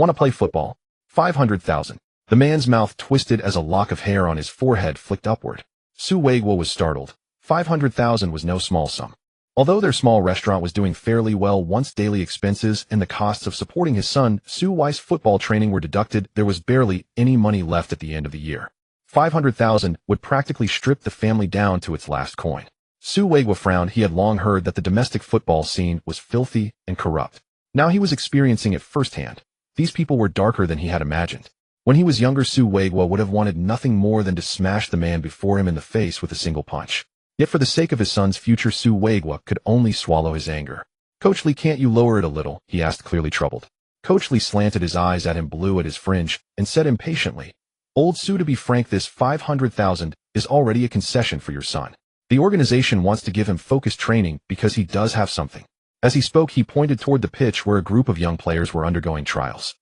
Want to play football? 500,000. The man's mouth twisted as a lock of hair on his forehead flicked upward. Su Wei was startled. 500,000 was no small sum. Although their small restaurant was doing fairly well once daily expenses and the costs of supporting his son Su Wei's football training were deducted, there was barely any money left at the end of the year. 500,000 would practically strip the family down to its last coin. Su Wei frowned. He had long heard that the domestic football scene was filthy and corrupt. Now he was experiencing it firsthand. These people were darker than he had imagined. When he was younger, Su Wei would have wanted nothing more than to smash the man before him in the face with a single punch. Yet for the sake of his son's future, Su Wei could only swallow his anger. Coach Lee, can't you lower it a little? He asked, clearly troubled. Coach Lee slanted his eyes at him, blew at his fringe, and said impatiently, Old Su, to be frank, this 500,000 is already a concession for your son. The organization wants to give him focused training because he does have something. As he spoke, he pointed toward the pitch where a group of young players were undergoing trials.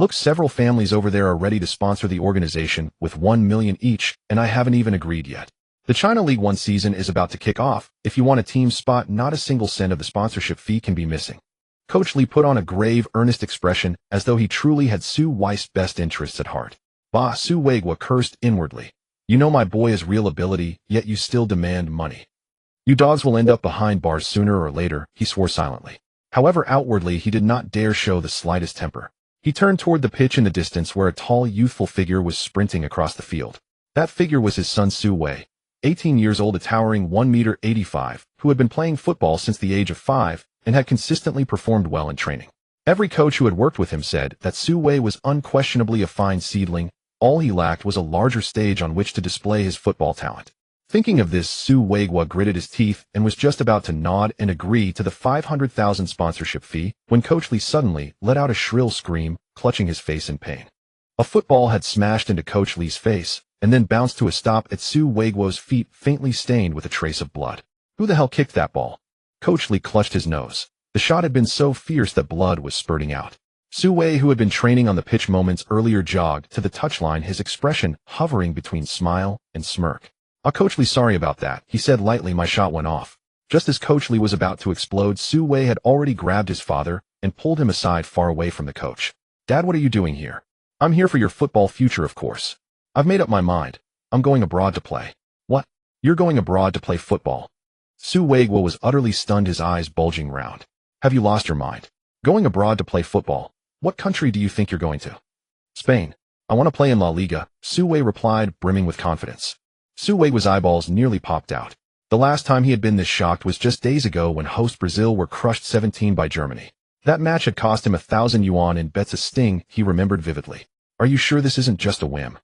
Look, several families over there are ready to sponsor the organization with 1 million each, and I haven't even agreed yet. The China League 1 season is about to kick off. If you want a team spot, not a single cent of the sponsorship fee can be missing. Coach Lee put on a grave, earnest expression as though he truly had Su Wei's best interests at heart. Bah, Su Wei cursed inwardly. You know my boy has real ability, yet you still demand money. You dogs will end up behind bars sooner or later, he swore silently. However, outwardly he did not dare show the slightest temper. He turned toward the pitch in the distance where a tall, youthful figure was sprinting across the field. That figure was his son Su Wei, 18 years old, a towering 1.85 m, who had been playing football since the age of 5 and had consistently performed well in training. Every coach who had worked with him said that Su Wei was unquestionably a fine seedling. All he lacked was a larger stage on which to display his football talent. Thinking of this, Su Wei gritted his teeth and was just about to nod and agree to the 500,000 sponsorship fee when Coach Lee suddenly let out a shrill scream, clutching his face in pain. A football had smashed into Coach Lee's face and then bounced to a stop at Su Wei's feet, faintly stained with a trace of blood. Who the hell kicked that ball? Coach Lee clutched his nose. The shot had been so fierce that blood was spurting out. Su Wei, who had been training on the pitch moments earlier, jogged to the touchline, his expression hovering between smile and smirk. Coach Lee, sorry about that, he said lightly. My shot went off. Just as Coach Lee was about to explode, Su Wei had already grabbed his father and pulled him aside far away from the coach. Dad, what are you doing here? I'm here for your football future, of course. I've made up my mind. I'm going abroad to play. What? You're going abroad to play football? Su Wei was utterly stunned, his eyes bulging round. Have you lost your mind? Going abroad to play football? What country do you think you're going to? Spain. I want to play in La Liga, Su Wei replied, brimming with confidence. Su Wei's eyeballs nearly popped out. The last time he had been this shocked was just days ago when host Brazil were crushed 17 by Germany. That match had cost him 1,000 yuan in bets, a sting he remembered vividly. Are you sure this isn't just a whim?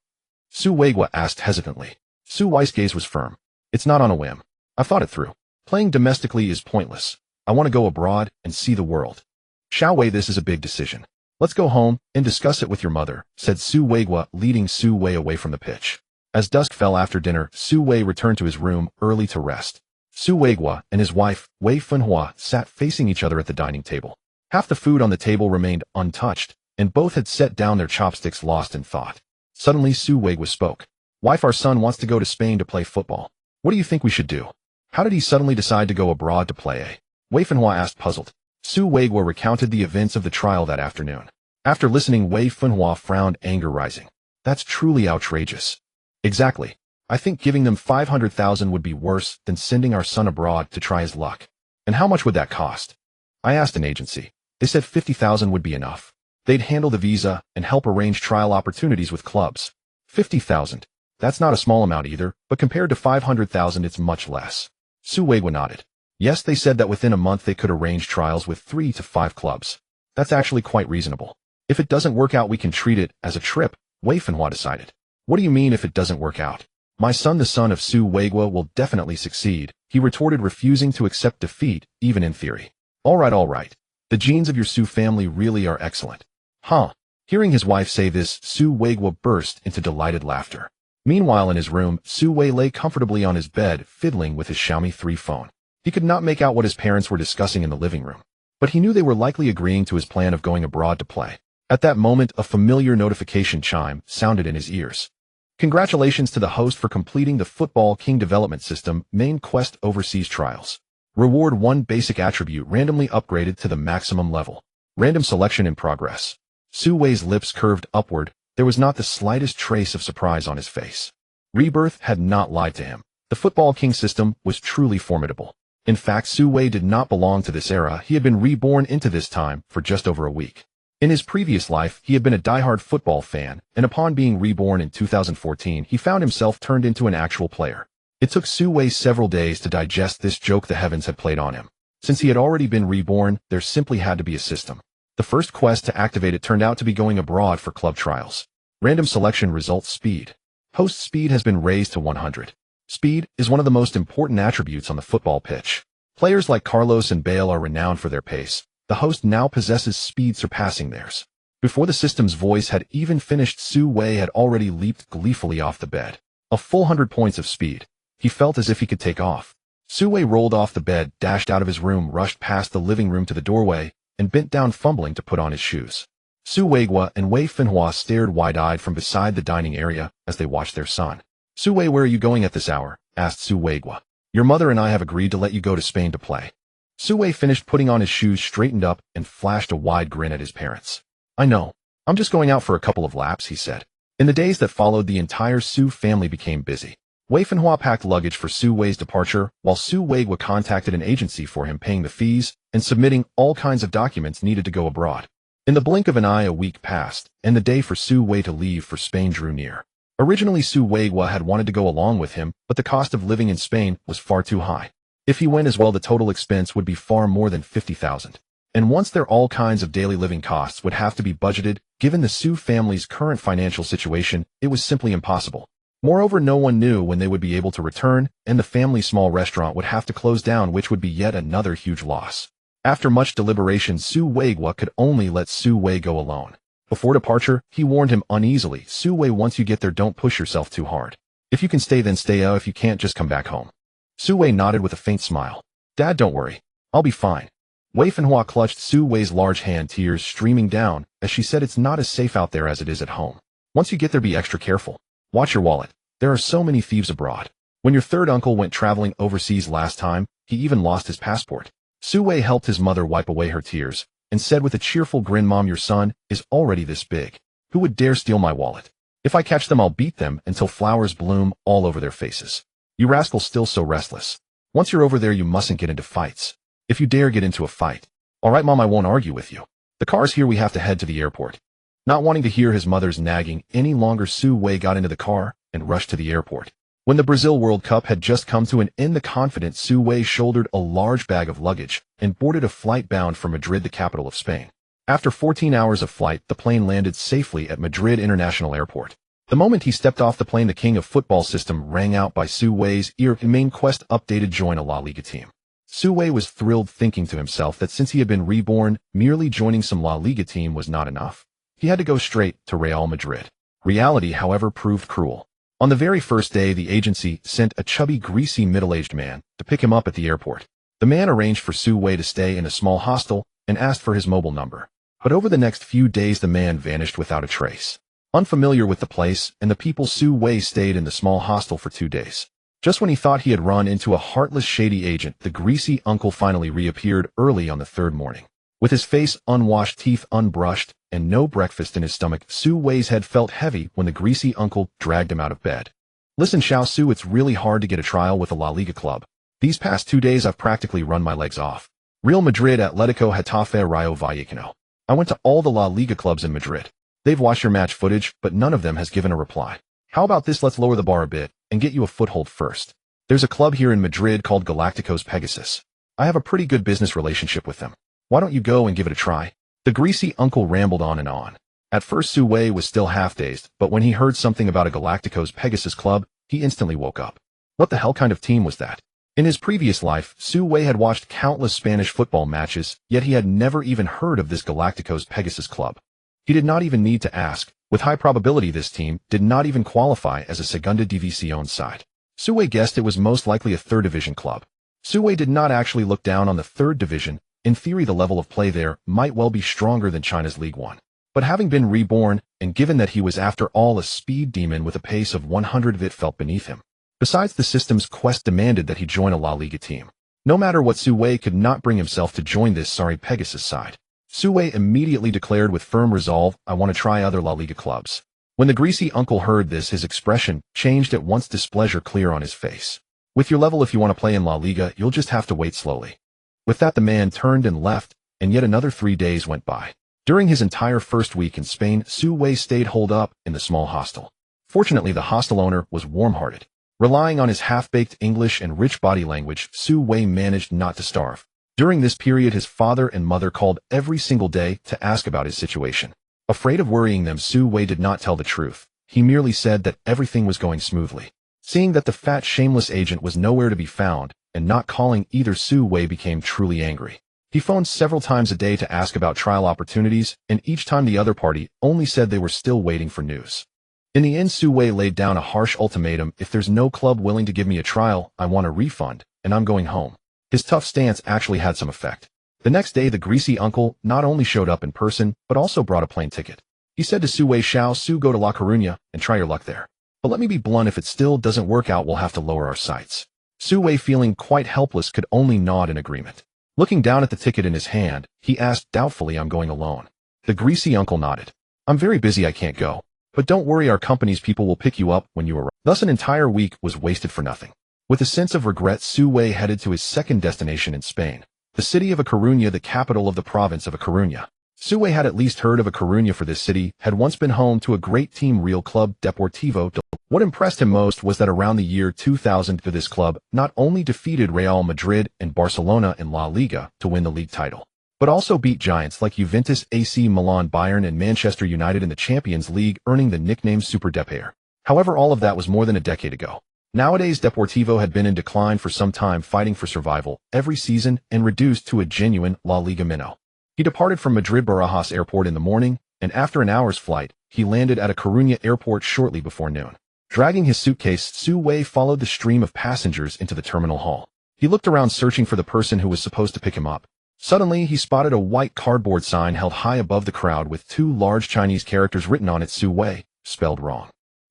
Su Wei asked hesitantly. Su Wei's gaze was firm. It's not on a whim. I've thought it through. Playing domestically is pointless. I want to go abroad and see the world. Xiao Wei, this is a big decision. Let's go home and discuss it with your mother, said Su Wei, leading Su Wei away from the pitch. As dusk fell after dinner, Su Wei returned to his room early to rest. Su Wei and his wife, Wei Fenhua, sat facing each other at the dining table. Half the food on the table remained untouched, and both had set down their chopsticks, lost in thought. Suddenly Su Wei spoke. Wife, our son wants to go to Spain to play football. What do you think we should do? How did he suddenly decide to go abroad to play? Wei Fenhua asked, puzzled. Su Wei recounted the events of the trial that afternoon. After listening, Wei Fenhua frowned, anger rising. That's truly outrageous. Exactly. I think giving them 500,000 would be worse than sending our son abroad to try his luck. And how much would that cost? I asked an agency. They said 50,000 would be enough. They'd handle the visa and help arrange trial opportunities with clubs. 50,000. That's not a small amount either, but compared to 500,000 it's much less. Su Wei nodded. Yes, they said that within a month they could arrange trials with 3 to 5 clubs. That's actually quite reasonable. If it doesn't work out, we can treat it as a trip, Wei Fenhua decided. What do you mean if it doesn't work out? My son, the son of Su Wei, will definitely succeed, he retorted, refusing to accept defeat, even in theory. All right. The genes of your Su family really are excellent. Huh? Hearing his wife say this, Su Wei burst into delighted laughter. Meanwhile, in his room, Su Wei lay comfortably on his bed, fiddling with his Xiaomi 3 phone. He could not make out what his parents were discussing in the living room, but he knew they were likely agreeing to his plan of going abroad to play. At that moment, a familiar notification chime sounded in his ears. Congratulations to the host for completing the Football King Development System Main Quest Overseas Trials. Reward 1 basic attribute randomly upgraded to the maximum level. Random selection in progress. Su Wei's lips curved upward. There was not the slightest trace of surprise on his face. Rebirth had not lied to him. The Football King system was truly formidable. In fact, Su Wei did not belong to this era. He had been reborn into this time for just over a week. In his previous life, he had been a diehard football fan, and upon being reborn in 2014, he found himself turned into an actual player. It took Su Wei several days to digest this joke the heavens had played on him. Since he had already been reborn, there simply had to be a system. The first quest to activate it turned out to be going abroad for club trials. Random selection results speed. Host speed has been raised to 100. Speed is one of the most important attributes on the football pitch. Players like Carlos and Bale are renowned for their pace. The host now possesses speed surpassing theirs. Before the system's voice had even finished, Su Wei had already leaped gleefully off the bed. A full 100 points of speed. He felt as if he could take off. Su Wei rolled off the bed, dashed out of his room, rushed past the living room to the doorway, and bent down fumbling to put on his shoes. Su Weigua and Wei Finhua stared wide-eyed from beside the dining area as they watched their son. Su Wei, where are you going at this hour? Asked Su Weigua. Your mother and I have agreed to let you go to Spain to play. Su Wei finished putting on his shoes, straightened up, and flashed a wide grin at his parents. I know. I'm just going out for a couple of laps, he said. In the days that followed, the entire Su family became busy. Wei Finhua packed luggage for Su Wei's departure, while Su Weigua contacted an agency for him, paying the fees and submitting all kinds of documents needed to go abroad. In the blink of an eye, a week passed, and the day for Su Wei to leave for Spain drew near. Originally, Su Weigua had wanted to go along with him, but the cost of living in Spain was far too high. If he went as well, the total expense would be far more than 50,000. And once there, all kinds of daily living costs would have to be budgeted. Given the Su family's current financial situation, it was simply impossible. Moreover, no one knew when they would be able to return, and the family's small restaurant would have to close down, which would be yet another huge loss. After much deliberation, Su Weigua could only let Su Wei go alone. Before departure, he warned him uneasily, Su Wei, once you get there, don't push yourself too hard. If you can stay, then stay. If you can't, just come back home. Su Wei nodded with a faint smile. Dad, don't worry. I'll be fine. Wei Finhua clutched Su Wei's large hand, tears streaming down, as she said, it's not as safe out there as it is at home. Once you get there, be extra careful. Watch your wallet. There are so many thieves abroad. When your third uncle went traveling overseas last time, he even lost his passport. Su Wei helped his mother wipe away her tears, and said with a cheerful grin, Mom, your son is already this big. Who would dare steal my wallet? If I catch them, I'll beat them until flowers bloom all over their faces. You rascals, still so restless. Once you're over there, you mustn't get into fights. If you dare get into a fight. All right, Mom, I won't argue with you. The car's here, we have to head to the airport. Not wanting to hear his mother's nagging any longer, Su Wei got into the car and rushed to the airport. When the Brazil World Cup had just come to an end, the confident Su Wei shouldered a large bag of luggage and boarded a flight bound for Madrid, the capital of Spain. After 14 hours of flight, the plane landed safely at Madrid International Airport. The moment he stepped off the plane, the king of football system rang out by Su Wei's ear. Main quest updated, join a La Liga team. Su Wei was thrilled, thinking to himself that since he had been reborn, merely joining some La Liga team was not enough. He had to go straight to Real Madrid. Reality, however, proved cruel. On the very first day, the agency sent a chubby, greasy, middle-aged man to pick him up at the airport. The man arranged for Su Wei to stay in a small hostel and asked for his mobile number. But over the next few days, the man vanished without a trace. Unfamiliar with the place and the people, Su Wei stayed in the small hostel for 2 days. Just when he thought he had run into a heartless, shady agent, the greasy uncle finally reappeared early on the third morning. With his face unwashed, teeth unbrushed, and no breakfast in his stomach, Su Wei's head felt heavy when the greasy uncle dragged him out of bed. Listen, Xiao Su, it's really hard to get a trial with a La Liga club. These past 2 days I've practically run my legs off. Real Madrid, Atletico, Getafe, Rayo Vallecano. I went to all the La Liga clubs in Madrid. They've watched your match footage, but none of them has given a reply. How about this? Let's lower the bar a bit and get you a foothold first. There's a club here in Madrid called Galacticos Pegasus. I have a pretty good business relationship with them. Why don't you go and give it a try? The greasy uncle rambled on and on. At first, Su Wei was still half-dazed, but when he heard something about a Galacticos Pegasus club, he instantly woke up. What the hell kind of team was that? In his previous life, Su Wei had watched countless Spanish football matches, yet he had never even heard of this Galacticos Pegasus club. He did not even need to ask. With high probability, this team did not even qualify as a Segunda División side. Su Wei guessed it was most likely a third division club. Su Wei did not actually look down on the third division. In theory, the level of play there might well be stronger than China's League 1. But having been reborn, and given that he was after all a speed demon with a pace of 100, it felt beneath him. Besides, the system's quest demanded that he join a La Liga team. No matter what, Su Wei could not bring himself to join this sorry Pegasus side. Su Wei immediately declared with firm resolve, I want to try other La Liga clubs. When the greasy uncle heard this, his expression changed at once, displeasure clear on his face. With your level, if you want to play in La Liga, you'll just have to wait slowly. With that, the man turned and left, and yet another 3 days went by. During his entire first week in Spain, Su Wei stayed holed up in the small hostel. Fortunately, the hostel owner was warm-hearted. Relying on his half-baked English and rich body language, Su Wei managed not to starve. During this period, his father and mother called every single day to ask about his situation. Afraid of worrying them, Su Wei did not tell the truth. He merely said that everything was going smoothly. Seeing that the fat, shameless agent was nowhere to be found, and not calling either, Su Wei became truly angry. He phoned several times a day to ask about trial opportunities, and each time the other party only said they were still waiting for news. In the end, Su Wei laid down a harsh ultimatum: if there's no club willing to give me a trial, I want a refund, and I'm going home. His tough stance actually had some effect. The next day, the greasy uncle not only showed up in person, but also brought a plane ticket. He said to Su Wei, "Shao Su, go to La Coruña and try your luck there. But let me be blunt, if it still doesn't work out, we'll have to lower our sights." Su Wei, feeling quite helpless, could only nod in agreement. Looking down at the ticket in his hand, he asked doubtfully, "I'm going alone." The greasy uncle nodded. "I'm very busy, I can't go. But don't worry, our company's people will pick you up when you arrive." Thus an entire week was wasted for nothing. With a sense of regret, Su Wei headed to his second destination in Spain, the city of A Coruña, the capital of the province of A Coruña. Su Wei had at least heard of A Coruña, for this city had once been home to a great team, Real Club Deportivo. What impressed him most was that around the year 2000, this club not only defeated Real Madrid and Barcelona in La Liga to win the league title, but also beat giants like Juventus, AC Milan, Bayern, and Manchester United in the Champions League, earning the nickname Super Depair. However, all of that was more than a decade ago. Nowadays, Deportivo had been in decline for some time, fighting for survival every season and reduced to a genuine La Liga minnow. He departed from Madrid Barajas Airport in the morning, and after an hour's flight, he landed at A Coruña Airport shortly before noon. Dragging his suitcase, Su Wei followed the stream of passengers into the terminal hall. He looked around, searching for the person who was supposed to pick him up. Suddenly, he spotted a white cardboard sign held high above the crowd with 2 large Chinese characters written on it: Su Wei, spelled wrong.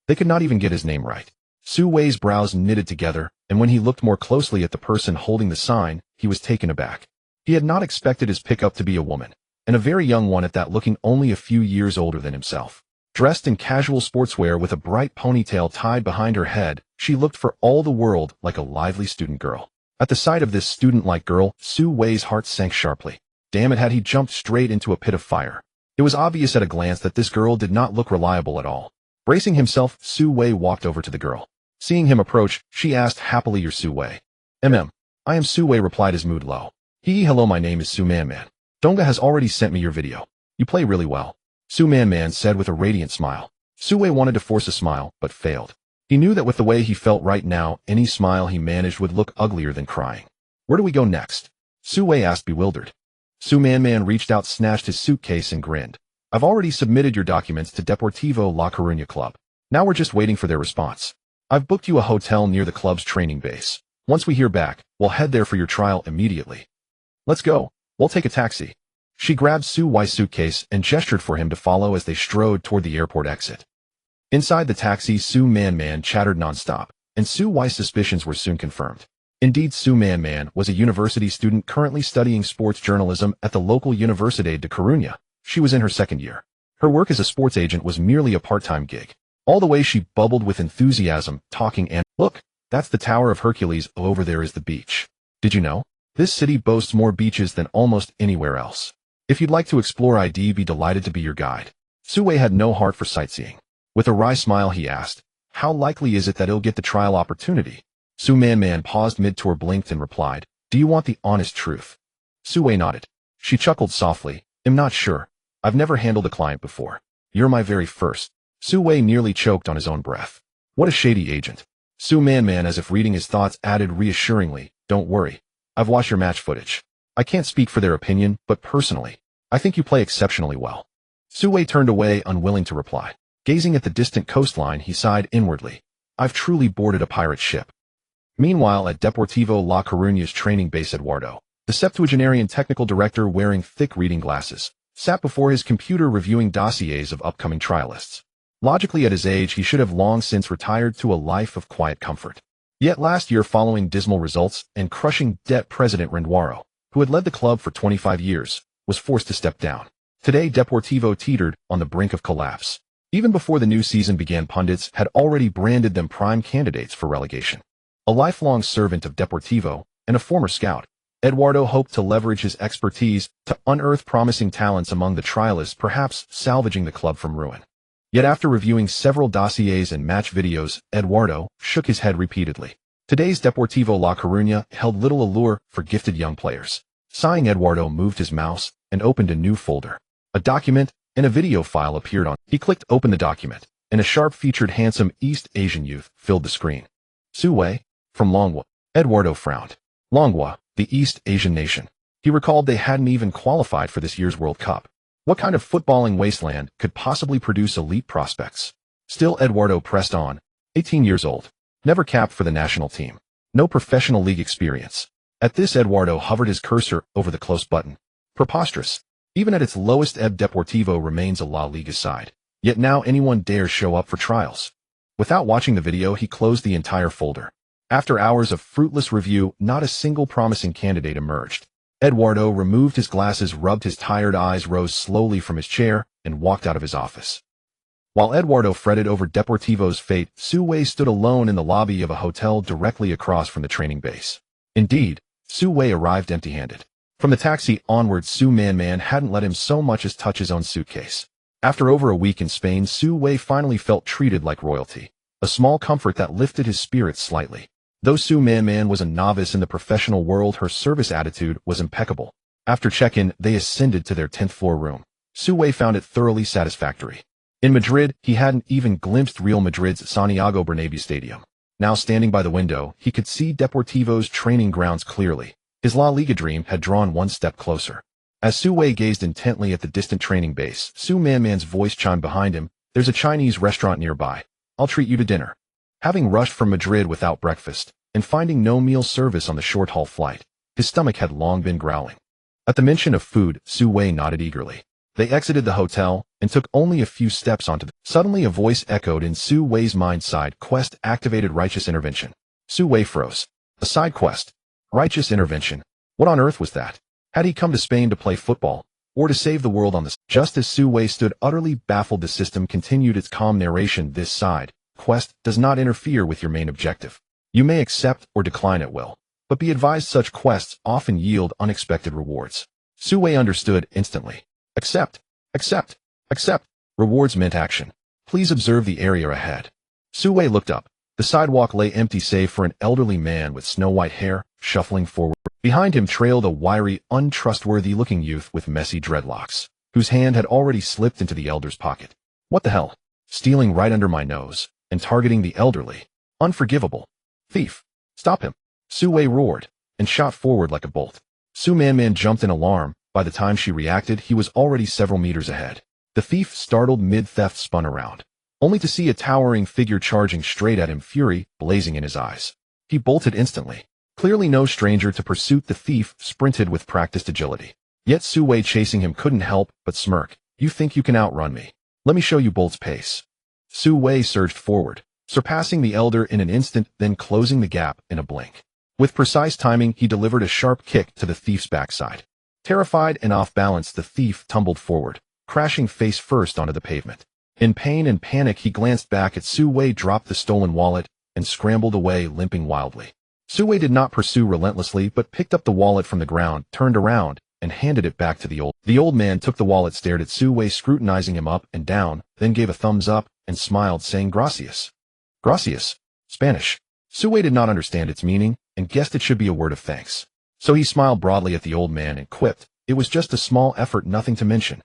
They could not even get his name right. Su Wei's brows knitted together, and when he looked more closely at the person holding the sign, he was taken aback. He had not expected his pickup to be a woman, and a very young one at that, looking only a few years older than himself. Dressed in casual sportswear with a bright ponytail tied behind her head, she looked for all the world like a lively student girl. At the sight of this student-like girl, Su Wei's heart sank sharply. Damn it, had he jumped straight into a pit of fire. It was obvious at a glance that this girl did not look reliable at all. Bracing himself, Su Wei walked over to the girl. Seeing him approach, she asked happily, "You're Su Wei?" I am Su Wei," replied, his mood low. Hello, my name is Su Man. Donga has already sent me your video. You play really well," Su Man said with a radiant smile. Su Wei wanted to force a smile, but failed. He knew that with the way he felt right now, any smile he managed would look uglier than crying. "Where do we go next?" Su Wei asked, bewildered. Su Man reached out, snatched his suitcase, and grinned. "I've already submitted your documents to Deportivo La Coruña Club. Now we're just waiting for their response. I've booked you a hotel near the club's training base. Once we hear back, we'll head there for your trial immediately." "Let's go. We'll take a taxi." She grabbed Su Wei's suitcase and gestured for him to follow as they strode toward the airport exit. Inside the taxi, Su Man chattered nonstop, and Su Wei's suspicions were soon confirmed. Indeed, Su Man was a university student currently studying sports journalism at the local Universidad de Coruña. She was in her second year. Her work as a sports agent was merely a part-time gig. All the way she bubbled with enthusiasm, talking and, "Look, that's the Tower of Hercules. Over there is the beach. Did you know? This city boasts more beaches than almost anywhere else. If you'd like to explore, I'd be delighted to be your guide." Su Wei had no heart for sightseeing. With a wry smile, he asked, "How likely is it that he'll get the trial opportunity?" Su Man paused mid-tour, blinked, and replied, "Do you want the honest truth?" Su Wei nodded. She chuckled softly, "I'm not sure. I've never handled a client before. You're my very first." Su Wei nearly choked on his own breath. What a shady agent. Su Man, as if reading his thoughts, added reassuringly, "Don't worry. I've watched your match footage. I can't speak for their opinion, but personally, I think you play exceptionally well." Su Wei turned away, unwilling to reply. Gazing at the distant coastline, he sighed inwardly. "I've truly boarded a pirate ship." Meanwhile, at Deportivo La Coruña's training base, Eduardo, the septuagenarian technical director wearing thick reading glasses, sat before his computer reviewing dossiers of upcoming trialists. Logically, at his age, he should have long since retired to a life of quiet comfort. Yet last year, following dismal results and crushing debt, President Renduaro, who had led the club for 25 years, was forced to step down. Today, Deportivo teetered on the brink of collapse. Even before the new season began, pundits had already branded them prime candidates for relegation. A lifelong servant of Deportivo and a former scout, Eduardo hoped to leverage his expertise to unearth promising talents among the trialists, perhaps salvaging the club from ruin. Yet after reviewing several dossiers and match videos, Eduardo shook his head repeatedly. Today's Deportivo La Coruña held little allure for gifted young players. Sighing, Eduardo moved his mouse and opened a new folder. A document and a video file appeared on. He clicked open the document, and a sharp-featured handsome East Asian youth filled the screen. Su Wei, from Longwa. Eduardo frowned. Longwa, the East Asian nation. He recalled they hadn't even qualified for this year's World Cup. What kind of footballing wasteland could possibly produce elite prospects? Still, Eduardo pressed on. 18 years old. Never capped for the national team. No professional league experience. At this, Eduardo hovered his cursor over the close button. Preposterous. Even at its lowest ebb, Deportivo remains a La Liga side. Yet now anyone dares show up for trials. Without watching the video, he closed the entire folder. After hours of fruitless review, not a single promising candidate emerged. Eduardo removed his glasses, rubbed his tired eyes, rose slowly from his chair, and walked out of his office. While Eduardo fretted over Deportivo's fate, Su Wei stood alone in the lobby of a hotel directly across from the training base. Indeed, Su Wei arrived empty-handed. From the taxi onward, Su Man hadn't let him so much as touch his own suitcase. After over a week in Spain, Su Wei finally felt treated like royalty, a small comfort that lifted his spirits slightly. Though Su Man was a novice in the professional world, her service attitude was impeccable. After check-in, they ascended to their 10th floor room. Su Wei found it thoroughly satisfactory. In Madrid, he hadn't even glimpsed Real Madrid's Santiago Bernabeu stadium. Now standing by the window, he could see Deportivo's training grounds clearly. His La Liga dream had drawn one step closer. As Su Wei gazed intently at the distant training base, Su Man's voice chimed behind him. There's a Chinese restaurant nearby. I'll treat you to dinner. Having rushed from Madrid without breakfast, and finding no meal service on the short-haul flight, his stomach had long been growling. At the mention of food, Su Wei nodded eagerly. They exited the hotel, and took only a few steps onto the... Suddenly a voice echoed in Su Wei's mind. Side quest activated. Righteous intervention. Su Wei froze. A side quest. Righteous intervention. What on earth was that? Had he come to Spain to play football, or to save the world on this? Just as Su Wei stood utterly baffled, the system continued its calm narration. This side quest does not interfere with your main objective. You may accept or decline at will, but be advised such quests often yield unexpected rewards. Su Wei understood instantly. Accept, accept, accept. Rewards meant action. Please observe the area ahead. Su Wei looked up. The sidewalk lay empty save for an elderly man with snow-white hair, shuffling forward. Behind him trailed a wiry, untrustworthy-looking youth with messy dreadlocks, whose hand had already slipped into the elder's pocket. What the hell? Stealing right under my nose, and targeting the elderly. Unforgivable. Thief. Stop him. Su Wei roared, and shot forward like a bolt. Su Man jumped in alarm. By the time she reacted, he was already several meters ahead. The thief, startled mid-theft, spun around, only to see a towering figure charging straight at him, fury blazing in his eyes. He bolted instantly. Clearly no stranger to pursuit, the thief sprinted with practiced agility. Yet Su Wei chasing him couldn't help but smirk. You think you can outrun me? Let me show you Bolt's pace. Su Wei surged forward, surpassing the elder in an instant, then closing the gap in a blink. With precise timing, he delivered a sharp kick to the thief's backside. Terrified and off-balance, the thief tumbled forward, crashing face first onto the pavement. In pain and panic, he glanced back at Su Wei, dropped the stolen wallet, and scrambled away, limping wildly. Su Wei did not pursue relentlessly, but picked up the wallet from the ground, turned around, and handed it back to the old. The old man took the wallet, stared at Su Wei, scrutinizing him up and down, then gave a thumbs up and smiled, saying gracias. Gracias. Spanish. Su Wei did not understand its meaning, and guessed it should be a word of thanks. So he smiled broadly at the old man and quipped, it was just a small effort, nothing to mention.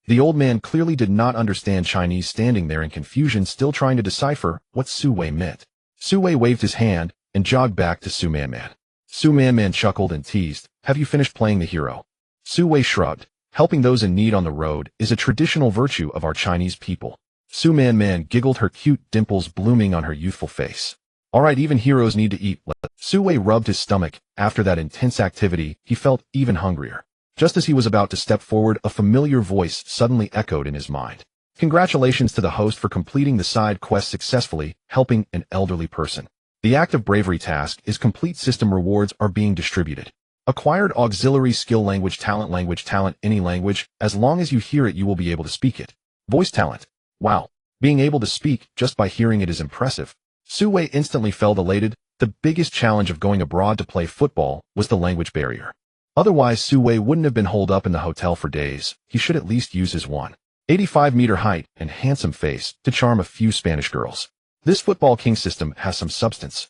The old man clearly did not understand Chinese, standing there in confusion, still trying to decipher what Su Wei meant. Su Wei waved his hand and jogged back to Su Man. Su Man chuckled and teased, have you finished playing the hero? Su Wei shrugged. Helping those in need on the road is a traditional virtue of our Chinese people. Su Man giggled, her cute dimples blooming on her youthful face. All right, even heroes need to eat. Su Wei rubbed his stomach. After that intense activity, he felt even hungrier. Just as he was about to step forward, a familiar voice suddenly echoed in his mind. Congratulations to the host for completing the side quest successfully, helping an elderly person. The act of bravery task is complete. System rewards are being distributed. Acquired auxiliary skill language talent any language, as long as you hear it you will be able to speak it. Voice talent. Wow. Being able to speak just by hearing it is impressive. Su Wei instantly felt elated. The biggest challenge of going abroad to play football was the language barrier. Otherwise Su Wei wouldn't have been holed up in the hotel for days. He should at least use his 185-meter height and handsome face to charm a few Spanish girls. This football king system has some substance.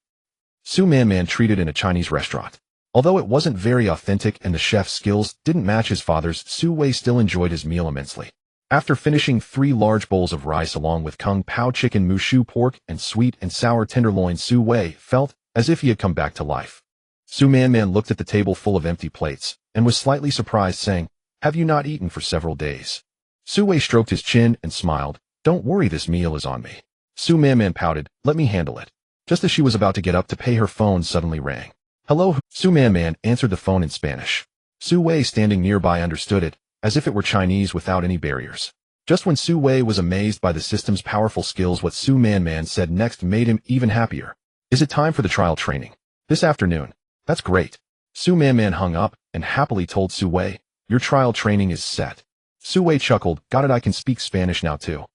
Su Man treated in a Chinese restaurant. Although it wasn't very authentic and the chef's skills didn't match his father's, Su Wei still enjoyed his meal immensely. After finishing 3 large bowls of rice along with kung pao chicken, mushu pork, and sweet and sour tenderloin, Su Wei felt as if he had come back to life. Su Man looked at the table full of empty plates and was slightly surprised, saying, "Have you not eaten for several days?" Su Wei stroked his chin and smiled. "Don't worry, this meal is on me." Su Man pouted, "Let me handle it." Just as she was about to get up to pay, her phone suddenly rang. "Hello?" Su Man answered the phone in Spanish. Su Wei, standing nearby, understood it, as if it were Chinese without any barriers. Just when Su Wei was amazed by the system's powerful skills, what Su Man said next made him even happier. "Is it time for the trial training?" "This afternoon." "That's great." Su Man hung up and happily told Su Wei, "Your trial training is set." Su Wei chuckled, "Got it, I can speak Spanish now too."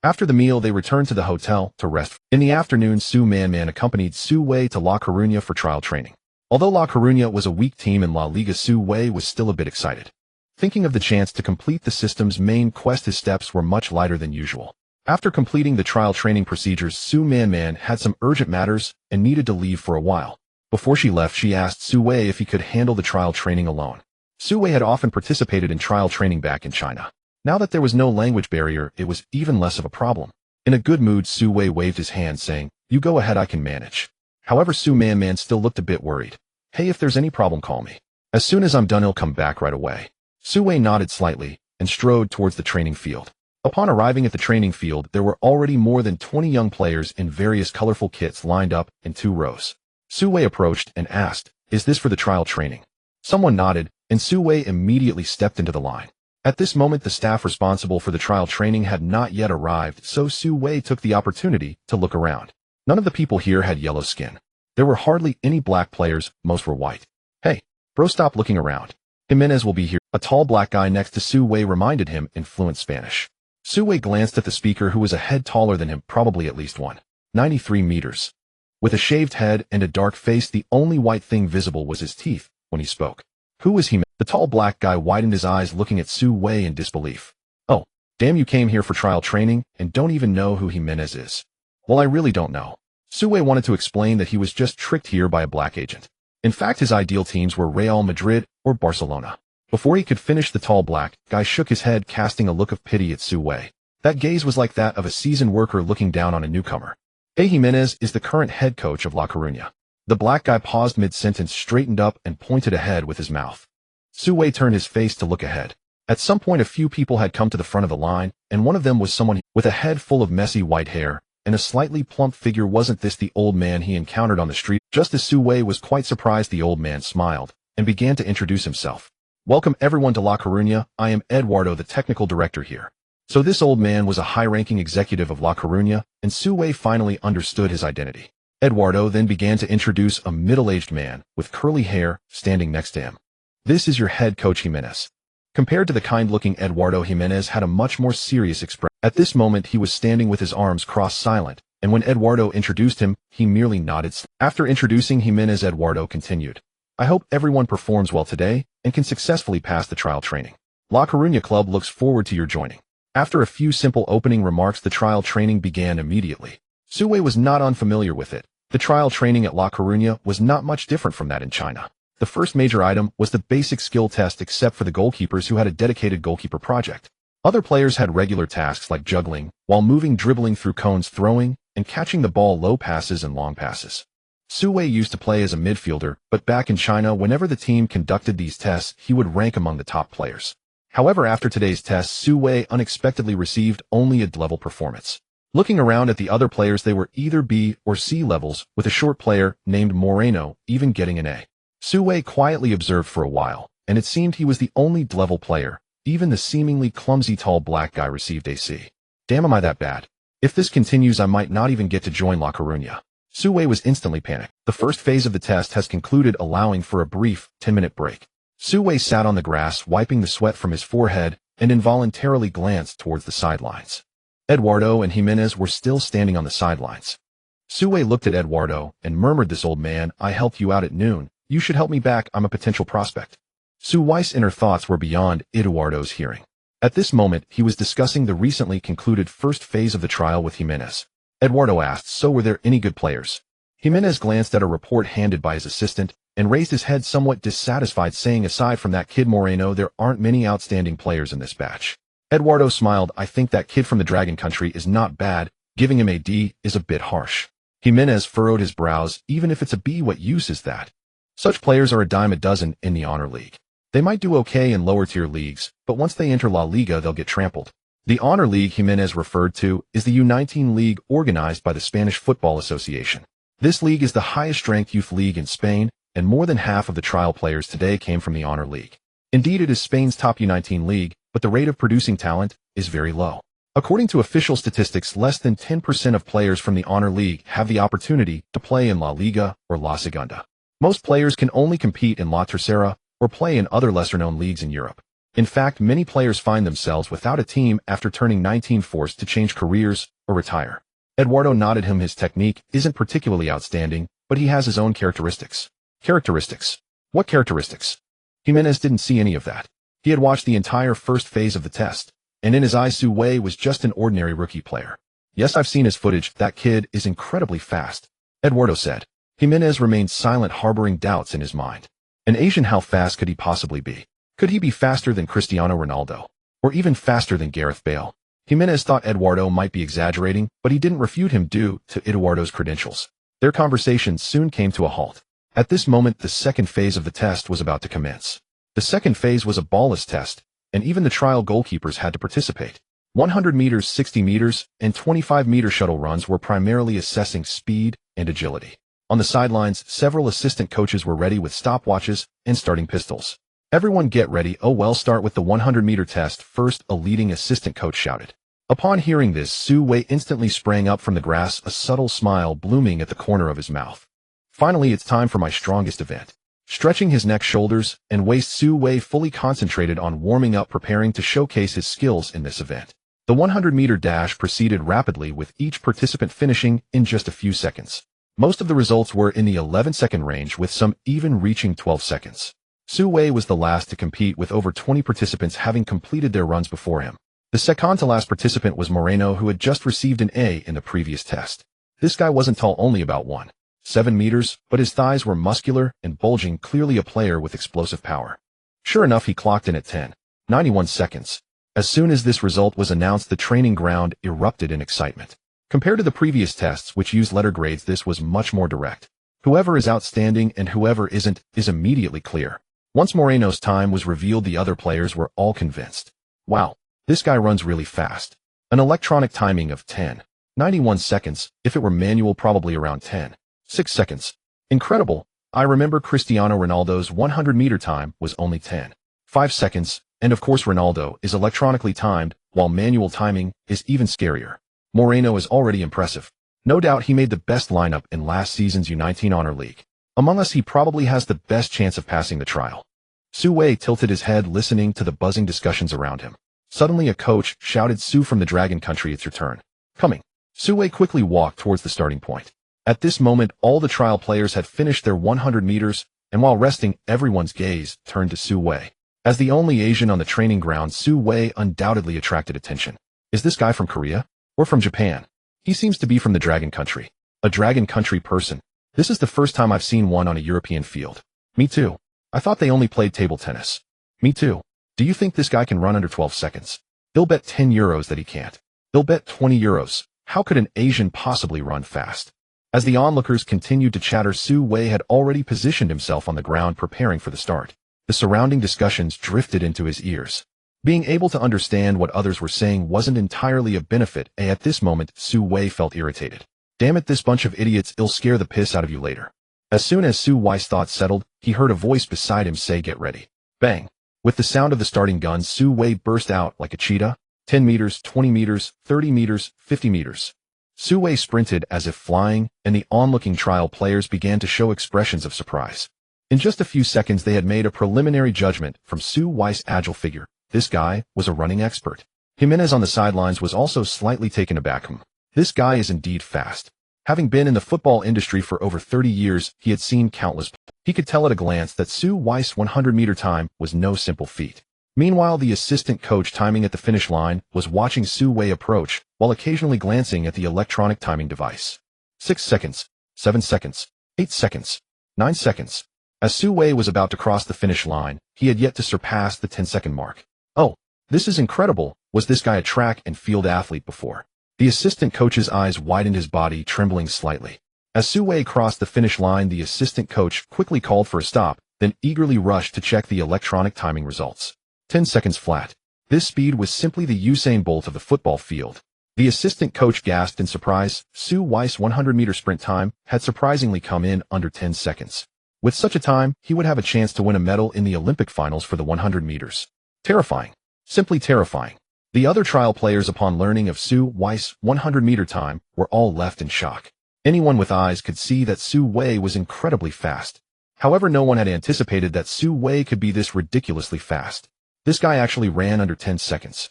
After the meal they returned to the hotel to rest. In the afternoon Su Man accompanied Su Wei to La Coruña for trial training. Although La Coruña was a weak team in La Liga, Su Wei was still a bit excited. Thinking of the chance to complete the system's main quest, his steps were much lighter than usual. After completing the trial training procedures, Su Man had some urgent matters and needed to leave for a while. Before she left, she asked Su Wei if he could handle the trial training alone. Su Wei had often participated in trial training back in China. Now that there was no language barrier, it was even less of a problem. In a good mood, Su Wei waved his hand, saying, "You go ahead, I can manage." However, Su Man still looked a bit worried. "Hey, if there's any problem, call me. As soon as I'm done, I'll come back right away." Su Wei nodded slightly and strode towards the training field. Upon arriving at the training field, there were already more than 20 young players in various colorful kits lined up in 2 rows. Su Wei approached and asked, "Is this for the trial training?" Someone nodded, and Su Wei immediately stepped into the line. At this moment, the staff responsible for the trial training had not yet arrived, so Su Wei took the opportunity to look around. None of the people here had yellow skin. There were hardly any black players, most were white. "Hey, bro, stop looking around. Jimenez will be here." A tall black guy next to Su Wei reminded him in fluent Spanish. Su Wei glanced at the speaker, who was a head taller than him, probably at least 193 meters. With a shaved head and a dark face, the only white thing visible was his teeth when he spoke. "Who was he?" The tall black guy widened his eyes, looking at Su Wei in disbelief. "Oh, damn, you came here for trial training and don't even know who Jimenez is." "Well, I really don't know." Su Wei wanted to explain that he was just tricked here by a black agent. In fact, his ideal teams were Real Madrid or Barcelona. Before he could finish, the tall black guy shook his head, casting a look of pity at Su Wei. That gaze was like that of a seasoned worker looking down on a newcomer. Jimenez is the current head coach of La Coruña. The black guy paused mid-sentence, straightened up, and pointed ahead with his mouth. Su Wei turned his face to look ahead. At some point, a few people had come to the front of the line, and one of them was someone with a head full of messy white hair and a slightly plump figure. Wasn't this the old man he encountered on the street? Just as Su Wei was quite surprised, the old man smiled and began to introduce himself. "Welcome everyone to La Coruña. I am Eduardo, the technical director here." So this old man was a high-ranking executive of La Coruña, and Su Wei finally understood his identity. Eduardo then began to introduce a middle-aged man with curly hair standing next to him. "This is your head coach, Jimenez." Compared to the kind-looking Eduardo, Jimenez had a much more serious expression. At this moment, he was standing with his arms crossed, silent, and when Eduardo introduced him, he merely nodded. After introducing Jimenez, Eduardo continued, "I hope everyone performs well today and can successfully pass the trial training. La Coruña Club looks forward to your joining." After a few simple opening remarks, the trial training began immediately. Su Wei was not unfamiliar with it. The trial training at La Coruña was not much different from that in China. The first major item was the basic skill test, except for the goalkeepers, who had a dedicated goalkeeper project. Other players had regular tasks like juggling, while moving, dribbling through cones, throwing, and catching the ball, low passes and long passes. Su Wei used to play as a midfielder, but back in China, whenever the team conducted these tests, he would rank among the top players. However, after today's test, Su Wei unexpectedly received only a D-level performance. Looking around at the other players, they were either B or C levels, with a short player named Moreno even getting an A. Su Wei quietly observed for a while, and it seemed he was the only D-level player. Even the seemingly clumsy tall black guy received a C. "Damn, am I that bad? If this continues, I might not even get to join La Coruña." Su Wei was instantly panicked. The first phase of the test has concluded, allowing for a brief 10-minute break. Su Wei sat on the grass, wiping the sweat from his forehead, and involuntarily glanced towards the sidelines. Eduardo and Jimenez were still standing on the sidelines. Su Wei looked at Eduardo and murmured, "This old man, I helped you out at noon. You should help me back. I'm a potential prospect." Su Wei's inner thoughts were beyond Eduardo's hearing. At this moment, he was discussing the recently concluded first phase of the trial with Jimenez. Eduardo asked, "So were there any good players?" Jimenez glanced at a report handed by his assistant and raised his head somewhat dissatisfied, saying, "Aside from that kid Moreno, there aren't many outstanding players in this batch." Eduardo smiled. "I think that kid from the Dragon Country is not bad. Giving him a D is a bit harsh." Jimenez furrowed his brows. "Even if it's a B, what use is that? Such players are a dime a dozen in the Honor League. They might do okay in lower-tier leagues, but once they enter La Liga, they'll get trampled." The Honor League Jimenez referred to is the U19 league organized by the Spanish Football Association. This league is the highest-ranked youth league in Spain, and more than half of the trial players today came from the Honor League. Indeed, it is Spain's top U19 league, but the rate of producing talent is very low. According to official statistics, less than 10% of players from the Honor League have the opportunity to play in La Liga or La Segunda. Most players can only compete in La Tercera or play in other lesser-known leagues in Europe. In fact, many players find themselves without a team after turning 19, forced to change careers or retire. Eduardo nodded him. His technique isn't particularly outstanding, but he has his own characteristics. Characteristics? What characteristics? Jimenez didn't see any of that. He had watched the entire first phase of the test, and in his eyes Su Wei was just an ordinary rookie player. "Yes, I've seen his footage. That kid is incredibly fast," Eduardo said. Jimenez remained silent, harboring doubts in his mind. An Asian, how fast could he possibly be? Could he be faster than Cristiano Ronaldo? Or even faster than Gareth Bale? Jimenez thought Eduardo might be exaggerating, but he didn't refute him due to Eduardo's credentials. Their conversation soon came to a halt. At this moment, the second phase of the test was about to commence. The second phase was a ballless test, and even the trial goalkeepers had to participate. 100 meters, 60 meters, and 25-meter shuttle runs were primarily assessing speed and agility. On the sidelines, several assistant coaches were ready with stopwatches and starting pistols. "Everyone get ready. Oh well, start with the 100-meter test first," a leading assistant coach shouted. Upon hearing this, Su Wei instantly sprang up from the grass, a subtle smile blooming at the corner of his mouth. "Finally, it's time for my strongest event." Stretching his neck, shoulders, and waist, Su Wei fully concentrated on warming up, preparing to showcase his skills in this event. The 100-meter dash proceeded rapidly, with each participant finishing in just a few seconds. Most of the results were in the 11-second range, with some even reaching 12 seconds. Su Wei was the last to compete, with over 20 participants having completed their runs before him. The second-to-last participant was Moreno, who had just received an A in the previous test. This guy wasn't tall, only about 1.7 meters, but his thighs were muscular and bulging, clearly a player with explosive power. Sure enough, he clocked in at 10.91 seconds. As soon as this result was announced, the training ground erupted in excitement. Compared to the previous tests, which used letter grades, this was much more direct. Whoever is outstanding and whoever isn't is immediately clear. Once Moreno's time was revealed, the other players were all convinced. "Wow, this guy runs really fast." An electronic timing of 10.91 seconds, if it were manual probably around 10.6 seconds. Incredible. I remember Cristiano Ronaldo's 100-meter time was only 10.5 seconds, and of course Ronaldo is electronically timed, while manual timing is even scarier. Moreno is already impressive. No doubt he made the best lineup in last season's U19 Honor League. Among us, he probably has the best chance of passing the trial. Su Wei tilted his head, listening to the buzzing discussions around him. Suddenly a coach shouted, "Su from the Dragon Country, it's your turn." "Coming." Su Wei quickly walked towards the starting point. At this moment, all the trial players had finished their 100 meters, and while resting, everyone's gaze turned to Su Wei. As the only Asian on the training ground, Su Wei undoubtedly attracted attention. Is this guy from Korea? Or from Japan? He seems to be from the Dragon Country. A Dragon Country person. This is the first time I've seen one on a European field. Me too. I thought they only played table tennis. Me too. Do you think this guy can run under 12 seconds? They'll bet €10 that he can't. They'll bet €20. How could an Asian possibly run fast? As the onlookers continued to chatter, Su Wei had already positioned himself on the ground, preparing for the start. The surrounding discussions drifted into his ears. Being able to understand what others were saying wasn't entirely a benefit, and at this moment, Su Wei felt irritated. Damn it, this bunch of idiots, it'll scare the piss out of you later. As soon as Su Wei's thoughts settled, he heard a voice beside him say, "Get ready." Bang. With the sound of the starting gun, Su Wei burst out like a cheetah. 10 meters, 20 meters, 30 meters, 50 meters. Su Wei sprinted as if flying, and the onlooking trial players began to show expressions of surprise. In just a few seconds they had made a preliminary judgment from Su Wei's agile figure. This guy was a running expert. Jimenez on the sidelines was also slightly taken aback. This guy is indeed fast. Having been in the football industry for over 30 years, he had seen countless. He could tell at a glance that Su Wei's 100-meter time was no simple feat. Meanwhile, the assistant coach timing at the finish line was watching Su Wei approach, while occasionally glancing at the electronic timing device. 6 seconds, 7 seconds, 8 seconds, 9 seconds. As Su Wei was about to cross the finish line, he had yet to surpass the 10-second mark. Oh, this is incredible. Was this guy a track and field athlete before? The assistant coach's eyes widened, his body trembling slightly. As Su Wei crossed the finish line, the assistant coach quickly called for a stop, then eagerly rushed to check the electronic timing results. 10 seconds flat. This speed was simply the Usain Bolt of the football field. The assistant coach gasped in surprise. Su Wei's 100-meter sprint time had surprisingly come in under 10 seconds. With such a time, he would have a chance to win a medal in the Olympic finals for the 100 meters. Terrifying. Simply terrifying. The other trial players, upon learning of Su Wei's 100-meter time, were all left in shock. Anyone with eyes could see that Su Wei was incredibly fast. However, no one had anticipated that Su Wei could be this ridiculously fast. This guy actually ran under 10 seconds.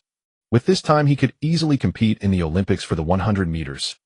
With this time, he could easily compete in the Olympics for the 100 meters.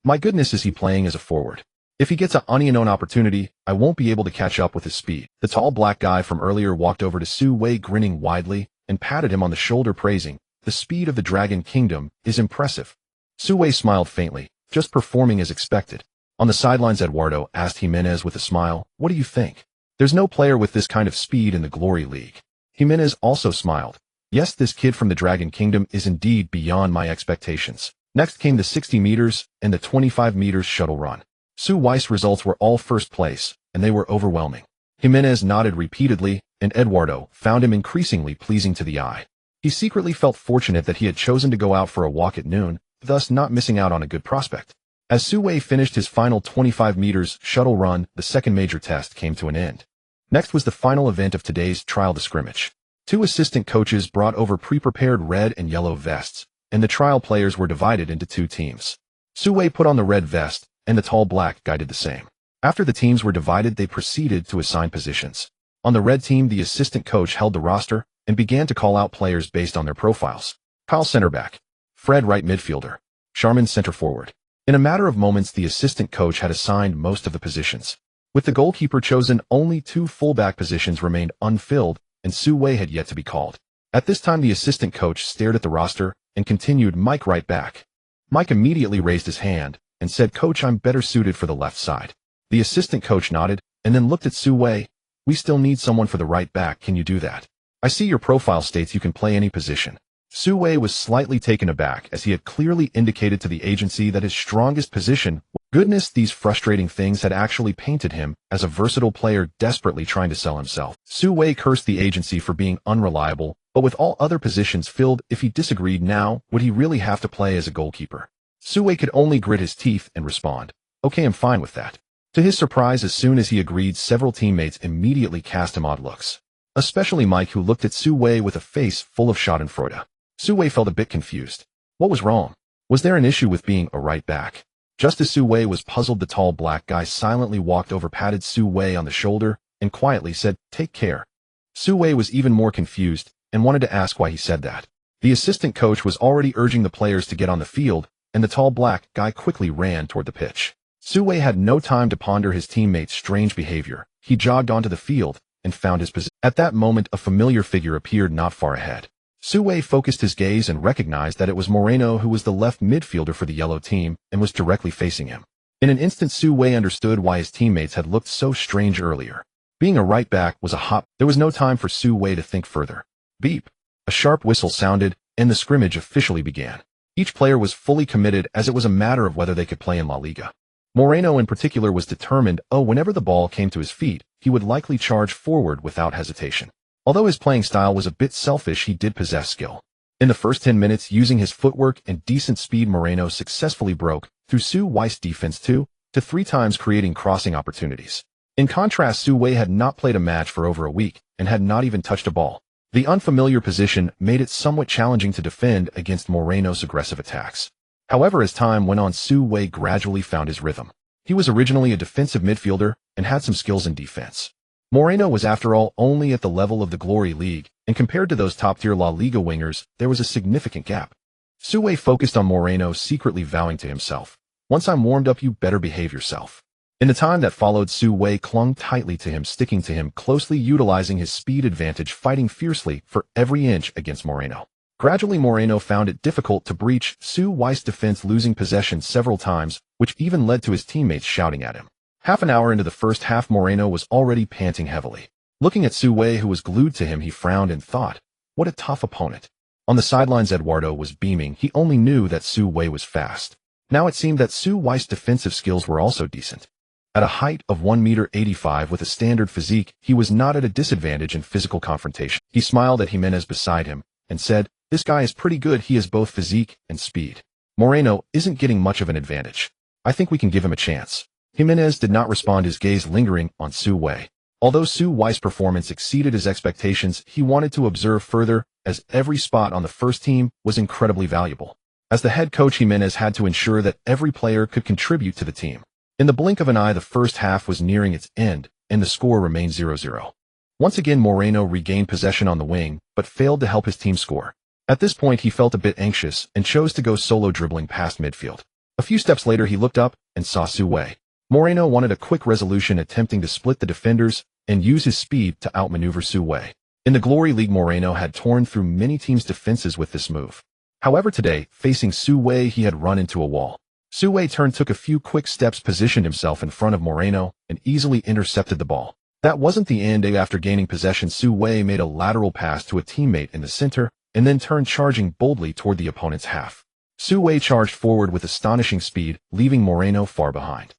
My goodness, is he playing as a forward? If he gets an unknown opportunity, I won't be able to catch up with his speed. The tall black guy from earlier walked over to Su Wei, grinning widely, and patted him on the shoulder, praising, "The speed of the Dragon Kingdom is impressive." Su Wei smiled faintly, just performing as expected. On the sidelines, Eduardo asked Jimenez with a smile, "What do you think? There's no player with this kind of speed in the Glory League." Jimenez also smiled. "Yes, this kid from the Dragon Kingdom is indeed beyond my expectations." Next came the 60 meters and the 25 meters shuttle run. Su Wei's results were all first place, and they were overwhelming. Jimenez nodded repeatedly, and Eduardo found him increasingly pleasing to the eye. He secretly felt fortunate that he had chosen to go out for a walk at noon, thus not missing out on a good prospect. As Su Wei finished his final 25 meters shuttle run, the second major test came to an end. Next was the final event of today's trial, the scrimmage. Two assistant coaches brought over pre-prepared red and yellow vests, and the trial players were divided into two teams. Su Wei put on the red vest, and the tall black guy did the same. After the teams were divided, they proceeded to assign positions. On the red team, the assistant coach held the roster and began to call out players based on their profiles. Kyle, center back. Fred, right midfielder. Sharman, center forward. In a matter of moments, the assistant coach had assigned most of the positions. With the goalkeeper chosen, only two fullback positions remained unfilled, and Su Wei had yet to be called. At this time, the assistant coach stared at the roster and continued, "Mike, right back." Mike immediately raised his hand and said, "Coach, I'm better suited for the left side." The assistant coach nodded and then looked at Su Wei. "We still need someone for the right back. Can you do that? I see your profile states you can play any position." Su Wei was slightly taken aback, as he had clearly indicated to the agency that his strongest position. Goodness, these frustrating things had actually painted him as a versatile player desperately trying to sell himself. Su Wei cursed the agency for being unreliable, but with all other positions filled, if he disagreed now, would he really have to play as a goalkeeper? Su Wei could only grit his teeth and respond, "Okay, I'm fine with that." To his surprise, as soon as he agreed, several teammates immediately cast him odd looks. Especially Mike, who looked at Su Wei with a face full of schadenfreude. Su Wei felt a bit confused. What was wrong? Was there an issue with being a right back? Just as Su Wei was puzzled, the tall black guy silently walked over, patted Su Wei on the shoulder, and quietly said, "Take care." Su Wei was even more confused and wanted to ask why he said that. The assistant coach was already urging the players to get on the field, and the tall black guy quickly ran toward the pitch. Su Wei had no time to ponder his teammates' strange behavior. He jogged onto the field and found his position. At that moment, a familiar figure appeared not far ahead. Su Wei focused his gaze and recognized that it was Moreno, who was the left midfielder for the yellow team and was directly facing him. In an instant, Su Wei understood why his teammates had looked so strange earlier. Being a right back was a hop. There was no time for Su Wei to think further. Beep. A sharp whistle sounded, and the scrimmage officially began. Each player was fully committed, as it was a matter of whether they could play in La Liga. Moreno in particular was determined. Whenever the ball came to his feet, he would likely charge forward without hesitation. Although his playing style was a bit selfish, he did possess skill. In the first 10 minutes, using his footwork and decent speed, Moreno successfully broke through Su Wei's defense 2 to 3 times, creating crossing opportunities. In contrast, Su Wei had not played a match for over a week and had not even touched a ball. The unfamiliar position made it somewhat challenging to defend against Moreno's aggressive attacks. However, as time went on, Su Wei gradually found his rhythm. He was originally a defensive midfielder and had some skills in defense. Moreno was, after all, only at the level of the Glory League, and compared to those top-tier La Liga wingers, there was a significant gap. Su Wei focused on Moreno, secretly vowing to himself, "Once I'm warmed up, you better behave yourself." In the time that followed, Su Wei clung tightly to him, sticking to him closely, utilizing his speed advantage, fighting fiercely for every inch against Moreno. Gradually, Moreno found it difficult to breach Su Wei's defense, losing possession several times, which even led to his teammates shouting at him. Half an hour into the first half, Moreno was already panting heavily. Looking at Su Wei, who was glued to him, he frowned and thought, what a tough opponent. On the sidelines, Eduardo was beaming. He only knew that Su Wei was fast. Now it seemed that Su Wei's defensive skills were also decent. At a height of 1.85 m with a standard physique, he was not at a disadvantage in physical confrontation. He smiled at Jimenez beside him and said, "This guy is pretty good. He has both physique and speed. Moreno isn't getting much of an advantage. I think we can give him a chance." Jimenez did not respond, his gaze lingering on Su Wei. Although Su Wei's performance exceeded his expectations, he wanted to observe further, as every spot on the first team was incredibly valuable. As the head coach, Jimenez had to ensure that every player could contribute to the team. In the blink of an eye, the first half was nearing its end, and the score remained 0-0. Once again, Moreno regained possession on the wing, but failed to help his team score. At this point, he felt a bit anxious and chose to go solo, dribbling past midfield. A few steps later, he looked up and saw Su Wei. Moreno wanted a quick resolution, attempting to split the defenders and use his speed to outmaneuver Su Wei. In the Glory League, Moreno had torn through many teams' defenses with this move. However, today, facing Su Wei, he had run into a wall. Su Wei took a few quick steps, positioned himself in front of Moreno, and easily intercepted the ball. That wasn't the end. After gaining possession, Su Wei made a lateral pass to a teammate in the center, and then turned charging boldly toward the opponent's half. Su Wei charged forward with astonishing speed, leaving Moreno far behind.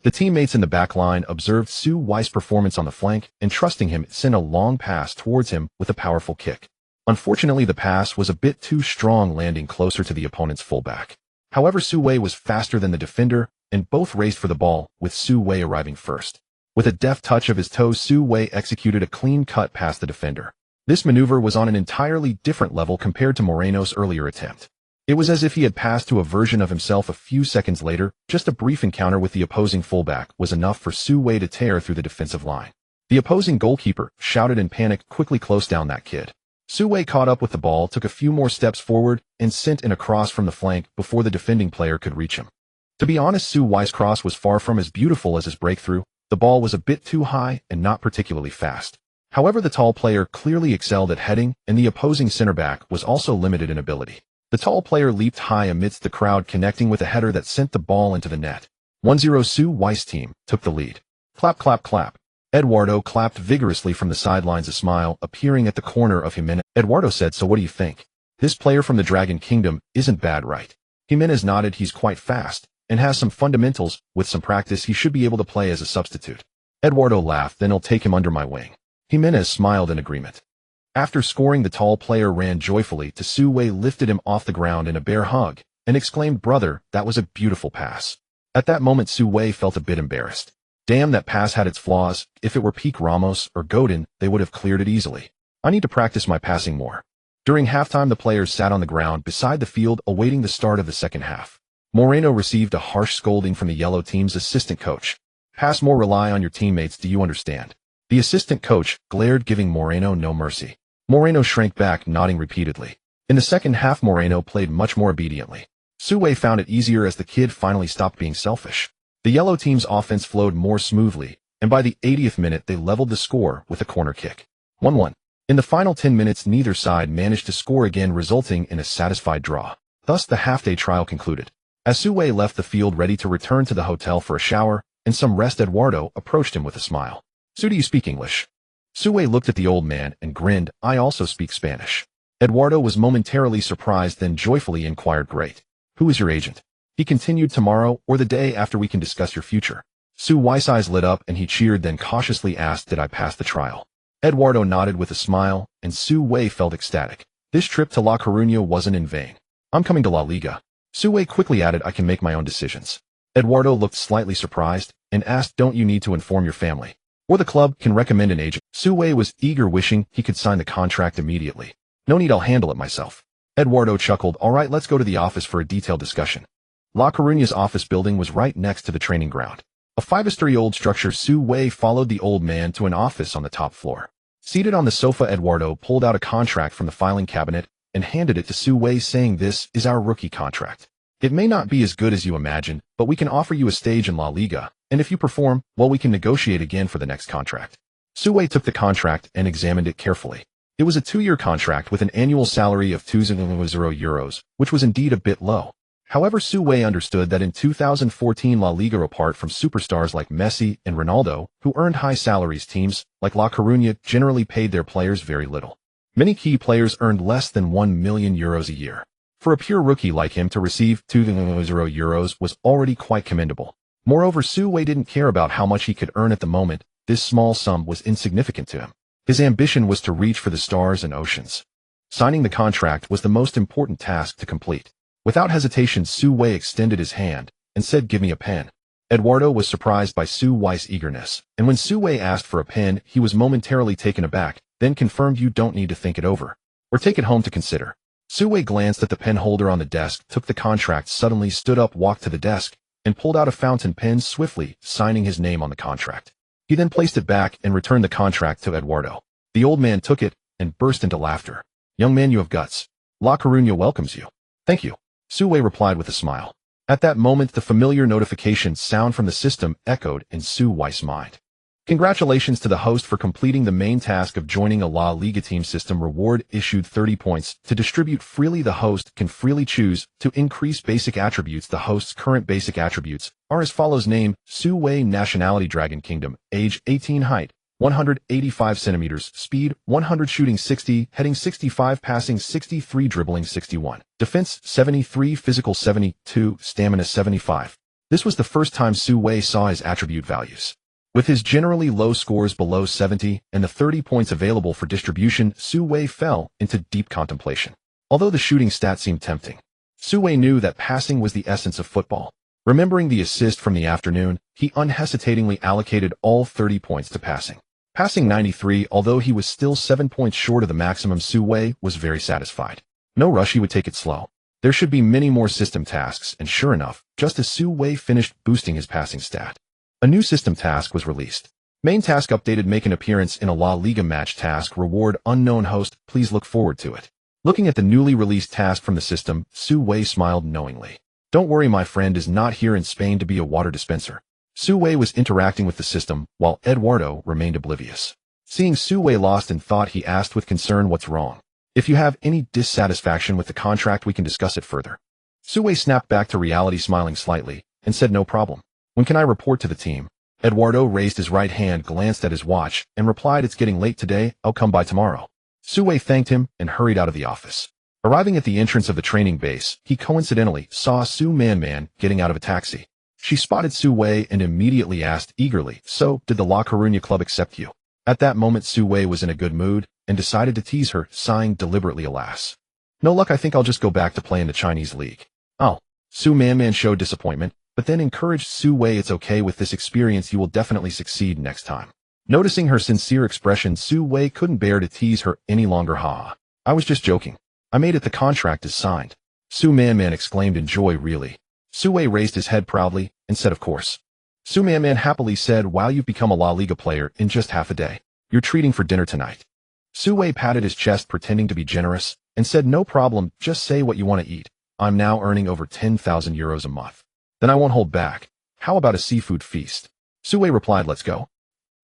The teammates in the back line observed Su Wei's performance on the flank, and trusting him, sent a long pass towards him with a powerful kick. Unfortunately, the pass was a bit too strong, landing closer to the opponent's fullback. However, Su Wei was faster than the defender, and both raced for the ball, with Su Wei arriving first. With a deft touch of his toes, Su Wei executed a clean cut past the defender. This maneuver was on an entirely different level compared to Moreno's earlier attempt. It was as if he had passed to a version of himself a few seconds later. Just a brief encounter with the opposing fullback was enough for Su Wei to tear through the defensive line. The opposing goalkeeper shouted in panic, "Quickly close down that kid." Su Wei caught up with the ball, took a few more steps forward, and sent in a cross from the flank before the defending player could reach him. To be honest, Su Wei's cross was far from as beautiful as his breakthrough. The ball was a bit too high and not particularly fast. However, the tall player clearly excelled at heading, and the opposing center back was also limited in ability. The tall player leaped high amidst the crowd, connecting with a header that sent the ball into the net. 1-0. Su Wei's team took the lead. Clap, clap, clap. Eduardo clapped vigorously from the sidelines, a smile appearing at the corner of Jimenez. Eduardo said, "So what do you think? This player from the Dragon Kingdom isn't bad, right?" Jimenez nodded. "He's quite fast and has some fundamentals. With some practice, he should be able to play as a substitute." Eduardo laughed. "Then I'll take him under my wing." Jimenez smiled in agreement. After scoring, the tall player ran joyfully to Su Wei, lifted him off the ground in a bear hug, and exclaimed, "Brother, that was a beautiful pass." At that moment, Su Wei felt a bit embarrassed. Damn, that pass had its flaws. If it were peak Ramos or Godin, they would have cleared it easily. I need to practice my passing more. During halftime, the players sat on the ground beside the field, awaiting the start of the second half. Moreno received a harsh scolding from the yellow team's assistant coach. "Pass more, rely on your teammates, do you understand?" The assistant coach glared, giving Moreno no mercy. Moreno shrank back, nodding repeatedly. In the second half, Moreno played much more obediently. Su Wei found it easier as the kid finally stopped being selfish. The yellow team's offense flowed more smoothly, and by the 80th minute, they leveled the score with a corner kick. 1-1. In the final 10 minutes, neither side managed to score again, resulting in a satisfied draw. Thus, the half-day trial concluded. As Su Wei left the field ready to return to the hotel for a shower and some rest, Eduardo approached him with a smile. "So do you speak English?" Su Wei looked at the old man and grinned. "I also speak Spanish." Eduardo was momentarily surprised, then joyfully inquired, "Great. Who is your agent?" He continued, "Tomorrow or the day after we can discuss your future." Su Wei's eyes lit up and he cheered, then cautiously asked, "Did I pass the trial?" Eduardo nodded with a smile, and Su Wei felt ecstatic. This trip to La Coruña wasn't in vain. "I'm coming to La Liga." Su Wei quickly added, "I can make my own decisions." Eduardo looked slightly surprised and asked, "Don't you need to inform your family? Or the club can recommend an agent?" Su Wei was eager, wishing he could sign the contract immediately. "No need, I'll handle it myself." Eduardo chuckled. "All right, let's go to the office for a detailed discussion." La Coruña's office building was right next to the training ground. A 5-story-old structure. Su Wei followed the old man to an office on the top floor. Seated on the sofa, Eduardo pulled out a contract from the filing cabinet and handed it to Su Wei, saying, "This is our rookie contract. It may not be as good as you imagine, but we can offer you a stage in La Liga, and if you perform, well, we can negotiate again for the next contract." Su Wei took the contract and examined it carefully. It was a 2-year contract with an annual salary of €2,000, which was indeed a bit low. However, Su Wei understood that in 2014 La Liga, apart from superstars like Messi and Ronaldo, who earned high salaries, teams like La Coruña generally paid their players very little. Many key players earned less than €1 million a year. For a pure rookie like him to receive €2,000 was already quite commendable. Moreover, Su Wei didn't care about how much he could earn at the moment. This small sum was insignificant to him. His ambition was to reach for the stars and oceans. Signing the contract was the most important task to complete. Without hesitation, Su Wei extended his hand and said, "Give me a pen." Eduardo was surprised by Su Wei's eagerness, and when Su Wei asked for a pen, he was momentarily taken aback, then confirmed, "You don't need to think it over, or take it home to consider." Su Wei glanced at the pen holder on the desk, took the contract, suddenly stood up, walked to the desk, and pulled out a fountain pen, swiftly signing his name on the contract. He then placed it back and returned the contract to Eduardo. The old man took it and burst into laughter. "Young man, you have guts. La Coruña welcomes you." "Thank you," Su Wei replied with a smile. At that moment, the familiar notification sound from the system echoed in Su Wei's mind. "Congratulations to the host for completing the main task of joining a La Liga team. System reward issued 30 points to distribute freely. The host can freely choose to increase basic attributes. The host's current basic attributes are as follows: name, Su Wei, nationality, Dragon Kingdom, age 18, height 185 centimeters, speed 100, shooting 60, heading 65, passing 63, dribbling 61, defense 73, physical 72, stamina 75. This was the first time Su Wei saw his attribute values. With his generally low scores below 70 and the 30 points available for distribution, Su Wei fell into deep contemplation. Although the shooting stat seemed tempting, Su Wei knew that passing was the essence of football. Remembering the assist from the afternoon, he unhesitatingly allocated all 30 points to passing. Passing 93, although he was still 7 points short of the maximum, Su Wei was very satisfied. No rush, he would take it slow. There should be many more system tasks, and sure enough, just as Su Wei finished boosting his passing stat, a new system task was released. Main task updated: make an appearance in a La Liga match. Task reward unknown host, please look forward to it. Looking at the newly released task from the system, Su Wei smiled knowingly. "Don't worry, my friend is not here in Spain to be a water dispenser." Su Wei was interacting with the system, while Eduardo remained oblivious. Seeing Su Wei lost in thought, he asked with concern, "What's wrong? If you have any dissatisfaction with the contract, we can discuss it further." Su Wei snapped back to reality, smiling slightly, and said, "No problem. When can I report to the team?" Eduardo raised his right hand, glanced at his watch, and replied, "It's getting late today, I'll come by tomorrow." Su Wei thanked him and hurried out of the office. Arriving at the entrance of the training base, he coincidentally saw Su Man getting out of a taxi. She spotted Su Wei and immediately asked eagerly, "So, did the La Coruña club accept you?" At that moment, Su Wei was in a good mood and decided to tease her, sighing deliberately, "Alas, no luck. I think I'll just go back to play in the Chinese league." "Oh." Su Man showed disappointment, but then encouraged Su Wei, "It's okay with this experience, you will definitely succeed next time." Noticing her sincere expression, Su Wei couldn't bear to tease her any longer. "Ha, I was just joking. I made it. The contract is signed." Su Man exclaimed in joy. "Really?" Su Wei raised his head proudly and said, "Of course." Su Man happily said, "Wow, you've become a La Liga player in just half a day. You're treating for dinner tonight." Su Wei patted his chest, pretending to be generous, and said, "No problem, just say what you want to eat. I'm now earning over €10,000 a month. Then I won't hold back. How about a seafood feast?" Su Wei replied, "Let's go."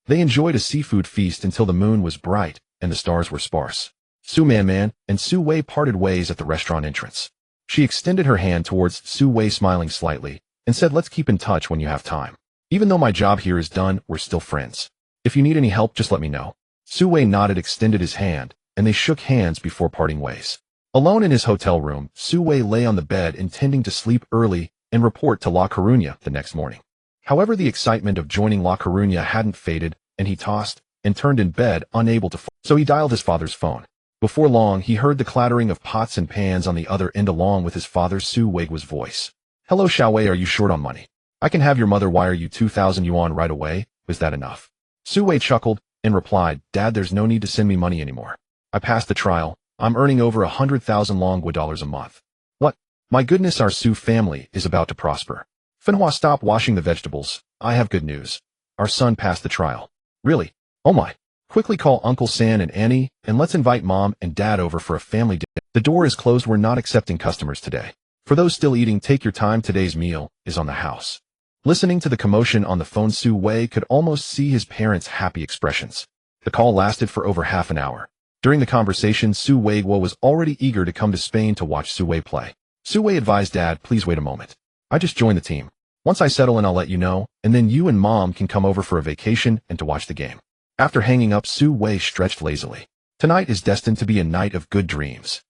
They enjoyed a seafood feast until the moon was bright and the stars were sparse. Su Man and Su Wei parted ways at the restaurant entrance. She extended her hand towards Su Wei, smiling slightly, and said, "Let's keep in touch when you have time. Even though my job here is done, we're still friends. If you need any help, just let me know." Su Wei nodded, extended his hand, and they shook hands before parting ways. Alone in his hotel room, Su Wei lay on the bed, intending to sleep early and report to La Coruña the next morning. However, the excitement of joining La Coruña hadn't faded, and he tossed and turned in bed, unable to fall. So he dialed his father's phone. Before long, he heard the clattering of pots and pans on the other end, along with his father Su Wei's voice. "Hello, Su Wei, are you short on money? I can have your mother wire you 2,000 yuan right away. Was that enough?" Su Wei chuckled and replied, "Dad, there's no need to send me money anymore. I passed the trial. I'm earning over 100,000 dollars a month." "What? My goodness, our Su family is about to prosper. Finhua, stop washing the vegetables. I have good news. Our son passed the trial. Really? Oh my. Quickly call Uncle San and Annie, and let's invite Mom and Dad over for a family dinner. The door is closed. We're not accepting customers today. For those still eating, take your time. Today's meal is on the house. Listening to the commotion on the phone, Su Wei could almost see his parents' happy expressions. The call lasted for over half an hour. During the conversation, Su Wei was already eager to come to Spain to watch Su Wei play. Su Wei advised Dad, please wait a moment. I just joined the team. Once I settle in, I'll let you know, and then you and Mom can come over for a vacation and to watch the game. After hanging up, Su Wei stretched lazily. Tonight is destined to be a night of good dreams.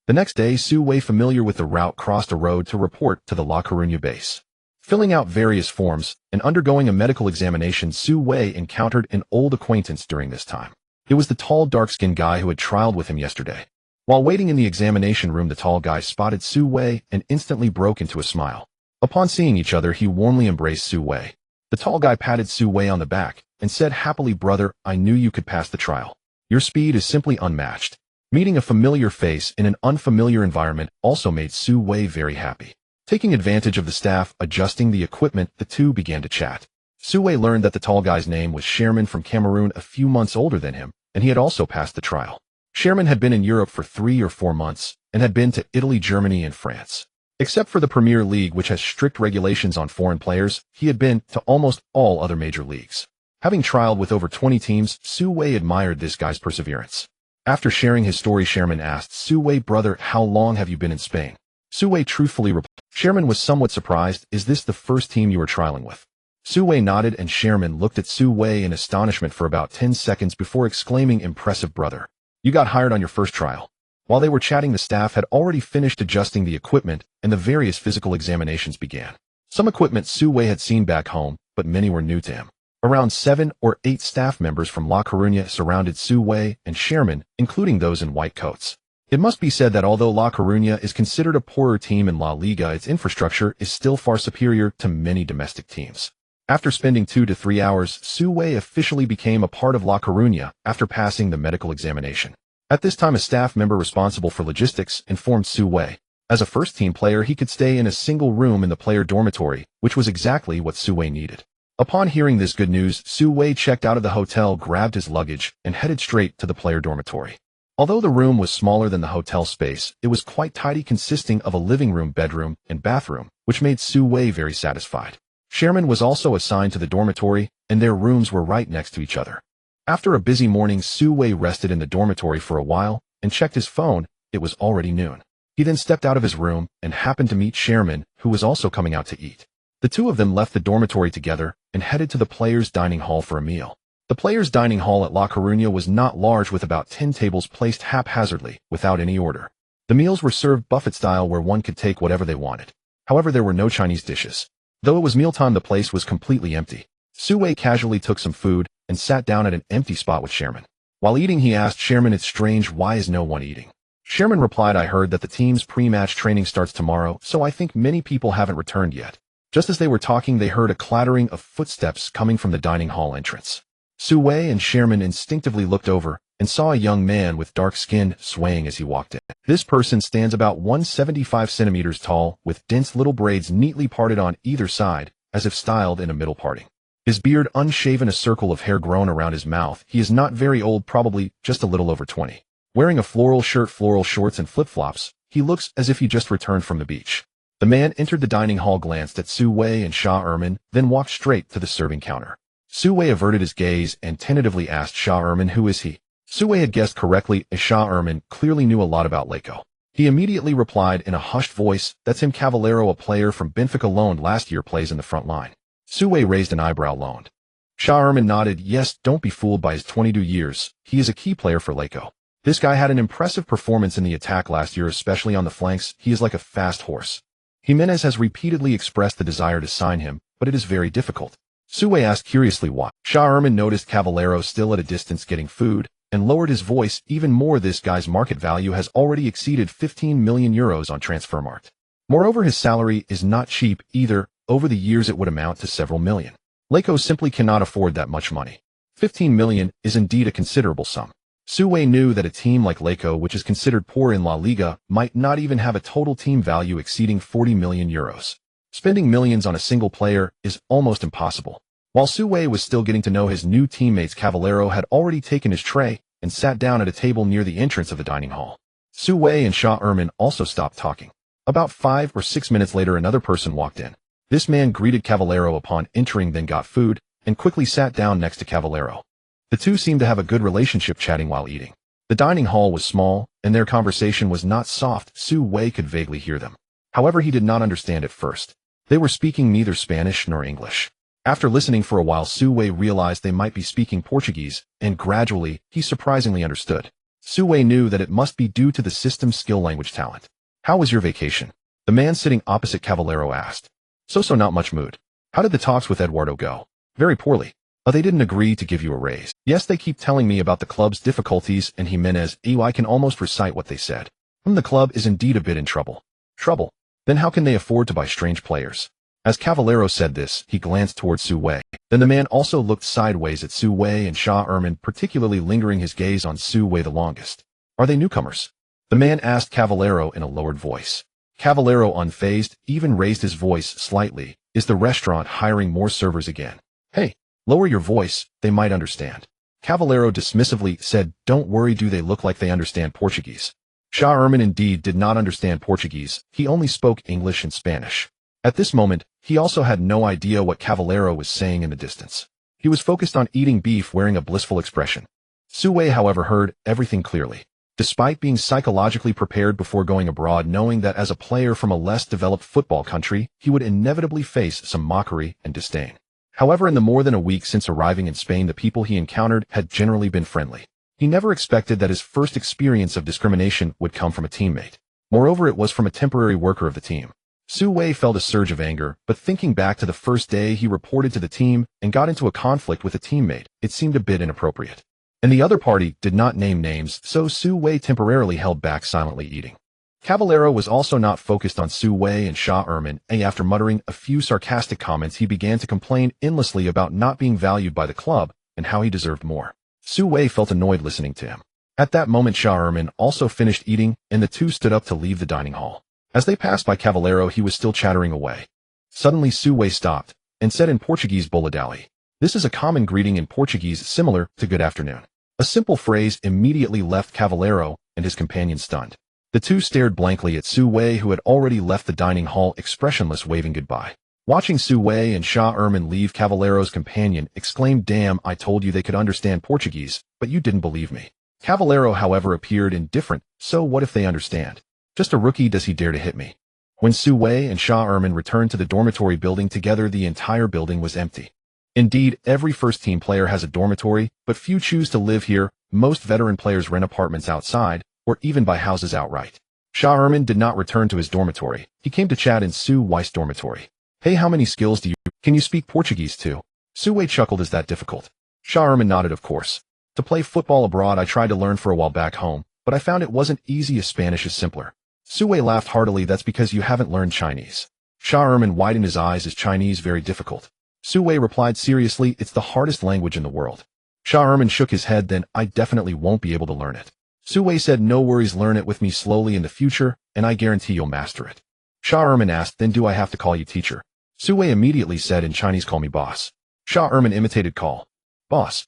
The next day, Su Wei, familiar with the route, crossed a road to report to the La Coruña base. Filling out various forms and undergoing a medical examination, Su Wei encountered an old acquaintance during this time. It was the tall, dark-skinned guy who had trialed with him yesterday. While waiting in the examination room, the tall guy spotted Su Wei and instantly broke into a smile. Upon seeing each other, he warmly embraced Su Wei. The tall guy patted Su Wei on the back and said happily, brother, I knew you could pass the trial. Your speed is simply unmatched. Meeting a familiar face in an unfamiliar environment also made Su Wei very happy. Taking advantage of the staff adjusting the equipment, the two began to chat. Su Wei learned that the tall guy's name was Sherman, from Cameroon, a few months older than him, and he had also passed the trial. Sherman had been in Europe for 3 or 4 months and had been to Italy, Germany, and France. Except for the Premier League, which has strict regulations on foreign players, he had been to almost all other major leagues. Having trialed with over 20 teams, Su Wei admired this guy's perseverance. After sharing his story, Sherman asked, Su Wei, brother, how long have you been in Spain? Su Wei truthfully replied. Sherman was somewhat surprised. Is this the first team you are trialing with? Su Wei nodded, and Sherman looked at Su Wei in astonishment for about 10 seconds before exclaiming, impressive, brother. You got hired on your first trial. While they were chatting, the staff had already finished adjusting the equipment, and the various physical examinations began. Some equipment Su Wei had seen back home, but many were new to him. Around 7 or 8 staff members from La Coruña surrounded Su Wei and Sherman, including those in white coats. It must be said that although La Coruña is considered a poorer team in La Liga, its infrastructure is still far superior to many domestic teams. After spending 2 to 3 hours, Su Wei officially became a part of La Coruña after passing the medical examination. At this time, a staff member responsible for logistics informed Su Wei. As a first-team player, he could stay in a single room in the player dormitory, which was exactly what Su Wei needed. Upon hearing this good news, Su Wei checked out of the hotel, grabbed his luggage, and headed straight to the player dormitory. Although the room was smaller than the hotel space, it was quite tidy, consisting of a living room, bedroom, and bathroom, which made Su Wei very satisfied. Sherman was also assigned to the dormitory, and their rooms were right next to each other. After a busy morning, Su Wei rested in the dormitory for a while and checked his phone. It was already noon. He then stepped out of his room and happened to meet Sherman, who was also coming out to eat. The two of them left the dormitory together and headed to the players' dining hall for a meal. The players' dining hall at La Coruña was not large, with about 10 tables placed haphazardly, without any order. The meals were served buffet style, where one could take whatever they wanted. However, there were no Chinese dishes. Though it was mealtime, the place was completely empty. Su Wei casually took some food and sat down at an empty spot with Sherman. While eating, he asked Sherman, it's strange, why is no one eating? Sherman replied, I heard that the team's pre-match training starts tomorrow, so I think many people haven't returned yet. Just as they were talking, they heard a clattering of footsteps coming from the dining hall entrance. Su Wei and Sherman instinctively looked over and saw a young man with dark skin swaying as he walked in. This person stands about 175 centimeters tall, with dense little braids neatly parted on either side, as if styled in a middle parting. His beard unshaven, a circle of hair grown around his mouth. He is not very old, probably just a little over 20. Wearing a floral shirt, floral shorts, and flip-flops, he looks as if he just returned from the beach. The man entered the dining hall, glanced at Su Wei and Shah Erman, then walked straight to the serving counter. Su Wei averted his gaze and tentatively asked Shah Erman, who is he? Su Wei had guessed correctly, as Shah Erman clearly knew a lot about Laco. He immediately replied in a hushed voice, that's him, Cavallero, a player from Benfica, loaned last year, plays in the front line. Su Wei raised an eyebrow. Loaned? Shah Erman nodded. Yes, don't be fooled by his 22 years. He is a key player for Laco. This guy had an impressive performance in the attack last year, especially on the flanks. He is like a fast horse. Jimenez has repeatedly expressed the desire to sign him, but it is very difficult. Su Wei asked curiously why. Shah Erman noticed Cavallero still at a distance getting food, and lowered his voice even more. This guy's market value has already exceeded 15 million euros on Transfermarkt. Moreover, his salary is not cheap either. Over the years it would amount to several million. Laco simply cannot afford that much money. 15 million is indeed a considerable sum. Su Wei knew that a team like Liga, which is considered poor in La Liga, might not even have a total team value exceeding 40 million euros. Spending millions on a single player is almost impossible. While Su Wei was still getting to know his new teammates, Cavallero had already taken his tray and sat down at a table near the entrance of the dining hall. Su Wei and Shah Erman also stopped talking. About 5 or 6 minutes later, another person walked in. This man greeted Cavallero upon entering, then got food, and quickly sat down next to Cavallero. The two seemed to have a good relationship, chatting while eating. The dining hall was small, and their conversation was not soft. Su Wei could vaguely hear them. However, he did not understand at first. They were speaking neither Spanish nor English. After listening for a while, Su Wei realized they might be speaking Portuguese, and gradually, he surprisingly understood. Su Wei knew that it must be due to the system's skill language talent. "How was your vacation?" the man sitting opposite Cavallero asked. So not much mood. "How did the talks with Eduardo go?" "Very poorly. They didn't agree to give you a raise." "Yes, they keep telling me about the club's difficulties," and Jimenez, I can almost recite what they said. The club is indeed a bit in trouble." "Trouble? Then how can they afford to buy strange players?" As Cavallero said this, he glanced towards Su Wei. Then the man also looked sideways at Su Wei and Shah Erman, particularly lingering his gaze on Su Wei the longest. "Are they newcomers?" the man asked Cavallero in a lowered voice. Cavallero, unfazed, even raised his voice slightly. "Is the restaurant hiring more servers again?" "Hey, lower your voice, they might understand." Cavallero dismissively said, "Don't worry, do they look like they understand Portuguese?" Shah Erman indeed did not understand Portuguese, he only spoke English and Spanish. At this moment, he also had no idea what Cavallero was saying in the distance. He was focused on eating beef, wearing a blissful expression. Su Wei, however, heard everything clearly. Despite being psychologically prepared before going abroad, knowing that as a player from a less developed football country, he would inevitably face some mockery and disdain. However, in the more than a week since arriving in Spain, the people he encountered had generally been friendly. He never expected that his first experience of discrimination would come from a teammate. Moreover, it was from a temporary worker of the team. Su Wei felt a surge of anger, but thinking back to the first day he reported to the team and got into a conflict with a teammate, it seemed a bit inappropriate. And the other party did not name names, so Su Wei temporarily held back, silently eating. Cavallero was also not focused on Su Wei and Shah Erman, and after muttering a few sarcastic comments, he began to complain endlessly about not being valued by the club and how he deserved more. Su Wei felt annoyed listening to him. At that moment, Shah Erman also finished eating, and the two stood up to leave the dining hall. As they passed by Cavallero, he was still chattering away. Suddenly, Su Wei stopped and said in Portuguese, "Boa tarde." This is a common greeting in Portuguese similar to good afternoon. A simple phrase immediately left Cavallero and his companion stunned. The two stared blankly at Su Wei, who had already left the dining hall, expressionless, waving goodbye. Watching Su Wei and Shah Erman leave, Cavallero's companion exclaimed, "Damn, I told you they could understand Portuguese, but you didn't believe me." Cavallero, however, appeared indifferent. "So what if they understand? Just a rookie, does he dare to hit me?" When Su Wei and Shah Erman returned to the dormitory building together, the entire building was empty. Indeed, every first-team player has a dormitory, but few choose to live here. Most veteran players rent apartments outside, or even buy houses outright. Shah Erman did not return to his dormitory. He came to chat in Su Wei's dormitory. "Hey, how many skills do you... Can you speak Portuguese too?" Su Wei chuckled. "Is that difficult?" Shah Erman nodded. "Of course. To play football abroad, I tried to learn for a while back home, but I found it wasn't easy as Spanish is simpler." Su Wei laughed heartily. "That's because you haven't learned Chinese." Shah Erman widened his eyes. "Is Chinese very difficult?" Su Wei replied seriously, "It's the hardest language in the world." Shah Erman shook his head. "Then I definitely won't be able to learn it." Su Wei said, "No worries, learn it with me slowly in the future, and I guarantee you'll master it." Shah Erman asked, "Then do I have to call you teacher?" Su Wei immediately said in Chinese, "Call me boss." Shah Erman imitated, "Call. Boss.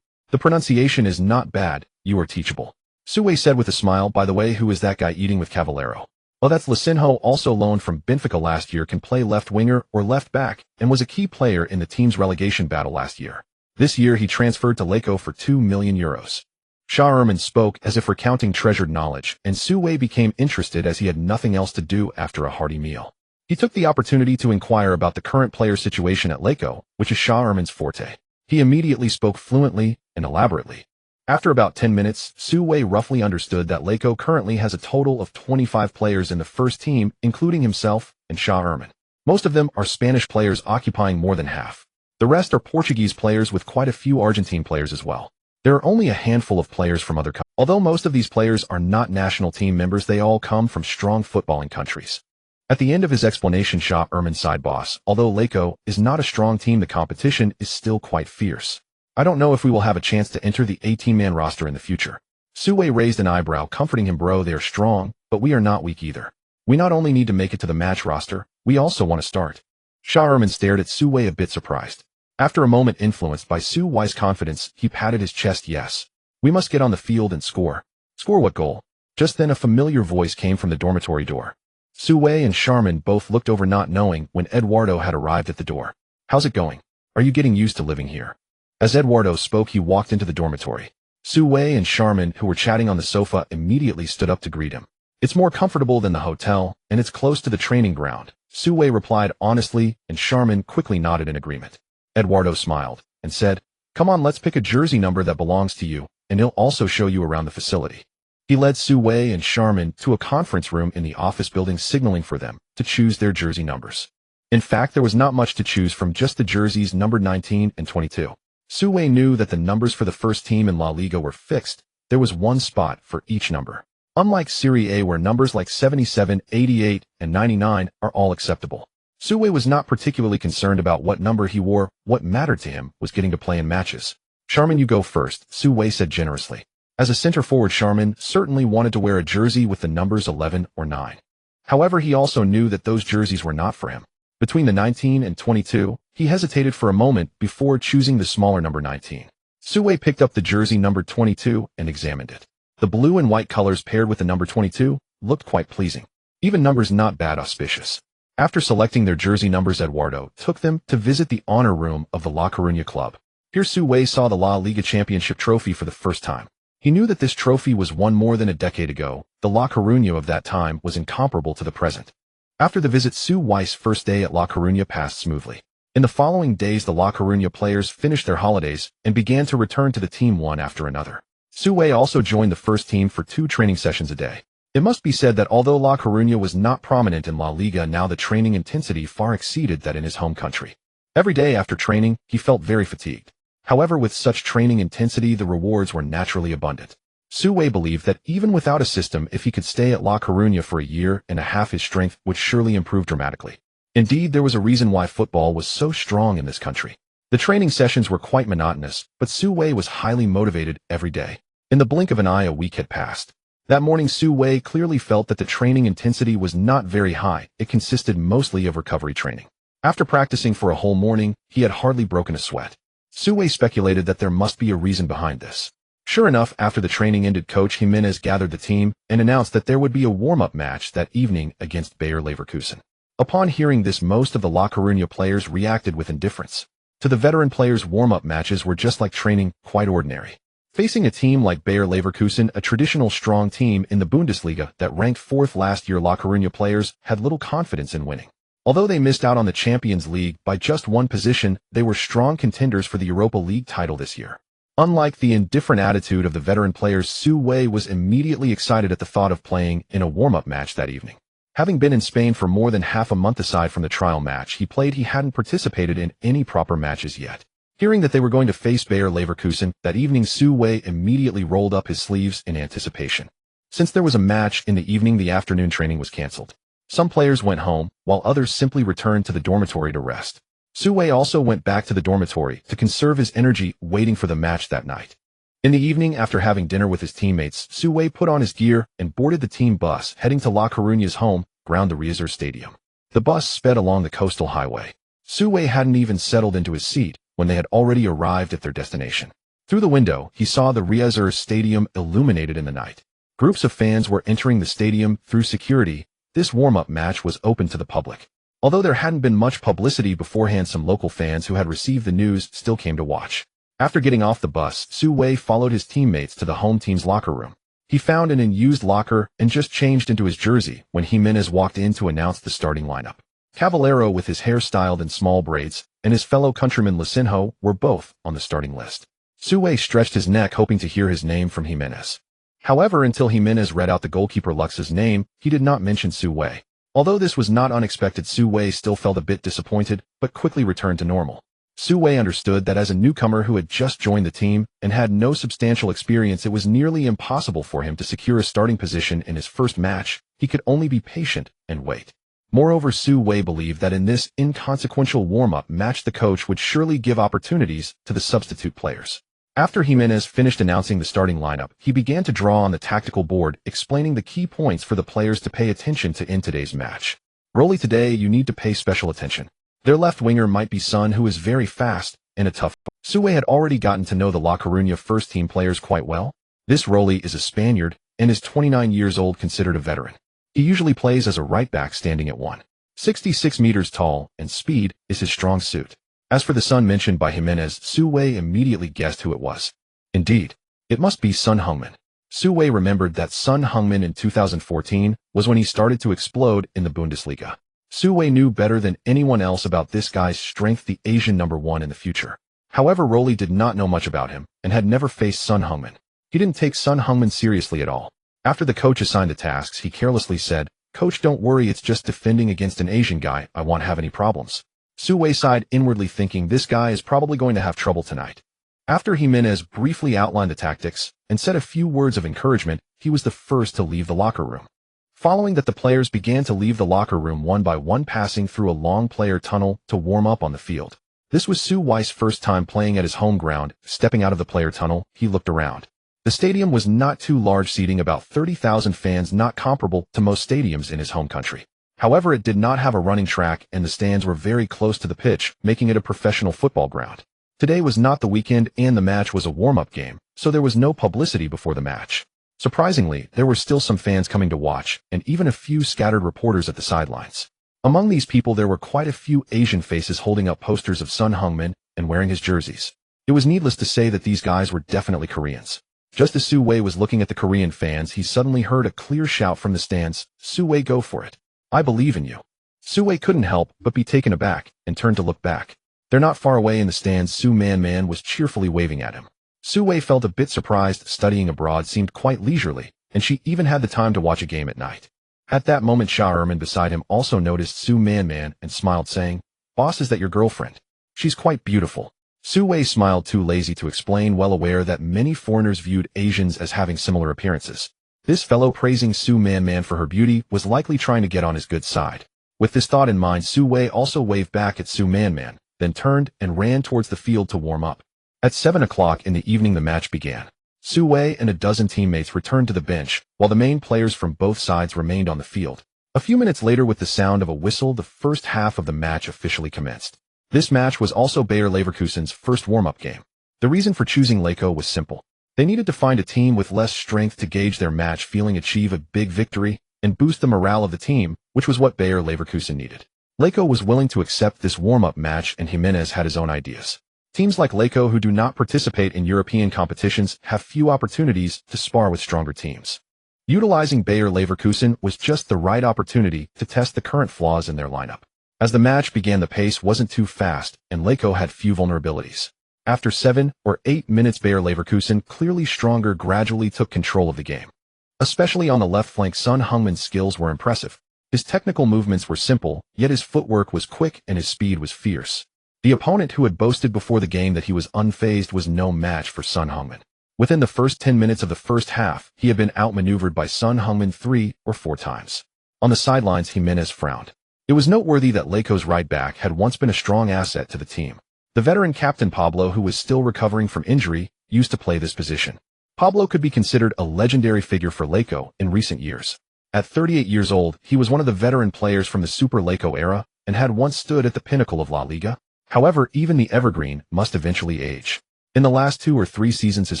The pronunciation is not bad, you are teachable." Su Wei said with a smile, "By the way, who is that guy eating with Cavallero?" "Well, that's Licinho, also loaned from Benfica last year, can play left winger or left back, and was a key player in the team's relegation battle last year. This year he transferred to Liga for 2 million euros. Shah Erman spoke as if recounting treasured knowledge, and Su Wei became interested as he had nothing else to do after a hearty meal. He took the opportunity to inquire about the current player situation at Liga, which is Shah Erman's forte. He immediately spoke fluently and elaborately. After about 10 minutes, Su Wei roughly understood that Liga currently has a total of 25 players in the first team, including himself and Shah Erman. Most of them are Spanish players, occupying more than half. The rest are Portuguese players, with quite a few Argentine players as well. There are only a handful of players from other countries. Although most of these players are not national team members, they all come from strong footballing countries. At the end of his explanation, Shah Erman sighed. "Boss, although Liga is not a strong team, the competition is still quite fierce. I don't know if we will have a chance to enter the 18-man roster in the future. Su Wei raised an eyebrow, comforting him. Bro, they are strong, but we are not weak either. We not only need to make it to the match roster, we also want to start. Sha stared at Su Wei a bit surprised. After a moment influenced by Su Wei's confidence, he patted his chest. Yes. We must get on the field and score. Score what goal? Just then a familiar voice came from the dormitory door. Su Wei and Charmin both looked over, not knowing when Eduardo had arrived at the door. How's it going? Are you getting used to living here? As Eduardo spoke, he walked into the dormitory. Su Wei and Charmin, who were chatting on the sofa, immediately stood up to greet him. It's more comfortable than the hotel, and it's close to the training ground, Su Wei replied honestly, and Charmin quickly nodded in agreement. Eduardo smiled and said, Come on, let's pick a jersey number that belongs to you, and he'll also show you around the facility. He led Su Wei and Charmin to a conference room in the office building, signaling for them to choose their jersey numbers. In fact, there was not much to choose from, just the jerseys numbered 19 and 22. Su Wei knew that the numbers for the first team in La Liga were fixed. There was one spot for each number. Unlike Serie A, where numbers like 77, 88, and 99 are all acceptable. Su Wei was not particularly concerned about what number he wore. What mattered to him was getting to play in matches. Charmin, you go first, Su Wei said generously. As a center forward, Charmin certainly wanted to wear a jersey with the numbers 11 or 9. However, he also knew that those jerseys were not for him. Between the 19 and 22, he hesitated for a moment before choosing the smaller number 19. Su Wei picked up the jersey number 22 and examined it. The blue and white colors paired with the number 22 looked quite pleasing. Even numbers not bad, auspicious. After selecting their jersey numbers, Eduardo took them to visit the honor room of the La Coruña club. Here Su Wei saw the La Liga championship trophy for the first time. He knew that this trophy was won more than a decade ago. The La Coruña of that time was incomparable to the present. After the visit, Su Wei's first day at La Coruña passed smoothly. In the following days, the La Coruña players finished their holidays and began to return to the team one after another. Su Wei also joined the first team for 2 training sessions a day. It must be said that although La Coruña was not prominent in La Liga, now the training intensity far exceeded that in his home country. Every day after training, he felt very fatigued. However, with such training intensity, the rewards were naturally abundant. Su Wei believed that even without a system, if he could stay at La Coruña for a year and a half, his strength would surely improve dramatically. Indeed, there was a reason why football was so strong in this country. The training sessions were quite monotonous, but Su Wei was highly motivated every day. In the blink of an eye, a week had passed. That morning, Su Wei clearly felt that the training intensity was not very high. It consisted mostly of recovery training. After practicing for a whole morning, he had hardly broken a sweat. Su Wei speculated that there must be a reason behind this. Sure enough, after the training ended, Coach Jimenez gathered the team and announced that there would be a warm-up match that evening against Bayer Leverkusen. Upon hearing this, most of the La Coruña players reacted with indifference. To the veteran players, warm-up matches were just like training, quite ordinary. Facing a team like Bayer Leverkusen, a traditional strong team in the Bundesliga that ranked 4th last year, La Coruña players had little confidence in winning. Although they missed out on the Champions League by just 1 position, they were strong contenders for the Europa League title this year. Unlike the indifferent attitude of the veteran players, Su Wei was immediately excited at the thought of playing in a warm-up match that evening. Having been in Spain for more than half a month, aside from the trial match he played, he hadn't participated in any proper matches yet. Hearing that they were going to face Bayer Leverkusen that evening, Su Wei immediately rolled up his sleeves in anticipation. Since there was a match in the evening, the afternoon training was cancelled. Some players went home, while others simply returned to the dormitory to rest. Su Wei also went back to the dormitory to conserve his energy, waiting for the match that night. In the evening, after having dinner with his teammates, Su Wei put on his gear and boarded the team bus, heading to La Coruña's home ground, the Riazor Stadium. The bus sped along the coastal highway. Su Wei hadn't even settled into his seat when they had already arrived at their destination. Through the window, he saw the Riazor Stadium illuminated in the night. Groups of fans were entering the stadium through security. This warm-up match was open to the public. Although there hadn't been much publicity beforehand, some local fans who had received the news still came to watch. After getting off the bus, Su Wei followed his teammates to the home team's locker room. He found an unused locker and just changed into his jersey when Jimenez walked in to announce the starting lineup. Caballero, with his hair styled in small braids, and his fellow countryman Lisinho were both on the starting list. Su Wei stretched his neck, hoping to hear his name from Jimenez. However, until Jimenez read out the goalkeeper Lux's name, he did not mention Su Wei. Although this was not unexpected, Su Wei still felt a bit disappointed, but quickly returned to normal. Su Wei understood that as a newcomer who had just joined the team and had no substantial experience, it was nearly impossible for him to secure a starting position in his first match. He could only be patient and wait. Moreover, Su Wei believed that in this inconsequential warm-up match the coach would surely give opportunities to the substitute players. After Jimenez finished announcing the starting lineup, he began to draw on the tactical board, explaining the key points for the players to pay attention to in today's match. Rolly, today you need to pay special attention. Their left winger might be Sun, who is very fast and a tough. Su Wei had already gotten to know the La Coruña first-team players quite well. This Rolly is a Spaniard and is 29 years old, considered a veteran. He usually plays as a right-back, standing at 166 meters tall, and speed is his strong suit. As for the Sun mentioned by Jimenez, Su Wei immediately guessed who it was. Indeed, it must be Son Heung-min. Su Wei remembered that Son Heung-min in 2014 was when he started to explode in the Bundesliga. Su Wei knew better than anyone else about this guy's strength, the Asian #1 in the future. However, Rolly did not know much about him and had never faced Son Heung-min. He didn't take Son Heung-min seriously at all. After the coach assigned the tasks, he carelessly said, "Coach, don't worry, it's just defending against an Asian guy. I won't have any problems." Su Wei sighed inwardly, thinking this guy is probably going to have trouble tonight. After Jimenez briefly outlined the tactics and said a few words of encouragement, he was the first to leave the locker room. Following that, the players began to leave the locker room one by one, passing through a long player tunnel to warm up on the field. This was Su Wei's first time playing at his home ground. Stepping out of the player tunnel, he looked around. The stadium was not too large, seating about 30,000 fans, not comparable to most stadiums in his home country. However, it did not have a running track, and the stands were very close to the pitch, making it a professional football ground. Today was not the weekend, and the match was a warm-up game, so there was no publicity before the match. Surprisingly, there were still some fans coming to watch, and even a few scattered reporters at the sidelines. Among these people, there were quite a few Asian faces holding up posters of Son Heung-min and wearing his jerseys. It was needless to say that these guys were definitely Koreans. Just as Su Wei was looking at the Korean fans, he suddenly heard a clear shout from the stands, "Su Wei, go for it. I believe in you." Su Wei couldn't help but be taken aback and turned to look back. There, not far away in the stands, Su Man was cheerfully waving at him. Su Wei felt a bit surprised. Studying abroad seemed quite leisurely, and she even had the time to watch a game at night. At that moment, Sha beside him also noticed Su Man and smiled, saying, "Boss, is that your girlfriend? She's quite beautiful." Su Wei smiled, too lazy to explain, well aware that many foreigners viewed Asians as having similar appearances. This fellow praising Su Man for her beauty was likely trying to get on his good side. With this thought in mind, Su Wei also waved back at Su Man, then turned and ran towards the field to warm up. At 7 o'clock in the evening, the match began. Su Wei and a dozen teammates returned to the bench, while the main players from both sides remained on the field. A few minutes later, with the sound of a whistle, the first half of the match officially commenced. This match was also Bayer Leverkusen's first warm-up game. The reason for choosing Laco was simple. They needed to find a team with less strength to gauge their match feeling, achieve a big victory, and boost the morale of the team, which was what Bayer Leverkusen needed. Laco was willing to accept this warm-up match, and Jimenez had his own ideas. Teams like Laco, who do not participate in European competitions, have few opportunities to spar with stronger teams. Utilizing Bayer Leverkusen was just the right opportunity to test the current flaws in their lineup. As the match began, the pace wasn't too fast, and Laco had few vulnerabilities. After 7 or 8 minutes, Bayer Leverkusen, clearly stronger, gradually took control of the game. Especially on the left flank, Son Heung-min's skills were impressive. His technical movements were simple, yet his footwork was quick and his speed was fierce. The opponent, who had boasted before the game that he was unfazed, was no match for Son Heung-min. Within the first 10 minutes of the first half, he had been outmaneuvered by Son Heung-min 3 or 4 times. On the sidelines, Jimenez frowned. It was noteworthy that Laco's right back had once been a strong asset to the team. The veteran captain Pablo, who was still recovering from injury, used to play this position. Pablo could be considered a legendary figure for Laco in recent years. At 38 years old, he was one of the veteran players from the Super Laco era and had once stood at the pinnacle of La Liga. However, even the evergreen must eventually age. In the last 2 or 3 seasons, his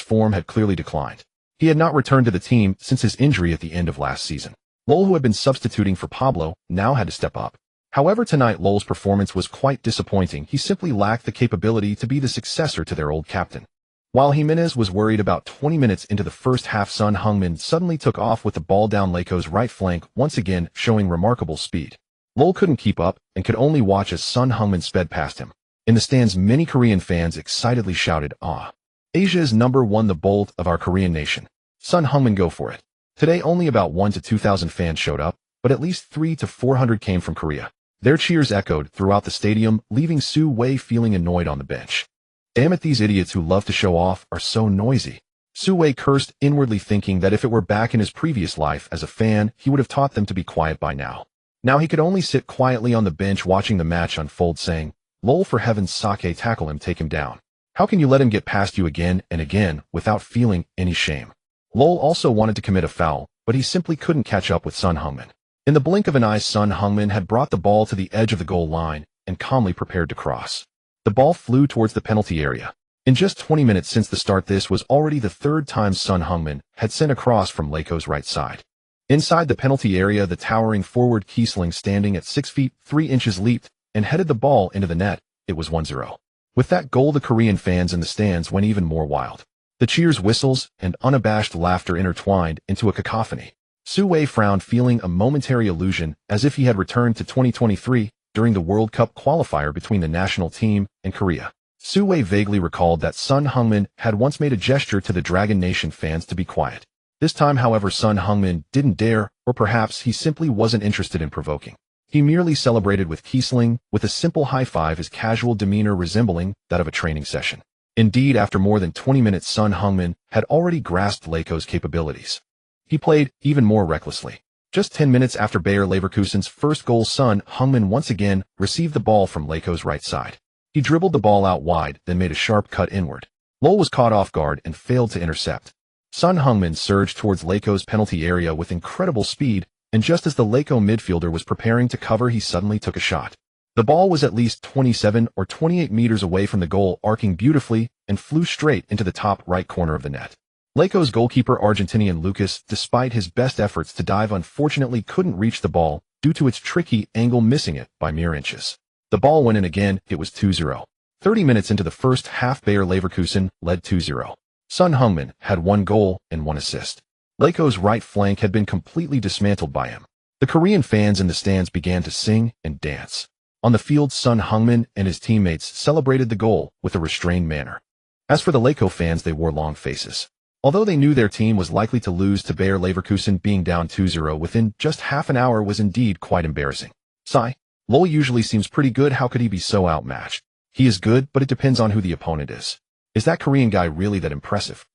form had clearly declined. He had not returned to the team since his injury at the end of last season. Lowell, who had been substituting for Pablo, now had to step up. However, tonight Lowell's performance was quite disappointing. He simply lacked the capability to be the successor to their old captain. While Jimenez was worried, about 20 minutes into the first half, Son Heung-min suddenly took off with the ball down Laco's right flank, once again showing remarkable speed. Lowell couldn't keep up and could only watch as Son Heung-min sped past him. In the stands, many Korean fans excitedly shouted, "Ah! Asia is #1, the bolt of our Korean nation. Son Heung-min, go for it." Today, only about 1 to 2,000 fans showed up, but at least 300 to 400 came from Korea. Their cheers echoed throughout the stadium, leaving Su Wei feeling annoyed on the bench. "Damn it, these idiots who love to show off are so noisy." Su Wei cursed, inwardly thinking that if it were back in his previous life as a fan, he would have taught them to be quiet by now. Now he could only sit quietly on the bench watching the match unfold, saying, "Lol, for heaven's sake, tackle him, take him down. How can you let him get past you again and again without feeling any shame?" Lol also wanted to commit a foul, but he simply couldn't catch up with Son Heung-min. In the blink of an eye, Son Heung-min had brought the ball to the edge of the goal line and calmly prepared to cross. The ball flew towards the penalty area. In just 20 minutes since the start, this was already the third time Son Heung-min had sent a cross from Leiko's right side. Inside the penalty area, the towering forward Kiesling, standing at 6 feet 3 inches, leaped and headed the ball into the net. It was 1-0. With that goal, the Korean fans in the stands went even more wild. The cheers, whistles, and unabashed laughter intertwined into a cacophony. Su Wei frowned, feeling a momentary illusion as if he had returned to 2023 during the World Cup qualifier between the national team and Korea. Su Wei vaguely recalled that Son Heung-min had once made a gesture to the Dragon Nation fans to be quiet. This time, however, Son Heung-min didn't dare, or perhaps he simply wasn't interested in provoking. He merely celebrated with Kiesling with a simple high five, his casual demeanor resembling that of a training session. Indeed, after more than 20 minutes, Son Heung-min had already grasped Leiko's capabilities. He played even more recklessly. Just 10 minutes after Bayer Leverkusen's first goal, Son Heung-min once again received the ball from Leiko's right side. He dribbled the ball out wide, then made a sharp cut inward. Lol was caught off guard and failed to intercept. Son Heung-min surged towards Leiko's penalty area with incredible speed, and just as the Leiko midfielder was preparing to cover, he suddenly took a shot. The ball was at least 27 or 28 meters away from the goal, arcing beautifully, and flew straight into the top right corner of the net. Leiko's goalkeeper, Argentinian Lucas, despite his best efforts to dive, unfortunately couldn't reach the ball due to its tricky angle, missing it by mere inches. The ball went in again. It was 2-0. 30 minutes into the first half, Bayer Leverkusen led 2-0. Son Heung-min had 1 goal and 1 assist. Leiko's right flank had been completely dismantled by him. The Korean fans in the stands began to sing and dance. On the field, Son Heung-min and his teammates celebrated the goal with a restrained manner. As for the Leiko fans, they wore long faces. Although they knew their team was likely to lose to Bayer Leverkusen, being down 2-0 within just half an hour was indeed quite embarrassing. Sigh. Lol usually seems pretty good. How could he be so outmatched? He is good, but it depends on who the opponent is. Is that Korean guy really that impressive?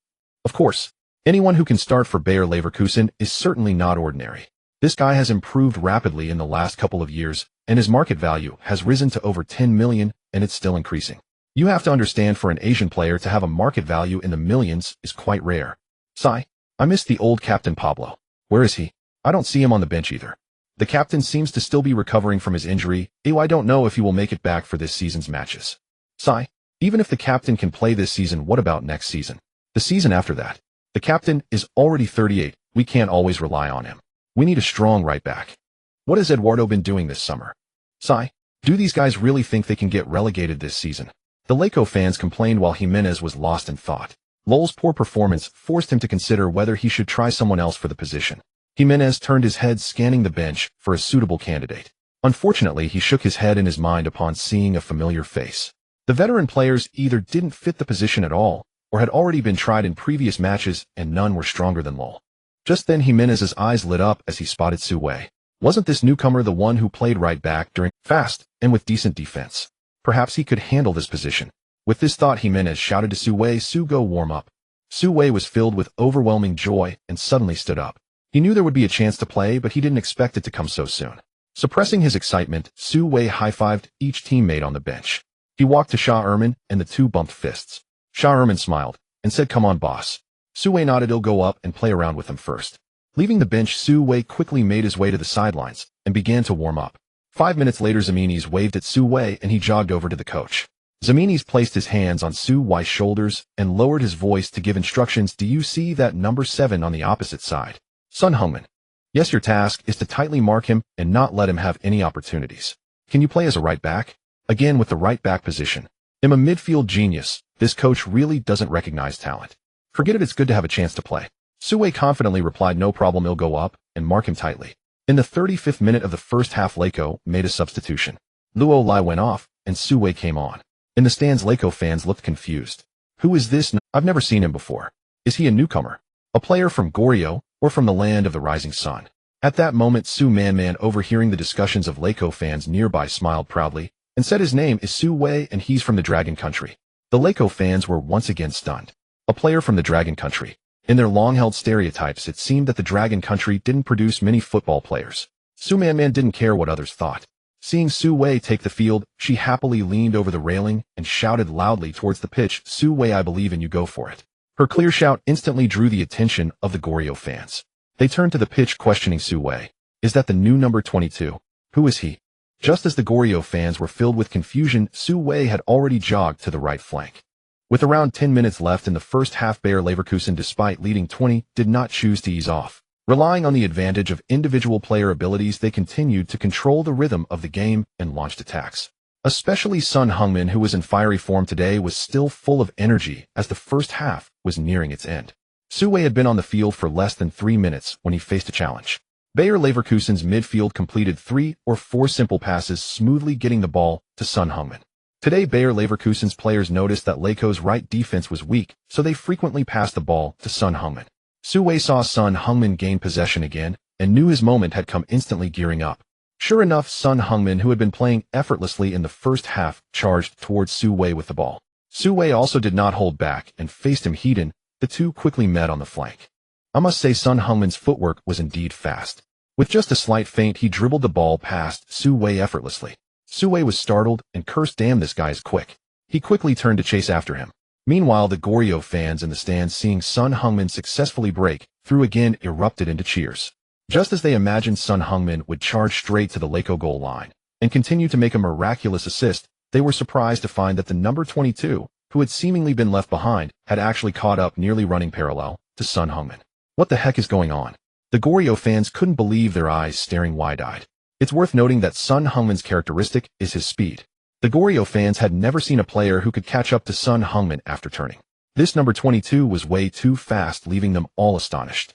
Of course, anyone who can start for Bayer Leverkusen is certainly not ordinary. This guy has improved rapidly in the last couple of years, and his market value has risen to over 10 million, and it's still increasing. You have to understand, for an Asian player to have a market value in the millions is quite rare. Sigh. I miss the old captain Pablo. Where is he? I don't see him on the bench either. The captain seems to still be recovering from his injury. I don't know if he will make it back for this season's matches. Sigh. Even if the captain can play this season, what about next season? The season after that? The captain is already 38. We can't always rely on him. We need a strong right back. What has Eduardo been doing this summer? Sigh. Do these guys really think they can get relegated this season? The Leiko fans complained while Jimenez was lost in thought. Lol's poor performance forced him to consider whether he should try someone else for the position. Jimenez turned his head, scanning the bench for a suitable candidate. Unfortunately, he shook his head in his mind upon seeing a familiar face. The veteran players either didn't fit the position at all, or had already been tried in previous matches, and none were stronger than Lol. Just then, Jimenez's eyes lit up as he spotted Su Wei. Wasn't this newcomer the one who played right back during fast and with decent defense? Perhaps he could handle this position. With this thought, Jimenez shouted to Su Wei, "Su, go warm up." Su Wei was filled with overwhelming joy and suddenly stood up. He knew there would be a chance to play, but he didn't expect it to come so soon. Suppressing his excitement, Su Wei high-fived each teammate on the bench. He walked to Shah Erman, and the two bumped fists. Shah Erman smiled and said, "Come on, boss." Su Wei nodded. "He'll go up and play around with him first." Leaving the bench, Su Wei quickly made his way to the sidelines and began to warm up. 5 minutes later, Zaminis waved at Su Wei and he jogged over to the coach. Zaminis placed his hands on Su Wei's shoulders and lowered his voice to give instructions. "Do you see that number 7 on the opposite side? Son Heung-min. Yes, your task is to tightly mark him and not let him have any opportunities. Can you play as a right back?" Again with the right back position. "I'm a midfield genius. This coach really doesn't recognize talent. Forget it, it's good to have a chance to play." Su Wei confidently replied, "No problem, he'll go up and mark him tightly." In the 35th minute of the first half, Leiko made a substitution. Luo Lai went off and Su Wei came on. In the stands, Leiko fans looked confused. Who is this? I've never seen him before. Is he a newcomer? A player from Goryeo, or from the land of the rising sun? At that moment, Su Man, overhearing the discussions of Leiko fans nearby, smiled proudly and said, "His name is Su Wei and he's from the Dragon Country." The Leiko fans were once again stunned. A player from the Dragon Country. In their long-held stereotypes, it seemed that the Dragon Country didn't produce many football players. Su Man didn't care what others thought. Seeing Su Wei take the field, she happily leaned over the railing and shouted loudly towards the pitch, "Su Wei, I believe in you, go for it." Her clear shout instantly drew the attention of the Goryeo fans. They turned to the pitch questioning Su Wei. Is that the new number 22? Who is he? Just as the Goryeo fans were filled with confusion, Su Wei had already jogged to the right flank. With around 10 minutes left in the first half, Bayer Leverkusen, despite leading 20, did not choose to ease off. Relying on the advantage of individual player abilities, they continued to control the rhythm of the game and launched attacks. Especially Son Heung-min, who was in fiery form today, was still full of energy as the first half was nearing its end. Su Wei had been on the field for less than 3 minutes when he faced a challenge. Bayer Leverkusen's midfield completed 3 or 4 simple passes, smoothly getting the ball to Son Heung-min. Today, Bayer Leverkusen's players noticed that Leco's right defense was weak, so they frequently passed the ball to Son Heung-min. Su Wei saw Son Heung-min gain possession again and knew his moment had come, instantly gearing up. Sure enough, Son Heung-min, who had been playing effortlessly in the first half, charged towards Su Wei with the ball. Su Wei also did not hold back and faced him head-on. The two quickly met on the flank. I must say Son Heung-min's footwork was indeed fast. With just a slight feint, he dribbled the ball past Su Wei effortlessly. Su Wei was startled and cursed, "Damn, this guy is quick." He quickly turned to chase after him. Meanwhile, the Goryeo fans in the stands, seeing Son Heung-min successfully break through again, erupted into cheers. Just as they imagined Son Heung-min would charge straight to the Leco goal line and continue to make a miraculous assist, they were surprised to find that the number 22, who had seemingly been left behind, had actually caught up, nearly running parallel to Son Heung-min. What the heck is going on? The Goryeo fans couldn't believe their eyes, staring wide-eyed. It's worth noting that Son Heung-min's characteristic is his speed. The Goryeo fans had never seen a player who could catch up to Son Heung-min after turning. This number 22 was way too fast, leaving them all astonished.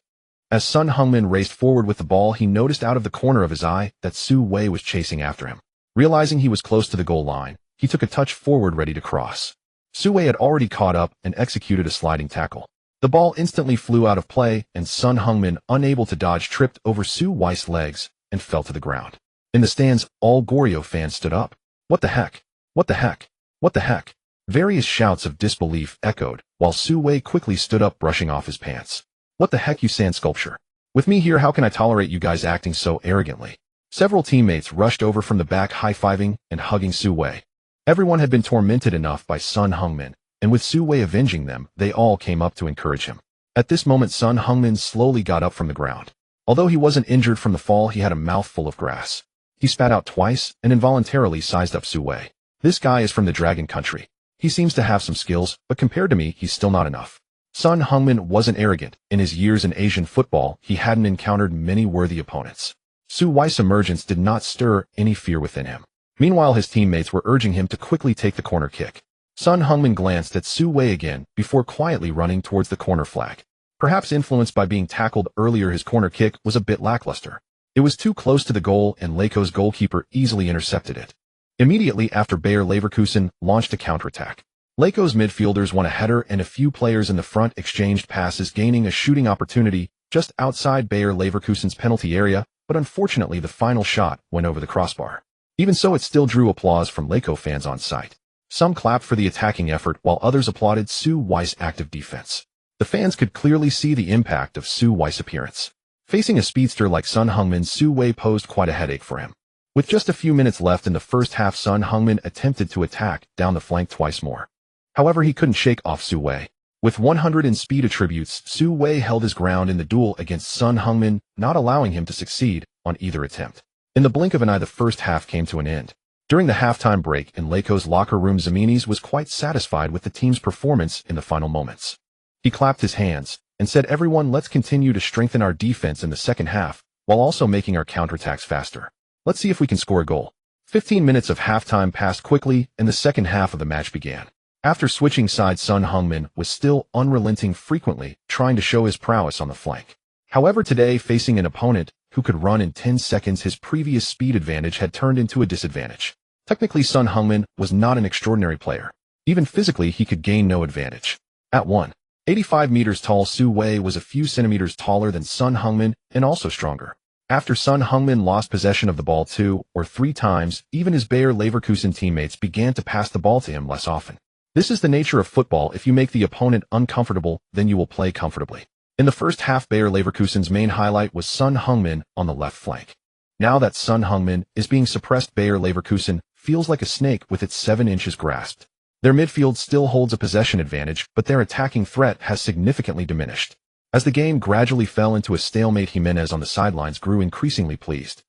As Son Heung-min raced forward with the ball, he noticed out of the corner of his eye that Su Wei was chasing after him. Realizing he was close to the goal line, he took a touch forward, ready to cross. Su Wei had already caught up and executed a sliding tackle. The ball instantly flew out of play, and Son Heung-min, unable to dodge, tripped over Su Wei's legs and fell to the ground. In the stands, all Goryeo fans stood up. What the heck? What the heck? What the heck? Various shouts of disbelief echoed, while Su Wei quickly stood up, brushing off his pants. What the heck, you sand sculpture? With me here, how can I tolerate you guys acting so arrogantly? Several teammates rushed over from the back, high-fiving and hugging Su Wei. Everyone had been tormented enough by Son Heung-min, and with Su Wei avenging them, they all came up to encourage him. At this moment, Son Heung-min slowly got up from the ground. Although he wasn't injured from the fall, he had a mouthful of grass. He spat out twice and involuntarily sized up Su Wei. This guy is from the Dragon Country. He seems to have some skills, but compared to me, he's still not enough. Son Heung-min wasn't arrogant. In his years in Asian football, he hadn't encountered many worthy opponents. Su Wei's emergence did not stir any fear within him. Meanwhile, his teammates were urging him to quickly take the corner kick. Son Heung-min glanced at Su Wei again before quietly running towards the corner flag. Perhaps influenced by being tackled earlier, his corner kick was a bit lackluster. It was too close to the goal, and Leco's goalkeeper easily intercepted it. Immediately after, Bayer Leverkusen launched a counterattack. Leco's midfielders won a header, and a few players in the front exchanged passes, gaining a shooting opportunity just outside Bayer Leverkusen's penalty area, but unfortunately the final shot went over the crossbar. Even so, it still drew applause from Leco fans on site. Some clapped for the attacking effort, while others applauded Su Wei's active defense. The fans could clearly see the impact of Su Wei's appearance. Facing a speedster like Son Heung-min, Su Wei posed quite a headache for him. With just a few minutes left in the first half, Son Heung-min attempted to attack down the flank twice more. However, he couldn't shake off Su Wei. With 100 in speed attributes, Su Wei held his ground in the duel against Son Heung-min, not allowing him to succeed on either attempt. In the blink of an eye, the first half came to an end. During the halftime break in Leco's locker room, Zaminis was quite satisfied with the team's performance in the final moments. He clapped his hands and said, "Everyone, let's continue to strengthen our defense in the second half, while also making our counterattacks faster. Let's see if we can score a goal." 15 minutes of halftime passed quickly, and the second half of the match began. After switching sides, Son Heung-min was still unrelenting, frequently trying to show his prowess on the flank. However, today, facing an opponent who could run in 10 seconds, his previous speed advantage had turned into a disadvantage. Technically, Son Heung-min was not an extraordinary player. Even physically, he could gain no advantage. At 185 meters tall, Su Wei was a few centimeters taller than Son Heung-min and also stronger. After Son Heung-min lost possession of the ball 2 or 3 times, even his Bayer Leverkusen teammates began to pass the ball to him less often. This is the nature of football. If you make the opponent uncomfortable, then you will play comfortably. In the first half, Bayer Leverkusen's main highlight was Son Heung-min on the left flank. Now that Son Heung-min is being suppressed, Bayer Leverkusen feels like a snake with its 7 inches grasped. Their midfield still holds a possession advantage, but their attacking threat has significantly diminished. As the game gradually fell into a stalemate, Jimenez on the sidelines grew increasingly pleased.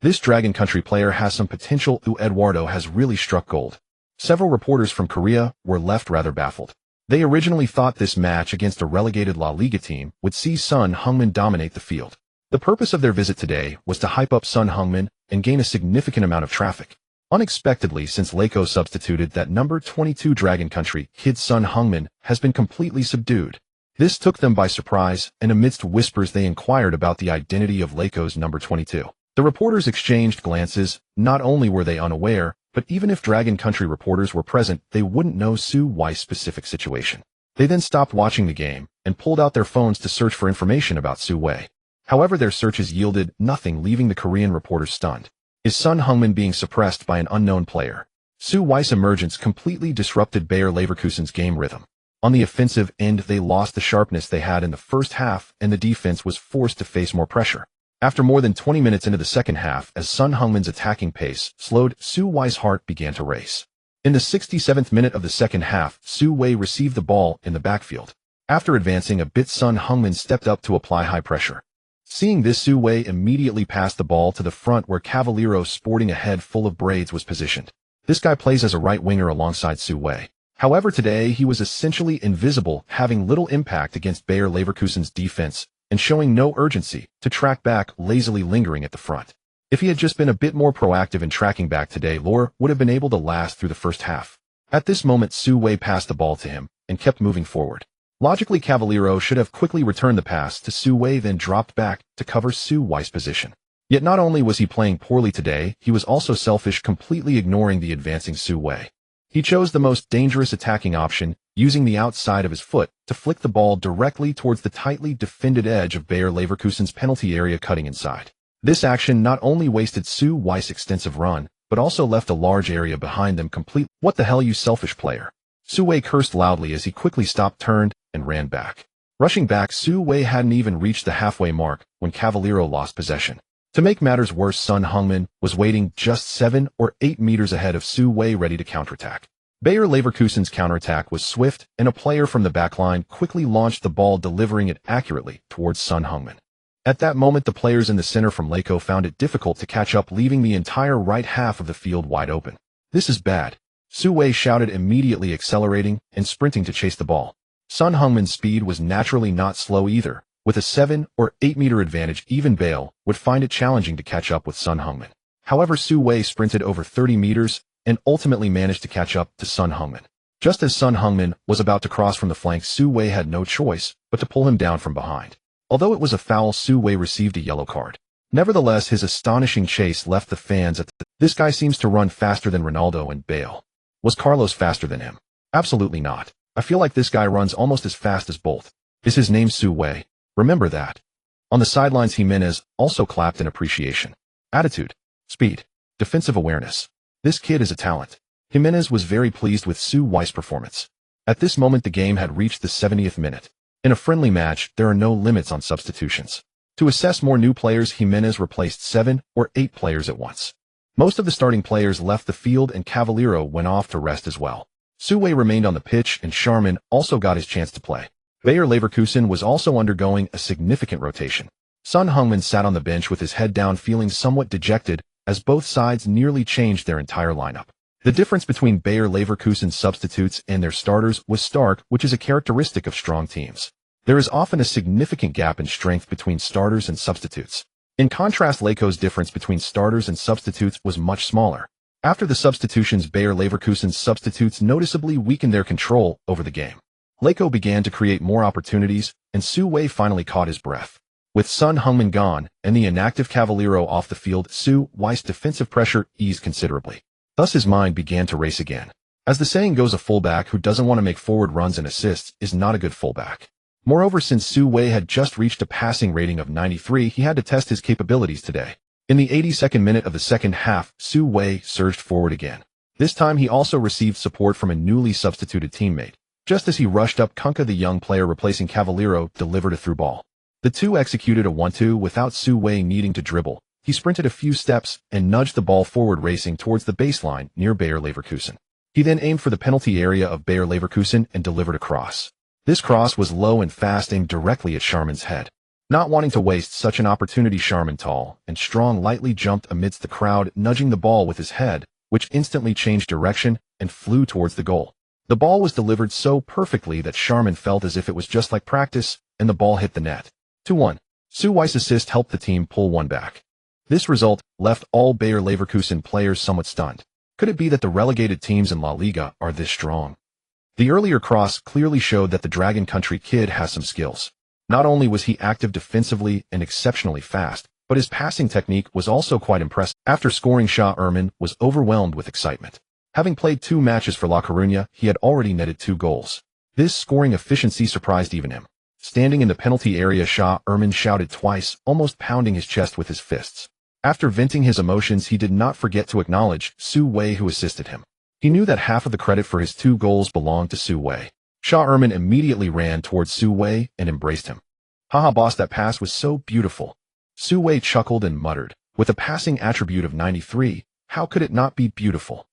This Dragon Country player has some potential. Eduardo has really struck gold. Several reporters from Korea were left rather baffled. They originally thought this match against a relegated La Liga team would see Son Heung-min dominate the field. The purpose of their visit today was to hype up Son Heung-min and gain a significant amount of traffic. Unexpectedly, since Leiko substituted that number 22, Dragon Country kid Son Heung-min has been completely subdued. This took them by surprise, and amidst whispers they inquired about the identity of Leiko's number 22. The reporters exchanged glances. Not only were they unaware, but even if Dragon Country reporters were present, they wouldn't know Su Wei's specific situation. They then stopped watching the game and pulled out their phones to search for information about Su Wei. However, their searches yielded nothing, leaving the Korean reporters stunned. Is Son Heung-min being suppressed by an unknown player? Su Wei's emergence completely disrupted Bayer Leverkusen's game rhythm. On the offensive end, they lost the sharpness they had in the first half, and the defense was forced to face more pressure. After more than 20 minutes into the second half, as Son Heung-min's attacking pace slowed, Su Wei's heart began to race. In the 67th minute of the second half, Su Wei received the ball in the backfield. After advancing a bit, Son Heung-min stepped up to apply high pressure. Seeing this, Su Wei immediately passed the ball to the front where Cavallero, sporting a head full of braids, was positioned. This guy plays as a right winger alongside Su Wei. However, today he was essentially invisible, having little impact against Bayer Leverkusen's defense and showing no urgency to track back, lazily lingering at the front. If he had just been a bit more proactive in tracking back today, Lore would have been able to last through the first half. At this moment, Su Wei passed the ball to him and kept moving forward. Logically, Cavallero should have quickly returned the pass to Su Wei, then dropped back to cover Su Wei's position. Yet not only was he playing poorly today, he was also selfish, completely ignoring the advancing Su Wei. He chose the most dangerous attacking option, using the outside of his foot to flick the ball directly towards the tightly defended edge of Bayer Leverkusen's penalty area, cutting inside. This action not only wasted Su Wei's extensive run, but also left a large area behind them complete. What the hell, you selfish player? Su Wei cursed loudly as he quickly stopped, turned, and ran back. Rushing back, Su Wei hadn't even reached the halfway mark when Cavallero lost possession. To make matters worse, Son Heung-min was waiting just 7 or 8 meters ahead of Su Wei, ready to counterattack. Bayer Leverkusen's counterattack was swift, and a player from the backline quickly launched the ball, delivering it accurately towards Son Heung-min. At that moment, the players in the center from Leiko found it difficult to catch up, leaving the entire right half of the field wide open. This is bad, Su Wei shouted, immediately accelerating and sprinting to chase the ball. Son Heung-min's speed was naturally not slow either. With a 7 or 8 meter advantage, even Bale would find it challenging to catch up with Son Heung-min. However, Su Wei sprinted over 30 meters and ultimately managed to catch up to Son Heung-min. Just as Son Heung-min was about to cross from the flank, Su Wei had no choice but to pull him down from behind. Although it was a foul, Su Wei received a yellow card. Nevertheless, his astonishing chase left the fans at this guy seems to run faster than Ronaldo and Bale. Was Carlos faster than him? Absolutely not. I feel like this guy runs almost as fast as both. Is his name Su Wei? Remember that. On the sidelines, Jimenez also clapped in appreciation. Attitude, speed, defensive awareness. This kid is a talent. Jimenez was very pleased with Su Wei's performance. At this moment, the game had reached the 70th minute. In a friendly match, there are no limits on substitutions. To assess more new players, Jimenez replaced 7 or 8 players at once. Most of the starting players left the field, and Cavallero went off to rest as well. Su Wei remained on the pitch, and Sharman also got his chance to play. Bayer Leverkusen was also undergoing a significant rotation. Son Heung-min sat on the bench with his head down, feeling somewhat dejected, as both sides nearly changed their entire lineup. The difference between Bayer Leverkusen's substitutes and their starters was stark, which is a characteristic of strong teams. There is often a significant gap in strength between starters and substitutes. In contrast, Leiko's difference between starters and substitutes was much smaller. After the substitutions, Bayer Leverkusen's substitutes noticeably weakened their control over the game. Leiko began to create more opportunities, and Su Wei finally caught his breath. With Son Heung-min gone and the inactive Cavallero off the field, Su Wei's defensive pressure eased considerably. Thus his mind began to race again. As the saying goes, a fullback who doesn't want to make forward runs and assists is not a good fullback. Moreover, since Su Wei had just reached a passing rating of 93, he had to test his capabilities today. In the 82nd minute of the second half, Su Wei surged forward again. This time he also received support from a newly substituted teammate. Just as he rushed up, Kunka, the young player replacing Cavallero, delivered a through ball. The two executed a 1-2 without Su Wei needing to dribble. He sprinted a few steps and nudged the ball forward, racing towards the baseline near Bayer Leverkusen. He then aimed for the penalty area of Bayer Leverkusen and delivered a cross. This cross was low and fast, aimed directly at Sharman's head. Not wanting to waste such an opportunity, Sharman, tall and strong, lightly jumped amidst the crowd, nudging the ball with his head, which instantly changed direction and flew towards the goal. The ball was delivered so perfectly that Sharman felt as if it was just like practice, and the ball hit the net. 2-1. Su Wei's assist helped the team pull one back. This result left all Bayer Leverkusen players somewhat stunned. Could it be that the relegated teams in La Liga are this strong? The earlier cross clearly showed that the Dragon Country kid has some skills. Not only was he active defensively and exceptionally fast, but his passing technique was also quite impressive. After scoring, Sharman was overwhelmed with excitement. Having played 2 matches for La Coruña, he had already netted 2 goals. This scoring efficiency surprised even him. Standing in the penalty area, Sharman shouted twice, almost pounding his chest with his fists. After venting his emotions, he did not forget to acknowledge Su Wei, who assisted him. He knew that half of the credit for his 2 goals belonged to Su Wei. Sharman immediately ran towards Su Wei and embraced him. "Haha boss, that pass was so beautiful." Su Wei chuckled and muttered, "With a passing attribute of 93, how could it not be beautiful?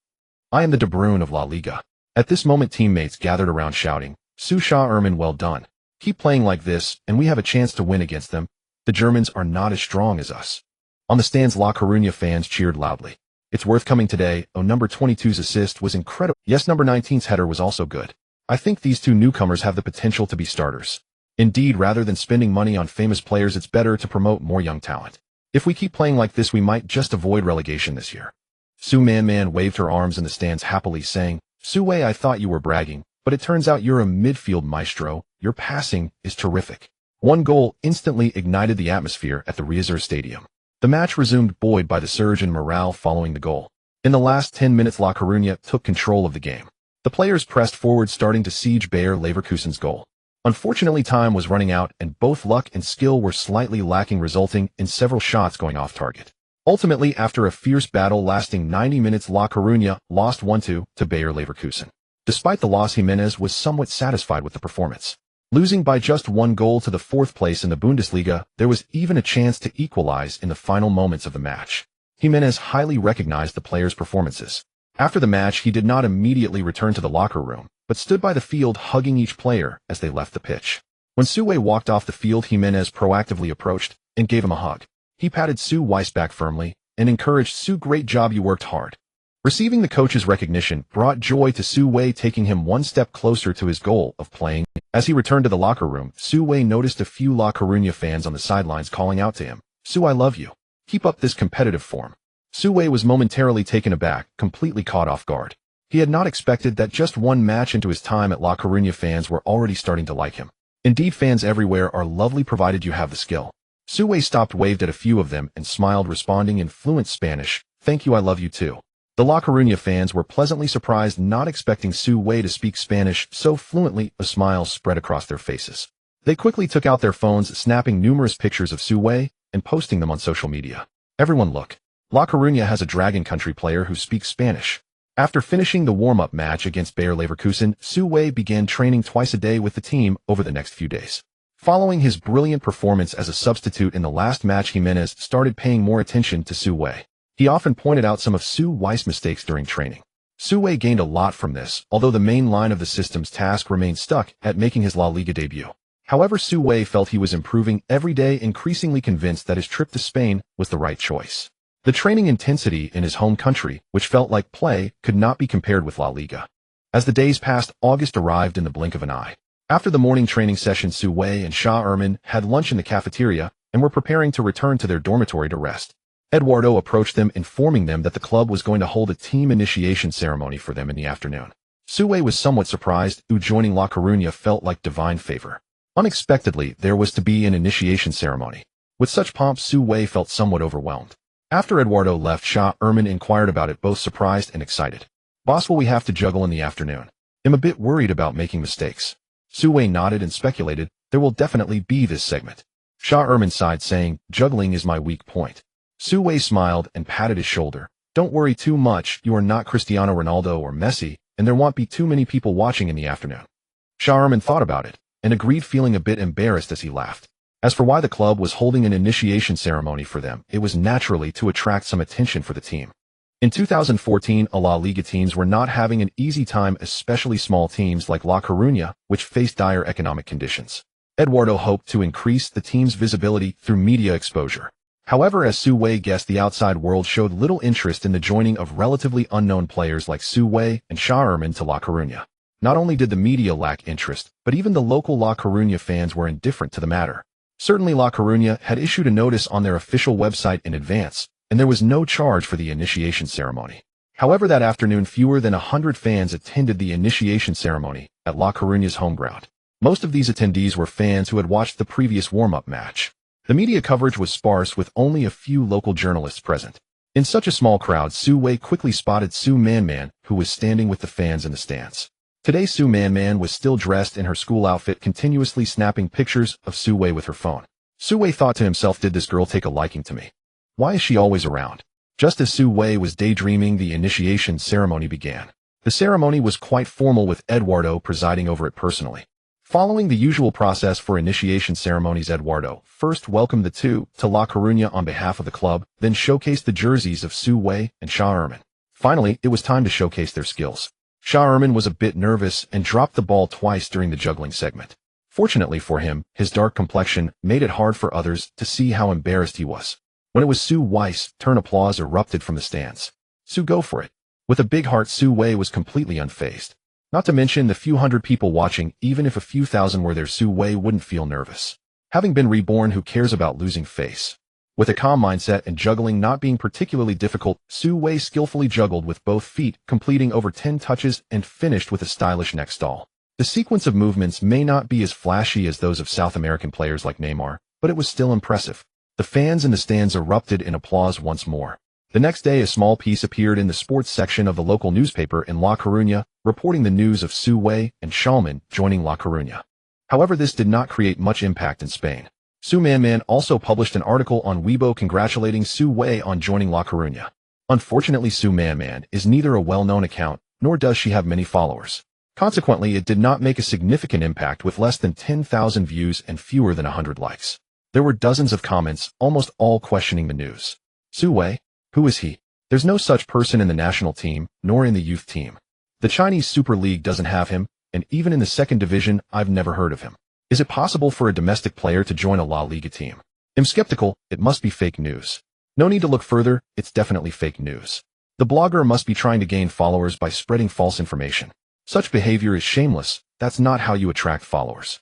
I am the De Bruyne of La Liga." At this moment, teammates gathered around shouting, Sharman, well done. Keep playing like this, and we have a chance to win against them. The Germans are not as strong as us." On the stands, La Coruña fans cheered loudly. "It's worth coming today. Oh, number 22's assist was incredible. Yes, number 19's header was also good. I think these 2 newcomers have the potential to be starters. Indeed, rather than spending money on famous players, it's better to promote more young talent. If we keep playing like this, we might just avoid relegation this year." Su Man waved her arms in the stands happily, saying, "Su Wei, I thought you were bragging, but it turns out you're a midfield maestro. Your passing is terrific." 1 goal instantly ignited the atmosphere at the Reazor Stadium. The match resumed, buoyed by the surge in morale following the goal. In the last 10 minutes, La Coruña took control of the game. The players pressed forward, starting to siege Bayer Leverkusen's goal. Unfortunately, time was running out, and both luck and skill were slightly lacking, resulting in several shots going off target. Ultimately, after a fierce battle lasting 90 minutes, La Coruña lost 1-2 to Bayer Leverkusen. Despite the loss, Jimenez was somewhat satisfied with the performance. Losing by just 1 goal to the 4th place in the Bundesliga, there was even a chance to equalize in the final moments of the match. Jimenez highly recognized the players' performances. After the match, he did not immediately return to the locker room, but stood by the field hugging each player as they left the pitch. When Su Wei walked off the field, Jimenez proactively approached and gave him a hug. He patted Su Wei's back firmly and encouraged Su, "Great job, you worked hard." Receiving the coach's recognition brought joy to Su Wei, taking him one step closer to his goal of playing. As he returned to the locker room, Su Wei noticed a few La Coruña fans on the sidelines calling out to him, "Su, I love you. Keep up this competitive form." Su Wei was momentarily taken aback, completely caught off guard. He had not expected that just 1 match into his time at La Coruña, fans were already starting to like him. Indeed, fans everywhere are lovely provided you have the skill. Su Wei stopped, waved at a few of them, and smiled, responding in fluent Spanish, "Thank you, I love you too." The La Coruña fans were pleasantly surprised, not expecting Su Wei to speak Spanish so fluently. A smile spread across their faces. They quickly took out their phones, snapping numerous pictures of Su Wei and posting them on social media. "Everyone look. La Coruña has a Dragon Country player who speaks Spanish." After finishing the warm-up match against Bayer Leverkusen, Su Wei began training twice a day with the team over the next few days. Following his brilliant performance as a substitute in the last match, Jimenez started paying more attention to Su Wei. He often pointed out some of Su Wei's mistakes during training. Su Wei gained a lot from this, although the main line of the system's task remained stuck at making his La Liga debut. However, Su Wei felt he was improving every day, increasingly convinced that his trip to Spain was the right choice. The training intensity in his home country, which felt like play, could not be compared with La Liga. As the days passed, August arrived in the blink of an eye. After the morning training session, Su Wei and Sharman had lunch in the cafeteria and were preparing to return to their dormitory to rest. Eduardo approached them, informing them that the club was going to hold a team initiation ceremony for them in the afternoon. Su Wei was somewhat surprised. Joining La Coruña felt like divine favor. Unexpectedly, there was to be an initiation ceremony. With such pomp, Su Wei felt somewhat overwhelmed. After Eduardo left, Sharman inquired about it, both surprised and excited. "Boss, will we have to juggle in the afternoon? I'm a bit worried about making mistakes." Su Wei nodded and speculated, "There will definitely be this segment." Sharman sighed, saying, "Juggling is my weak point." Su Wei smiled and patted his shoulder. "Don't worry too much, you are not Cristiano Ronaldo or Messi, and there won't be too many people watching in the afternoon." Sharman thought about it and agreed, feeling a bit embarrassed as he laughed. As for why the club was holding an initiation ceremony for them, it was naturally to attract some attention for the team. In 2014, La Liga teams were not having an easy time, especially small teams like La Coruña, which faced dire economic conditions. Eduardo hoped to increase the team's visibility through media exposure. However, as Su Wei guessed, the outside world showed little interest in the joining of relatively unknown players like Su Wei and shatter to La Coruña. Not only did the media lack interest, but even the local La Coruña fans were indifferent to the matter. Certainly La Coruña had issued a notice on their official website in advance, and there was no charge for the initiation ceremony. However, that afternoon fewer than 100 fans attended the initiation ceremony at La Coruña's home ground. Most of these attendees were fans who had watched the previous warm-up match. The media coverage was sparse with only a few local journalists present. In such a small crowd, Su Wei quickly spotted Su Man, who was standing with the fans in the stands. Today Su Man was still dressed in her school outfit, continuously snapping pictures of Su Wei with her phone. Su Wei thought to himself, did this girl take a liking to me? Why is she always around? Just as Su Wei was daydreaming, the initiation ceremony began. The ceremony was quite formal, with Eduardo presiding over it personally. Following the usual process for initiation ceremonies, Eduardo first welcomed the two to La Coruña on behalf of the club, then showcased the jerseys of Su Wei and shatter. Finally, it was time to showcase their skills. Shatter was a bit nervous and dropped the ball twice during the juggling segment. Fortunately for him, his dark complexion made it hard for others to see how embarrassed he was. When it was Su Wei's turn, applause erupted from the stands. Su, go for it. With a big heart, Su Wei was completely unfazed. Not to mention the few hundred people watching. Even if a few thousand were there, Su Wei wouldn't feel nervous. Having been reborn, who cares about losing face? With a calm mindset and juggling not being particularly difficult, Su Wei skillfully juggled with both feet, completing over 10 touches and finished with a stylish neck stall. The sequence of movements may not be as flashy as those of South American players like Neymar, but it was still impressive. The fans in the stands erupted in applause once more. The next day, a small piece appeared in the sports section of the local newspaper in La Coruña, reporting the news of Su Wei and shatter joining La Coruña. However, this did not create much impact in Spain. Su Man also published an article on Weibo congratulating Su Wei on joining La Coruña. Unfortunately, Su Man is neither a well-known account, nor does she have many followers. Consequently, it did not make a significant impact, with less than 10,000 views and fewer than 100 likes. There were dozens of comments, almost all questioning the news. Su Wei? Who is he? There's no such person in the national team, nor in the youth team. The Chinese Super League doesn't have him, and even in the second division, I've never heard of him. Is it possible for a domestic player to join a La Liga team? I'm skeptical. It must be fake news. No need to look further, it's definitely fake news. The blogger must be trying to gain followers by spreading false information. Such behavior is shameless. That's not how you attract followers.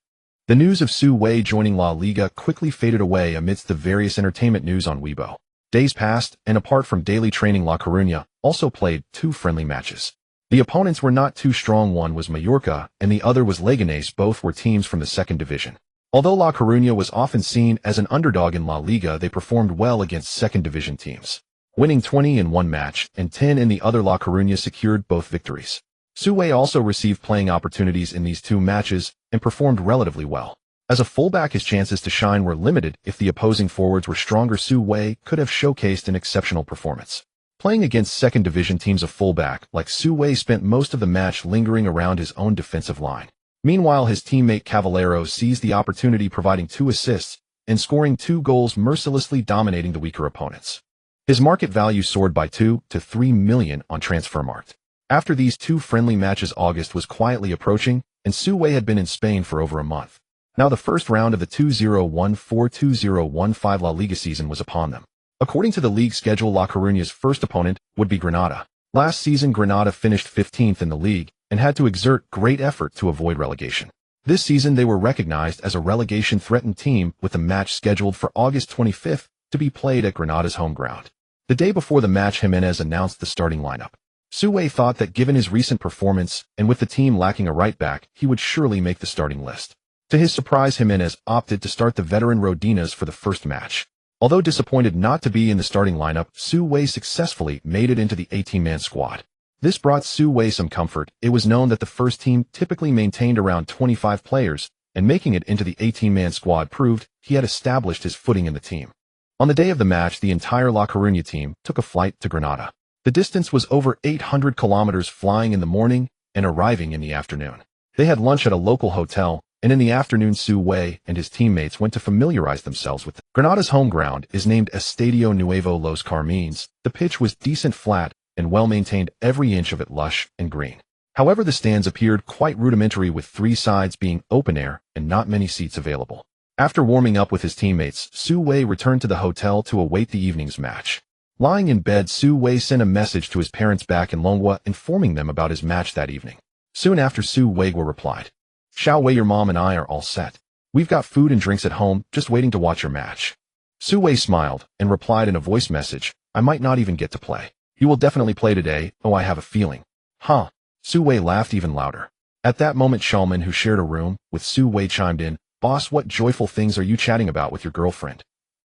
The news of Su Wei joining La Liga quickly faded away amidst the various entertainment news on Weibo. Days passed, and apart from daily training, La Coruña also played 2 friendly matches. The opponents were not too strong. One was Mallorca, and the other was Leganés. Both were teams from the second division. Although La Coruña was often seen as an underdog in La Liga, they performed well against second division teams. Winning 20 in one match and 10 in the other, La Coruña secured both victories. Su Wei also received playing opportunities in these 2 matches and performed relatively well. As a fullback, his chances to shine were limited. If the opposing forwards were stronger, Su Wei could have showcased an exceptional performance. Playing against second division teams, a fullback like Su Wei spent most of the match lingering around his own defensive line. Meanwhile, his teammate Cavallero seized the opportunity, providing 2 assists and scoring 2 goals, mercilessly dominating the weaker opponents. His market value soared by 2 to 3 million on Transfermarkt. After these 2 friendly matches, August was quietly approaching, and Su Wei had been in Spain for over a month. Now the first round of the 2014-2015 La Liga season was upon them. According to the league schedule, La Coruña's first opponent would be Granada. Last season, Granada finished 15th in the league and had to exert great effort to avoid relegation. This season, they were recognized as a relegation-threatened team, with a match scheduled for August 25th to be played at Granada's home ground. The day before the match, Jimenez announced the starting lineup. Su Wei thought that given his recent performance and with the team lacking a right-back, he would surely make the starting list. To his surprise, Jimenez opted to start the veteran Rodinas for the first match. Although disappointed not to be in the starting lineup, Su Wei successfully made it into the 18-man squad. This brought Su Wei some comfort. It was known that the first team typically maintained around 25 players, and making it into the 18-man squad proved he had established his footing in the team. On the day of the match, the entire La Coruña team took a flight to Granada. The distance was over 800 kilometers, flying in the morning and arriving in the afternoon. They had lunch at a local hotel, and in the afternoon Su Wei and his teammates went to familiarize themselves with them. Granada's home ground is named Estadio Nuevo Los Carmines. The pitch was decent flat and well-maintained, every inch of it lush and green. However, the stands appeared quite rudimentary, with 3 sides being open air and not many seats available. After warming up with his teammates, Su Wei returned to the hotel to await the evening's match. Lying in bed, Su Wei sent a message to his parents back in Longwa informing them about his match that evening. Soon after, Su Wei replied, "Xiao Wei, your mom and I are all set. We've got food and drinks at home, just waiting to watch your match." Su Wei smiled and replied in a voice message, "I might not even get to play. You will definitely play today. Oh, I have a feeling." Huh. Su Wei laughed even louder. At that moment, Shulman, who shared a room with Su Wei, chimed in, "Boss, what joyful things are you chatting about with your girlfriend?"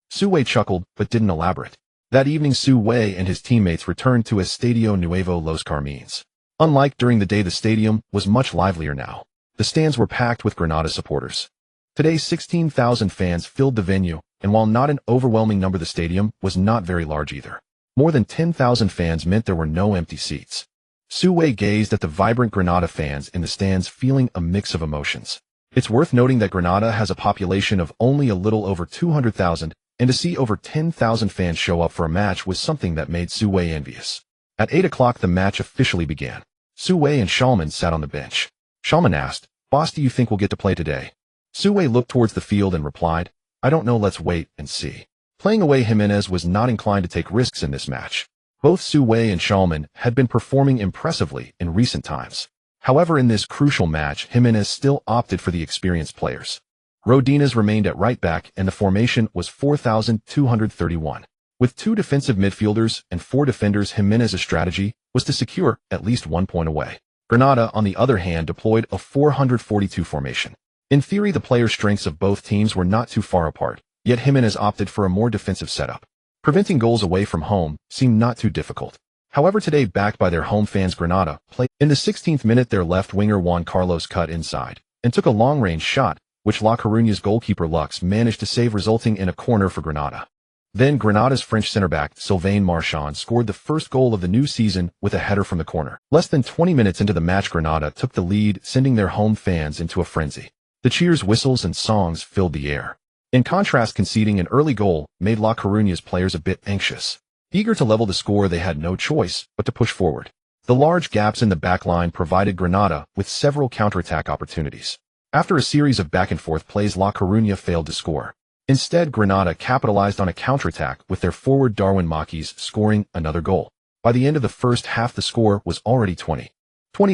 Su Wei chuckled, but didn't elaborate. That evening, Su Wei and his teammates returned to Estadio Nuevo Los Carmines. Unlike during the day, the stadium was much livelier now. The stands were packed with Granada supporters. Today, 16,000 fans filled the venue, and while not an overwhelming number, the stadium was not very large either. More than 10,000 fans meant there were no empty seats. Su Wei gazed at the vibrant Granada fans in the stands, feeling a mix of emotions. It's worth noting that Granada has a population of only a little over 200,000, and to see over 10,000 fans show up for a match was something that made Su Wei envious. At 8 o'clock, the match officially began. Su Wei and Shulman sat on the bench. Shulman asked, "Boss, do you think we'll get to play today?" Su Wei looked towards the field and replied, "I don't know, let's wait and see." Playing away, Jimenez was not inclined to take risks in this match. Both Su Wei and Shulman had been performing impressively in recent times. However, in this crucial match, Jimenez still opted for the experienced players. Rodinez remained at right back, and the formation was 4,231. With 2 defensive midfielders and 4 defenders, Jimenez's strategy was to secure at least 1 point away. Granada, on the other hand, deployed a 442 formation. In theory, the player strengths of both teams were not too far apart, yet Jimenez opted for a more defensive setup. Preventing goals away from home seemed not too difficult. However, today, backed by their home fans, Granada played. In the 16th minute, their left winger Juan Carlos cut inside and took a long-range shot, which La Coruña's goalkeeper Lux managed to save, resulting in a corner for Granada. Then Granada's French centre-back Sylvain Marchand scored the first goal of the new season with a header from the corner. Less than 20 minutes into the match, Granada took the lead, sending their home fans into a frenzy. The cheers, whistles, and songs filled the air. In contrast, conceding an early goal made La Coruña's players a bit anxious. Eager to level the score, they had no choice but to push forward. The large gaps in the backline provided Granada with several counterattack opportunities. After a series of back-and-forth plays, La Coruña failed to score. Instead, Granada capitalized on a counterattack with their forward Darwin Maquis scoring another goal. By the end of the first half, the score was already 20-20.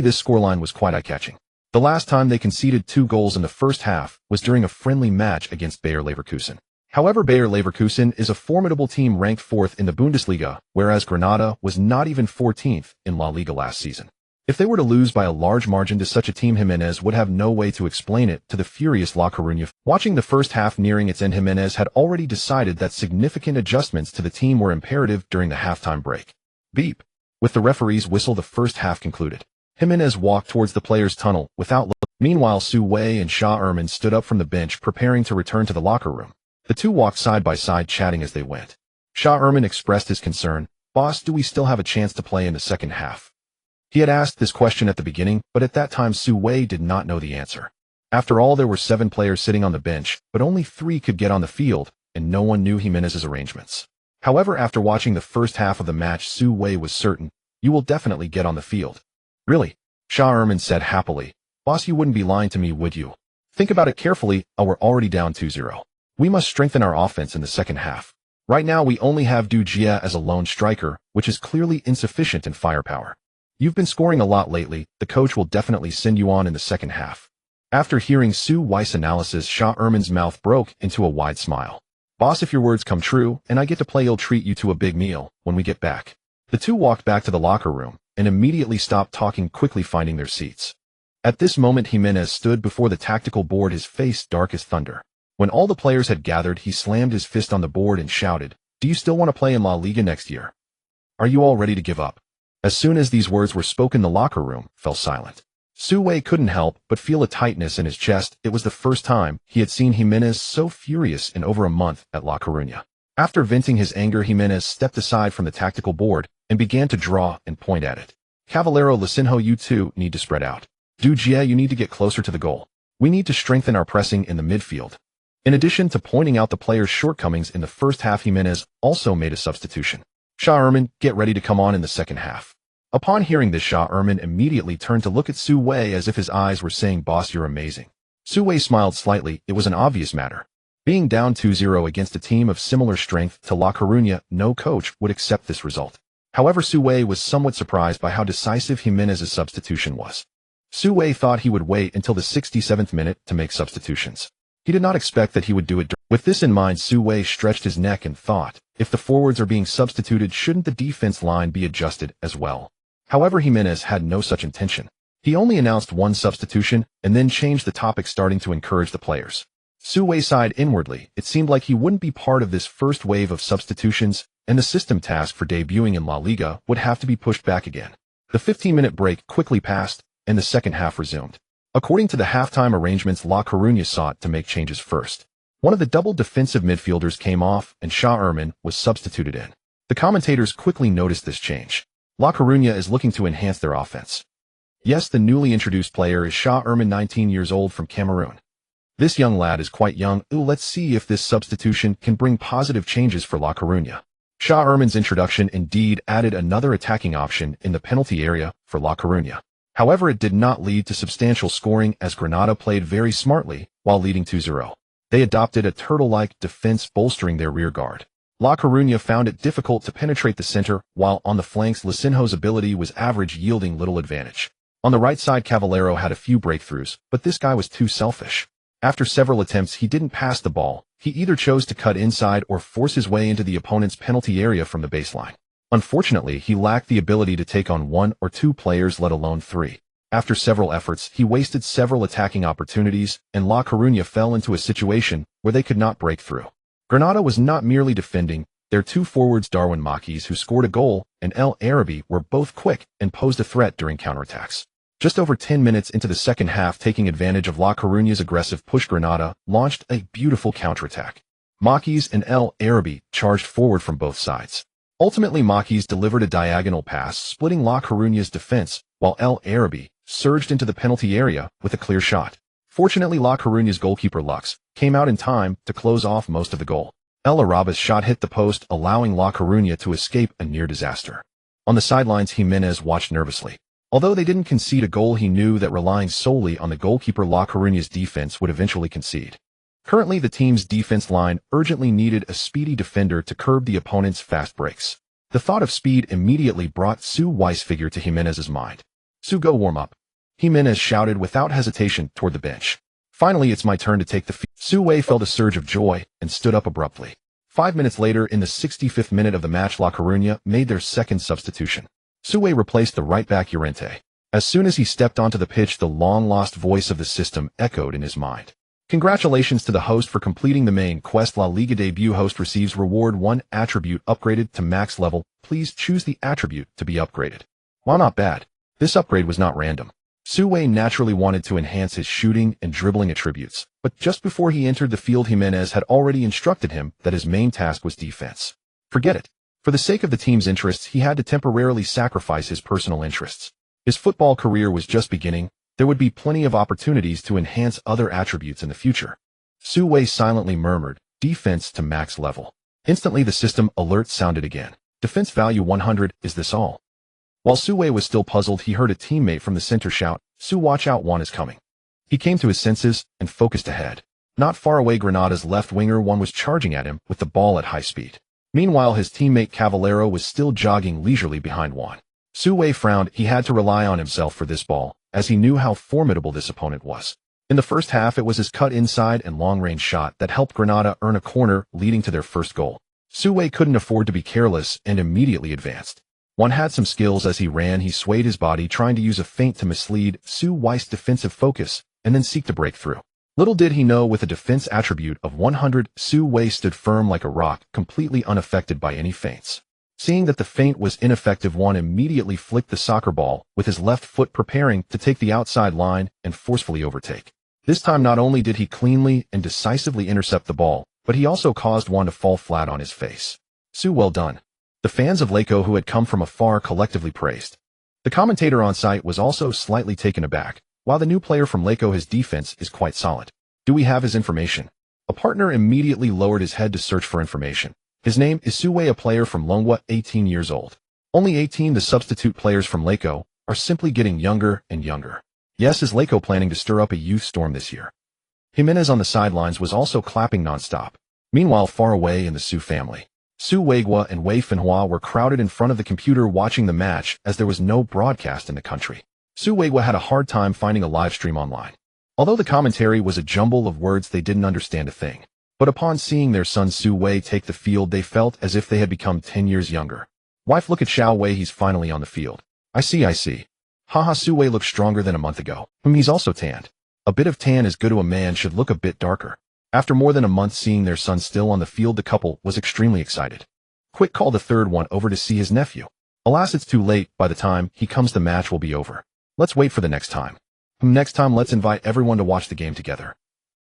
This scoreline was quite eye-catching. The last time they conceded 2 goals in the first half was during a friendly match against Bayer Leverkusen. However, Bayer Leverkusen is a formidable team ranked 4th in the Bundesliga, whereas Granada was not even 14th in La Liga last season. If they were to lose by a large margin to such a team, Jimenez would have no way to explain it to the furious La Coruña. Watching the first half nearing its end, Jimenez had already decided that significant adjustments to the team were imperative during the halftime break. Beep. With the referee's whistle, the first half concluded. Jimenez walked towards the players' tunnel without looking. Meanwhile, Su Wei and Shah Erman stood up from the bench, preparing to return to the locker room. The two walked side by side, chatting as they went. Shah Erman expressed his concern. "Boss, do we still have a chance to play in the second half?" He had asked this question at the beginning, but at that time Su Wei did not know the answer. After all, there were 7 players sitting on the bench, but only 3 could get on the field, and no one knew Jimenez's arrangements. However, after watching the first half of the match, Su Wei was certain, "You will definitely get on the field." "Really?" Shah Erman said happily. "Boss, you wouldn't be lying to me, would you? Think about it carefully. We're already down 2-0. We must strengthen our offense in the second half. Right now, we only have Du Jia as a lone striker, which is clearly insufficient in firepower. You've been scoring a lot lately. The coach will definitely send you on in the second half." After hearing Su Wei's analysis, Shah Erman's mouth broke into a wide smile. "Boss, if your words come true, and I get to play, he'll treat you to a big meal when we get back." The two walked back to the locker room and immediately stopped talking, quickly finding their seats. At this moment, Jimenez stood before the tactical board, his face dark as thunder. When all the players had gathered, he slammed his fist on the board and shouted, "Do you still want to play in La Liga next year? Are you all ready to give up?" As soon as these words were spoken, the locker room fell silent. Su Wei couldn't help but feel a tightness in his chest. It was the first time he had seen Jimenez so furious in over a month at La Coruña. After venting his anger, Jimenez stepped aside from the tactical board and began to draw and point at it. "Cavallero Licinho, you two need to spread out. Du Jia, you need to get closer to the goal. We need to strengthen our pressing in the midfield. In addition to pointing out the players' shortcomings in the first half, Jimenez also made a substitution. Shah get ready to come on in the second half. Upon hearing this, Shah immediately turned to look at Su Wei as if his eyes were saying, "Boss, you're amazing." Su Wei smiled slightly. It was an obvious matter. Being down 2-0 against a team of similar strength to La Coruña, no coach would accept this result. However, Su Wei was somewhat surprised by how decisive Jimenez's substitution was. Su Wei thought he would wait until the 67th minute to make substitutions. He did not expect that he would do it. With this in mind, Su Wei stretched his neck and thought, if the forwards are being substituted, shouldn't the defense line be adjusted as well? However, Jimenez had no such intention. He only announced one substitution and then changed the topic, starting to encourage the players. Su Wei sighed inwardly. It seemed like he wouldn't be part of this first wave of substitutions, and the system task for debuting in La Liga would have to be pushed back again. The 15-minute break quickly passed, and the second half resumed. According to the halftime arrangements, La Coruña sought to make changes first. One of the double defensive midfielders came off, and Shah was substituted in. The commentators quickly noticed this change. La Coruña is looking to enhance their offense. Yes, the newly introduced player is Shah 19 years old from Cameroon. This young lad is quite young. Let's see if this substitution can bring positive changes for La Coruña. Shah introduction indeed added another attacking option in the penalty area for La Coruña. However, it did not lead to substantial scoring, as Granada played very smartly while leading 2-0. They adopted a turtle-like defense, bolstering their rear guard. La Coruña found it difficult to penetrate the center, while on the flanks Licinho's ability was average, yielding little advantage. On the right side, Caballero had a few breakthroughs, but this guy was too selfish. After several attempts, he didn't pass the ball. He either chose to cut inside or force his way into the opponent's penalty area from the baseline. Unfortunately, he lacked the ability to take on one or two players, let alone three. After several efforts, he wasted several attacking opportunities, and La Coruña fell into a situation where they could not break through. Granada was not merely defending. Their two forwards, Darwin Maquis, who scored a goal, and El Arabi, were both quick and posed a threat during counterattacks. Just over 10 minutes into the second half, taking advantage of La Coruña's aggressive push, Granada launched a beautiful counterattack. Maquis and El Arabi charged forward from both sides. Ultimately, Maquis delivered a diagonal pass, splitting La Coruña's defense, while El Arabi surged into the penalty area with a clear shot. Fortunately, La Coruña's goalkeeper Lux came out in time to close off most of the goal. El Arabi's shot hit the post, allowing La Coruña to escape a near disaster. On the sidelines, Jimenez watched nervously. Although they didn't concede a goal, he knew that relying solely on the goalkeeper, La Coruña's defense would eventually concede. Currently, the team's defense line urgently needed a speedy defender to curb the opponent's fast breaks. The thought of speed immediately brought Su Wei's figure to Jimenez's mind. "Su, go warm up," Jimenez shouted without hesitation toward the bench. "Finally, it's my turn to take the field." Su Wei felt a surge of joy and stood up abruptly. 5 minutes later, in the 65th minute of the match, La Coruña made their second substitution. Su Wei replaced the right-back Llorente. As soon as he stepped onto the pitch, the long-lost voice of the system echoed in his mind. "Congratulations to the host for completing the main quest. La Liga debut host receives reward 1 attribute upgraded to max level. Please choose the attribute to be upgraded." While not bad, this upgrade was not random. Su Wei naturally wanted to enhance his shooting and dribbling attributes, but just before he entered the field, Jimenez had already instructed him that his main task was defense. Forget it. For the sake of the team's interests, he had to temporarily sacrifice his personal interests. His football career was just beginning. There would be plenty of opportunities to enhance other attributes in the future. Su Wei silently murmured, "Defense to max level." Instantly, the system alert sounded again. "Defense value 100, is this all?" While Su Wei was still puzzled, he heard a teammate from the center shout, "Su, watch out, Juan is coming." He came to his senses and focused ahead. Not far away, Granada's left winger Juan was charging at him with the ball at high speed. Meanwhile, his teammate Caballero was still jogging leisurely behind Juan. Su Wei frowned. He had to rely on himself for this ball, as he knew how formidable this opponent was. In the first half, it was his cut inside and long-range shot that helped Granada earn a corner, leading to their first goal. Su Wei couldn't afford to be careless and immediately advanced. Juan had some skills. As he ran, he swayed his body, trying to use a feint to mislead Su Wei's defensive focus and then seek to break through. Little did he know, with a defense attribute of 100, Su Wei stood firm like a rock, completely unaffected by any feints. Seeing that the feint was ineffective, Juan immediately flicked the soccer ball with his left foot, preparing to take the outside line and forcefully overtake. This time, not only did he cleanly and decisively intercept the ball, but he also caused Juan to fall flat on his face. "Su, well done." The fans of Laco, who had come from afar, collectively praised. The commentator on site was also slightly taken aback. while the new player from Laco, his defense is quite solid. Do we have his information? A partner immediately lowered his head to search for information. His name is Su Wei, a player from Longwa, 18 years old. Only 18. The substitute players from Laco are simply getting younger and younger. Yes, is Laco planning to stir up a youth storm this year? Jimenez on the sidelines was also clapping nonstop. Meanwhile, far away in the Su family, Su Wei and Wei Finhua were crowded in front of the computer watching the match as there was no broadcast in the country. Su Wei had a hard time finding a live stream online. Although the commentary was a jumble of words, they didn't understand a thing. But upon seeing their son Su Wei take the field, they felt as if they had become 10 years younger. Wife, look at Xiao Wei, he's finally on the field. I see. Haha, Su Wei looks stronger than a month ago. He's also tanned. A bit of tan is good to a man, should look a bit darker. After more than a month seeing their son still on the field, the couple was extremely excited. Quick, call the third one over to see his nephew. Alas, it's too late. By the time he comes, the match will be over. Let's wait for the next time. Next time, let's invite everyone to watch the game together.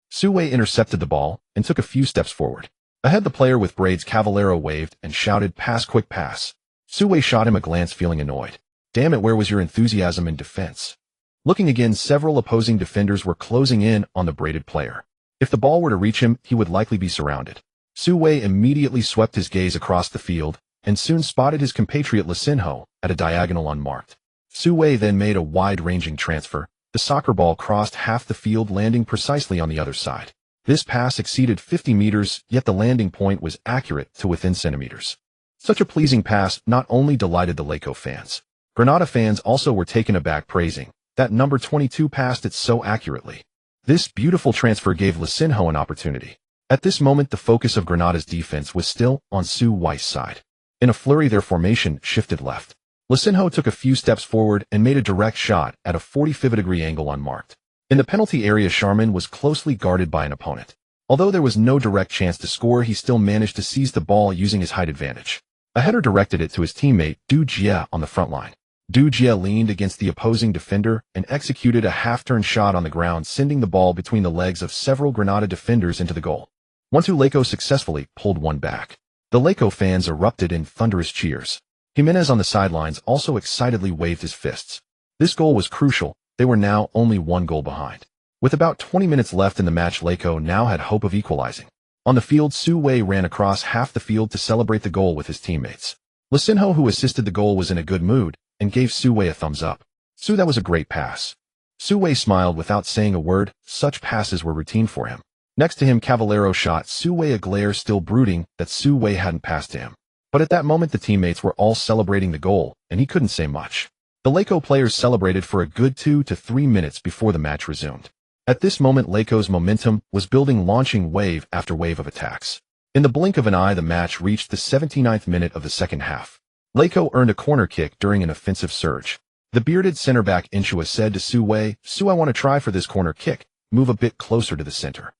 Su Wei intercepted the ball and took a few steps forward. Ahead, the player with braids Cavallero waved and shouted, pass, quick pass. Su Wei shot him a glance, feeling annoyed. Damn it, where was your enthusiasm in defense? Looking again, several opposing defenders were closing in on the braided player. If the ball were to reach him, he would likely be surrounded. Su Wei immediately swept his gaze across the field and soon spotted his compatriot Lisinho at a diagonal unmarked. Su Wei then made a wide-ranging transfer. The soccer ball crossed half the field, landing precisely on the other side. This pass exceeded 50 meters, yet the landing point was accurate to within centimeters. Such a pleasing pass not only delighted the Laco fans. Granada fans also were taken aback, praising that number 22 passed it so accurately. This beautiful transfer gave Lisinho an opportunity. At this moment, the focus of Granada's defense was still on Su Wei's side. In a flurry, their formation shifted left. Lisinho took a few steps forward and made a direct shot at a 45-degree angle unmarked. In the penalty area, Sharman was closely guarded by an opponent. Although there was no direct chance to score, he still managed to seize the ball using his height advantage. A header directed it to his teammate Du Jie on the front line. Du Jie leaned against the opposing defender and executed a half-turn shot on the ground, sending the ball between the legs of several Granada defenders into the goal. Once Laco successfully pulled one back. The Laco fans erupted in thunderous cheers. Jimenez on the sidelines also excitedly waved his fists. This goal was crucial. They were now only one goal behind. With about 20 minutes left in the match, Laco now had hope of equalizing. On the field, Su Wei ran across half the field to celebrate the goal with his teammates. Lisinho, who assisted the goal, was in a good mood and gave Su Wei a thumbs up. Su, that was a great pass. Su Wei smiled without saying a word. Such passes were routine for him. Next to him, Cavallero shot Su Wei a glare, still brooding that Su Wei hadn't passed to him. But at that moment, the teammates were all celebrating the goal, and he couldn't say much. The Laco players celebrated for a good 2 to 3 minutes before the match resumed. At this moment, Laco's momentum was building, launching wave after wave of attacks. In the blink of an eye, the match reached the 79th minute of the second half. Laco earned a corner kick during an offensive surge. The bearded center-back Inchua said to Su Wei, Su, I want to try for this corner kick. Move a bit closer to the center.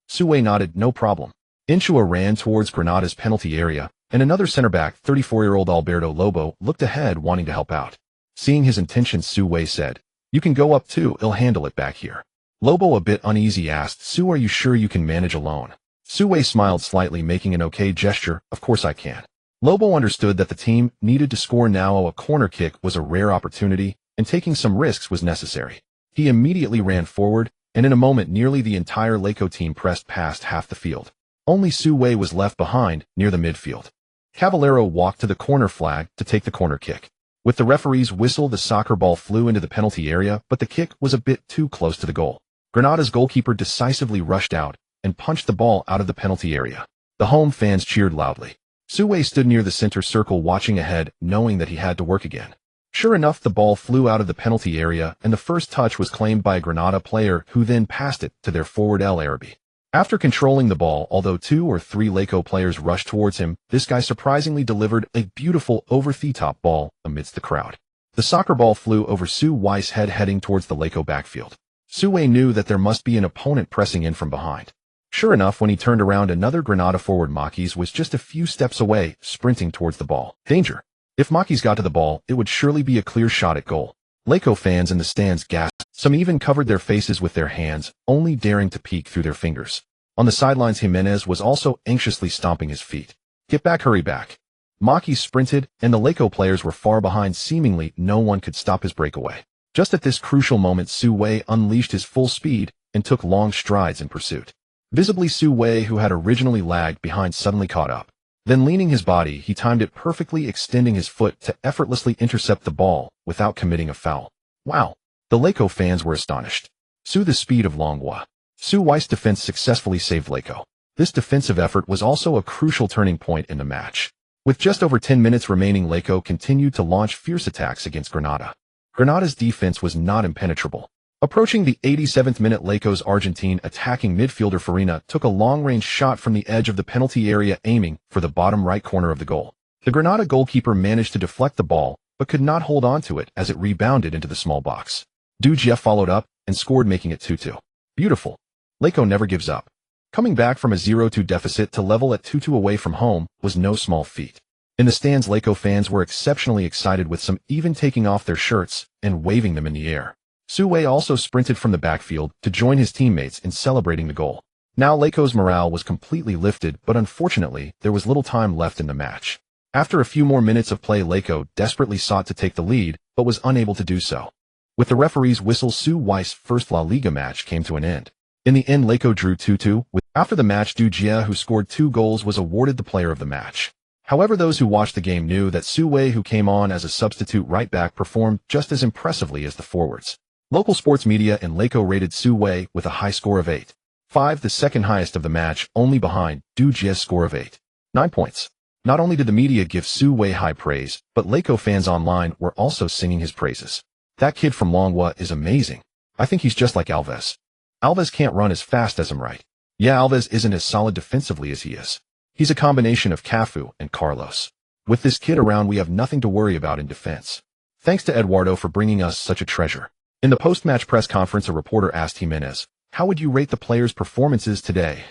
Su Wei nodded, no problem. Inchua ran towards Granada's penalty area, and another center-back, 34-year-old Alberto Lobo, looked ahead, wanting to help out. Seeing his intentions, Su Wei said, you can go up too, I'll handle it back here. Lobo, a bit uneasy, asked, Su, are you sure you can manage alone? Su Wei smiled slightly, making an okay gesture, of course I can. Lobo understood that the team needed to score now. A corner kick was a rare opportunity, and taking some risks was necessary. He immediately ran forward, and in a moment nearly the entire Laco team pressed past half the field. Only Su Wei was left behind, near the midfield. Cavallero walked to the corner flag to take the corner kick. With the referee's whistle, the soccer ball flew into the penalty area, but the kick was a bit too close to the goal. Granada's goalkeeper decisively rushed out and punched the ball out of the penalty area. The home fans cheered loudly. Su Wei stood near the center circle watching ahead, knowing that he had to work again. Sure enough, the ball flew out of the penalty area, and the first touch was claimed by a Granada player who then passed it to their forward El Arabi. After controlling the ball, although 2 or 3 Laco players rushed towards him, this guy surprisingly delivered a beautiful over-the-top ball amidst the crowd. The soccer ball flew over Su Wei's head, heading towards the Laco backfield. Su Wei knew that there must be an opponent pressing in from behind. Sure enough, when he turned around, another Granada forward, Makis, was just a few steps away, sprinting towards the ball. Danger! If Makis got to the ball, it would surely be a clear shot at goal. Laco fans in the stands gasped. Some even covered their faces with their hands, only daring to peek through their fingers. On the sidelines, Jimenez was also anxiously stomping his feet. Get back, hurry back. Makis sprinted, and the Laco players were far behind. Seemingly, no one could stop his breakaway. Just at this crucial moment, Su Wei unleashed his full speed and took long strides in pursuit. Visibly, Su Wei, who had originally lagged behind, suddenly caught up. Then, leaning his body, he timed it perfectly, extending his foot to effortlessly intercept the ball without committing a foul. Wow! The Laco fans were astonished. The speed of Longhua. Su Wei's defense successfully saved Laco. This defensive effort was also a crucial turning point in the match. With just over 10 minutes remaining, Laco continued to launch fierce attacks against Granada. Granada's defense was not impenetrable. Approaching the 87th minute, Laco's Argentine attacking midfielder Farina took a long-range shot from the edge of the penalty area, aiming for the bottom right corner of the goal. The Granada goalkeeper managed to deflect the ball, but could not hold on to it as it rebounded into the small box. Du Jia followed up and scored, making it 2-2. Beautiful. Laco never gives up. Coming back from a 0-2 deficit to level at 2-2 away from home was no small feat. In the stands, Laco fans were exceptionally excited, with some even taking off their shirts and waving them in the air. Su Wei also sprinted from the backfield to join his teammates in celebrating the goal. Now Laco's morale was completely lifted, but unfortunately, there was little time left in the match. After a few more minutes of play, Laco desperately sought to take the lead, but was unable to do so. With the referee's whistle, Su Wei's first La Liga match came to an end. In the end, Laco drew 2-2. After the match, Du Jia, who scored 2 goals, was awarded the player of the match. However, those who watched the game knew that Su Wei, who came on as a substitute right back, performed just as impressively as the forwards. Local sports media in Laco rated Su Wei with a high score of 8.5, the second highest of the match, only behind Du Jia's score of 8.9 points. Not only did the media give Su Wei high praise, but Laco fans online were also singing his praises. That kid from Longhua is amazing. I think he's just like Alves. Alves can't run as fast as him, right? Yeah, Alves isn't as solid defensively as he is. He's a combination of Cafu and Carlos. With this kid around, we have nothing to worry about in defense. Thanks to Eduardo for bringing us such a treasure. In the post-match press conference, a reporter asked Jimenez, "How would you rate the players' performances today?"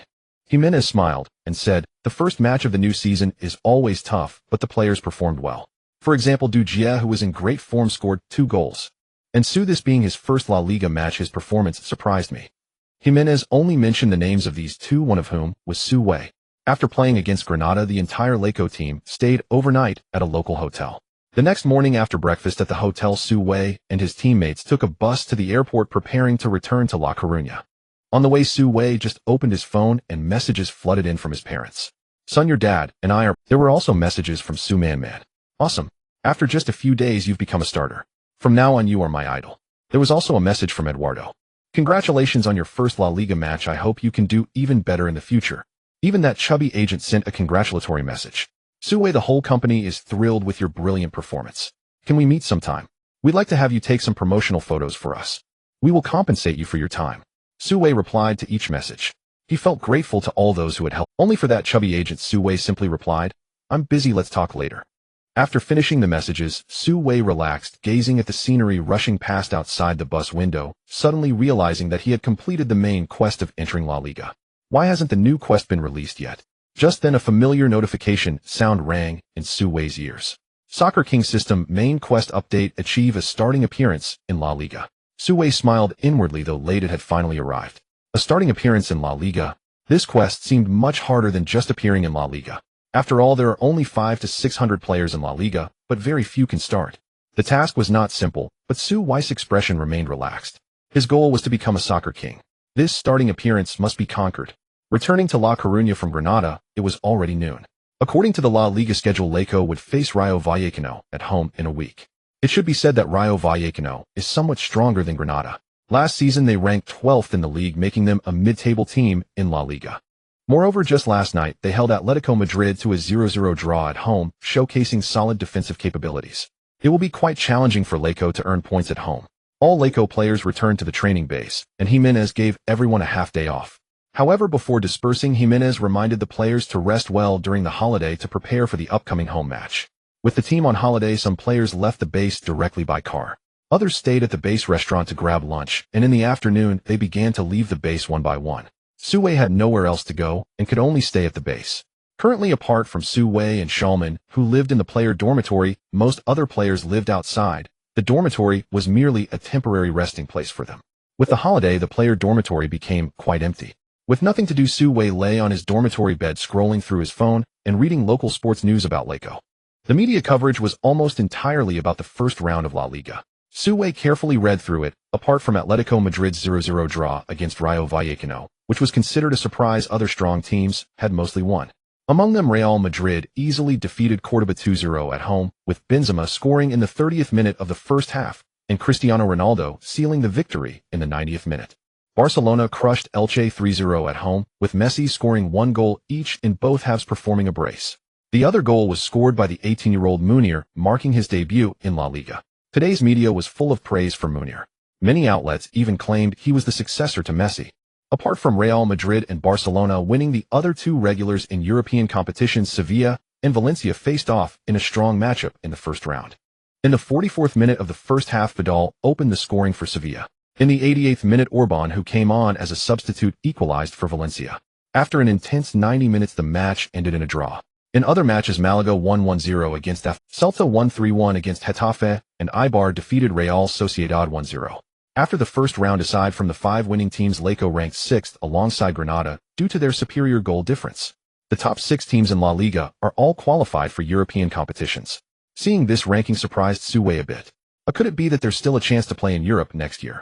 Jimenez smiled and said, "The first match of the new season is always tough, but the players performed well. For example, Du Jia, who was in great form, scored 2 goals. And this being his first La Liga match, his performance surprised me." Jimenez only mentioned the names of these 2, one of whom was Su Wei. After playing against Granada, the entire Laco team stayed overnight at a local hotel. The next morning, after breakfast at the hotel, Su Wei and his teammates took a bus to the airport, preparing to return to La Coruña. On the way, Su Wei just opened his phone and messages flooded in from his parents. "Son, your dad and I are..." There were also messages from Su Man. "Awesome. After just a few days, you've become a starter. From now on, you are my idol." There was also a message from Eduardo. "Congratulations on your first La Liga match. I hope you can do even better in the future." Even that chubby agent sent a congratulatory message. "Su Wei, the whole company is thrilled with your brilliant performance. Can we meet sometime? We'd like to have you take some promotional photos for us. We will compensate you for your time." Su Wei replied to each message. He felt grateful to all those who had helped. Only for that chubby agent, Su Wei simply replied, "I'm busy, let's talk later." After finishing the messages, Su Wei relaxed, gazing at the scenery rushing past outside the bus window, suddenly realizing that he had completed the main quest of entering La Liga. Why hasn't the new quest been released yet? Just then, a familiar notification sound rang in Su Wei's ears. Soccer King System main quest update: achieve a starting appearance in La Liga. Su Wei smiled inwardly, though late it had finally arrived. A starting appearance in La Liga? This quest seemed much harder than just appearing in La Liga. After all, there are only 500 to 600 players in La Liga, but very few can start. The task was not simple, but Su Wei's expression remained relaxed. His goal was to become a soccer king. This starting appearance must be conquered. Returning to La Coruña from Granada, it was already noon. According to the La Liga schedule, Laco would face Rayo Vallecano at home in a week. It should be said that Rayo Vallecano is somewhat stronger than Granada. Last season, they ranked 12th in the league, making them a mid-table team in La Liga. Moreover, just last night, they held Atletico Madrid to a 0-0 draw at home, showcasing solid defensive capabilities. It will be quite challenging for Laco to earn points at home. All Laco players returned to the training base, and Jimenez gave everyone a half day off. However, before dispersing, Jimenez reminded the players to rest well during the holiday to prepare for the upcoming home match. With the team on holiday, some players left the base directly by car. Others stayed at the base restaurant to grab lunch, and in the afternoon, they began to leave the base one by one. Su Wei had nowhere else to go and could only stay at the base. Currently, apart from Su Wei and Shulman, who lived in the player dormitory, most other players lived outside. The dormitory was merely a temporary resting place for them. With the holiday, the player dormitory became quite empty. With nothing to do, Su Wei lay on his dormitory bed, scrolling through his phone and reading local sports news about Laco. The media coverage was almost entirely about the first round of La Liga. Su Wei carefully read through it, apart from Atletico Madrid's 0-0 draw against Rayo Vallecano, which was considered a surprise. Other strong teams had mostly won. Among them, Real Madrid easily defeated Cordoba 2-0 at home, with Benzema scoring in the 30th minute of the first half, and Cristiano Ronaldo sealing the victory in the 90th minute. Barcelona crushed Elche 3-0 at home, with Messi scoring 1 goal each in both halves, performing a brace. The other goal was scored by the 18-year-old Munir, marking his debut in La Liga. Today's media was full of praise for Munir. Many outlets even claimed he was the successor to Messi. Apart from Real Madrid and Barcelona winning, the other two regulars in European competitions, Sevilla and Valencia, faced off in a strong matchup in the first round. In the 44th minute of the first half, Vidal opened the scoring for Sevilla. In the 88th minute, Orban, who came on as a substitute, equalized for Valencia. After an intense 90 minutes, the match ended in a draw. In other matches, Malaga won 1-0 against Celta, won 3-1 against Getafe, and Eibar defeated Real Sociedad 1-0. After the first round, aside from the 5 winning teams, Lecco ranked 6th alongside Granada due to their superior goal difference. The top 6 teams in La Liga are all qualified for European competitions. Seeing this ranking surprised Su Wei a bit. Could it be that there's still a chance to play in Europe next year?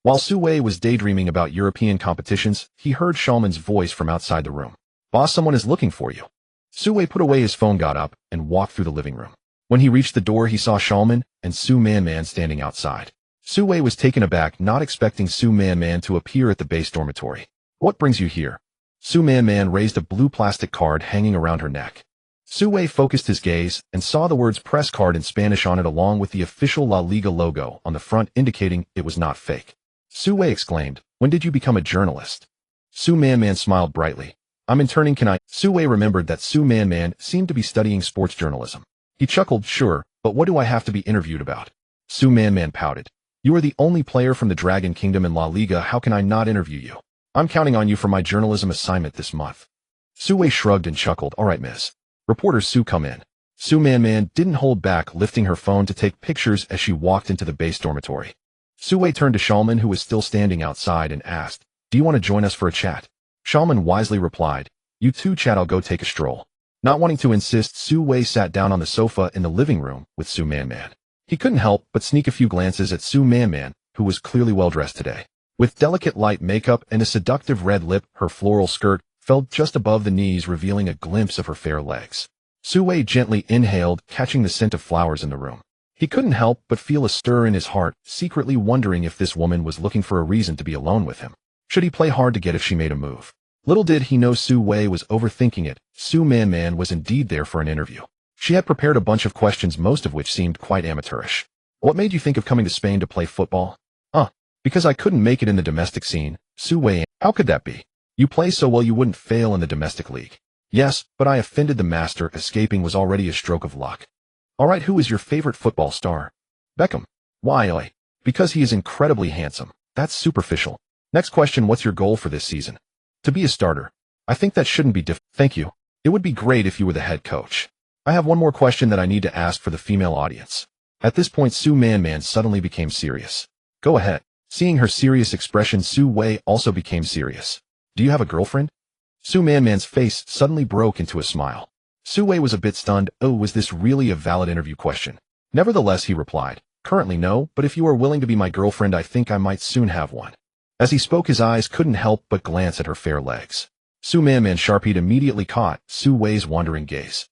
While Su Wei was daydreaming about European competitions, he heard Schallmann's voice from outside the room. "Boss, someone is looking for you." Su Wei put away his phone, got up, and walked through the living room. When he reached the door, he saw Schallmann and Su Man standing outside. Su Wei was taken aback, not expecting Su Man to appear at the base dormitory. "What brings you here?" Su Man raised a blue plastic card hanging around her neck. Su Wei focused his gaze and saw the words press card in Spanish on it, along with the official La Liga logo on the front, indicating it was not fake. Su Wei exclaimed, "When did you become a journalist?" Su Man smiled brightly. "I'm interning, can I?" Su Wei remembered that Su Man seemed to be studying sports journalism. He chuckled, "Sure, but what do I have to be interviewed about?" Su Man pouted. "You are the only player from the Dragon Kingdom in La Liga. How can I not interview you? I'm counting on you for my journalism assignment this month." Su Wei shrugged and chuckled. "All right, miss. Reporter Su, come in." Su Man didn't hold back, lifting her phone to take pictures as she walked into the base dormitory. Su Wei turned to Schallmann, who was still standing outside, and asked, "Do you want to join us for a chat?" Schallmann wisely replied, "You two chat, I'll go take a stroll." Not wanting to insist, Su Wei sat down on the sofa in the living room with Su Man. He couldn't help but sneak a few glances at Su Man, who was clearly well dressed today. With delicate light makeup and a seductive red lip, her floral skirt fell just above the knees, revealing a glimpse of her fair legs. Su Wei gently inhaled, catching the scent of flowers in the room. He couldn't help but feel a stir in his heart, secretly wondering if this woman was looking for a reason to be alone with him. Should he play hard to get if she made a move? Little did he know Su Wei was overthinking it. Su Man was indeed there for an interview. She had prepared a bunch of questions, most of which seemed quite amateurish. "What made you think of coming to Spain to play football?" Because I couldn't make it in the domestic scene." Su Wei, "How could that be? You play so well you wouldn't fail in the domestic league." "Yes, but I offended the master. Escaping was already a stroke of luck." "All right, who is your favorite football star?" "Beckham." "Why?" "Because he is incredibly handsome." "That's superficial." "Next question, what's your goal for this season?" "To be a starter." "I think that shouldn't be Thank you. It would be great if you were the head coach." "I have one more question that I need to ask for the female audience." At this point, Su Man suddenly became serious. "Go ahead." Seeing her serious expression, Su Wei also became serious. "Do you have a girlfriend?" Su Man's face suddenly broke into a smile. Su Wei was a bit stunned. Oh, was this really a valid interview question? Nevertheless, he replied, "Currently no, but if you are willing to be my girlfriend, I think I might soon have one." As he spoke, his eyes couldn't help but glance at her fair legs. Su Man Sharpie immediately caught Su Wei's wandering gaze.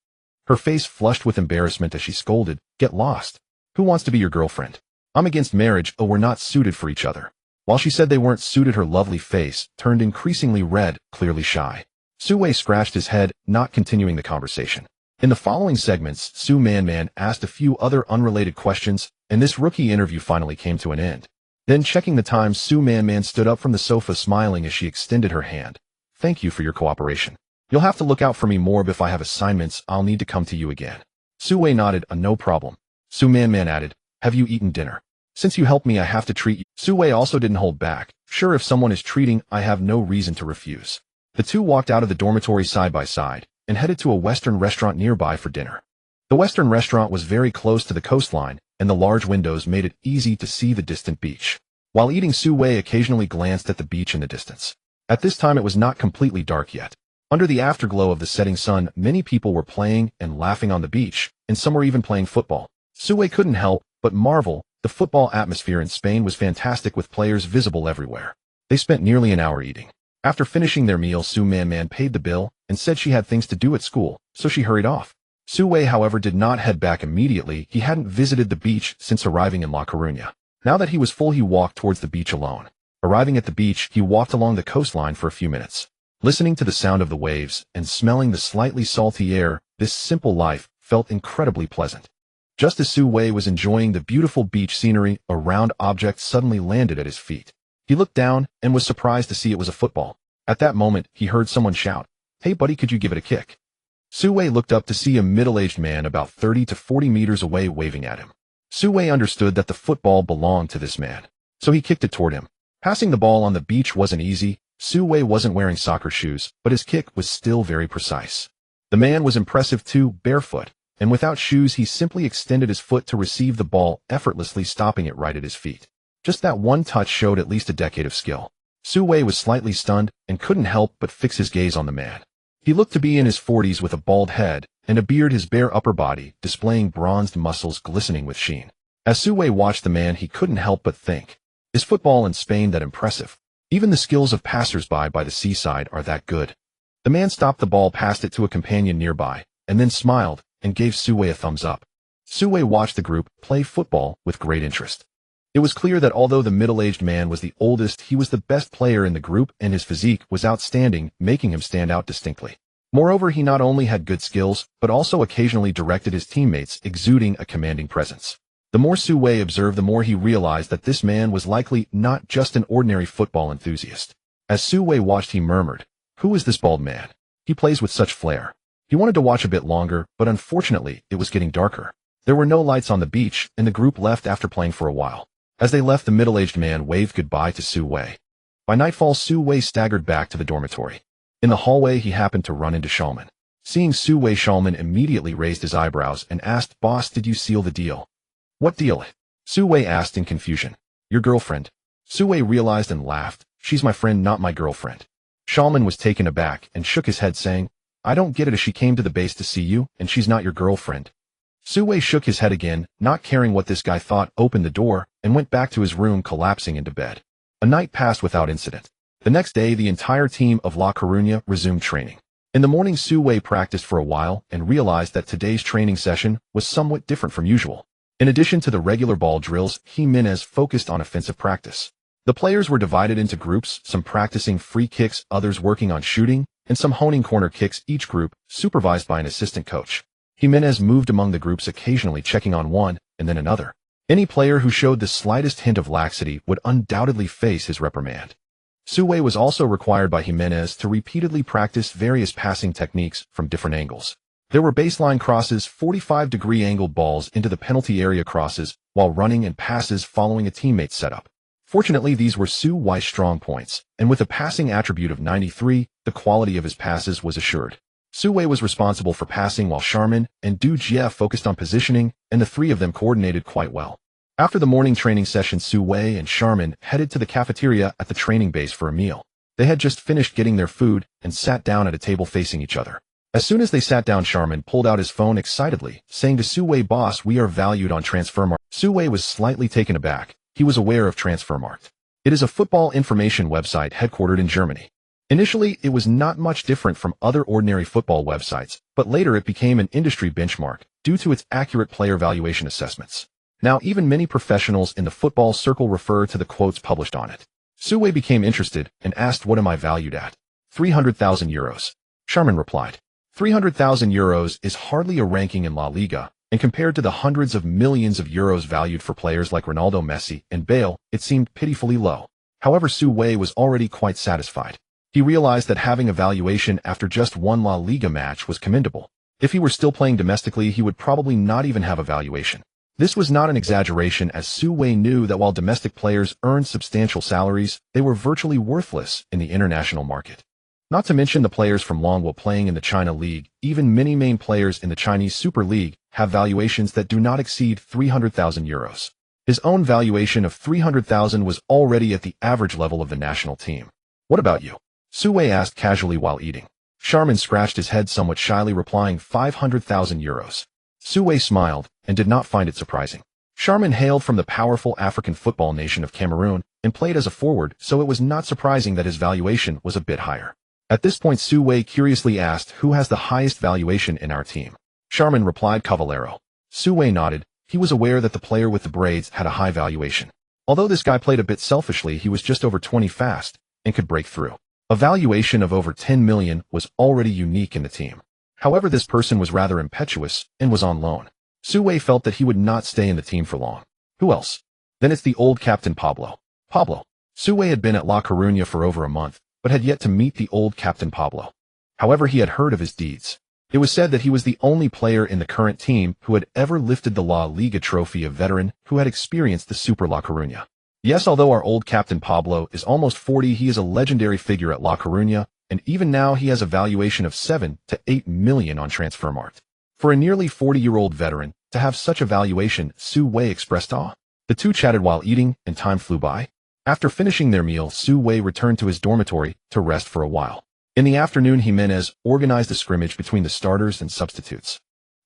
Her face flushed with embarrassment as she scolded, "Get lost. Who wants to be your girlfriend? I'm against marriage. Oh, we're not suited for each other." While she said they weren't suited, her lovely face turned increasingly red, clearly shy. Su Wei scratched his head, not continuing the conversation. In the following segments, Su Man asked a few other unrelated questions, and this rookie interview finally came to an end. Then, checking the time, Su Man stood up from the sofa, smiling as she extended her hand. "Thank you for your cooperation. You'll have to look out for me more. If I have assignments, I'll need to come to you again." Su Wei nodded, no problem. Su Man added, "Have you eaten dinner? Since you helped me, I have to treat you." Su Wei also didn't hold back. "Sure, if someone is treating, I have no reason to refuse." The two walked out of the dormitory side by side and headed to a Western restaurant nearby for dinner. The Western restaurant was very close to the coastline, and the large windows made it easy to see the distant beach. While eating, Su Wei occasionally glanced at the beach in the distance. At this time, it was not completely dark yet. Under the afterglow of the setting sun, many people were playing and laughing on the beach, and some were even playing football. Su Wei couldn't help but marvel The football atmosphere in Spain was fantastic with players visible everywhere. They spent nearly an hour eating. After finishing their meal, Su Man paid the bill and said she had things to do at school, so she hurried off. Su Wei, however, did not head back immediately. He hadn't visited the beach since arriving in La Coruña. Now that he was full, he walked towards the beach alone. Arriving at the beach, he walked along the coastline for a few minutes. Listening to the sound of the waves and smelling the slightly salty air, this simple life felt incredibly pleasant. Just as Su Wei was enjoying the beautiful beach scenery, a round object suddenly landed at his feet. He looked down and was surprised to see it was a football. At that moment, he heard someone shout, "Hey buddy, could you give it a kick?" Su Wei looked up to see a middle-aged man about 30 to 40 meters away waving at him. Su Wei understood that the football belonged to this man, so he kicked it toward him. Passing the ball on the beach wasn't easy. Su Wei wasn't wearing soccer shoes, but his kick was still very precise. The man was impressive too, barefoot, and without shoes he simply extended his foot to receive the ball, effortlessly stopping it right at his feet. Just that one touch showed at least a decade of skill. Su Wei was slightly stunned and couldn't help but fix his gaze on the man. He looked to be in his 40s with a bald head and a beard, his bare upper body displaying bronzed muscles glistening with sheen. As Su Wei watched the man, he couldn't help but think, is football in Spain that impressive? Even the skills of passers-by by the seaside are that good. The man stopped the ball, passed it to a companion nearby, and then smiled and gave Su Wei a thumbs up. Su Wei watched the group play football with great interest. It was clear that although the middle-aged man was the oldest, he was the best player in the group and his physique was outstanding, making him stand out distinctly. Moreover, he not only had good skills, but also occasionally directed his teammates, exuding a commanding presence. The more Su Wei observed, the more he realized that this man was likely not just an ordinary football enthusiast. As Su Wei watched, he murmured, "Who is this bald man? He plays with such flair." He wanted to watch a bit longer, but unfortunately, it was getting darker. There were no lights on the beach, and the group left after playing for a while. As they left, the middle-aged man waved goodbye to Su Wei. By nightfall, Su Wei staggered back to the dormitory. In the hallway, he happened to run into Shulman. Seeing Su Wei, Shulman immediately raised his eyebrows and asked, "Boss, did you seal the deal?" "What deal?" Su Wei asked in confusion. "Your girlfriend." Su Wei realized and laughed. "She's my friend, not my girlfriend." Shulman was taken aback and shook his head, saying, "I don't get it. She came to the base to see you, and she's not your girlfriend." Su Wei shook his head again, not caring what this guy thought, opened the door, and went back to his room, collapsing into bed. A night passed without incident. The next day, the entire team of La Coruña resumed training. In the morning, Su Wei practiced for a while and realized that today's training session was somewhat different from usual. In addition to the regular ball drills, Jimenez focused on offensive practice. The players were divided into groups, some practicing free kicks, others working on shooting, and some honing corner kicks, each group supervised by an assistant coach. Jimenez moved among the groups, occasionally checking on one and then another. Any player who showed the slightest hint of laxity would undoubtedly face his reprimand. Su Wei was also required by Jimenez to repeatedly practice various passing techniques from different angles. There were baseline crosses, 45-degree angled balls into the penalty area crosses, while running, and passes following a teammate's setup. Fortunately, these were Su Wei's strong points, and with a passing attribute of 93, the quality of his passes was assured. Su Wei was responsible for passing while Sharman and Du Jie focused on positioning, and the three of them coordinated quite well. After the morning training session, Su Wei and Sharman headed to the cafeteria at the training base for a meal. They had just finished getting their food and sat down at a table facing each other. As soon as they sat down, Sharman pulled out his phone excitedly, saying to Su Wei, "Boss, we are valued on Transfermarkt." Su Wei was slightly taken aback. He was aware of Transfermarkt. It is a football information website headquartered in Germany. Initially, it was not much different from other ordinary football websites, but later it became an industry benchmark due to its accurate player valuation assessments. Now, even many professionals in the football circle refer to the quotes published on it. Su Wei became interested and asked, "What am I valued at?" 300,000 euros. Sharman replied. 300,000 euros is hardly a ranking in La Liga, and compared to the hundreds of millions of euros valued for players like Ronaldo, Messi, and Bale, it seemed pitifully low. However, Su Wei was already quite satisfied. He realized that having a valuation after just one La Liga match was commendable. If he were still playing domestically, he would probably not even have a valuation. This was not an exaggeration, as Su Wei knew that while domestic players earned substantial salaries, they were virtually worthless in the international market. Not to mention the players from Longwo playing in the China League, even many main players in the Chinese Super League have valuations that do not exceed 300,000 euros. His own valuation of 300,000 was already at the average level of the national team. "What about you?" Su Wei asked casually while eating. Sharman scratched his head somewhat shyly, replying 500,000 euros. Su Wei smiled and did not find it surprising. Charmin hailed from the powerful African football nation of Cameroon and played as a forward, so it was not surprising that his valuation was a bit higher. At this point, Su Wei curiously asked who has the highest valuation in our team. Charmin replied Cavallero. Su Wei nodded. He was aware that the player with the braids had a high valuation. Although this guy played a bit selfishly, he was just over 20 fast and could break through. A valuation of over 10 million was already unique in the team. However, this person was rather impetuous and was on loan. Su Wei felt that he would not stay in the team for long. Who else? Then it's the old captain Pablo. Su Wei had been at La Coruña for over a month, but had yet to meet the old captain Pablo. However, he had heard of his deeds. It was said that he was the only player in the current team who had ever lifted the La Liga trophy, a veteran who had experienced the Super La Coruña. Yes, although our old captain Pablo is almost 40, he is a legendary figure at La Coruña, and even now he has a valuation of 7 to 8 million on Transfermarkt. For a nearly 40-year-old veteran to have such a valuation, Su Wei expressed awe. The two chatted while eating, and time flew by. After finishing their meal, Su Wei returned to his dormitory to rest for a while. In the afternoon, Jimenez organized a scrimmage between the starters and substitutes.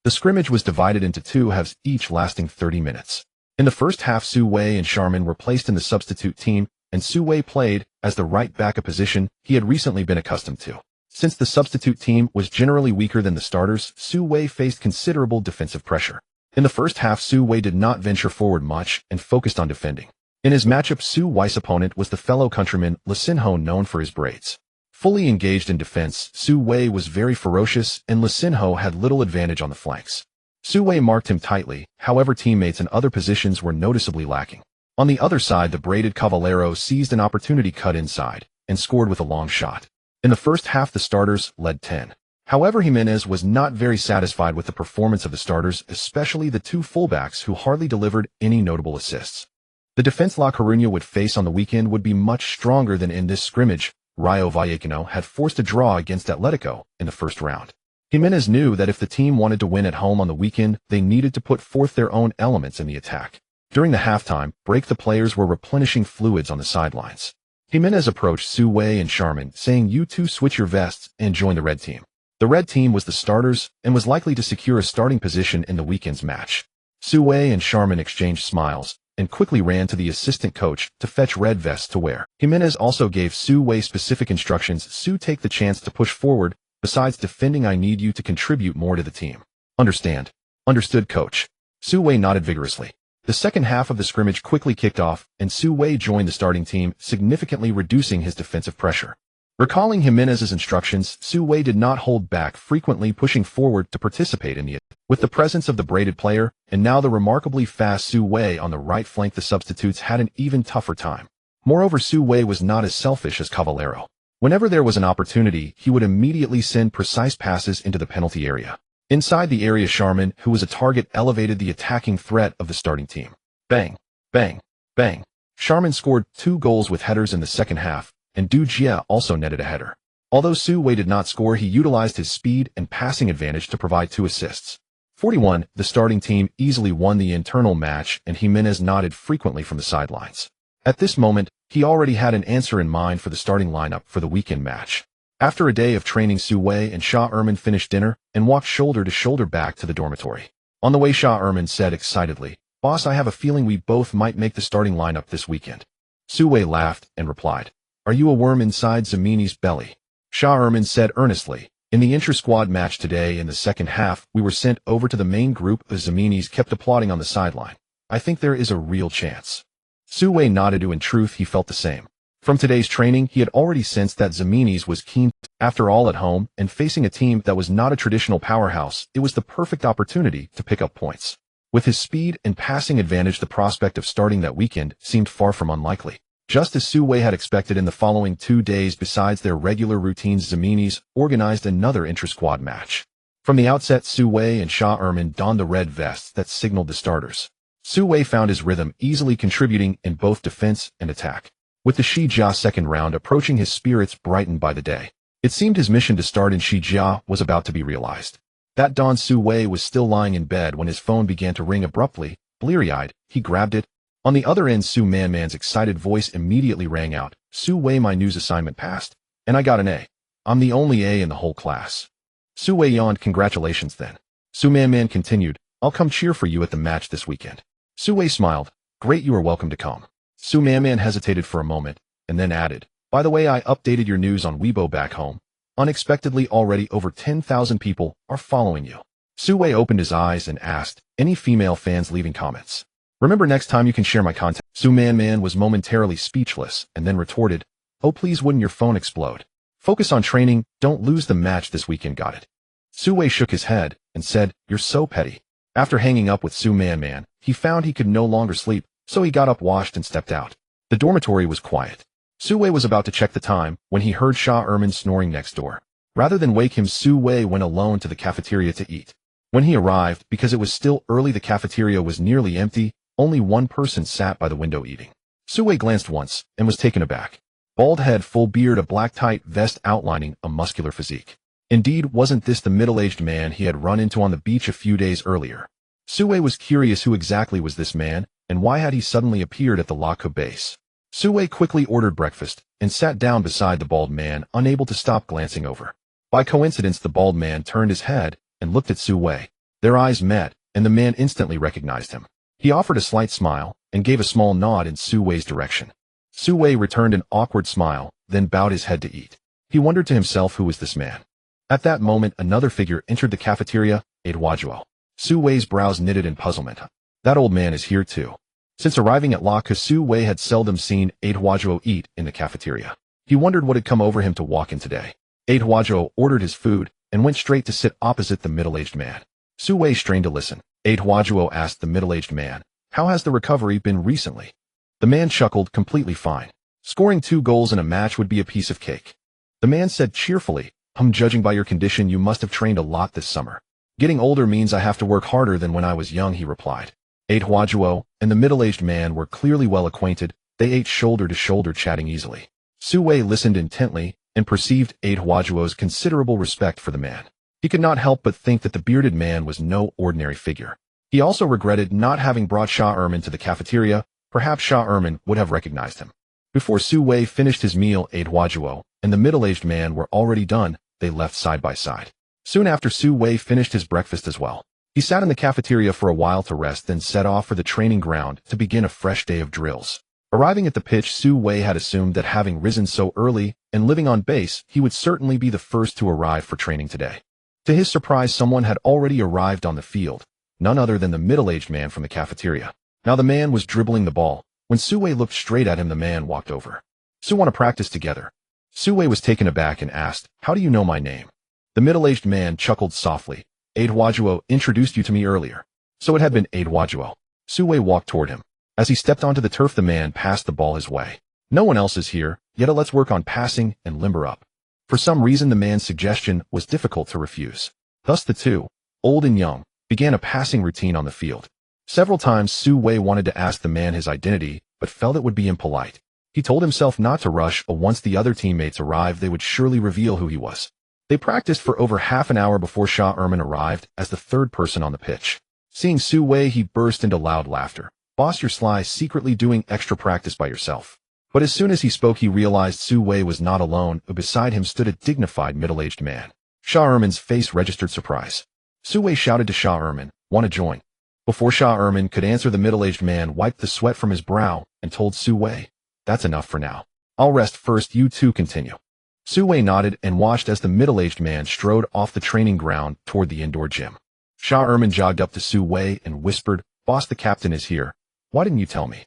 The scrimmage was divided into two halves, each lasting 30 minutes. In the first half, Su Wei and Charmin were placed in the substitute team, and Su Wei played as the right back, a position he had recently been accustomed to. Since the substitute team was generally weaker than the starters, Su Wei faced considerable defensive pressure. In the first half, Su Wei did not venture forward much and focused on defending. In his matchup, Su Wei's opponent was the fellow countryman Lisinho, known for his braids. Fully engaged in defense, Su Wei was very ferocious, and Lisinho had little advantage on the flanks. Su Wei marked him tightly, however teammates in other positions were noticeably lacking. On the other side, the braided Cavallero seized an opportunity, cut inside, and scored with a long shot. In the first half, the starters led 10. However, Jimenez was not very satisfied with the performance of the starters, especially the two fullbacks who hardly delivered any notable assists. The defense La Coruña would face on the weekend would be much stronger than in this scrimmage. Rayo Vallecano had forced a draw against Atletico in the first round. Jimenez knew that if the team wanted to win at home on the weekend, they needed to put forth their own elements in the attack. During the halftime break, the players were replenishing fluids on the sidelines. Jimenez approached Su Wei and Charmin, saying, "You two switch your vests and join the red team." The red team was the starters and was likely to secure a starting position in the weekend's match. Su Wei and Charmin exchanged smiles and quickly ran to the assistant coach to fetch red vests to wear. Jimenez also gave Su Wei specific instructions. "Su, take the chance to push forward. Besides defending, I need you to contribute more to the team." "Understand." "Understood, coach." Su Wei nodded vigorously. The second half of the scrimmage quickly kicked off, and Su Wei joined the starting team, significantly reducing his defensive pressure. Recalling Jimenez's instructions, Su Wei did not hold back, frequently pushing forward to participate in the attack. With the presence of the braided player, and now the remarkably fast Su Wei on the right flank, the substitutes had an even tougher time. Moreover, Su Wei was not as selfish as Cavallero. Whenever there was an opportunity, he would immediately send precise passes into the penalty area. Inside the area, Charmin, who was a target, elevated the attacking threat of the starting team. Bang, bang, bang. Charmin scored 2 goals with headers in the second half, and Du Jia also netted a header. Although Su Wei did not score, he utilized his speed and passing advantage to provide 2 assists. 41. The starting team easily won the internal match, and Jimenez nodded frequently from the sidelines. At this moment, he already had an answer in mind for the starting lineup for the weekend match. After a day of training, Su Wei and Shah Erman finished dinner and walked shoulder to shoulder back to the dormitory. On the way, Shah Erman said excitedly, "Boss, I have a feeling we both might make the starting lineup this weekend." Su Wei laughed and replied, "Are you a worm inside Zamini's belly?" Shah Erman said earnestly, "In the inter-squad match today in the second half, we were sent over to the main group as Zaminis kept applauding on the sideline. I think there is a real chance." Su Wei nodded. In truth, he felt the same. From today's training, he had already sensed that Zaminis was keen. After all, at home, and facing a team that was not a traditional powerhouse, it was the perfect opportunity to pick up points. With his speed and passing advantage, the prospect of starting that weekend seemed far from unlikely. Just as Su Wei had expected, in the following 2 days, besides their regular routines, Zaminis organized another intra-squad match. From the outset, Su Wei and Shah Erman donned the red vests that signaled the starters. Su Wei found his rhythm, easily contributing in both defense and attack. With the Shijia second round approaching, his spirits brightened by the day. It seemed his mission to start in Shijia was about to be realized. That dawn, Su Wei was still lying in bed when his phone began to ring abruptly. Bleary-eyed, he grabbed it. On the other end, Su Manman's excited voice immediately rang out. "Su Wei, my news assignment passed, and I got an A. I'm the only A in the whole class." Su Wei yawned. "Congratulations then." Su Manman continued, "I'll come cheer for you at the match this weekend." Su Wei smiled. Great, you are welcome to come. Su Man hesitated for a moment, and then added, by the way, I updated your news on Weibo back home. Unexpectedly, already over 10,000 people are following you. Su Wei opened his eyes and asked, any female fans leaving comments? Remember, next time you can share my content. Su Man was momentarily speechless and then retorted, oh please, wouldn't your phone explode? Focus on training, don't lose the match this weekend, got it? Su Wei shook his head and said, you're so petty. After hanging up with Su Man, he found he could no longer sleep, so he got up, washed, and stepped out. The dormitory was quiet. Su Wei was about to check the time when he heard Sha Erman snoring next door. Rather than wake him, Su Wei went alone to the cafeteria to eat. When he arrived, because it was still early, the cafeteria was nearly empty. Only one person sat by the window eating. Su Wei glanced once and was taken aback. Bald head, full beard, a black tight vest outlining a muscular physique. Indeed, wasn't this the middle-aged man he had run into on the beach a few days earlier? Su Wei was curious who exactly was this man, and why had he suddenly appeared at the La Coruña base. Su Wei quickly ordered breakfast and sat down beside the bald man, unable to stop glancing over. By coincidence, the bald man turned his head and looked at Su Wei. Their eyes met, and the man instantly recognized him. He offered a slight smile and gave a small nod in Su Wei's direction. Su Wei returned an awkward smile, then bowed his head to eat. He wondered to himself, who was this man? At that moment, another figure entered the cafeteria, Eduardo. Su Wei's brows knitted in puzzlement. That old man is here too. Since arriving at La Coruña, Su Wei had seldom seen Eduardo eat in the cafeteria. He wondered what had come over him to walk in today. Eduardo ordered his food and went straight to sit opposite the middle-aged man. Su Wei strained to listen. Eduardo asked the middle-aged man, how has the recovery been recently? The man chuckled, completely fine. Scoring 2 goals in a match would be a piece of cake. The man said cheerfully, judging by your condition, you must have trained a lot this summer. Getting older means I have to work harder than when I was young, he replied. Eduardo and the middle-aged man were clearly well acquainted. They ate shoulder to shoulder, chatting easily. Su Wei listened intently and perceived Eduardo's considerable respect for the man. He could not help but think that the bearded man was no ordinary figure. He also regretted not having brought Sha Erman to the cafeteria. Perhaps Sha Erman would have recognized him. Before Su Wei finished his meal, Eduardo and the middle-aged man were already done. They left side by side. Soon after, Su Wei finished his breakfast as well. He sat in the cafeteria for a while to rest, then set off for the training ground to begin a fresh day of drills. Arriving at the pitch, Su Wei had assumed that having risen so early and living on base, he would certainly be the first to arrive for training today. To his surprise, someone had already arrived on the field, none other than the middle-aged man from the cafeteria. Now the man was dribbling the ball. When Su Wei looked straight at him, the man walked over. Su, want to practice together? Su Wei was taken aback and asked, how do you know my name? The middle-aged man chuckled softly. Eduardo introduced you to me earlier. So it had been Eduardo. Su Wei walked toward him. As he stepped onto the turf, the man passed the ball his way. No one else is here, yet let's work on passing and limber up. For some reason, the man's suggestion was difficult to refuse. Thus the two, old and young, began a passing routine on the field. Several times Su Wei wanted to ask the man his identity, but felt it would be impolite. He told himself not to rush, or once the other teammates arrived, they would surely reveal who he was. They practiced for over half an hour before Sha Erman arrived as the third person on the pitch. Seeing Su Wei, he burst into loud laughter. Boss, you're sly, secretly doing extra practice by yourself. But as soon as he spoke, he realized Su Wei was not alone. Beside him stood a dignified middle-aged man. Sha Erman's face registered surprise. Su Wei shouted to Sha Erman, want to join? Before Sha Erman could answer, the middle-aged man wiped the sweat from his brow and told Su Wei, that's enough for now. I'll rest first, you two continue. Su Wei nodded and watched as the middle-aged man strode off the training ground toward the indoor gym. Sha Erman jogged up to Su Wei and whispered, boss, the captain is here. Why didn't you tell me?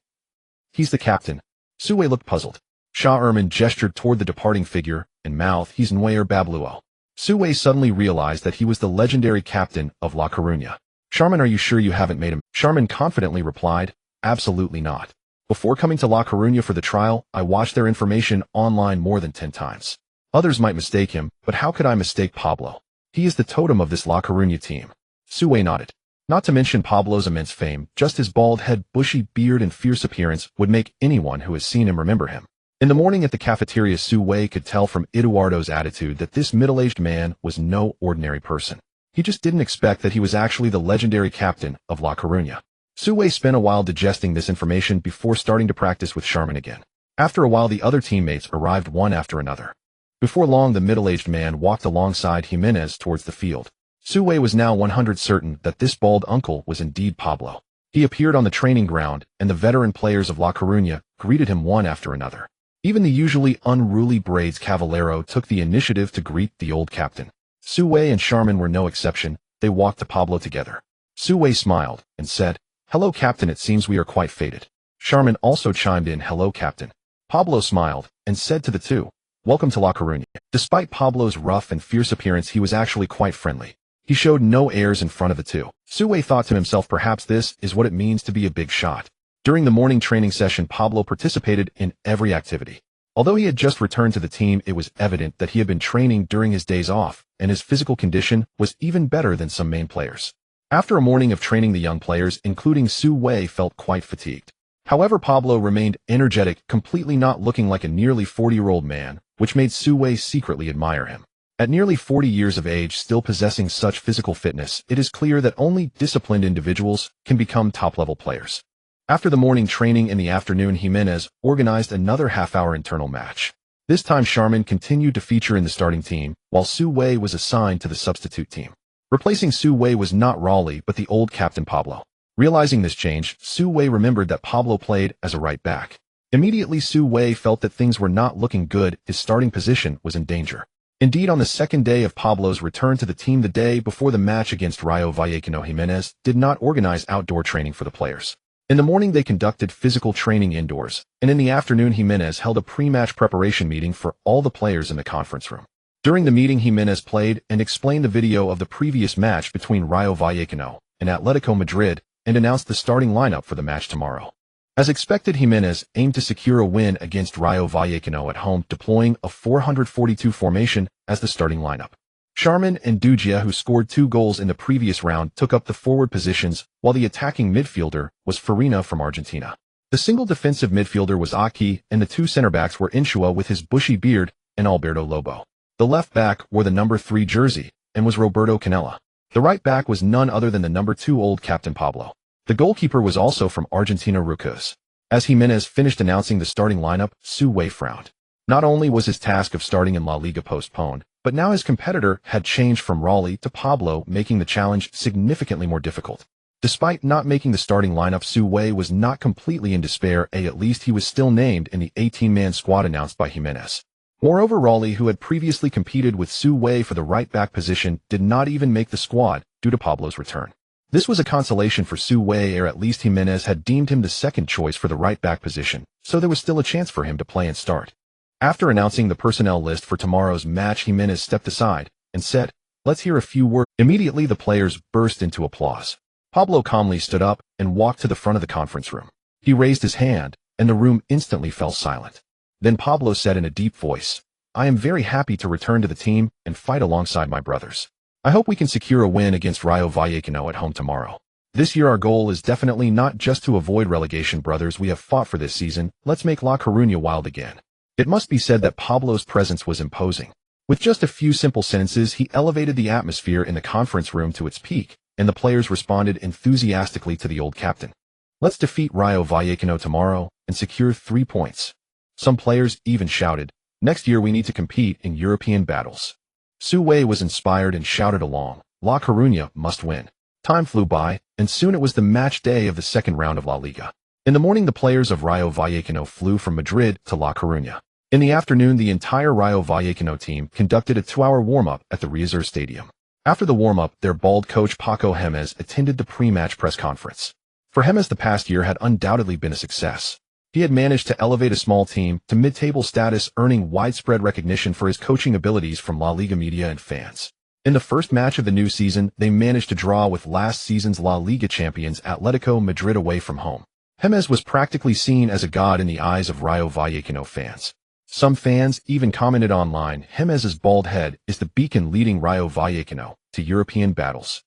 He's the captain. Su Wei looked puzzled. Sha Erman gestured toward the departing figure and mouthed, he's Noyer Babluo. Su Wei suddenly realized that he was the legendary captain of La Coruña. Charmin, are you sure you haven't made him? Charmin confidently replied, absolutely not. Before coming to La Coruña for the trial, I watched their information online more than 10 times. Others might mistake him, but how could I mistake Pablo? He is the totem of this La Coruña team. Su Wei nodded. Not to mention Pablo's immense fame, just his bald head, bushy beard, and fierce appearance would make anyone who has seen him remember him. In the morning at the cafeteria, Su Wei could tell from Eduardo's attitude that this middle-aged man was no ordinary person. He just didn't expect that he was actually the legendary captain of La Coruña. Su Wei spent a while digesting this information before starting to practice with Charmin again. After a while, the other teammates arrived one after another. Before long, the middle-aged man walked alongside Jimenez towards the field. Su Wei was now 100% certain that this bald uncle was indeed Pablo. He appeared on the training ground, and the veteran players of La Coruña greeted him one after another. Even the usually unruly Braids Cavallero took the initiative to greet the old captain. Su Wei and Charmin were no exception. They walked to Pablo together. Su Wei smiled and said, "Hello, Captain, it seems we are quite fated." Charmin also chimed in, "Hello, Captain." Pablo smiled and said to the two, "Welcome to La Coruña." Despite Pablo's rough and fierce appearance, he was actually quite friendly. He showed no airs in front of the two. Su Wei thought to himself, perhaps this is what it means to be a big shot. During the morning training session, Pablo participated in every activity. Although he had just returned to the team, it was evident that he had been training during his days off, and his physical condition was even better than some main players. After a morning of training, the young players, including Su Wei, felt quite fatigued. However, Pablo remained energetic, completely not looking like a nearly 40-year-old man, which made Su Wei secretly admire him. At nearly 40 years of age, still possessing such physical fitness, it is clear that only disciplined individuals can become top-level players. After the morning training in the afternoon, Jimenez organized another half-hour internal match. This time, Charmin continued to feature in the starting team, while Su Wei was assigned to the substitute team. Replacing Su Wei was not Raleigh, but the old captain Pablo. Realizing this change, Su Wei remembered that Pablo played as a right back. Immediately, Su Wei felt that things were not looking good. His starting position was in danger. Indeed, on the second day of Pablo's return to the team, the day before the match against Rayo Vallecano, Jimenez did not organize outdoor training for the players. In the morning, they conducted physical training indoors, and in the afternoon, Jimenez held a pre-match preparation meeting for all the players in the conference room. During the meeting, Jimenez played and explained the video of the previous match between Rayo Vallecano and Atletico Madrid and announced the starting lineup for the match tomorrow. As expected, Jimenez aimed to secure a win against Rayo Vallecano at home, deploying a 442 formation as the starting lineup. Charmin and Dugia, who scored 2 goals in the previous round, took up the forward positions, while the attacking midfielder was Farina from Argentina. The single defensive midfielder was Aki, and the 2 center-backs were Insua with his bushy beard and Alberto Lobo. The left back wore the number 3 jersey and was Roberto Canella. The right back was none other than the number 2 old captain Pablo. The goalkeeper was also from Argentina, Rucuz. As Jimenez finished announcing the starting lineup, Su Wei frowned. Not only was his task of starting in La Liga postponed, but now his competitor had changed from Raleigh to Pablo, making the challenge significantly more difficult. Despite not making the starting lineup, Su Wei was not completely in despair. At least he was still named in the 18-man squad announced by Jimenez. Moreover, Raleigh, who had previously competed with Su Wei for the right-back position, did not even make the squad due to Pablo's return. This was a consolation for Su Wei, or at least Jimenez had deemed him the second choice for the right-back position, so there was still a chance for him to play and start. After announcing the personnel list for tomorrow's match, Jimenez stepped aside and said, "Let's hear a few words." Immediately, the players burst into applause. Pablo calmly stood up and walked to the front of the conference room. He raised his hand, and the room instantly fell silent. Then Pablo said in a deep voice, "I am very happy to return to the team and fight alongside my brothers. I hope we can secure a win against Rayo Vallecano at home tomorrow. This year our goal is definitely not just to avoid relegation, brothers. We have fought for this season. Let's make La Coruña wild again." It must be said that Pablo's presence was imposing. With just a few simple sentences, he elevated the atmosphere in the conference room to its peak, and the players responded enthusiastically to the old captain. "Let's defeat Rayo Vallecano tomorrow and secure 3 points." Some players even shouted, "Next year we need to compete in European battles." Su Wei was inspired and shouted along, "La Coruña must win." Time flew by, and soon it was the match day of the second round of La Liga. In the morning, the players of Rayo Vallecano flew from Madrid to La Coruña. In the afternoon, the entire Rayo Vallecano team conducted a 2-hour warm-up at the Riazor Stadium. After the warm-up, their bald coach Paco Gémez attended the pre-match press conference. For Gémez, the past year had undoubtedly been a success. He had managed to elevate a small team to mid-table status, earning widespread recognition for his coaching abilities from La Liga media and fans. In the first match of the new season, they managed to draw with last season's La Liga champions Atletico Madrid away from home. Gémez was practically seen as a god in the eyes of Rayo Vallecano fans. Some fans even commented online, "Gémez's bald head is the beacon leading Rayo Vallecano to European battles."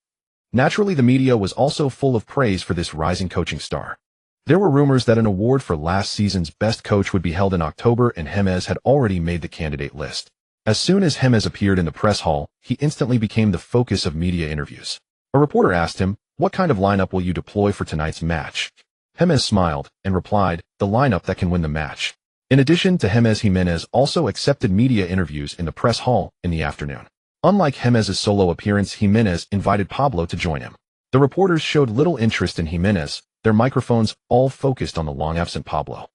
Naturally, the media was also full of praise for this rising coaching star. There were rumors that an award for last season's best coach would be held in October, and Gémez had already made the candidate list. As soon as Gémez appeared in the press hall, he instantly became the focus of media interviews. A reporter asked him, "What kind of lineup will you deploy for tonight's match?" Gémez smiled and replied, "The lineup that can win the match." In addition to Gémez, Jimenez also accepted media interviews in the press hall in the afternoon. Unlike Gémez's solo appearance, Jimenez invited Pablo to join him. The reporters showed little interest in Jimenez, their microphones all focused on the long-absent Pablo.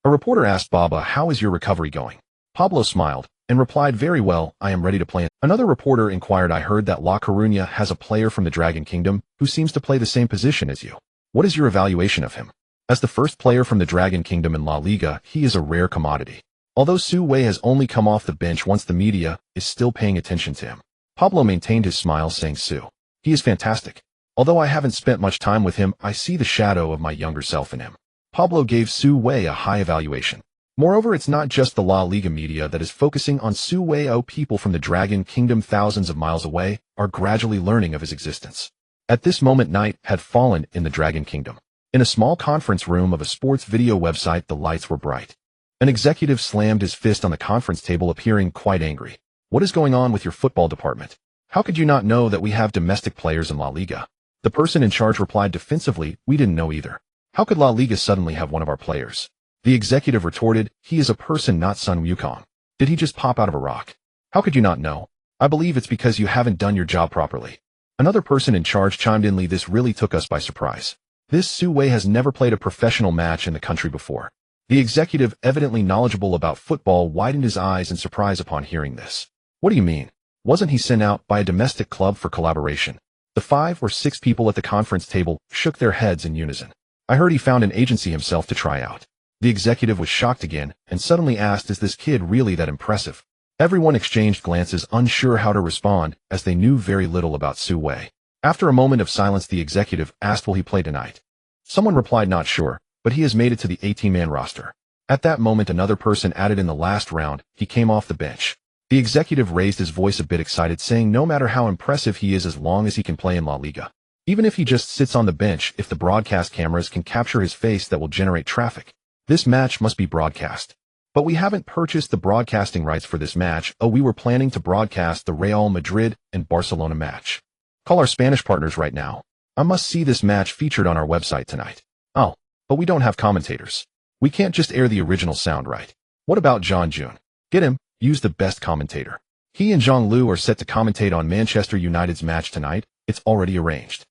A reporter asked Baba, "How is your recovery going?" Pablo smiled and replied, "Very well, I am ready to play." Another reporter inquired, "I heard that La Coruña has a player from the Dragon Kingdom who seems to play the same position as you. What is your evaluation of him?" As the first player from the Dragon Kingdom in La Liga, he is a rare commodity. Although Su Wei has only come off the bench once, the media is still paying attention to him. Pablo maintained his smile, saying, He is fantastic. Although I haven't spent much time with him, I see the shadow of my younger self in him." Pablo gave Su Wei a high evaluation. Moreover, it's not just the La Liga media that is focusing on Su Wei. People from the Dragon Kingdom thousands of miles away are gradually learning of his existence. At this moment, night had fallen in the Dragon Kingdom. In a small conference room of a sports video website, the lights were bright. An executive slammed his fist on the conference table, appearing quite angry. "What is going on with your football department? How could you not know that we have domestic players in La Liga?" The person in charge replied defensively, "We didn't know either. How could La Liga suddenly have one of our players?" The executive retorted, "He is a person, not Sun Wukong. Did he just pop out of a rock? How could you not know? I believe it's because you haven't done your job properly." Another person in charge chimed in, "Lee, this really took us by surprise. This Su Wei has never played a professional match in the country before." The executive, evidently knowledgeable about football, widened his eyes in surprise upon hearing this. "What do you mean? Wasn't he sent out by a domestic club for collaboration?" The 5 or 6 people at the conference table shook their heads in unison. "I heard he found an agency himself to try out." The executive was shocked again and suddenly asked, "Is this kid really that impressive?" Everyone exchanged glances, unsure how to respond, as they knew very little about Su Wei. After a moment of silence, the executive asked, "Will he play tonight?" Someone replied, "Not sure, but he has made it to the 18-man roster." At that moment, another person added, "In the last round, he came off the bench." The executive raised his voice a bit excited, saying, "No matter how impressive he is, as long as he can play in La Liga. Even if he just sits on the bench, if the broadcast cameras can capture his face, that will generate traffic. This match must be broadcast." "But we haven't purchased the broadcasting rights for this match." "Oh, we were planning to broadcast the Real Madrid and Barcelona match. Call our Spanish partners right now. I must see this match featured on our website tonight." "Oh, but we don't have commentators. We can't just air the original sound, right?" "What about John June? Get him. Use the best commentator. He and Zhang Lu are set to commentate on Manchester United's match tonight. It's already arranged.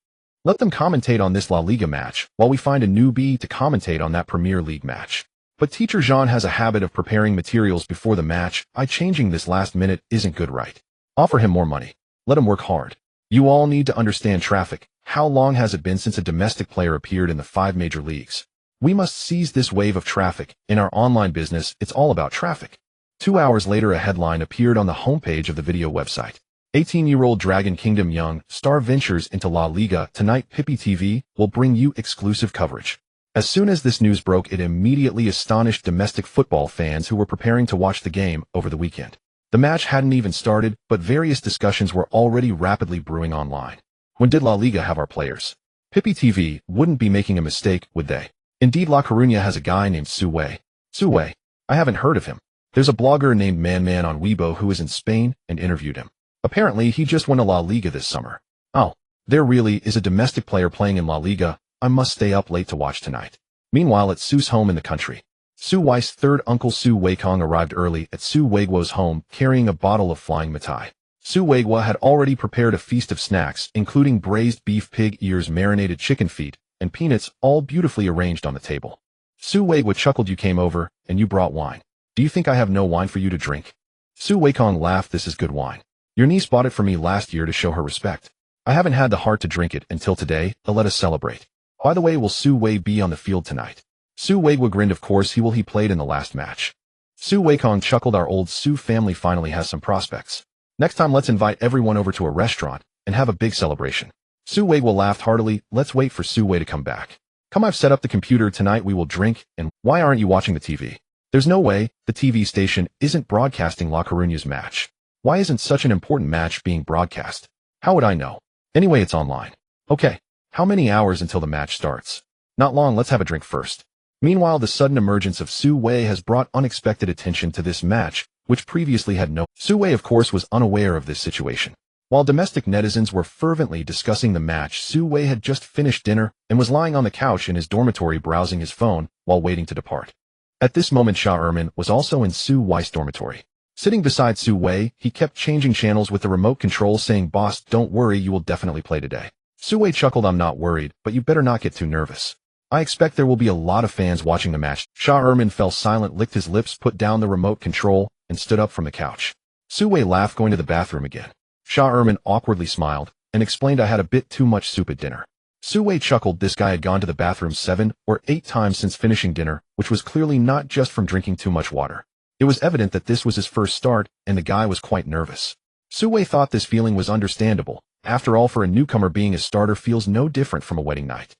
Let them commentate on this La Liga match, while we find a newbie to commentate on that Premier League match." "But Teacher Jean has a habit of preparing materials before the match. Changing this last minute isn't good, right? Offer him more money. Let him work hard. You all need to understand traffic. How long has it been since a domestic player appeared in the 5 major leagues? We must seize this wave of traffic. In our online business, it's all about traffic." 2 hours later, a headline appeared on the homepage of the video website. 18-year-old Dragon Kingdom young star ventures into La Liga. Tonight, Pippy TV will bring you exclusive coverage. As soon as this news broke, it immediately astonished domestic football fans who were preparing to watch the game over the weekend. The match hadn't even started, but various discussions were already rapidly brewing online. When did La Liga have our players? Pippy TV wouldn't be making a mistake, would they? Indeed, La Coruña has a guy named Su Wei. Su Wei? I haven't heard of him. There's a blogger named Man on Weibo who is in Spain and interviewed him. Apparently, he just won a La Liga this summer. Oh, there really is a domestic player playing in La Liga. I must stay up late to watch tonight. Meanwhile, at Su's home in the country, Su Wei's third uncle Su Weikong arrived early at Su Weiguo's home carrying a bottle of flying mitai. Su Weiguo had already prepared a feast of snacks, including braised beef, pig ears, marinated chicken feet, and peanuts, all beautifully arranged on the table. Su Weiguo chuckled. "You came over, and you brought wine. Do you think I have no wine for you to drink?" Su Weikong laughed. "This is good wine. Your niece bought it for me last year to show her respect. I haven't had the heart to drink it until today. Let us celebrate. By the way, will Su Wei be on the field tonight?" Su Weiguo grinned. "Of course he will. He played in the last match." Su Weikong chuckled. "Our old Su family finally has some prospects. Next time, let's invite everyone over to a restaurant and have a big celebration." Su Weiguo laughed heartily. "Let's wait for Su Wei to come back. Come, I've set up the computer. Tonight we will drink. And why aren't you watching the TV? There's no way the TV station isn't broadcasting La Coruña's match. Why isn't such an important match being broadcast? How would I know? Anyway, it's online. Okay, how many hours until the match starts? Not long. Let's have a drink first." Meanwhile, the sudden emergence of Su Wei has brought unexpected attention to this match, which previously had no. Su Wei, of course, was unaware of this situation. While domestic netizens were fervently discussing the match, Su Wei had just finished dinner and was lying on the couch in his dormitory browsing his phone while waiting to depart. At this moment, Shah Erman was also in Su Wei's dormitory. Sitting beside Su Wei, he kept changing channels with the remote control, saying, "Boss, don't worry, you will definitely play today." Su Wei chuckled. "I'm not worried, but you better not get too nervous. I expect there will be a lot of fans watching the match. Shah Erman fell silent, licked his lips, put down the remote control, and stood up from the couch. Su Wei laughed, going to the bathroom again. Shah Erman awkwardly smiled and explained, I had a bit too much soup at dinner. Su Wei chuckled. This guy had gone to the bathroom 7 or 8 times since finishing dinner, which was clearly not just from drinking too much water. It was evident that this was his first start, and the guy was quite nervous. Su Wei thought this feeling was understandable. After all, for a newcomer, being a starter feels no different from a wedding night.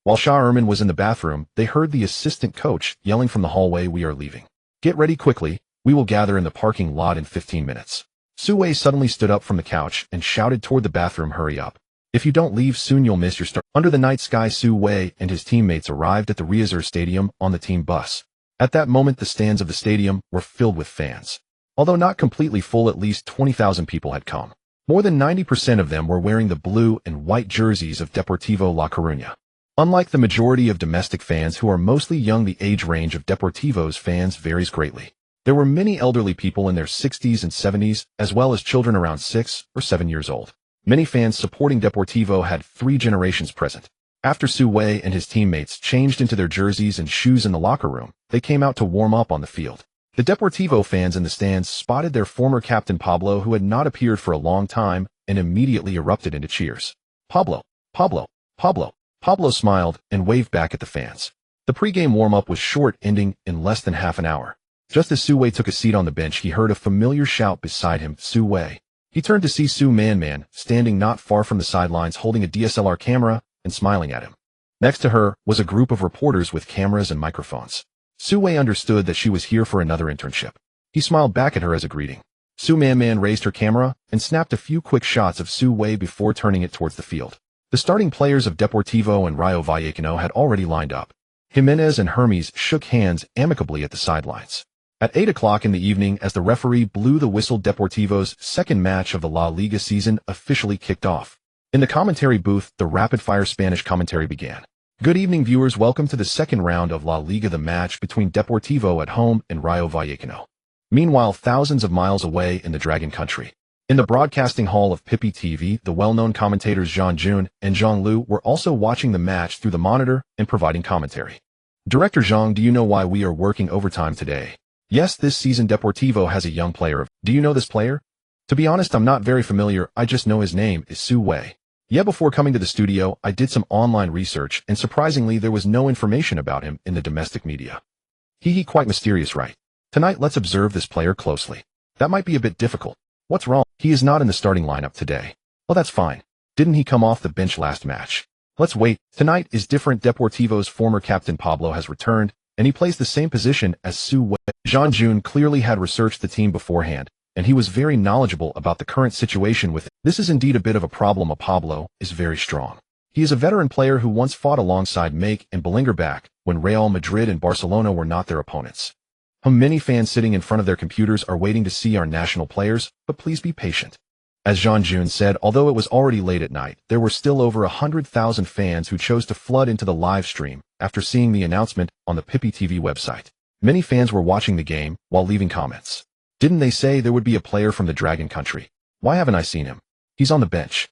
While Shah Erman was in the bathroom, they heard the assistant coach yelling from the hallway, we are leaving. Get ready quickly, we will gather in the parking lot in 15 minutes. Su Wei suddenly stood up from the couch and shouted toward the bathroom, hurry up. If you don't leave soon, you'll miss your start. Under the night sky, Su Wei and his teammates arrived at the Reazur Stadium on the team bus. At that moment, the stands of the stadium were filled with fans. Although not completely full, at least 20,000 people had come. More than 90% of them were wearing the blue and white jerseys of Deportivo La Coruña. Unlike the majority of domestic fans who are mostly young, the age range of Deportivo's fans varies greatly. There were many elderly people in their 60s and 70s, as well as children around 6 or 7 years old. Many fans supporting Deportivo had 3 generations present. After Su Wei and his teammates changed into their jerseys and shoes in the locker room, they came out to warm up on the field. The Deportivo fans in the stands spotted their former captain Pablo, who had not appeared for a long time, and immediately erupted into cheers. Pablo, Pablo, Pablo. Pablo smiled and waved back at the fans. The pre-game warm-up was short, ending in less than half an hour. Just as Su Wei took a seat on the bench, he heard a familiar shout beside him, Su Wei. He turned to see Su Man standing not far from the sidelines, holding a DSLR camera and smiling at him. Next to her was a group of reporters with cameras and microphones. Su Wei understood that she was here for another internship. He smiled back at her as a greeting. Su Man raised her camera and snapped a few quick shots of Su Wei before turning it towards the field. The starting players of Deportivo and Rayo Vallecano had already lined up. Jimenez and Hermes shook hands amicably at the sidelines. At 8 o'clock in the evening, as the referee blew the whistle, Deportivo's second match of the La Liga season officially kicked off. In the commentary booth, the rapid-fire Spanish commentary began. Good evening, viewers. Welcome to the second round of La Liga, the match between Deportivo at home and Rayo Vallecano. Meanwhile, thousands of miles away in the Dragon Country, in the broadcasting hall of Pipi TV, the well-known commentators Jean Jun and Zhang Lu were also watching the match through the monitor and providing commentary. Director Zhang, do you know why we are working overtime today? Yes, this season Deportivo has a young player. Do you know this player? To be honest, I'm not very familiar. I just know his name is Su Wei. Yeah, before coming to the studio, I did some online research, and surprisingly, there was no information about him in the domestic media. He quite mysterious, right? Tonight, let's observe this player closely. That might be a bit difficult. What's wrong? He is not in the starting lineup today. Well, that's fine. Didn't he come off the bench last match? Let's wait. Tonight is different. Deportivo's former captain Pablo has returned, and he plays the same position as Su Wei. Jean Jun clearly had researched the team beforehand, and he was very knowledgeable about the current situation with it. This is indeed a bit of a problem. Pablo is very strong. He is a veteran player who once fought alongside Make and Bellinger back when Real Madrid and Barcelona were not their opponents. Many fans sitting in front of their computers are waiting to see our national players, but please be patient. As Jean Jun said, although it was already late at night, there were still over 100,000 fans who chose to flood into the live stream after seeing the announcement on the Pipi TV website. Many fans were watching the game while leaving comments. Didn't they say there would be a player from the Dragon Country? Why haven't I seen him? He's on the bench.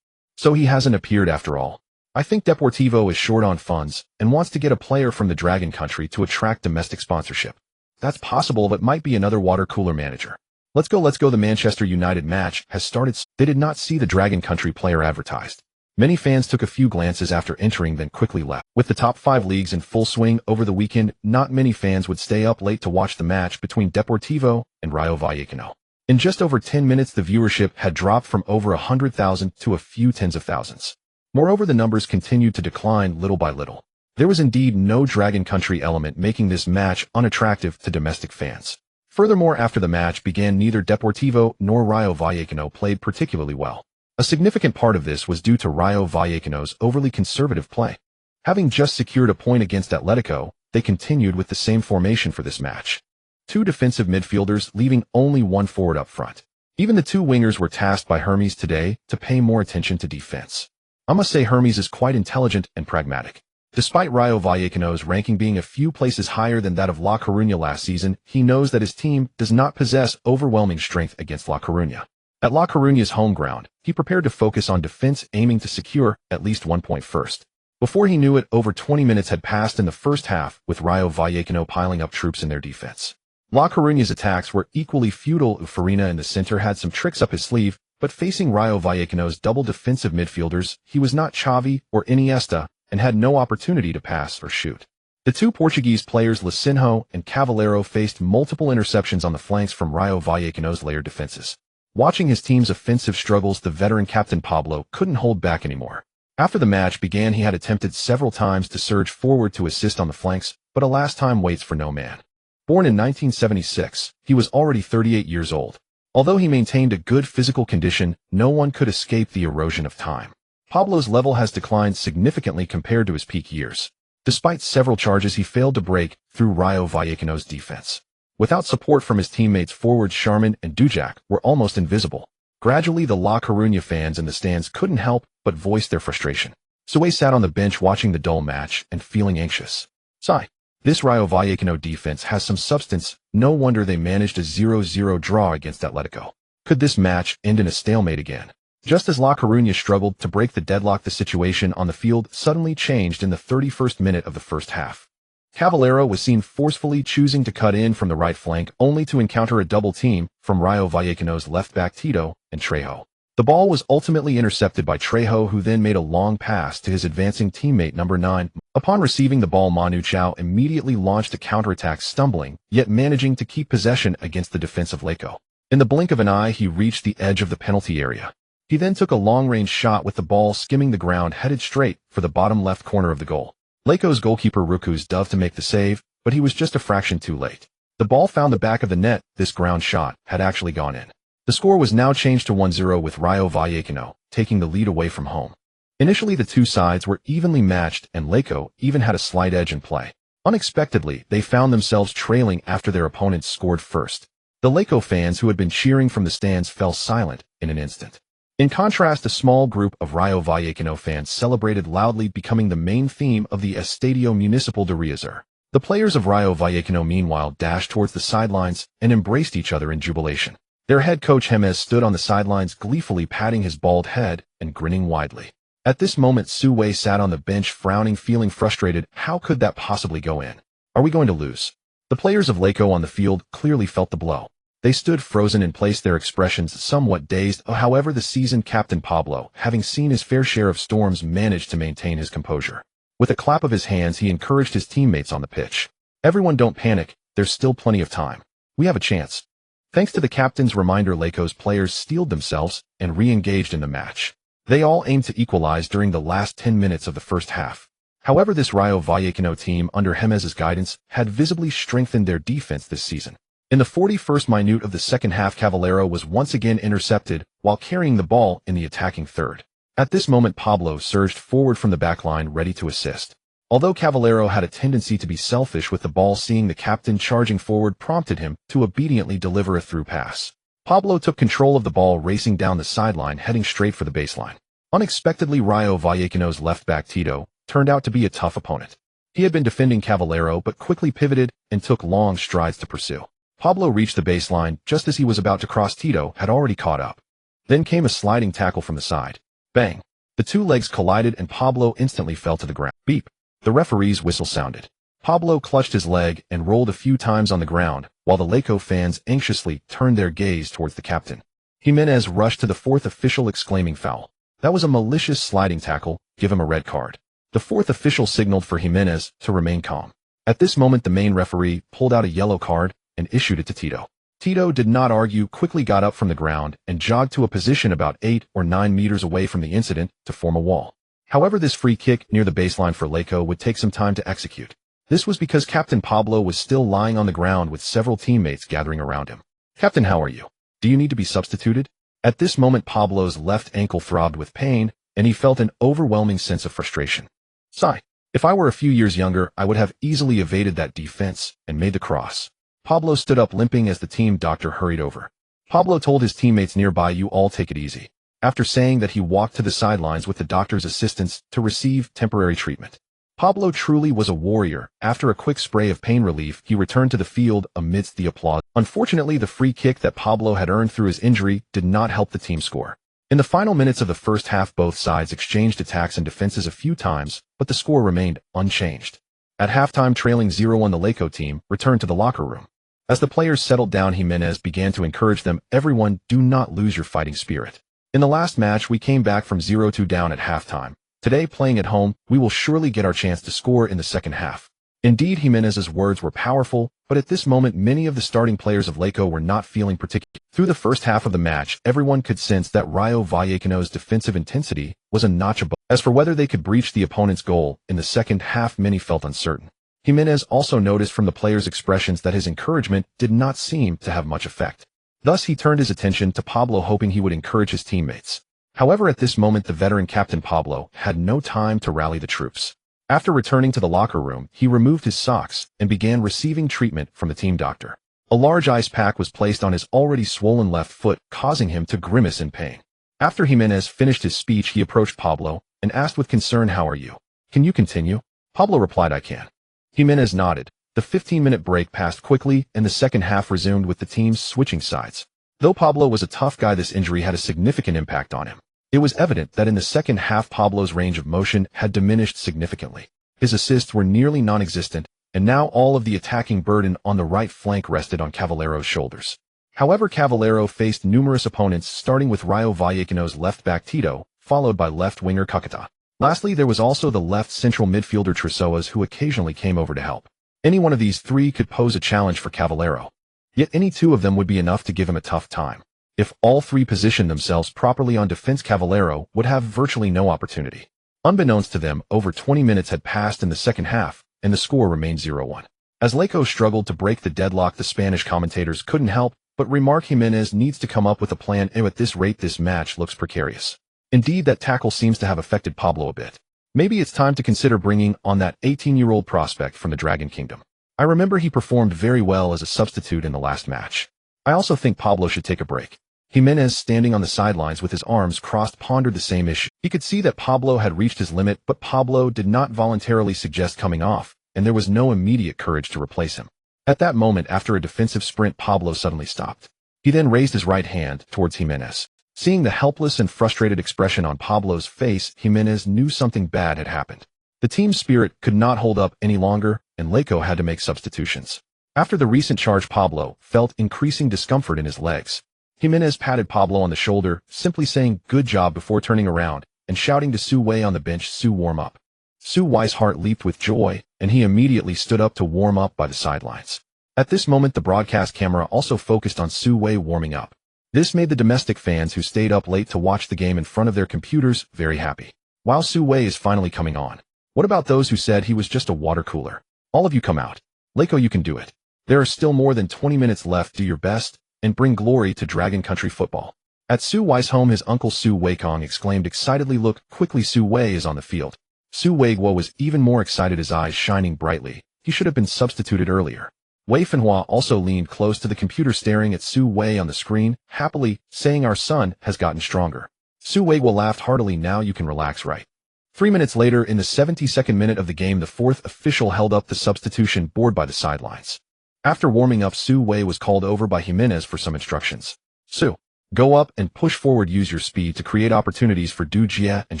So he hasn't appeared after all. I think Deportivo is short on funds and wants to get a player from the Dragon Country to attract domestic sponsorship. That's possible, but might be another water cooler manager. Let's go. The Manchester United match has started. They did not see the Dragon Country player advertised. Many fans took a few glances after entering, then quickly left. With the top 5 leagues in full swing over the weekend, not many fans would stay up late to watch the match between Deportivo and Rayo Vallecano. In just over 10 minutes, the viewership had dropped from over 100,000 to a few tens of thousands. Moreover, the numbers continued to decline little by little. There was indeed no Dragon Country element, making this match unattractive to domestic fans. Furthermore, after the match began, neither Deportivo nor Rayo Vallecano played particularly well. A significant part of this was due to Rayo Vallecano's overly conservative play. Having just secured a point against Atletico, they continued with the same formation for this match. 2 defensive midfielders, leaving only 1 forward up front. Even the 2 wingers were tasked by Hermes today to pay more attention to defense. I must say Hermes is quite intelligent and pragmatic. Despite Rayo Vallecano's ranking being a few places higher than that of La Coruña last season, he knows that his team does not possess overwhelming strength against La Coruña. At La Coruña's home ground, he prepared to focus on defense, aiming to secure at least 1 point first. Before he knew it, over 20 minutes had passed in the first half, with Rayo Vallecano piling up troops in their defense. La Coruña's attacks were equally futile. Farina in the center had some tricks up his sleeve, but facing Rayo Vallecano's double defensive midfielders, he was not Xavi or Iniesta and had no opportunity to pass or shoot. The two Portuguese players Licinho and Cavaleiro faced multiple interceptions on the flanks from Rayo Vallecano's layered defenses. Watching his team's offensive struggles, the veteran captain Pablo couldn't hold back anymore. After the match began, he had attempted several times to surge forward to assist on the flanks, but alas, time waits for no man. Born in 1976, he was already 38 years old. Although he maintained a good physical condition, no one could escape the erosion of time. Pablo's level has declined significantly compared to his peak years. Despite several charges, he failed to break through Rayo Vallecano's defense. Without support from his teammates, forwards Sharman and Dujak were almost invisible. Gradually, the La Coruña fans in the stands couldn't help but voice their frustration. Su Wei sat on the bench watching the dull match and feeling anxious. Sigh. This Rayo Vallecano defense has some substance. No wonder they managed a 0-0 draw against Atletico. Could this match end in a stalemate again? Just as La Coruña struggled to break the deadlock, the situation on the field suddenly changed in the 31st minute of the first half. Cavaleiro was seen forcefully choosing to cut in from the right flank, only to encounter a double team from Rayo Vallecano's left-back Tito and Trejo. The ball was ultimately intercepted by Trejo, who then made a long pass to his advancing teammate number 9. Upon receiving the ball, Manu Chao immediately launched a counterattack, stumbling, yet managing to keep possession against the defense of Leco. In the blink of an eye, he reached the edge of the penalty area. He then took a long-range shot with the ball skimming the ground, headed straight for the bottom left corner of the goal. Leco's goalkeeper Ruku's dove to make the save, but he was just a fraction too late. The ball found the back of the net. This ground shot had actually gone in. The score was now changed to 1-0, with Rayo Vallecano taking the lead away from home. Initially, the two sides were evenly matched, and Leco even had a slight edge in play. Unexpectedly, they found themselves trailing after their opponents scored first. The Leco fans who had been cheering from the stands fell silent in an instant. In contrast, a small group of Rayo Vallecano fans celebrated loudly, becoming the main theme of the Estadio Municipal de Riazor. The players of Rayo Vallecano meanwhile dashed towards the sidelines and embraced each other in jubilation. Their head coach James stood on the sidelines, gleefully patting his bald head and grinning widely. At this moment, Su Wei sat on the bench, frowning, feeling frustrated. How could that possibly go in? Are we going to lose? The players of Leco on the field clearly felt the blow. They stood frozen in place, their expressions somewhat dazed. However, the seasoned captain Pablo, having seen his fair share of storms, managed to maintain his composure. With a clap of his hands, he encouraged his teammates on the pitch. Everyone, don't panic. There's still plenty of time. We have a chance. Thanks to the captain's reminder, Leco's players steeled themselves and re-engaged in the match. They all aimed to equalize during the last 10 minutes of the first half. However, this Rayo Vallecano team under James's guidance had visibly strengthened their defense this season. In the 41st minute of the second half, Cavaleiro was once again intercepted while carrying the ball in the attacking third. At this moment, Pablo surged forward from the back line, ready to assist. Although Cavaleiro had a tendency to be selfish with the ball, seeing the captain charging forward prompted him to obediently deliver a through pass. Pablo took control of the ball, racing down the sideline, heading straight for the baseline. Unexpectedly, Rayo Vallecano's left-back Tito turned out to be a tough opponent. He had been defending Cavaleiro but quickly pivoted and took long strides to pursue. Pablo reached the baseline just as he was about to cross. Tito had already caught up. Then came a sliding tackle from the side. Bang! The two legs collided and Pablo instantly fell to the ground. Beep! The referee's whistle sounded. Pablo clutched his leg and rolled a few times on the ground, while the Leco fans anxiously turned their gaze towards the captain. Jimenez rushed to the fourth official, exclaiming, "Foul. That was a malicious sliding tackle. Give him a red card." The fourth official signaled for Jimenez to remain calm. At this moment, the main referee pulled out a yellow card and issued it to Tito. Tito did not argue, quickly got up from the ground and jogged to a position about 8 or 9 meters away from the incident to form a wall. However, this free kick near the baseline for Leco would take some time to execute. This was because Captain Pablo was still lying on the ground with several teammates gathering around him. "Captain, how are you? Do you need to be substituted?" At this moment, Pablo's left ankle throbbed with pain, and he felt an overwhelming sense of frustration. Sigh. If I were a few years younger, I would have easily evaded that defense and made the cross. Pablo stood up, limping, as the team doctor hurried over. Pablo told his teammates nearby, "You all take it easy." After saying that, he walked to the sidelines with the doctor's assistance to receive temporary treatment. Pablo truly was a warrior. After a quick spray of pain relief, he returned to the field amidst the applause. Unfortunately, the free kick that Pablo had earned through his injury did not help the team score. In the final minutes of the first half, both sides exchanged attacks and defenses a few times, but the score remained unchanged. At halftime, trailing 0-1, the Laco team returned to the locker room. As the players settled down, Jimenez began to encourage them, "Everyone, do not lose your fighting spirit. In the last match, we came back from 0-2 down at halftime. Today, playing at home, we will surely get our chance to score in the second half." Indeed, Jimenez's words were powerful, but at this moment many of the starting players of Laco were not feeling particularly. Through the first half of the match, everyone could sense that Rayo Vallecano's defensive intensity was a notch above. As for whether they could breach the opponent's goal in the second half, many felt uncertain. Jimenez also noticed from the players' expressions that his encouragement did not seem to have much effect. Thus he turned his attention to Pablo, hoping he would encourage his teammates. However, at this moment the veteran captain Pablo had no time to rally the troops. After returning to the locker room, he removed his socks and began receiving treatment from the team doctor. A large ice pack was placed on his already swollen left foot, causing him to grimace in pain. After Jimenez finished his speech, he approached Pablo and asked with concern, "How are you? Can you continue?" Pablo replied, "I can." Jimenez nodded. The 15-minute break passed quickly, and the second half resumed with the teams switching sides. Though Pablo was a tough guy, this injury had a significant impact on him. It was evident that in the second half Pablo's range of motion had diminished significantly. His assists were nearly non-existent, and now all of the attacking burden on the right flank rested on Cavallero's shoulders. However, Cavallero faced numerous opponents, starting with Rayo Vallecano's left back Tito, followed by left winger Cucata. Lastly, there was also the left central midfielder Tressoas, who occasionally came over to help. Any one of these three could pose a challenge for Cavallero. Yet any two of them would be enough to give him a tough time. If all three positioned themselves properly on defense, Cavallero would have virtually no opportunity. Unbeknownst to them, over 20 minutes had passed in the second half, and the score remained 0-1. As Laco struggled to break the deadlock, the Spanish commentators couldn't help but remark, "Jimenez needs to come up with a plan. At this rate, this match looks precarious." Indeed, that tackle seems to have affected Pablo a bit. Maybe it's time to consider bringing on that 18-year-old prospect from the Dragon Kingdom. I remember he performed very well as a substitute in the last match. I also think Pablo should take a break. Jimenez, standing on the sidelines with his arms crossed, pondered the same issue. He could see that Pablo had reached his limit, but Pablo did not voluntarily suggest coming off, and there was no immediate courage to replace him. At that moment, after a defensive sprint, Pablo suddenly stopped. He then raised his right hand towards Jimenez. Seeing the helpless and frustrated expression on Pablo's face, Jimenez knew something bad had happened. The team's spirit could not hold up any longer, and Laco had to make substitutions. After the recent charge, Pablo felt increasing discomfort in his legs. Jimenez patted Pablo on the shoulder, simply saying, "Good job," before turning around and shouting to Su Wei on the bench, "Su, warm up." Su Wei's heart leaped with joy, and he immediately stood up to warm up by the sidelines. At this moment, the broadcast camera also focused on Su Wei warming up. This made the domestic fans who stayed up late to watch the game in front of their computers very happy. Wow, Su Wei is finally coming on. What about those who said he was just a water cooler? All of you come out. Laco, you can do it. There are still more than 20 minutes left. Do your best and bring glory to Dragon Country football. At Su Wei's home, his uncle Su Weikong exclaimed excitedly, "Look, quickly, Su Wei is on the field." Su Weiguo was even more excited, his eyes shining brightly. He should have been substituted earlier. Wei Fenhua also leaned close to the computer, staring at Su Wei on the screen, happily saying, "Our son has gotten stronger." Su Weiguo laughed heartily. "Now you can relax, right?" 3 minutes later, in the 72nd minute of the game, the fourth official held up the substitution board by the sidelines. After warming up, Su Wei was called over by Jimenez for some instructions. "Su, go up and push forward. Use your speed to create opportunities for Du Jie and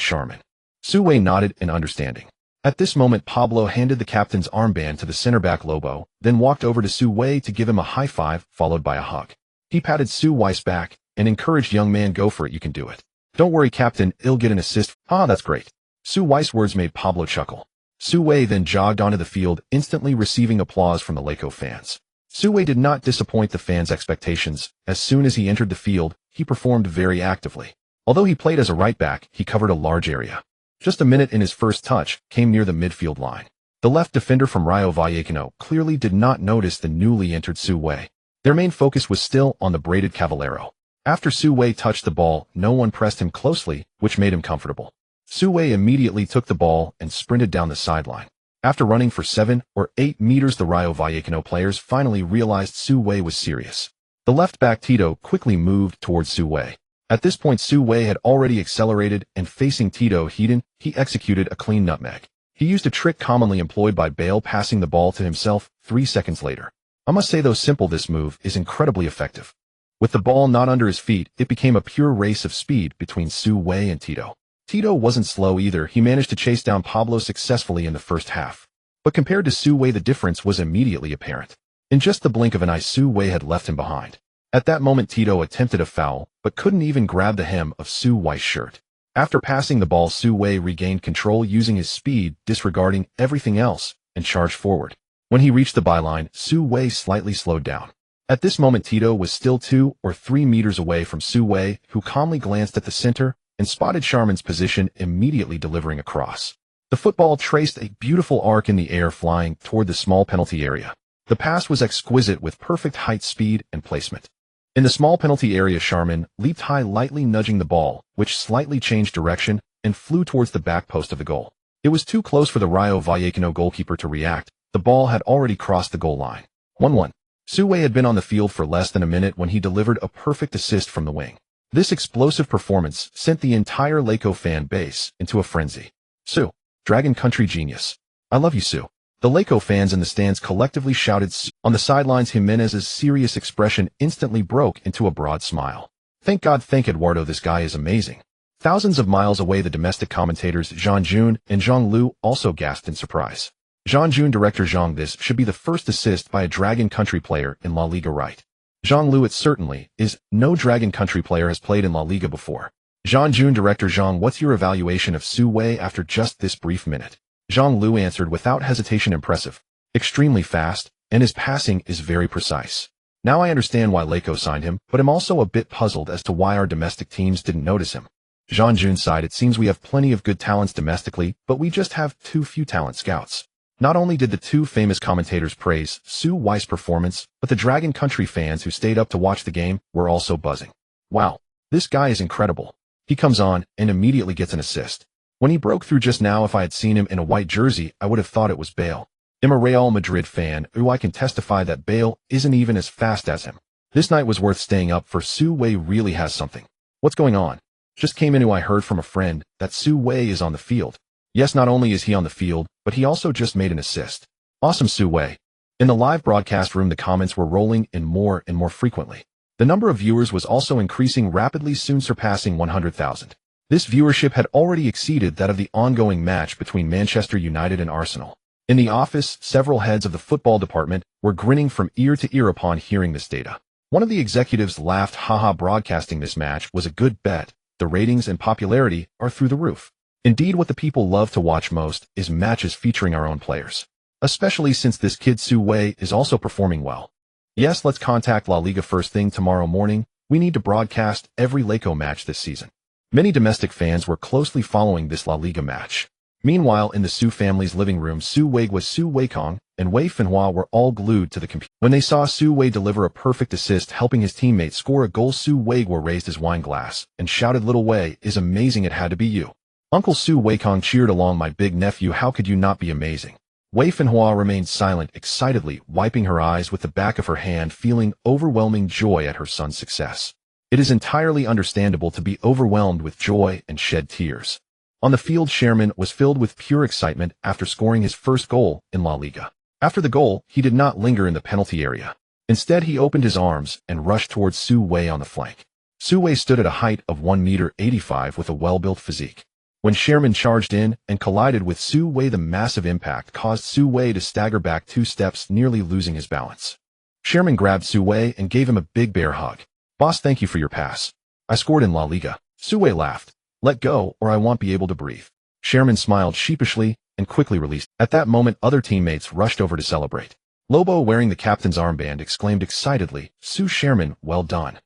Charmin." Su Wei nodded in understanding. At this moment, Pablo handed the captain's armband to the center back Lobo, then walked over to Su Wei to give him a high five, followed by a hug. He patted Su Wei's back and encouraged, "Young man, go for it. You can do it. Don't worry, Captain, I'll get an assist." "Ah, that's great." Su Wei's words made Pablo chuckle. Su Wei then jogged onto the field, instantly receiving applause from the Laco fans. Su Wei did not disappoint the fans' expectations. As soon as he entered the field, he performed very actively. Although he played as a right back, he covered a large area. Just a minute in, his first touch came near the midfield line. The left defender from Rayo Vallecano clearly did not notice the newly entered Su Wei. Their main focus was still on the braided Cavallero. After Su Wei touched the ball, no one pressed him closely, which made him comfortable. Su Wei immediately took the ball and sprinted down the sideline. After running for 7 or 8 meters, the Rayo Vallecano players finally realized Su Wei was serious. The left back Tito quickly moved towards Su Wei. At this point, Su Wei had already accelerated, and facing Tito Hedon, he executed a clean nutmeg. He used a trick commonly employed by Bale, passing the ball to himself 3 seconds later. I must say, though simple, this move is incredibly effective. With the ball not under his feet, it became a pure race of speed between Su Wei and Tito. Tito wasn't slow either. He managed to chase down Pablo successfully in the first half. But compared to Su Wei, the difference was immediately apparent. In just the blink of an eye, Su Wei had left him behind. At that moment, Tito attempted a foul, but couldn't even grab the hem of Su Wei's shirt. After passing the ball, Su Wei regained control using his speed, disregarding everything else, and charged forward. When he reached the byline, Su Wei slightly slowed down. At this moment, Tito was still 2 or 3 meters away from Su Wei, who calmly glanced at the center and spotted Sharman's position, immediately delivering a cross. The football traced a beautiful arc in the air, flying toward the small penalty area. The pass was exquisite with perfect height, speed, and placement. In the small penalty area, Sharman leaped high, lightly nudging the ball, which slightly changed direction and flew towards the back post of the goal. It was too close for the Rayo Vallecano goalkeeper to react. The ball had already crossed the goal line. 1-1. Su Wei had been on the field for less than a minute when he delivered a perfect assist from the wing. This explosive performance sent the entire Laco fan base into a frenzy. Su, Dragon Country genius. I love you, Su. The Laco fans in the stands collectively shouted Su. On the sidelines, Jimenez's serious expression instantly broke into a broad smile. Thank God, thank Eduardo, this guy is amazing. Thousands of miles away, the domestic commentators Zhang Jun and Zhang Lu also gasped in surprise. Zhang Jun, director Zhang, this should be the first assist by a Dragon Country player in La Liga, right? Zhang Lu, it certainly is. No Dragon Country player has played in La Liga before. Zhang Jun, director Zhang, what's your evaluation of Su Wei after just this brief minute? Zhang Lu answered without hesitation, impressive, extremely fast, and his passing is very precise. Now I understand why Laco signed him, but I'm also a bit puzzled as to why our domestic teams didn't notice him. Zhang Jun sighed, it seems we have plenty of good talents domestically, but we just have too few talent scouts. Not only did the two famous commentators praise Su Wei's performance, but the Dragon Country fans who stayed up to watch the game were also buzzing. Wow, this guy is incredible. He comes on and immediately gets an assist. When he broke through just now, if I had seen him in a white jersey, I would have thought it was Bale. I'm a Real Madrid fan, I can testify that Bale isn't even as fast as him. This night was worth staying up for. Su Wei really has something. What's going on? Just came in. I heard from a friend that Su Wei is on the field. Yes, not only is he on the field, but he also just made an assist. Awesome, Su Wei. In the live broadcast room, the comments were rolling in more and more frequently. The number of viewers was also increasing rapidly, soon surpassing 100,000. This viewership had already exceeded that of the ongoing match between Manchester United and Arsenal. In the office, several heads of the football department were grinning from ear to ear upon hearing this data. One of the executives laughed, haha, broadcasting this match was a good bet. The ratings and popularity are through the roof. Indeed, what the people love to watch most is matches featuring our own players. Especially since this kid Su Wei is also performing well. Yes, let's contact La Liga first thing tomorrow morning. We need to broadcast every Laco match this season. Many domestic fans were closely following this La Liga match. Meanwhile, in the Su family's living room, Su Weiguo, Su Weikong, and Wei Finhua were all glued to the computer. When they saw Su Wei deliver a perfect assist helping his teammate score a goal, Su Weiguo raised his wine glass and shouted, "Little Wei is amazing, it had to be you." Uncle Su Weikong cheered along, "My big nephew, how could you not be amazing?" Wei Finhua remained silent, excitedly wiping her eyes with the back of her hand, feeling overwhelming joy at her son's success. It is entirely understandable to be overwhelmed with joy and shed tears. On the field, Sherman was filled with pure excitement after scoring his first goal in La Liga. After the goal, he did not linger in the penalty area. Instead, he opened his arms and rushed towards Su Wei on the flank. Su Wei stood at a height of 1.85 meters with a well-built physique. When Sherman charged in and collided with Su Wei, the massive impact caused Su Wei to stagger back 2 steps, nearly losing his balance. Sherman grabbed Su Wei and gave him a big bear hug. "Boss, thank you for your pass. I scored in La Liga." Su Wei laughed. "Let go, or I won't be able to breathe." Sherman smiled sheepishly and quickly released. At that moment, other teammates rushed over to celebrate. Lobo, wearing the captain's armband, exclaimed excitedly, "Su Sherman, well done."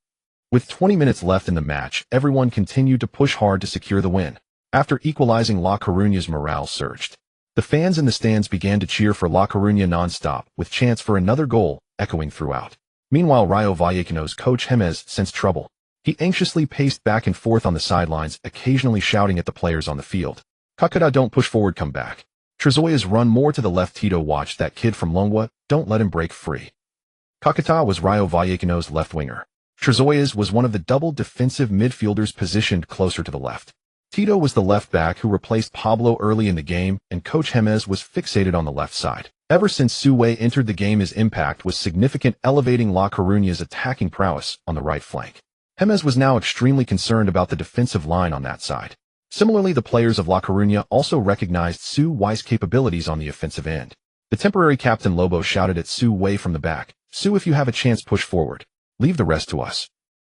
With 20 minutes left in the match, everyone continued to push hard to secure the win. After equalizing, La Coruña's morale surged. The fans in the stands began to cheer for La Coruña non-stop, with chants for another goal echoing throughout. Meanwhile, Rayo Vallecano's coach Jimenez sensed trouble. He anxiously paced back and forth on the sidelines, occasionally shouting at the players on the field. "Kakada, don't push forward, come back. Trezoya's run more to the left. Tito, watch that kid from Longwa, don't let him break free." Kakata was Rayo Vallecano's left winger. Trezoya's was one of the double defensive midfielders positioned closer to the left. Tito was the left back who replaced Pablo early in the game, and Coach James was fixated on the left side. Ever since Su Wei entered the game, his impact was significant, elevating La Coruña's attacking prowess on the right flank. James was now extremely concerned about the defensive line on that side. Similarly, the players of La Coruña also recognized Su Wei's capabilities on the offensive end. The temporary captain Lobo shouted at Su Wei from the back, "Su, if you have a chance, push forward. Leave the rest to us."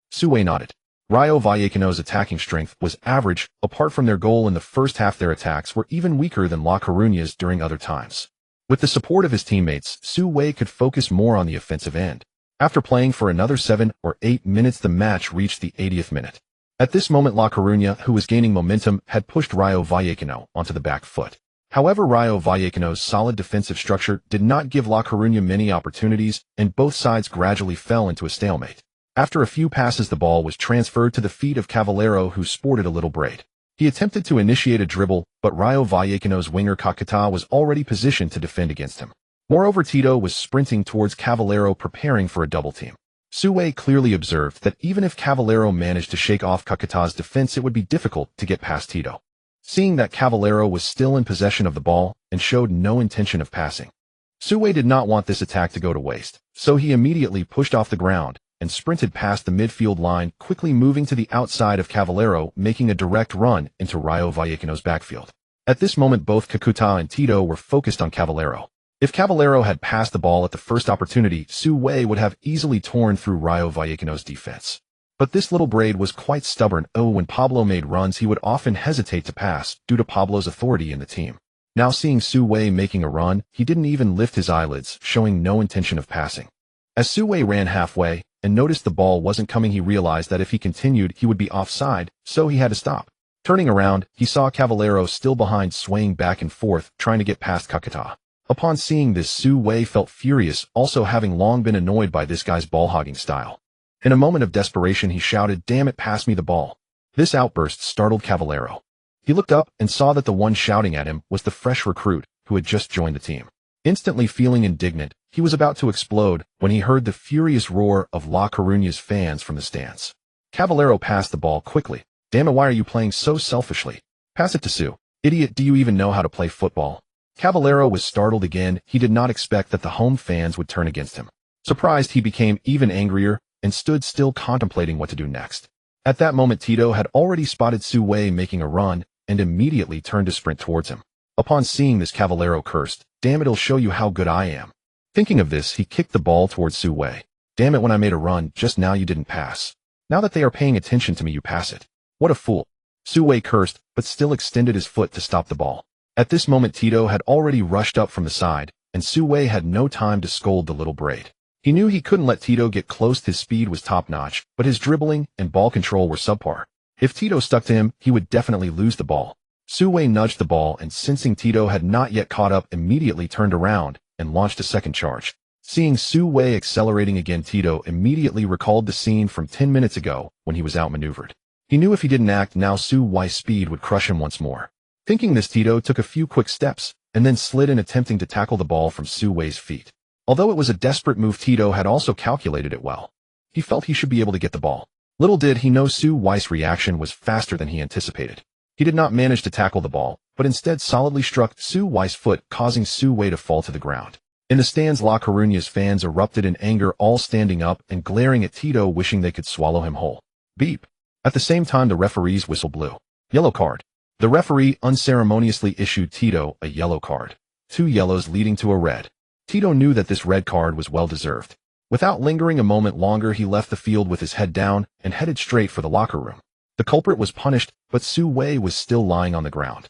Su Wei nodded. Rayo Vallecano's attacking strength was average. Apart from their goal in the first half, their attacks were even weaker than La Coruña's during other times. With the support of his teammates, Su Wei could focus more on the offensive end. After playing for another 7 or 8 minutes, the match reached the 80th minute. At this moment, La Coruña, who was gaining momentum, had pushed Rayo Vallecano onto the back foot. However, Rayo Vallecano's solid defensive structure did not give La Coruña many opportunities, and both sides gradually fell into a stalemate. After a few passes, the ball was transferred to the feet of Caballero, who sported a little braid. He attempted to initiate a dribble, but Rayo Vallecano's winger Kakuta was already positioned to defend against him. Moreover, Tito was sprinting towards Caballero, preparing for a double team. Su Wei clearly observed that even if Caballero managed to shake off Kakuta's defense, it would be difficult to get past Tito. Seeing that Caballero was still in possession of the ball and showed no intention of passing, Su Wei did not want this attack to go to waste, so he immediately pushed off the ground and sprinted past the midfield line, quickly moving to the outside of Caballero, making a direct run into Rayo Vallecano's backfield. At this moment, both Kakuta and Tito were focused on Caballero. If Caballero had passed the ball at the first opportunity, Su Wei would have easily torn through Rayo Vallecano's defense. But this little braid was quite stubborn. When Pablo made runs, he would often hesitate to pass due to Pablo's authority in the team. Now, seeing Su Wei making a run, he didn't even lift his eyelids, showing no intention of passing. As Su Wei ran halfway and noticed the ball wasn't coming, he realized that if he continued, he would be offside, so he had to stop. Turning around, he saw Caballero still behind, swaying back and forth, trying to get past Kakuta. Upon seeing this, Su Wei felt furious, also having long been annoyed by this guy's ball-hogging style. In a moment of desperation, he shouted, "Damn it, pass me the ball." This outburst startled Caballero. He looked up and saw that the one shouting at him was the fresh recruit who had just joined the team. Instantly feeling indignant, he was about to explode when he heard the furious roar of La Coruña's fans from the stands. Caballero passed the ball quickly. "Damn it, why are you playing so selfishly? Pass it to Su. Idiot, do you even know how to play football?" Caballero was startled again. He did not expect that the home fans would turn against him. Surprised, he became even angrier and stood still, contemplating what to do next. At that moment, Tito had already spotted Su Wei making a run and immediately turned to sprint towards him. Upon seeing this, Caballero cursed, "Damn it, I'll show you how good I am." Thinking of this, he kicked the ball towards Su Wei. "Damn it, when I made a run just now, you didn't pass. Now that they are paying attention to me, you pass it. What a fool." Su Wei cursed, but still extended his foot to stop the ball. At this moment, Tito had already rushed up from the side, and Su Wei had no time to scold the little braid. He knew he couldn't let Tito get close. His speed was top-notch, but his dribbling and ball control were subpar. If Tito stuck to him, he would definitely lose the ball. Su Wei nudged the ball, and sensing Tito had not yet caught up, immediately turned around and launched a second charge. Seeing Su Wei accelerating again, Tito immediately recalled the scene from 10 minutes ago when he was outmaneuvered. He knew if he didn't act now, Su Wei's speed would crush him once more. Thinking this, Tito took a few quick steps and then slid in, attempting to tackle the ball from Su Wei's feet. Although it was a desperate move, Tito had also calculated it well. He felt he should be able to get the ball. Little did he know Su Wei's reaction was faster than he anticipated. He did not manage to tackle the ball, but instead solidly struck Su Wei's foot, causing Su Wei to fall to the ground. In the stands, La Coruña's fans erupted in anger, all standing up and glaring at Tito, wishing they could swallow him whole. Beep. At the same time, the referee's whistle blew. Yellow card. The referee unceremoniously issued Tito a yellow card. 2 yellows leading to a red. Tito knew that this red card was well-deserved. Without lingering a moment longer, he left the field with his head down and headed straight for the locker room. The culprit was punished, but Su Wei was still lying on the ground.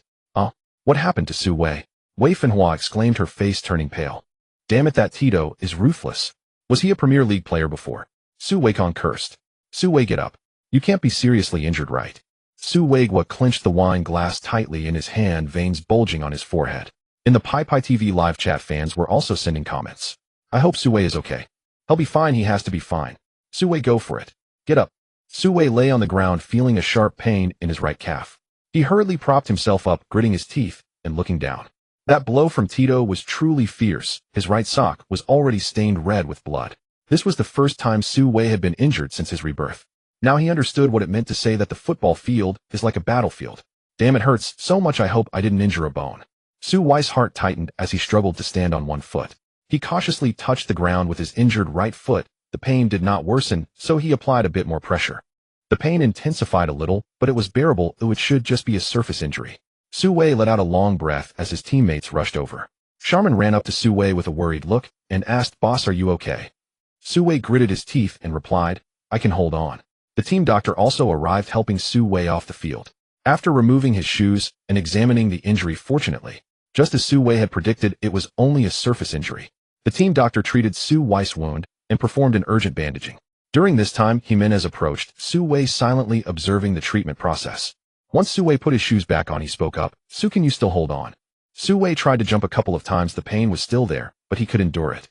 What happened to Su Wei? Wei Fenhua exclaimed, her face turning pale. "Damn it, that Tito is ruthless. Was he a Premier League player before?" Su Weikong cursed. "Su Wei, get up. You can't be seriously injured, right?" Su Weigwa clenched the wine glass tightly in his hand, veins bulging on his forehead. In the Pai TV live chat, fans were also sending comments. "I hope Su Wei is okay. He'll be fine, he has to be fine. Su Wei, go for it. Get up." Su Wei lay on the ground, feeling a sharp pain in his right calf. He hurriedly propped himself up, gritting his teeth and looking down. That blow from Tito was truly fierce. His right sock was already stained red with blood. This was the first time Su Wei had been injured since his rebirth. Now he understood what it meant to say that the football field is like a battlefield. Damn, it hurts so much. I hope I didn't injure a bone. Su Wei's heart tightened as he struggled to stand on one foot. He cautiously touched the ground with his injured right foot. The pain did not worsen, so he applied a bit more pressure. The pain intensified a little, but it was bearable, though it should just be a surface injury. Su Wei let out a long breath as his teammates rushed over. Charmin ran up to Su Wei with a worried look and asked, "Boss, are you okay?" Su Wei gritted his teeth and replied, "I can hold on." The team doctor also arrived, helping Su Wei off the field. After removing his shoes and examining the injury, fortunately, just as Su Wei had predicted, it was only a surface injury. The team doctor treated Su Wei's wound and performed an urgent bandaging. During this time, Jimenez approached Su Wei, silently observing the treatment process. Once Su Wei put his shoes back on, he spoke up, "Su, can you still hold on?" Su Wei tried to jump a couple of times. The pain was still there, but he could endure it.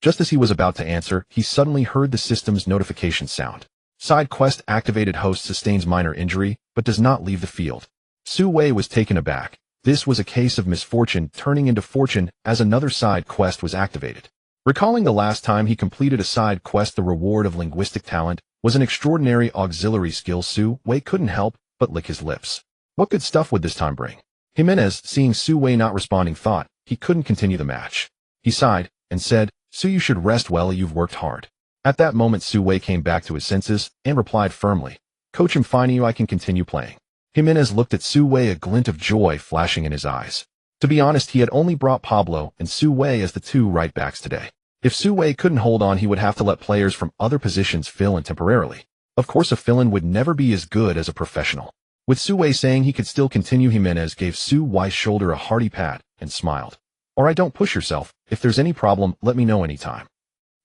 Just as he was about to answer, he suddenly heard the system's notification sound. Side quest activated. Host sustains minor injury, but does not leave the field. Su Wei was taken aback. This was a case of misfortune turning into fortune, as another side quest was activated. Recalling the last time he completed a side quest, the reward of linguistic talent was an extraordinary auxiliary skill. Su Wei couldn't help but lick his lips. What good stuff would this time bring? Jimenez, seeing Su Wei not responding, thought he couldn't continue the match. He sighed and said, "Su, you should rest well. You've worked hard." At that moment, Su Wei came back to his senses and replied firmly, "Coach, I'm fine. I can continue playing." Jimenez looked at Su Wei, a glint of joy flashing in his eyes. To be honest, he had only brought Pablo and Su Wei as the two right backs today. If Su Wei couldn't hold on, he would have to let players from other positions fill in temporarily. Of course, a fill-in would never be as good as a professional. With Su Wei saying he could still continue, Jimenez gave Su Wei's shoulder a hearty pat and smiled. "All right, don't push yourself. If there's any problem, let me know anytime."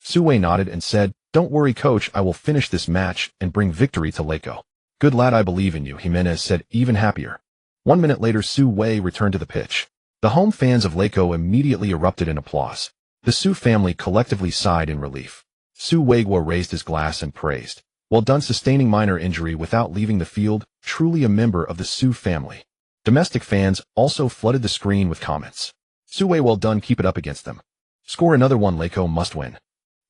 Su Wei nodded and said, "Don't worry, coach. I will finish this match and bring victory to Laco." "Good lad, I believe in you," Jimenez said, even happier. 1 minute later, Su Wei returned to the pitch. The home fans of Laco immediately erupted in applause. The Su family collectively sighed in relief. Su Wei raised his glass and praised, "Well done sustaining minor injury without leaving the field, truly a member of the Su family." Domestic fans also flooded the screen with comments. "Su Wei, well done, keep it up against them. Score another one, Laco must win."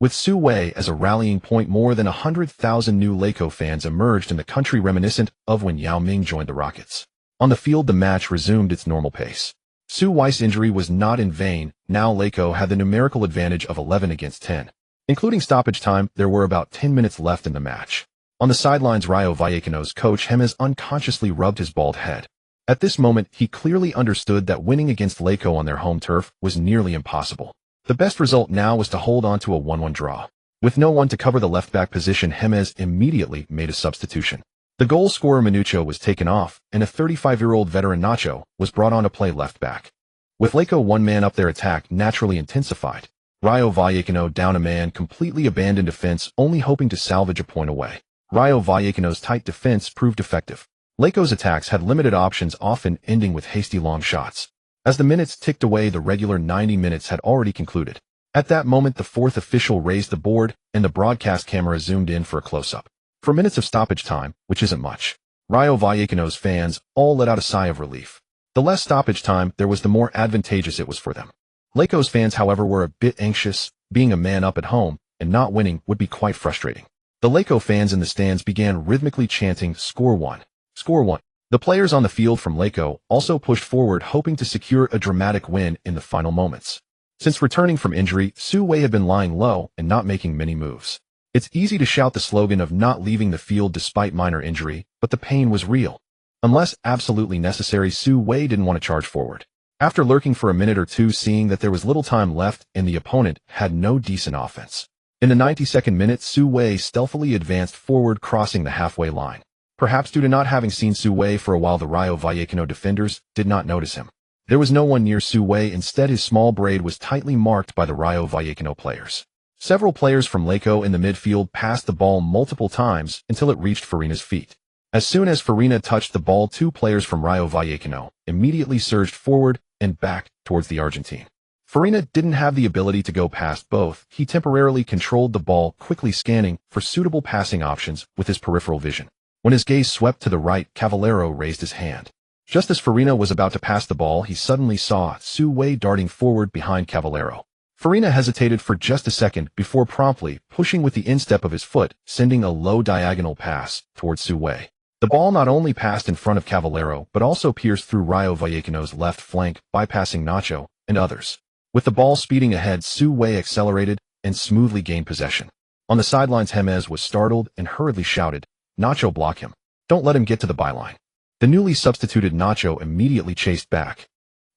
With Su Wei as a rallying point, more than 100,000 new Laco fans emerged in the country, reminiscent of when Yao Ming joined the Rockets. On the field, the match resumed its normal pace. Su Wei's injury was not in vain. Now Laco had the numerical advantage of 11 against 10. Including stoppage time, there were about 10 minutes left in the match. On the sidelines, Rayo Vallecano's coach Jimenez unconsciously rubbed his bald head. At this moment, he clearly understood that winning against Laco on their home turf was nearly impossible. The best result now was to hold on to a 1-1 draw. With no one to cover the left-back position, Jimenez immediately made a substitution. The goal scorer Minucho was taken off, and a 35-year-old veteran Nacho was brought on to play left-back. With Laco one man up, their attack naturally intensified. Rayo Vallecano, down a man, completely abandoned defense, only hoping to salvage a point away. Rayo Vallecano's tight defense proved effective. Laco's attacks had limited options, often ending with hasty long shots. As the minutes ticked away, the regular 90 minutes had already concluded. At that moment, the fourth official raised the board, and the broadcast camera zoomed in for a close-up. For minutes of stoppage time, which isn't much, Rayo Vallecano's fans all let out a sigh of relief. The less stoppage time there was, the more advantageous it was for them. Laco's fans, however, were a bit anxious. Being a man up at home and not winning would be quite frustrating. The Laco fans in the stands began rhythmically chanting, "Score one! Score one!" The players on the field from Laco also pushed forward, hoping to secure a dramatic win in the final moments. Since returning from injury, Su Wei had been lying low and not making many moves. It's easy to shout the slogan of not leaving the field despite minor injury, but the pain was real. Unless absolutely necessary, Su Wei didn't want to charge forward. After lurking for a minute or two, seeing that there was little time left and the opponent had no decent offense, in the 92nd minute, Su Wei stealthily advanced forward, crossing the halfway line. Perhaps due to not having seen Su Wei for a while, the Rayo Vallecano defenders did not notice him. There was no one near Su Wei. Instead, his small braid was tightly marked by the Rayo Vallecano players. Several players from Laco in the midfield passed the ball multiple times until it reached Farina's feet. As soon as Farina touched the ball, two players from Rayo Vallecano immediately surged forward and back towards the Argentine. Farina didn't have the ability to go past both. He temporarily controlled the ball, quickly scanning for suitable passing options with his peripheral vision. When his gaze swept to the right, Cavallero raised his hand. Just as Farina was about to pass the ball, he suddenly saw Su Wei darting forward behind Cavallero. Farina hesitated for just a second before promptly pushing with the instep of his foot, sending a low diagonal pass towards Su Wei. The ball not only passed in front of Cavallero, but also pierced through Rayo Vallecano's left flank, bypassing Nacho and others. With the ball speeding ahead, Su Wei accelerated and smoothly gained possession. On the sidelines, Jimenez was startled and hurriedly shouted, "Nacho, block him. Don't let him get to the byline." The newly substituted Nacho immediately chased back.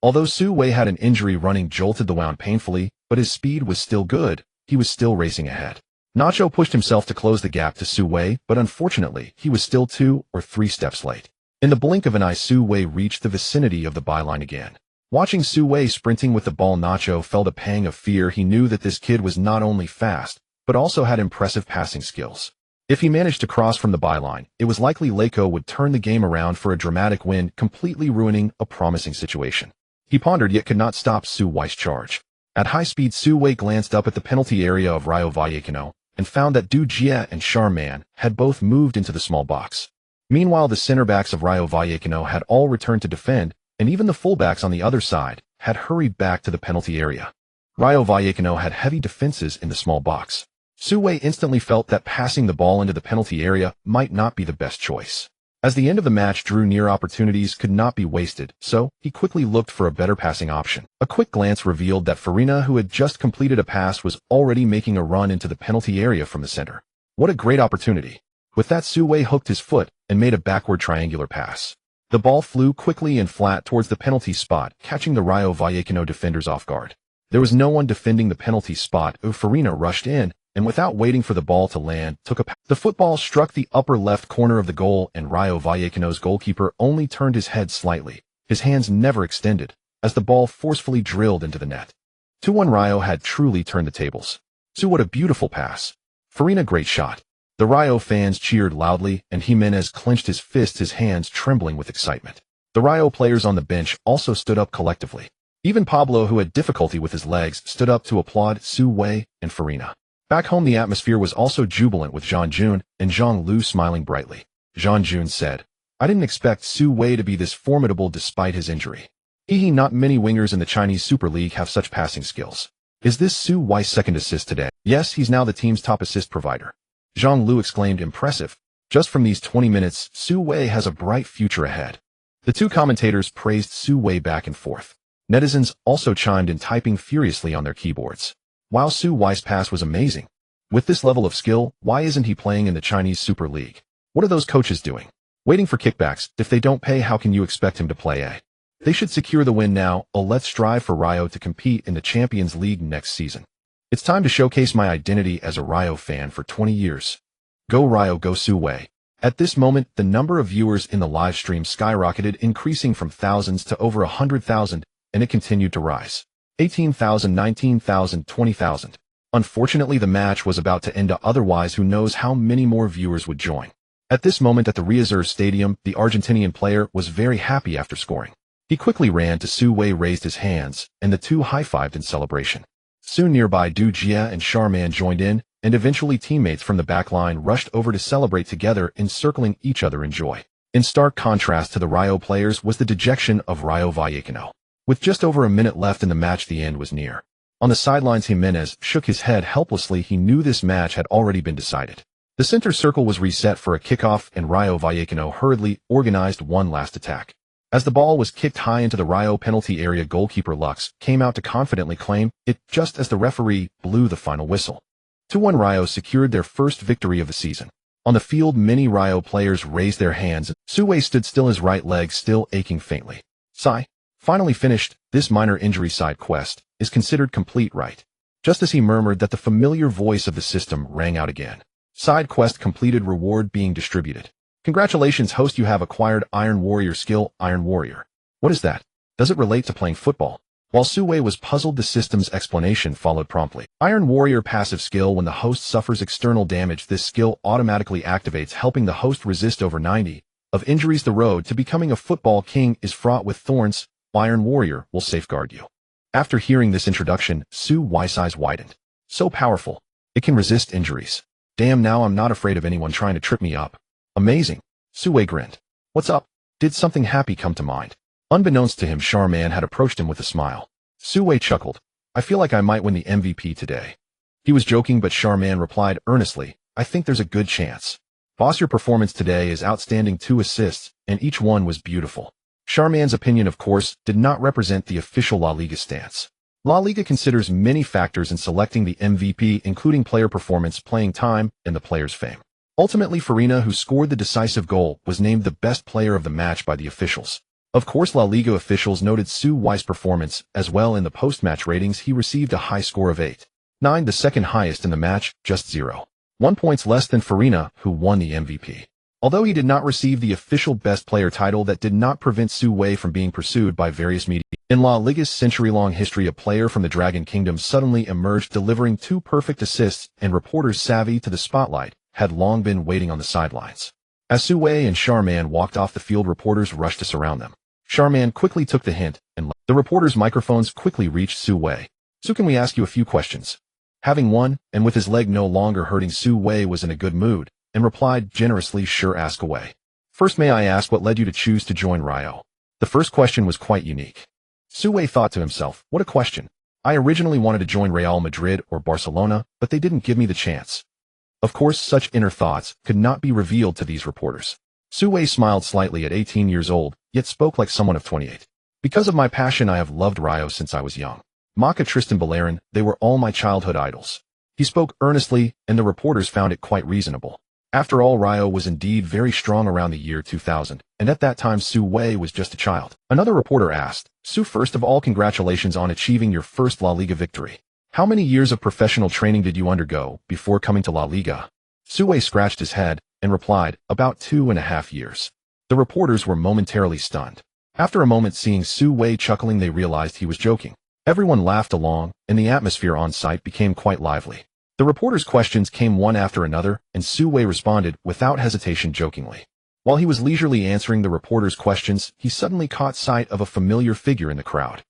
Although Su Wei had an injury, running jolted the wound painfully, but his speed was still good. He was still racing ahead. Nacho pushed himself to close the gap to Su Wei, but unfortunately, he was still 2 or 3 steps late. In the blink of an eye, Su Wei reached the vicinity of the byline again. Watching Su Wei sprinting with the ball, Nacho felt a pang of fear. He knew that this kid was not only fast, but also had impressive passing skills. If he managed to cross from the byline, it was likely Laco would turn the game around for a dramatic win, completely ruining a promising situation. He pondered, yet could not stop Su Wei's charge. At high speed, Su Wei glanced up at the penalty area of Rayo Vallecano and found that Du Jia and Charman had both moved into the small box. Meanwhile, the center backs of Rayo Vallecano had all returned to defend, and even the fullbacks on the other side had hurried back to the penalty area. Rayo Vallecano had heavy defenses in the small box. Su Wei instantly felt that passing the ball into the penalty area might not be the best choice. As the end of the match drew near, opportunities could not be wasted, so he quickly looked for a better passing option. A quick glance revealed that Farina, who had just completed a pass, was already making a run into the penalty area from the center. What a great opportunity! With that, Su Wei hooked his foot and made a backward triangular pass. The ball flew quickly and flat towards the penalty spot, catching the Rayo Vallecano defenders off guard. There was no one defending the penalty spot. Farina rushed in, and without waiting for the ball to land, took a pass. The football struck the upper left corner of the goal, and Rayo Vallecano's goalkeeper only turned his head slightly. His hands never extended, as the ball forcefully drilled into the net. 2-1. Rayo had truly turned the tables. Su, what a beautiful pass. Farina, great shot. The Rayo fans cheered loudly, and Jimenez clenched his fists, his hands trembling with excitement. The Rayo players on the bench also stood up collectively. Even Pablo, who had difficulty with his legs, stood up to applaud Su Wei and Farina. Back home, the atmosphere was also jubilant, with Jean Jun and Zhang Lu smiling brightly. Jean Jun said, "I didn't expect Su Wei to be this formidable despite his injury. Not many wingers in the Chinese Super League have such passing skills. Is this Su Wei's second assist today?" "Yes, he's now the team's top assist provider." Zhang Lu exclaimed, "Impressive. Just from these 20 minutes, Su Wei has a bright future ahead." The two commentators praised Su Wei back and forth. Netizens also chimed in, typing furiously on their keyboards. Wow, Su Wei's pass was amazing. With this level of skill, why isn't he playing in the Chinese Super League? What are those coaches doing? Waiting for kickbacks? If they don't pay, how can you expect him to play? They should secure the win now. Let's strive for Rayo to compete in the Champions League next season. It's time to showcase my identity as a Rayo fan for 20 years. Go Rayo, go Su Wei. At this moment, the number of viewers in the live stream skyrocketed, increasing from thousands to over 100,000, and it continued to rise. 18,000, 19,000, 20,000. Unfortunately, the match was about to end, otherwise who knows how many more viewers would join. At this moment at the Riazor Stadium, the Argentinian player was very happy after scoring. He quickly ran to Su Wei, raised his hands, and the two high-fived in celebration. Soon nearby, Du Jia and Charman joined in, and eventually teammates from the backline rushed over to celebrate together, encircling each other in joy. In stark contrast to the Rayo players was the dejection of Rayo Vallecano. With just over a minute left in the match, the end was near. On the sidelines, Jimenez shook his head helplessly. He knew this match had already been decided. The center circle was reset for a kickoff, and Rayo Vallecano hurriedly organized one last attack. As the ball was kicked high into the Rayo penalty area, goalkeeper Lux came out to confidently claim it just as the referee blew the final whistle. 2-1. Rayo secured their first victory of the season. On the field, many Rayo players raised their hands. Su Wei stood still, his right leg still aching faintly. Sigh. Finally finished. This minor injury side quest is considered complete, right? Just as he murmured that, the familiar voice of the system rang out again. Side quest completed, reward being distributed. Congratulations, host, you have acquired Iron Warrior skill, Iron Warrior. What is that? Does it relate to playing football? While Su Wei was puzzled, the system's explanation followed promptly. Iron Warrior passive skill. When the host suffers external damage, this skill automatically activates, helping the host resist over 90 of injuries. The road to becoming a football king is fraught with thorns. Iron Warrior will safeguard you. After hearing this introduction, Su Wei's eyes widened. So powerful. It can resist injuries. Damn, now I'm not afraid of anyone trying to trip me up. Amazing. Su Wei grinned. What's up? Did something happy come to mind? Unbeknownst to him, Charman had approached him with a smile. Su Wei chuckled. I feel like I might win the MVP today. He was joking, but Charman replied earnestly, I think there's a good chance. Boss, your performance today is outstanding, 2 assists, and each one was beautiful. Charman's opinion, of course, did not represent the official La Liga stance. La Liga considers many factors in selecting the MVP, including player performance, playing time, and the player's fame. Ultimately, Farina, who scored the decisive goal, was named the best player of the match by the officials. Of course, La Liga officials noted Su Wei's performance as well. In the post-match ratings, he received a high score of 8.9, the second highest in the match, just 0.1 points less than Farina, who won the MVP. Although he did not receive the official best player title, that did not prevent Su Wei from being pursued by various media. In La Liga's century-long history, a player from the Dragon Kingdom suddenly emerged, delivering 2 perfect assists, and reporters savvy to the spotlight had long been waiting on the sidelines. As Su Wei and Charman walked off the field, reporters rushed to surround them. Charman quickly took the hint and left. The reporters' microphones quickly reached Su Wei. "Su, can we ask you a few questions?" Having won, and with his leg no longer hurting, Su Wei was in a good mood and replied generously, "Sure, ask away. First, may I ask what led you to choose to join Rio?" The first question was quite unique. Su Wei thought to himself, "What a question. I originally wanted to join Real Madrid or Barcelona, but they didn't give me the chance." Of course, such inner thoughts could not be revealed to these reporters. Su Wei smiled slightly. At 18 years old, yet spoke like someone of 28. "Because of my passion, I have loved Rio since I was young. Maka, Tristan Bellerin, they were all my childhood idols." He spoke earnestly, and the reporters found it quite reasonable. After all, Rio was indeed very strong around the year 2000, and at that time Su Wei was just a child. Another reporter asked, "Su, first of all, congratulations on achieving your first La Liga victory. How many years of professional training did you undergo before coming to La Liga?" Su Wei scratched his head and replied, "About 2.5 years. The reporters were momentarily stunned. After a moment, seeing Su Wei chuckling, they realized he was joking. Everyone laughed along, and the atmosphere on site became quite lively. The reporters' questions came one after another, and Su Wei responded without hesitation, jokingly. While he was leisurely answering the reporters' questions, he suddenly caught sight of a familiar figure in the crowd.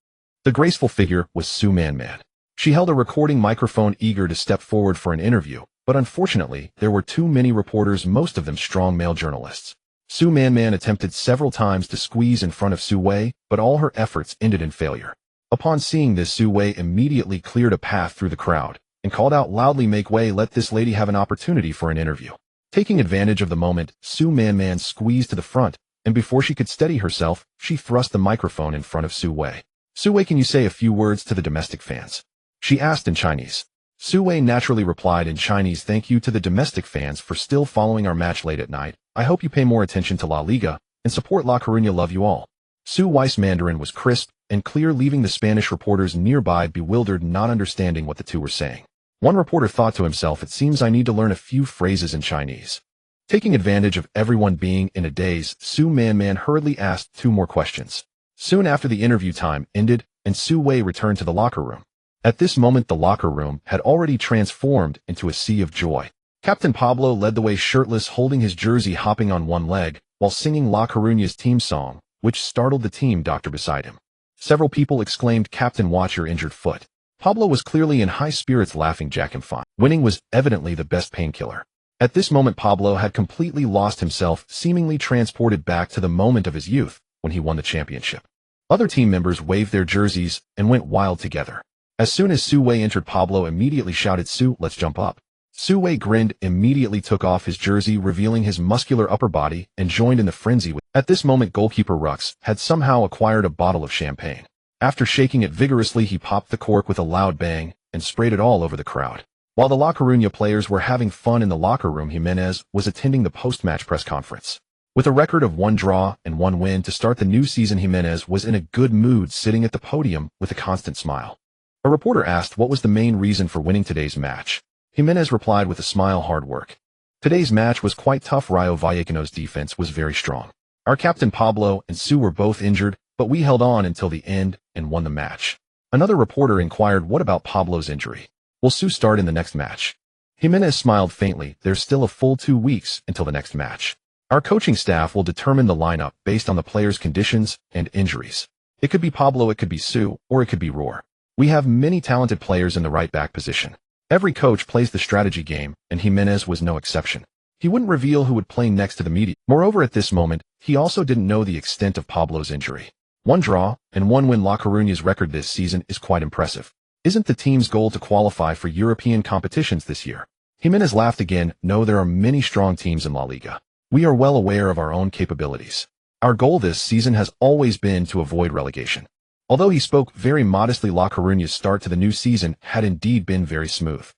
The graceful figure was Su Man. She held a recording microphone, eager to step forward for an interview, but unfortunately, there were too many reporters, most of them strong male journalists. Su Man attempted several times to squeeze in front of Su Wei, but all her efforts ended in failure. Upon seeing this, Su Wei immediately cleared a path through the crowd and called out loudly, "Make way, let this lady have an opportunity for an interview." Taking advantage of the moment, Su Man squeezed to the front, and before she could steady herself, she thrust the microphone in front of Su Wei. "Su Wei, can you say a few words to the domestic fans?" she asked in Chinese. Su Wei naturally replied in Chinese, "Thank you to the domestic fans for still following our match late at night. I hope you pay more attention to La Liga and support La Coruña. Love you all." Su Wei's Mandarin was crisp and clear, leaving the Spanish reporters nearby bewildered, not understanding what the two were saying. One reporter thought to himself, "It seems I need to learn a few phrases in Chinese." Taking advantage of everyone being in a daze, Su Man hurriedly asked 2 more questions. Soon after, the interview time ended, and Su Wei returned to the locker room. At this moment, the locker room had already transformed into a sea of joy. Captain Pablo led the way, shirtless, holding his jersey, hopping on one leg, while singing La Coruña's team song, which startled the team doctor beside him. Several people exclaimed, "Captain, watch your injured foot." Pablo was clearly in high spirits, laughing Jack and fine. Winning was evidently the best painkiller. At this moment, Pablo had completely lost himself, seemingly transported back to the moment of his youth when he won the championship. Other team members waved their jerseys and went wild together. As soon as Su Wei entered, Pablo immediately shouted, "Su, let's jump up." Su Wei grinned, immediately took off his jersey, revealing his muscular upper body, and joined in the frenzy. At this moment, goalkeeper Rux had somehow acquired a bottle of champagne. After shaking it vigorously, he popped the cork with a loud bang and sprayed it all over the crowd. While the La Coruña players were having fun in the locker room, Jimenez was attending the post-match press conference. With a record of 1 draw and 1 win to start the new season, Jimenez was in a good mood, sitting at the podium with a constant smile. A reporter asked what was the main reason for winning today's match. Jimenez replied with a smile, "Hard work. Today's match was quite tough. Rayo Vallecano's defense was very strong. Our captain Pablo and Su were both injured, but we held on until the end and won the match." Another reporter inquired, "What about Pablo's injury? Will Su start in the next match?" Jimenez smiled faintly, "There's still a full 2 weeks until the next match. Our coaching staff will determine the lineup based on the players' conditions and injuries. It could be Pablo, it could be Su, or it could be Roar. We have many talented players in the right-back position. Every coach plays the strategy game, and Jimenez was no exception. He wouldn't reveal who would play next to the media. Moreover, at this moment, he also didn't know the extent of Pablo's injury. 1 draw and 1 win. La Coruña's record this season is quite impressive. Isn't the team's goal to qualify for European competitions this year? Jimenez laughed again. No, there are many strong teams in La Liga. We are well aware of our own capabilities. Our goal this season has always been to avoid relegation. Although he spoke very modestly, La Coruña's start to the new season had indeed been very smooth.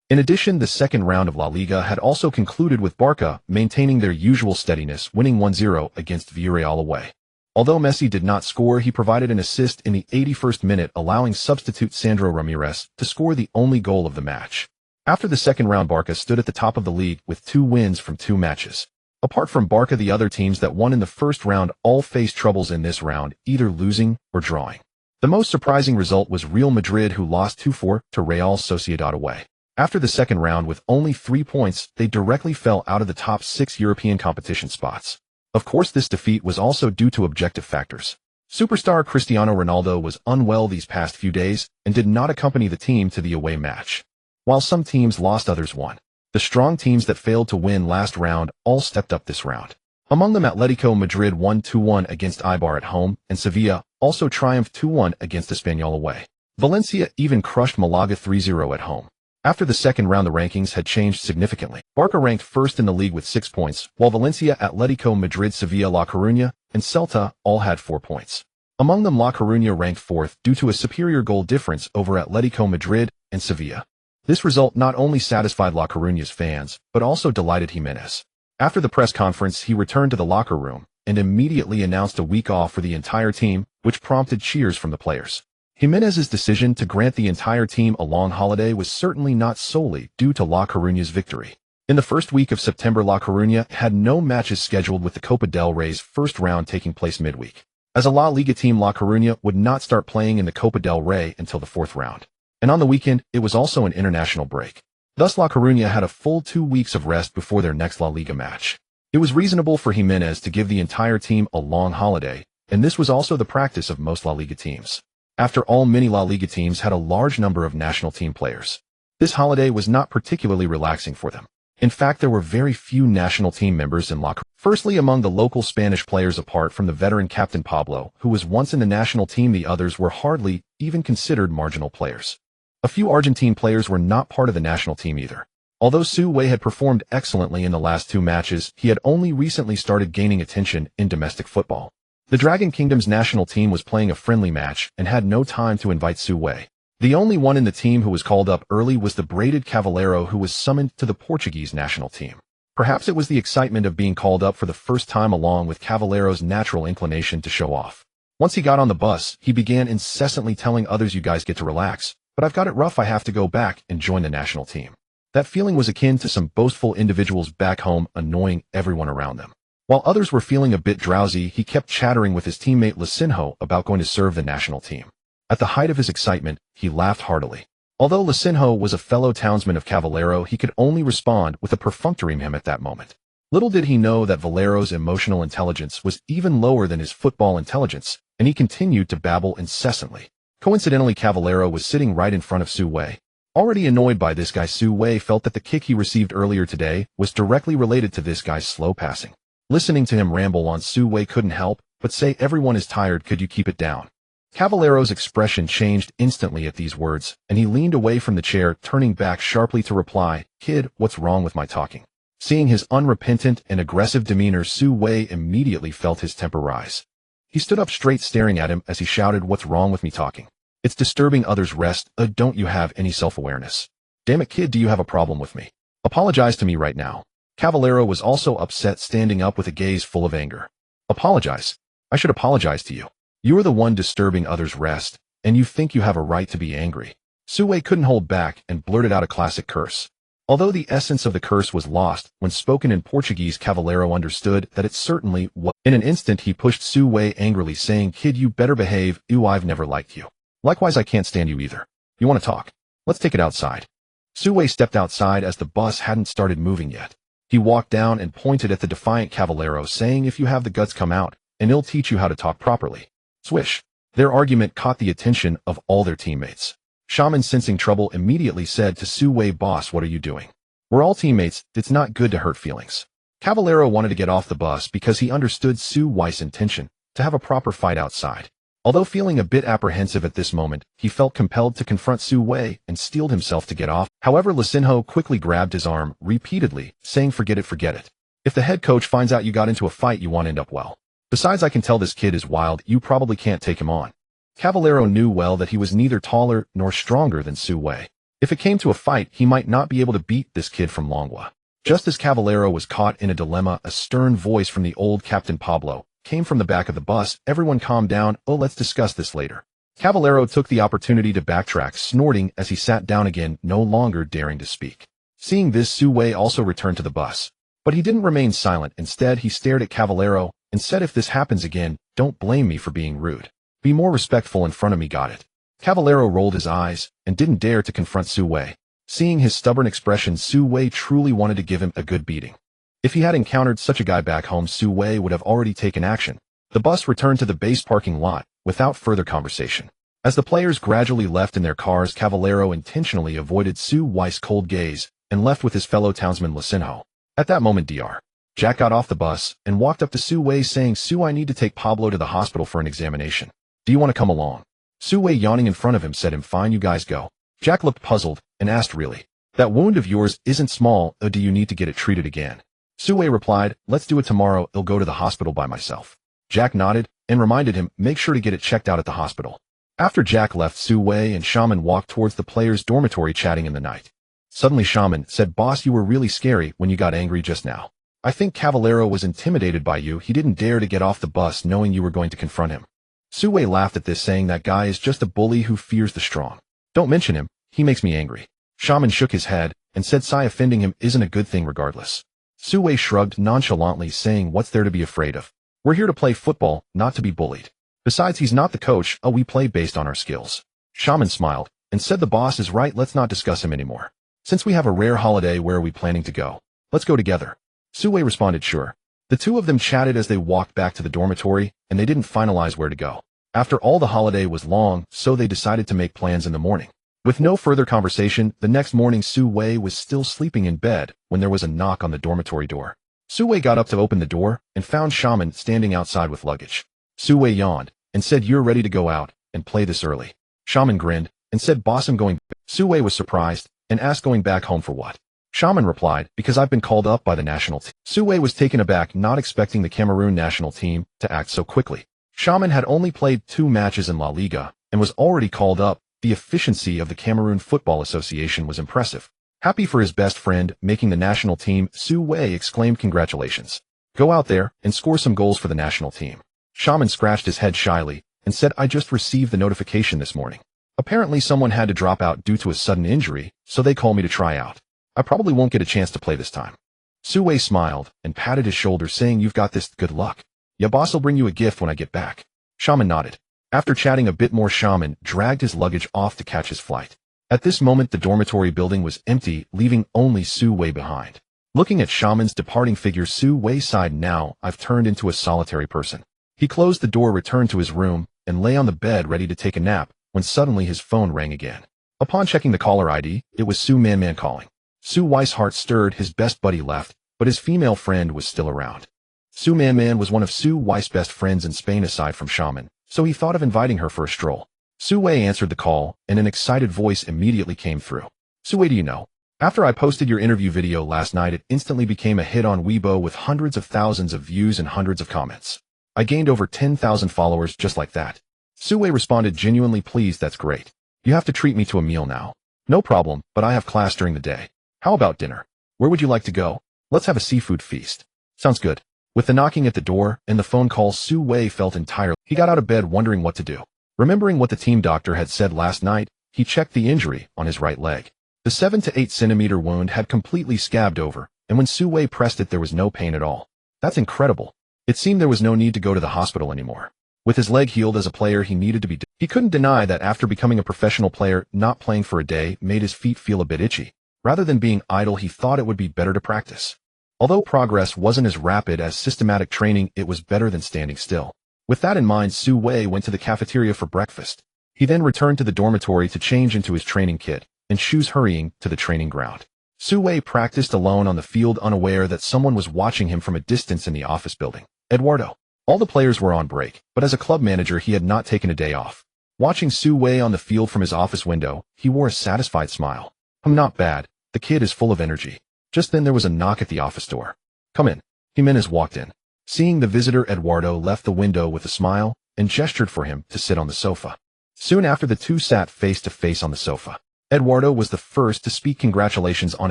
In addition, the second round of La Liga had also concluded with Barca maintaining their usual steadiness, winning 1-0 against Villarreal away. Although Messi did not score, he provided an assist in the 81st minute, allowing substitute Sandro Ramirez to score the only goal of the match. After the second round, Barca stood at the top of the league with 2 wins from 2 matches. Apart from Barca, the other teams that won in the first round all faced troubles in this round, either losing or drawing. The most surprising result was Real Madrid, who lost 2-4 to Real Sociedad away. After the second round, with only 3 points, they directly fell out of the top 6 European competition spots. Of course, this defeat was also due to objective factors. Superstar Cristiano Ronaldo was unwell these past few days and did not accompany the team to the away match. While some teams lost, others won. The strong teams that failed to win last round all stepped up this round. Among them, Atletico Madrid won 2-1 against Eibar at home, and Sevilla also triumphed 2-1 against Espanyol away. Valencia even crushed Malaga 3-0 at home. After the second round, the rankings had changed significantly. Barca ranked first in the league with 6 points, while Valencia, Atletico Madrid, Sevilla, La Coruña, and Celta all had 4 points. Among them, La Coruña ranked fourth due to a superior goal difference over Atletico Madrid and Sevilla. This result not only satisfied La Coruña's fans, but also delighted Jimenez. After the press conference, he returned to the locker room and immediately announced a week off for the entire team, which prompted cheers from the players. Jimenez's decision to grant the entire team a long holiday was certainly not solely due to La Coruña's victory. In the first week of September, La Coruña had no matches scheduled, with the Copa del Rey's first round taking place midweek. As a La Liga team, La Coruña would not start playing in the Copa del Rey until the 4th round. And on the weekend, it was also an international break. Thus, La Coruña had a full 2 weeks of rest before their next La Liga match. It was reasonable for Jimenez to give the entire team a long holiday, and this was also the practice of most La Liga teams. After all, many La Liga teams had a large number of national team players. This holiday was not particularly relaxing for them. In fact, there were very few national team members in La Coruña. Firstly, among the local Spanish players, apart from the veteran captain Pablo, who was once in the national team, the others were hardly even considered marginal players. A few Argentine players were not part of the national team either. Although Su Wei had performed excellently in the last 2 matches, he had only recently started gaining attention in domestic football. The Dragon Kingdom's national team was playing a friendly match and had no time to invite Su Wei. The only one in the team who was called up early was the braided Cavaleiro, who was summoned to the Portuguese national team. Perhaps it was the excitement of being called up for the first time, along with Cavaleiro's natural inclination to show off. Once he got on the bus, he began incessantly telling others, "You guys get to relax, but I've got it rough. I have to go back and join the national team." That feeling was akin to some boastful individuals back home annoying everyone around them. While others were feeling a bit drowsy, he kept chattering with his teammate Licinho about going to serve the national team. At the height of his excitement, he laughed heartily. Although Licinho was a fellow townsman of Cavaleiro, he could only respond with a perfunctory meme at that moment. Little did he know that Valero's emotional intelligence was even lower than his football intelligence, and he continued to babble incessantly. Coincidentally, Cavaleiro was sitting right in front of Su Wei. Already annoyed by this guy, Su Wei felt that the kick he received earlier today was directly related to this guy's slow passing. Listening to him ramble on, Su Wei couldn't help but say, "Everyone is tired, could you keep it down?" Cavaleiro's expression changed instantly at these words, and he leaned away from the chair, turning back sharply to reply, "Kid, what's wrong with my talking?" Seeing his unrepentant and aggressive demeanor, Su Wei immediately felt his temper rise. He stood up straight, staring at him as he shouted, "What's wrong with me talking? It's disturbing others' rest. Don't you have any self-awareness? Damn it, kid, do you have a problem with me? Apologize to me right now." Cavaleiro was also upset, standing up with a gaze full of anger. "Apologize? I should apologize to you. You are the one disturbing others' rest, and you think you have a right to be angry." Su Wei couldn't hold back and blurted out a classic curse. Although the essence of the curse was lost when spoken in Portuguese, Cavaleiro understood that it certainly was. In an instant, he pushed Su Wei angrily, saying, "Kid, you better behave. I've never liked you. Likewise, I can't stand you either. You want to talk? Let's take it outside." Su Wei stepped outside as the bus hadn't started moving yet. He walked down and pointed at the defiant Cavaleiro, saying, "If you have the guts, come out, and he'll teach you how to talk properly." Swish. Their argument caught the attention of all their teammates. Shaman, sensing trouble, immediately said to Su Wei, "Boss, what are you doing? We're all teammates. It's not good to hurt feelings." Cavaleiro wanted to get off the bus because he understood Su Wei's intention to have a proper fight outside. Although feeling a bit apprehensive at this moment, he felt compelled to confront Su Wei and steeled himself to get off. However, Lisinho quickly grabbed his arm repeatedly, saying forget it. If the head coach finds out you got into a fight, you won't end up well. Besides, I can tell this kid is wild, you probably can't take him on. Cavallero knew well that he was neither taller nor stronger than Su Wei. If it came to a fight, he might not be able to beat this kid from Longwa. Just as Cavallero was caught in a dilemma, a stern voice from the old Captain Pablo came from the back of the bus. Everyone calm down, let's discuss this later. Cavallero took the opportunity to backtrack, snorting as he sat down again, no longer daring to speak. Seeing this, Su Wei also returned to the bus. But he didn't remain silent. Instead, he stared at Cavallero and said, if this happens again, don't blame me for being rude. Be more respectful in front of me, got it? Cavallero rolled his eyes and didn't dare to confront Su Wei. Seeing his stubborn expression, Su Wei truly wanted to give him a good beating. If he had encountered such a guy back home, Su Wei would have already taken action. The bus returned to the base parking lot without further conversation. As the players gradually left in their cars, Cavallero intentionally avoided Su Wei's cold gaze and left with his fellow townsman Lisinho. At that moment, Dr. Jack got off the bus and walked up to Su Wei, saying, Su, I need to take Pablo to the hospital for an examination. Do you want to come along? Su Wei, yawning in front of him, said him, fine, you guys go. Jack looked puzzled and asked, really? That wound of yours isn't small, or do you need to get it treated again? Su Wei replied, let's do it tomorrow, I'll go to the hospital by myself. Jack nodded and reminded him, make sure to get it checked out at the hospital. After Jack left, Su Wei and Shaman walked towards the players' dormitory, chatting in the night. Suddenly Shaman said, boss, you were really scary when you got angry just now. I think Cavallero was intimidated by you. He didn't dare to get off the bus knowing you were going to confront him. Su Wei laughed at this, saying, that guy is just a bully who fears the strong. Don't mention him, he makes me angry. Shaman shook his head and said, Sai, offending him isn't a good thing regardless. Su Wei shrugged nonchalantly, saying, what's there to be afraid of? We're here to play football, not to be bullied. Besides, he's not the coach, we play based on our skills. Shaman smiled and said, the boss is right, let's not discuss him anymore. Since we have a rare holiday, where are we planning to go? Let's go together. Su Wei responded, sure. The two of them chatted as they walked back to the dormitory, and they didn't finalize where to go. After all, the holiday was long, so they decided to make plans in the morning. With no further conversation, the next morning Su Wei was still sleeping in bed when there was a knock on the dormitory door. Su Wei got up to open the door and found Shaman standing outside with luggage. Su Wei yawned and said, you're ready to go out and play this early. Shaman grinned and said, boss, I'm going. Su Wei was surprised and asked, going back home for what? Shaman replied, because I've been called up by the national team. Su Wei was taken aback, not expecting the Cameroon national team to act so quickly. Shaman had only played 2 matches in La Liga and was already called up. The efficiency of the Cameroon Football Association was impressive. Happy for his best friend making the national team, Su Wei exclaimed, congratulations. Go out there and score some goals for the national team. Shaman scratched his head shyly and said, I just received the notification this morning. Apparently someone had to drop out due to a sudden injury, so they called me to try out. I probably won't get a chance to play this time. Su Wei smiled and patted his shoulder, saying, you've got this, good luck. Ya boss will bring you a gift when I get back. Shaman nodded. After chatting a bit more, Shaman dragged his luggage off to catch his flight. At this moment, the dormitory building was empty, leaving only Su Wei behind. Looking at Shaman's departing figure, Su Wei sighed, now I've turned into a solitary person. He closed the door, returned to his room, and lay on the bed ready to take a nap, when suddenly his phone rang again. Upon checking the caller ID, it was Su Man calling. Su Wei's heart stirred, his best buddy left, but his female friend was still around. Su Man was one of Su Wei's best friends in Spain aside from Shaman, so he thought of inviting her for a stroll. Su Wei answered the call, and an excited voice immediately came through. Su Wei, do you know? After I posted your interview video last night, it instantly became a hit on Weibo with hundreds of thousands of views and hundreds of comments. I gained over 10,000 followers just like that. Su Wei responded, genuinely pleased, that's great. You have to treat me to a meal now. No problem, but I have class during the day. How about dinner? Where would you like to go? Let's have a seafood feast. Sounds good. With the knocking at the door and the phone call, Su Wei felt entirely. He got out of bed wondering what to do. Remembering what the team doctor had said last night, he checked the injury on his right leg. The 7 to 8 centimeter wound had completely scabbed over, and when Su Wei pressed it, there was no pain at all. That's incredible. It seemed there was no need to go to the hospital anymore. With his leg healed as a player, he needed to be. He couldn't deny that after becoming a professional player, not playing for a day made his feet feel a bit itchy. Rather than being idle, he thought it would be better to practice. Although progress wasn't as rapid as systematic training, it was better than standing still. With that in mind, Su Wei went to the cafeteria for breakfast. He then returned to the dormitory to change into his training kit and shoes, hurrying to the training ground. Su Wei practiced alone on the field, unaware that someone was watching him from a distance in the office building. Eduardo. All the players were on break, but as a club manager he had not taken a day off. Watching Su Wei on the field from his office window, he wore a satisfied smile. Not bad. The kid is full of energy. Just then there was a knock at the office door. Come in. Jimenez walked in. Seeing the visitor, Eduardo left the window with a smile and gestured for him to sit on the sofa. Soon after, the two sat face to face on the sofa. Eduardo was the first to speak. Congratulations on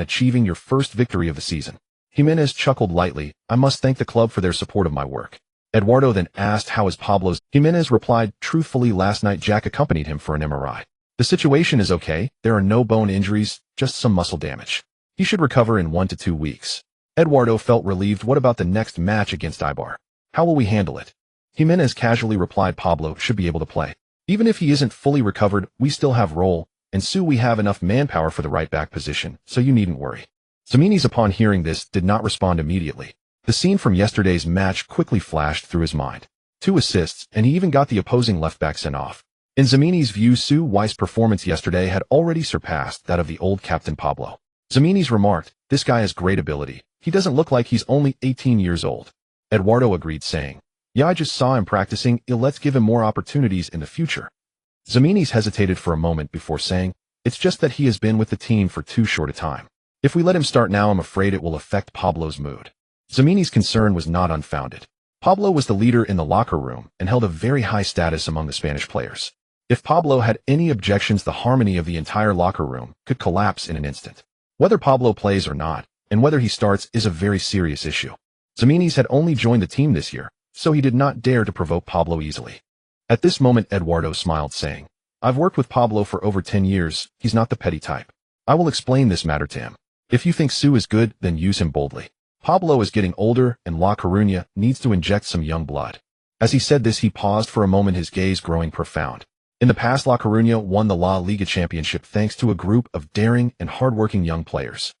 achieving your first victory of the season. Jimenez chuckled lightly. I must thank the club for their support of my work. Eduardo then asked how is Pablo's. Jimenez replied truthfully, last night Jack accompanied him for an MRI. The situation is okay, there are no bone injuries, just some muscle damage. He should recover in 1 to 2 weeks. Eduardo felt relieved. What about the next match against Eibar? How will we handle it? Jimenez casually replied, Pablo should be able to play. Even if he isn't fully recovered, we still have role, and Su, we have enough manpower for the right back position, so you needn't worry. Ximenes, upon hearing this, did not respond immediately. The scene from yesterday's match quickly flashed through his mind. 2 assists, and he even got the opposing left back sent off. In Ximenes' view, Su Wei's performance yesterday had already surpassed that of the old captain Pablo. Ximenes remarked, this guy has great ability. He doesn't look like he's only 18 years old. Eduardo agreed, saying, yeah, I just saw him practicing. Let's give him more opportunities in the future. Ximenes hesitated for a moment before saying, it's just that he has been with the team for too short a time. If we let him start now, I'm afraid it will affect Pablo's mood. Ximenes' concern was not unfounded. Pablo was the leader in the locker room and held a very high status among the Spanish players. If Pablo had any objections, the harmony of the entire locker room could collapse in an instant. Whether Pablo plays or not, and whether he starts, is a very serious issue. Ximenes had only joined the team this year, so he did not dare to provoke Pablo easily. At this moment, Eduardo smiled, saying, I've worked with Pablo for over 10 years, he's not the petty type. I will explain this matter to him. If you think Su is good, then use him boldly. Pablo is getting older, and La Coruña needs to inject some young blood. As he said this, he paused for a moment, his gaze growing profound. In the past, La Coruña won the La Liga championship thanks to a group of daring and hardworking young players.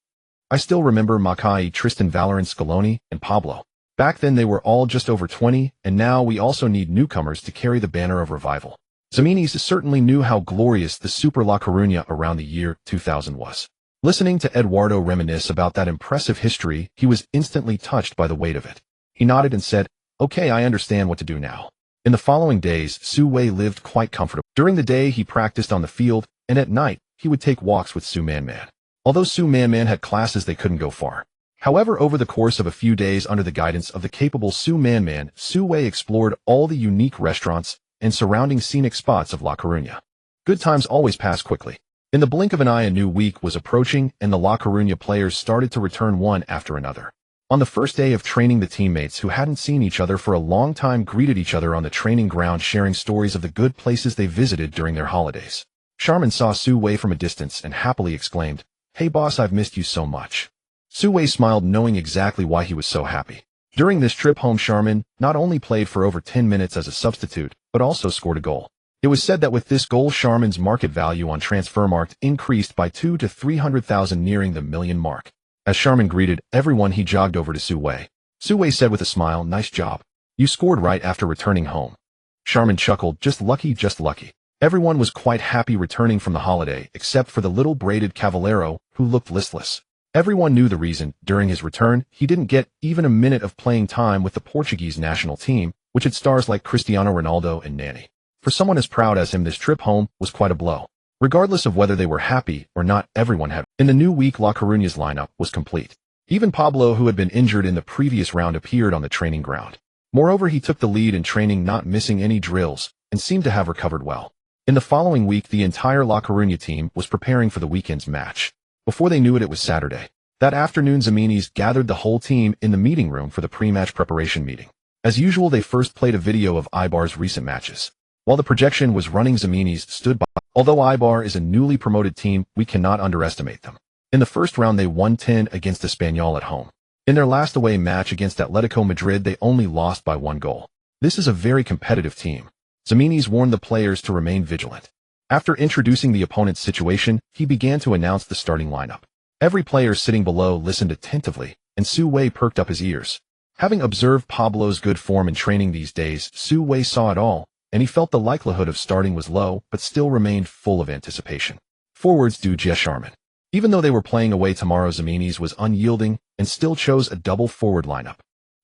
I still remember Makai, Tristan Valorant, Scaloni, and Pablo. Back then they were all just over 20, and now we also need newcomers to carry the banner of revival. Ximenes certainly knew how glorious the Super La Coruña around the year 2000 was. Listening to Eduardo reminisce about that impressive history, he was instantly touched by the weight of it. He nodded and said, okay, I understand what to do now. In the following days, Su Wei lived quite comfortably. During the day, he practiced on the field, and at night, he would take walks with Su Man. Although Su Man had classes, they couldn't go far. However, over the course of a few days under the guidance of the capable Su Man, Su Wei explored all the unique restaurants and surrounding scenic spots of La Coruña. Good times always pass quickly. In the blink of an eye, a new week was approaching, and the La Coruña players started to return one after another. On the first day of training, the teammates who hadn't seen each other for a long time greeted each other on the training ground, sharing stories of the good places they visited during their holidays. Charmin saw Su Wei from a distance and happily exclaimed, hey boss, I've missed you so much. Su Wei smiled, knowing exactly why he was so happy. During this trip home, Charmin not only played for over 10 minutes as a substitute, but also scored a goal. It was said that with this goal, Charmin's market value on Transfermarkt increased by 200,000 to 300,000, nearing the million mark. As Charmin greeted everyone, he jogged over to Su Wei. Su Wei said with a smile, nice job. You scored right after returning home. Charmin chuckled, just lucky, just lucky. Everyone was quite happy returning from the holiday, except for the little braided Cavallero, who looked listless. Everyone knew the reason. During his return, he didn't get even a minute of playing time with the Portuguese national team, which had stars like Cristiano Ronaldo and Nani. For someone as proud as him, this trip home was quite a blow. Regardless of whether they were happy or not, everyone had. In the new week, La Coruña's lineup was complete. Even Pablo, who had been injured in the previous round, appeared on the training ground. Moreover, he took the lead in training, not missing any drills, and seemed to have recovered well. In the following week, the entire La Coruña team was preparing for the weekend's match. Before they knew it, it was Saturday. That afternoon, Ximenes gathered the whole team in the meeting room for the pre-match preparation meeting. As usual, they first played a video of Eibar's recent matches. While the projection was running, Ximenes stood by. Although Eibar is a newly promoted team, we cannot underestimate them. In the first round, they won 10 against Espanyol at home. In their last away match against Atletico Madrid, they only lost by 1 goal. This is a very competitive team. Ximenes warned the players to remain vigilant. After introducing the opponent's situation, he began to announce the starting lineup. Every player sitting below listened attentively, and Su Wei perked up his ears. Having observed Pablo's good form in training these days, Su Wei saw it all, and he felt the likelihood of starting was low, but still remained full of anticipation. Forwards du Charmin. Even though they were playing away tomorrow, Ximenes was unyielding and still chose a double forward lineup.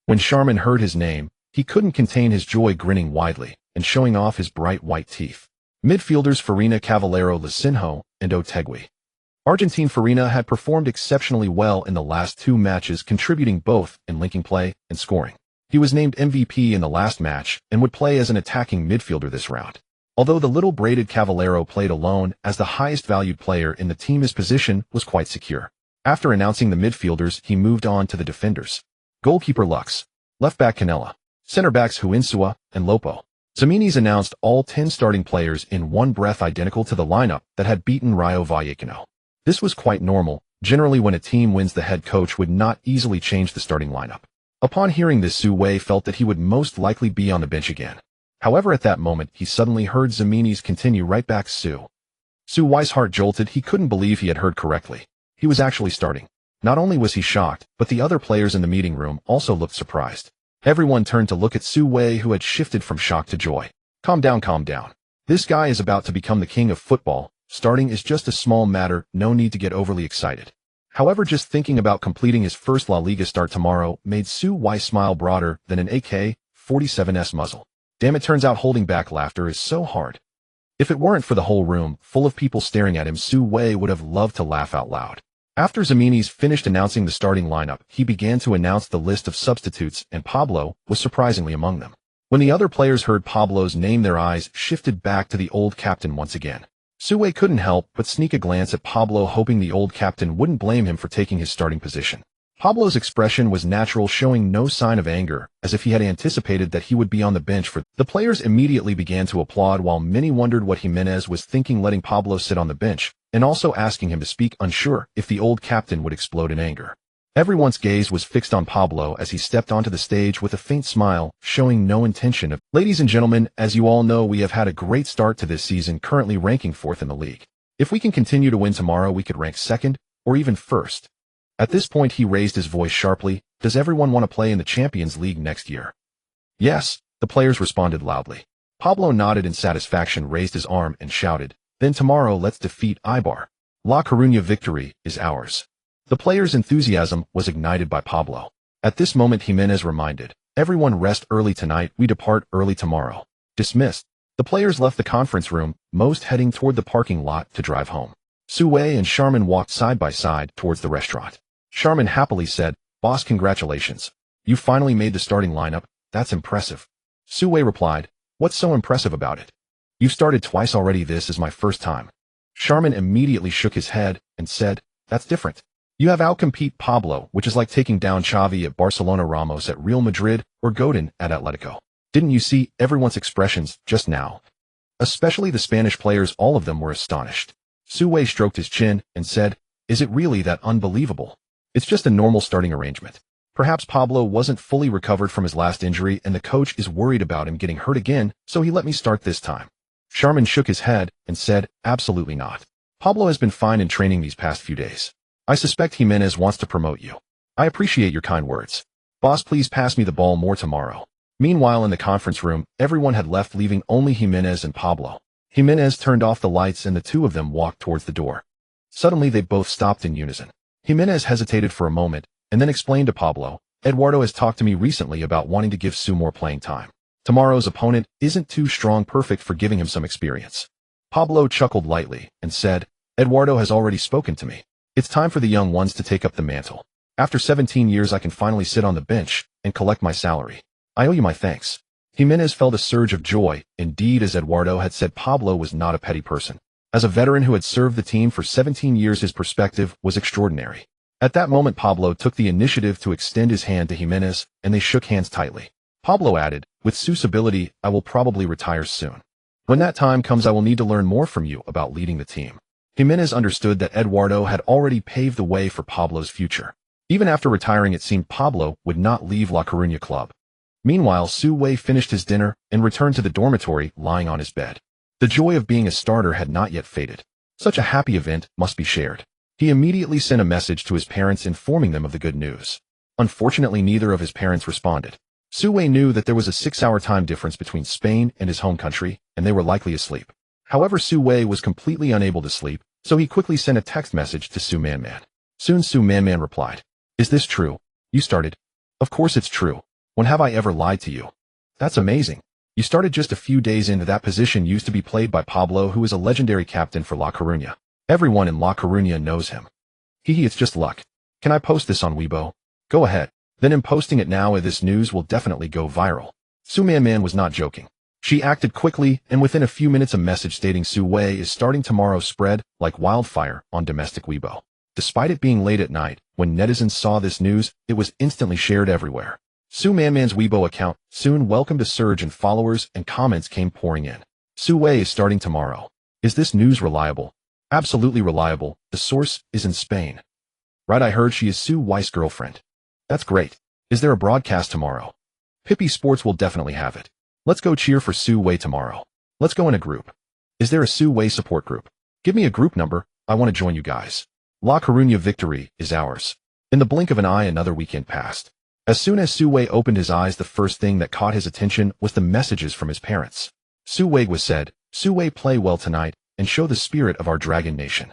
When Charmin heard his name, He couldn't contain his joy, grinning widely and showing off his bright white teeth. Midfielders Farina Cavallero Lacinho and Otegui. Argentine Farina had performed exceptionally well in the last two matches, contributing both in linking play and scoring. He was named MVP in the last match and would play as an attacking midfielder this round. Although the little braided Cavallero played alone as the highest valued player in the team, his position was quite secure. After announcing the midfielders, he moved on to the defenders. Goalkeeper Lux, left back Canella, center backs Huinsua and Lopo. Ximenes announced all 10 starting players in one breath, identical to the lineup that had beaten Rayo Vallecano. This was quite normal. Generally, when a team wins, the head coach would not easily change the starting lineup. Upon hearing this, Su Wei felt that he would most likely be on the bench again. However, at that moment, he suddenly heard Ximenes continue, right back Su. Su Wei's heart jolted. He couldn't believe he had heard correctly. He was actually starting. Not only was he shocked, but the other players in the meeting room also looked surprised. Everyone turned to look at Su Wei, who had shifted from shock to joy. Calm down, calm down. This guy is about to become the king of football. Starting is just a small matter, no need to get overly excited. However, just thinking about completing his first La Liga start tomorrow made Su Wei smile broader than an AK-47's muzzle. Damn, it turns out holding back laughter is so hard. If it weren't for the whole room full of people staring at him, Su Wei would have loved to laugh out loud. After Ximenes finished announcing the starting lineup, he began to announce the list of substitutes, and Pablo was surprisingly among them. When the other players heard Pablo's name, their eyes shifted back to the old captain once again. Su Wei couldn't help but sneak a glance at Pablo, hoping the old captain wouldn't blame him for taking his starting position. Pablo's expression was natural, showing no sign of anger, as if he had anticipated that he would be on the bench for. The players immediately began to applaud, while many wondered what Jimenez was thinking, letting Pablo sit on the bench, and also asking him to speak, unsure if the old captain would explode in anger. Everyone's gaze was fixed on Pablo as he stepped onto the stage with a faint smile, showing no intention of. Ladies and gentlemen, as you all know, we have had a great start to this season, currently ranking 4th in the league. If we can continue to win tomorrow, we could rank 2nd, or even 1st. At this point, he raised his voice sharply. Does everyone want to play in the Champions League next year? Yes, the players responded loudly. Pablo nodded in satisfaction, raised his arm, and shouted, then tomorrow let's defeat Eibar. La Coruña, victory is ours. The players' enthusiasm was ignited by Pablo. At this moment, Jimenez reminded, everyone rest early tonight, we depart early tomorrow. Dismissed. The players left the conference room, most heading toward the parking lot to drive home. Su Wei and Sharman walked side by side towards the restaurant. Sharman happily said, boss, congratulations. You finally made the starting lineup, that's impressive. Su Wei replied, what's so impressive about it? You've started twice already, this is my first time. Sharman immediately shook his head and said, that's different. You have outcompete Pablo, which is like taking down Xavi at Barcelona, Ramos at Real Madrid, or Godin at Atletico. Didn't you see everyone's expressions just now? Especially the Spanish players, all of them were astonished. Su Wei stroked his chin and said, is it really that unbelievable? It's just a normal starting arrangement. Perhaps Pablo wasn't fully recovered from his last injury and the coach is worried about him getting hurt again, so he let me start this time. Sharman shook his head and said, absolutely not. Pablo has been fine in training these past few days. I suspect Jimenez wants to promote you. I appreciate your kind words. Boss, please pass me the ball more tomorrow. Meanwhile, in the conference room, everyone had left, leaving only Jimenez and Pablo. Jimenez turned off the lights and the two of them walked towards the door. Suddenly, they both stopped in unison. Jimenez hesitated for a moment and then explained to Pablo, Eduardo has talked to me recently about wanting to give Su more playing time. Tomorrow's opponent isn't too strong, perfect for giving him some experience. Pablo chuckled lightly and said, Eduardo has already spoken to me. It's time for the young ones to take up the mantle. After 17 years, I can finally sit on the bench and collect my salary. I owe you my thanks. Jimenez felt a surge of joy. Indeed, as Eduardo had said, Pablo was not a petty person. As a veteran who had served the team for 17 years, his perspective was extraordinary. At that moment, Pablo took the initiative to extend his hand to Jimenez, and they shook hands tightly. Pablo added, with Su's ability, I will probably retire soon. When that time comes, I will need to learn more from you about leading the team. Jimenez understood that Eduardo had already paved the way for Pablo's future. Even after retiring, it seemed Pablo would not leave La Coruña club. Meanwhile, Su Wei finished his dinner and returned to the dormitory, lying on his bed. The joy of being a starter had not yet faded. Such a happy event must be shared. He immediately sent a message to his parents informing them of the good news. Unfortunately, neither of his parents responded. Su Wei knew that there was a 6-hour time difference between Spain and his home country, and they were likely asleep. However, Su Wei was completely unable to sleep, so he quickly sent a text message to Su Manman. Soon Su Manman replied, Is this true? You started? Of course it's true. When have I ever lied to you? That's amazing. You started just a few days into that position used to be played by Pablo, who is a legendary captain for La Coruña. Everyone in La Coruña knows him. It's just luck. Can I post this on Weibo? Go ahead. Then in posting it now, this news will definitely go viral. Su Wei was not joking. She acted quickly, and within a few minutes a message stating Su Wei is starting tomorrow spread like wildfire on domestic Weibo. Despite it being late at night, when netizens saw this news, it was instantly shared everywhere. Su Wei's Weibo account soon welcomed a surge in followers and comments came pouring in. Su Wei is starting tomorrow. Is this news reliable? Absolutely reliable. The source is in Spain. Right, I heard she is Su Wei's girlfriend. That's great. Is there a broadcast tomorrow? Pippi Sports will definitely have it. Let's go cheer for Su Wei tomorrow. Let's go in a group. Is there a Su Wei support group? Give me a group number. I want to join you guys. La Coruña victory is ours. In the blink of an eye, another weekend passed. As soon as Su Wei opened his eyes, the first thing that caught his attention was the messages from his parents. Su Wei said, "Su Wei, play well tonight and show the spirit of our dragon nation."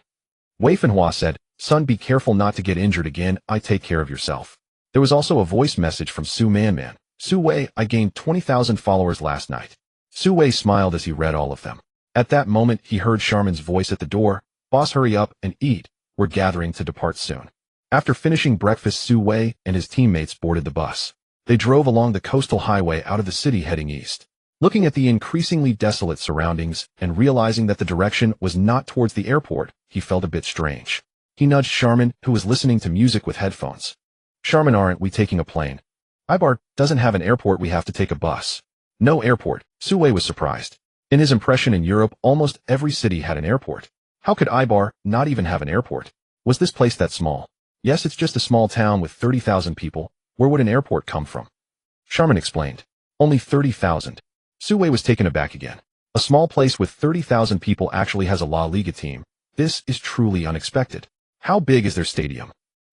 Wei Fanhua said, "Son, be careful not to get injured again. I take care of yourself." There was also a voice message from Su Man. "Su Wei, I gained 20,000 followers last night." Su Wei smiled as he read all of them. At that moment, he heard Charmin's voice at the door. "Boss, hurry up and eat. We're gathering to depart soon." After finishing breakfast, Su Wei and his teammates boarded the bus. They drove along the coastal highway out of the city heading east. Looking at the increasingly desolate surroundings and realizing that the direction was not towards the airport, he felt a bit strange. He nudged Charmin, who was listening to music with headphones. "Charmin, aren't we taking a plane?" "Ibar doesn't have an airport, we have to take a bus." "No airport?" Su Wei was surprised. In his impression in Europe, almost every city had an airport. How could Ibar not even have an airport? Was this place that small? "Yes, it's just a small town with 30,000 people. Where would an airport come from?" Charmin explained. "Only 30,000. Su Wei was taken aback again. A small place with 30,000 people actually has a La Liga team. This is truly unexpected. How big is their stadium?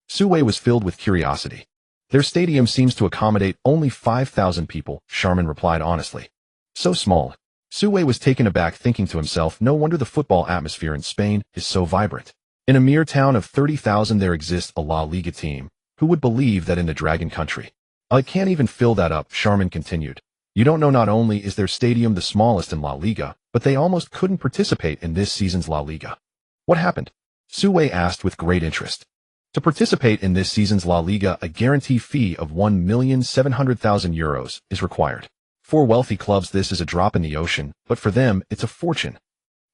Su Wei was filled with curiosity. Their stadium seems to accommodate only 5,000 people, Charmin replied honestly. So small. Su Wei was taken aback, thinking to himself, no wonder the football atmosphere in Spain is so vibrant. In a mere town of 30,000 there exists a La Liga team. Who would believe that in the Dragon Country? I can't even fill that up, Charmin continued. You don't know, not only is their stadium the smallest in La Liga, but they almost couldn't participate in this season's La Liga. What happened? Su Wei asked with great interest. To participate in this season's La Liga, a guarantee fee of €1,700,000 is required. For wealthy clubs this is a drop in the ocean, but for them it's a fortune.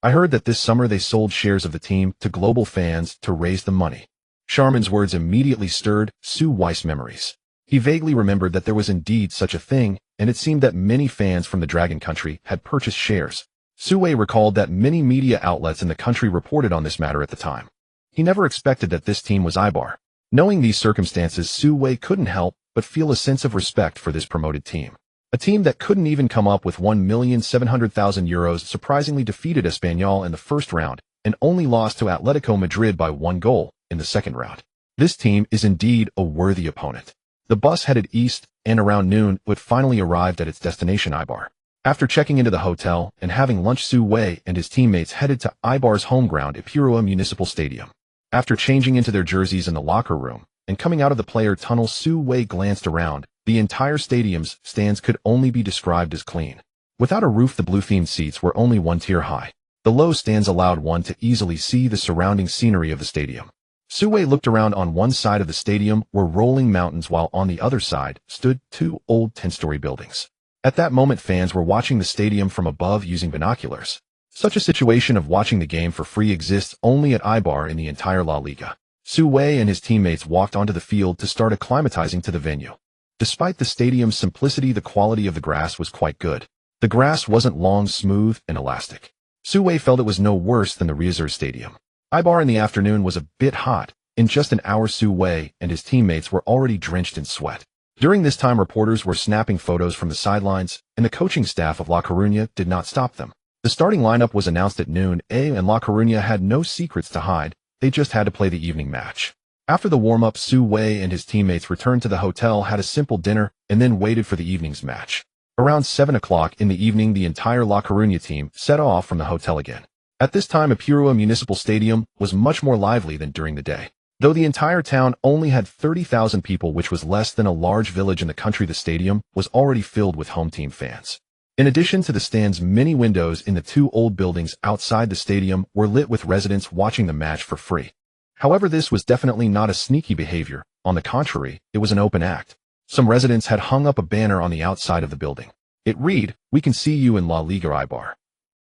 I heard that this summer they sold shares of the team to global fans to raise the money. Charmin's words immediately stirred Su Wei's memories. He vaguely remembered that there was indeed such a thing, and it seemed that many fans from the Dragon Country had purchased shares. Su Wei recalled that many media outlets in the country reported on this matter at the time. He never expected that this team was Ibar. Knowing these circumstances, Su Wei couldn't help but feel a sense of respect for this promoted team. A team that couldn't even come up with €1,700,000 surprisingly defeated Espanyol in the first round and only lost to Atletico Madrid by 1 goal in the second round. This team is indeed a worthy opponent. The bus headed east, and around noon it finally arrived at its destination, Ibar. After checking into the hotel and having lunch, Su Wei and his teammates headed to Ibar's home ground, Ipurua Municipal Stadium. After changing into their jerseys in the locker room and coming out of the player tunnel, Su Wei glanced around. The entire stadium's stands could only be described as clean. Without a roof, the blue-themed seats were only 1 tier high. The low stands allowed one to easily see the surrounding scenery of the stadium. Su Wei looked around. On one side of the stadium were rolling mountains, while on the other side stood 2 old 10-story buildings. At that moment, fans were watching the stadium from above using binoculars. Such a situation of watching the game for free exists only at Ibar in the entire La Liga. Su Wei and his teammates walked onto the field to start acclimatizing to the venue. Despite the stadium's simplicity, the quality of the grass was quite good. The grass wasn't long, smooth, and elastic. Su Wei felt it was no worse than the Reserve Stadium. Ibar in the afternoon was a bit hot. In just an hour, Su Wei and his teammates were already drenched in sweat. During this time, reporters were snapping photos from the sidelines, and the coaching staff of La Coruña did not stop them. The starting lineup was announced at noon, and La Coruña had no secrets to hide. They just had to play the evening match. After the warm-up, Su Wei and his teammates returned to the hotel, had a simple dinner, and then waited for the evening's match. Around 7 o'clock in the evening, the entire La Coruña team set off from the hotel again. At this time, Ipurua Municipal Stadium was much more lively than during the day. Though the entire town only had 30,000 people, which was less than a large village in the country, the stadium was already filled with home team fans. In addition to the stands, many windows in the two old buildings outside the stadium were lit with residents watching the match for free. However, this was definitely not a sneaky behavior. On the contrary, it was an open act. Some residents had hung up a banner on the outside of the building. It read, "We can see you in La Liga Ibar."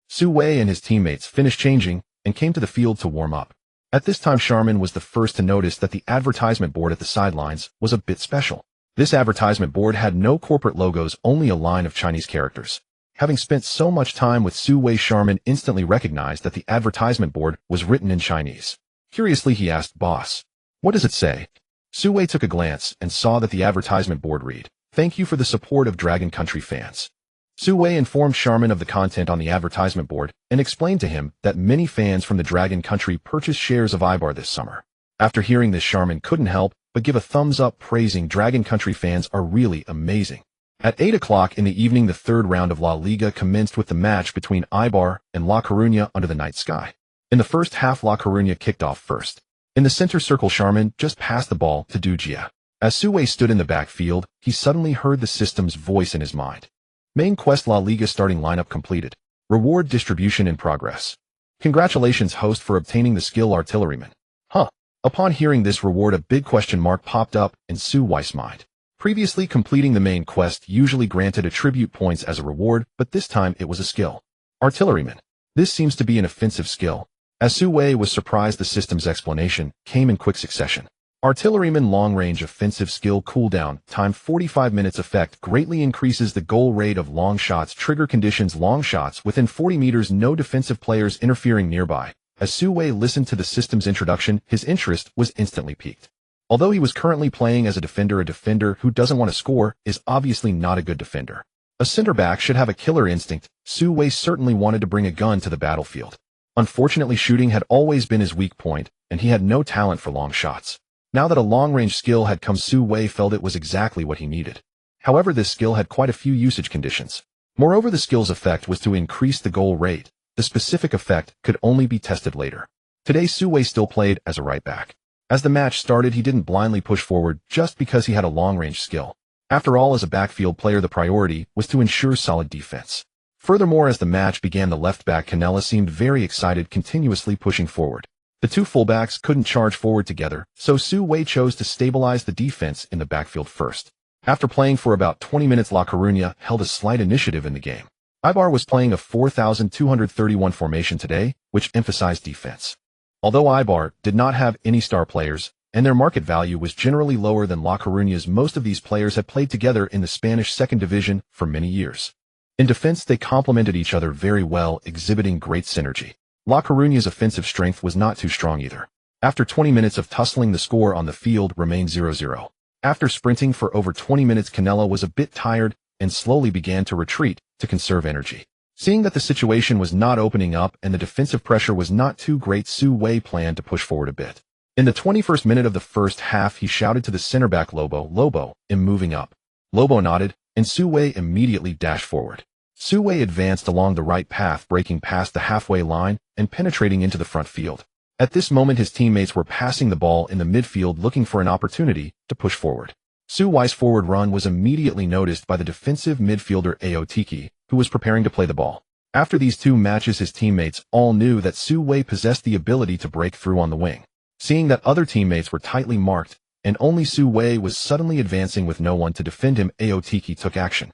Su Wei and his teammates finished changing and came to the field to warm up. At this time, Sharman was the first to notice that the advertisement board at the sidelines was a bit special. This advertisement board had no corporate logos, only a line of Chinese characters. Having spent so much time with Su Wei, Sharman instantly recognized that the advertisement board was written in Chinese. Curiously, he asked, "Boss, what does it say?" Su Wei took a glance and saw that the advertisement board read, "Thank you for the support of Dragon Country fans." Su Wei informed Sharman of the content on the advertisement board and explained to him that many fans from the Dragon Country purchased shares of Ibar this summer. After hearing this, Sharman couldn't help but give a thumbs up, praising Dragon Country fans are really amazing. At 8 o'clock in the evening, the third round of La Liga commenced with the match between Ibar and La Coruña under the night sky. In the first half, La Coruña kicked off first. In the center circle, Sharman just passed the ball to Dujia. As Su Wei stood in the backfield, he suddenly heard the system's voice in his mind. Main quest: La Liga starting lineup completed. Reward distribution in progress. Congratulations, host, for obtaining the skill artilleryman. Huh. Upon hearing this reward, a big question mark popped up in Su Wei's mind. Previously, completing the main quest usually granted attribute points as a reward, but this time it was a skill. Artilleryman. This seems to be an offensive skill. As Su Wei was surprised, the system's explanation came in quick succession. Artilleryman long-range offensive skill cooldown time 45 minutes. Effect greatly increases the goal rate of long shots. Trigger conditions: long shots within 40 meters, no defensive players interfering nearby. As Su Wei listened to the system's introduction, his interest was instantly piqued. Although he was currently playing as a defender who doesn't want to score is obviously not a good defender. A center back should have a killer instinct. Su Wei certainly wanted to bring a gun to the battlefield. Unfortunately, shooting had always been his weak point, and he had no talent for long shots. Now that a long-range skill had come, Su Wei felt it was exactly what he needed. However, this skill had quite a few usage conditions. Moreover, the skill's effect was to increase the goal rate. The specific effect could only be tested later. Today, Su Wei still played as a right back. As the match started, he didn't blindly push forward just because he had a long-range skill. After all, as a backfield player, the priority was to ensure solid defense. Furthermore, as the match began, the left back Canella seemed very excited, continuously pushing forward. The two fullbacks couldn't charge forward together, so Su Wei chose to stabilize the defense in the backfield first. After playing for about 20 minutes, La Coruña held a slight initiative in the game. Ibar was playing a 4,231 formation today, which emphasized defense. Although Ibar did not have any star players, and their market value was generally lower than La Coruña's, most of these players had played together in the Spanish second division for many years. In defense, they complemented each other very well, exhibiting great synergy. La Coruña's offensive strength was not too strong either. After 20 minutes of tussling, the score on the field remained 0-0. After sprinting for over 20 minutes, Canella was a bit tired and slowly began to retreat to conserve energy. Seeing that the situation was not opening up and the defensive pressure was not too great, Su Wei planned to push forward a bit. In the 21st minute of the first half, he shouted to the center back Lobo, I'm moving up. Lobo nodded, and Su Wei immediately dashed forward. Su Wei advanced along the right path, breaking past the halfway line and penetrating into the front field. At this moment, his teammates were passing the ball in the midfield, looking for an opportunity to push forward. Su Wei's forward run was immediately noticed by the defensive midfielder Aotiki, who was preparing to play the ball. After these two matches, his teammates all knew that Su Wei possessed the ability to break through on the wing. Seeing that other teammates were tightly marked, and only Su Wei was suddenly advancing with no one to defend him, Aotiki took action.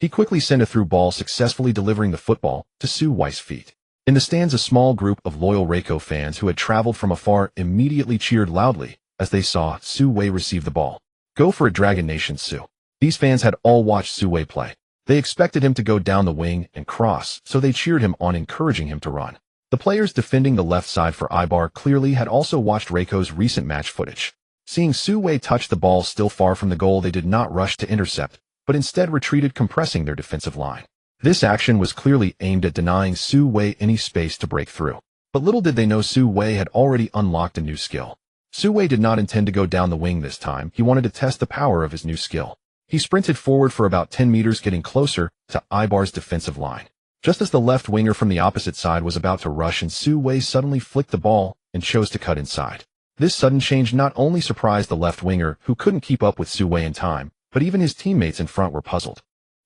He quickly sent a through ball, successfully delivering the football to Su Wei's feet. In the stands, a small group of loyal Reiko fans who had traveled from afar immediately cheered loudly as they saw Su Wei receive the ball. Go for it, Dragon Nation, Su. These fans had all watched Su Wei play. They expected him to go down the wing and cross, so they cheered him on, encouraging him to run. The players defending the left side for Ibar clearly had also watched Reiko's recent match footage. Seeing Su Wei touch the ball still far from the goal, they did not rush to intercept, but instead retreated, compressing their defensive line. This action was clearly aimed at denying Su Wei any space to break through. But little did they know Su Wei had already unlocked a new skill. Su Wei did not intend to go down the wing this time. He wanted to test the power of his new skill. He sprinted forward for about 10 meters, getting closer to Ibar's defensive line. Just as the left winger from the opposite side was about to rush, and Su Wei suddenly flicked the ball and chose to cut inside. This sudden change not only surprised the left winger, who couldn't keep up with Su Wei in time, but even his teammates in front were puzzled.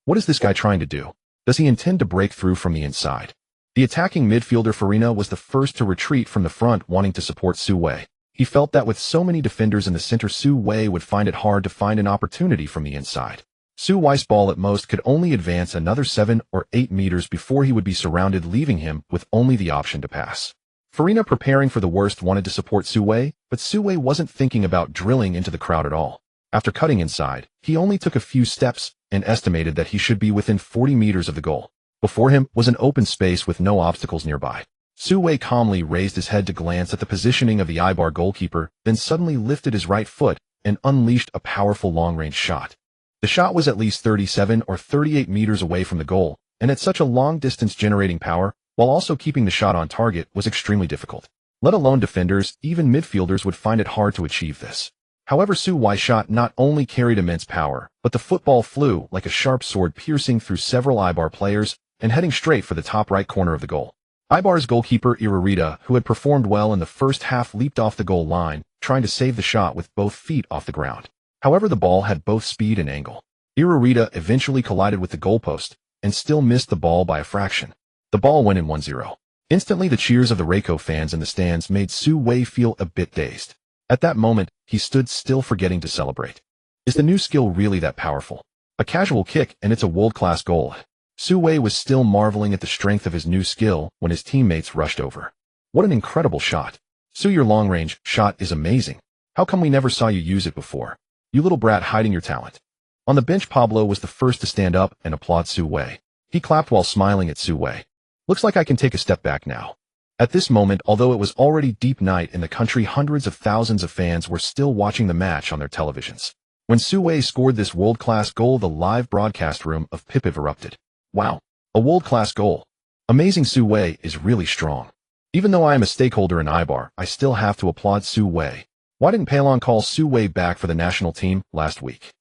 What is this guy trying to do? Does he intend to break through from the inside? The attacking midfielder Farina was the first to retreat from the front, wanting to support Su Wei. He felt that with so many defenders in the center, Su Wei would find it hard to find an opportunity from the inside. Su Wei's ball at most could only advance another 7 or 8 meters before he would be surrounded, leaving him with only the option to pass. Farina, preparing for the worst, wanted to support Su Wei, but Su Wei wasn't thinking about drilling into the crowd at all. After cutting inside, he only took a few steps and estimated that he should be within 40 meters of the goal. Before him was an open space with no obstacles nearby. Su Wei calmly raised his head to glance at the positioning of the Eibar goalkeeper, then suddenly lifted his right foot and unleashed a powerful long-range shot. The shot was at least 37 or 38 meters away from the goal, and at such a long distance, generating power while also keeping the shot on target was extremely difficult. Let alone defenders, even midfielders would find it hard to achieve this. However, Su Wei's shot not only carried immense power, but the football flew like a sharp sword, piercing through several Eibar players and heading straight for the top right corner of the goal. Eibar's goalkeeper Irurita, who had performed well in the first half, leaped off the goal line, trying to save the shot with both feet off the ground. However, the ball had both speed and angle. Irurita eventually collided with the goalpost and still missed the ball by a fraction. The ball went in 1-0. Instantly, the cheers of the Reiko fans in the stands made Su Wei feel a bit dazed. At that moment, he stood still, forgetting to celebrate. Is the new skill really that powerful? A casual kick and it's a world-class goal. Su Wei was still marveling at the strength of his new skill when his teammates rushed over. What an incredible shot. Su, your long-range shot is amazing. How come we never saw you use it before? You little brat, hiding your talent. On the bench, Pablo was the first to stand up and applaud Su Wei. He clapped while smiling at Su Wei. Looks like I can take a step back now. At this moment, although it was already deep night in the country, hundreds of thousands of fans were still watching the match on their televisions. When Su Wei scored this world-class goal, the live broadcast room of Pipiv erupted. Wow, a world-class goal. Amazing, Su Wei is really strong. Even though I am a stakeholder in Eibar, I still have to applaud Su Wei. Why didn't Palon call Su Wei back for the national team last week?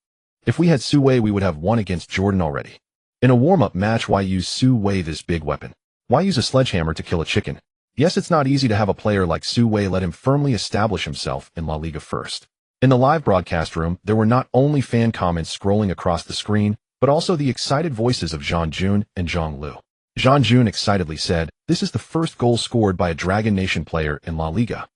If we had Su Wei, we would have won against Jordan already. In a warm-up match, why use Su Wei, this big weapon? Why use a sledgehammer to kill a chicken? Yes, it's not easy to have a player like Su Wei. Let him firmly establish himself in La Liga first. In the live broadcast room, there were not only fan comments scrolling across the screen, but also the excited voices of Zhang Jun and Zhang Lu. Zhang Jun excitedly said, "This is the first goal scored by a Dragon Nation player in La Liga."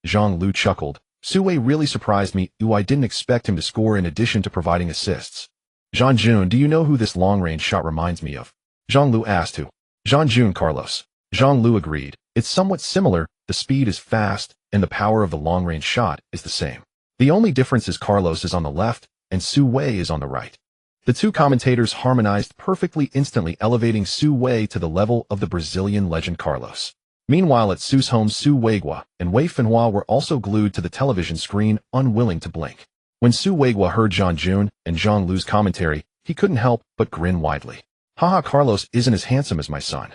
Zhang Lu chuckled, "Su Wei really surprised me. I didn't expect him to score in addition to providing assists." Zhang Jun, do you know who this long-range shot reminds me of? Zhang Lu asked. Who? Zhang Jun, Carlos. Zhang Lu agreed. It's somewhat similar, the speed is fast, and the power of the long-range shot is the same. The only difference is Carlos is on the left, and Su Wei is on the right. The two commentators harmonized perfectly, instantly elevating Su Wei to the level of the Brazilian legend Carlos. Meanwhile, at Su's home, Su Weigua and Wei Fenhua were also glued to the television screen, unwilling to blink. When Su Weigua heard Zhang Jun and Zhang Lu's commentary, he couldn't help but grin widely. Haha, Carlos isn't as handsome as my son.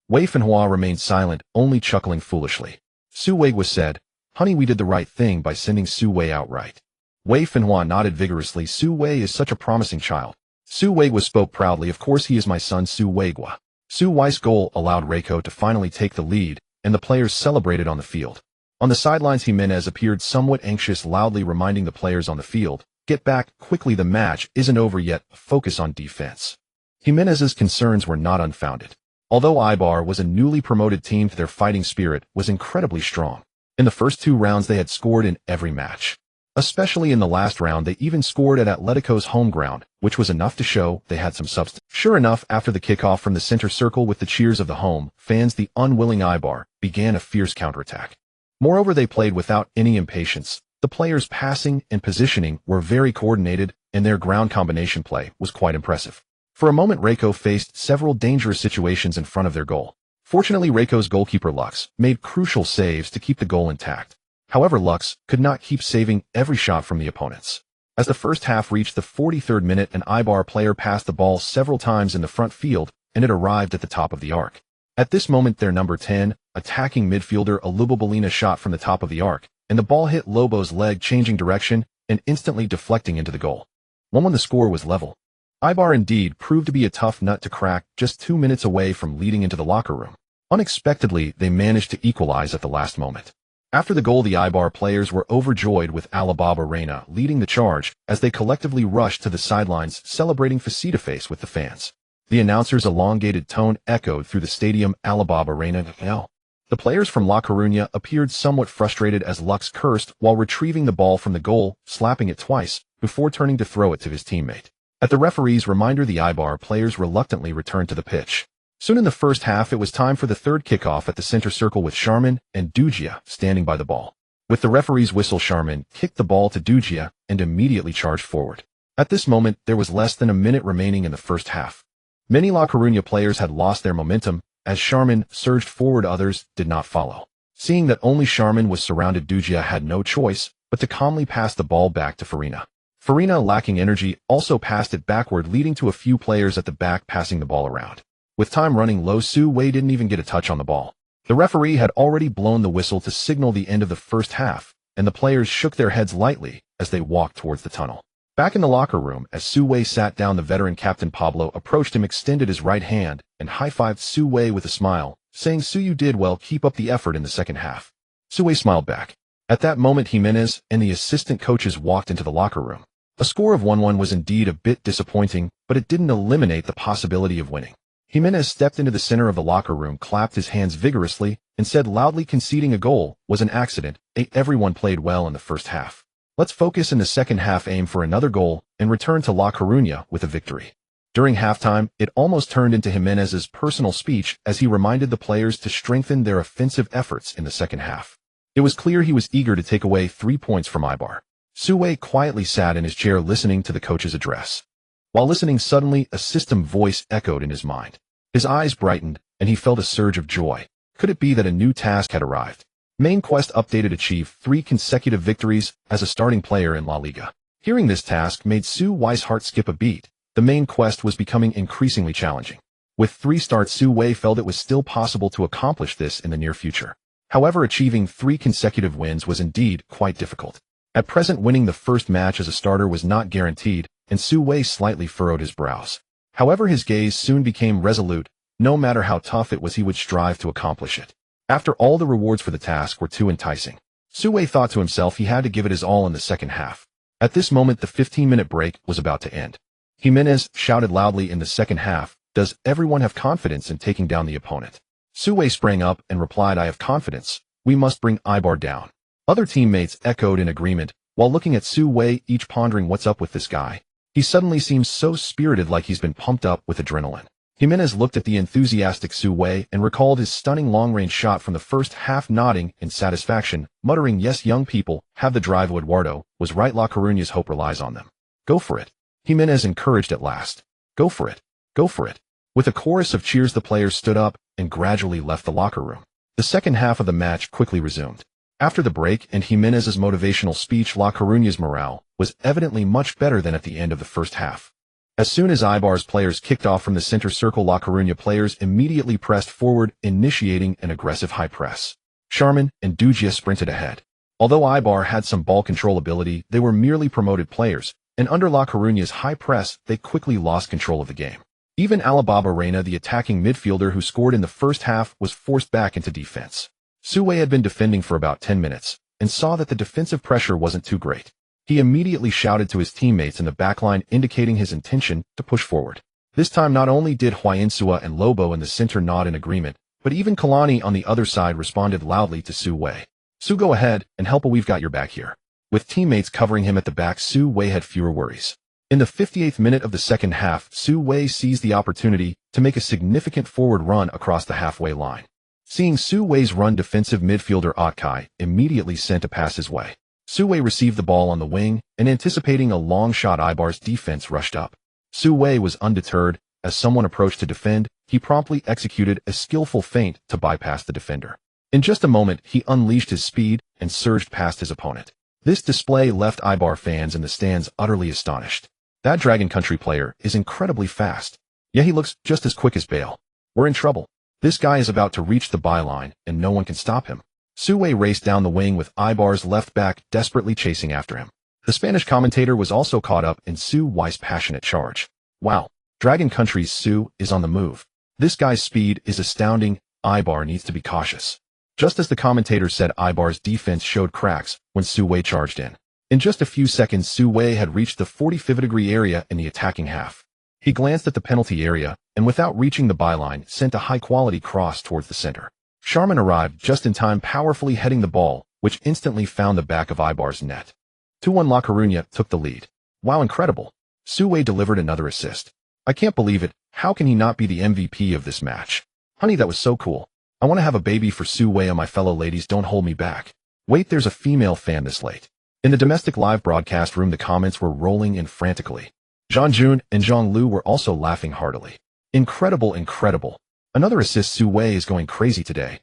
Wei Fenhua remained silent, only chuckling foolishly. Su Weigua said, "Honey, we did the right thing by sending Su Wei outright." Wei Fenhua nodded vigorously. Su Wei is such a promising child. Su Weigua spoke proudly. Of course he is my son, Su Weigua. Su Wei's goal allowed Reiko to finally take the lead, and the players celebrated on the field. On the sidelines, Jimenez appeared somewhat anxious, loudly reminding the players on the field, "Get back, quickly, the match isn't over yet, focus on defense." Jimenez's concerns were not unfounded. Although Eibar was a newly promoted team, their fighting spirit was incredibly strong. In the first 2 rounds, they had scored in every match. Especially in the last round, they even scored at Atletico's home ground, which was enough to show they had some substance. Sure enough, after the kickoff from the center circle with the cheers of the home fans, the unwilling Eibar began a fierce counterattack. Moreover, they played without any impatience. The players' passing and positioning were very coordinated, and their ground combination play was quite impressive. For a moment, Reiko faced several dangerous situations in front of their goal. Fortunately, Reiko's goalkeeper Lux made crucial saves to keep the goal intact. However, Lux could not keep saving every shot from the opponents. As the first half reached the 43rd minute, an Eibar player passed the ball several times in the front field, and it arrived at the top of the arc. At this moment, their number 10, attacking midfielder Alubobolina shot from the top of the arc, and the ball hit Lobo's leg, changing direction and instantly deflecting into the goal. When the score was level. Eibar indeed proved to be a tough nut to crack, just 2 minutes away from leading into the locker room. Unexpectedly, they managed to equalize at the last moment. After the goal, the Ibar players were overjoyed with Alibaba Reina leading the charge as they collectively rushed to the sidelines celebrating face-to-face with the fans. The announcer's elongated tone echoed through the stadium. Alibaba Reina L. The players from La Coruña appeared somewhat frustrated as Lux cursed while retrieving the ball from the goal, slapping it twice, before turning to throw it to his teammate. At the referee's reminder, the Ibar players reluctantly returned to the pitch. Soon in the first half, it was time for the third kickoff at the center circle with Charmin and Dugia standing by the ball. With the referee's whistle, Charmin kicked the ball to Dugia and immediately charged forward. At this moment, there was less than a minute remaining in the first half. Many La Coruña players had lost their momentum. As Charmin surged forward, others did not follow. Seeing that only Charmin was surrounded, Dugia had no choice but to calmly pass the ball back to Farina. Farina, lacking energy, also passed it backward, leading to a few players at the back passing the ball around. With time running low, Su Wei didn't even get a touch on the ball. The referee had already blown the whistle to signal the end of the first half, and the players shook their heads lightly as they walked towards the tunnel. Back in the locker room, as Su Wei sat down, the veteran captain Pablo approached him, extended his right hand, and high-fived Su Wei with a smile, saying, "Su, you did well, keep up the effort in the second half." Su Wei smiled back. At that moment, Jimenez and the assistant coaches walked into the locker room. A score of 1-1 was indeed a bit disappointing, but it didn't eliminate the possibility of winning. Jimenez stepped into the center of the locker room, clapped his hands vigorously, and said loudly, "Conceding a goal was an accident. Everyone played well in the first half. Let's focus in the second half, aim for another goal, and return to La Coruña with a victory." During halftime, it almost turned into Jimenez's personal speech as he reminded the players to strengthen their offensive efforts in the second half. It was clear he was eager to take away 3 points from Ibar. Su Wei quietly sat in his chair listening to the coach's address. While listening, suddenly a system voice echoed in his mind. His eyes brightened, and he felt a surge of joy. Could it be that a new task had arrived? Main quest updated: achieve 3 consecutive victories as a starting player in La Liga. Hearing this task made Su Wei's heart skip a beat. The main quest was becoming increasingly challenging. With 3 starts, Su Wei felt it was still possible to accomplish this in the near future. However, achieving 3 consecutive wins was indeed quite difficult. At present, winning the first match as a starter was not guaranteed, and Su Wei slightly furrowed his brows. However, his gaze soon became resolute. No matter how tough it was, he would strive to accomplish it. After all, the rewards for the task were too enticing. Su Wei thought to himself he had to give it his all in the second half. At this moment, the 15-minute break was about to end. Jimenez shouted loudly in the second half, "Does everyone have confidence in taking down the opponent?" Su Wei sprang up and replied, "I have confidence. We must bring Ibar down." Other teammates echoed in agreement, while looking at Su Wei, each pondering what's up with this guy. He suddenly seems so spirited, like he's been pumped up with adrenaline. Jimenez looked at the enthusiastic Su Wei and recalled his stunning long-range shot from the first half, nodding in satisfaction, muttering, "Yes, young people have the drive. Eduardo was right. La Coruña's hope relies on them. Go for it." Jimenez encouraged at last. "Go for it. Go for it." With a chorus of cheers, the players stood up and gradually left the locker room. The second half of the match quickly resumed. After the break and Jimenez's motivational speech, La Coruña's morale was evidently much better than at the end of the first half. As soon as Ibar's players kicked off from the center circle, La Coruña players immediately pressed forward, initiating an aggressive high press. Charmin and Dugia sprinted ahead. Although Ibar had some ball control ability, they were merely promoted players, and under La Coruña's high press, they quickly lost control of the game. Even Alibaba Reina, the attacking midfielder who scored in the first half, was forced back into defense. Su Wei had been defending for about 10 minutes, and saw that the defensive pressure wasn't too great. He immediately shouted to his teammates in the backline, indicating his intention to push forward. This time, not only did Huaynsua and Lobo in the center nod in agreement, but even Kalani on the other side responded loudly to Su Wei. "Su, go ahead and help, we've got your back here." With teammates covering him at the back, Su Wei had fewer worries. In the 58th minute of the second half, Su Wei seized the opportunity to make a significant forward run across the halfway line. Seeing Su Wei's run, defensive midfielder Otkai immediately sent a pass his way. Su Wei received the ball on the wing, and anticipating a long shot, Ibar's defense rushed up. Su Wei was undeterred. As someone approached to defend, he promptly executed a skillful feint to bypass the defender. In just a moment, he unleashed his speed and surged past his opponent. This display left Ibar fans in the stands utterly astonished. That Dragon Country player is incredibly fast. Yeah, he looks just as quick as Bale. We're in trouble. This guy is about to reach the byline, and no one can stop him. Su Wei raced down the wing with Ibar's left back desperately chasing after him. The Spanish commentator was also caught up in Su Wei's passionate charge. "Wow, Dragon Country's Su is on the move. This guy's speed is astounding. Ibar needs to be cautious." Just as the commentator said, Ibar's defense showed cracks when Su Wei charged in. In just a few seconds, Su Wei had reached the 45-degree area in the attacking half. He glanced at the penalty area, and without reaching the byline, sent a high-quality cross towards the center. Sharman arrived just in time, powerfully heading the ball, which instantly found the back of Ibar's net. 2-1 La Coruña took the lead. Wow, incredible. Su Wei delivered another assist. I can't believe it. How can he not be the MVP of this match? Honey, that was so cool. I want to have a baby for Su Wei, and my fellow ladies, don't hold me back. Wait, there's a female fan this late. In the domestic live broadcast room, the comments were rolling in frantically. Zhang Jun and Zhang Lu were also laughing heartily. Incredible, incredible. Another assist. Su Wei is going crazy today.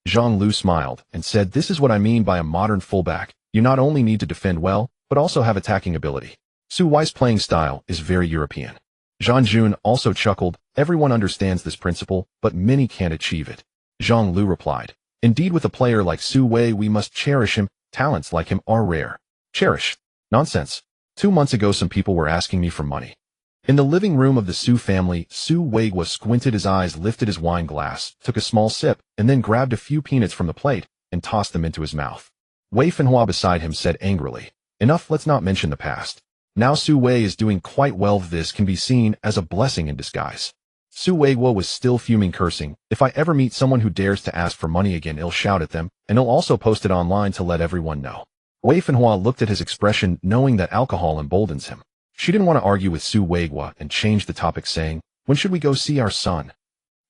Zhang Lu smiled and said, this is what I mean by a modern fullback. You not only need to defend well, but also have attacking ability. Su Wei's playing style is very European. Zhang Jun also chuckled. Everyone understands this principle, but many can't achieve it. Zhang Lu replied, indeed, with a player like Su Wei, we must cherish him. Talents like him are rare. Cherish? Nonsense. 2 months ago, some people were asking me for money. In the living room of the Su family, Su Wei squinted his eyes, lifted his wine glass, took a small sip, and then grabbed a few peanuts from the plate and tossed them into his mouth. Wei Fenhua beside him said angrily, enough, let's not mention the past. Now Su Wei is doing quite well. This can be seen as a blessing in disguise. Su Wei was still fuming, cursing, if I ever meet someone who dares to ask for money again, I'll shout at them, and I'll also post it online to let everyone know. Wei Fenhua looked at his expression, knowing that alcohol emboldens him. She didn't want to argue with Su Wei and changed the topic, saying, when should we go see our son?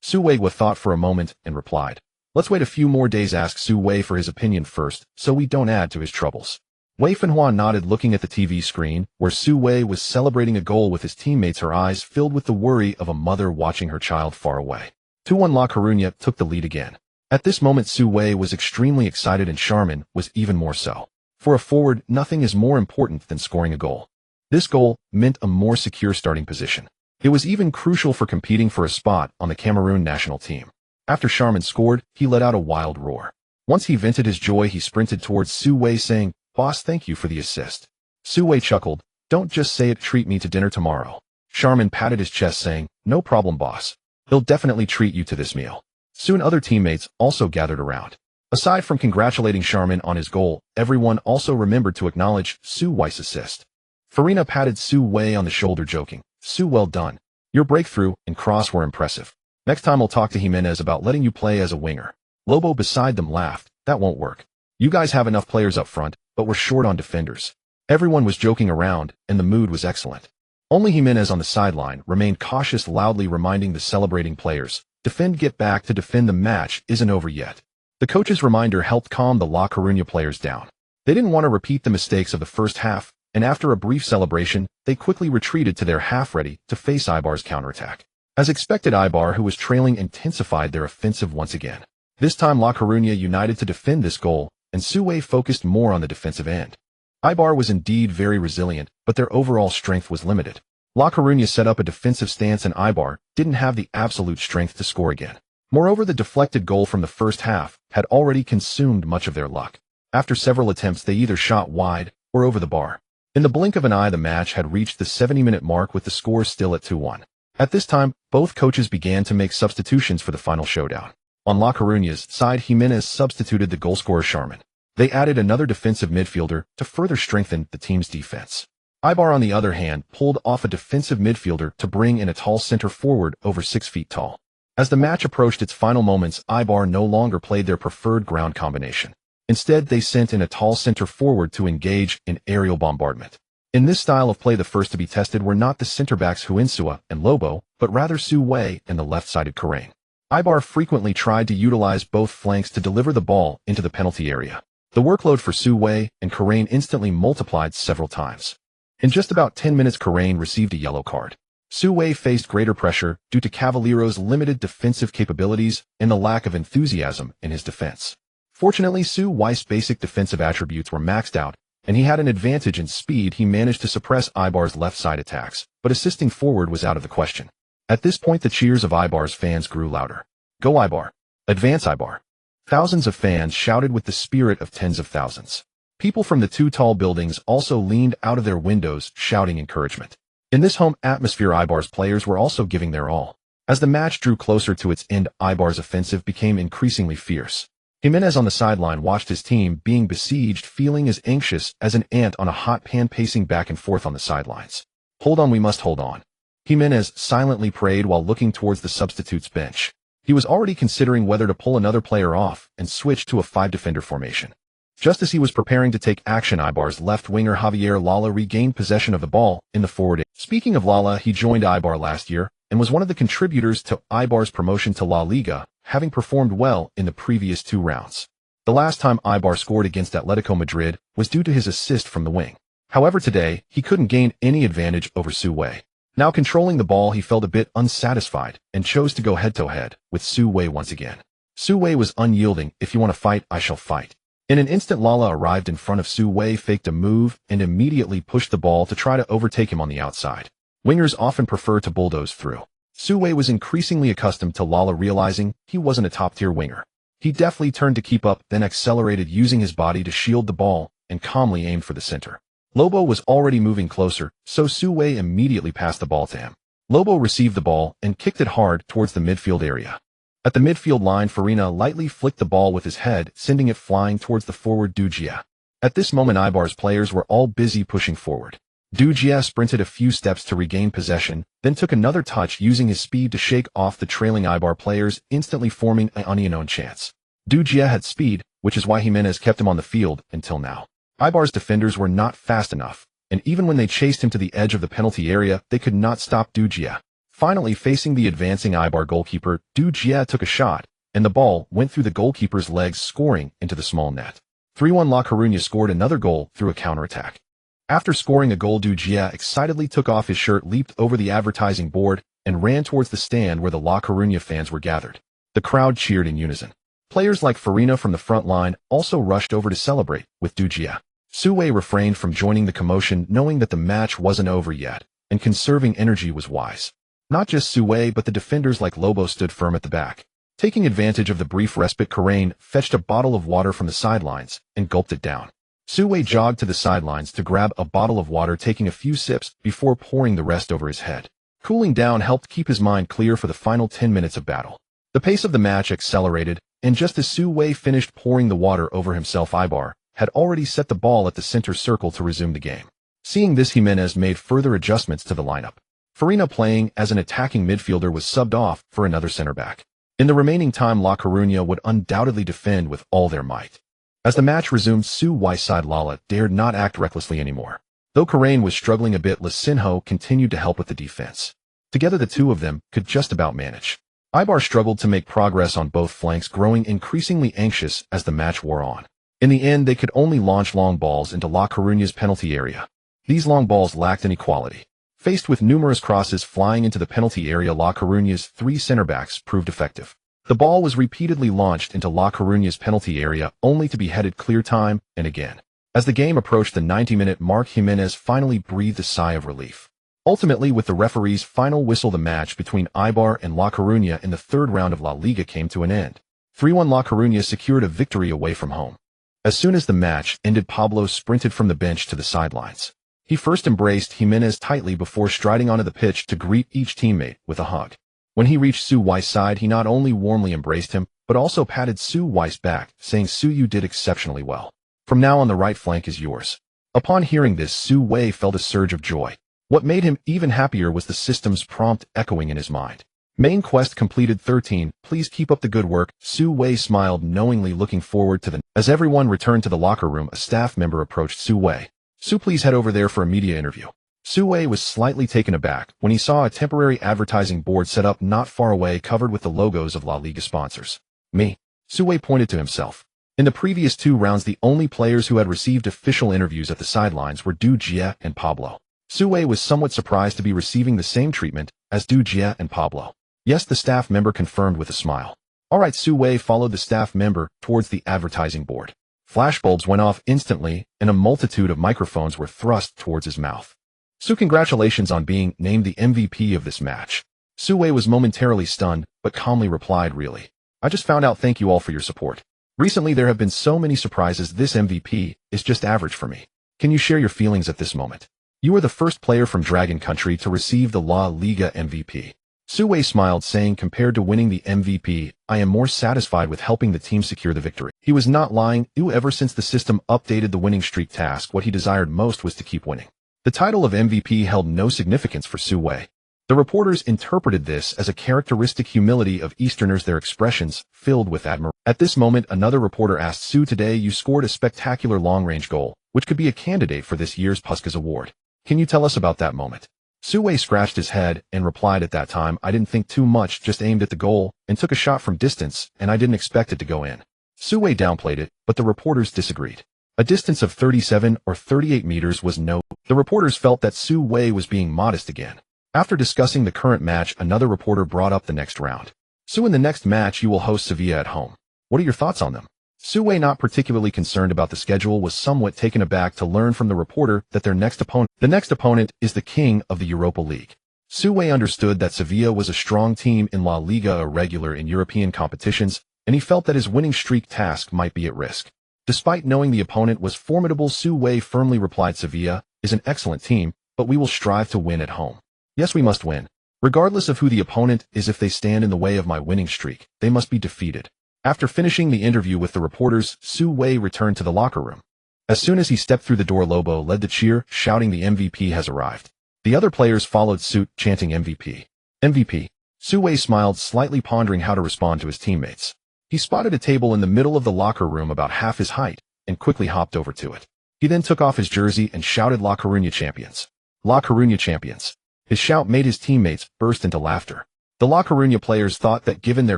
Su Wei thought for a moment and replied, let's wait a few more days. Ask Su Wei for his opinion first, so we don't add to his troubles. Wei Fenhua nodded, looking at the TV screen, where Su Wei was celebrating a goal with his teammates, her eyes filled with the worry of a mother watching her child far away. 2-1 La Coruña took the lead again. At this moment, Su Wei was extremely excited, and Sharman was even more so. For a forward, nothing is more important than scoring a goal. This goal meant a more secure starting position. It was even crucial for competing for a spot on the Cameroon national team. After Sharman scored, he let out a wild roar. Once he vented his joy, he sprinted towards Su Wei, saying, boss, thank you for the assist. Su Wei chuckled, don't just say it, treat me to dinner tomorrow. Sharman patted his chest, saying, no problem, boss. He'll definitely treat you to this meal. Soon other teammates also gathered around. Aside from congratulating Sharman on his goal, everyone also remembered to acknowledge Su Wei's assist. Farina patted Su Wei on the shoulder, joking, Su, well done. Your breakthrough and cross were impressive. Next time I'll talk to Jimenez about letting you play as a winger. Lobo beside them laughed, that won't work. You guys have enough players up front, but we're short on defenders. Everyone was joking around, and the mood was excellent. Only Jimenez on the sideline remained cautious, loudly reminding the celebrating players, defend, get back to defend, the match isn't over yet. The coach's reminder helped calm the La Coruña players down. They didn't want to repeat the mistakes of the first half, and after a brief celebration, they quickly retreated to their half, ready to face Ibar's counterattack. As expected, Ibar, who was trailing, intensified their offensive once again. This time La Coruña united to defend this goal, and Su Wei focused more on the defensive end. Ibar was indeed very resilient, but their overall strength was limited. La Coruña set up a defensive stance, and Ibar didn't have the absolute strength to score again. Moreover, the deflected goal from the first half had already consumed much of their luck. After several attempts, they either shot wide or over the bar. In the blink of an eye, the match had reached the 70-minute mark, with the score still at 2-1. At this time, both coaches began to make substitutions for the final showdown. On La Coruña's side, Jimenez substituted the goalscorer Sharman. They added another defensive midfielder to further strengthen the team's defense. Ibar, on the other hand, pulled off a defensive midfielder to bring in a tall center forward over 6 feet tall. As the match approached its final moments, Ibar no longer played their preferred ground combination. Instead, they sent in a tall center forward to engage in aerial bombardment. In this style of play, the first to be tested were not the center-backs Huinsua and Lobo, but rather Su Wei and the left-sided Karain. Ibar frequently tried to utilize both flanks to deliver the ball into the penalty area. The workload for Su Wei and Karain instantly multiplied several times. In just about 10 minutes, Karain received a yellow card. Su Wei faced greater pressure due to Cavaliero's limited defensive capabilities and the lack of enthusiasm in his defense. Fortunately, Su Wei's basic defensive attributes were maxed out, and he had an advantage in speed. He managed to suppress Ibar's left-side attacks, but assisting forward was out of the question. At this point, the cheers of Ibar's fans grew louder. Go Ibar! Advance Ibar! Thousands of fans shouted with the spirit of tens of thousands. People from the 2 tall buildings also leaned out of their windows, shouting encouragement. In this home atmosphere, Ibar's players were also giving their all. As the match drew closer to its end, Ibar's offensive became increasingly fierce. Jimenez on the sideline watched his team being besieged, feeling as anxious as an ant on a hot pan, pacing back and forth on the sidelines. Hold on, we must hold on. Jimenez silently prayed while looking towards the substitutes bench. He was already considering whether to pull another player off and switch to a 5-defender formation. Just as he was preparing to take action, Eibar's left winger Javier Lala regained possession of the ball in the forward. Speaking of Lala, he joined Eibar last year and was one of the contributors to Eibar's promotion to La Liga, having performed well in the previous 2 rounds. The last time Eibar scored against Atletico Madrid was due to his assist from the wing. However, today, he couldn't gain any advantage over Su Wei. Now controlling the ball, he felt a bit unsatisfied and chose to go head-to-head with Su Wei once again. Su Wei was unyielding. If you want to fight, I shall fight. In an instant, Lala arrived in front of Su Wei, faked a move, and immediately pushed the ball to try to overtake him on the outside. Wingers often prefer to bulldoze through. Su Wei was increasingly accustomed to Lala, realizing he wasn't a top-tier winger. He deftly turned to keep up, then accelerated using his body to shield the ball and calmly aimed for the center. Lobo was already moving closer, so Su Wei immediately passed the ball to him. Lobo received the ball and kicked it hard towards the midfield area. At the midfield line, Farina lightly flicked the ball with his head, sending it flying towards the forward Dugia. At this moment, Eibar's players were all busy pushing forward. Dugia sprinted a few steps to regain possession, then took another touch using his speed to shake off the trailing Eibar players, instantly forming an unknown chance. Dugia had speed, which is why Jimenez kept him on the field until now. Eibar's defenders were not fast enough, and even when they chased him to the edge of the penalty area, they could not stop Dugia. Finally, facing the advancing Eibar goalkeeper, Dugia took a shot, and the ball went through the goalkeeper's legs, scoring into the small net. 3-1. La Coruña scored another goal through a counterattack. After scoring a goal, Dugia excitedly took off his shirt, leaped over the advertising board, and ran towards the stand where the La Coruña fans were gathered. The crowd cheered in unison. Players like Farina from the front line also rushed over to celebrate with Dugia. Su Wei refrained from joining the commotion, knowing that the match wasn't over yet, and conserving energy was wise. Not just Su Wei, but the defenders like Lobo stood firm at the back. Taking advantage of the brief respite, Karain fetched a bottle of water from the sidelines and gulped it down. Su Wei jogged to the sidelines to grab a bottle of water, taking a few sips before pouring the rest over his head. Cooling down helped keep his mind clear for the final 10 minutes of battle. The pace of the match accelerated, and just as Su Wei finished pouring the water over himself, Eibar had already set the ball at the center circle to resume the game. Seeing this, Jimenez made further adjustments to the lineup. Farina, playing as an attacking midfielder, was subbed off for another center back. In the remaining time, La Coruña would undoubtedly defend with all their might. As the match resumed, Su Wei's side Lala dared not act recklessly anymore. Though Karain was struggling a bit, Lisinho continued to help with the defense. Together, the two of them could just about manage. Eibar struggled to make progress on both flanks, growing increasingly anxious as the match wore on. In the end, they could only launch long balls into La Coruña's penalty area. These long balls lacked any quality. Faced with numerous crosses flying into the penalty area, La Coruña's 3 center-backs proved effective. The ball was repeatedly launched into La Coruña's penalty area, only to be headed clear time and again. As the game approached the 90-minute mark, Jimenez finally breathed a sigh of relief. Ultimately, with the referee's final whistle, the match between Eibar and La Coruña in the 3rd round of La Liga came to an end. 3-1. La Coruña secured a victory away from home. As soon as the match ended, Pablo sprinted from the bench to the sidelines. He first embraced Jimenez tightly before striding onto the pitch to greet each teammate with a hug. When he reached Su Wei's side, he not only warmly embraced him, but also patted Su Wei's back, saying, "Su, you did exceptionally well. From now on, the right flank is yours." Upon hearing this, Su Wei felt a surge of joy. What made him even happier was the system's prompt echoing in his mind. Main quest completed 13. Please keep up the good work. Su Wei smiled knowingly, looking forward to As everyone returned to the locker room, a staff member approached Su Wei. "Su, please head over there for a media interview." Su Wei was slightly taken aback when he saw a temporary advertising board set up not far away, covered with the logos of La Liga sponsors. Me? Su Wei pointed to himself. In the previous 2 rounds, the only players who had received official interviews at the sidelines were Dugia and Pablo. Su Wei was somewhat surprised to be receiving the same treatment as Dugia and Pablo. "Yes," the staff member confirmed with a smile. "All right." Su Wei followed the staff member towards the advertising board. Flashbulbs went off instantly, and a multitude of microphones were thrust towards his mouth. "Su, congratulations on being named the MVP of this match." Su Wei was momentarily stunned, but calmly replied, "Really? I just found out. Thank you all for your support. Recently there have been so many surprises. This MVP is just average for me. Can you share your feelings at this moment? You are the first player from Dragon Country to receive the La Liga MVP." Su Wei smiled, saying, "Compared to winning the MVP, I am more satisfied with helping the team secure the victory." He was not lying. Ever since the system updated the winning streak task, what he desired most was to keep winning. The title of MVP held no significance for Su Wei. The reporters interpreted this as a characteristic humility of Easterners, their expressions filled with admiration. At this moment, another reporter asked Su, "Today you scored a spectacular long-range goal, which could be a candidate for this year's Puskas Award. Can you tell us about that moment?" Su Wei scratched his head and replied, "At that time, I didn't think too much, just aimed at the goal and took a shot from distance, and I didn't expect it to go in." Su Wei downplayed it, but the reporters disagreed. A distance of 37 or 38 meters was no. The reporters felt that Su Wei was being modest again. After discussing the current match, another reporter brought up the next round. "Su, in the next match you will host Sevilla at home. What are your thoughts on them?" Su Wei, not particularly concerned about the schedule, was somewhat taken aback to learn from the reporter that the next opponent is the king of the Europa League. Su Wei understood that Sevilla was a strong team in La Liga, a regular in European competitions, and he felt that his winning streak task might be at risk. Despite knowing the opponent was formidable, Su Wei firmly replied, "Sevilla is an excellent team, but we will strive to win at home. Yes, we must win. Regardless of who the opponent is, if they stand in the way of my winning streak, they must be defeated." After finishing the interview with the reporters, Su Wei returned to the locker room. As soon as he stepped through the door, Lobo led the cheer, shouting, "The MVP has arrived." The other players followed suit, chanting MVP. MVP. Su Wei smiled, slightly pondering how to respond to his teammates. He spotted a table in the middle of the locker room about half his height and quickly hopped over to it. He then took off his jersey and shouted, "La Coruña champions! La Coruña champions!" His shout made his teammates burst into laughter. The La Coruña players thought that given their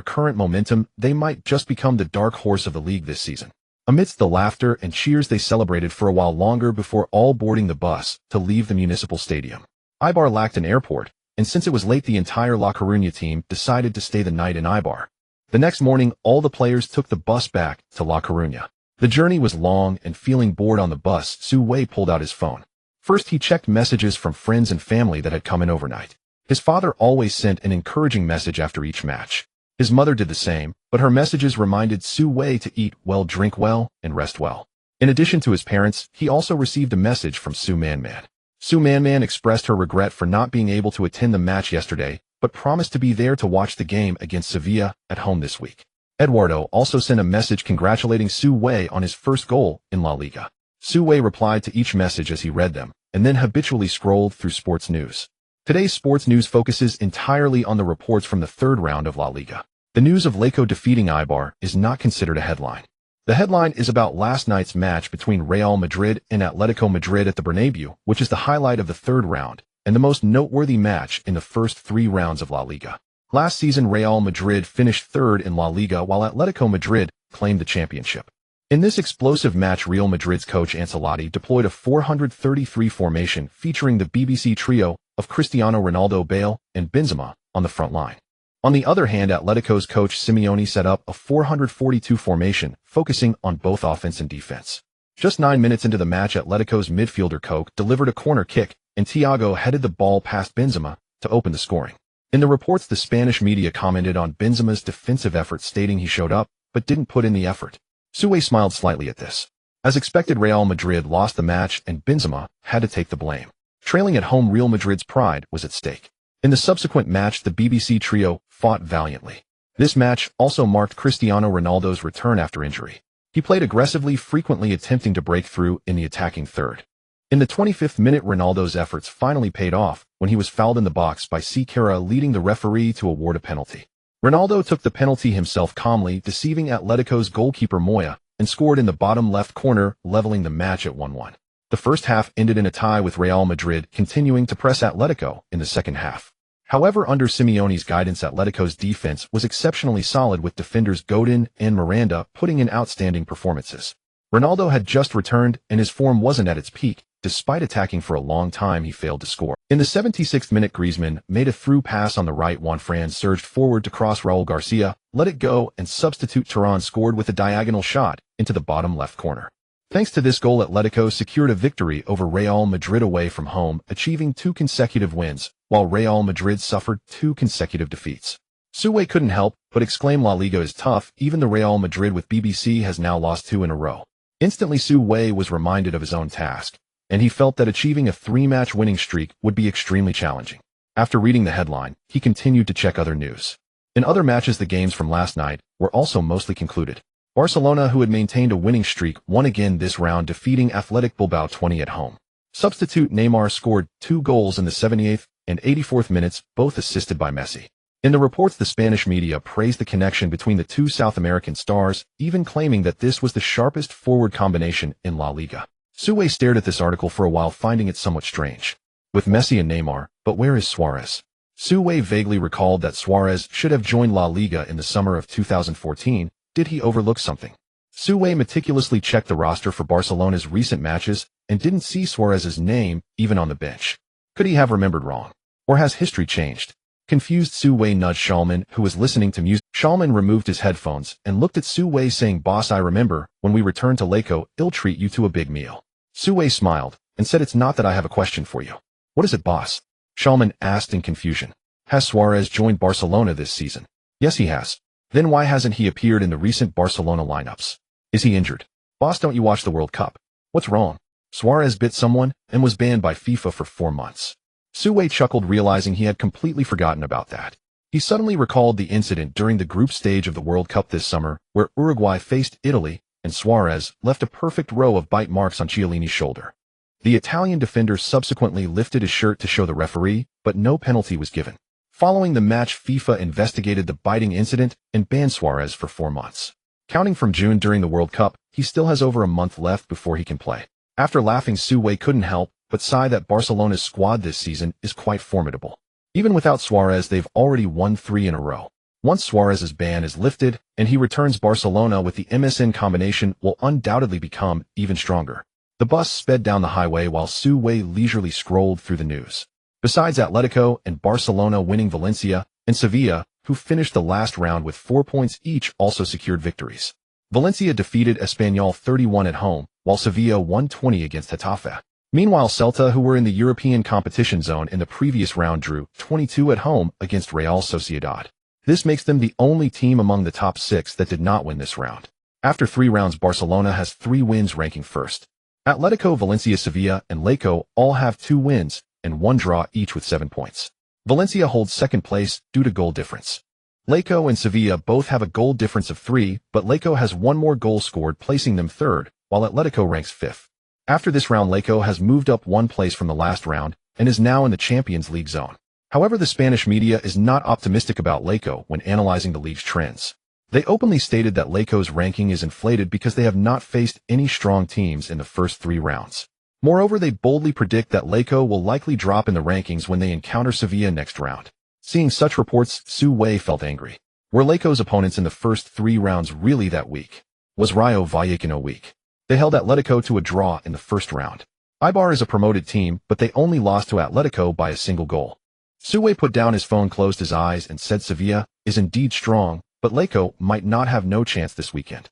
current momentum, they might just become the dark horse of the league this season. Amidst the laughter and cheers, they celebrated for a while longer before all boarding the bus to leave the municipal stadium. Eibar lacked an airport, and since it was late, the entire La Coruña team decided to stay the night in Eibar. The next morning, all the players took the bus back to La Coruña. The journey was long, and feeling bored on the bus, Su Wei pulled out his phone. First, he checked messages from friends and family that had come in overnight. His father always sent an encouraging message after each match. His mother did the same, but her messages reminded Su Wei to eat well, drink well, and rest well. In addition to his parents, he also received a message from Su Manman. Su Manman expressed her regret for not being able to attend the match yesterday, but promised to be there to watch the game against Sevilla at home this week. Eduardo also sent a message congratulating Su Wei on his first goal in La Liga. Su Wei replied to each message as he read them, and then habitually scrolled through sports news. Today's sports news focuses entirely on the reports from the third round of La Liga. The news of Lecco defeating Eibar is not considered a headline. The headline is about last night's match between Real Madrid and Atletico Madrid at the Bernabeu, which is the highlight of the third round and the most noteworthy match in the first 3 rounds of La Liga. Last season, Real Madrid finished third in La Liga while Atletico Madrid claimed the championship. In this explosive match, Real Madrid's coach Ancelotti deployed a 433 formation featuring the BBC trio of Cristiano Ronaldo, Bale, and Benzema on the front line. On the other hand, Atletico's coach Simeone set up a 442 formation, focusing on both offense and defense. Just 9 minutes into the match, Atletico's midfielder Coke delivered a corner kick, and Thiago headed the ball past Benzema to open the scoring. In the reports, the Spanish media commented on Benzema's defensive effort, stating he showed up, but didn't put in the effort. Su Wei smiled slightly at this. As expected, Real Madrid lost the match, and Benzema had to take the blame. Trailing at home, Real Madrid's pride was at stake. In the subsequent match, the BBC trio fought valiantly. This match also marked Cristiano Ronaldo's return after injury. He played aggressively, frequently attempting to break through in the attacking third. In the 25th minute, Ronaldo's efforts finally paid off when he was fouled in the box by Sikera, leading the referee to award a penalty. Ronaldo took the penalty himself calmly, deceiving Atletico's goalkeeper Moya, and scored in the bottom left corner, leveling the match at 1-1. The first half ended in a tie, with Real Madrid continuing to press Atletico in the second half. However, under Simeone's guidance, Atletico's defense was exceptionally solid, with defenders Godin and Miranda putting in outstanding performances. Ronaldo had just returned, and his form wasn't at its peak. Despite attacking for a long time, he failed to score. In the 76th minute, Griezmann made a through pass on the right. Juanfran surged forward to cross Raul Garcia, let it go, and substitute Turan scored with a diagonal shot into the bottom left corner. Thanks to this goal, Atletico secured a victory over Real Madrid away from home, achieving 2 consecutive wins, while Real Madrid suffered 2 consecutive defeats. Su Wei couldn't help but exclaim, "La Liga is tough. Even the Real Madrid with BBC has now lost 2 in a row." Instantly, Su Wei was reminded of his own task, and he felt that achieving a 3-match winning streak would be extremely challenging. After reading the headline, he continued to check other news. In other matches, the games from last night were also mostly concluded. Barcelona, who had maintained a winning streak, won again this round, defeating Athletic Bilbao 20 at home. Substitute Neymar scored 2 goals in the 78th and 84th minutes, both assisted by Messi. In the reports, the Spanish media praised the connection between the two South American stars, even claiming that this was the sharpest forward combination in La Liga. Su Wei stared at this article for a while, finding it somewhat strange. With Messi and Neymar, but where is Suarez? Su Wei vaguely recalled that Suarez should have joined La Liga in the summer of 2014. Did he overlook something? Su Wei meticulously checked the roster for Barcelona's recent matches and didn't see Suarez's name even on the bench. Could he have remembered wrong? Or has history changed? Confused, Su Wei nudged Schallman, who was listening to music. Schallman removed his headphones and looked at Su Wei, saying, "Boss, I remember, when we returned to Laco, I'll treat you to a big meal." Su Wei smiled and said, "It's not that I have a question for you." "What is it, boss?" Schallman asked in confusion. "Has Suarez joined Barcelona this season?" "Yes, he has." "Then why hasn't he appeared in the recent Barcelona lineups? Is he injured?" "Boss, don't you watch the World Cup?" "What's wrong?" "Suarez bit someone and was banned by FIFA for 4 months. Su Wei chuckled, realizing he had completely forgotten about that. He suddenly recalled the incident during the group stage of the World Cup this summer, where Uruguay faced Italy, and Suarez left a perfect row of bite marks on Chiellini's shoulder. The Italian defender subsequently lifted his shirt to show the referee, but no penalty was given. Following the match, FIFA investigated the biting incident and banned Suarez for 4 months. Counting from June during the World Cup, he still has over a month left before he can play. After laughing, Su Wei couldn't help but sigh that Barcelona's squad this season is quite formidable. Even without Suarez, they've already won 3 in a row. Once Suarez's ban is lifted and he returns, Barcelona with the MSN combination will undoubtedly become even stronger. The bus sped down the highway while Su Wei leisurely scrolled through the news. Besides Atletico and Barcelona winning, Valencia and Sevilla, who finished the last round with 4 points each, also secured victories. Valencia defeated Espanyol 31 at home, while Sevilla won 20 against Getafe. Meanwhile, Celta, who were in the European competition zone in the previous round, drew 22 at home against Real Sociedad. This makes them the only team among the top 6 that did not win this round. After 3 rounds, Barcelona has 3 wins, ranking first. Atletico, Valencia, Sevilla, and Laco all have 2 wins and 1 draw each with 7 points. Valencia holds second place due to goal difference. Laco and Sevilla both have a goal difference of 3, but Laco has 1 more goal scored, placing them third, while Atletico ranks 5th. After this round, Laco has moved up 1 place from the last round and is now in the Champions League zone. However, the Spanish media is not optimistic about Laco when analyzing the league's trends. They openly stated that Laco's ranking is inflated because they have not faced any strong teams in the first 3 rounds. Moreover, they boldly predict that Laco will likely drop in the rankings when they encounter Sevilla next round. Seeing such reports, Su Wei felt angry. Were Laco's opponents in the first 3 rounds really that weak? Was Rayo Vallecano weak? They held Atletico to a draw in the first round. Eibar is a promoted team, but they only lost to Atletico by a single goal. Su Wei put down his phone, closed his eyes, and said, "Sevilla is indeed strong, but Laco might not have no chance this weekend."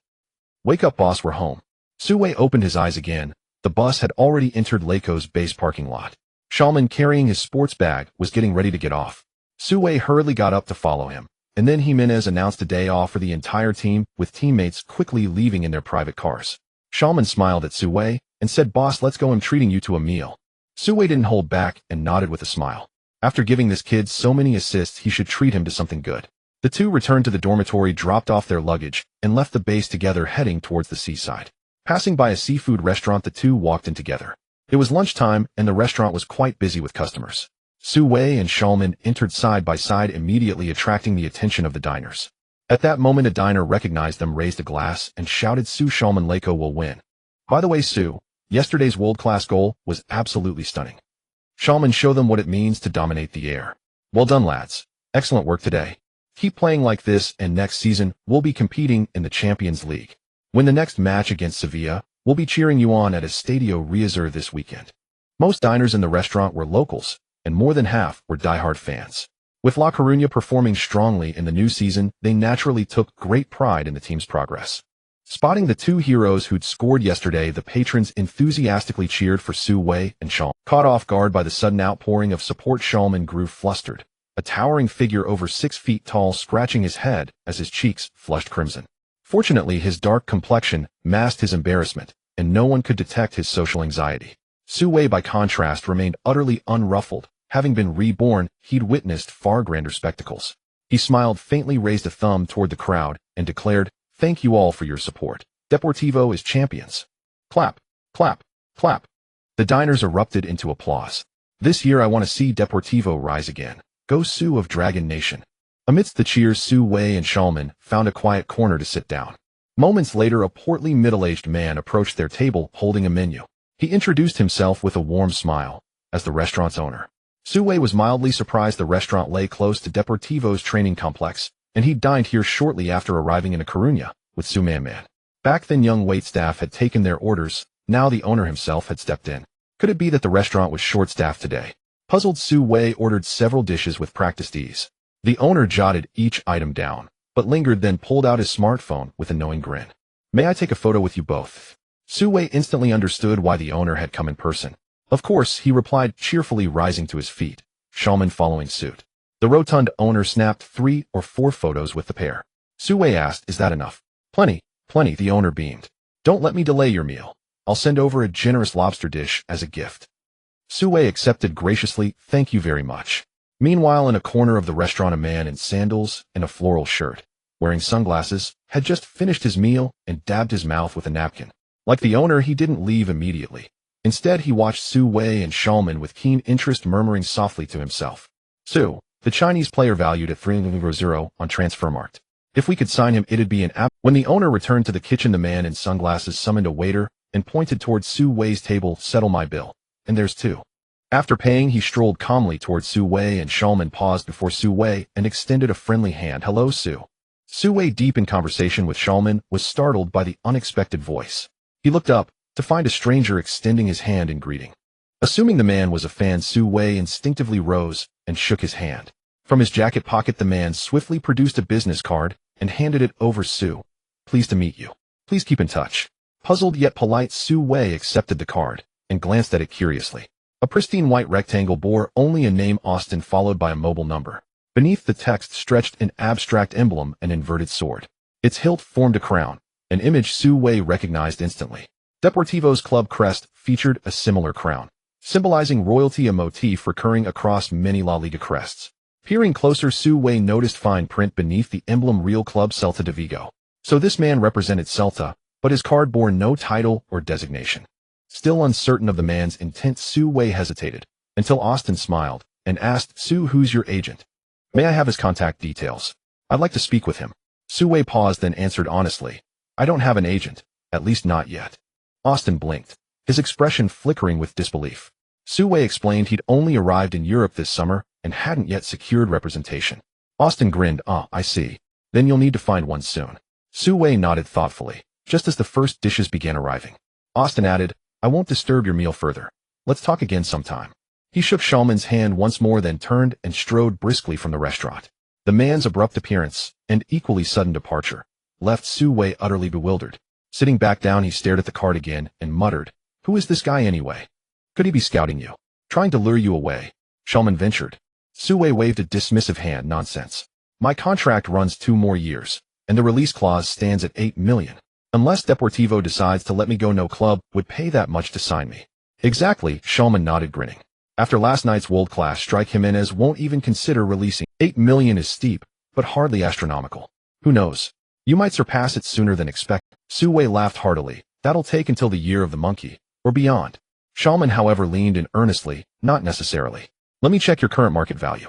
"Wake up, boss, we're home." Su Wei opened his eyes again. The bus had already entered Laco's base parking lot. Schallman, carrying his sports bag, was getting ready to get off. Su Wei hurriedly got up to follow him, and then Jimenez announced a day off for the entire team, with teammates quickly leaving in their private cars. Schallman smiled at Su Wei and said, "Boss, let's go, I'm treating you to a meal." Su Wei didn't hold back and nodded with a smile. After giving this kid so many assists, he should treat him to something good. The two returned to the dormitory, dropped off their luggage, and left the base together, heading towards the seaside. Passing by a seafood restaurant, the two walked in together. It was lunchtime, and the restaurant was quite busy with customers. Su Wei and Schallman entered side by side, immediately attracting the attention of the diners. At that moment, a diner recognized them, raised a glass, and shouted, "Su, Schallman, Laco will win." "By the way, Su, yesterday's world-class goal was absolutely stunning." Schallman, "Show them what it means to dominate the air." "Well done, lads. Excellent work today. Keep playing like this, and next season, we'll be competing in the Champions League. Win the next match against Sevilla, we'll be cheering you on at Estadio Riazor this weekend." Most diners in the restaurant were locals, and more than half were diehard fans. With La Coruña performing strongly in the new season, they naturally took great pride in the team's progress. Spotting the 2 heroes who'd scored yesterday, the patrons enthusiastically cheered for Su Wei and Schallman. Caught off guard by the sudden outpouring of support, Schallman grew flustered, a towering figure over 6 feet tall, scratching his head as his cheeks flushed crimson. Fortunately, his dark complexion masked his embarrassment, and no one could detect his social anxiety. Su Wei, by contrast, remained utterly unruffled. Having been reborn, he'd witnessed far grander spectacles. He smiled faintly, raised a thumb toward the crowd, and declared, Thank you all for your support. Deportivo is champions. Clap, clap, clap. The diners erupted into applause. This year I want to see Deportivo rise again. Go Su of Dragon Nation. Amidst the cheers, Su Wei and Shulman found a quiet corner to sit down. Moments later, a portly middle-aged man approached their table holding a menu. He introduced himself with a warm smile as the restaurant's owner. Su Wei was mildly surprised the restaurant lay close to Deportivo's training complex, and he dined here shortly after arriving in La Coruña with Su Man. Back then, young waitstaff had taken their orders. Now the owner himself had stepped in. Could it be that the restaurant was short-staffed today? Puzzled, Su Wei ordered several dishes with practiced ease. The owner jotted each item down, but lingered, then pulled out his smartphone with a knowing grin. May I take a photo with you both? Su Wei instantly understood why the owner had come in person. Of course, he replied cheerfully, rising to his feet, Shulman following suit. The rotund owner snapped 3 or 4 photos with the pair. Su Wei asked, "Is that enough?" Plenty, plenty, the owner beamed. Don't let me delay your meal. I'll send over a generous lobster dish as a gift. Su Wei accepted graciously, thank you very much. Meanwhile, in a corner of the restaurant, a man in sandals and a floral shirt, wearing sunglasses, had just finished his meal and dabbed his mouth with a napkin. Like the owner, he didn't leave immediately. Instead, he watched Su Wei and Shulman with keen interest, murmuring softly to himself. Su, the Chinese player valued at 300 on Transfermarkt. If we could sign him, it'd be an app. When the owner returned to the kitchen, the man in sunglasses summoned a waiter and pointed towards Su Wei's table. Settle my bill. And there's 2. After paying, he strolled calmly towards Su Wei, and Shulman paused before Su Wei and extended a friendly hand. Hello, Su. Su Wei, deep in conversation with Shulman, was startled by the unexpected voice. He looked up to find a stranger extending his hand in greeting. Assuming the man was a fan, Su Wei instinctively rose and shook his hand. From his jacket pocket, the man swiftly produced a business card and handed it over. Su, pleased to meet you. Please keep in touch. Puzzled yet polite, Su Wei accepted the card and glanced at it curiously. A pristine white rectangle bore only a name, Austin, followed by a mobile number. Beneath the text stretched an abstract emblem, an inverted sword. Its hilt formed a crown, an image Su Wei recognized instantly. Deportivo's club crest featured a similar crown, symbolizing royalty, a motif recurring across many La Liga crests. Peering closer, Su Wei noticed fine print beneath the emblem, Real Club Celta de Vigo. So this man represented Celta, but his card bore no title or designation. Still uncertain of the man's intent, Su Wei hesitated, until Austin smiled and asked, Su, who's your agent? May I have his contact details? I'd like to speak with him. Su Wei paused, then answered honestly, I don't have an agent, at least not yet. Austin blinked, his expression flickering with disbelief. Su Wei explained he'd only arrived in Europe this summer and hadn't yet secured representation. Austin grinned, I see. Then you'll need to find one soon. Su Wei nodded thoughtfully, just as the first dishes began arriving. Austin added, I won't disturb your meal further. Let's talk again sometime. He shook Shulman's hand once more, then turned and strode briskly from the restaurant. The man's abrupt appearance and equally sudden departure left Su Wei utterly bewildered. Sitting back down, he stared at the card again and muttered, Who is this guy anyway? Could he be scouting you? Trying to lure you away? Shulman ventured. Su Wei waved a dismissive hand. Nonsense. My contract runs 2 more years, and the release clause stands at 8 million. Unless Deportivo decides to let me go, no club would pay that much to sign me. Exactly, Shulman nodded, grinning. After last night's world-class strike, Jimenez won't even consider releasing. 8 million is steep, but hardly astronomical. Who knows? You might surpass it sooner than expected. Su Wei laughed heartily. That'll take until the year of the monkey, or beyond. Shulman, however, leaned in earnestly. Not necessarily. Let me check your current market value.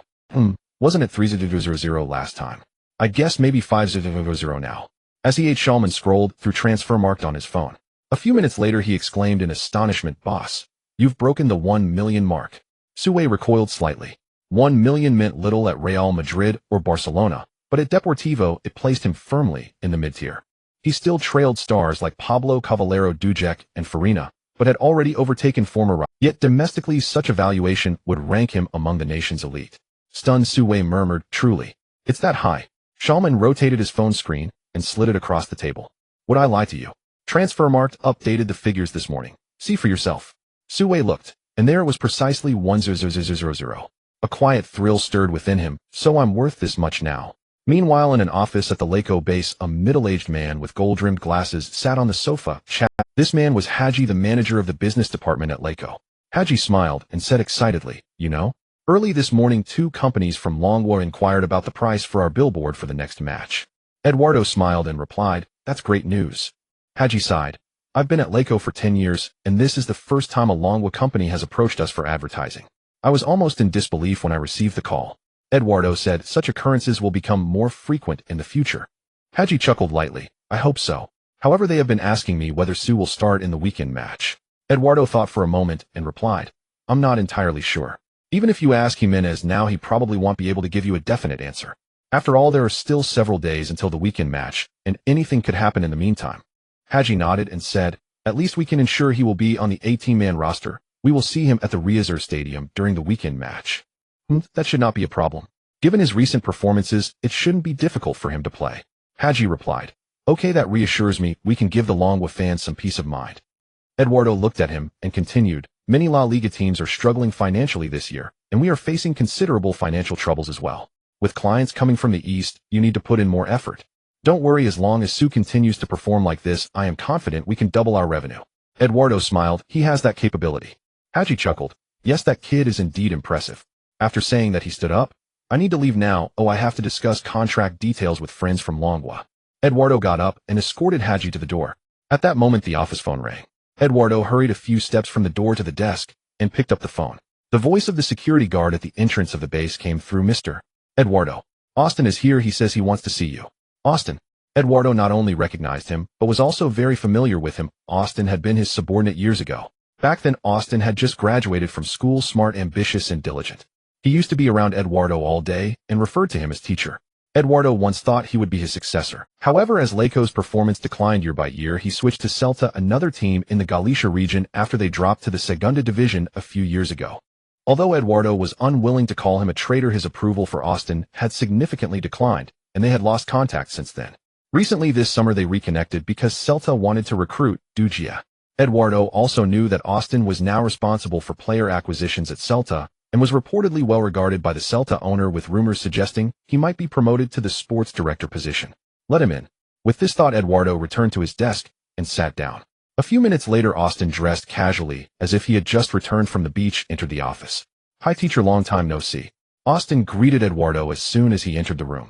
Wasn't it 3,000 last time? I guess maybe 5,000 now. As he ate, Shulman scrolled through Transfermarkt on his phone. A few minutes later, he exclaimed in astonishment, Boss, you've broken the 1 million mark. Su Wei recoiled slightly. 1 million meant little at Real Madrid or Barcelona, but at Deportivo it placed him firmly in the mid-tier. He still trailed stars like Pablo Cavallero, Dujek, and Farina, but had already overtaken former rivals. Yet domestically, such a valuation would rank him among the nation's elite. Stunned, Su Wei murmured, Truly, it's that high. Shulman rotated his phone screen and slid it across the table. Would I lie to you? Transfermarkt updated the figures this morning. See for yourself. Su Wei looked, and there it was, precisely 1,000. A quiet thrill stirred within him. So I'm worth this much now. Meanwhile, in an office at the Laco base, a middle-aged man with gold-rimmed glasses sat on the sofa, chatting. This man was Haji, the manager of the business department at Laco. Haji smiled and said excitedly, You know? Early this morning, 2 companies from Longwood inquired about the price for our billboard for the next match. Eduardo smiled and replied, That's great news. Haji sighed. I've been at Laco for 10 years, and this is the first time a Longwa company has approached us for advertising. I was almost in disbelief when I received the call. Eduardo said such occurrences will become more frequent in the future. Haji chuckled lightly. I hope so. However, they have been asking me whether Su will start in the weekend match. Eduardo thought for a moment and replied, I'm not entirely sure. Even if you ask Jimenez now, he probably won't be able to give you a definite answer. After all, there are still several days until the weekend match, and anything could happen in the meantime. Haji nodded and said, at least we can ensure he will be on the 18-man roster. We will see him at the Riazor Stadium during the weekend match. That should not be a problem. Given his recent performances, it shouldn't be difficult for him to play. Haji replied, okay, that reassures me. We can give the Longwa fans some peace of mind. Eduardo looked at him and continued, many La Liga teams are struggling financially this year, and we are facing considerable financial troubles as well. With clients coming from the East, you need to put in more effort. Don't worry, as long as Su continues to perform like this, I am confident we can double our revenue. Eduardo smiled, he has that capability. Haji chuckled, yes, that kid is indeed impressive. After saying that, he stood up. I need to leave now. Oh, I have to discuss contract details with friends from Longwa. Eduardo got up and escorted Haji to the door. At that moment, the office phone rang. Eduardo hurried a few steps from the door to the desk and picked up the phone. The voice of the security guard at the entrance of the base came through. Mr. Eduardo, Austin is here. He says he wants to see you. Austin. Eduardo not only recognized him, but was also very familiar with him. Austin had been his subordinate years ago. Back then, Austin had just graduated from school, smart, ambitious, and diligent. He used to be around Eduardo all day and referred to him as teacher. Eduardo once thought he would be his successor. However, as Laco's performance declined year by year, he switched to Celta, another team in the Galicia region, after they dropped to the Segunda Division a few years ago. Although Eduardo was unwilling to call him a traitor, his approval for Austin had significantly declined, and they had lost contact since then. Recently this summer they reconnected because Celta wanted to recruit Dugia. Eduardo also knew that Austin was now responsible for player acquisitions at Celta, and was reportedly well regarded by the Celta owner, with rumors suggesting he might be promoted to the sports director position. Let him in. With this thought, Eduardo returned to his desk and sat down. A few minutes later, Austin, dressed casually, as if he had just returned from the beach, entered the office. Hi teacher, long time no see. Austin greeted Eduardo as soon as he entered the room.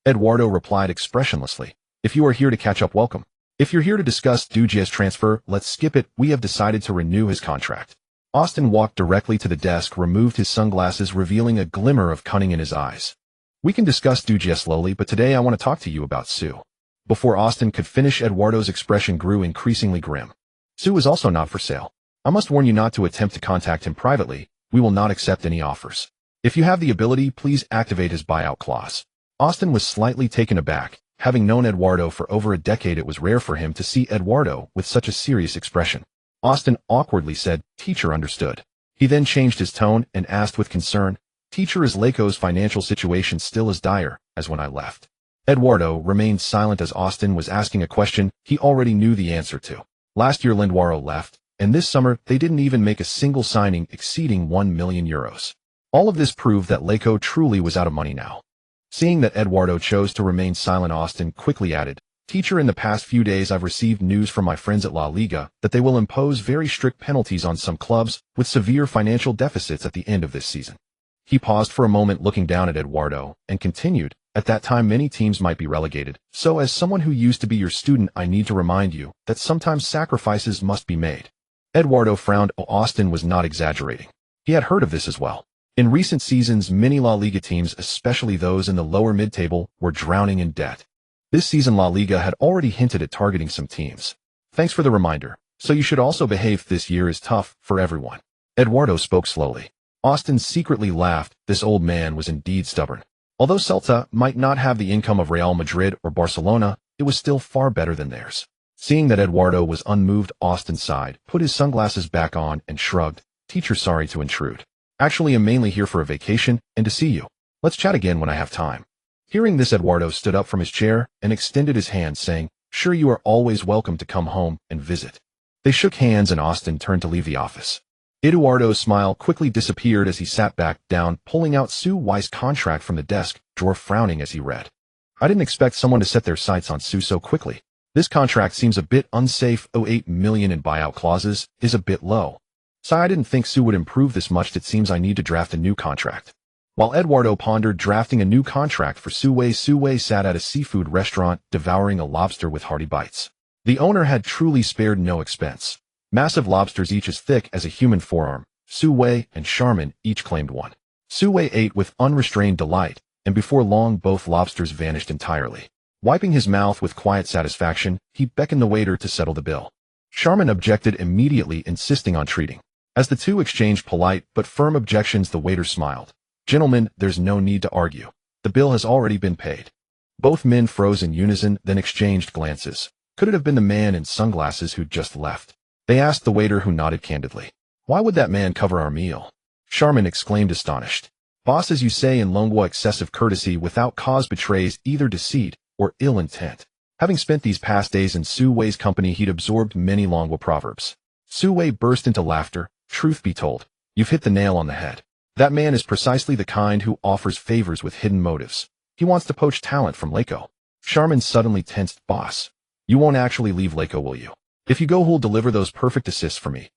Eduardo replied expressionlessly, if you are here to catch up, welcome. If you're here to discuss Dugia's transfer, let's skip it. We have decided to renew his contract. Austin walked directly to the desk, removed his sunglasses, revealing a glimmer of cunning in his eyes. We can discuss Dugia slowly, but today I want to talk to you about Su. Before Austin could finish, Eduardo's expression grew increasingly grim. Su is also not for sale. I must warn you not to attempt to contact him privately. We will not accept any offers. If you have the ability, please activate his buyout clause. Austin was slightly taken aback. Having known Eduardo for over a decade, it was rare for him to see Eduardo with such a serious expression. Austin awkwardly said, teacher, understood. He then changed his tone and asked with concern, teacher, is Laco's financial situation still as dire as when I left? Eduardo remained silent as Austin was asking a question he already knew the answer to. Last year Linduaro left, and this summer they didn't even make a single signing exceeding 1 million euros. All of this proved that Laco truly was out of money now. Seeing that Eduardo chose to remain silent, Austin quickly added, teacher, in the past few days I've received news from my friends at La Liga that they will impose very strict penalties on some clubs with severe financial deficits at the end of this season. He paused for a moment, looking down at Eduardo, and continued, at that time many teams might be relegated, so as someone who used to be your student I need to remind you that sometimes sacrifices must be made. Eduardo frowned. Austin was not exaggerating. He had heard of this as well. In recent seasons, many La Liga teams, especially those in the lower mid-table, were drowning in debt. This season La Liga had already hinted at targeting some teams. Thanks for the reminder. So you should also behave. This year is tough for everyone. Eduardo spoke slowly. Austin secretly laughed. This old man was indeed stubborn. Although Celta might not have the income of Real Madrid or Barcelona, it was still far better than theirs. Seeing that Eduardo was unmoved, Austin sighed, put his sunglasses back on, and shrugged. Teacher, sorry to intrude. Actually, I'm mainly here for a vacation and to see you. Let's chat again when I have time. Hearing this, Eduardo stood up from his chair and extended his hand, saying, sure, you are always welcome to come home and visit. They shook hands and Austin turned to leave the office. Eduardo's smile quickly disappeared as he sat back down, pulling out Su Wei's contract from the desk drawer, frowning as he read. I didn't expect someone to set their sights on Su so quickly. This contract seems a bit unsafe. 8 million in buyout clauses is a bit low. So I didn't think Su would improve this much. It seems I need to draft a new contract. While Eduardo pondered drafting a new contract for Su Wei sat at a seafood restaurant devouring a lobster with hearty bites. The owner had truly spared no expense. Massive lobsters each as thick as a human forearm. Su Wei and Charmin each claimed one. Su Wei ate with unrestrained delight, and before long both lobsters vanished entirely. Wiping his mouth with quiet satisfaction, he beckoned the waiter to settle the bill. Charmin objected immediately, insisting on treating. As the two exchanged polite but firm objections, the waiter smiled. "Gentlemen, there's no need to argue. The bill has already been paid." Both men froze in unison, then exchanged glances. Could it have been the man in sunglasses who'd just left? They asked the waiter, who nodded candidly. "Why would that man cover our meal?" Charmin exclaimed, astonished. "Boss, as you say in Longwa, excessive courtesy without cause betrays either deceit or ill intent." Having spent these past days in Su Wei's company, he'd absorbed many Longwa proverbs. Su Wei burst into laughter. "Truth be told, you've hit the nail on the head. That man is precisely the kind who offers favors with hidden motives. He wants to poach talent from Laco." Charmin suddenly tensed. "Boss, you won't actually leave Laco, will you? If you go, who'll deliver those perfect assists for me?"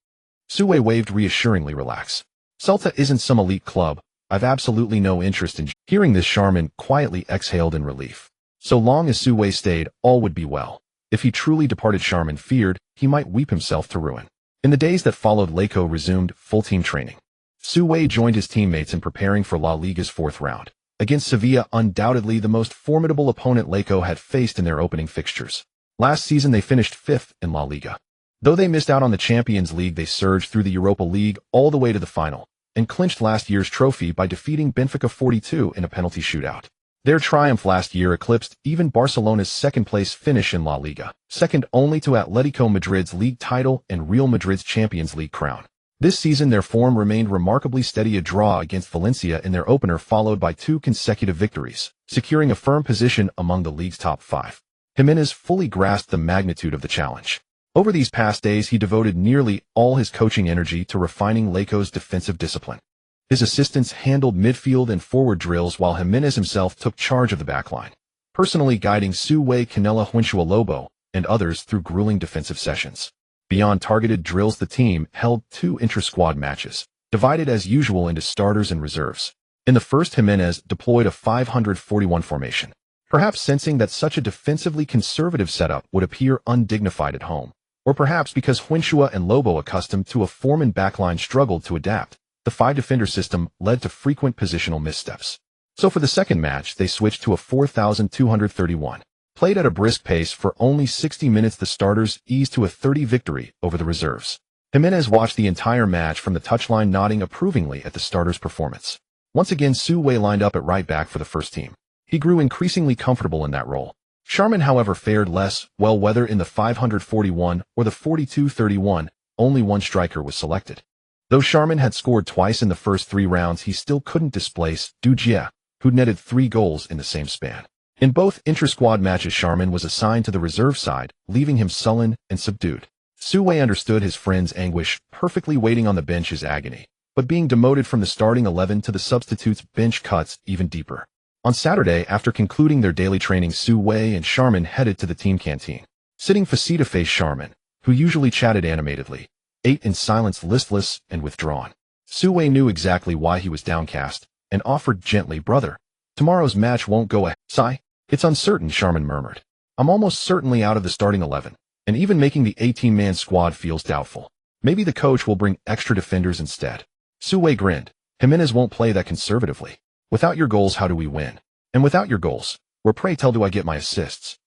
Su Wei waved reassuringly. "Relax. Celta isn't some elite club. I've absolutely no interest in..." Hearing this, Charmin quietly exhaled in relief. So long as Su Wei stayed, all would be well. If he truly departed, Charmin feared he might weep himself to ruin. In the days that followed, Laco resumed full-team training. Su Wei joined his teammates in preparing for La Liga's fourth round. Against Sevilla, undoubtedly the most formidable opponent Laco had faced in their opening fixtures. Last season they finished 5th in La Liga. Though they missed out on the Champions League, they surged through the Europa League all the way to the final, and clinched last year's trophy by defeating Benfica 4-2 in a penalty shootout. Their triumph last year eclipsed even Barcelona's second-place finish in La Liga, second only to Atletico Madrid's league title and Real Madrid's Champions League crown. This season their form remained remarkably steady, a draw against Valencia in their opener followed by 2 consecutive victories, securing a firm position among the league's top 5. Jimenez fully grasped the magnitude of the challenge. Over these past days he devoted nearly all his coaching energy to refining Laco's defensive discipline. His assistants handled midfield and forward drills while Jimenez himself took charge of the backline, personally guiding Su Wei, Canela, Huinchua, Lobo, and others through grueling defensive sessions. Beyond targeted drills, the team held 2 intra-squad matches, divided as usual into starters and reserves. In the first, Jimenez deployed a 541 formation, perhaps sensing that such a defensively conservative setup would appear undignified at home, or perhaps because Huinchua and Lobo, accustomed to a foreman backline, struggled to adapt. The 5-defender system led to frequent positional missteps. So for the second match, they switched to a 4,231. Played at a brisk pace for only 60 minutes, the starters eased to a 30 victory over the reserves. Jimenez watched the entire match from the touchline, nodding approvingly at the starters' performance. Once again, Su Wei lined up at right back for the first team. He grew increasingly comfortable in that role. Charmin, however, fared less well, whether in the 541 or the 42-31, only one striker was selected. Though Charmin had scored twice in the first 3 rounds, he still couldn't displace Dujia, who netted 3 goals in the same span. In both intra-squad matches, Charmin was assigned to the reserve side, leaving him sullen and subdued. Su Wei understood his friend's anguish. Perfectly waiting on the bench is agony, but being demoted from the starting 11 to the substitutes bench cuts even deeper. On Saturday, after concluding their daily training, Su Wei and Charmin headed to the team canteen. Sitting face-to-face, Charmin, who usually chatted animatedly, ate in silence, listless and withdrawn. Su Wei knew exactly why he was downcast, and offered gently, "Brother, tomorrow's match won't go ahead." "Sigh? It's uncertain," Charmin murmured. "I'm almost certainly out of the starting 11, and even making the 18-man squad feels doubtful. Maybe the coach will bring extra defenders instead." Su Wei grinned. "Jimenez won't play that conservatively. Without your goals, how do we win? And without your goals, where pray tell do I get my assists?"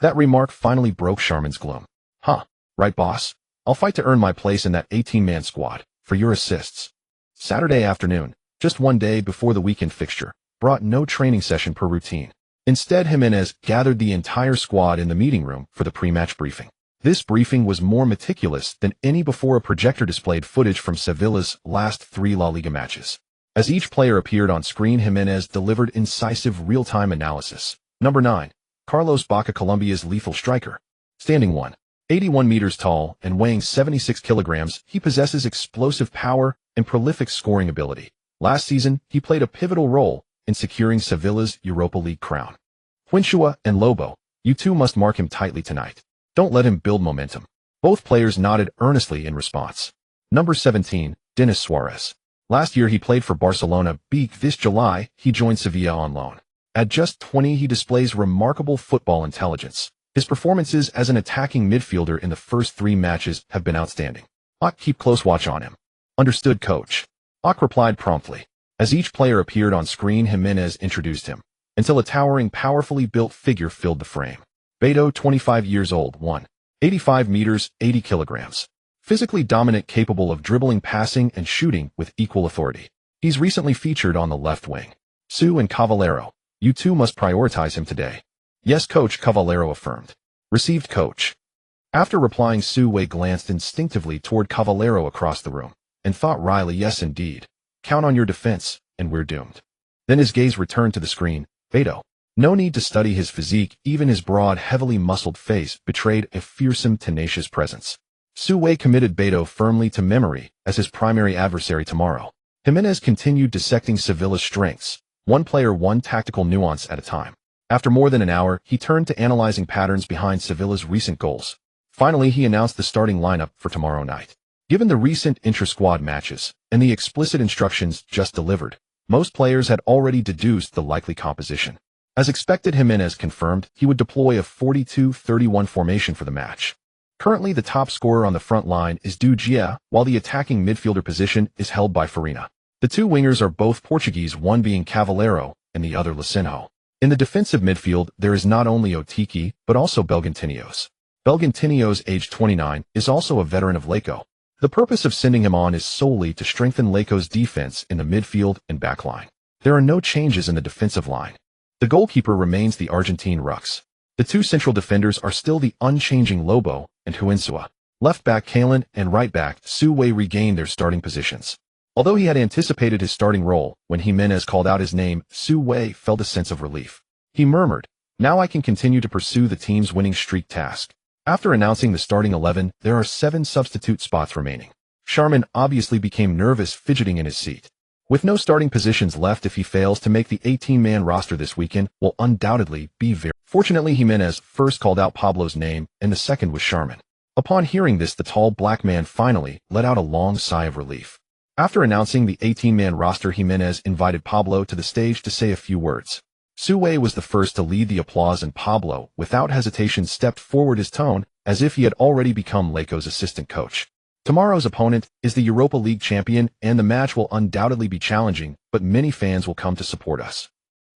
That remark finally broke Charmin's gloom. "Huh, right, boss. I'll fight to earn my place in that 18-man squad, for your assists." Saturday afternoon, just one day before the weekend fixture, brought no training session per routine. Instead, Jimenez gathered the entire squad in the meeting room for the pre-match briefing. This briefing was more meticulous than any before. A projector displayed footage from Sevilla's last 3 La Liga matches. As each player appeared on screen, Jimenez delivered incisive real-time analysis. Number 9, Carlos Baca, Colombia's lethal striker. Standing 1, 81 meters tall and weighing 76 kilograms, he possesses explosive power and prolific scoring ability. Last season, he played a pivotal role in securing Sevilla's Europa League crown. Huinchua and Lobo, you two must mark him tightly tonight. Don't let him build momentum. Both players nodded earnestly in response. Number 17, Denis Suarez. Last year he played for Barcelona. This July, he joined Sevilla on loan. At just 20, he displays remarkable football intelligence. His performances as an attacking midfielder in the first 3 matches have been outstanding. Keep close watch on him. Understood, coach. Replied promptly. As each player appeared on screen, Jimenez introduced him, until a towering, powerfully built figure filled the frame. Beto, 25 years old, 185 meters, 80 kilograms. Physically dominant, capable of dribbling, passing, and shooting with equal authority. He's recently featured on the left wing. Su and Cavallero. You two must prioritize him today. Yes, coach, Cavallero affirmed. Received, coach. After replying, Su Wei glanced instinctively toward Cavallero across the room, and thought wryly, yes indeed. Count on your defense, and we're doomed. Then his gaze returned to the screen. Beto. No need to study his physique, even his broad, heavily muscled face betrayed a fearsome, tenacious presence. Su Wei committed Beto firmly to memory as his primary adversary tomorrow. Jimenez continued dissecting Sevilla's strengths, one player, one tactical nuance at a time. After more than an hour, he turned to analyzing patterns behind Sevilla's recent goals. Finally, he announced the starting lineup for tomorrow night. Given the recent intra-squad matches and the explicit instructions just delivered, most players had already deduced the likely composition. As expected, Jimenez confirmed he would deploy a 42-31 formation for the match. Currently, the top scorer on the front line is Du Gia, while the attacking midfielder position is held by Farina. The two wingers are both Portuguese, one being Cavallero and the other Licinho. In the defensive midfield, there is not only Otiki, but also Belgantinos. Belgantinos, age 29, is also a veteran of Laco. The purpose of sending him on is solely to strengthen Laco's defense in the midfield and backline. There are no changes in the defensive line. The goalkeeper remains the Argentine Rux. The two central defenders are still the unchanging Lobo and Huinsua. Left back Kalen and right back Su Wei regained their starting positions. Although he had anticipated his starting role, when Jimenez called out his name, Su Wei felt a sense of relief. He murmured, "Now I can continue to pursue the team's winning streak task." After announcing the starting 11, there are 7 substitute spots remaining. Sharman obviously became nervous, fidgeting in his seat. With no starting positions left, if he fails to make the 18-man roster this weekend, will undoubtedly be very... Fortunately, Jimenez first called out Pablo's name, and the second was Sharman. Upon hearing this, the tall black man finally let out a long sigh of relief. After announcing the 18-man roster, Jimenez invited Pablo to the stage to say a few words. Su Wei was the first to lead the applause, and Pablo, without hesitation, stepped forward, his tone as if he had already become Laco's assistant coach. Tomorrow's opponent is the Europa League champion, and the match will undoubtedly be challenging, but many fans will come to support us.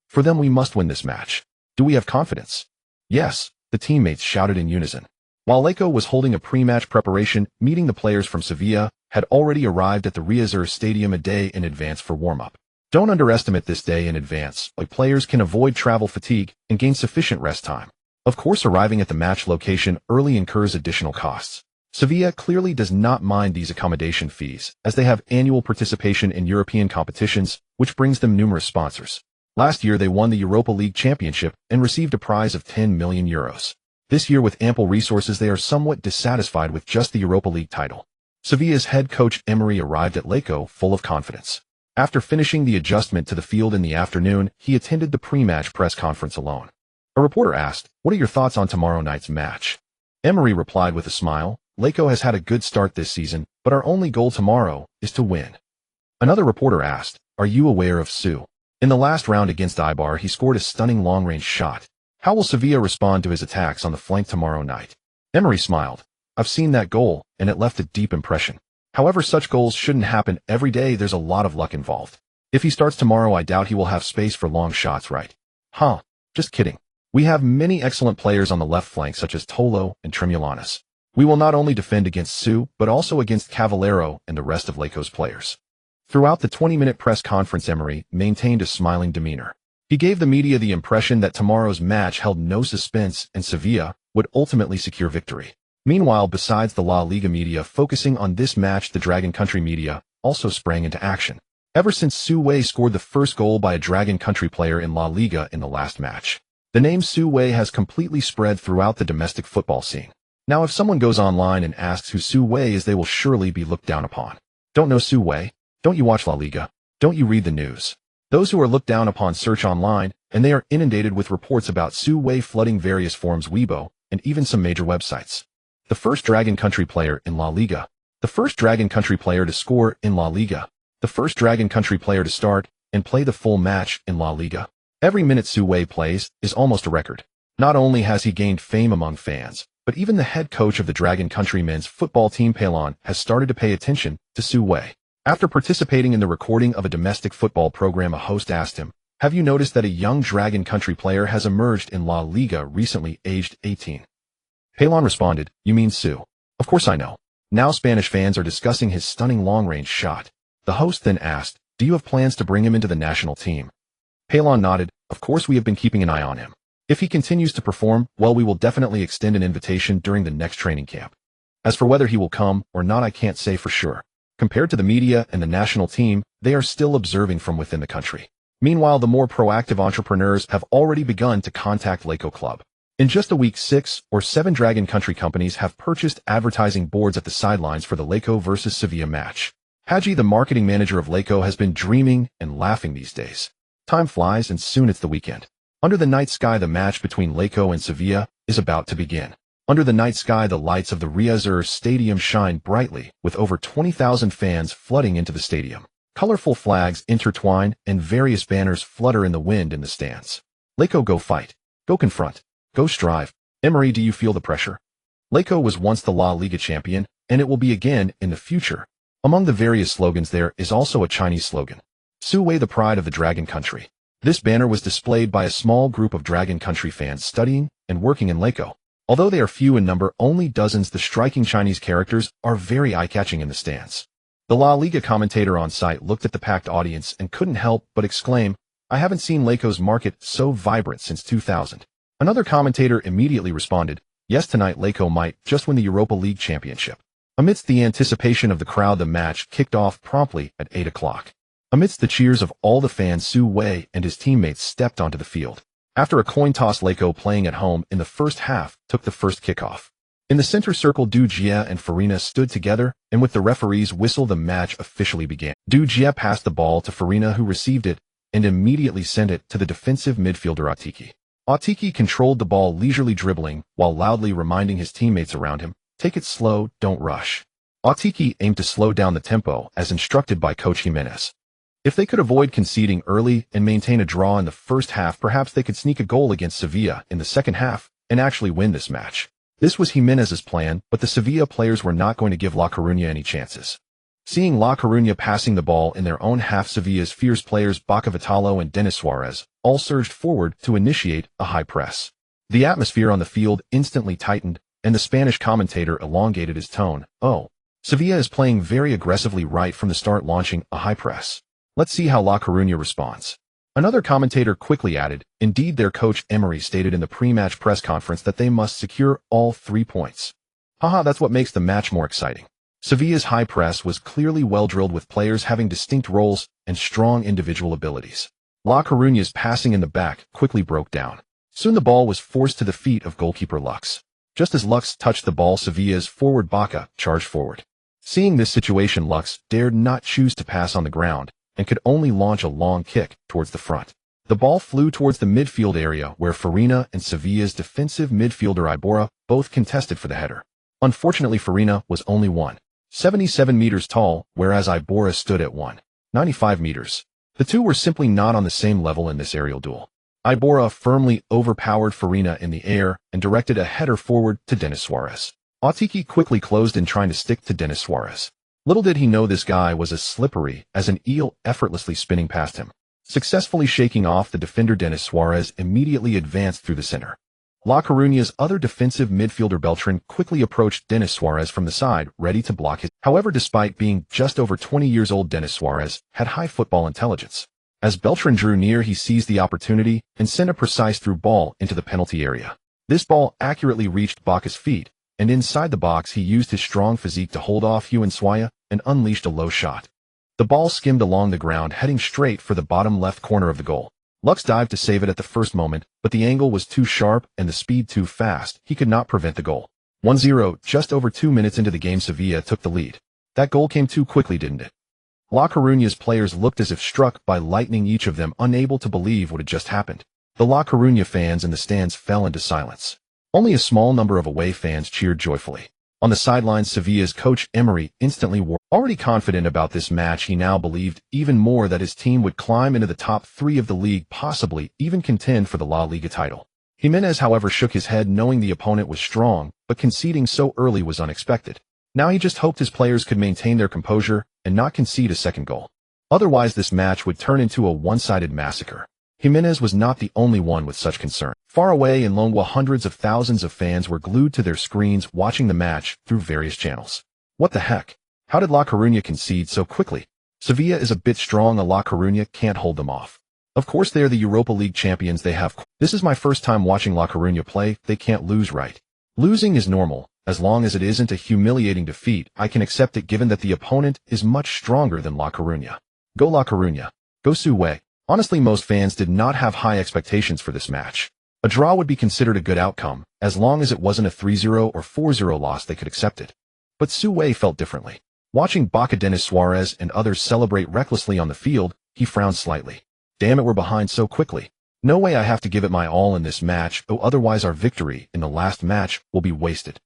For them, we must win this match. Do we have confidence? Yes, the teammates shouted in unison. While Laco was holding a pre-match preparation meeting, the players from Sevilla had already arrived at the Riazor Stadium a day in advance for warm-up. Don't underestimate this day in advance, like players can avoid travel fatigue and gain sufficient rest time. Of course, arriving at the match location early incurs additional costs. Sevilla clearly does not mind these accommodation fees, as they have annual participation in European competitions, which brings them numerous sponsors. Last year they won the Europa League championship and received a prize of 10 million euros. This year, with ample resources, they are somewhat dissatisfied with just the Europa League title. Sevilla's head coach Emery arrived at Laco full of confidence. After finishing the adjustment to the field in the afternoon, he attended the pre-match press conference alone. A reporter asked, "What are your thoughts on tomorrow night's match?" Emery replied with a smile, "Laco has had a good start this season, but our only goal tomorrow is to win." Another reporter asked, "Are you aware of Su? In the last round against Eibar, he scored a stunning long-range shot. How will Sevilla respond to his attacks on the flank tomorrow night?" Emery smiled. "I've seen that goal, and it left a deep impression. However, such goals shouldn't happen every day. There's a lot of luck involved. If he starts tomorrow, I doubt he will have space for long shots, right?" "Huh, just kidding. We have many excellent players on the left flank, such as Tolo and Tremulanas. We will not only defend against Su, but also against Cavallero and the rest of Laco's players." Throughout the 20-minute press conference, Emery maintained a smiling demeanor. He gave the media the impression that tomorrow's match held no suspense and Sevilla would ultimately secure victory. Meanwhile, besides the La Liga media focusing on this match, the Dragon Country media also sprang into action. Ever since Su Wei scored the first goal by a Dragon Country player in La Liga in the last match, the name Su Wei has completely spread throughout the domestic football scene. Now, if someone goes online and asks who Su Wei is, they will surely be looked down upon. Don't know Su Wei? Don't you watch La Liga? Don't you read the news? Those who are looked down upon search online, and they are inundated with reports about Su Wei flooding various forums, Weibo, and even some major websites. The first Dragon Country player in La Liga. The first Dragon Country player to score in La Liga. the first Dragon Country player to start and play the full match in La Liga. Every minute Su Wei plays is almost a record. Not only has he gained fame among fans, but even the head coach of the Dragon Country men's football team Pelon has started to pay attention to Su Wei. After participating in the recording of a domestic football program, a host asked him, "Have you noticed that a young Dragon Country player has emerged in La Liga recently, aged 18? Pelon responded, "You mean Su? Of course I know." Now Spanish fans are discussing his stunning long-range shot. The host then asked, "Do you have plans to bring him into the national team?" Pelon nodded, "Of course we have been keeping an eye on him. If he continues to perform, well, we will definitely extend an invitation during the next training camp. As for whether he will come or not, I can't say for sure. Compared to the media and the national team, they are still observing from within the country." Meanwhile, the more proactive entrepreneurs have already begun to contact Laco Club. In just a week, 6 or 7 Dragon Country companies have purchased advertising boards at the sidelines for the Laco versus Sevilla match. Haji, the marketing manager of Laco, has been dreaming and laughing these days. Time flies and soon it's the weekend. Under the night sky, the match between Laco and Sevilla is about to begin. Under the night sky, the lights of the Riazur Stadium shine brightly, with over 20,000 fans flooding into the stadium. Colorful flags intertwine and various banners flutter in the wind in the stands. Laco, go fight. Go confront. Go strive. Emery, do you feel the pressure? Laco was once the La Liga champion, and it will be again in the future. Among the various slogans there is also a Chinese slogan. Su Wei, the pride of the Dragon Country. This banner was displayed by a small group of Dragon Country fans studying and working in Laco. Although they are few in number, only dozens, the striking Chinese characters are very eye-catching in the stands. The La Liga commentator on site looked at the packed audience and couldn't help but exclaim, "I haven't seen Laco's market so vibrant since 2000. Another commentator immediately responded, "Yes, tonight Laco might just win the Europa League championship." Amidst the anticipation of the crowd, the match kicked off promptly at 8 o'clock. Amidst the cheers of all the fans, Su Wei and his teammates stepped onto the field. After a coin toss, Laco, playing at home in the first half, took the first kickoff. In the center circle, Du Jie and Farina stood together, and with the referee's whistle, the match officially began. Du Jie passed the ball to Farina, who received it and immediately sent it to the defensive midfielder Atiki. Atiki controlled the ball, leisurely dribbling, while loudly reminding his teammates around him, "Take it slow, don't rush." Atiki aimed to slow down the tempo as instructed by Coach Jimenez. If they could avoid conceding early and maintain a draw in the first half, perhaps they could sneak a goal against Sevilla in the second half and actually win this match. This was Jimenez's plan, but the Sevilla players were not going to give La Coruña any chances. Seeing La Coruña passing the ball in their own half, Sevilla's fierce players Baca Vitalo and Denis Suarez all surged forward to initiate a high press. The atmosphere on the field instantly tightened, and the Spanish commentator elongated his tone. "Oh, Sevilla is playing very aggressively right from the start, launching a high press. Let's see how La Coruña responds." Another commentator quickly added, "Indeed, their coach Emery stated in the pre-match press conference that they must secure all 3 points. Haha, that's what makes the match more exciting." Sevilla's high press was clearly well-drilled, with players having distinct roles and strong individual abilities. La Coruña's passing in the back quickly broke down. Soon the ball was forced to the feet of goalkeeper Lux. Just as Lux touched the ball, Sevilla's forward Baca charged forward. Seeing this situation, Lux dared not choose to pass on the ground and could only launch a long kick towards the front. The ball flew towards the midfield area, where Farina and Sevilla's defensive midfielder Iborra both contested for the header. Unfortunately, Farina was only 1.77 meters tall, whereas Iborra stood at 1.95 meters. The two were simply not on the same level in this aerial duel. Iborra firmly overpowered Farina in the air and directed a header forward to Denis Suarez. Atiki quickly closed in, trying to stick to Denis Suarez. Little did he know this guy was as slippery as an eel, effortlessly spinning past him. Successfully shaking off the defender, Denis Suarez immediately advanced through the center. La Coruña's other defensive midfielder Beltran quickly approached Denis Suarez from the side, ready to block his. However, despite being just over 20 years old, Denis Suarez had high football intelligence. As Beltran drew near, he seized the opportunity and sent a precise through ball into the penalty area. This ball accurately reached Baca's feet, and inside the box he used his strong physique to hold off Huen Swaya and unleashed a low shot. The ball skimmed along the ground, heading straight for the bottom left corner of the goal. Lux dived to save it at the first moment, but the angle was too sharp and the speed too fast. He could not prevent the goal. 1-0, just over 2 minutes into the game, Sevilla took the lead. That goal came too quickly, didn't it? La Coruña's players looked as if struck by lightning, each of them unable to believe what had just happened. The La Coruña fans in the stands fell into silence. Only a small number of away fans cheered joyfully. On the sidelines, Sevilla's coach Emery instantly warned. Already confident about this match, he now believed even more that his team would climb into the top 3 of the league, possibly even contend for the La Liga title. Jimenez, however, shook his head, knowing the opponent was strong, but conceding so early was unexpected. Now he just hoped his players could maintain their composure and not concede a second goal. Otherwise, this match would turn into a one-sided massacre. Jimenez was not the only one with such concern. Far away in Longwa, hundreds of thousands of fans were glued to their screens watching the match through various channels. What the heck? How did La Coruña concede so quickly? Sevilla is a bit strong, and La Coruña can't hold them off. Of course, they're the Europa League champions. This is my first time watching La Coruña play. They can't lose, right? Losing is normal. As long as it isn't a humiliating defeat, I can accept it, given that the opponent is much stronger than La Coruña. Go La Coruña. Go Su Wei. Honestly, most fans did not have high expectations for this match. A draw would be considered a good outcome. As long as it wasn't a 3-0 or 4-0 loss, they could accept it. But Su Wei felt differently. Watching Boca Denis Suarez and others celebrate recklessly on the field, he frowned slightly. Damn it, we're behind so quickly. No way, I have to give it my all in this match, otherwise our victory in the last match will be wasted.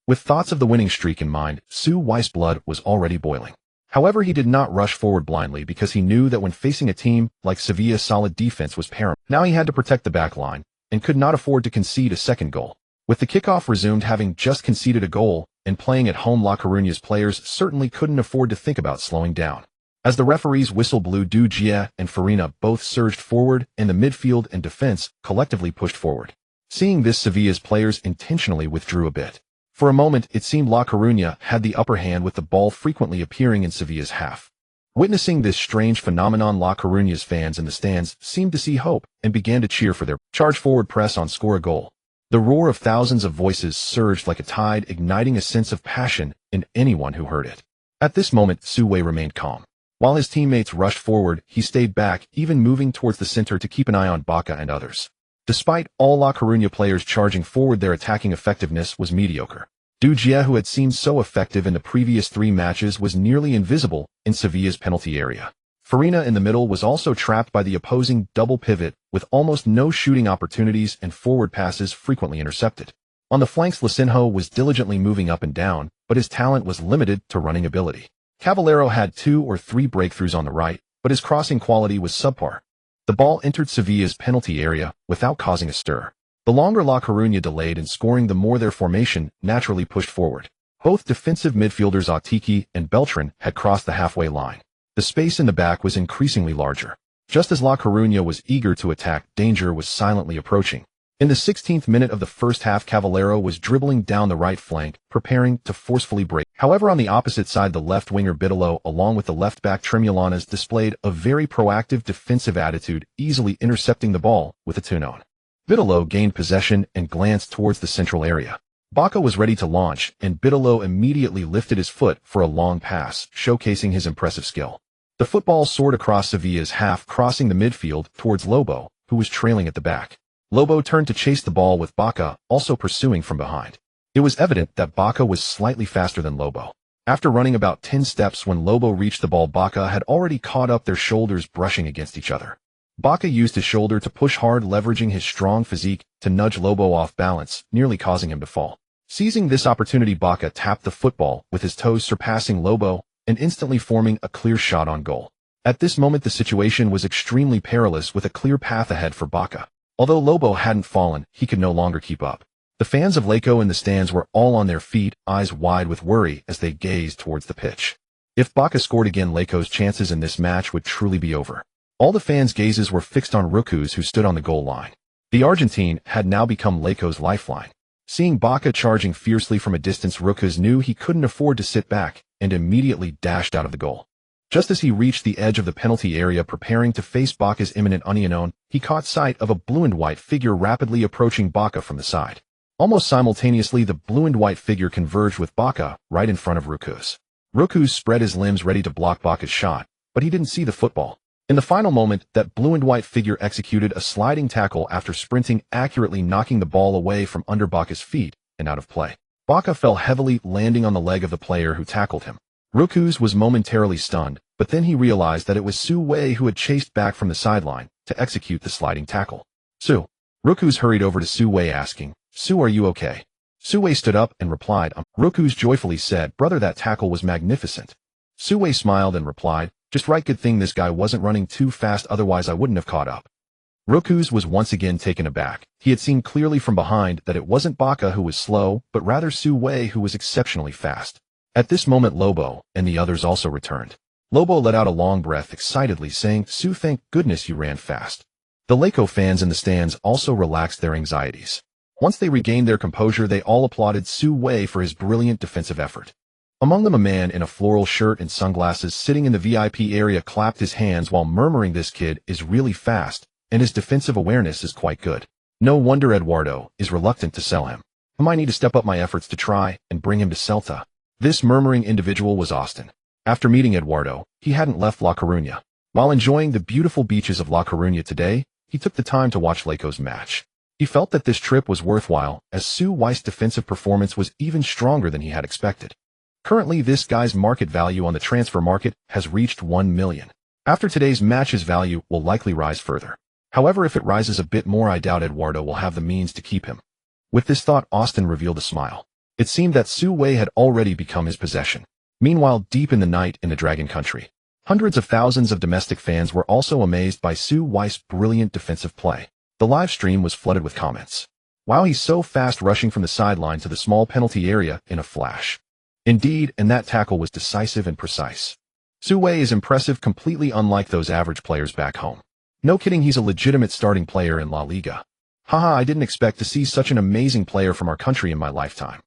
With thoughts of the winning streak in mind, Su Wei's blood was already boiling. However, he did not rush forward blindly, because he knew that when facing a team like Sevilla, solid defense was paramount. Now he had to protect the back line, and could not afford to concede a second goal. With the kickoff resumed, having just conceded a goal, and playing at home, La Coruña's players certainly couldn't afford to think about slowing down. As the referee's whistle blew, Gia and Farina both surged forward, and the midfield and defense collectively pushed forward. Seeing this, Sevilla's players intentionally withdrew a bit. For a moment, it seemed La Coruña had the upper hand, with the ball frequently appearing in Sevilla's half. Witnessing this strange phenomenon, La Coruña's fans in the stands seemed to see hope and began to cheer for their charge forward press on score a goal. The roar of thousands of voices surged like a tide, igniting a sense of passion in anyone who heard it. At this moment, Su Wei remained calm. While his teammates rushed forward, he stayed back, even moving towards the center to keep an eye on Boca and others. Despite all La Coruña players charging forward, their attacking effectiveness was mediocre. Gia, who had seemed so effective in the previous 3 matches, was nearly invisible in Sevilla's penalty area. Farina in the middle was also trapped by the opposing double pivot, with almost no shooting opportunities and forward passes frequently intercepted. On the flanks, Licinho was diligently moving up and down, but his talent was limited to running ability. Caballero had 2 or 3 breakthroughs on the right, but his crossing quality was subpar. The ball entered Sevilla's penalty area without causing a stir. The longer La Coruña delayed in scoring, the more their formation naturally pushed forward. Both defensive midfielders Atiki and Beltran had crossed the halfway line. The space in the back was increasingly larger. Just as La Coruña was eager to attack, danger was silently approaching. In the 16th minute of the first half, Caballero was dribbling down the right flank, preparing to forcefully break. However, on the opposite side, the left winger Bitolo, along with the left back Tremulanas, displayed a very proactive defensive attitude, easily intercepting the ball with a tune-on. Bitolo gained possession and glanced towards the central area. Boca was ready to launch, and Bitolo immediately lifted his foot for a long pass, showcasing his impressive skill. The football soared across Sevilla's half, crossing the midfield towards Lobo, who was trailing at the back. Lobo turned to chase the ball, with Boca also pursuing from behind. It was evident that Boca was slightly faster than Lobo. After running about 10 steps when Lobo reached the ball, Boca had already caught up, their shoulders brushing against each other. Boca used his shoulder to push hard, leveraging his strong physique to nudge Lobo off balance, nearly causing him to fall. Seizing this opportunity, Boca tapped the football with his toes, surpassing Lobo and instantly forming a clear shot on goal. At this moment, the situation was extremely perilous, with a clear path ahead for Boca. Although Lobo hadn't fallen, he could no longer keep up. The fans of Laco in the stands were all on their feet, eyes wide with worry as they gazed towards the pitch. If Boca scored again, Laco's chances in this match would truly be over. All the fans' gazes were fixed on Rucuz, who stood on the goal line. The Argentine had now become Laco's lifeline. Seeing Boca charging fiercely from a distance, Rucuz knew he couldn't afford to sit back, and immediately dashed out of the goal. Just as he reached the edge of the penalty area, preparing to face Boca's imminent union, he caught sight of a blue and white figure rapidly approaching Boca from the side. Almost simultaneously, the blue and white figure converged with Boca right in front of Rucuz. Rucuz spread his limbs ready to block Boca's shot, but he didn't see the football. In the final moment, that blue and white figure executed a sliding tackle after sprinting, accurately knocking the ball away from under Boca's feet and out of play. Boca fell heavily, landing on the leg of the player who tackled him. Rucuz was momentarily stunned, but then he realized that it was Su Wei who had chased back from the sideline to execute the sliding tackle. Rucuz hurried over to Su Wei, asking, "Su, are you okay?" Su Wei stood up and replied. Roku's joyfully said, brother, that tackle was magnificent. Su Wei smiled and replied, just right, good thing this guy wasn't running too fast, otherwise I wouldn't have caught up. Roku's was once again taken aback. He had seen clearly from behind that it wasn't Baka who was slow, but rather Su Wei who was exceptionally fast. At this moment Lobo and the others also returned. Lobo let out a long breath excitedly, saying, Su, thank goodness you ran fast. The Laco fans in the stands also relaxed their anxieties. Once they regained their composure, they all applauded Su Wei for his brilliant defensive effort. Among them a man in a floral shirt and sunglasses sitting in the VIP area clapped his hands while murmuring, this kid is really fast, and his defensive awareness is quite good. No wonder Eduardo is reluctant to sell him. I might need to step up my efforts to try and bring him to Celta. This murmuring individual was Austin. After meeting Eduardo, he hadn't left La Coruña. While enjoying the beautiful beaches of La Coruña today, he took the time to watch Laco's match. He felt that this trip was worthwhile, as Su Wei's defensive performance was even stronger than he had expected. Currently, this guy's market value on the transfer market has reached 1 million. After today's match, his value will likely rise further. However, if it rises a bit more, I doubt Eduardo will have the means to keep him. With this thought, Austin revealed a smile. It seemed that Su Wei had already become his possession. Meanwhile, deep in the night in the Dragon Country, hundreds of thousands of domestic fans were also amazed by Su Wei's brilliant defensive play. The live stream was flooded with comments. Wow, he's so fast, rushing from the sideline to the small penalty area in a flash. Indeed, and that tackle was decisive and precise. Su Wei is impressive, completely unlike those average players back home. No kidding, he's a legitimate starting player in La Liga. Haha, I didn't expect to see such an amazing player from our country in my lifetime.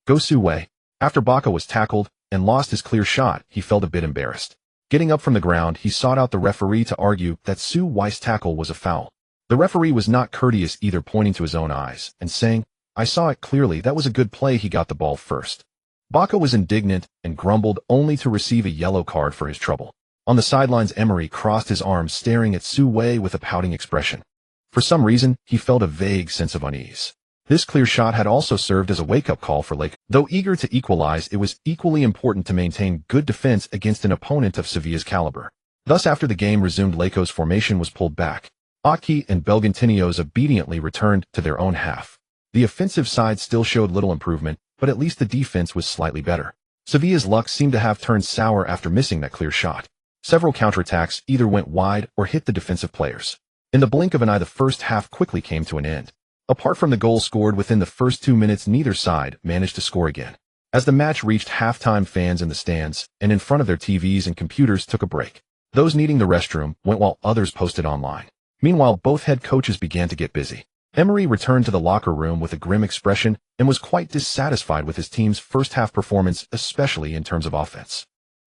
Go Su Wei. After Baka was tackled and lost his clear shot, he felt a bit embarrassed. Getting up from the ground, he sought out the referee to argue that Su Wei's tackle was a foul. The referee was not courteous either, pointing to his own eyes and saying, I saw it clearly, that was a good play, he got the ball first. Baka was indignant and grumbled, only to receive a yellow card for his trouble. On the sidelines, Emery crossed his arms, staring at Su Wei with a pouting expression. For some reason, he felt a vague sense of unease. This clear shot had also served as a wake-up call for Lake. Though eager to equalize, it was equally important to maintain good defense against an opponent of Sevilla's caliber. Thus, after the game resumed, Laco's formation was pulled back. Aki and Belgantinios obediently returned to their own half. The offensive side still showed little improvement, but at least the defense was slightly better. Sevilla's luck seemed to have turned sour after missing that clear shot. Several counterattacks either went wide or hit the defensive players. In the blink of an eye, the first half quickly came to an end. Apart from the goal scored within the first 2 minutes, neither side managed to score again. As the match reached halftime, fans in the stands and in front of their TVs and computers took a break. Those needing the restroom went while others posted online. Meanwhile, both head coaches began to get busy. Emery returned to the locker room with a grim expression and was quite dissatisfied with his team's first-half performance, especially in terms of offense.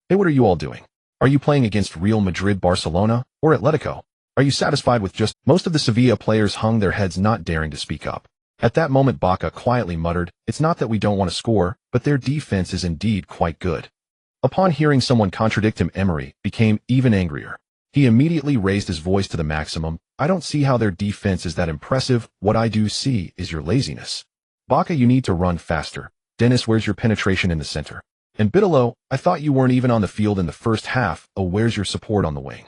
Hey, what are you all doing? Are you playing against Real Madrid, Barcelona, or Atletico? Are you satisfied with just... Most of the Sevilla players hung their heads, not daring to speak up. At that moment, Baka quietly muttered, it's not that we don't want to score, but their defense is indeed quite good. Upon hearing someone contradict him, Emery became even angrier. He immediately raised his voice to the maximum. I don't see how their defense is that impressive. What I do see is your laziness. Baka, you need to run faster. Dennis, where's your penetration in the center? And Bitolo, I thought you weren't even on the field in the first half. Oh, where's your support on the wing?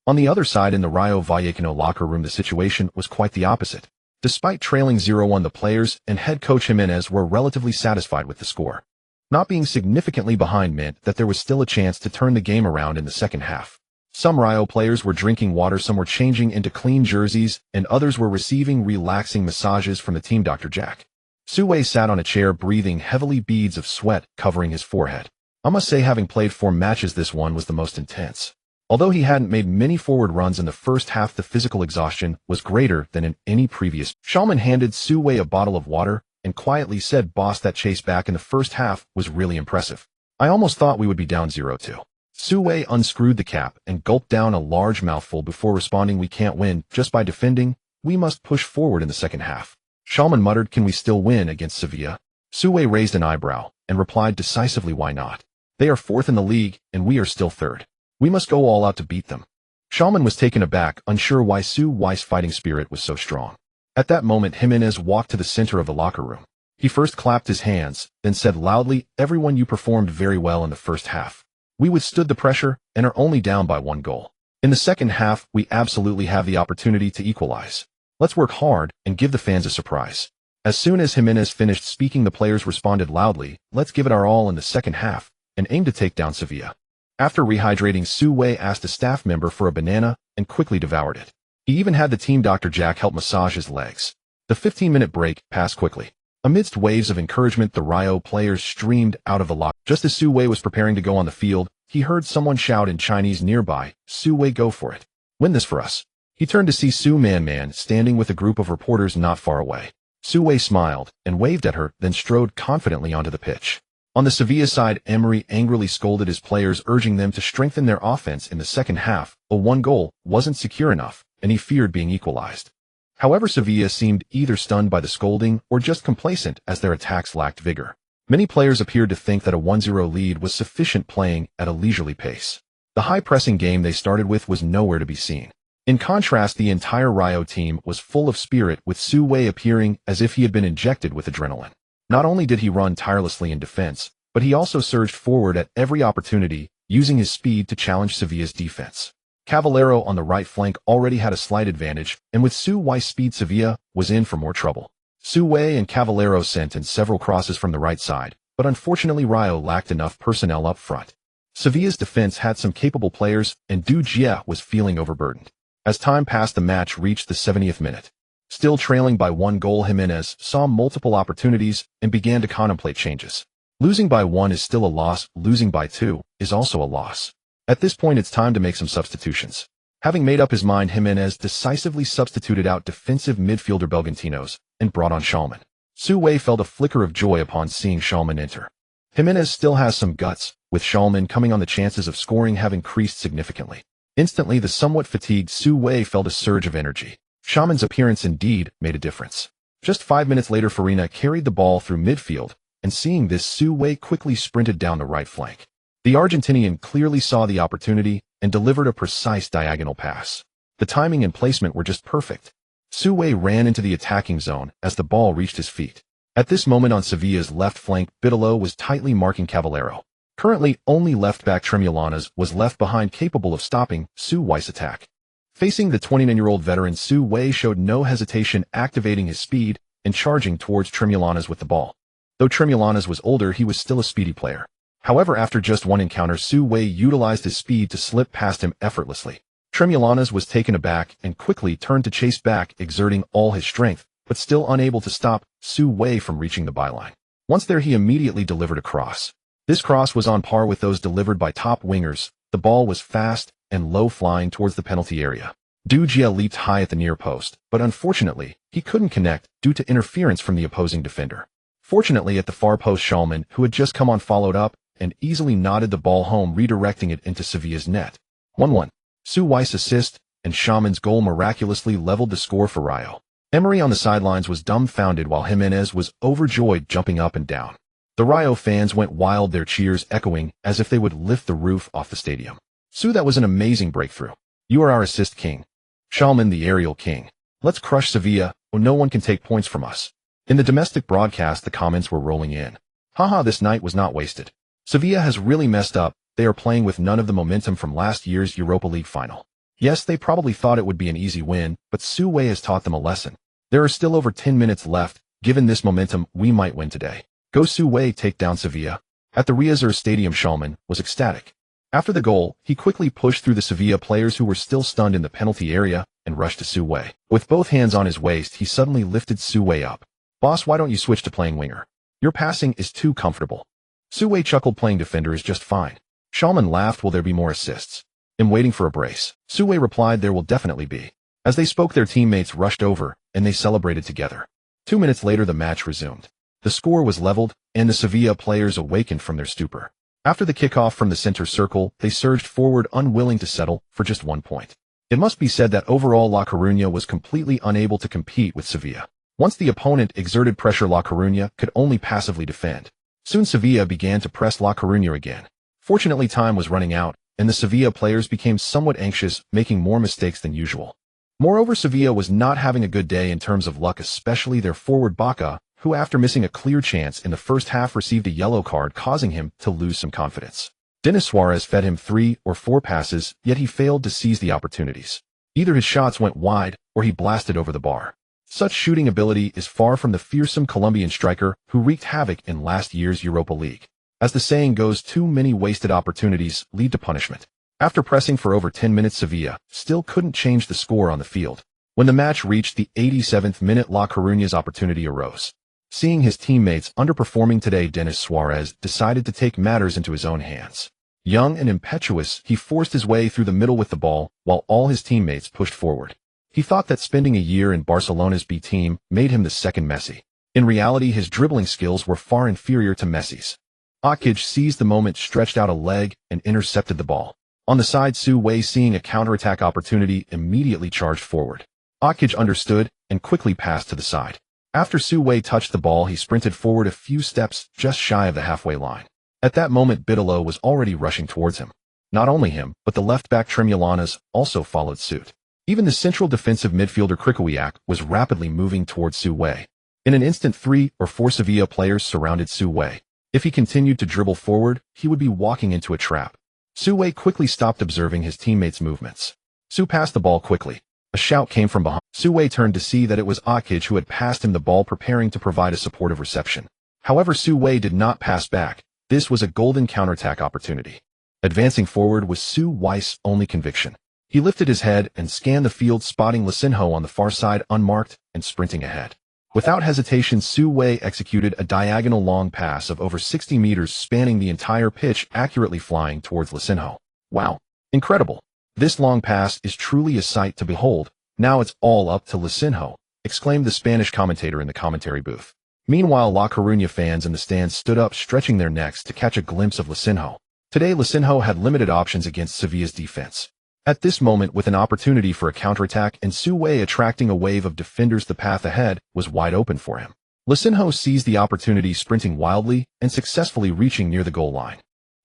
On the other side, in the Rayo Vallecano locker room, the situation was quite the opposite. Despite trailing 0-1, the players and head coach Jimenez were relatively satisfied with the score. Not being significantly behind meant that there was still a chance to turn the game around in the second half. Some Rayo players were drinking water, some were changing into clean jerseys, and others were receiving relaxing massages from the team Dr. Jack. Su Wei sat on a chair, breathing heavily, beads of sweat covering his forehead. I must say, having played 4 matches, this one was the most intense. Although he hadn't made many forward runs in the first half, the physical exhaustion was greater than in any previous. Shaman handed Su Wei a bottle of water and quietly said, boss, that chase back in the first half was really impressive. I almost thought we would be down 0-2. Su Wei unscrewed the cap and gulped down a large mouthful before responding, we can't win just by defending. We must push forward in the second half. Shaman muttered, can we still win against Sevilla? Su Wei raised an eyebrow and replied decisively, why not? They are 4th in the league and we are still 3rd. We must go all out to beat them. Shaman was taken aback, unsure why Su Wei's fighting spirit was so strong. At that moment, Jimenez walked to the center of the locker room. He first clapped his hands, then said loudly, everyone, you performed very well in the first half. We withstood the pressure and are only down by 1 goal. In the second half, we absolutely have the opportunity to equalize. Let's work hard and give the fans a surprise. As soon as Jimenez finished speaking, the players responded loudly, "Let's give it our all in the second half," and aimed to take down Sevilla. After rehydrating, Su Wei asked a staff member for a banana and quickly devoured it. He even had the team Dr. Jack help massage his legs. The 15-minute break passed quickly. Amidst waves of encouragement, the Rio players streamed out of the locker. Just as Su Wei was preparing to go on the field, he heard someone shout in Chinese nearby, "Su Wei, go for it. Win this for us." He turned to see Su Man standing with a group of reporters not far away. Su Wei smiled and waved at her, then strode confidently onto the pitch. On the Sevilla side, Emery angrily scolded his players, urging them to strengthen their offense in the second half. A one goal wasn't secure enough, and he feared being equalized. However, Sevilla seemed either stunned by the scolding or just complacent as their attacks lacked vigor. Many players appeared to think that a 1-0 lead was sufficient, playing at a leisurely pace. The high-pressing game they started with was nowhere to be seen. In contrast, the entire Rio team was full of spirit, with Su Wei appearing as if he had been injected with adrenaline. Not only did he run tirelessly in defense, but he also surged forward at every opportunity, using his speed to challenge Sevilla's defense. Cavallero on the right flank already had a slight advantage, and with Su Wei's speed, Sevilla was in for more trouble. Su Wei and Cavallero sent in several crosses from the right side, but unfortunately Rio lacked enough personnel up front. Sevilla's defense had some capable players, and Du Jia was feeling overburdened. As time passed, the match reached the 70th minute. Still trailing by one goal, Jimenez saw multiple opportunities and began to contemplate changes. Losing by 1 is still a loss, losing by 2 is also a loss. At this point, it's time to make some substitutions. Having made up his mind, Jimenez decisively substituted out defensive midfielder Belgantinos and brought on Schallmann. Su Wei felt a flicker of joy upon seeing Schallmann enter. Jimenez still has some guts, with Schallmann coming on. The chances of scoring have increased significantly. Instantly, the somewhat fatigued Su Wei felt a surge of energy. Schallmann's appearance indeed made a difference. Just 5 minutes later, Farina carried the ball through midfield, and seeing this, Su Wei quickly sprinted down the right flank. The Argentinian clearly saw the opportunity and delivered a precise diagonal pass. The timing and placement were just perfect. Su Wei ran into the attacking zone as the ball reached his feet. At this moment on Sevilla's left flank, Bitolo was tightly marking Cavallero. Currently, only left-back Tremulanas was left behind, capable of stopping Su Wei's attack. Facing the 29-year-old veteran, Su Wei showed no hesitation, activating his speed and charging towards Tremulanas with the ball. Though Tremulanas was older, he was still a speedy player. However, after just one encounter, Su Wei utilized his speed to slip past him effortlessly. Tremulanas was taken aback and quickly turned to chase back, exerting all his strength, but still unable to stop Su Wei from reaching the byline. Once there, he immediately delivered a cross. This cross was on par with those delivered by top wingers. The ball was fast and low-flying towards the penalty area. Du Jia leaped high at the near post, but unfortunately, he couldn't connect due to interference from the opposing defender. Fortunately, at the far post, Schallmann, who had just come on, followed up and easily nodded the ball home, redirecting it into Sevilla's net. 1-1. Su Wei's assist and Schallmann's goal miraculously leveled the score for Rio. Emery on the sidelines was dumbfounded while Jimenez was overjoyed, jumping up and down. The Rio fans went wild, their cheers echoing as if they would lift the roof off the stadium. "Su, that was an amazing breakthrough. You are our assist king. Schallmann, the aerial king. Let's crush Sevilla, or no one can take points from us." In the domestic broadcast, the comments were rolling in. "Haha, this night was not wasted. Sevilla has really messed up. They are playing with none of the momentum from last year's Europa League final. Yes, they probably thought it would be an easy win, but Su Wei has taught them a lesson. There are still over 10 minutes left. Given this momentum, we might win today. Go Su Wei, take down Sevilla." At the Riazor Stadium, Schallmann was ecstatic. After the goal, he quickly pushed through the Sevilla players who were still stunned in the penalty area and rushed to Su Wei. With both hands on his waist, he suddenly lifted Su Wei up. "Boss, why don't you switch to playing winger? Your passing is too comfortable." Su Wei chuckled, "Playing defender is just fine." Schallmann laughed, "Will there be more assists?" "I'm waiting for a brace." Su Wei replied, "There will definitely be." As they spoke, their teammates rushed over, and they celebrated together. 2 minutes later, the match resumed. The score was leveled, and the Sevilla players awakened from their stupor. After the kickoff from the center circle, they surged forward, unwilling to settle for just 1 point. It must be said that overall La Coruña was completely unable to compete with Sevilla. Once the opponent exerted pressure, La Coruña could only passively defend. Soon Sevilla began to press La Coruña again. Fortunately, time was running out, and the Sevilla players became somewhat anxious, making more mistakes than usual. Moreover, Sevilla was not having a good day in terms of luck, especially their forward Baca, who after missing a clear chance in the first half received a yellow card, causing him to lose some confidence. Denis Suarez fed him 3 or 4 passes, yet he failed to seize the opportunities. Either his shots went wide, or he blasted over the bar. Such shooting ability is far from the fearsome Colombian striker who wreaked havoc in last year's Europa League. As the saying goes, too many wasted opportunities lead to punishment. After pressing for over 10 minutes, Sevilla still couldn't change the score on the field. When the match reached the 87th minute, La Coruña's opportunity arose. Seeing his teammates underperforming today, Denis Suarez decided to take matters into his own hands. Young and impetuous, he forced his way through the middle with the ball, while all his teammates pushed forward. He thought that spending a year in Barcelona's B team made him the second Messi. In reality, his dribbling skills were far inferior to Messi's. Rampage seized the moment, stretched out a leg, and intercepted the ball. On the side, Su Wei, seeing a counterattack opportunity, immediately charged forward. Rampage understood and quickly passed to the side. After Su Wei touched the ball, he sprinted forward a few steps just shy of the halfway line. At that moment, Bidolo was already rushing towards him. Not only him, but the left-back Tremulanas also followed suit. Even the central defensive midfielder Krikowiak was rapidly moving towards Su Wei. In an instant, 3 or 4 Sevilla players surrounded Su Wei. If he continued to dribble forward, he would be walking into a trap. Su Wei quickly stopped observing his teammates' movements. Su passed the ball quickly. A shout came from behind. Su Wei turned to see that it was Rampage who had passed him the ball, preparing to provide a supportive reception. However, Su Wei did not pass back. This was a golden counterattack opportunity. Advancing forward was Su Wei's only conviction. He lifted his head and scanned the field, spotting Lisinho on the far side unmarked and sprinting ahead. Without hesitation, Su Wei executed a diagonal long pass of over 60 meters, spanning the entire pitch, accurately flying towards Lisinho. Wow. Incredible. This long pass is truly a sight to behold. Now it's all up to Lisinho, exclaimed the Spanish commentator in the commentary booth. Meanwhile, La Coruña fans in the stands stood up, stretching their necks to catch a glimpse of Lisinho. Today, Lisinho had limited options against Sevilla's defense. At this moment, with an opportunity for a counterattack and Su Wei attracting a wave of defenders, the path ahead was wide open for him. Lisinho seized the opportunity, sprinting wildly and successfully reaching near the goal line.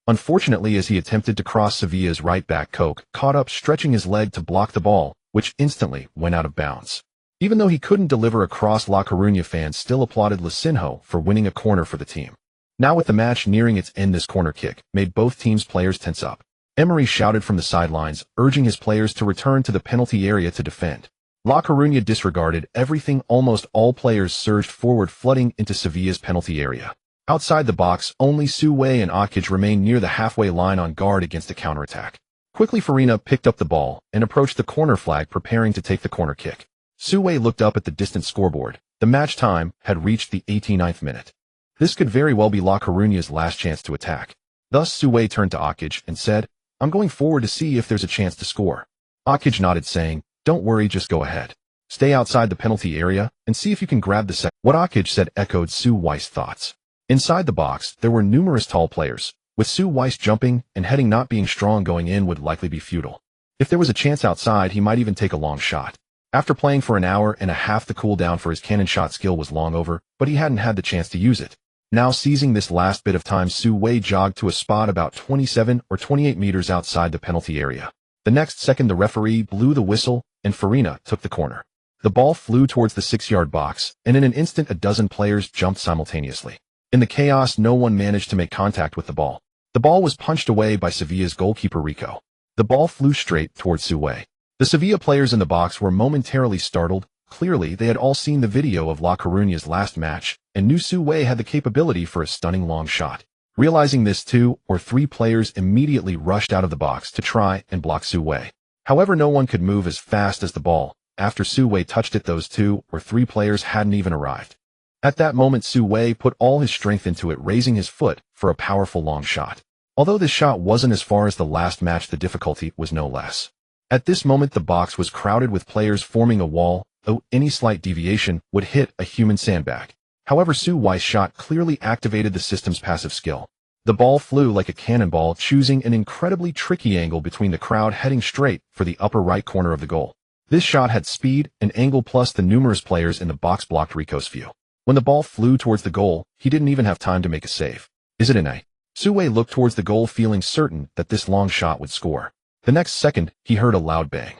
Unfortunately, as he attempted to cross, Sevilla's right back Coke caught up, stretching his leg to block the ball, which instantly went out of bounds. Even though he couldn't deliver a cross, La Coruña fans still applauded Lisinho for winning a corner for the team. Now, with the match nearing its end, this corner kick made both teams' players tense up. Emery shouted from the sidelines, urging his players to return to the penalty area to defend. La Coruña disregarded everything. Almost all players surged forward, flooding into Sevilla's penalty area. Outside the box, only Su Wei and Rampage remained near the halfway line on guard against a counterattack. Quickly, Farina picked up the ball and approached the corner flag, preparing to take the corner kick. Su Wei looked up at the distant scoreboard. The match time had reached the 89th minute. This could very well be La Coruña's last chance to attack. Thus, Su Wei turned to Rampage and said, "I'm going forward to see if there's a chance to score." Rampage nodded, saying, "Don't worry, just go ahead. Stay outside the penalty area and see if you can grab the second." What Rampage said echoed Su Wei's thoughts. Inside the box, there were numerous tall players. With Su Wei jumping and heading not being strong, going in would likely be futile. If there was a chance outside, he might even take a long shot. After playing for an hour and a half, the cooldown for his cannon shot skill was long over, but he hadn't had the chance to use it. Now, seizing this last bit of time, Su Wei jogged to a spot about 27 or 28 meters outside the penalty area. The next second, the referee blew the whistle, and Farina took the corner. The ball flew towards the 6-yard box, and in an instant, a dozen players jumped simultaneously. In the chaos, no one managed to make contact with the ball. The ball was punched away by Sevilla's goalkeeper Rico. The ball flew straight towards Su Wei. The Sevilla players in the box were momentarily startled. Clearly, they had all seen the video of La Coruña's last match and knew Su Wei had the capability for a stunning long shot. Realizing this, 2 or 3 players immediately rushed out of the box to try and block Su Wei. However, no one could move as fast as the ball. After Su Wei touched it, those 2 or 3 players hadn't even arrived. At that moment, Su Wei put all his strength into it, raising his foot for a powerful long shot. Although this shot wasn't as far as the last match, the difficulty was no less. At this moment, the box was crowded with players, forming a wall, though any slight deviation would hit a human sandbag. However, Su Wei's shot clearly activated the system's passive skill. The ball flew like a cannonball, choosing an incredibly tricky angle between the crowd, heading straight for the upper right corner of the goal. This shot had speed and angle, plus the numerous players in the box blocked Rico's view. When the ball flew towards the goal, he didn't even have time to make a save. Is it an A? Su Wei looked towards the goal, feeling certain that this long shot would score. The next second, he heard a loud bang.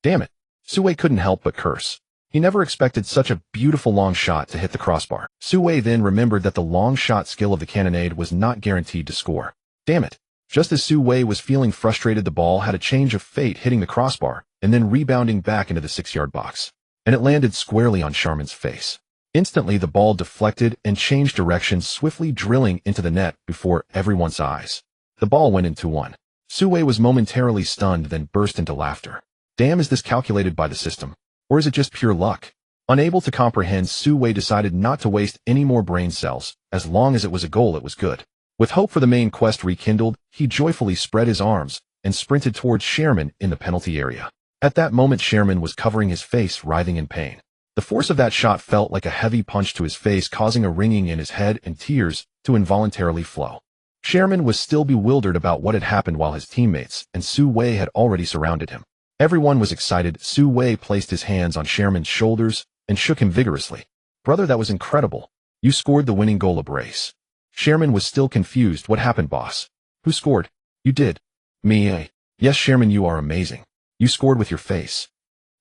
Damn it! Su Wei couldn't help but curse. He never expected such a beautiful long shot to hit the crossbar. Su Wei then remembered that the long shot skill of the cannonade was not guaranteed to score. Damn it! Just as Su Wei was feeling frustrated, the ball had a change of fate, hitting the crossbar and then rebounding back into the 6-yard box. and it landed squarely on Sharman's face. Instantly, the ball deflected and changed direction, swiftly drilling into the net before everyone's eyes. The ball went in 2-1. Su Wei was momentarily stunned, then burst into laughter. Damn, is this calculated by the system? Or is it just pure luck? Unable to comprehend, Su Wei decided not to waste any more brain cells. As long as it was a goal, it was good. With hope for the main quest rekindled, he joyfully spread his arms and sprinted towards Sharman in the penalty area. At that moment, Sharman was covering his face, writhing in pain. The force of that shot felt like a heavy punch to his face, causing a ringing in his head and tears to involuntarily flow. Sharman was still bewildered about what had happened while his teammates and Su Wei had already surrounded him. Everyone was excited. Su Wei placed his hands on Sharman's shoulders and shook him vigorously. Brother, that was incredible. You scored the winning goal. A brace. Sharman was still confused. What happened, boss? Who scored? You did. Me? Yes, Sharman, you are amazing. You scored with your face.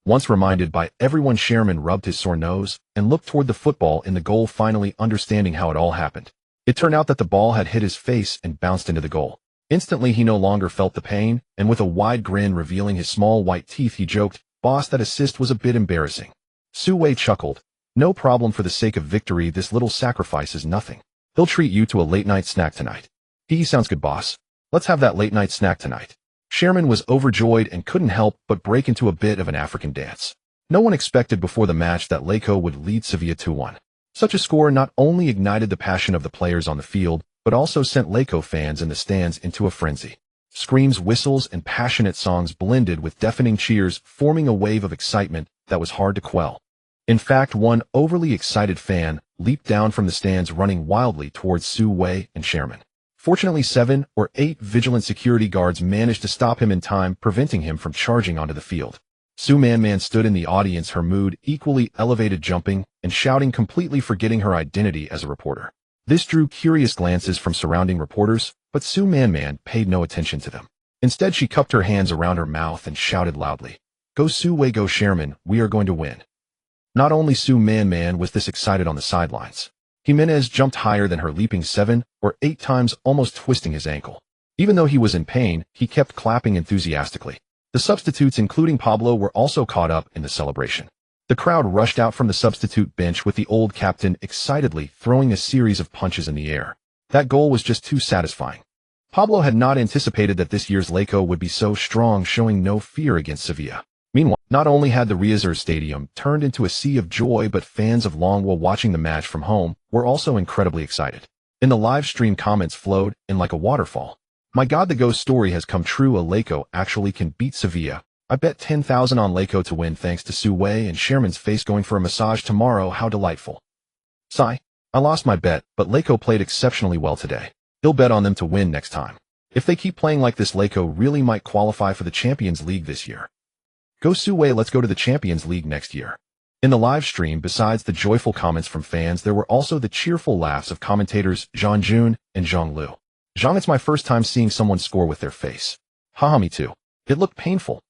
Once reminded by everyone, Sharman rubbed his sore nose and looked toward the football in the goal, finally understanding how it all happened. It turned out that the ball had hit his face and bounced into the goal. Instantly, he no longer felt the pain, and with a wide grin revealing his small white teeth, he joked, "Boss, that assist was a bit embarrassing." Su Wei chuckled. "No problem, for the sake of victory, this little sacrifice is nothing. They'll treat you to a late-night snack tonight." "He sounds good, boss. Let's have that late-night snack tonight." Sharman was overjoyed and couldn't help but break into a bit of an African dance. No one expected before the match that Lecco would lead Sevilla 2-1. Such a score not only ignited the passion of the players on the field, but also sent Lecco fans in the stands into a frenzy. Screams, whistles, and passionate songs blended with deafening cheers, forming a wave of excitement that was hard to quell. In fact, one overly excited fan leaped down from the stands, running wildly towards Su Wei and Sharman. Fortunately, 7 or 8 vigilant security guards managed to stop him in time, preventing him from charging onto the field. Su Man stood in the audience, her mood equally elevated, jumping and shouting, completely forgetting her identity as a reporter. This drew curious glances from surrounding reporters, but Su Man paid no attention to them. Instead, she cupped her hands around her mouth and shouted loudly, "Go Su Wei, go Sharman, we are going to win." Not only Su Man was this excited on the sidelines. Jimenez jumped higher than her, leaping 7 or 8 times, almost twisting his ankle. Even though he was in pain, he kept clapping enthusiastically. The substitutes, including Pablo, were also caught up in the celebration. The crowd rushed out from the substitute bench with the old captain excitedly throwing a series of punches in the air. That goal was just too satisfying. Pablo had not anticipated that this year's Lecco would be so strong, showing no fear against Sevilla. Meanwhile, not only had the Riazor Stadium turned into a sea of joy, but fans of Longwell watching the match from home were also incredibly excited. In the live stream, comments flowed in like a waterfall. "My God, the ghost story has come true. A Lecco actually can beat Sevilla. I bet 10,000 on Lecco to win, thanks to Su Wei and Sharman's face going for a massage tomorrow. How delightful." "Sigh. I lost my bet, but Lecco played exceptionally well today. He'll bet on them to win next time. If they keep playing like this, Lecco really might qualify for the Champions League this year." "Go Su Wei, let's go to the Champions League next year." In the live stream, besides the joyful comments from fans, there were also the cheerful laughs of commentators Zhang Jun and Zhang Lu. "Zhang, it's my first time seeing someone score with their face." "Haha, me too. It looked painful."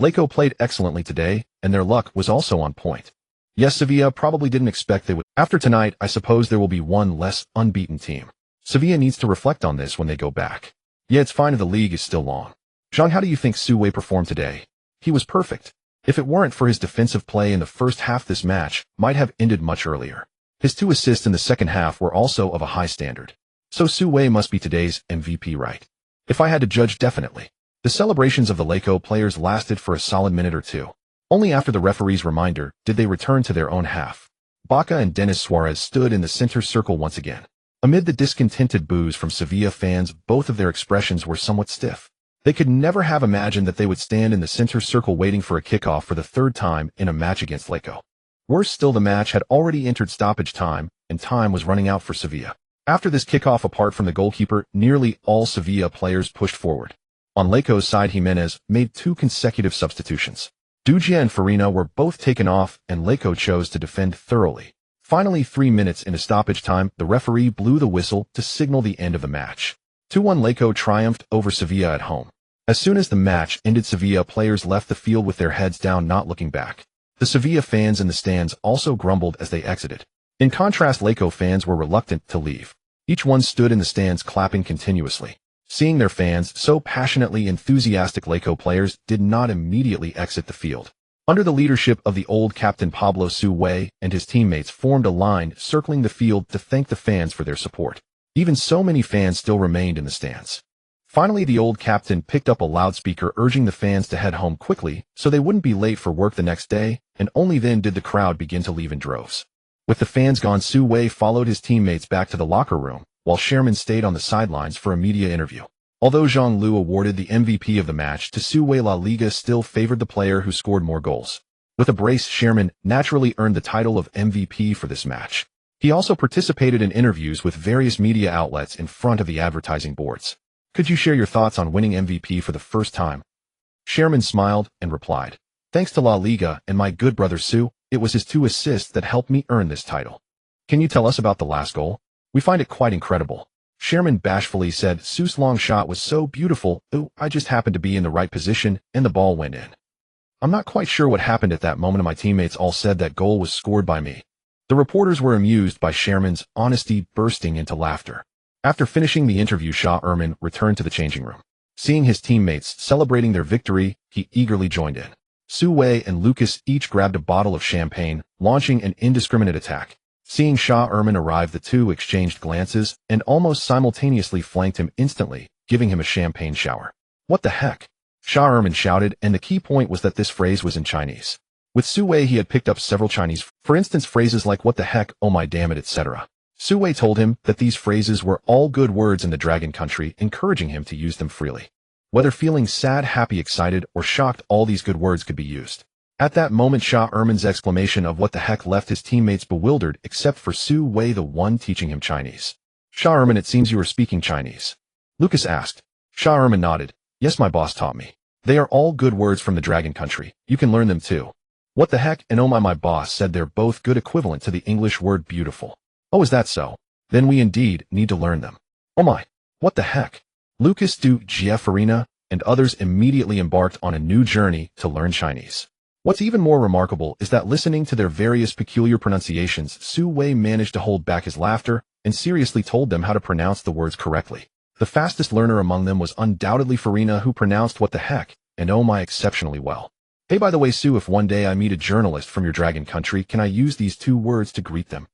"Lecco played excellently today, and their luck was also on point." "Yes, Sevilla probably didn't expect they would." "After tonight, I suppose there will be one less unbeaten team. Sevilla needs to reflect on this when they go back." "Yeah, it's fine if the league is still long." "Zhang, how do you think Su Wei performed today?" "He was perfect. If it weren't for his defensive play in the first half, this match might have ended much earlier. His 2 assists in the second half were also of a high standard. So Su Wei must be today's MVP, right? If I had to judge, definitely." The celebrations of the Lecco players lasted for a solid minute or two. Only after the referee's reminder did they return to their own half. Baca and Denis Suarez stood in the center circle once again. Amid the discontented boos from Sevilla fans, both of their expressions were somewhat stiff. They could never have imagined that they would stand in the center circle waiting for a kickoff for the 3rd time in a match against Lecco. Worse still, the match had already entered stoppage time, and time was running out for Sevilla. After this kickoff, apart from the goalkeeper, nearly all Sevilla players pushed forward. On Lecco's side, Jimenez made 2 consecutive substitutions. Dugia and Farina were both taken off, and Lecco chose to defend thoroughly. Finally, 3 minutes into stoppage time, the referee blew the whistle to signal the end of the match. 2-1 Lecco triumphed over Sevilla at home. As soon as the match ended, Sevilla players left the field with their heads down, not looking back. The Sevilla fans in the stands also grumbled as they exited. In contrast, Lecco fans were reluctant to leave. Each one stood in the stands clapping continuously. Seeing their fans so passionately enthusiastic, Lecco players did not immediately exit the field. Under the leadership of the old captain Pablo Su Wei and his teammates formed a line circling the field to thank the fans for their support. Even so, many fans still remained in the stands. Finally, the old captain picked up a loudspeaker urging the fans to head home quickly so they wouldn't be late for work the next day, and only then did the crowd begin to leave in droves. With the fans gone, Su Wei followed his teammates back to the locker room, while Sherman stayed on the sidelines for a media interview. Although Zhang Lu awarded the MVP of the match to Su Wei, La Liga still favored the player who scored more goals. With a brace, Sherman naturally earned the title of MVP for this match. He also participated in interviews with various media outlets in front of the advertising boards. Could you share your thoughts on winning MVP for the first time? Sherman smiled and replied, thanks to La Liga and my good brother Su, it was his 2 assists that helped me earn this title. Can you tell us about the last goal? We find it quite incredible. Sherman bashfully said, Su's long shot was so beautiful, I just happened to be in the right position and the ball went in. I'm not quite sure what happened at that moment, and my teammates all said that goal was scored by me. The reporters were amused by Sherman's honesty, bursting into laughter. After finishing the interview, Shah Erman returned to the changing room. Seeing his teammates celebrating their victory, he eagerly joined in. Su Wei and Lucas each grabbed a bottle of champagne, launching an indiscriminate attack. Seeing Shah Erman arrive, the two exchanged glances and almost simultaneously flanked him instantly, giving him a champagne shower. What the heck? Shah Erman shouted, and the key point was that this phrase was in Chinese. With Su Wei, he had picked up several Chinese, for instance, phrases like what the heck, oh my damn it, etc. Su Wei told him that these phrases were all good words in the Dragon Country, encouraging him to use them freely. Whether feeling sad, happy, excited, or shocked, all these good words could be used. At that moment, Shah Erman's exclamation of what the heck left his teammates bewildered, except for Su Wei, the one teaching him Chinese. Shah Erman, it seems you are speaking Chinese. Lucas asked. Shah Erman nodded. Yes, my boss taught me. They are all good words from the Dragon Country. You can learn them too. What the heck and oh my boss said they're both good equivalent to the English word beautiful. Oh, is that so? Then we indeed need to learn them. Oh my. What the heck? Lucas, Du, Farina, and others immediately embarked on a new journey to learn Chinese. What's even more remarkable is that listening to their various peculiar pronunciations, Su Wei managed to hold back his laughter and seriously told them how to pronounce the words correctly. The fastest learner among them was undoubtedly Farina, who pronounced what the heck and oh my exceptionally well. Hey, by the way, Su, if one day I meet a journalist from your Dragon Country, can I use these 2 words to greet them?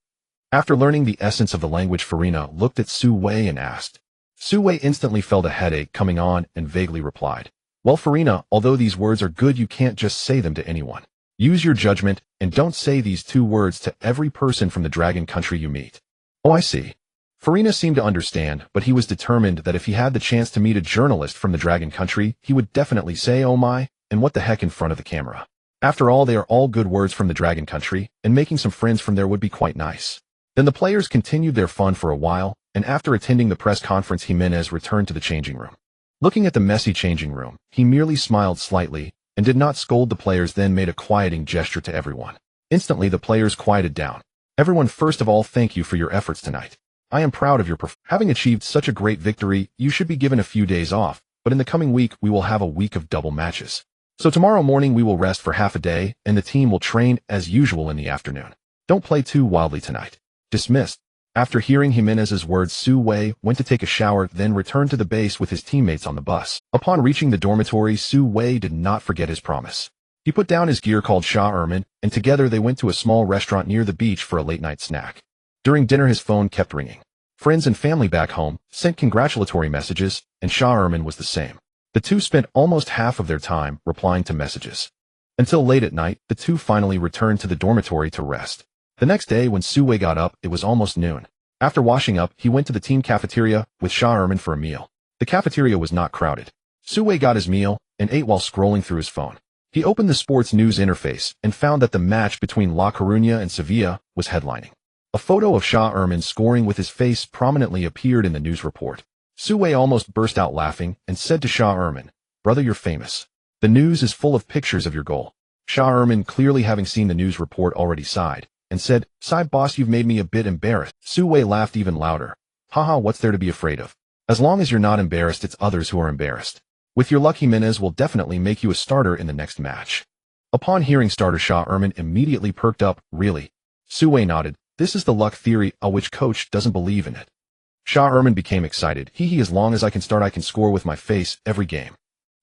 After learning the essence of the language, Farina looked at Su Wei and asked. Su Wei instantly felt a headache coming on and vaguely replied. Well, Farina, although these words are good, you can't just say them to anyone. Use your judgment and don't say these 2 words to every person from the Dragon Country you meet. Oh, I see. Farina seemed to understand, but he was determined that if he had the chance to meet a journalist from the Dragon Country, he would definitely say oh my and what the heck in front of the camera. After all, they are all good words from the Dragon Country, and making some friends from there would be quite nice. Then the players continued their fun for a while, and after attending the press conference, Jimenez returned to the changing room. Looking at the messy changing room, he merely smiled slightly and did not scold the players, then made a quieting gesture to everyone. Instantly, the players quieted down. Everyone, first of all, thank you for your efforts tonight. I am proud of your having achieved such a great victory. You should be given a few days off, but in the coming week, we will have a week of double matches. So tomorrow morning, we will rest for half a day, and the team will train as usual in the afternoon. Don't play too wildly tonight. Dismissed. After hearing Jimenez's words, Su Wei went to take a shower, then returned to the base with his teammates on the bus. Upon reaching the dormitory, Su Wei did not forget his promise. He put down his gear, called Shah Erman, and together they went to a small restaurant near the beach for a late-night snack. During dinner, his phone kept ringing. Friends and family back home sent congratulatory messages, and Shah Erman was the same. The two spent almost half of their time replying to messages. Until late at night, the two finally returned to the dormitory to rest. The next day, when Su Wei got up, it was almost noon. After washing up, he went to the team cafeteria with Shah Erman for a meal. The cafeteria was not crowded. Su Wei got his meal and ate while scrolling through his phone. He opened the sports news interface and found that the match between La Coruña and Sevilla was headlining. A photo of Shah Erman scoring with his face prominently appeared in the news report. Su Wei almost burst out laughing and said to Shah Erman, "Brother, you're famous. The news is full of pictures of your goal." Shah Erman, clearly having seen the news report, already sighed and said, "Sigh, boss, you've made me a bit embarrassed." Su Wei laughed even louder. "Haha, what's there to be afraid of? As long as you're not embarrassed, it's others who are embarrassed. With your luck, Jimenez will definitely make you a starter in the next match." Upon hearing starter, Shah Erman immediately perked up. "Really?" Su Wei nodded. "This is the luck theory, which coach doesn't believe in it." Shah Erman became excited. He as long as I can start, I can score with my face every game."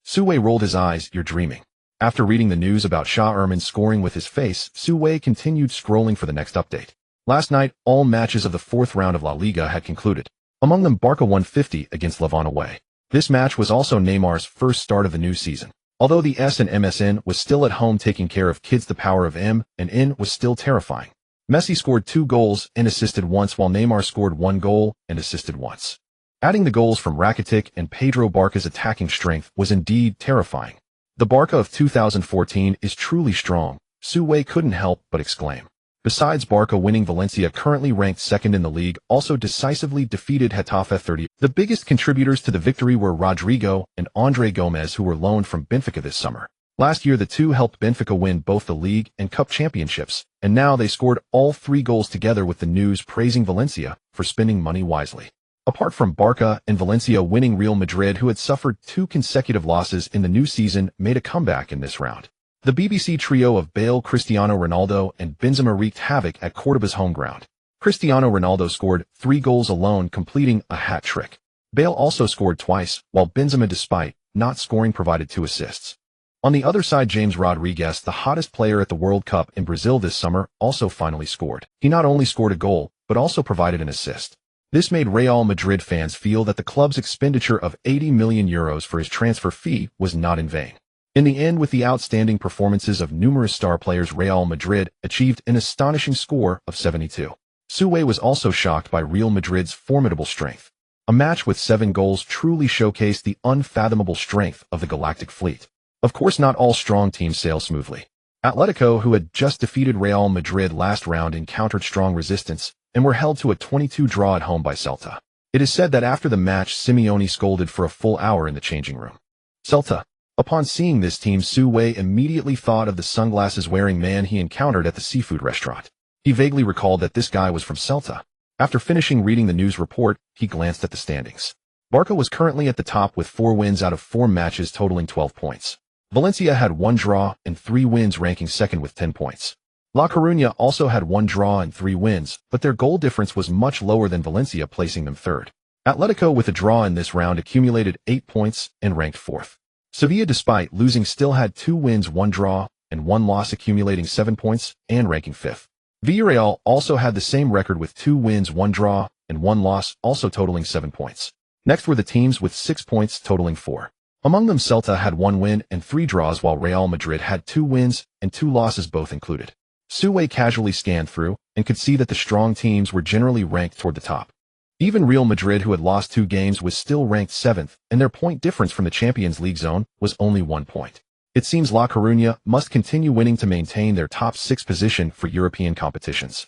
Su Wei rolled his eyes. "You're dreaming. After reading the news about Shatter scoring with his face, Su Wei continued scrolling for the next update. Last night, all matches of the fourth round of La Liga had concluded. Among them, Barca won 50 against Levante away. This match was also Neymar's first start of the new season. Although the S and MSN was still at home taking care of kids, the power of M and N was still terrifying. Messi scored 2 goals and assisted once, while Neymar scored 1 goal and assisted once. Adding the goals from Rakitic and Pedro, Barca's attacking strength was indeed terrifying. The Barca of 2014 is truly strong, Su Wei couldn't help but exclaim. Besides Barca winning, Valencia, currently ranked second in the league, also decisively defeated Getafe 30. The biggest contributors to the victory were Rodrigo and Andre Gomez, who were loaned from Benfica this summer. Last year, the two helped Benfica win both the league and cup championships, and now they scored all 3 goals together, with the news praising Valencia for spending money wisely. Apart from Barca and Valencia winning, Real Madrid, who had suffered 2 consecutive losses in the new season, made a comeback in this round. The BBC trio of Bale, Cristiano Ronaldo, and Benzema wreaked havoc at Cordoba's home ground. Cristiano Ronaldo scored 3 goals alone, completing a hat trick. Bale also scored twice, while Benzema, despite not scoring, provided 2 assists. On the other side, James Rodriguez, the hottest player at the World Cup in Brazil this summer, also finally scored. He not only scored a goal, but also provided an assist. This made Real Madrid fans feel that the club's expenditure of €80 million for his transfer fee was not in vain. In the end, with the outstanding performances of numerous star players, Real Madrid achieved an astonishing score of 72. Su Wei was also shocked by Real Madrid's formidable strength. A match with 7 goals truly showcased the unfathomable strength of the Galactic Fleet. Of course, not all strong teams sail smoothly. Atletico, who had just defeated Real Madrid last round, encountered strong resistance and were held to a 22 draw at home by Celta. It is said that after the match, Simeone scolded for a full hour in the changing room. Celta. Upon seeing this team, Su Wei immediately thought of the sunglasses-wearing man he encountered at the seafood restaurant. He vaguely recalled that this guy was from Celta. After finishing reading the news report, he glanced at the standings. Barca was currently at the top with 4 wins out of 4 matches, totaling 12 points. Valencia had 1 draw and 3 wins, ranking second with 10 points. La Coruña also had 1 draw and 3 wins, but their goal difference was much lower than Valencia, placing them third. Atletico, with a draw in this round, accumulated 8 points and ranked 4th. Sevilla, despite losing, still had 2 wins, 1 draw, and 1 loss, accumulating 7 points and ranking 5th. Villarreal also had the same record with 2 wins, 1 draw, and 1 loss, also totaling 7 points. Next were the teams with 6 points, totaling 4. Among them, Celta had 1 win and 3 draws, while Real Madrid had 2 wins and 2 losses, both included. Su Wei casually scanned through and could see that the strong teams were generally ranked toward the top. Even Real Madrid, who had lost 2 games, was still ranked 7th, and their point difference from the Champions League zone was only 1 point. It seems La Coruña must continue winning to maintain their top 6 position for European competitions.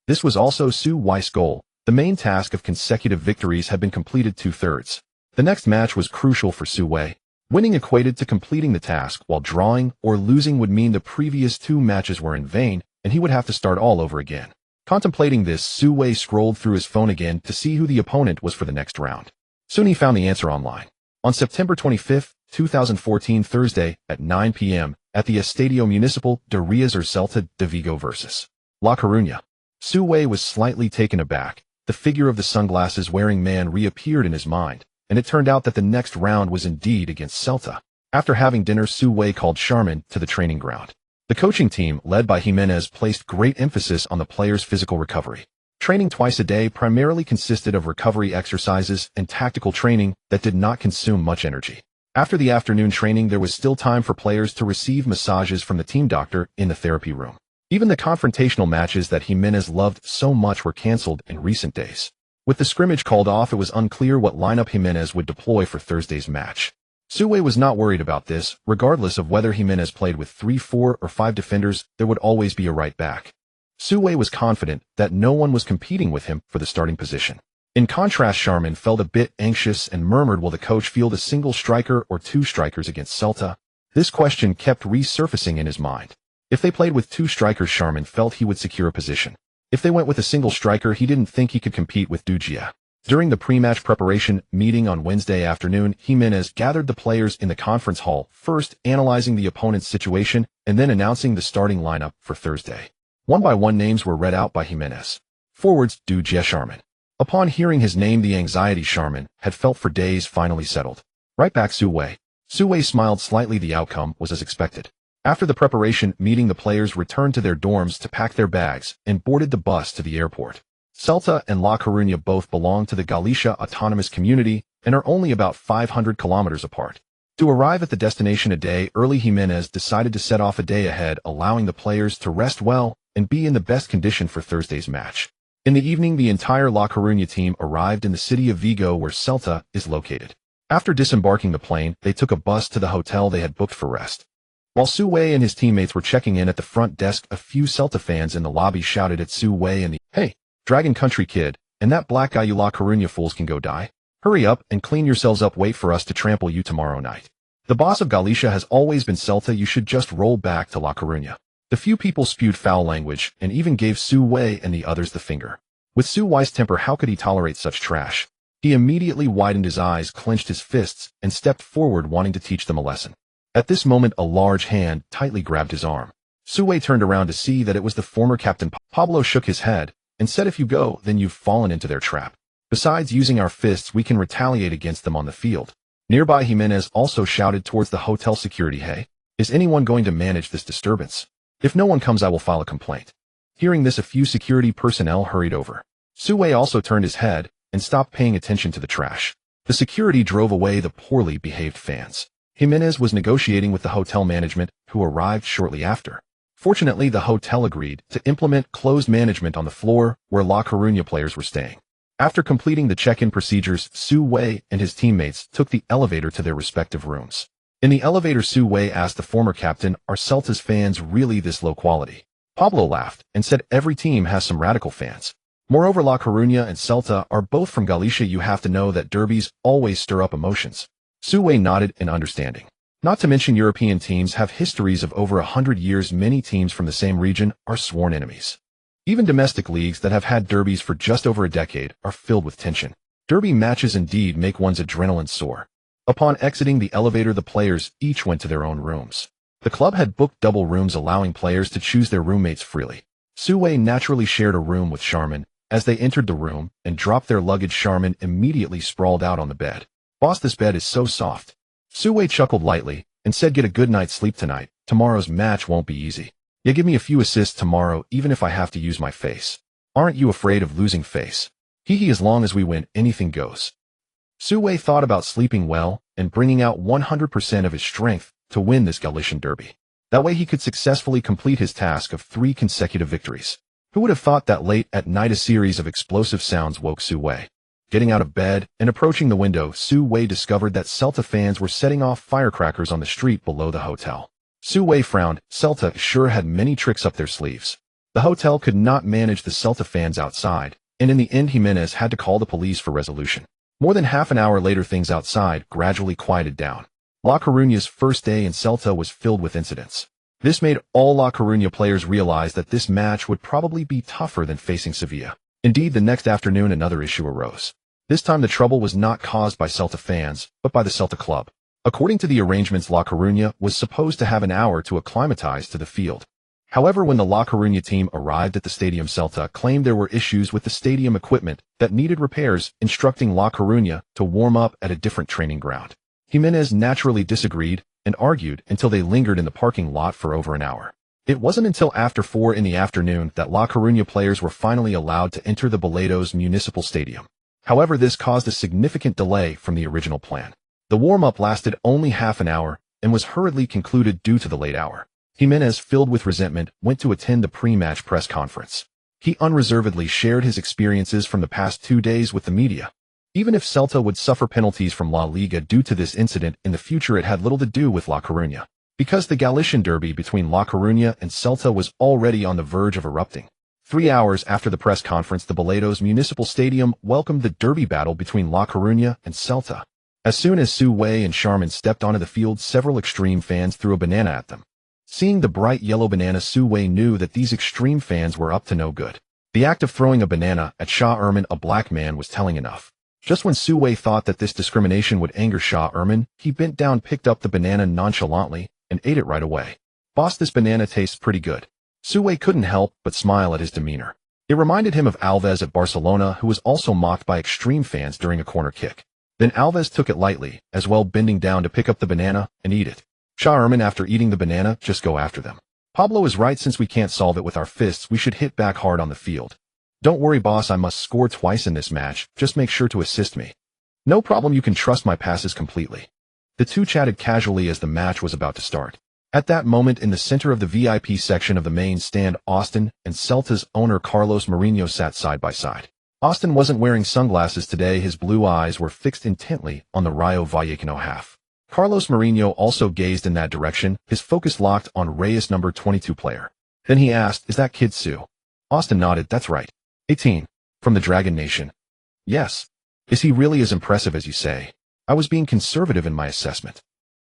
This was also Su Wei's goal. The main task of consecutive victories had been completed 2/3. The next match was crucial for Su Wei. Winning equated to completing the task, while drawing or losing would mean the previous 2 matches were in vain, and he would have to start all over again. Contemplating this, Su Wei scrolled through his phone again to see who the opponent was for the next round. Soon he found the answer online. On September 25, 2014, Thursday, at 9 p.m., at the Estadio Municipal de Riaz, or Celta de Vigo versus La Coruña. Su Wei was slightly taken aback. The figure of the sunglasses-wearing man reappeared in his mind, and it turned out that the next round was indeed against Celta. After having dinner, Su Wei called Charmin to the training ground. The coaching team, led by Jimenez, placed great emphasis on the players' physical recovery. Training twice a day primarily consisted of recovery exercises and tactical training that did not consume much energy. After the afternoon training, there was still time for players to receive massages from the team doctor in the therapy room. Even the confrontational matches that Jimenez loved so much were cancelled in recent days. With the scrimmage called off, it was unclear what lineup Jimenez would deploy for Thursday's match. Su Wei was not worried about this. Regardless of whether Jimenez played with 3, 4, or 5 defenders, there would always be a right back. Su Wei was confident that no one was competing with him for the starting position. In contrast, Charmin felt a bit anxious and murmured, will the coach field a single striker or 2 strikers against Celta? This question kept resurfacing in his mind. If they played with 2 strikers, Charmin felt he would secure a position. If they went with a single striker, he didn't think he could compete with Dugia. During the pre-match preparation meeting on Wednesday afternoon, Jimenez gathered the players in the conference hall, first analyzing the opponent's situation and then announcing the starting lineup for Thursday. One by one, names were read out by Jimenez. Forwards, Dugia, Charmin. Upon hearing his name, the anxiety Charmin had felt for days finally settled. Right back, Su Wei. Su Wei smiled slightly. The outcome was as expected. After the preparation meeting, the players returned to their dorms to pack their bags and boarded the bus to the airport. Celta and La Coruña both belong to the Galicia Autonomous Community and are only about 500 kilometers apart. To arrive at the destination a day early, Jimenez decided to set off a day ahead, allowing the players to rest well and be in the best condition for Thursday's match. In the evening, the entire La Coruña team arrived in the city of Vigo, where Celta is located. After disembarking the plane, they took a bus to the hotel they had booked for rest. While Su Wei and his teammates were checking in at the front desk, a few Celta fans in the lobby shouted at Su Wei and the "Hey, Dragon Country kid, and that black guy, you La Coruña fools can go die. Hurry up and clean yourselves up, wait for us to trample you tomorrow night. The boss of Galicia has always been Celta, you should just roll back to La Coruña." The few people spewed foul language and even gave Su Wei and the others the finger. With Su Wei's temper, how could he tolerate such trash? He immediately widened his eyes, clenched his fists, and stepped forward, wanting to teach them a lesson. At this moment, a large hand tightly grabbed his arm. Su Wei turned around to see that it was the former captain. Pablo shook his head and said, "If you go, then you've fallen into their trap. Besides using our fists, we can retaliate against them on the field." Nearby, Jimenez also shouted towards the hotel security, "Hey, is anyone going to manage this disturbance? If no one comes, I will file a complaint." Hearing this, a few security personnel hurried over. Su Wei also turned his head and stopped paying attention to the trash. The security drove away the poorly behaved fans. Jimenez was negotiating with the hotel management, who arrived shortly after. Fortunately, the hotel agreed to implement closed management on the floor where La Coruña players were staying. After completing the check-in procedures, Su Wei and his teammates took the elevator to their respective rooms. In the elevator, Su Wei asked the former captain, "Are Celta's fans really this low quality?" Pablo laughed and said, "Every team has some radical fans. Moreover, La Coruña and Celta are both from Galicia. You have to know that derbies always stir up emotions." Su Wei nodded in understanding. Not to mention, European teams have histories of over 100 years. Many teams from the same region are sworn enemies. Even domestic leagues that have had derbies for just over a decade are filled with tension. Derby matches indeed make one's adrenaline soar. Upon exiting the elevator, the players each went to their own rooms. The club had booked double rooms, allowing players to choose their roommates freely. Su Wei naturally shared a room with Charmin. As they entered the room and dropped their luggage, Charmin immediately sprawled out on the bed. "Boss, this bed is so soft." Su Wei chuckled lightly and said, "Get a good night's sleep tonight. Tomorrow's match won't be easy. You give me a few assists tomorrow, even if I have to use my face. Aren't you afraid of losing face? Hee, as long as we win, anything goes." Su Wei thought about sleeping well and bringing out 100% of his strength to win this Galician derby. That way he could successfully complete his task of 3 consecutive victories. Who would have thought that late at night a series of explosive sounds woke Su Wei? Getting out of bed and approaching the window, Su Wei discovered that Celta fans were setting off firecrackers on the street below the hotel. Su Wei frowned. Celta sure had many tricks up their sleeves. The hotel could not manage the Celta fans outside, and in the end Jimenez had to call the police for resolution. More than half an hour later, things outside gradually quieted down. La Coruña's first day in Celta was filled with incidents. This made all La Coruña players realize that this match would probably be tougher than facing Sevilla. Indeed, the next afternoon another issue arose. This time the trouble was not caused by Celta fans, but by the Celta club. According to the arrangements, La Coruña was supposed to have an hour to acclimatize to the field. However, when the La Coruña team arrived at the stadium, Celta claimed there were issues with the stadium equipment that needed repairs, instructing La Coruña to warm up at a different training ground. Jimenez naturally disagreed and argued until they lingered in the parking lot for over an hour. It wasn't until after 4 in the afternoon that La Coruña players were finally allowed to enter the Balados Municipal Stadium. However, this caused a significant delay from the original plan. The warm-up lasted only half an hour and was hurriedly concluded due to the late hour. Jimenez, filled with resentment, went to attend the pre-match press conference. He unreservedly shared his experiences from the past 2 days with the media. Even if Celta would suffer penalties from La Liga due to this incident in the future, it had little to do with La Coruña, because the Galician derby between La Coruña and Celta was already on the verge of erupting. 3 hours after the press conference, the Balados Municipal Stadium welcomed the derby battle between La Coruña and Celta. As soon as Su Wei and Charmin stepped onto the field, several extreme fans threw a banana at them. Seeing the bright yellow banana, Su Wei knew that these extreme fans were up to no good. The act of throwing a banana at Shah Erman, a black man, was telling enough. Just when Su Wei thought that this discrimination would anger Shah Erman, he bent down, picked up the banana nonchalantly, and ate it right away. "Boss, this banana tastes pretty good." Su Wei couldn't help but smile at his demeanor. It reminded him of Alves at Barcelona, who was also mocked by extreme fans during a corner kick. Then Alves took it lightly, as well, bending down to pick up the banana and eat it. Sherman, after eating the banana, just go after them. Pablo is right, since we can't solve it with our fists, we should hit back hard on the field. Don't worry boss, I must score twice in this match, just make sure to assist me. No problem, you can trust my passes completely. The two chatted casually as the match was about to start. At that moment, in the center of the VIP section of the main stand, Austin and Celta's owner Carlos Mourinho sat side by side. Austin wasn't wearing sunglasses today, his blue eyes were fixed intently on the Rayo Vallecano half. Carlos Mourinho also gazed in that direction, his focus locked on Reyes, number 22 player. Then he asked, "Is that kid Su?" Austin nodded. "That's right. 18. From the Dragon Nation." "Yes. Is he really as impressive as you say?" "I was being conservative in my assessment."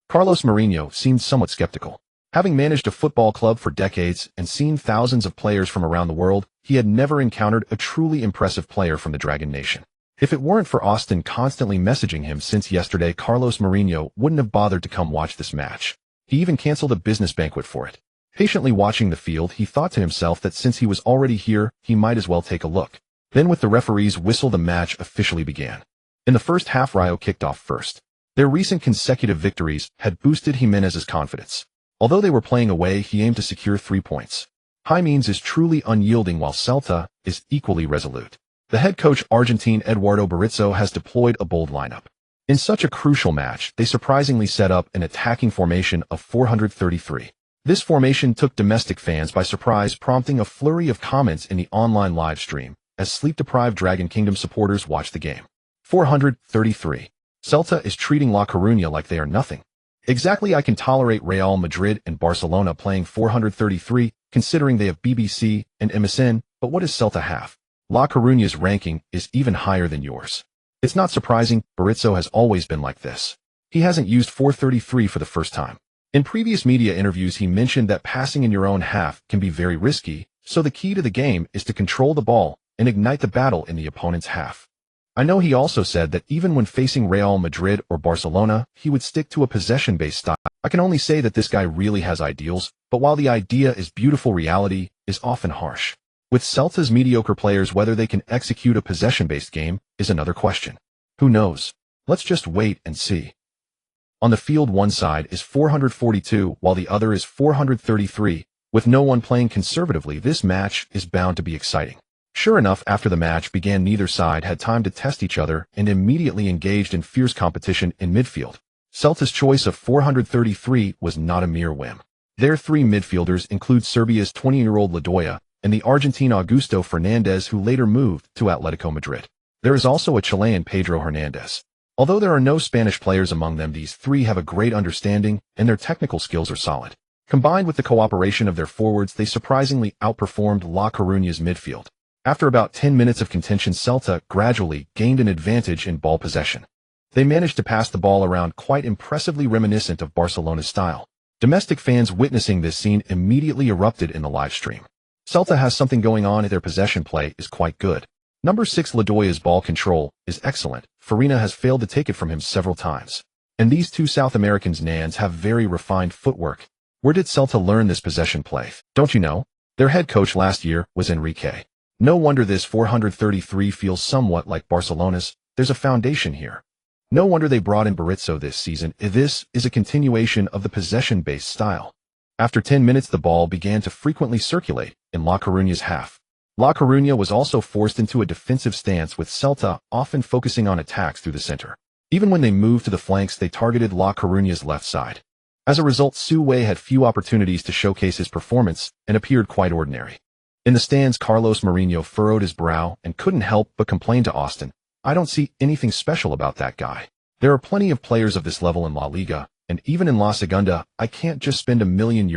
Carlos Mourinho seemed somewhat skeptical. Having managed a football club for decades and seen thousands of players from around the world, he had never encountered a truly impressive player from the Dragon Nation. If it weren't for Austin constantly messaging him since yesterday, Carlos Mourinho wouldn't have bothered to come watch this match. He even canceled a business banquet for it. Patiently watching the field, he thought to himself that since he was already here, he might as well take a look. Then with the referee's whistle, the match officially began. In the first half, Rayo kicked off first. Their recent consecutive victories had boosted Jimenez's confidence. Although they were playing away, he aimed to secure 3 points. Jimenez is truly unyielding, while Celta is equally resolute. The head coach, Argentine Eduardo Berizzo, has deployed a bold lineup. In such a crucial match, they surprisingly set up an attacking formation of 433. This formation took domestic fans by surprise, prompting a flurry of comments in the online live stream as sleep-deprived Dragon Kingdom supporters watched the game. 433. Celta is treating La Coruña like they are nothing. Exactly, I can tolerate Real Madrid and Barcelona playing 433, considering they have BBC and MSN, but what does Celta have? La Coruña's ranking is even higher than yours. It's not surprising, Berizzo has always been like this. He hasn't used 433 for the first time. In previous media interviews, he mentioned that passing in your own half can be very risky, so the key to the game is to control the ball and ignite the battle in the opponent's half. I know he also said that even when facing Real Madrid or Barcelona, he would stick to a possession-based style. I can only say that this guy really has ideals, but while the idea is beautiful, reality is often harsh. With Celta's mediocre players, whether they can execute a possession-based game is another question. Who knows? Let's just wait and see. On the field, one side is 442 while the other is 433. With no one playing conservatively, this match is bound to be exciting. Sure enough, after the match began, neither side had time to test each other and immediately engaged in fierce competition in midfield. Celta's choice of 433 was not a mere whim. Their 3 midfielders include Serbia's 20-year-old Ladoya and the Argentine Augusto Fernandez, who later moved to Atletico Madrid. There is also a Chilean, Pedro Hernandez. Although there are no Spanish players among them, these 3 have a great understanding and their technical skills are solid. Combined with the cooperation of their forwards, they surprisingly outperformed La Coruña's midfield. After about 10 minutes of contention, Celta gradually gained an advantage in ball possession. They managed to pass the ball around quite impressively, reminiscent of Barcelona's style. Domestic fans witnessing this scene immediately erupted in the live stream. Celta has something going on, their possession play is quite good. Number 6 Ladoya's ball control is excellent. Farina has failed to take it from him several times. And these 2 South Americans' Nans have very refined footwork. Where did Celta learn this possession play? Don't you know? Their head coach last year was Enrique. No wonder this 433 feels somewhat like Barcelona's. There's a foundation here. No wonder they brought in Berizzo this season. This is a continuation of the possession-based style. After 10 minutes, the ball began to frequently circulate in La Coruña's half. La Coruña was also forced into a defensive stance, with Celta often focusing on attacks through the center. Even when they moved to the flanks, they targeted La Coruña's left side. As a result, Su Wei had few opportunities to showcase his performance and appeared quite ordinary. In the stands, Carlos Mourinho furrowed his brow and couldn't help but complain to Austin, "I don't see anything special about that guy. There are plenty of players of this level in La Liga, and even in La Segunda, I can't just spend €1 million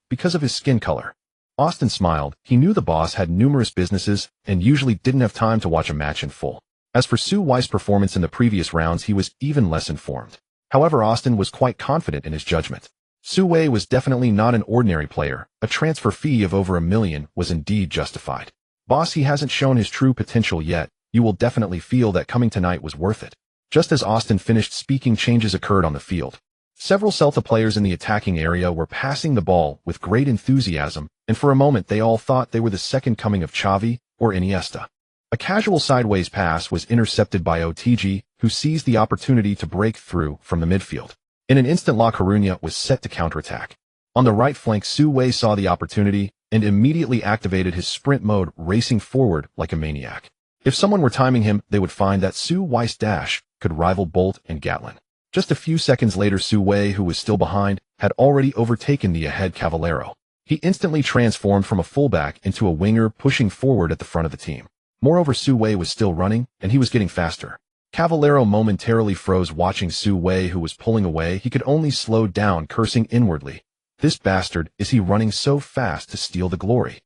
because of his skin color." Austin smiled. He knew the boss had numerous businesses and usually didn't have time to watch a match in full. As for Su Wei's performance in the previous rounds, he was even less informed. However, Austin was quite confident in his judgment. Su Wei was definitely not an ordinary player. A transfer fee of over $1 million was indeed justified. Boss, he hasn't shown his true potential yet. You will definitely feel that coming tonight was worth it. Just as Austin finished speaking, changes occurred on the field. Several Celta players in the attacking area were passing the ball with great enthusiasm, and for a moment they all thought they were the second coming of Xavi or Iniesta. A casual sideways pass was intercepted by OTG, who seized the opportunity to break through from the midfield. In an instant, La Coruña was set to counterattack. On the right flank, Su Wei saw the opportunity and immediately activated his sprint mode, racing forward like a maniac. If someone were timing him, they would find that Su Wei's dash could rival Bolt and Gatlin. Just a few seconds later, Su Wei, who was still behind, had already overtaken the ahead Cavallero. He instantly transformed from a fullback into a winger, pushing forward at the front of the team. Moreover, Su Wei was still running, and he was getting faster. Cavallero momentarily froze watching Su Wei, who was pulling away. He could only slow down, cursing inwardly. This bastard, is he running so fast to steal the glory?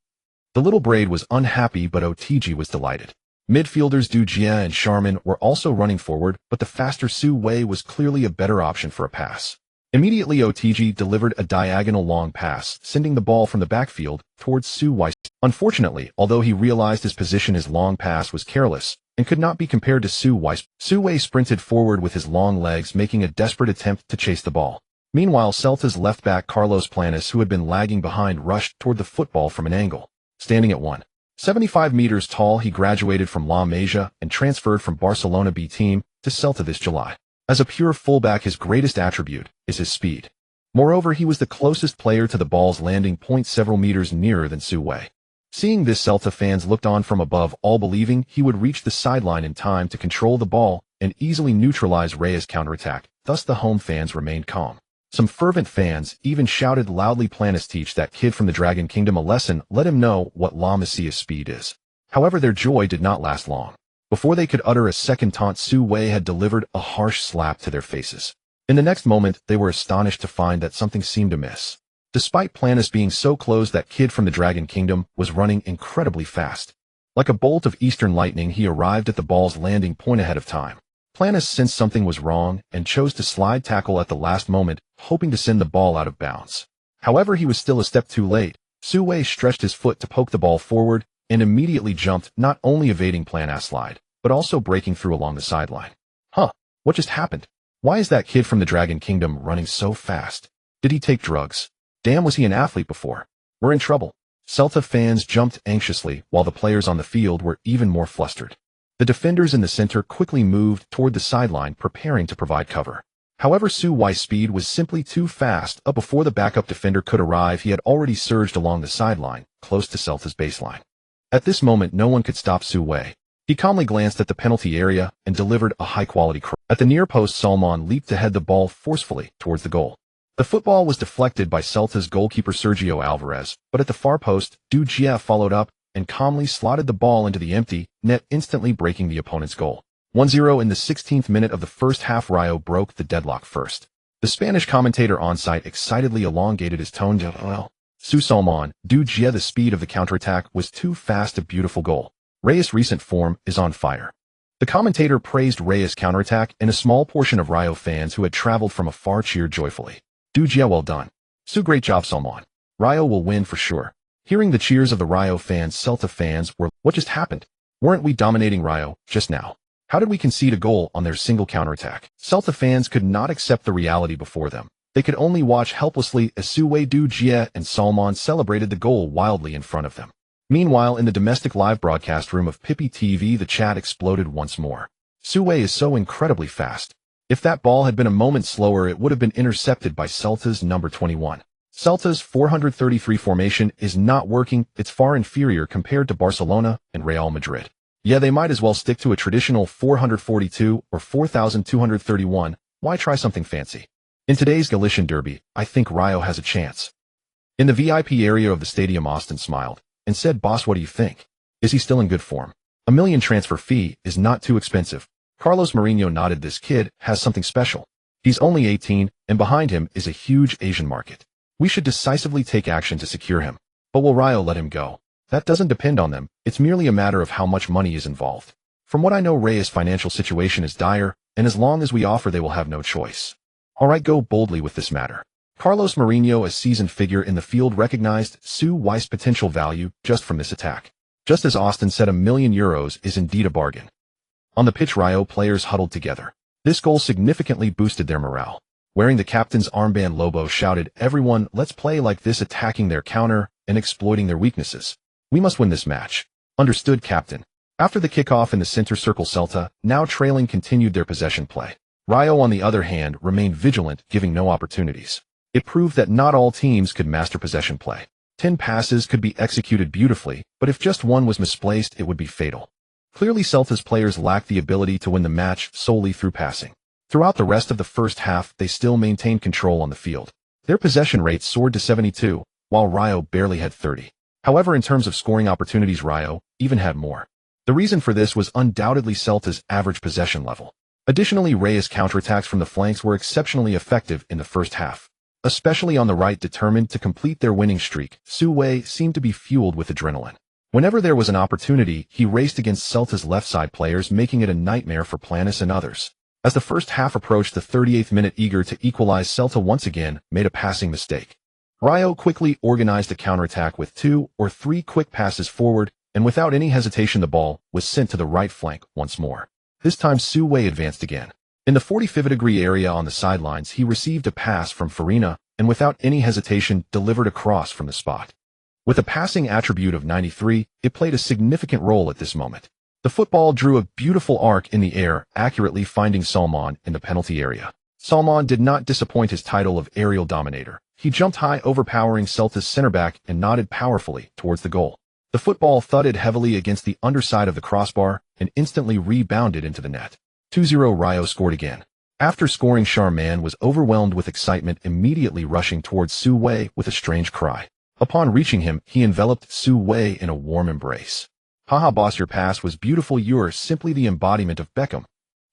The little braid was unhappy, but OTG was delighted. Midfielders Du Jia and Charmin were also running forward, but the faster Su Wei was clearly a better option for a pass. Immediately, OTG delivered a diagonal long pass, sending the ball from the backfield towards Su Wei. Unfortunately, although he realized his position, his long pass was careless and could not be compared to Su Wei. Su Wei sprinted forward with his long legs, making a desperate attempt to chase the ball. Meanwhile, Celta's left back Carlos Planas, who had been lagging behind, rushed toward the football from an angle. Standing at 175 meters tall, he graduated from La Masia and transferred from Barcelona B team to Celta this July. As a pure fullback, his greatest attribute is his speed. Moreover, he was the closest player to the ball's landing point, several meters nearer than Su Wei. Seeing this, Celta fans looked on from above, all believing he would reach the sideline in time to control the ball and easily neutralize Reyes' counterattack. Thus, the home fans remained calm. Some fervent fans even shouted loudly, "Planas, teach that kid from the Dragon Kingdom a lesson, let him know what La Masia's speed is." However, their joy did not last long. Before they could utter a second taunt, Su Wei had delivered a harsh slap to their faces. In the next moment, they were astonished to find that something seemed amiss. Despite Planas being so close, that kid from the Dragon Kingdom was running incredibly fast. Like a bolt of eastern lightning, he arrived at the ball's landing point ahead of time. Planas sensed something was wrong and chose to slide tackle at the last moment, hoping to send the ball out of bounds. However, he was still a step too late. Su Wei stretched his foot to poke the ball forward and immediately jumped, not only evading Planas' slide, but also breaking through along the sideline. Huh, what just happened? Why is that kid from the Dragon Kingdom running so fast? Did he take drugs? Damn, was he an athlete before? We're in trouble. Celta fans jumped anxiously, while the players on the field were even more flustered. The defenders in the center quickly moved toward the sideline, preparing to provide cover. However, Su Wei's speed was simply too fast. Before the backup defender could arrive, he had already surged along the sideline, close to Celta's baseline. At this moment, no one could stop Su Wei. He calmly glanced at the penalty area and delivered a high-quality cross. At the near post, Salmon leaped to head the ball forcefully towards the goal. The football was deflected by Celta's goalkeeper Sergio Alvarez, but at the far post, Du Jia followed up and calmly slotted the ball into the empty net, instantly breaking the opponent's goal. 1-0 in the 16th minute of the first half. Rayo broke the deadlock first. The Spanish commentator on site excitedly elongated his tone. Su Salmon, Du Jia, the speed of the counterattack was too fast, a beautiful goal. Reyes' recent form is on fire. The commentator praised Reyes' counterattack, and a small portion of Rayo fans who had traveled from afar cheered joyfully. Du Jia, well done. Su, great job, Salmon. Rayo will win for sure. Hearing the cheers of the Rayo fans, Celta fans were, what just happened? Weren't we dominating Rayo just now? How did we concede a goal on their single counterattack? Celta fans could not accept the reality before them. They could only watch helplessly as Su Wei, Du Jia, and Salmon celebrated the goal wildly in front of them. Meanwhile, in the domestic live broadcast room of Pippy TV, the chat exploded once more. Su Wei is so incredibly fast. If that ball had been a moment slower, it would have been intercepted by Celta's number 21. Celta's 433 formation is not working. It's far inferior compared to Barcelona and Real Madrid. Yeah, they might as well stick to a traditional 442 or 4231. Why try something fancy? In today's Galician derby, I think Rayo has a chance. In the VIP area of the stadium, Austin smiled and said, "Boss, what do you think? Is he still in good form? $1 million transfer fee is not too expensive." Carlos Mourinho nodded. This kid has something special. He's only 18, and behind him is a huge Asian market. We should decisively take action to secure him. But will Rayo let him go? That doesn't depend on them. It's merely a matter of how much money is involved. From what I know, Reyes' financial situation is dire, and as long as we offer, they will have no choice. All right, go boldly with this matter. Carlos Mourinho, a seasoned figure in the field, recognized Su Wei's potential value just from this attack. Just as Austin said, €1 million is indeed a bargain. On the pitch, Rayo players huddled together. This goal significantly boosted their morale. Wearing the captain's armband, Lobo shouted, "Everyone, let's play like this, attacking their counter and exploiting their weaknesses. We must win this match." Understood, Captain. After the kickoff in the center circle, Celta, now trailing, continued their possession play. Rayo, on the other hand, remained vigilant, giving no opportunities. It proved that not all teams could master possession play. 10 passes could be executed beautifully, but if just one was misplaced, it would be fatal. Clearly, Celta's players lacked the ability to win the match solely through passing. Throughout the rest of the first half, they still maintained control on the field. Their possession rate soared to 72, while Rayo barely had 30. However, in terms of scoring opportunities, Rayo even had more. The reason for this was undoubtedly Celta's average possession level. Additionally, Reyes' counterattacks from the flanks were exceptionally effective in the first half. Especially on the right, determined to complete their winning streak, Su Wei seemed to be fueled with adrenaline. Whenever there was an opportunity, he raced against Celta's left side players, making it a nightmare for Planas and others. As the first half approached the 38th minute, eager to equalize, Celta once again made a passing mistake. Rayo quickly organized a counterattack with 2 or 3 quick passes forward, and without any hesitation the ball was sent to the right flank once more. This time Su Wei advanced again. In the 45-degree area on the sidelines, he received a pass from Farina, and without any hesitation delivered a cross from the spot. With a passing attribute of 93, it played a significant role at this moment. The football drew a beautiful arc in the air, accurately finding Salmon in the penalty area. Salmon did not disappoint his title of aerial dominator. He jumped high, overpowering Celta's center back, and nodded powerfully towards the goal. The football thudded heavily against the underside of the crossbar and instantly rebounded into the net. 2-0. Rayo scored again. After scoring, Charman was overwhelmed with excitement, immediately rushing towards Su Wei with a strange cry. Upon reaching him, he enveloped Su Wei in a warm embrace. "Haha boss, your pass was beautiful, you're simply the embodiment of Beckham."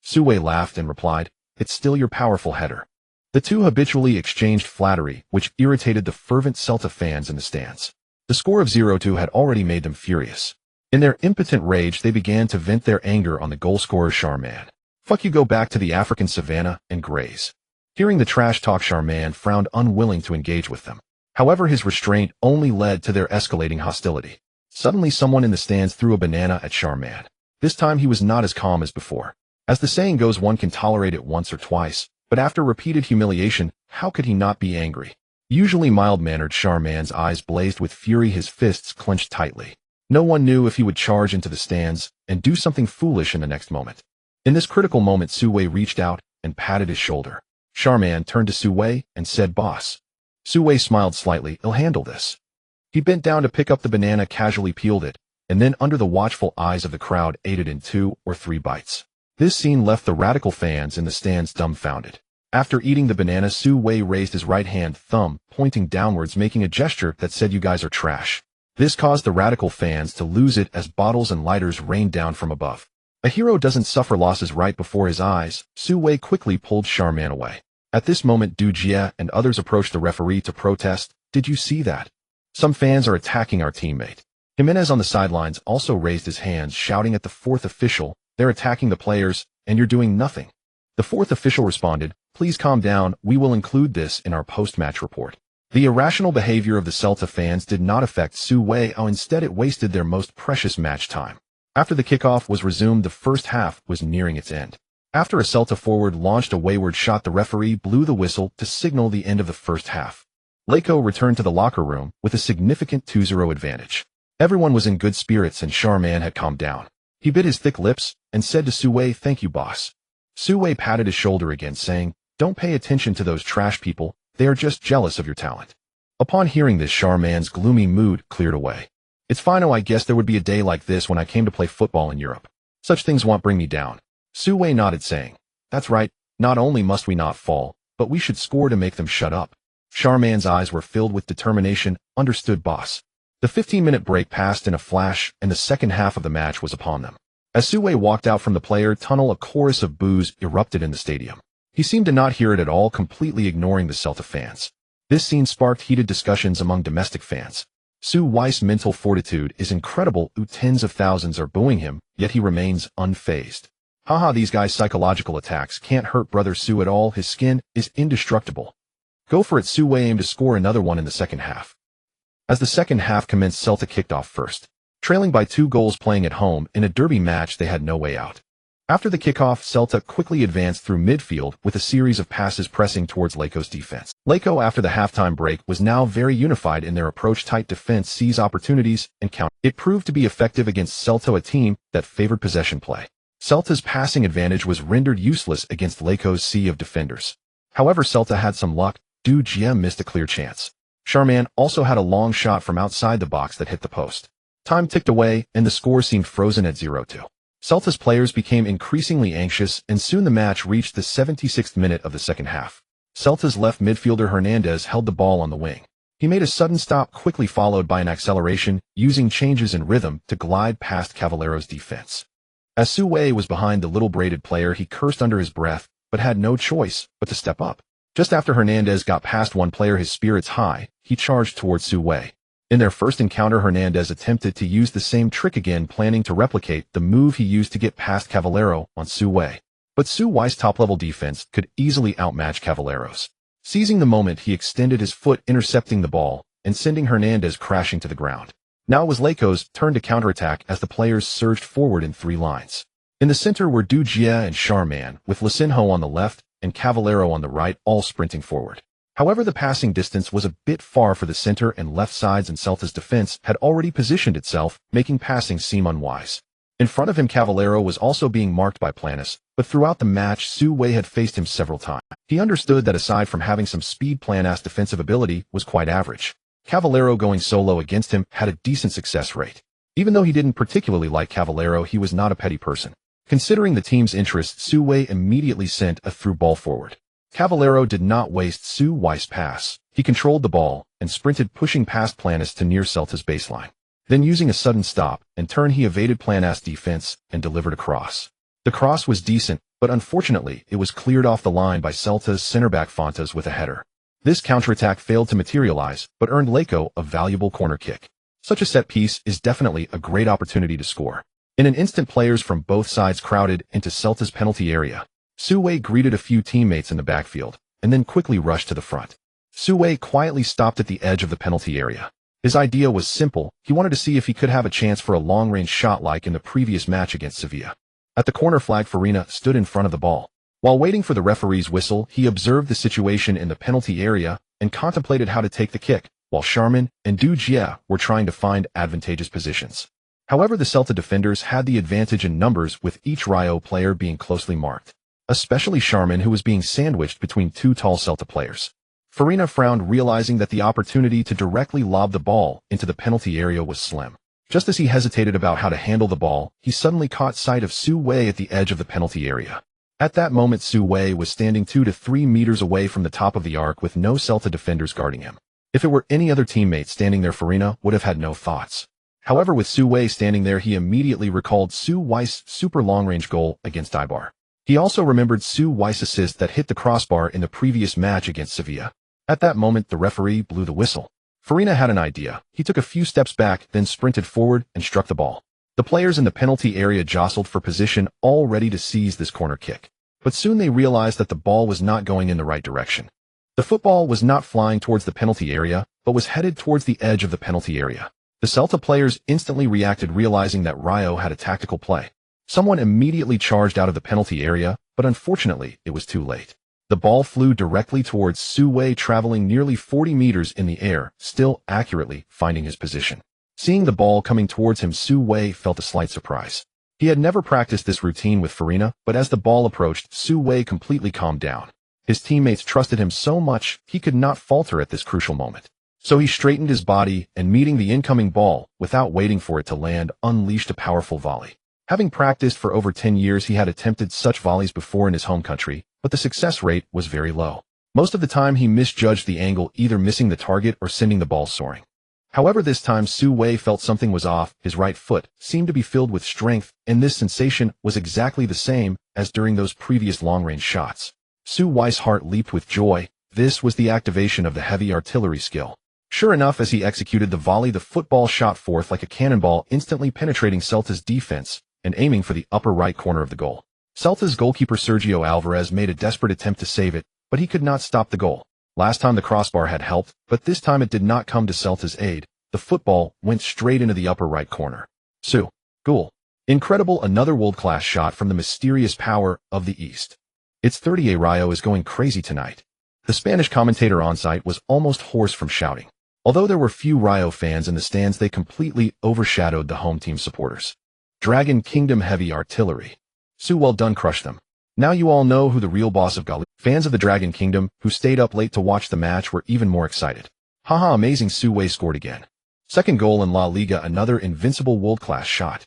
Su Wei laughed and replied, "It's still your powerful header." The two habitually exchanged flattery, which irritated the fervent Celta fans in the stands. The score of 0-2 had already made them furious. In their impotent rage, they began to vent their anger on the goalscorer Charman. "Fuck you, go back to the African savannah and graze." Hearing the trash talk, Charman frowned, unwilling to engage with them. However, his restraint only led to their escalating hostility. Suddenly, someone in the stands threw a banana at Charman. This time he was not as calm as before. As the saying goes, one can tolerate it once or twice, but after repeated humiliation, how could he not be angry? Usually mild-mannered, Charman's eyes blazed with fury, his fists clenched tightly. No one knew if he would charge into the stands and do something foolish in the next moment. In this critical moment, Su Wei reached out and patted his shoulder. Charman turned to Su Wei and said, "Boss." Su Wei smiled slightly. "I'll handle this." He bent down to pick up the banana, casually peeled it, and then under the watchful eyes of the crowd ate it in 2 or 3 bites. This scene left the radical fans in the stands dumbfounded. After eating the banana, Su Wei raised his right hand, thumb pointing downwards, making a gesture that said, "You guys are trash." This caused the radical fans to lose it as bottles and lighters rained down from above. A hero doesn't suffer losses right before his eyes. Su Wei quickly pulled Charman away. At this moment, Du Jie and others approached the referee to protest. "Did you see that? Some fans are attacking our teammate." Jimenez on the sidelines also raised his hands, shouting at the fourth official, "They're attacking the players, and you're doing nothing." The fourth official responded, "Please calm down, we will include this in our post-match report." The irrational behavior of the Celta fans did not affect Su Wei, instead it wasted their most precious match time. After the kickoff was resumed, the first half was nearing its end. After a Celta forward launched a wayward shot, the referee blew the whistle to signal the end of the first half. Laco returned to the locker room with a significant 2-0 advantage. Everyone was in good spirits and Charman had calmed down. He bit his thick lips and said to Su Wei, "Thank you, boss." Su Wei patted his shoulder again, saying, "Don't pay attention to those trash people, they are just jealous of your talent." Upon hearing this, Charman's gloomy mood cleared away. "It's fine, I guess there would be a day like this when I came to play football in Europe. Such things won't bring me down." Su Wei nodded, saying, "That's right, not only must we not fall, but we should score to make them shut up." Charman's eyes were filled with determination. "Understood, boss." The 15-minute break passed in a flash, and the second half of the match was upon them. As Su Wei walked out from the player tunnel, a chorus of boos erupted in the stadium. He seemed to not hear it at all, completely ignoring the Celta fans. This scene sparked heated discussions among domestic fans. Su Wei's mental fortitude is incredible. Tens of thousands are booing him, yet he remains unfazed. "Haha, these guys' psychological attacks can't hurt brother Su at all. His skin is indestructible." "Go for it." Su Wei aimed to score another one in the second half. As the second half commenced, Celta kicked off first. Trailing by 2 goals, playing at home in a derby match, they had no way out. After the kickoff, Celta quickly advanced through midfield with a series of passes pressing towards Laco's defense. Laco, after the halftime break, was now very unified in their approach. Tight defense, seize opportunities, and counter. It proved to be effective against Celta, a team that favored possession play. Celta's passing advantage was rendered useless against Laco's sea of defenders. However, Celta had some luck. Du Gia missed a clear chance. Charman also had a long shot from outside the box that hit the post. Time ticked away, and the score seemed frozen at 0-2. Celta's players became increasingly anxious, and soon the match reached the 76th minute of the second half. Celta's left midfielder Hernandez held the ball on the wing. He made a sudden stop, quickly followed by an acceleration, using changes in rhythm to glide past Cavallero's defense. As Su Wei was behind the little braided player, he cursed under his breath, but had no choice but to step up. Just after Hernandez got past one player, his spirits high, he charged towards Su Wei. In their first encounter, Hernandez attempted to use the same trick again, planning to replicate the move he used to get past Cavallero on Su Wei. But Su Wei's top-level defense could easily outmatch Cavallero's. Seizing the moment, he extended his foot, intercepting the ball, and sending Hernandez crashing to the ground. Now it was Laco's turn to counterattack as the players surged forward in three lines. In the center were Du Gia and Charman, with Lisinho on the left and Cavallero on the right, all sprinting forward. However, the passing distance was a bit far for the center and left sides, and Celta's defense had already positioned itself, making passing seem unwise. In front of him, Cavallero was also being marked by Planas, but throughout the match, Su Wei had faced him several times. He understood that aside from having some speed, Planas' defensive ability was quite average. Cavallero going solo against him had a decent success rate. Even though he didn't particularly like Cavallero, he was not a petty person. Considering the team's interests, Su Wei immediately sent a through ball forward. Cavallero did not waste Su Wei's pass. He controlled the ball and sprinted, pushing past Planas to near Celta's baseline. Then, using a sudden stop and turn, he evaded Planas' defense and delivered a cross. The cross was decent, but unfortunately, it was cleared off the line by Celta's center-back Fontas with a header. This counterattack failed to materialize, but earned Laco a valuable corner kick. Such a set piece is definitely a great opportunity to score. In an instant, players from both sides crowded into Celta's penalty area. Su Wei greeted a few teammates in the backfield, and then quickly rushed to the front. Su Wei quietly stopped at the edge of the penalty area. His idea was simple. He wanted to see if he could have a chance for a long-range shot like in the previous match against Sevilla. At the corner flag, Farina stood in front of the ball. While waiting for the referee's whistle, he observed the situation in the penalty area and contemplated how to take the kick, while Charman and Du Gia were trying to find advantageous positions. However, the Celta defenders had the advantage in numbers, with each Rayo player being closely marked, especially Charman, who was being sandwiched between two tall Celta players. Farina frowned, realizing that the opportunity to directly lob the ball into the penalty area was slim. Just as he hesitated about how to handle the ball, he suddenly caught sight of Su Wei at the edge of the penalty area. At that moment, Su Wei was standing 2 to 3 meters away from the top of the arc with no Celta defenders guarding him. If it were any other teammate standing there, Farina would have had no thoughts. However, with Su Wei standing there, he immediately recalled Su Wei's super long-range goal against Eibar. He also remembered Su Wei's assist that hit the crossbar in the previous match against Sevilla. At that moment, the referee blew the whistle. Farina had an idea. He took a few steps back, then sprinted forward and struck the ball. The players in the penalty area jostled for position, all ready to seize this corner kick. But soon they realized that the ball was not going in the right direction. The football was not flying towards the penalty area, but was headed towards the edge of the penalty area. The Celta players instantly reacted, realizing that Rayo had a tactical play. Someone immediately charged out of the penalty area, but unfortunately, it was too late. The ball flew directly towards Su Wei, traveling nearly 40 meters in the air, still accurately finding his position. Seeing the ball coming towards him, Su Wei felt a slight surprise. He had never practiced this routine with Farina, but as the ball approached, Su Wei completely calmed down. His teammates trusted him so much, he could not falter at this crucial moment. So he straightened his body and, meeting the incoming ball, without waiting for it to land, unleashed a powerful volley. Having practiced for over 10 years, he had attempted such volleys before in his home country, but the success rate was very low. Most of the time he misjudged the angle, either missing the target or sending the ball soaring. However, this time Su Wei felt something was off. His right foot seemed to be filled with strength, and this sensation was exactly the same as during those previous long-range shots. Su Wei's heart leaped with joy. This was the activation of the heavy artillery skill. Sure enough, as he executed the volley, the football shot forth like a cannonball, instantly penetrating Celta's defense and aiming for the upper right corner of the goal. Celta's goalkeeper Sergio Alvarez made a desperate attempt to save it, but he could not stop the goal. Last time the crossbar had helped, but this time it did not come to Celta's aid. The football went straight into the upper right corner. Goal. Incredible, another world-class shot from the mysterious power of the East. It's 30. Rayo is going crazy tonight. The Spanish commentator on site was almost hoarse from shouting. Although there were few Rayo fans in the stands, they completely overshadowed the home team supporters. Dragon Kingdom heavy artillery. Su well done crushed them. Now you all know who the real boss of Gali. Fans of the Dragon Kingdom, who stayed up late to watch the match, were even more excited. Haha, amazing, Su Wei scored again. Second goal in La Liga, another invincible world-class shot.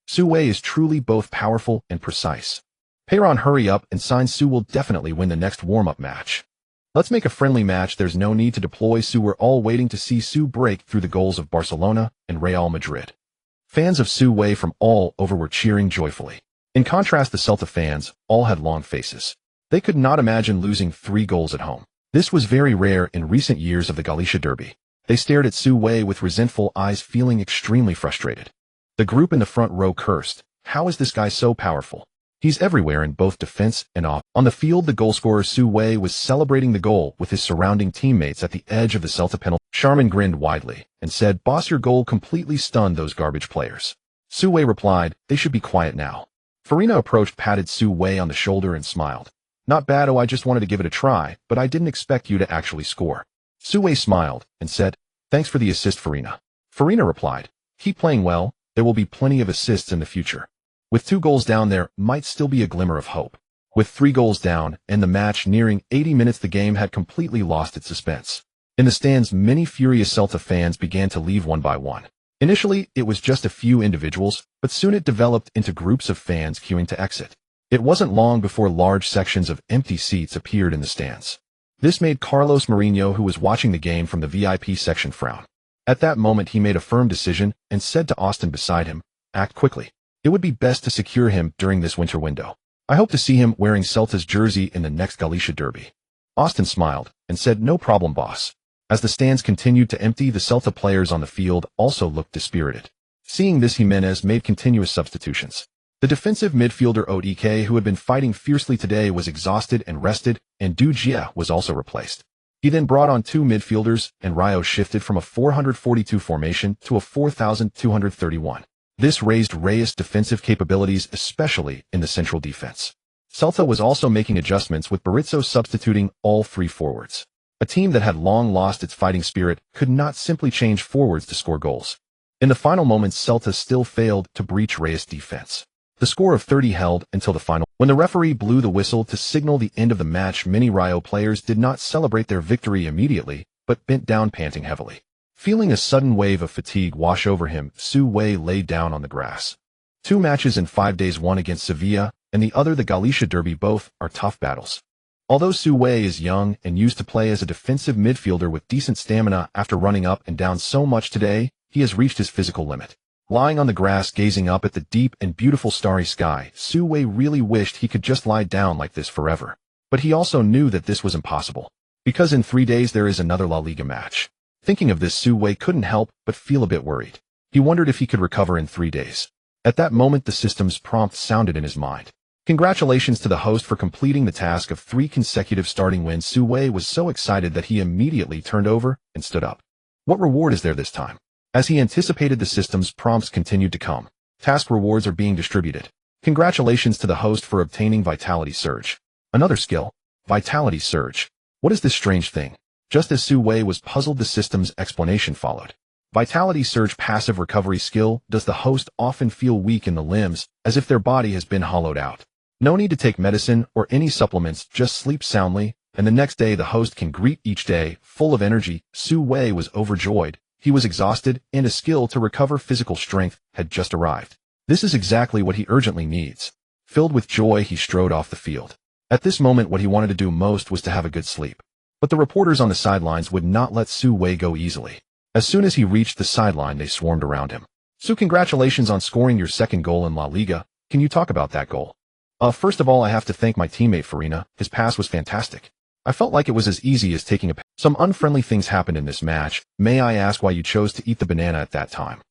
Su Wei is truly both powerful and precise. Peyron, hurry up and sign Su will definitely win the next warm-up match. Let's make a friendly match, there's no need to deploy Su, we're all waiting to see Su break through the goals of Barcelona and Real Madrid. Fans of Su Wei from all over were cheering joyfully. In contrast, the Celta fans all had long faces. They could not imagine losing 3 goals at home. This was very rare in recent years of the Galicia derby. They stared at Su Wei with resentful eyes, feeling extremely frustrated. The group in the front row cursed. How is this guy so powerful? He's everywhere in both defense and off. On the field, the goalscorer Su Wei was celebrating the goal with his surrounding teammates at the edge of the Celta penalty. Sharman grinned widely and said, "Boss, your goal completely stunned those garbage players." Su Wei replied, "They should be quiet now." Farina approached, patted Su Wei on the shoulder and smiled. "Not bad, I just wanted to give it a try, but I didn't expect you to actually score." Su Wei smiled and said, "Thanks for the assist, Farina." Farina replied, "Keep playing well, there will be plenty of assists in the future." With 2 goals down, there might still be a glimmer of hope. With 3 goals down and the match nearing 80 minutes, the game had completely lost its suspense. In the stands, many furious Celta fans began to leave one by one. Initially, it was just a few individuals, but soon it developed into groups of fans queuing to exit. It wasn't long before large sections of empty seats appeared in the stands. This made Carlos Mourinho, who was watching the game from the VIP section, frown. At that moment, he made a firm decision and said to Austin beside him, "Act quickly. It would be best to secure him during this winter window. I hope to see him wearing Celta's jersey in the next Galicia derby." Austin smiled and said, "No problem, boss." As the stands continued to empty, the Celta players on the field also looked dispirited. Seeing this, Jimenez made continuous substitutions. The defensive midfielder Odike, who had been fighting fiercely today, was exhausted and rested, and Dugia was also replaced. He then brought on 2 midfielders, and Rayo shifted from a 442 formation to a 4231. This raised Reyes' defensive capabilities, especially in the central defense. Celta was also making adjustments, with Berizzo substituting all 3 forwards. A team that had long lost its fighting spirit could not simply change forwards to score goals. In the final moments, Celta still failed to breach Reyes' defense. The score of 30 held until the final. When the referee blew the whistle to signal the end of the match, many Rayo players did not celebrate their victory immediately, but bent down panting heavily. Feeling a sudden wave of fatigue wash over him, Su Wei lay down on the grass. 2 matches in 5 days, one against Sevilla and the other the Galicia derby, both are tough battles. Although Su Wei is young and used to play as a defensive midfielder with decent stamina, after running up and down so much today, he has reached his physical limit. Lying on the grass, gazing up at the deep and beautiful starry sky, Su Wei really wished he could just lie down like this forever. But he also knew that this was impossible, because in 3 days there is another La Liga match. Thinking of this, Su Wei couldn't help but feel a bit worried. He wondered if he could recover in 3 days. At that moment, the system's prompt sounded in his mind. Congratulations to the host for completing the task of 3 consecutive starting wins. Su Wei was so excited that he immediately turned over and stood up. What reward is there this time? As he anticipated, the system's prompts continued to come. Task rewards are being distributed. Congratulations to the host for obtaining Vitality Surge. Another skill, Vitality Surge. What is this strange thing? Just as Su Wei was puzzled, the system's explanation followed. Vitality Surge, passive recovery skill. Does the host often feel weak in the limbs, as if their body has been hollowed out? No need to take medicine or any supplements, just sleep soundly, and the next day the host can greet each day full of energy. Su Wei was overjoyed. He was exhausted, and a skill to recover physical strength had just arrived. This is exactly what he urgently needs. Filled with joy, he strode off the field. At this moment, what he wanted to do most was to have a good sleep. But the reporters on the sidelines would not let Su Wei go easily. As soon as he reached the sideline, they swarmed around him. "Su, congratulations on scoring your 2nd goal in La Liga. Can you talk about that goal?" First of all, I have to thank my teammate Farina. His pass was fantastic. I felt like it was as easy as taking a pass. Some unfriendly things happened in this match. May I ask why you chose to eat the banana at that time?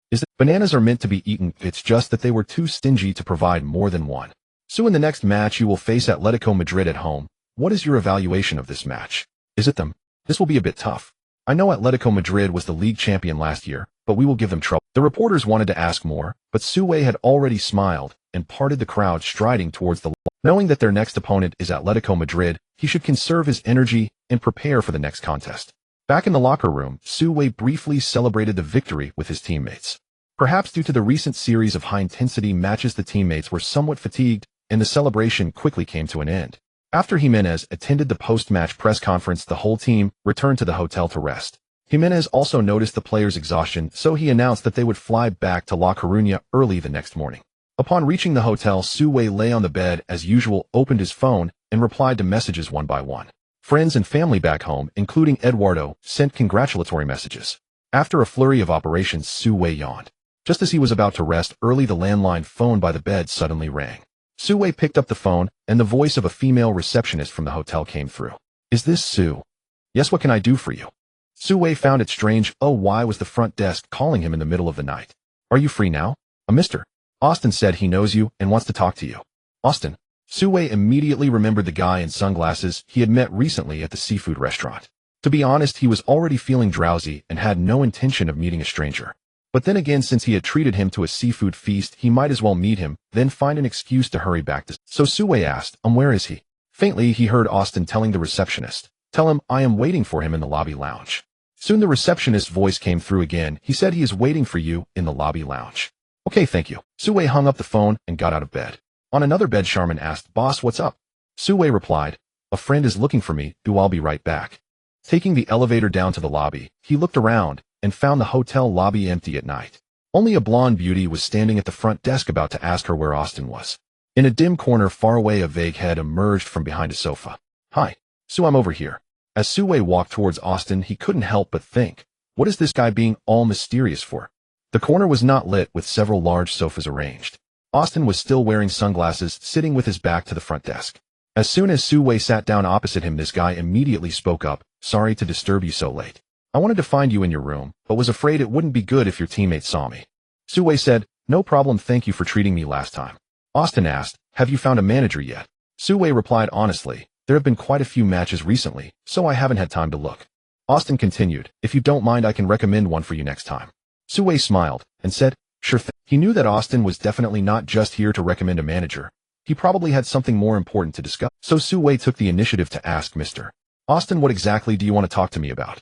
Is that bananas are meant to be eaten, it's just that they were too stingy to provide more than one. "Su, in the next match you will face Atletico Madrid at home. What is your evaluation of this match? Is it them? This will be a bit tough. I know Atletico Madrid was the league champion last year, but we will give them trouble." The reporters wanted to ask more, but Su Wei had already smiled and parted the crowd, striding towards the line. Knowing that their next opponent is Atletico Madrid, he should conserve his energy and prepare for the next contest. Back in the locker room, Su Wei briefly celebrated the victory with his teammates. Perhaps due to the recent series of high-intensity matches, the teammates were somewhat fatigued, and the celebration quickly came to an end. After Jimenez attended the post-match press conference, the whole team returned to the hotel to rest. Jimenez also noticed the players' exhaustion, so he announced that they would fly back to La Coruña early the next morning. Upon reaching the hotel, Su Wei lay on the bed as usual, opened his phone, and replied to messages one by one. Friends and family back home, including Eduardo, sent congratulatory messages. After a flurry of operations, Su Wei yawned. Just as he was about to rest early, the landline phone by the bed suddenly rang. Su Wei picked up the phone, and the voice of a female receptionist from the hotel came through. "Is this Su?" "Yes, what can I do for you?" Su Wei found it strange. Why was the front desk calling him in the middle of the night? "Are you free now?" Mr. Austin said he knows you and wants to talk to you." "Austin?" Su Wei immediately remembered the guy in sunglasses he had met recently at the seafood restaurant. To be honest, he was already feeling drowsy and had no intention of meeting a stranger. But then again, since he had treated him to a seafood feast, he might as well meet him, then find an excuse to hurry back to. So Su Wei asked, where is he?" Faintly, he heard Austin telling the receptionist, "Tell him I am waiting for him in the lobby lounge." Soon the receptionist's voice came through again. "He said he is waiting for you in the lobby lounge." "Okay, thank you." Su Wei hung up the phone and got out of bed. On another bed, Charmin asked, "Boss, what's up?" Su Wei replied, "A friend is looking for me. I'll be right back." Taking the elevator down to the lobby, he looked around and found the hotel lobby empty at night. Only a blonde beauty was standing at the front desk about to ask her where Austin was. In a dim corner far away, a vague head emerged from behind a sofa. "Hi, Su, I'm over here." As Su Wei walked towards Austin, he couldn't help but think, what is this guy being all mysterious for? The corner was not lit, with several large sofas arranged. Austin was still wearing sunglasses, sitting with his back to the front desk. As soon as Su Wei sat down opposite him, this guy immediately spoke up, "Sorry to disturb you so late. I wanted to find you in your room, but was afraid it wouldn't be good if your teammates saw me." Su Wei said, "No problem, thank you for treating me last time." Austin asked, "Have you found a manager yet?" Su Wei replied, "Honestly, there have been quite a few matches recently, so I haven't had time to look." Austin continued, "If you don't mind, I can recommend one for you next time." Su Wei smiled and said, "Sure thing." He knew that Austin was definitely not just here to recommend a manager. He probably had something more important to discuss. So Su Wei took the initiative to ask, "Mr. Austin, what exactly do you want to talk to me about?"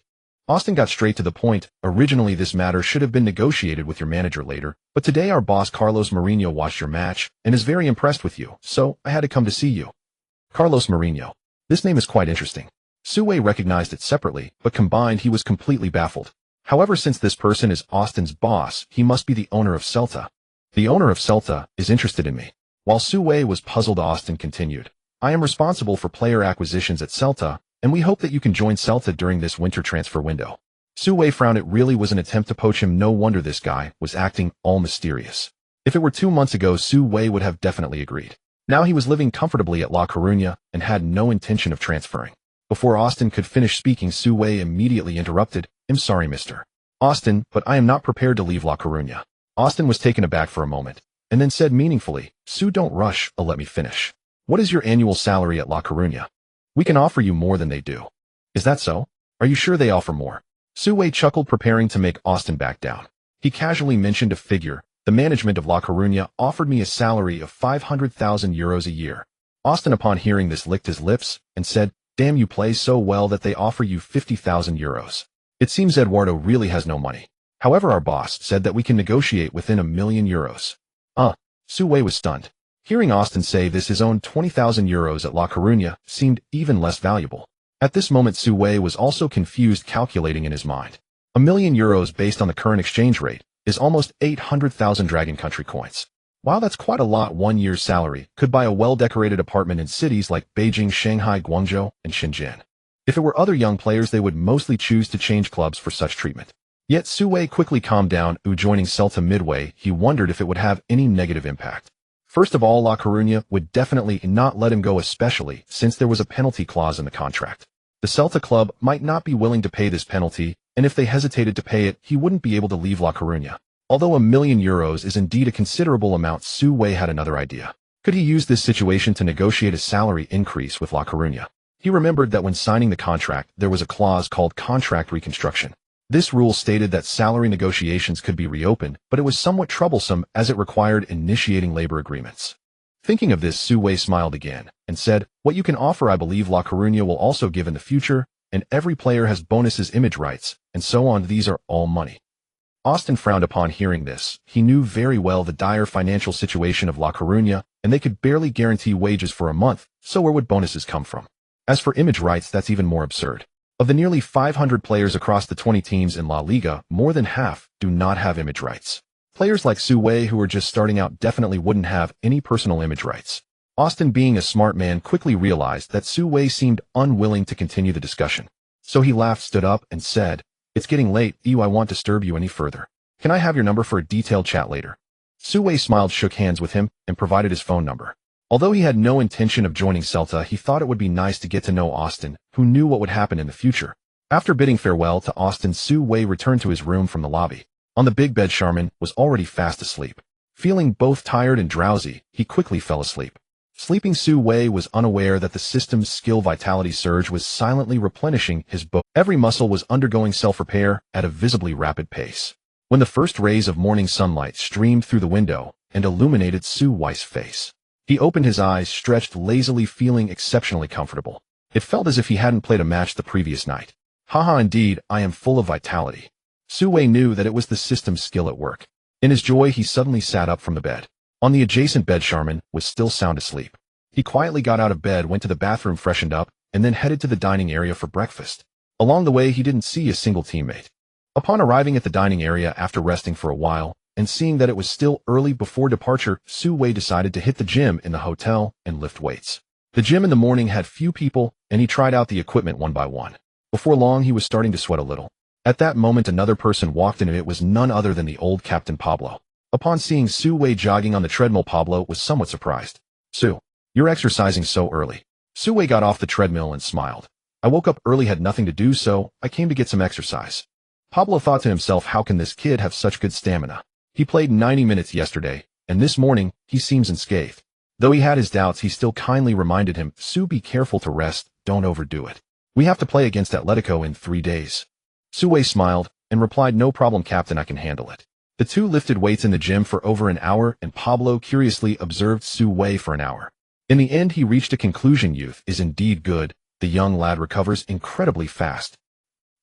Austin got straight to the point. "Originally, this matter should have been negotiated with your manager later, but today our boss Carlos Mourinho watched your match and is very impressed with you, so I had to come to see you." Carlos Mourinho. This name is quite interesting. Su Wei recognized it separately, but combined he was completely baffled. However, since this person is Austin's boss, he must be the owner of Celta. "The owner of Celta is interested in me." While Su Wei was puzzled, Austin continued, "I am responsible for player acquisitions at Celta, and we hope that you can join Celta during this winter transfer window." Su Wei frowned. It really was an attempt to poach him. No wonder this guy was acting all mysterious. If it were 2 months ago, Su Wei would have definitely agreed. Now he was living comfortably at La Coruña and had no intention of transferring. Before Austin could finish speaking, Su Wei immediately interrupted, "I'm sorry, Mr. Austin, but I am not prepared to leave La Coruña." Austin was taken aback for a moment, and then said meaningfully, "Su, don't rush, let me finish. What is your annual salary at La Coruña? We can offer you more than they do." "Is that so? Are you sure they offer more?" Su Wei chuckled, preparing to make Austin back down. He casually mentioned a figure. "The management of La Coruña offered me a salary of 500,000 euros a year." Austin, upon hearing this, licked his lips and said, "Damn, you play so well that they offer you 50,000 euros. It seems Eduardo really has no money. However, our boss said that we can negotiate within 1,000,000 euros. Su Wei was stunned. Hearing Austin say this, his own 20,000 euros at La Coruña seemed even less valuable. At this moment, Su Wei was also confused, calculating in his mind. 1,000,000 euros based on the current exchange rate is almost 800,000 Dragon Country coins. While that's quite a lot, 1 year's salary could buy a well-decorated apartment in cities like Beijing, Shanghai, Guangzhou, and Shenzhen. If it were other young players, they would mostly choose to change clubs for such treatment. Yet Su Wei quickly calmed down. Joining Celta midway, he wondered if it would have any negative impact. First of all, La Coruña would definitely not let him go, especially since there was a penalty clause in the contract. The Celta club might not be willing to pay this penalty, and if they hesitated to pay it, he wouldn't be able to leave La Coruña. Although 1,000,000 euros is indeed a considerable amount, Su Wei had another idea. Could he use this situation to negotiate a salary increase with La Coruña? He remembered that when signing the contract, there was a clause called contract reconstruction. This rule stated that salary negotiations could be reopened, but it was somewhat troublesome as it required initiating labor agreements. Thinking of this, Su Wei smiled again and said, "What you can offer, I believe La Coruña will also give in the future, and every player has bonuses, image rights, and so on. These are all money." Austin frowned upon hearing this. He knew very well the dire financial situation of La Coruña, and they could barely guarantee wages for a month, so where would bonuses come from? As for image rights, that's even more absurd. Of the nearly 500 players across the 20 teams in La Liga, more than half do not have image rights. Players like Su Wei, who are just starting out, definitely wouldn't have any personal image rights. Austin, being a smart man, quickly realized that Su Wei seemed unwilling to continue the discussion. So he laughed, stood up, and said, "It's getting late, I won't disturb you any further. Can I have your number for a detailed chat later?" Su Wei smiled, shook hands with him, and provided his phone number. Although he had no intention of joining Celta, he thought it would be nice to get to know Austin, who knew what would happen in the future. After bidding farewell to Austin, Su Wei returned to his room from the lobby. On the big bed, Sharman was already fast asleep. Feeling both tired and drowsy, he quickly fell asleep. Sleeping Su Wei was unaware that the system's skill vitality surge was silently replenishing his bow. Every muscle was undergoing self-repair at a visibly rapid pace. When the first rays of morning sunlight streamed through the window and illuminated Su Wei's face, he opened his eyes, stretched lazily, feeling exceptionally comfortable. It felt as if he hadn't played a match the previous night. Haha, indeed, I am full of vitality. Su Wei knew that it was the system's skill at work. In his joy, he suddenly sat up from the bed. On the adjacent bed, Sharman was still sound asleep. He quietly got out of bed, went to the bathroom, freshened up, and then headed to the dining area for breakfast. Along the way, he didn't see a single teammate. Upon arriving at the dining area after resting for a while, and seeing that it was still early before departure, Su Wei decided to hit the gym in the hotel and lift weights. The gym in the morning had few people, and he tried out the equipment one by one. Before long, he was starting to sweat a little. At that moment, another person walked in, and it was none other than the old captain Pablo. Upon seeing Su Wei jogging on the treadmill, Pablo was somewhat surprised. "Su, you're exercising so early." Su Wei got off the treadmill and smiled. "I woke up early, had nothing to do, so I came to get some exercise." Pablo thought to himself, how can this kid have such good stamina? He played 90 minutes yesterday, and this morning, he seems unscathed. Though he had his doubts, he still kindly reminded him, "Su, be careful to rest, don't overdo it. We have to play against Atletico in 3 days." Su Wei smiled and replied, "No problem, Captain, I can handle it." The two lifted weights in the gym for over an hour, and Pablo curiously observed Su Wei for an hour. In the end, he reached a conclusion. Youth is indeed good. The young lad recovers incredibly fast.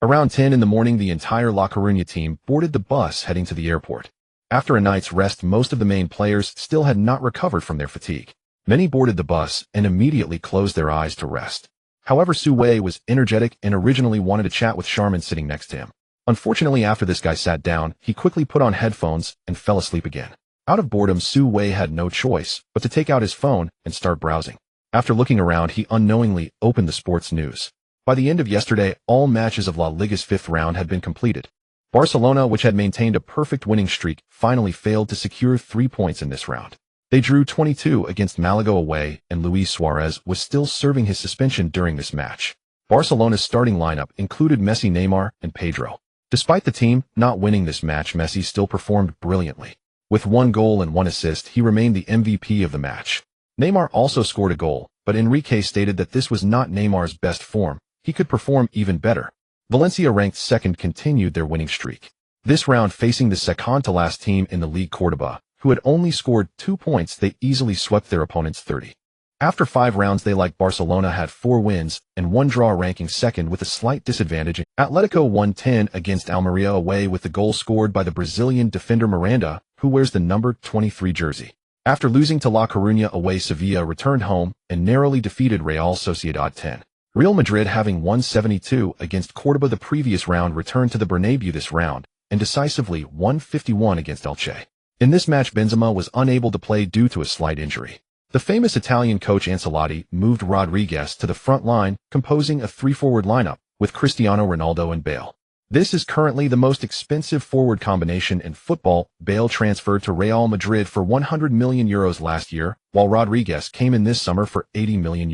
Around 10 in the morning, the entire La Coruña team boarded the bus heading to the airport. After a night's rest, most of the main players still had not recovered from their fatigue. Many boarded the bus and immediately closed their eyes to rest. However, Su Wei was energetic and originally wanted to chat with Sharman sitting next to him. Unfortunately, after this guy sat down, he quickly put on headphones and fell asleep again. Out of boredom, Su Wei had no choice but to take out his phone and start browsing. After looking around, he unknowingly opened the sports news. By the end of yesterday, all matches of La Liga's 5th round had been completed. Barcelona, which had maintained a perfect winning streak, finally failed to secure 3 points in this round. They drew 22 against Malaga away, and Luis Suarez was still serving his suspension during this match. Barcelona's starting lineup included Messi, Neymar, and Pedro. Despite the team not winning this match, Messi still performed brilliantly. With 1 goal and 1 assist, he remained the MVP of the match. Neymar also scored a goal, but Enrique stated that this was not Neymar's best form. He could perform even better. Valencia, ranked second, continued their winning streak. This round, facing the second-to-last team in the league, Cordoba, who had only scored 2 points, they easily swept their opponents 30. After 5 rounds, they, like Barcelona, had 4 wins and 1 draw, ranking second with a slight disadvantage. Atletico won 10 against Almeria away, with the goal scored by the Brazilian defender Miranda, who wears the number 23 jersey. After losing to La Coruña away, Sevilla returned home and narrowly defeated Real Sociedad 10. Real Madrid, having won 72 against Cordoba the previous round, returned to the Bernabeu this round and decisively won 51 against Elche. In this match, Benzema was unable to play due to a slight injury. The famous Italian coach Ancelotti moved Rodriguez to the front line, composing a 3-forward lineup with Cristiano Ronaldo and Bale. This is currently the most expensive forward combination in football. Bale transferred to Real Madrid for €100 million last year, while Rodriguez came in this summer for €80 million.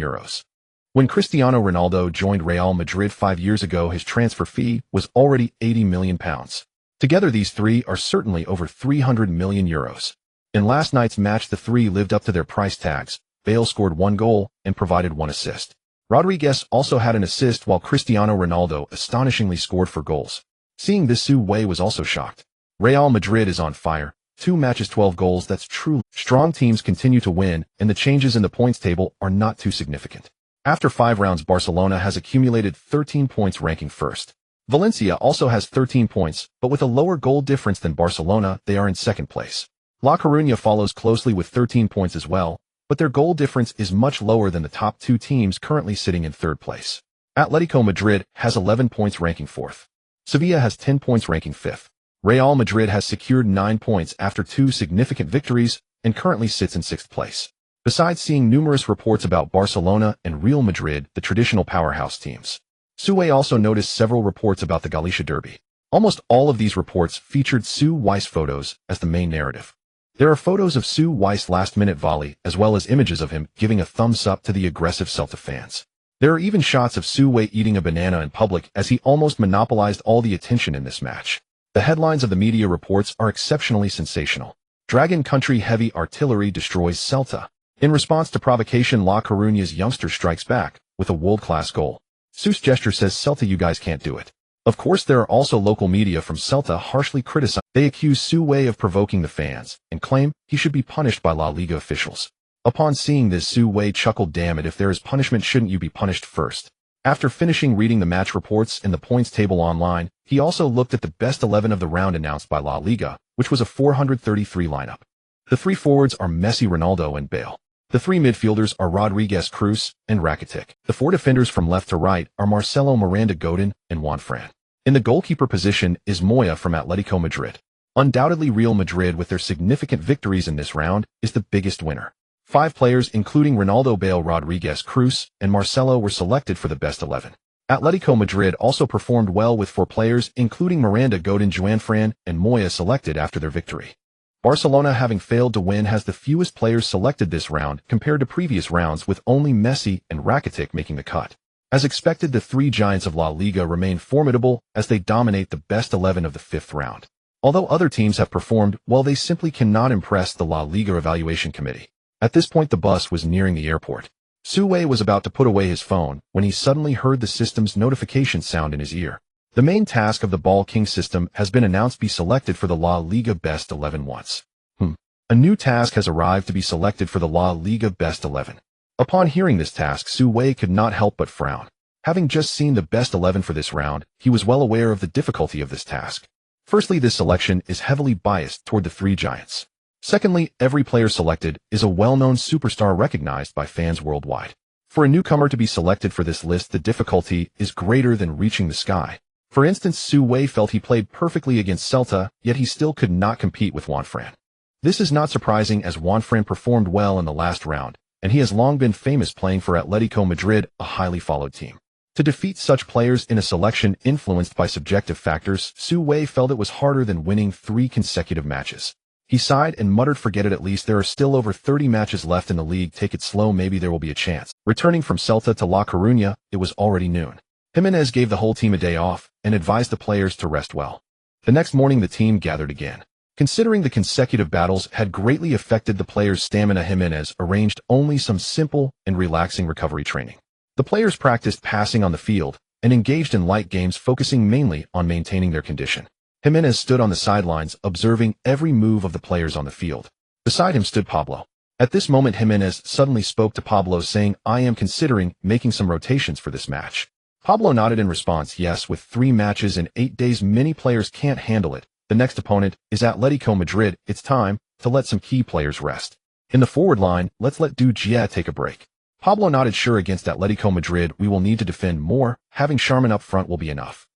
When Cristiano Ronaldo joined Real Madrid 5 years ago, his transfer fee was already £80 million. Together, these three are certainly over €300 million. In last night's match, the three lived up to their price tags. Bale scored 1 goal and provided 1 assist. Rodriguez also had an assist, while Cristiano Ronaldo astonishingly scored 4 goals. Seeing this, Su Wei was also shocked. Real Madrid is on fire. 2 matches, 12 goals. That's true. Strong teams continue to win, and the changes in the points table are not too significant. After 5 rounds, Barcelona has accumulated 13 points, ranking first. Valencia also has 13 points, but with a lower goal difference than Barcelona, they are in second place. La Coruña follows closely with 13 points as well, but their goal difference is much lower than the top two teams currently sitting in third place. Atletico Madrid has 11 points ranking fourth. Sevilla has 10 points ranking fifth. Real Madrid has secured 9 points after 2 significant victories and currently sits in sixth place. Besides seeing numerous reports about Barcelona and Real Madrid, the traditional powerhouse teams, Su Wei also noticed several reports about the Galicia Derby. Almost all of these reports featured Su Wei's photos as the main narrative. There are photos of Su Wei's last-minute volley as well as images of him giving a thumbs up to the aggressive Celta fans. There are even shots of Su Wei eating a banana in public as he almost monopolized all the attention in this match. The headlines of the media reports are exceptionally sensational. Dragon Country heavy artillery destroys Celta. In response to provocation, La Coruña's youngster strikes back with a world-class goal. Su's gesture says, "Celta, you guys can't do it." Of course, there are also local media from Celta harshly criticizing. They accuse Su Wei of provoking the fans and claim he should be punished by La Liga officials. Upon seeing this, Su Wei chuckled, "Damn it, if there is punishment, shouldn't you be punished first?" After finishing reading the match reports and the points table online, he also looked at the best 11 of the round announced by La Liga, which was a 433 lineup. The three forwards are Messi, Ronaldo, and Bale. The three midfielders are Rodriguez, Cruz, and Rakitic. The four defenders from left to right are Marcelo, Miranda, Godin, and Juanfran. In the goalkeeper position is Moya from Atletico Madrid. Undoubtedly, Real Madrid, with their significant victories in this round, is the biggest winner. 5 players, including Ronaldo, Bale, Rodriguez, Cruz, and Marcelo, were selected for the best 11. Atletico Madrid also performed well with 4 players, including Miranda, Godin, Juanfran, and Moya, selected after their victory. Barcelona, having failed to win, has the fewest players selected this round compared to previous rounds, with only Messi and Rakitic making the cut. As expected, the three giants of La Liga remain formidable as they dominate the best 11 of the 5th round. Although other teams have performed well, they simply cannot impress the La Liga evaluation committee. At this point, the bus was nearing the airport. Su Wei was about to put away his phone when he suddenly heard the system's notification sound in his ear. The main task of the Ball King system has been announced, be selected for the La Liga Best 11 once. A new task has arrived to be selected for the La Liga Best 11. Upon hearing this task, Su Wei could not help but frown. Having just seen the best 11 for this round, he was well aware of the difficulty of this task. Firstly, this selection is heavily biased toward the three giants. Secondly, every player selected is a well-known superstar recognized by fans worldwide. For a newcomer to be selected for this list, the difficulty is greater than reaching the sky. For instance, Su Wei felt he played perfectly against Celta, yet he still could not compete with Juanfran. This is not surprising, as Juanfran performed well in the last round, and he has long been famous playing for Atletico Madrid, a highly followed team. To defeat such players in a selection influenced by subjective factors, Su Wei felt it was harder than winning 3 consecutive matches. He sighed and muttered, "Forget it, at least there are still over 30 matches left in the league. Take it slow, maybe there will be a chance." Returning from Celta to La Coruña, it was already noon. Jimenez gave the whole team a day off and advised the players to rest well. The next morning, the team gathered again. Considering the consecutive battles had greatly affected the players' stamina, Jimenez arranged only some simple and relaxing recovery training. The players practiced passing on the field and engaged in light games, focusing mainly on maintaining their condition. Jimenez stood on the sidelines, observing every move of the players on the field. Beside him stood Pablo. At this moment, Jimenez suddenly spoke to Pablo, saying, "I am considering making some rotations for this match." Pablo nodded in response. Yes, with 3 matches in 8 days, many players can't handle it. The next opponent is Atletico Madrid. It's time to let some key players rest. In the forward line, let's let Gia take a break. Pablo nodded. Sure, against Atletico Madrid, we will need to defend more. Having Sharman up front will be enough.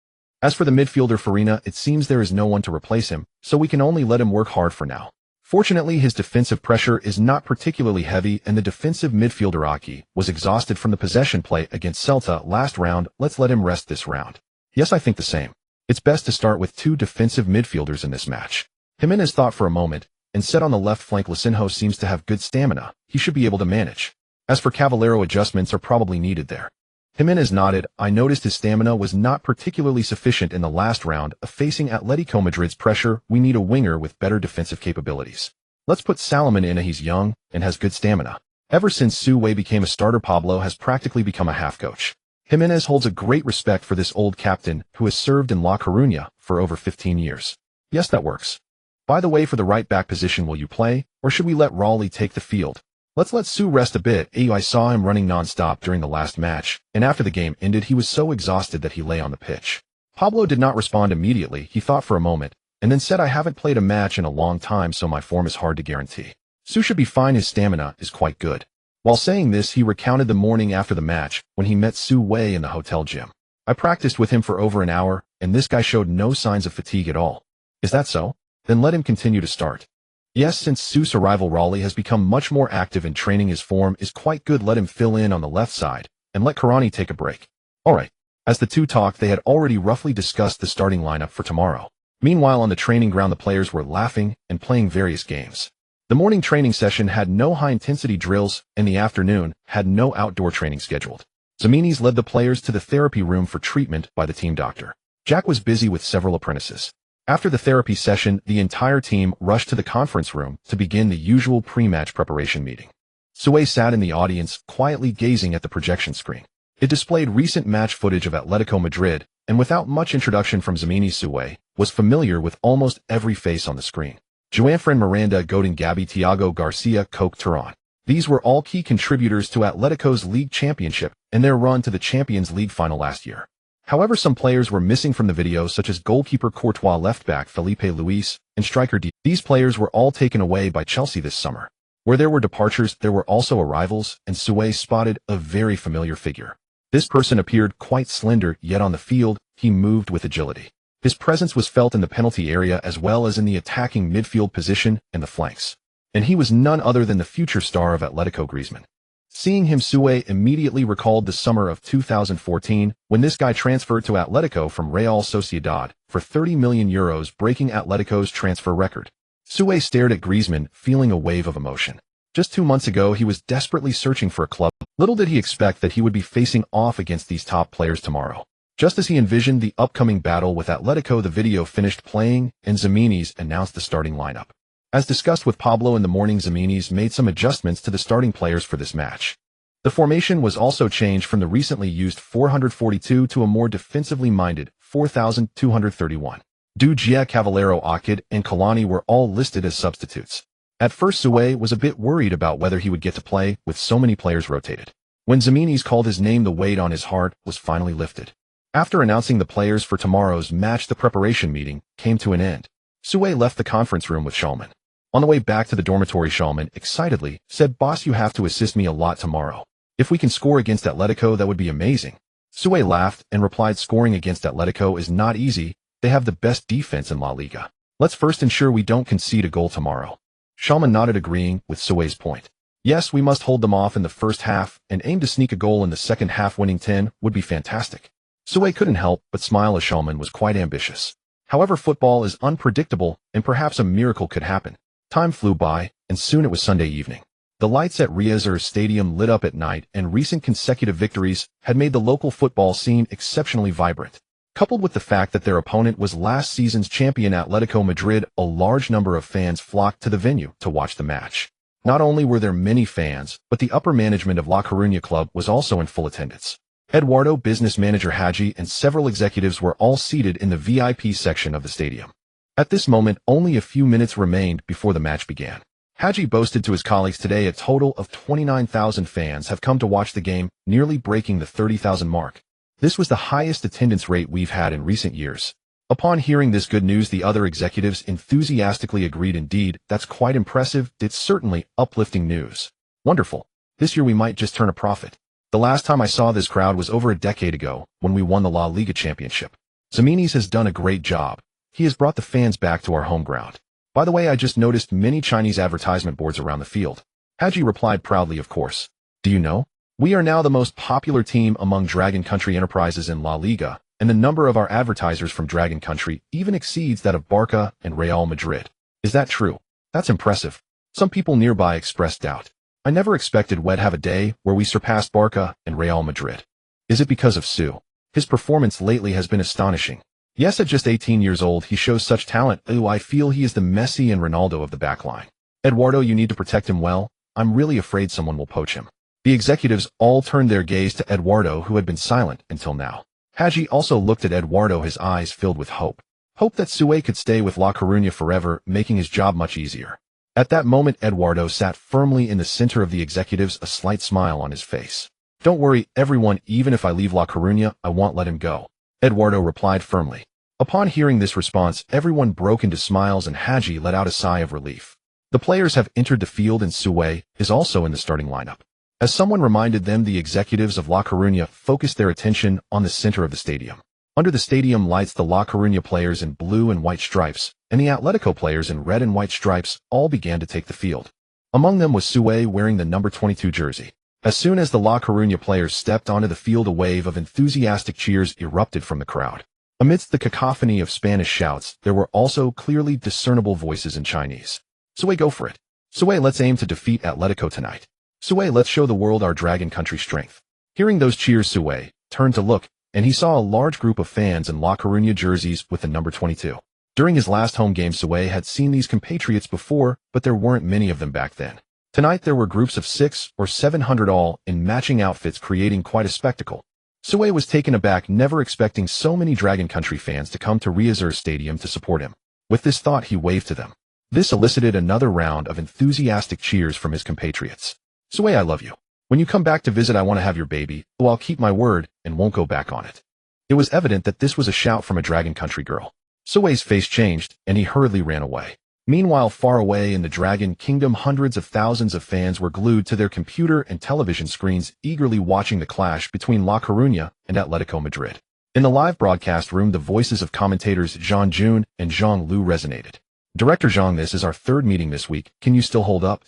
As for the midfielder Farina, it seems there is no one to replace him, so we can only let him work hard for now. Fortunately, his defensive pressure is not particularly heavy, and the defensive midfielder Aki was exhausted from the possession play against Celta last round. Let's let him rest this round. Yes, I think the same. It's best to start with 2 defensive midfielders in this match. Jimenez thought for a moment and said, on the left flank, Lisinho seems to have good stamina. He should be able to manage. As for Cavallero, adjustments are probably needed there. Jimenez nodded. I noticed his stamina was not particularly sufficient in the last round. Facing Atletico Madrid's pressure, we need a winger with better defensive capabilities. Let's put Salomon in. He's young and has good stamina. Ever since Su Wei became a starter, Pablo has practically become a half coach. Jimenez holds a great respect for this old captain who has served in La Coruña for over 15 years. Yes, that works. By the way, for the right back position, will you play, or should we let Raleigh take the field? Let's let Su rest a bit. I saw him running non-stop during the last match, and after the game ended, he was so exhausted that he lay on the pitch. Pablo did not respond immediately. He thought for a moment, and then said, I haven't played a match in a long time, so my form is hard to guarantee. Su should be fine, his stamina is quite good. While saying this, he recounted the morning after the match when he met Su Wei in the hotel gym. I practiced with him for over an hour, and this guy showed no signs of fatigue at all. Is that so? Then let him continue to start. Yes, since Su's arrival, Raleigh has become much more active in training. His form is quite good. Let him fill in on the left side, and let Karani take a break. Alright. As the two talked, they had already roughly discussed the starting lineup for tomorrow. Meanwhile, on the training ground, the players were laughing and playing various games. The morning training session had no high-intensity drills, and the afternoon had no outdoor training scheduled. Zaminis led the players to the therapy room for treatment by the team doctor. Jack was busy with several apprentices. After the therapy session, the entire team rushed to the conference room to begin the usual pre-match preparation meeting. Su Wei sat in the audience, quietly gazing at the projection screen. It displayed recent match footage of Atletico Madrid, and without much introduction from Zamini, Su Wei was familiar with almost every face on the screen. Juanfran Miranda, Godin, Gabi, Thiago Garcia, Coque Turan. These were all key contributors to Atletico's league championship and their run to the Champions League final last year. However, some players were missing from the video, such as goalkeeper Courtois, left-back Felipe Luis, and striker D. These players were all taken away by Chelsea this summer. Where there were departures, there were also arrivals, and Su Wei spotted a very familiar figure. This person appeared quite slender, yet on the field, he moved with agility. His presence was felt in the penalty area as well as in the attacking midfield position and the flanks. And he was none other than the future star of Atletico, Griezmann. Seeing him, Su Wei immediately recalled the summer of 2014 when this guy transferred to Atletico from Real Sociedad for €30 million, breaking Atletico's transfer record. Su Wei stared at Griezmann, feeling a wave of emotion. Just 2 months ago, he was desperately searching for a club. Little did he expect that he would be facing off against these top players tomorrow. Just as he envisioned the upcoming battle with Atletico, the video finished playing, and Zaminis announced the starting lineup. As discussed with Pablo in the morning, Zaminis made some adjustments to the starting players for this match. The formation was also changed from the recently used 442 to a more defensively minded 4231. Du Gia, Cavallero, Akid, and Kalani were all listed as substitutes. At first, Su Wei was a bit worried about whether he would get to play with so many players rotated. When Zaminis called his name, the weight on his heart was finally lifted. After announcing the players for tomorrow's match, the preparation meeting came to an end. Su Wei left the conference room with Shulman. On the way back to the dormitory, Shulman excitedly said, "Boss, you have to assist me a lot tomorrow. If we can score against Atletico, that would be amazing." Su Wei laughed and replied, "Scoring against Atletico is not easy. They have the best defense in La Liga. Let's first ensure we don't concede a goal tomorrow." Shulman nodded, agreeing with Su Wei's point. Yes, we must hold them off in the first half and aim to sneak a goal in the second half. Winning 10 would be fantastic. Su Wei couldn't help but smile as Shulman was quite ambitious. However, football is unpredictable and perhaps a miracle could happen. Time flew by, and soon it was Sunday evening. The lights at Riazor Stadium lit up at night, and recent consecutive victories had made the local football scene exceptionally vibrant. Coupled with the fact that their opponent was last season's champion Atletico Madrid, a large number of fans flocked to the venue to watch the match. Not only were there many fans, but the upper management of La Coruña club was also in full attendance. Eduardo, business manager Haji, and several executives were all seated in the VIP section of the stadium. At this moment, only a few minutes remained before the match began. Haji boasted to his colleagues, "Today, a total of 29,000 fans have come to watch the game, nearly breaking the 30,000 mark. This was the highest attendance rate we've had in recent years." Upon hearing this good news, the other executives enthusiastically agreed. "Indeed, that's quite impressive. It's certainly uplifting news. Wonderful. This year we might just turn a profit. The last time I saw this crowd was over a decade ago, when we won the La Liga championship. Zaminis has done a great job. He has brought the fans back to our home ground. By the way, I just noticed many Chinese advertisement boards around the field." Haji replied proudly, "Of course. Do you know? We are now the most popular team among Dragon Country enterprises in La Liga, and the number of our advertisers from Dragon Country even exceeds that of Barca and Real Madrid." "Is that true? That's impressive." Some people nearby expressed doubt. "I never expected we'd have a day where we surpassed Barca and Real Madrid." "Is it because of Su? His performance lately has been astonishing. Yes, at just 18 years old, he shows such talent. I feel he is the Messi and Ronaldo of the backline. Eduardo, you need to protect him well. I'm really afraid someone will poach him." The executives all turned their gaze to Eduardo, who had been silent until now. Haji also looked at Eduardo, his eyes filled with hope. Hope that Su Wei could stay with La Coruña forever, making his job much easier. At that moment, Eduardo sat firmly in the center of the executives, a slight smile on his face. "Don't worry, everyone, even if I leave La Coruña, I won't let him go. Eduardo replied firmly. Upon hearing this response, everyone broke into smiles and Haji let out a sigh of relief. The players have entered the field and Su Wei is also in the starting lineup. As someone reminded them, the executives of La Coruña focused their attention on the center of the stadium. Under the stadium lights, the La Coruña players in blue and white stripes, and the Atletico players in red and white stripes all began to take the field. Among them was Su Wei wearing the number 22 jersey. As soon as the La Coruña players stepped onto the field, a wave of enthusiastic cheers erupted from the crowd. Amidst the cacophony of Spanish shouts, there were also clearly discernible voices in Chinese. Su Wei, go for it. Su Wei, let's aim to defeat Atletico tonight. Su Wei, let's show the world our dragon country strength. Hearing those cheers, Su Wei turned to look, and he saw a large group of fans in La Coruña jerseys with the number 22. During his last home game, Su Wei had seen these compatriots before, but there weren't many of them back then. Tonight there were groups of 600 or 700 all in matching outfits, creating quite a spectacle. Su Wei was taken aback, never expecting so many Dragon Country fans to come to Riazor Stadium to support him. With this thought, he waved to them. This elicited another round of enthusiastic cheers from his compatriots. Su Wei, I love you. When you come back to visit, I want to have your baby, so I'll keep my word and won't go back on it. It was evident that this was a shout from a Dragon Country girl. Su Wei's face changed, and he hurriedly ran away. Meanwhile, far away in the Dragon Kingdom, hundreds of thousands of fans were glued to their computer and television screens, eagerly watching the clash between La Coruña and Atletico Madrid. In the live broadcast room, the voices of commentators Zhang Jun and Zhang Lu resonated. Director Zhang, this is our third meeting this week. Can you still hold up?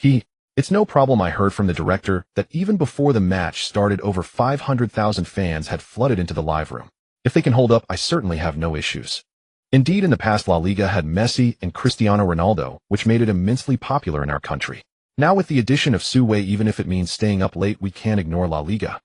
It's no problem. I heard from the director that even before the match started, over 500,000 fans had flooded into the live room. If they can hold up, I certainly have no issues. Indeed, in the past, La Liga had Messi and Cristiano Ronaldo, which made it immensely popular in our country. Now with the addition of Su Wei, even if it means staying up late, we can't ignore La Liga.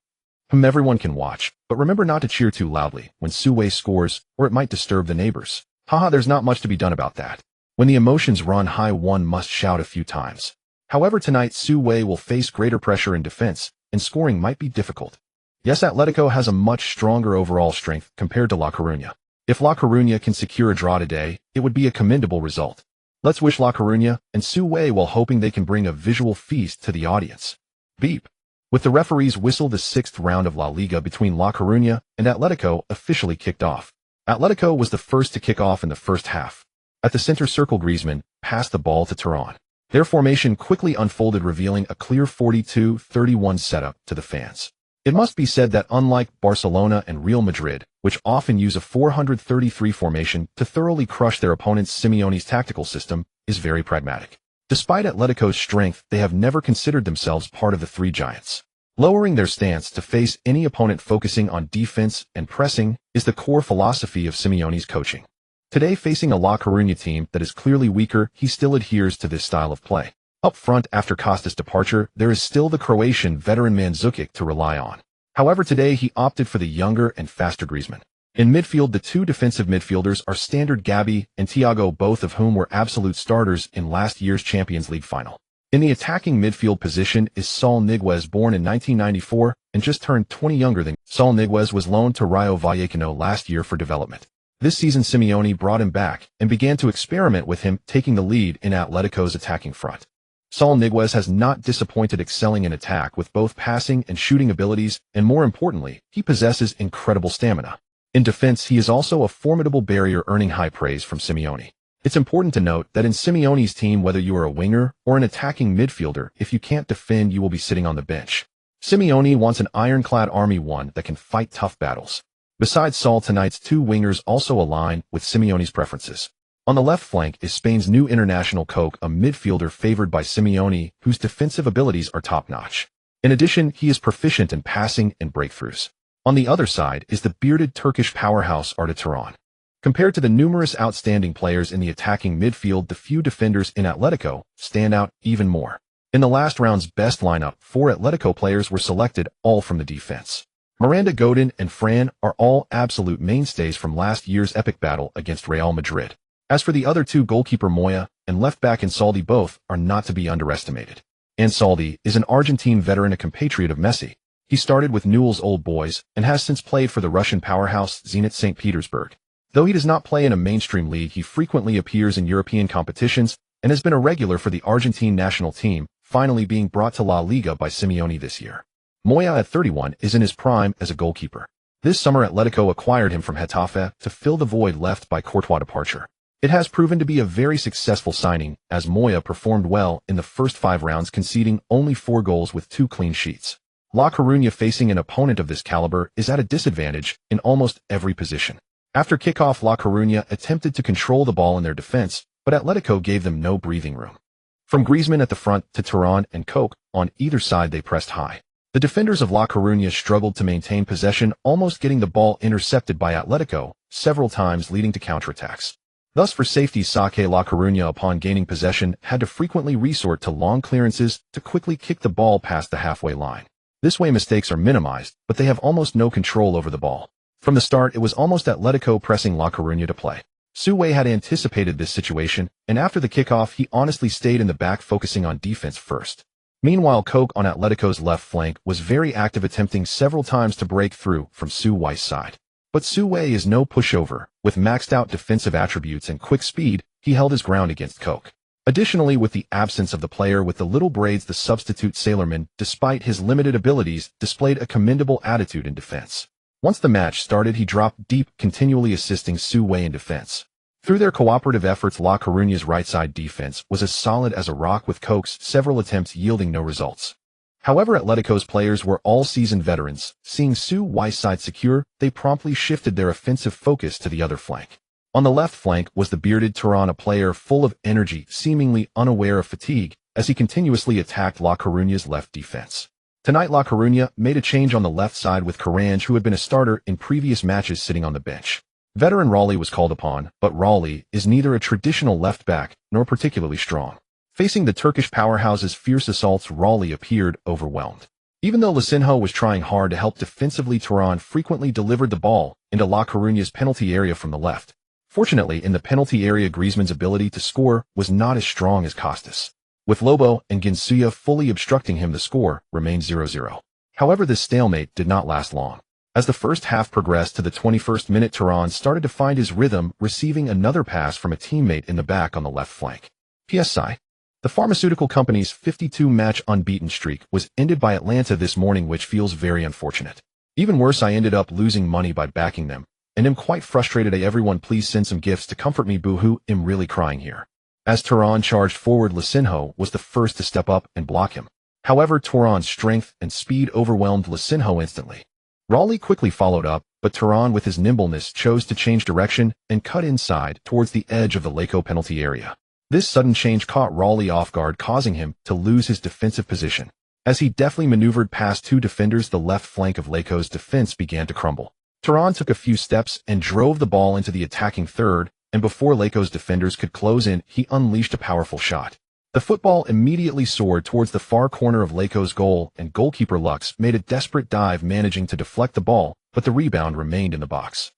Everyone can watch, but remember not to cheer too loudly when Su Wei scores, or it might disturb the neighbors. Haha, there's not much to be done about that. When the emotions run high, one must shout a few times. However, tonight Su Wei will face greater pressure in defense, and scoring might be difficult. Yes, Atletico has a much stronger overall strength compared to La Coruña. If La Coruña can secure a draw today, it would be a commendable result. Let's wish La Coruña and Su Wei well, hoping they can bring a visual feast to the audience. Beep. With the referee's whistle, the 6th round of La Liga between La Coruña and Atletico officially kicked off. Atletico was the first to kick off in the first half. At the center circle, Griezmann passed the ball to Turan. Their formation quickly unfolded, revealing a clear 42-31 setup to the fans. It must be said that unlike Barcelona and Real Madrid, which often use a 433 formation to thoroughly crush their opponents, Simeone's tactical system is very pragmatic. Despite Atletico's strength, they have never considered themselves part of the three giants. Lowering their stance to face any opponent, focusing on defense and pressing, is the core philosophy of Simeone's coaching. Today, facing a La Coruña team that is clearly weaker, he still adheres to this style of play. Up front, after Costa's departure, there is still the Croatian veteran Mandzukic to rely on. However, today he opted for the younger and faster Griezmann. In midfield, the two defensive midfielders are standard Gabi and Thiago, both of whom were absolute starters in last year's Champions League final. In the attacking midfield position is Saul Niguez, born in 1994 and just turned 20 younger than Saul Niguez was loaned to Rayo Vallecano last year for development. This season, Simeone brought him back and began to experiment with him, taking the lead in Atletico's attacking front. Saul Niguez has not disappointed, excelling in attack with both passing and shooting abilities, and more importantly, he possesses incredible stamina. In defense, he is also a formidable barrier, earning high praise from Simeone. It's important to note that in Simeone's team, whether you are a winger or an attacking midfielder, if you can't defend, you will be sitting on the bench. Simeone wants an ironclad army, one that can fight tough battles. Besides Saul, tonight's two wingers also align with Simeone's preferences. On the left flank is Spain's new international Coke, a midfielder favored by Simeone, whose defensive abilities are top-notch. In addition, he is proficient in passing and breakthroughs. On the other side is the bearded Turkish powerhouse Arda Turan. Compared to the numerous outstanding players in the attacking midfield, the few defenders in Atletico stand out even more. In the last round's best lineup, 4 Atletico players were selected, all from the defense. Miranda, Godin, and Fran are all absolute mainstays from last year's epic battle against Real Madrid. As for the other two, goalkeeper Moya and left-back Ansaldi, both are not to be underestimated. Ansaldi is an Argentine veteran, a compatriot of Messi. He started with Newell's Old Boys and has since played for the Russian powerhouse Zenit St. Petersburg. Though he does not play in a mainstream league, he frequently appears in European competitions and has been a regular for the Argentine national team, finally being brought to La Liga by Simeone this year. Moya, at 31, is in his prime as a goalkeeper. This summer Atletico acquired him from Getafe to fill the void left by Courtois' departure. It has proven to be a very successful signing, as Moya performed well in the first 5 rounds, conceding only 4 goals with 2 clean sheets. La Coruña, facing an opponent of this caliber, is at a disadvantage in almost every position. After kickoff, La Coruña attempted to control the ball in their defense, but Atletico gave them no breathing room. From Griezmann at the front to Turan and Koch, on either side they pressed high. The defenders of La Coruña struggled to maintain possession, almost getting the ball intercepted by Atletico several times, leading to counterattacks. Thus, for safety, Sake La Coruña, upon gaining possession, had to frequently resort to long clearances to quickly kick the ball past the halfway line. This way mistakes are minimized, but they have almost no control over the ball. From the start, it was almost Atletico pressing La Coruña to play. Su Wei had anticipated this situation, and after the kickoff he honestly stayed in the back, focusing on defense first. Meanwhile, Koch on Atletico's left flank was very active, attempting several times to break through from Su Wei's side. But Su Wei is no pushover. With maxed out defensive attributes and quick speed, he held his ground against Koch. Additionally, with the absence of the player with the little braids, the substitute Sailorman, despite his limited abilities, displayed a commendable attitude in defense. Once the match started, he dropped deep, continually assisting Su Wei in defense. Through their cooperative efforts, La Coruña's right side defense was as solid as a rock, with Koch's several attempts yielding no results. However, Atletico's players were all seasoned veterans. Seeing Su Wei's side secure, they promptly shifted their offensive focus to the other flank. On the left flank was the bearded Turan, a player full of energy, seemingly unaware of fatigue, as he continuously attacked La Coruña's left defense. Tonight, La Coruña made a change on the left side, with Carange, who had been a starter in previous matches, sitting on the bench. Veteran Raleigh was called upon, but Raleigh is neither a traditional left back nor particularly strong. Facing the Turkish powerhouse's fierce assaults, Raleigh appeared overwhelmed. Even though Lisinho was trying hard to help defensively, Turan frequently delivered the ball into La Coruña's penalty area from the left. Fortunately, in the penalty area, Griezmann's ability to score was not as strong as Costas. With Lobo and Ginsuya fully obstructing him, the score remained 0-0. However, this stalemate did not last long. As the first half progressed to the 21st minute, Turan started to find his rhythm, receiving another pass from a teammate in the back on the left flank. PSI. The pharmaceutical company's 52-match unbeaten streak was ended by Atlanta this morning, which feels very unfortunate. Even worse, I ended up losing money by backing them, and am quite frustrated. Everyone please send some gifts to comfort me, boo-hoo, I'm really crying here. As Turan charged forward, Lisinho was the first to step up and block him. However, Turan's strength and speed overwhelmed Lisinho instantly. Raleigh quickly followed up, but Turan with his nimbleness chose to change direction and cut inside towards the edge of the Laco penalty area. This sudden change caught Raleigh off guard, causing him to lose his defensive position. As he deftly maneuvered past 2 defenders, the left flank of Laco's defense began to crumble. Turan took a few steps and drove the ball into the attacking third, and before Laco's defenders could close in, he unleashed a powerful shot. The football immediately soared towards the far corner of Laco's goal, and goalkeeper Lux made a desperate dive, managing to deflect the ball, but the rebound remained in the box.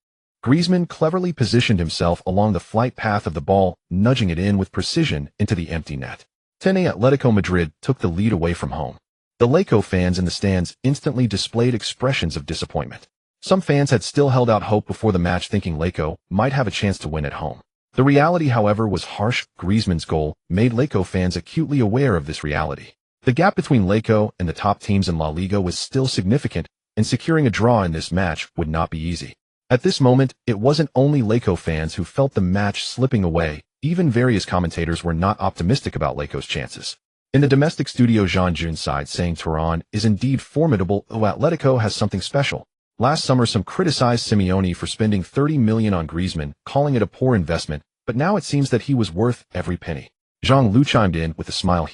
Griezmann cleverly positioned himself along the flight path of the ball, nudging it in with precision into the empty net. 10-0 Atletico Madrid took the lead away from home. The Laco fans in the stands instantly displayed expressions of disappointment. Some fans had still held out hope before the match, thinking Laco might have a chance to win at home. The reality, however, was harsh. Griezmann's goal made Laco fans acutely aware of this reality. The gap between Laco and the top teams in La Liga was still significant, and securing a draw in this match would not be easy. At this moment, it wasn't only Laco fans who felt the match slipping away. Even various commentators were not optimistic about Laco's chances. In the domestic studio, Jean Jun's side saying Turan is indeed formidable. Atletico has something special. Last summer, some criticized Simeone for spending 30 million on Griezmann, calling it a poor investment, but now it seems that he was worth every penny. Zhang Lu chimed in with a smile.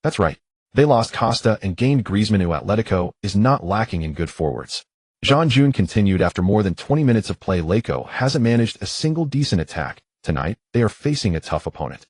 That's right. They lost Costa and gained Griezmann. Atletico is not lacking in good forwards. Jean Jun continued. After more than 20 minutes of play, Laco hasn't managed a single decent attack. Tonight, they are facing a tough opponent.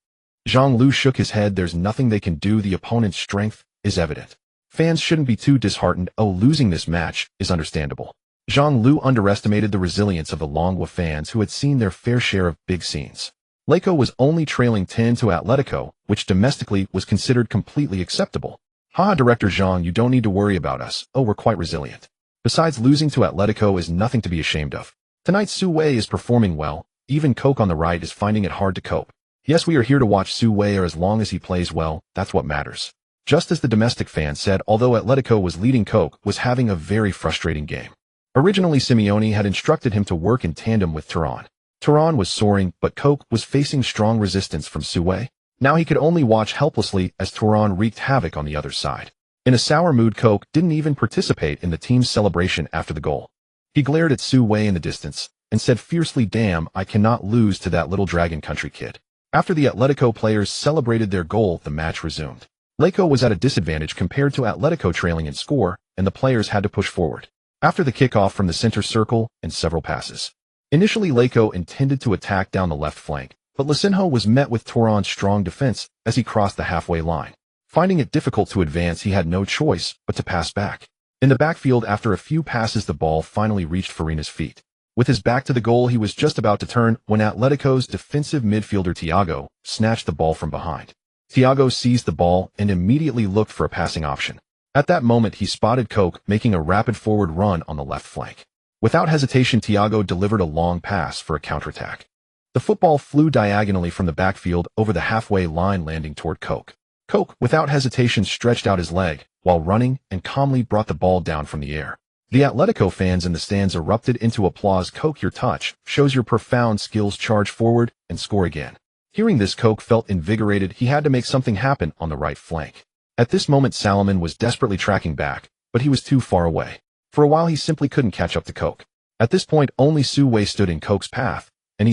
Zhang Lu shook his head. There's nothing they can do. The opponent's strength is evident. Fans shouldn't be too disheartened. Losing this match is understandable. Zhang Lu underestimated the resilience of the Longwa fans, who had seen their fair share of big scenes. Laco was only trailing 10 to Atletico, which domestically was considered completely acceptable. Director Zhang, you don't need to worry about us. We're quite resilient. Besides, losing to Atletico is nothing to be ashamed of. Tonight, Su Wei is performing well. Even Koch on the right is finding it hard to cope. Yes, we are here to watch Su Wei, as long as he plays well, that's what matters. Just as the domestic fan said, although Atletico was leading, Koch was having a very frustrating game. Originally, Simeone had instructed him to work in tandem with Turan. Turan was soaring, but Coke was facing strong resistance from Su Wei. Now he could only watch helplessly as Turan wreaked havoc on the other side. In a sour mood, Coke didn't even participate in the team's celebration after the goal. He glared at Su Wei in the distance and said fiercely, "Damn, I cannot lose to that little Dragon Country kid." After the Atletico players celebrated their goal, the match resumed. Lecco was at a disadvantage compared to Atletico trailing in score, and the players had to push forward. After the kickoff from the center circle and several passes. Initially, Lecco intended to attack down the left flank, but Licinho was met with Turan's strong defense as he crossed the halfway line. Finding it difficult to advance, he had no choice but to pass back. In the backfield, after a few passes, the ball finally reached Farina's feet. With his back to the goal, he was just about to turn when Atletico's defensive midfielder Thiago snatched the ball from behind. Thiago seized the ball and immediately looked for a passing option. At that moment, he spotted Coke making a rapid forward run on the left flank. Without hesitation, Thiago delivered a long pass for a counterattack. The football flew diagonally from the backfield over the halfway line, landing toward Coke. Coke, without hesitation, stretched out his leg while running and calmly brought the ball down from the air. The Atletico fans in the stands erupted into applause. "Coke, your touch shows your profound skills. Charge forward and score again." Hearing this, Coke felt invigorated. He had to make something happen on the right flank. At this moment, Salomon was desperately tracking back, but he was too far away. For a while, he simply couldn't catch up to Coke. At this point, only Su Wei stood in Coke's path, and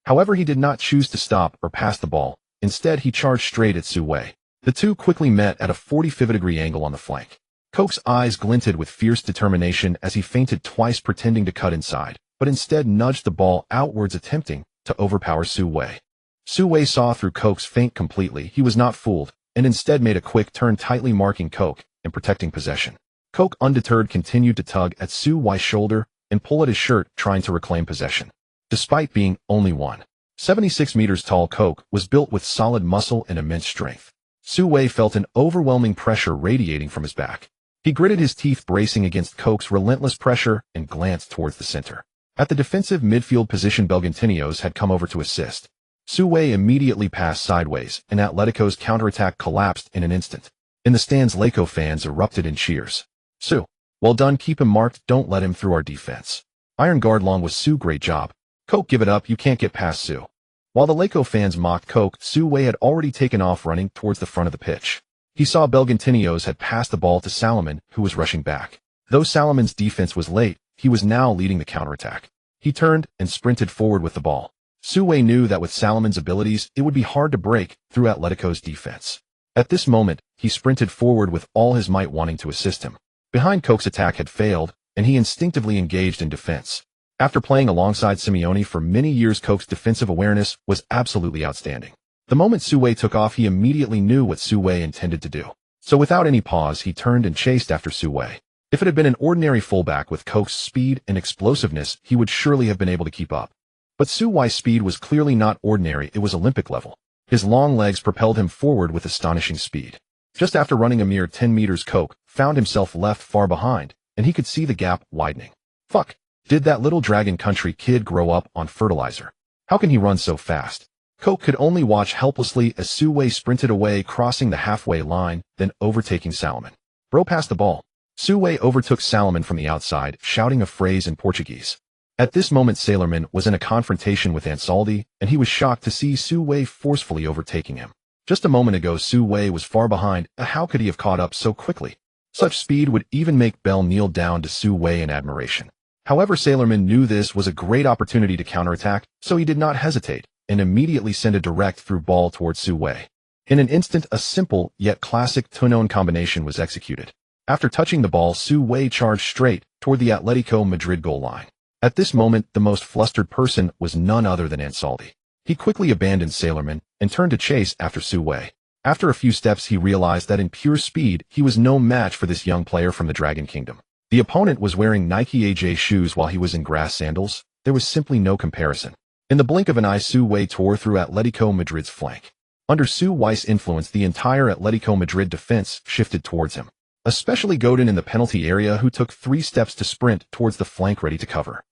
however, he did not choose to stop or pass the ball. Instead, he charged straight at Su Wei. The two quickly met at a 45-degree angle on the flank. Coke's eyes glinted with fierce determination as he feinted twice, pretending to cut inside, but instead nudged the ball outwards, attempting to overpower Su Wei. Su Wei saw through Coke's feint completely. He was not fooled, and instead made a quick turn, tightly marking Coke and protecting possession. Coke, undeterred, continued to tug at Su Wei's shoulder and pull at his shirt, trying to reclaim possession. Despite being only 1.76 meters tall, Coke was built with solid muscle and immense strength. Su Wei felt an overwhelming pressure radiating from his back. He gritted his teeth, bracing against Coke's relentless pressure, and glanced towards the center. At the defensive midfield position, Belgantinos had come over to assist. Su Wei immediately passed sideways, and Atletico's counterattack collapsed in an instant. In the stands, Lecco fans erupted in cheers. "Su, well done, keep him marked, don't let him through our defense. Iron guard long was Su, great job. Coke, give it up, you can't get past Su." While the Lecco fans mocked Coke, Su Wei had already taken off, running towards the front of the pitch. He saw Belgantinos had passed the ball to Salomon, who was rushing back. Though Salomon's defense was late, he was now leading the counterattack. He turned and sprinted forward with the ball. Su Wei knew that with Salomon's abilities, it would be hard to break through Atletico's defense. At this moment, he sprinted forward with all his might, wanting to assist him. Behind, Coke's attack had failed, and he instinctively engaged in defense. After playing alongside Simeone for many years, Coke's defensive awareness was absolutely outstanding. The moment Su Wei took off, he immediately knew what Su Wei intended to do. So without any pause, he turned and chased after Su Wei. If it had been an ordinary fullback with Coke's speed and explosiveness, he would surely have been able to keep up. But Su Wei's speed was clearly not ordinary, it was Olympic level. His long legs propelled him forward with astonishing speed. Just after running a mere 10 meters, Coke found himself left far behind, and he could see the gap widening. Fuck. Did that little Dragon Country kid grow up on fertilizer? How can he run so fast? Coke could only watch helplessly as Su Wei sprinted away, crossing the halfway line, then overtaking Salomon. "Bro, pass the ball." Su Wei overtook Salomon from the outside, shouting a phrase in Portuguese. At this moment, Salomon was in a confrontation with Ansaldi, and he was shocked to see Su Wei forcefully overtaking him. Just a moment ago, Su Wei was far behind. How could he have caught up so quickly? Such speed would even make Bell kneel down to Su Wei in admiration. However, Salomon knew this was a great opportunity to counterattack, so he did not hesitate and immediately sent a direct through ball towards Su Wei. In an instant, a simple yet classic two-known combination was executed. After touching the ball, Su Wei charged straight toward the Atletico Madrid goal line. At this moment, the most flustered person was none other than Ansaldi. He quickly abandoned Salomon and turned to chase after Su Wei. After a few steps, he realized that in pure speed, he was no match for this young player from the Dragon Kingdom. The opponent was wearing Nike AJ shoes while he was in grass sandals. There was simply no comparison. In the blink of an eye, Su Wei tore through Atletico Madrid's flank. Under Su Wei's influence, the entire Atletico Madrid defense shifted towards him, especially Godin in the penalty area, who took 3 steps to sprint towards the flank, ready to cover.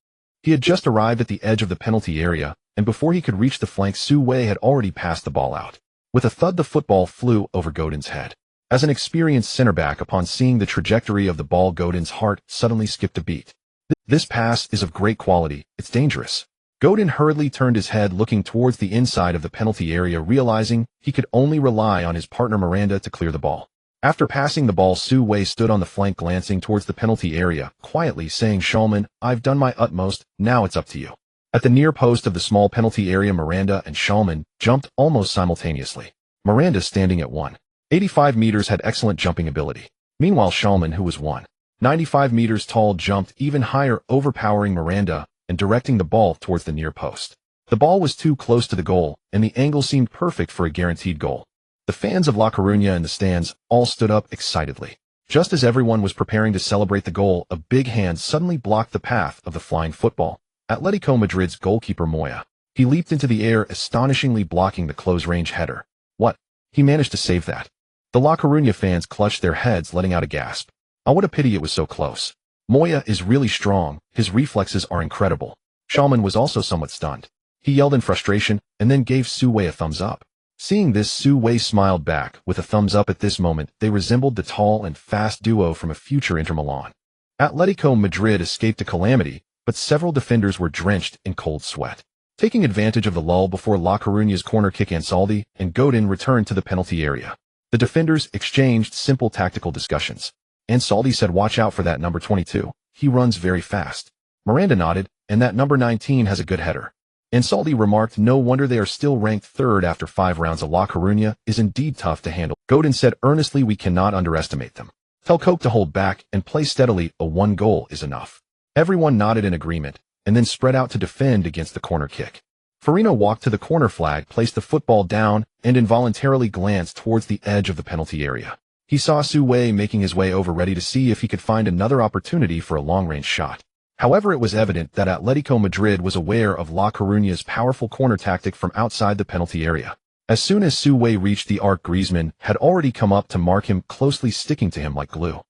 He had just arrived at the edge of the penalty area, and before he could reach the flank, Su Wei had already passed the ball out. With a thud, the football flew over Godin's head. As an experienced center back, upon seeing the trajectory of the ball, Godin's heart suddenly skipped a beat. This pass is of great quality, it's dangerous. Godin hurriedly turned his head looking towards the inside of the penalty area, realizing he could only rely on his partner Miranda to clear the ball. After passing the ball, Su Wei stood on the flank glancing towards the penalty area, quietly saying, "Shulman, I've done my utmost, now it's up to you." At the near post of the small penalty area, Miranda and Shulman jumped almost simultaneously. Miranda, standing at 185 meters, had excellent jumping ability. Meanwhile, Shulman, who was 195 meters tall, jumped even higher, overpowering Miranda and directing the ball towards the near post. The ball was too close to the goal, and the angle seemed perfect for a guaranteed goal. The fans of La Coruña in the stands all stood up excitedly. Just as everyone was preparing to celebrate the goal, a big hand suddenly blocked the path of the flying football. Atletico Madrid's goalkeeper Moya. He leaped into the air, astonishingly blocking the close-range header. What? He managed to save that. The La Coruña fans clutched their heads, letting out a gasp. Oh, what a pity it was so close. Moya is really strong, his reflexes are incredible. Shulman was also somewhat stunned. He yelled in frustration, and then gave Su Wei a thumbs up. Seeing this, Su Wei smiled back with a thumbs up. At this moment, they resembled the tall and fast duo from a future Inter Milan. Atletico Madrid escaped a calamity, but several defenders were drenched in cold sweat. Taking advantage of the lull before La Coruña's corner kick, Ansaldi and Godin returned to the penalty area. The defenders exchanged simple tactical discussions. Ansaldi said, "Watch out for that number 22. He runs very fast." Miranda nodded, "And that number 19 has a good header." Ansaldi remarked, "No wonder they are still ranked third after 5 rounds. La Coruña is indeed tough to handle." Godin said earnestly, "We cannot underestimate them. Tell Coke to hold back and play steadily. A 1 goal is enough." Everyone nodded in agreement, and then spread out to defend against the corner kick. Farina walked to the corner flag, placed the football down, and involuntarily glanced towards the edge of the penalty area. He saw Su Wei making his way over, ready to see if he could find another opportunity for a long-range shot. However, it was evident that Atletico Madrid was aware of La Coruña's powerful corner tactic from outside the penalty area. As soon as Su Wei reached the arc, Griezmann had already come up to mark him, closely sticking to him like glue.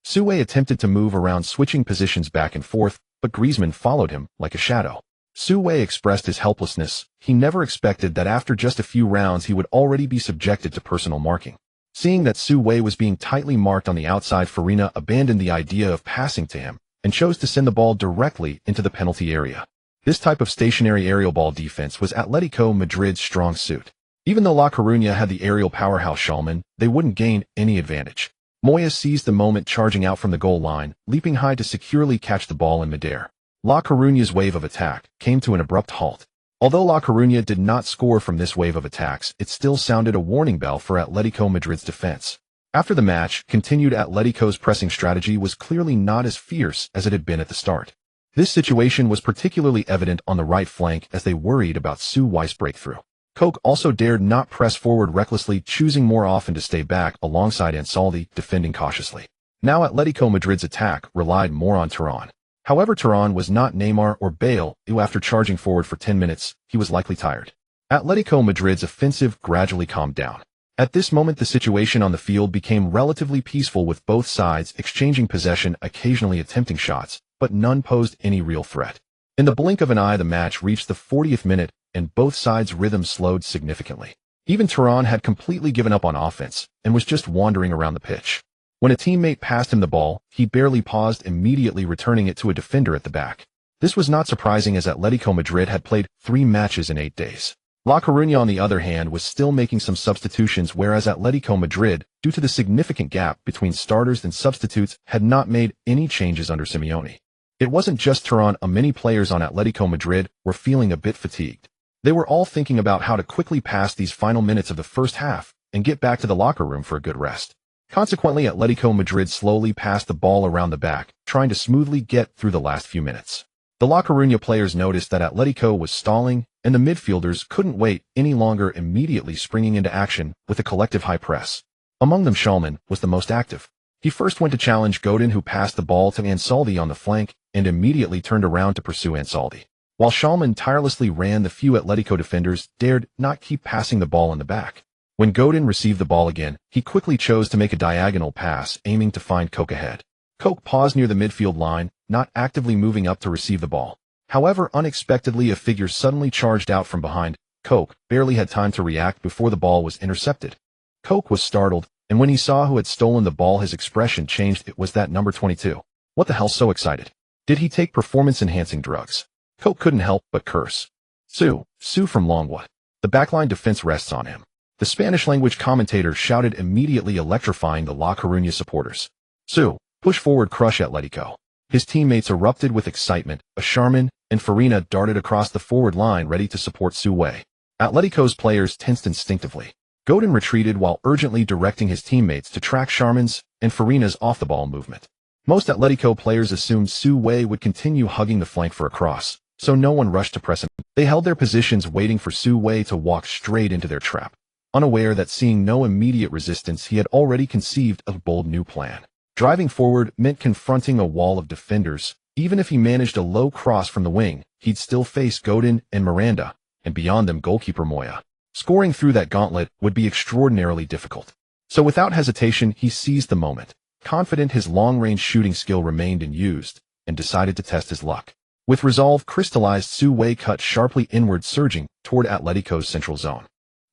Su Wei attempted to move around, switching positions back and forth, but Griezmann followed him like a shadow. Su Wei expressed his helplessness. He never expected that after just a few rounds he would already be subjected to personal marking. Seeing that Su Wei was being tightly marked on the outside, Farina abandoned the idea of passing to him and chose to send the ball directly into the penalty area. This type of stationary aerial ball defense was Atletico Madrid's strong suit. Even though La Coruña had the aerial powerhouse Shulman, they wouldn't gain any advantage. Moya seized the moment, charging out from the goal line, leaping high to securely catch the ball in midair. La Coruña's wave of attack came to an abrupt halt. Although La Coruña did not score from this wave of attacks, it still sounded a warning bell for Atletico Madrid's defense. After the match, continued, Atletico's pressing strategy was clearly not as fierce as it had been at the start. This situation was particularly evident on the right flank as they worried about Su Wei's breakthrough. Coke also dared not press forward recklessly, choosing more often to stay back alongside Ansaldi, defending cautiously. Now Atletico Madrid's attack relied more on Turan. However, Turan was not Neymar or Bale, who after charging forward for 10 minutes, he was likely tired. Atletico Madrid's offensive gradually calmed down. At this moment, the situation on the field became relatively peaceful, with both sides exchanging possession, occasionally attempting shots, but none posed any real threat. In the blink of an eye, the match reached the 40th minute, and both sides' rhythm slowed significantly. Even Turan had completely given up on offense and was just wandering around the pitch. When a teammate passed him the ball, he barely paused, immediately returning it to a defender at the back. This was not surprising, as Atletico Madrid had played 3 matches in 8 days. La Coruña, on the other hand, was still making some substitutions, whereas Atletico Madrid, due to the significant gap between starters and substitutes, had not made any changes under Simeone. It wasn't just Turan, many players on Atletico Madrid were feeling a bit fatigued. They were all thinking about how to quickly pass these final minutes of the first half and get back to the locker room for a good rest. Consequently, Atletico Madrid slowly passed the ball around the back, trying to smoothly get through the last few minutes. The La Coruña players noticed that Atletico was stalling, and the midfielders couldn't wait any longer, immediately springing into action with a collective high press. Among them, Shulman was the most active. He first went to challenge Godin, who passed the ball to Ansaldi on the flank, and immediately turned around to pursue Ansaldi. While Shulman tirelessly ran, the few Atletico defenders dared not keep passing the ball in the back. When Godin received the ball again, he quickly chose to make a diagonal pass, aiming to find Coke ahead. Coke paused near the midfield line, not actively moving up to receive the ball. However, unexpectedly, a figure suddenly charged out from behind. Coke barely had time to react before the ball was intercepted. Coke was startled, and when he saw who had stolen the ball, his expression changed. It was that number 22. What the hell, so excited? Did he take performance-enhancing drugs? Coke couldn't help but curse. Su from Longwood. The backline defense rests on him. The Spanish-language commentator shouted, immediately electrifying the La Coruña supporters. Su, push forward, crush Atletico. His teammates erupted with excitement. Sharman and Farina darted across the forward line ready to support Su Wei. Atletico's players tensed instinctively. Godin retreated while urgently directing his teammates to track Sharman's and Farina's off-the-ball movement. Most Atletico players assumed Su Wei would continue hugging the flank for a cross, so no one rushed to press him. They held their positions waiting for Su Wei to walk straight into their trap, unaware that seeing no immediate resistance he had already conceived a bold new plan. Driving forward meant confronting a wall of defenders. Even if he managed a low cross from the wing, he'd still face Godin and Miranda, and beyond them goalkeeper Moya. Scoring through that gauntlet would be extraordinarily difficult. So without hesitation, he seized the moment, confident his long-range shooting skill remained unused, and decided to test his luck. With resolve crystallized, Su Wei cut sharply inward, surging toward Atletico's central zone.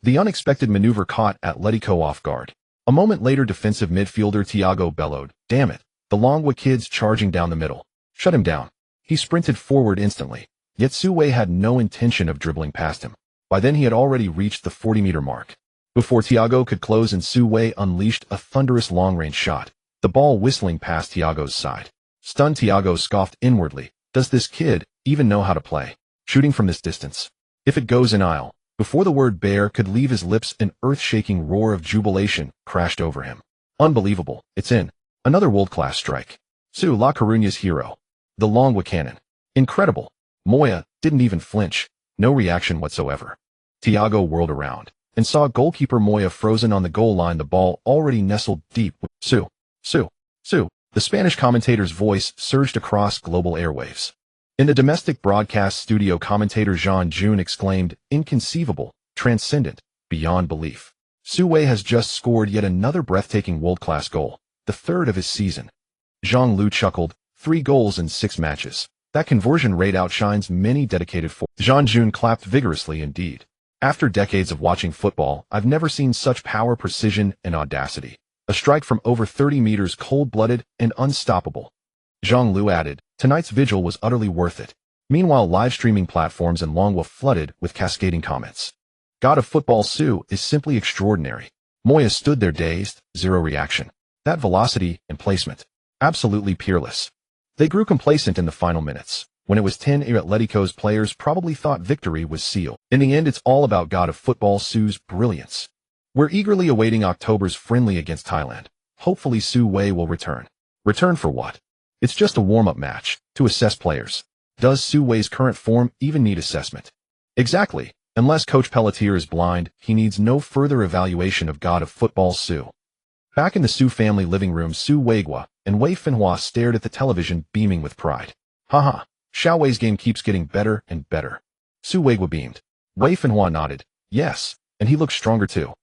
The unexpected maneuver caught Atletico off guard. A moment later, defensive midfielder Thiago bellowed, "Damn it, the Longwood kid's charging down the middle. Shut him down." He sprinted forward instantly, yet Su Wei had no intention of dribbling past him. By then he had already reached the 40-meter mark. Before Thiago could close in, Su Wei unleashed a thunderous long-range shot, the ball whistling past Thiago's side. Stunned, Thiago scoffed inwardly, "Does this kid even know how to play? Shooting from this distance? If it goes in, I'll..." Before the word bear could leave his lips, an earth-shaking roar of jubilation crashed over him. "Unbelievable, it's in. Another world-class strike. Su, La Coruña's hero. The Longwood cannon. Incredible." Moya didn't even flinch, no reaction whatsoever. Thiago whirled around and saw goalkeeper Moya frozen on the goal line, the ball already nestled deep. Su. The Spanish commentator's voice surged across global airwaves. In the domestic broadcast studio, commentator Jean June exclaimed, "Inconceivable, transcendent, beyond belief. Su Wei has just scored yet another breathtaking world-class goal, the third of his season." Zhang Lu chuckled, 3 goals in 6 matches. That conversion rate outshines many dedicated forwards. Jean June clapped vigorously indeed. "After decades of watching football, I've never seen such power, precision, and audacity. A strike from over 30 meters, cold-blooded and unstoppable." Zhang Lu added, "Tonight's vigil was utterly worth it." Meanwhile, live streaming platforms in Longwood flooded with cascading comments. "God of football, Su is simply extraordinary." Moya stood there dazed, zero reaction. "That velocity and placement. Absolutely peerless." They grew complacent in the final minutes. When it was 10-0, Atletico's players probably thought victory was sealed. In the end, it's all about God of football, Su's brilliance. We're eagerly awaiting October's friendly against Thailand. Hopefully Su Wei will return. Return for what? It's just a warm-up match, to assess players. Does Su Wei's current form even need assessment? Exactly. Unless Coach Pelletier is blind, he needs no further evaluation of God of football, Su. Back in the Su family living room, Su Weigua and Wei Finhua stared at the television, beaming with pride. "Haha, Xiao Wei's game keeps getting better and better." Su Weigua beamed. Wei Finhua nodded. "Yes, and he looks stronger too."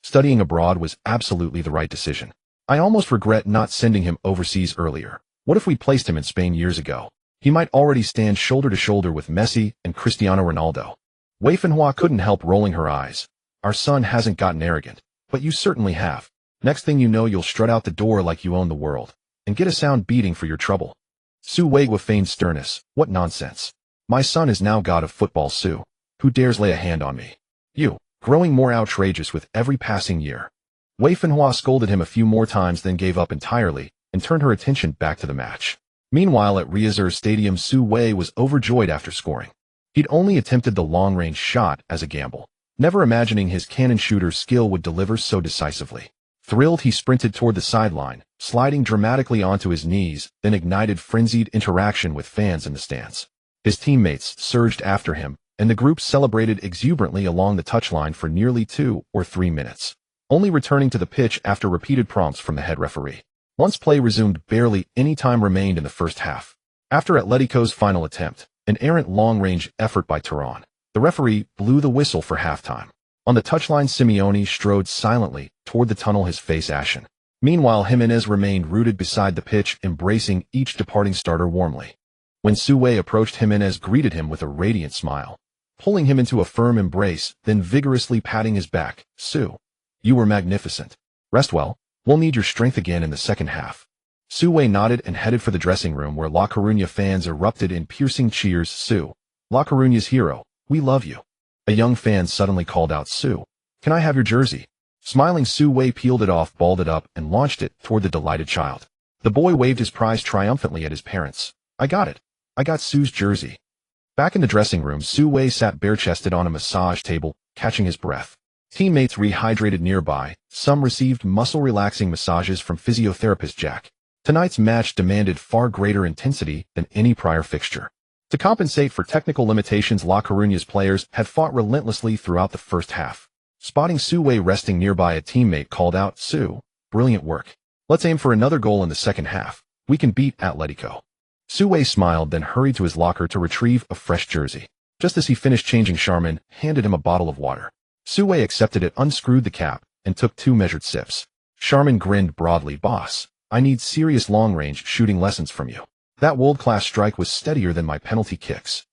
Studying abroad was absolutely the right decision. I almost regret not sending him overseas earlier. What if we placed him in Spain years ago? He might already stand shoulder to shoulder with Messi and Cristiano Ronaldo. Wei Finhua couldn't help rolling her eyes. "Our son hasn't gotten arrogant, but you certainly have. Next thing you know, you'll strut out the door like you own the world, and get a sound beating for your trouble." Su Weigua feigned sternness. "What nonsense. My son is now God of football, Su. Who dares lay a hand on me? You." Growing more outrageous with every passing year. Wei Finhua scolded him a few more times, then gave up entirely and turned her attention back to the match. Meanwhile, at Riazur Stadium, Su Wei was overjoyed after scoring. He'd only attempted the long-range shot as a gamble, never imagining his cannon shooter skill would deliver so decisively. Thrilled, he sprinted toward the sideline, sliding dramatically onto his knees, then ignited frenzied interaction with fans in the stands. His teammates surged after him, and the group celebrated exuberantly along the touchline for nearly 2 or 3 minutes, only returning to the pitch after repeated prompts from the head referee. Once play resumed, barely any time remained in the first half. After Atletico's final attempt, an errant long-range effort by Tehran, the referee blew the whistle for halftime. On the touchline, Simeone strode silently toward the tunnel, his face ashen. Meanwhile, Jimenez remained rooted beside the pitch, embracing each departing starter warmly. When Su Wei approached, Jimenez greeted him with a radiant smile, pulling him into a firm embrace, then vigorously patting his back. "Su, you were magnificent. Rest well. We'll need your strength again in the second half." Su Wei nodded and headed for the dressing room where La Coruña fans erupted in piercing cheers. Su, La Coruña's hero, we love you. A young fan suddenly called out, Su, can I have your jersey? Smiling, Su Wei peeled it off, balled it up, and launched it toward the delighted child. The boy waved his prize triumphantly at his parents. I got it. I got Su's jersey. Back in the dressing room, Su Wei sat bare-chested on a massage table, catching his breath. Teammates rehydrated nearby. Some received muscle-relaxing massages from physiotherapist Jack. Tonight's match demanded far greater intensity than any prior fixture. To compensate for technical limitations, La Coruña's players had fought relentlessly throughout the first half. Spotting Su Wei resting nearby, a teammate called out, Su, brilliant work. Let's aim for another goal in the second half. We can beat Atletico. Su Wei smiled, then hurried to his locker to retrieve a fresh jersey. Just as he finished changing, Charmin handed him a bottle of water. Su Wei accepted it, unscrewed the cap, and took 2 measured sips. Charmin grinned broadly. Boss, I need serious long-range shooting lessons from you. That world-class strike was steadier than my penalty kicks.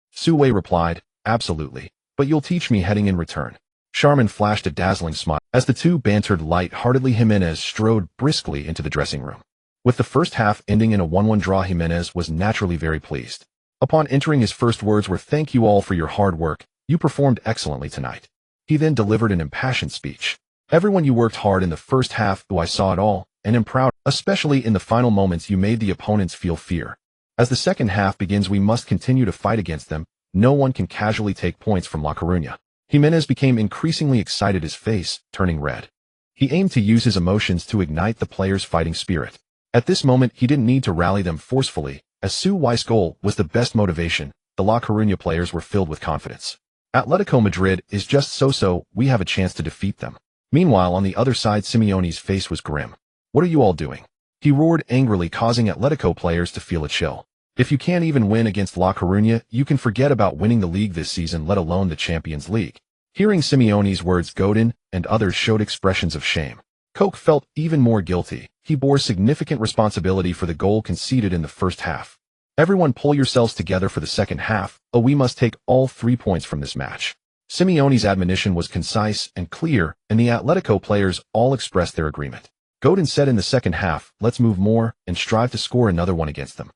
Su Wei replied, absolutely, but you'll teach me heading in return. Charmin flashed a dazzling smile. As the two bantered light-heartedly, Jimenez strode briskly into the dressing room. With the first half ending in a 1-1 draw, Jimenez was naturally very pleased. Upon entering, his first words were, thank you all for your hard work. You performed excellently tonight. He then delivered an impassioned speech. Everyone, you worked hard in the first half, though I saw it all, and am proud, especially in the final moments you made the opponents feel fear. As the second half begins, we must continue to fight against them. No one can casually take points from La Coruña. Jimenez became increasingly excited, his face turning red. He aimed to use his emotions to ignite the players' fighting spirit. At this moment, he didn't need to rally them forcefully, as Su Wei's goal was the best motivation. The La Coruña players were filled with confidence. Atletico Madrid is just so-so, we have a chance to defeat them. Meanwhile, on the other side, Simeone's face was grim. What are you all doing? He roared angrily, causing Atletico players to feel a chill. If you can't even win against La Coruña, you can forget about winning the league this season, let alone the Champions League. Hearing Simeone's words, Godin and others showed expressions of shame. Koch felt even more guilty. He bore significant responsibility for the goal conceded in the first half. Everyone, pull yourselves together for the second half. Oh, we must take all 3 points from this match. Simeone's admonition was concise and clear, and the Atletico players all expressed their agreement. Godin said in the second half, let's move more and strive to score another one against them.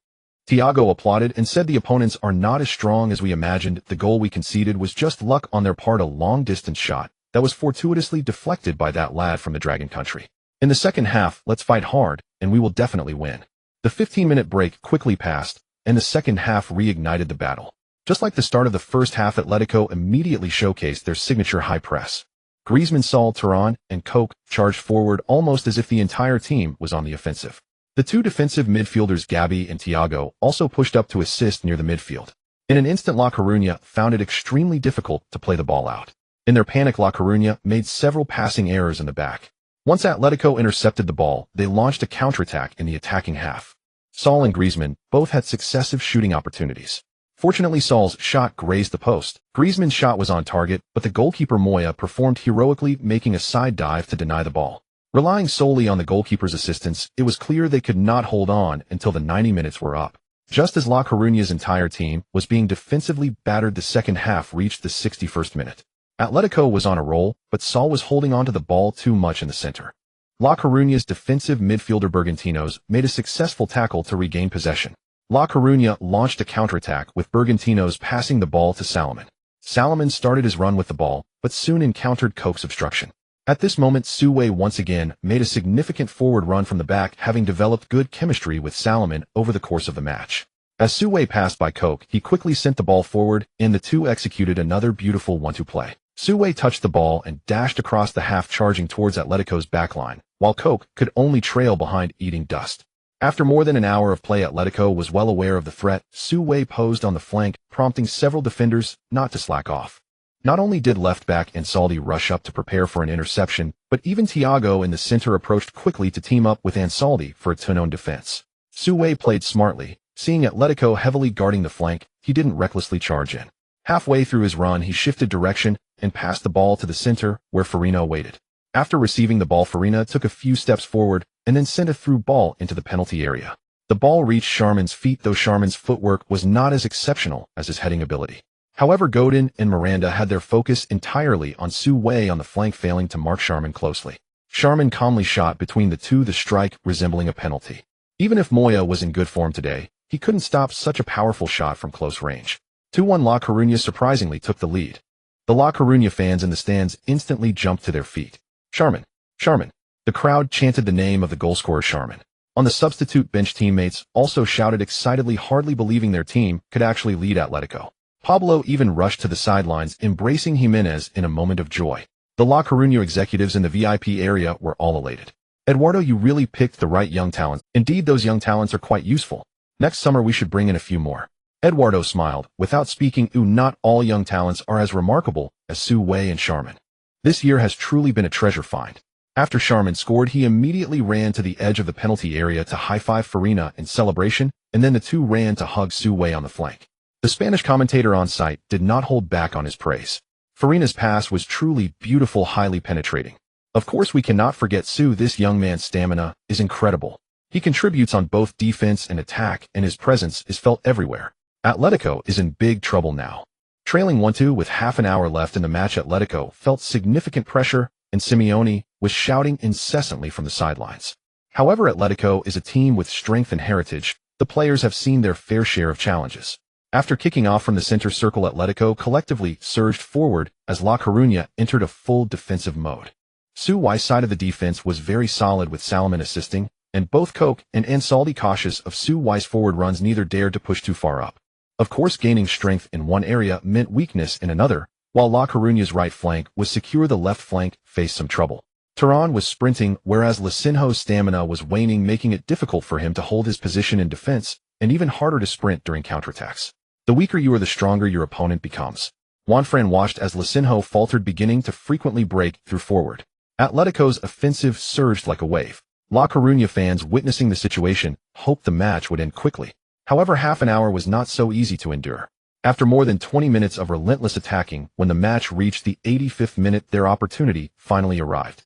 Thiago applauded and said the opponents are not as strong as we imagined. The goal we conceded was just luck on their part, a long-distance shot that was fortuitously deflected by that lad from the Dragon Country. In the second half, let's fight hard, and we will definitely win. The 15-minute break quickly passed, and the second half reignited the battle. Just like the start of the first half, Atletico immediately showcased their signature high press. Griezmann, Saul, Turan, and Koch charged forward almost as if the entire team was on the offensive. The two defensive midfielders, Gabi and Thiago, also pushed up to assist near the midfield. In an instant, La Coruña found it extremely difficult to play the ball out. In their panic, La Coruña made several passing errors in the back. Once Atletico intercepted the ball, they launched a counterattack in the attacking half. Saul and Griezmann both had successive shooting opportunities. Fortunately, Saul's shot grazed the post. Griezmann's shot was on target, but the goalkeeper Moya performed heroically, making a side dive to deny the ball. Relying solely on the goalkeeper's assistance, it was clear they could not hold on until the 90 minutes were up. Just as La Coruña's entire team was being defensively battered, the second half reached the 61st minute. Atletico was on a roll, but Saul was holding onto the ball too much in the center. La Coruña's defensive midfielder Bergantinos made a successful tackle to regain possession. La Coruña launched a counterattack with Bergantinos passing the ball to Salomon. Salomon started his run with the ball, but soon encountered Koch's obstruction. At this moment, Su Wei once again made a significant forward run from the back, having developed good chemistry with Salomon over the course of the match. As Su Wei passed by Koch, he quickly sent the ball forward, and the two executed another beautiful 1-2 play. Su Wei touched the ball and dashed across the half, charging towards Atletico's backline, while Koch could only trail behind, eating dust. After more than an hour of play, Atletico was well aware of the threat. Su Wei posed on the flank, prompting several defenders not to slack off. Not only did left-back Ansaldi rush up to prepare for an interception, but even Thiago in the center approached quickly to team up with Ansaldi for a two-known defense. Su Wei played smartly. Seeing Atletico heavily guarding the flank, he didn't recklessly charge in. Halfway through his run, he shifted direction and passed the ball to the center, where Farina waited. After receiving the ball, Farina took a few steps forward and then sent a through ball into the penalty area. The ball reached Charmin's feet, though Charmin's footwork was not as exceptional as his heading ability. However, Godin and Miranda had their focus entirely on Su Wei on the flank, failing to mark Charmin closely. Charmin calmly shot between the two, the strike resembling a penalty. Even if Moya was in good form today, he couldn't stop such a powerful shot from close range. 2-1 La Coruña surprisingly took the lead. The La Coruña fans in the stands instantly jumped to their feet. Charmin! Charmin! The crowd chanted the name of the goalscorer Charmin. On the substitute bench, teammates also shouted excitedly, hardly believing their team could actually lead Atletico. Pablo even rushed to the sidelines, embracing Jimenez in a moment of joy. The La Coruña executives in the VIP area were all elated. Eduardo, you really picked the right young talents. Indeed, those young talents are quite useful. Next summer we should bring in a few more. Eduardo smiled, without speaking. Not all young talents are as remarkable as Su Wei and Charmin. This year has truly been a treasure find. After Charmin scored, he immediately ran to the edge of the penalty area to high-five Farina in celebration, and then the two ran to hug Su Wei on the flank. The Spanish commentator on site did not hold back on his praise. Farina's pass was truly beautiful, highly penetrating. Of course, we cannot forget Su. This young man's stamina is incredible. He contributes on both defense and attack, and his presence is felt everywhere. Atletico is in big trouble now. Trailing 1-2 with half an hour left in the match, Atletico felt significant pressure, and Simeone was shouting incessantly from the sidelines. However, Atletico is a team with strength and heritage. The players have seen their fair share of challenges. After kicking off from the center circle, Atletico collectively surged forward as La Coruña entered a full defensive mode. Su Wei's side of the defense was very solid, with Salomon assisting, and both Coke and Ansaldi, cautious of Su Wei's forward runs, neither dared to push too far up. Of course, gaining strength in one area meant weakness in another. While La Coruña's right flank was secure, the left flank faced some trouble. Turan was sprinting, whereas Licinho's stamina was waning, making it difficult for him to hold his position in defense, and even harder to sprint during counterattacks. The weaker you are, the stronger your opponent becomes. Juanfran watched as Licinho faltered, beginning to frequently break through forward. Atletico's offensive surged like a wave. La Coruña fans, witnessing the situation, hoped the match would end quickly. However, half an hour was not so easy to endure. After more than 20 minutes of relentless attacking, when the match reached the 85th minute, their opportunity finally arrived.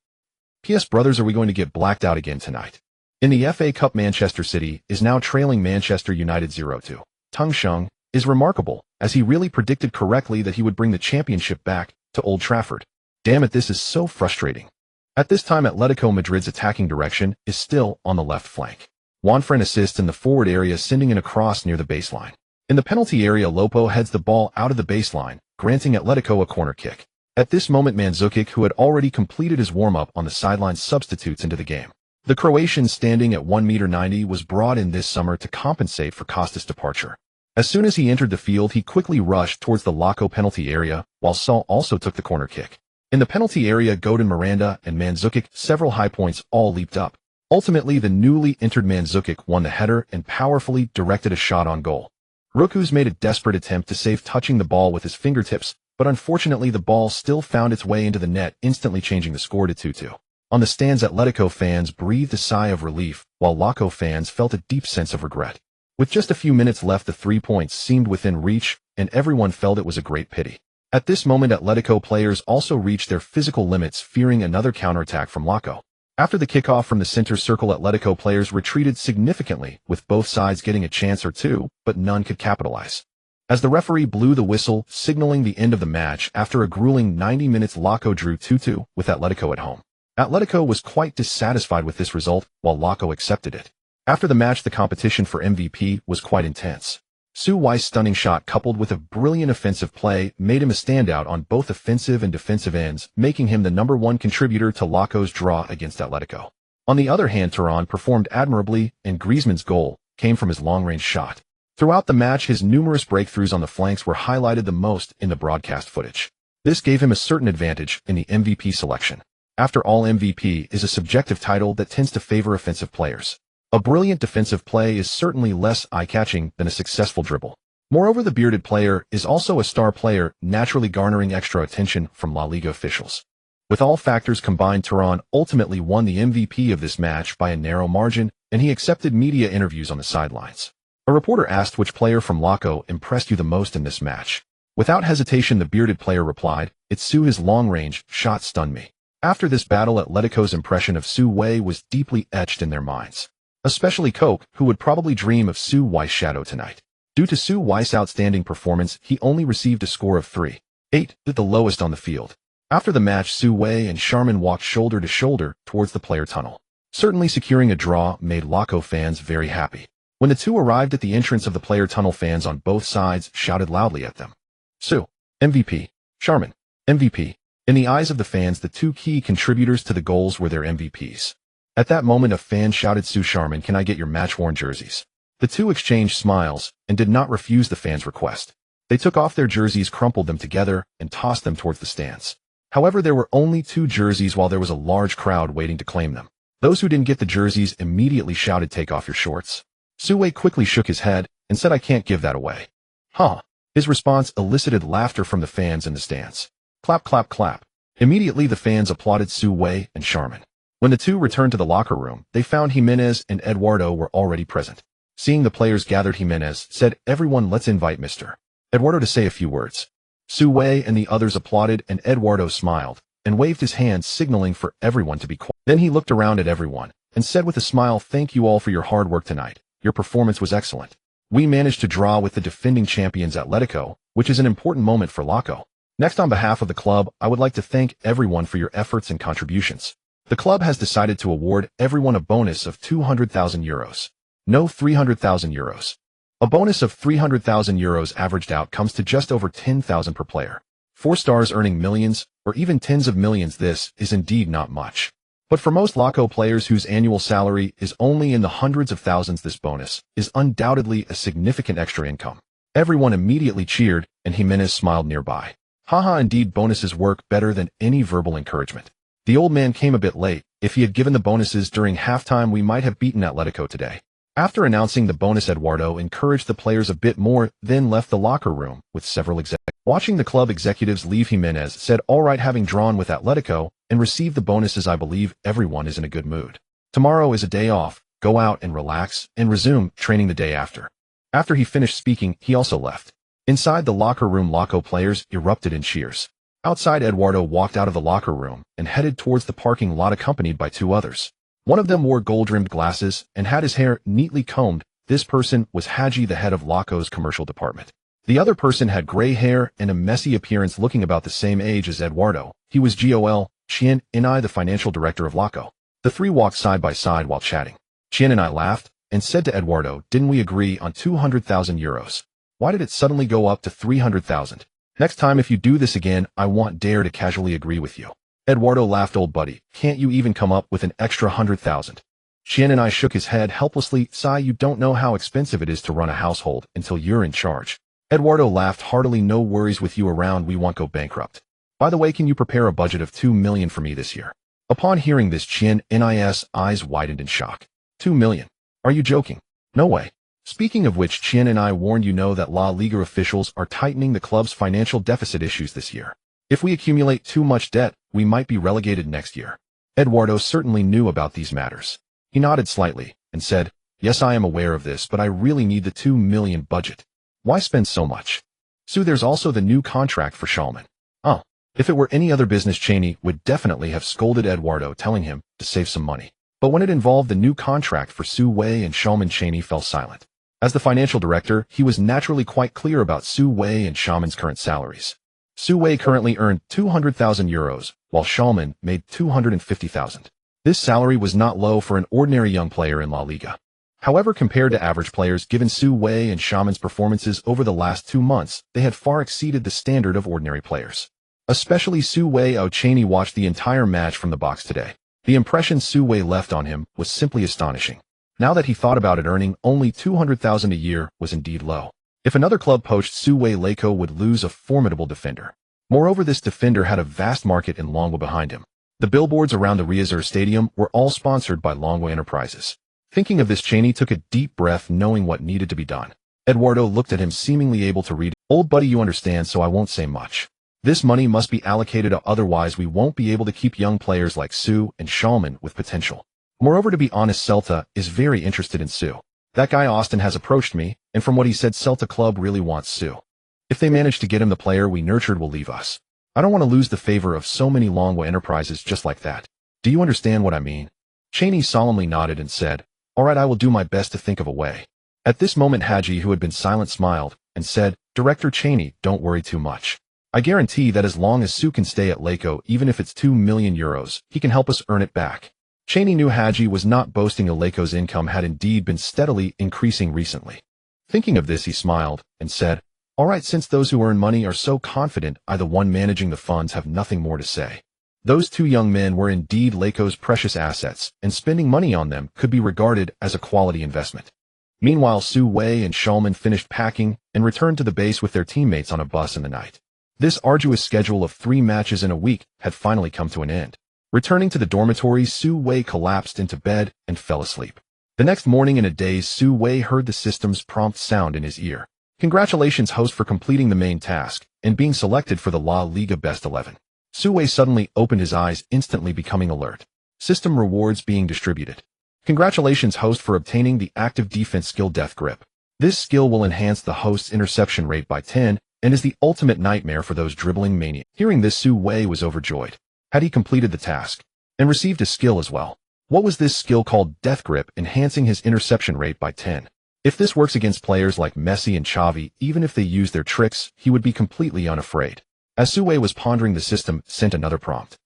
P.S. brothers, are we going to get blacked out again tonight? In the FA Cup, Manchester City is now trailing Manchester United 0-2. Tung Sheng is remarkable, as he really predicted correctly that he would bring the championship back to Old Trafford. Damn it, this is so frustrating. At this time, Atletico Madrid's attacking direction is still on the left flank. Juanfran assists in the forward area, sending in a cross near the baseline. In the penalty area, Lopo heads the ball out of the baseline, granting Atletico a corner kick. At this moment, Mandzukic, who had already completed his warm-up on the sideline, substitutes into the game. The Croatian, standing at 1.90 m, was brought in this summer to compensate for Costas' departure. As soon as he entered the field, he quickly rushed towards the Laco penalty area, while Saul also took the corner kick. In the penalty area, Godin, Miranda, and Mandzukic, several high points, all leaped up. Ultimately, the newly entered Mandzukic won the header and powerfully directed a shot on goal. Rukus made a desperate attempt to save, touching the ball with his fingertips, but unfortunately the ball still found its way into the net, instantly changing the score to 2-2. On the stands, Atletico fans breathed a sigh of relief, while Laco fans felt a deep sense of regret. With just a few minutes left, the 3 points seemed within reach, and everyone felt it was a great pity. At this moment, Atletico players also reached their physical limits, fearing another counterattack from Laco. After the kickoff from the center circle, Atletico players retreated significantly, with both sides getting a chance or two, but none could capitalize. As the referee blew the whistle, signaling the end of the match, after a grueling 90 minutes, Laco drew 2-2 with Atletico at home. Atletico was quite dissatisfied with this result, while Laco accepted it. After the match, the competition for MVP was quite intense. Su Wei's stunning shot, coupled with a brilliant offensive play, made him a standout on both offensive and defensive ends, making him the #1 contributor to Laco's draw against Atletico. On the other hand, Turan performed admirably, and Griezmann's goal came from his long-range shot. Throughout the match, his numerous breakthroughs on the flanks were highlighted the most in the broadcast footage. This gave him a certain advantage in the MVP selection. After all, MVP is a subjective title that tends to favor offensive players. A brilliant defensive play is certainly less eye-catching than a successful dribble. Moreover, the bearded player is also a star player, naturally garnering extra attention from La Liga officials. With all factors combined, Turan ultimately won the MVP of this match by a narrow margin, and he accepted media interviews on the sidelines. A reporter asked which player from Laco impressed you the most in this match. Without hesitation, the bearded player replied, "It's Su. His long-range shot stunned me." After this battle, Atletico's impression of Su Wei was deeply etched in their minds. Especially Coke, who would probably dream of Su Wei's shadow tonight. Due to Su Wei's outstanding performance, he only received a score of 3.8, the lowest on the field. After the match, Su Wei and Charmin walked shoulder to shoulder towards the player tunnel. Certainly securing a draw made Laco fans very happy. When the two arrived at the entrance of the player tunnel, fans on both sides shouted loudly at them. Su, MVP. Charmin, MVP. In the eyes of the fans, the two key contributors to the goals were their MVPs. At that moment, a fan shouted, Su Charmin, can I get your match-worn jerseys? The two exchanged smiles and did not refuse the fans' request. They took off their jerseys, crumpled them together, and tossed them towards the stands. However, there were only 2 jerseys while there was a large crowd waiting to claim them. Those who didn't get the jerseys immediately shouted, take off your shorts. Su Wei quickly shook his head and said, I can't give that away. Huh. His response elicited laughter from the fans in the stands. Clap, clap, clap. Immediately the fans applauded Su Wei and Charmin. When the two returned to the locker room, they found Jimenez and Eduardo were already present. Seeing the players gathered, Jimenez said, everyone, let's invite Mr. Eduardo to say a few words. Su Wei and the others applauded, and Eduardo smiled and waved his hand, signaling for everyone to be quiet. Then he looked around at everyone and said with a smile, thank you all for your hard work tonight. Your performance was excellent. We managed to draw with the defending champions Atletico, which is an important moment for Laco. Next, on behalf of the club, I would like to thank everyone for your efforts and contributions. The club has decided to award everyone a bonus of 200,000 euros. No, 300,000 euros. A bonus of 300,000 euros averaged out comes to just over 10,000 per player. 4 stars earning millions, or even tens of millions. This is indeed not much. But for most Laco players whose annual salary is only in the hundreds of thousands, this bonus is undoubtedly a significant extra income. Everyone immediately cheered, and Jimenez smiled nearby. Haha, indeed, bonuses work better than any verbal encouragement. The old man came a bit late. If he had given the bonuses during halftime, we might have beaten Atletico today. After announcing the bonus, Eduardo encouraged the players a bit more, then left the locker room with several executives. Watching the club executives leave, Jimenez said, all right, having drawn with Atletico and received the bonuses, I believe everyone is in a good mood. Tomorrow is a day off. Go out and relax and resume training the day after. After he finished speaking, he also left. Inside the locker room, Laco players erupted in cheers. Outside, Eduardo walked out of the locker room and headed towards the parking lot accompanied by 2 others. One of them wore gold-rimmed glasses and had his hair neatly combed. This person was Haji, the head of Laco's commercial department. The other person had gray hair and a messy appearance, looking about the same age as Eduardo. He was Gol Chien and I, the financial director of Laco. The 3 walked side by side while chatting. Chien and I laughed and said to Eduardo, didn't we agree on 200,000 euros? Why did it suddenly go up to 300,000? Next time if you do this again, I won't dare to casually agree with you. Eduardo laughed, old buddy, can't you even come up with an extra 100,000? Chien and I shook his head helplessly. Sigh, you don't know how expensive it is to run a household until you're in charge. Eduardo laughed heartily. No worries, with you around we won't go bankrupt. By the way, can you prepare a budget of 2 million for me this year? Upon hearing this, Chien Nis eyes widened in shock. 2 million? Are you joking? No way. Speaking of which, Chien and I warned you know that La Liga officials are tightening the club's financial deficit issues this year. If we accumulate too much debt, we might be relegated next year. Eduardo certainly knew about these matters. He nodded slightly and said, yes, I am aware of this, but I really need the 2 million budget. Why spend so much? Su, there's also the new contract for Charmin. Oh, if it were any other business, Cheney would definitely have scolded Eduardo, telling him to save some money. But when it involved the new contract for Su Wei and Charmin, Cheney fell silent. As the financial director, he was naturally quite clear about Su Wei and Charmin's current salaries. Su Wei currently earned 200,000 euros, while Charmin made 250,000. This salary was not low for an ordinary young player in La Liga. However, compared to average players, given Su Wei and Charmin's performances over the last 2 months, they had far exceeded the standard of ordinary players. Especially Su Wei. Cheney watched the entire match from the box today. The impression Su Wei left on him was simply astonishing. Now that he thought about it, earning only 200,000 a year was indeed low. If another club poached Su Wei, Laco would lose a formidable defender. Moreover, this defender had a vast market in Longwa behind him. The billboards around the Riazor Stadium were all sponsored by Longwa Enterprises. Thinking of this, Cheney took a deep breath, knowing what needed to be done. Eduardo looked at him, seemingly able to read. Old buddy, you understand, so I won't say much. This money must be allocated, otherwise we won't be able to keep young players like Su and Charmin with potential. Moreover, to be honest, Celta is very interested in Su. That guy Austin has approached me, and from what he said, Celta Club really wants Su. If they manage to get him, the player we nurtured will leave us. I don't want to lose the favor of so many Longwa Enterprises just like that. Do you understand what I mean? Cheney solemnly nodded and said, all right, I will do my best to think of a way. At this moment, Haji, who had been silent, smiled and said, Director Cheney, don't worry too much. I guarantee that as long as Su can stay at Laco, even if it's 2 million euros, he can help us earn it back. Cheney knew Hadji was not boasting. Aleko's income had indeed been steadily increasing recently. Thinking of this, he smiled and said, "All right, since those who earn money are so confident I, the one managing the funds, have nothing more to say." Those two young men were indeed Lako's precious assets, and spending money on them could be regarded as a quality investment. Meanwhile, Su Wei and Shulman finished packing and returned to the base with their teammates on a bus in the night. This arduous schedule of 3 matches in a week had finally come to an end. Returning to the dormitory, Su Wei collapsed into bed and fell asleep. The next morning, in a daze, Su Wei heard the system's prompt sound in his ear. "Congratulations, host, for completing the main task and being selected for the La Liga Best 11. Su Wei suddenly opened his eyes, instantly becoming alert. System rewards being distributed. "Congratulations, host, for obtaining the active defense skill Death Grip. This skill will enhance the host's interception rate by 10 and is the ultimate nightmare for those dribbling maniacs." Hearing this, Su Wei was overjoyed. Had he completed the task and received a skill as well? What was this skill called? Death Grip, enhancing his interception rate by 10. If this works against players like Messi and Xavi, even if they use their tricks, he would be completely unafraid. As Su Wei was pondering, the system sent another prompt.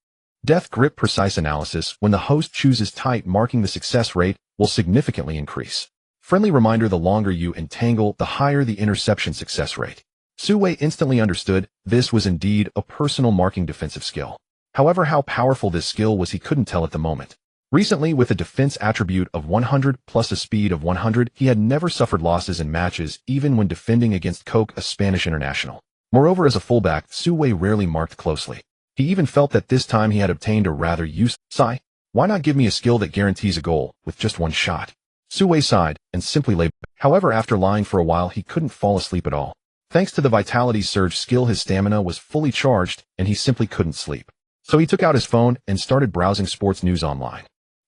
Death Grip precise analysis. When the host chooses tight, marking the success rate will significantly increase. Friendly reminder: the longer you entangle, the higher the interception success rate. Su Wei instantly understood this was indeed a personal marking defensive skill. However, how powerful this skill was he couldn't tell at the moment. Recently, with a defense attribute of 100 plus a speed of 100, he had never suffered losses in matches, even when defending against Coke, a Spanish international. Moreover, as a fullback, Su Wei rarely marked closely. He even felt that this time he had obtained a rather useful sigh. Why not give me a skill that guarantees a goal with just one shot? Su Wei sighed and simply lay. However, after lying for a while, he couldn't fall asleep at all. Thanks to the Vitality Surge skill, his stamina was fully charged and he simply couldn't sleep. So he took out his phone and started browsing sports news online.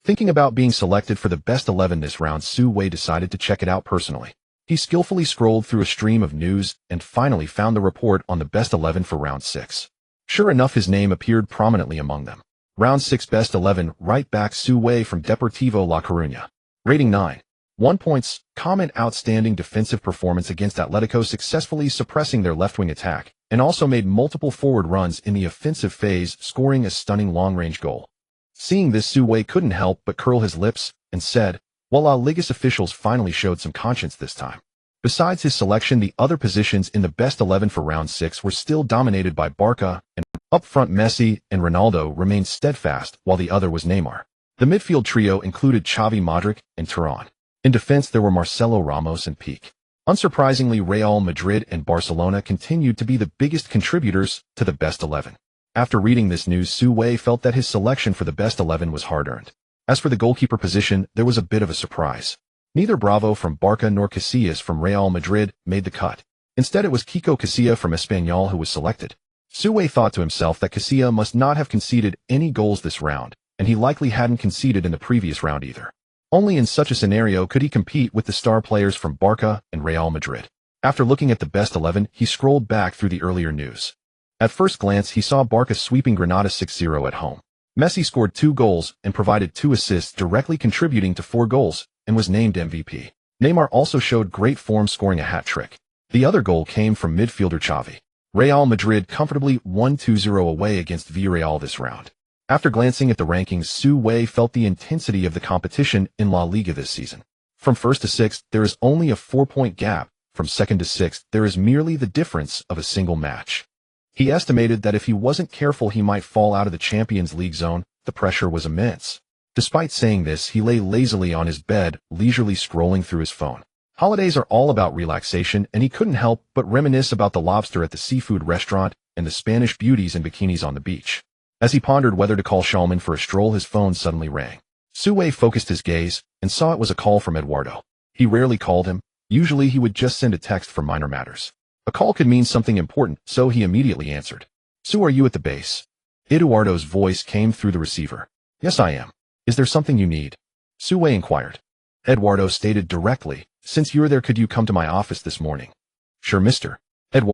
Thinking about being selected for the best 11 this round, Su Wei decided to check it out personally. He skillfully scrolled through a stream of news and finally found the report on the best 11 for round 6. Sure enough, his name appeared prominently among them. Round 6 best 11, right back Su Wei from Deportivo La Coruña. Rating 9. 1 points. Comment: outstanding defensive performance against Atletico, successfully suppressing their left-wing attack, and also made multiple forward runs in the offensive phase, scoring a stunning long-range goal. Seeing this, Su Wei couldn't help but curl his lips and said, "Well, La Liga's officials finally showed some conscience this time." Besides his selection, the other positions in the best 11 for round 6 were still dominated by Barca, and up front Messi and Ronaldo remained steadfast, while the other was Neymar. The midfield trio included Xavi, Modric, and Turan. In defense, there were Marcelo, Ramos, and Pique. Unsurprisingly, Real Madrid and Barcelona continued to be the biggest contributors to the best 11. After reading this news, Su Wei felt that his selection for the best 11 was hard-earned. As for the goalkeeper position, there was a bit of a surprise. Neither Bravo from Barca nor Casillas from Real Madrid made the cut. Instead, it was Kiko Casilla from Espanyol who was selected. Su Wei thought to himself that Casilla must not have conceded any goals this round, and he likely hadn't conceded in the previous round either. Only in such a scenario could he compete with the star players from Barca and Real Madrid. After looking at the best 11, he scrolled back through the earlier news. At first glance, he saw Barca sweeping Granada 6-0 at home. Messi scored 2 goals and provided 2 assists, directly contributing to 4 goals, and was named MVP. Neymar also showed great form, scoring a hat-trick. The other goal came from midfielder Xavi. Real Madrid comfortably won 2-0 away against Villarreal this round. After glancing at the rankings, Su Wei felt the intensity of the competition in La Liga this season. From 1st to 6th, there is only a 4-point gap. From 2nd to 6th, there is merely the difference of a single match. He estimated that if he wasn't careful, he might fall out of the Champions League zone. The pressure was immense. Despite saying this, he lay lazily on his bed, leisurely scrolling through his phone. Holidays are all about relaxation, and he couldn't help but reminisce about the lobster at the seafood restaurant and the Spanish beauties in bikinis on the beach. As he pondered whether to call Shulman for a stroll, his phone suddenly rang. Su Wei focused his gaze and saw it was a call from Eduardo. He rarely called him. Usually he would just send a text for minor matters. A call could mean something important, so he immediately answered. "Su, are you at the base?" Eduardo's voice came through the receiver. "Yes, I am. Is there something you need?" Su Wei inquired. Eduardo stated directly, "Since you're there, could you come to my office this morning?" "Sure, mister."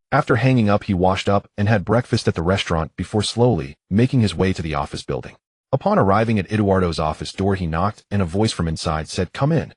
After hanging up, he washed up and had breakfast at the restaurant before slowly making his way to the office building. Upon arriving at Eduardo's office door, he knocked, and a voice from inside said, "Come in."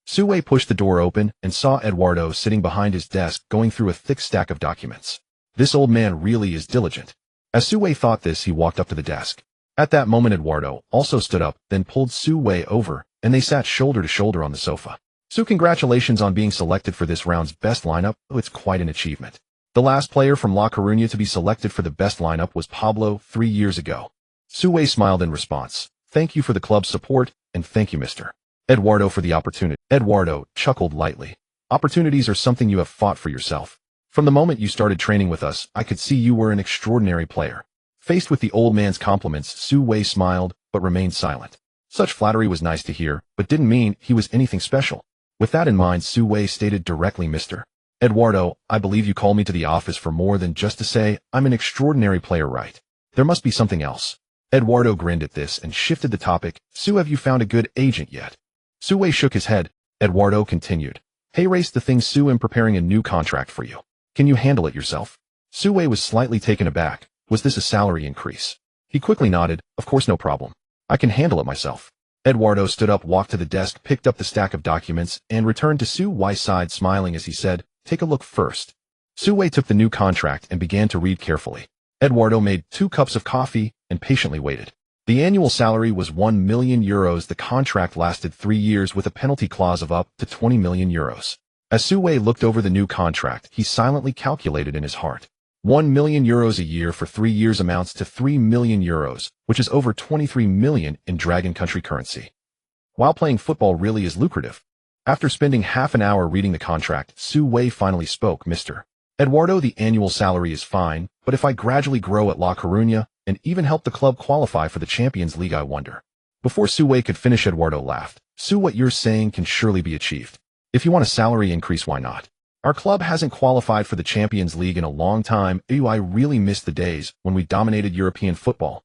Su Wei pushed the door open and saw Eduardo sitting behind his desk going through a thick stack of documents. This old man really is diligent. As Su Wei thought this, he walked up to the desk. At that moment Eduardo also stood up, then pulled Su Wei over, and they sat shoulder to shoulder on the sofa. "Su, congratulations on being selected for this round's best lineup. Oh, it's quite an achievement. The last player from La Coruña to be selected for the best lineup was Pablo 3 years ago." Su Wei smiled in response. "Thank you for the club's support, and thank you, Mr. Eduardo, for the opportunity." Eduardo chuckled lightly. "Opportunities are something you have fought for yourself. From the moment you started training with us, I could see you were an extraordinary player." Faced with the old man's compliments, Su Wei smiled, but remained silent. Such flattery was nice to hear, but didn't mean he was anything special. With that in mind, Su Wei stated directly, "Mr. Eduardo, I believe you called me to the office for more than just to say I'm an extraordinary player, right? There must be something else." Eduardo grinned at this and shifted the topic. "Su, have you found a good agent yet?" Su Wei shook his head. Eduardo continued. "Hey, race the thing, Su, I'm preparing a new contract for you. Can you handle it yourself?" Su Wei was slightly taken aback. Was this a salary increase? He quickly nodded. "Of course, no problem. I can handle it myself." Eduardo stood up, walked to the desk, picked up the stack of documents, and returned to Su Wei's side, smiling as he said, "Take a look first." Su Wei took the new contract and began to read carefully. Eduardo made 2 cups of coffee and patiently waited. The annual salary was 1 million euros. The contract lasted 3 years with a penalty clause of up to 20 million euros. As Su Wei looked over the new contract, he silently calculated in his heart. 1 million euros a year for 3 years amounts to 3 million euros, which is over 23 million in Dragon country currency. While playing football really is lucrative. After spending half an hour reading the contract, Su Wei finally spoke. "Mr. Eduardo, the annual salary is fine, but if I gradually grow at La Coruña and even help the club qualify for the Champions League, I wonder." Before Su Wei could finish, Eduardo laughed. "Su, what you're saying can surely be achieved. If you want a salary increase, why not? Our club hasn't qualified for the Champions League in a long time. I really miss the days when we dominated European football."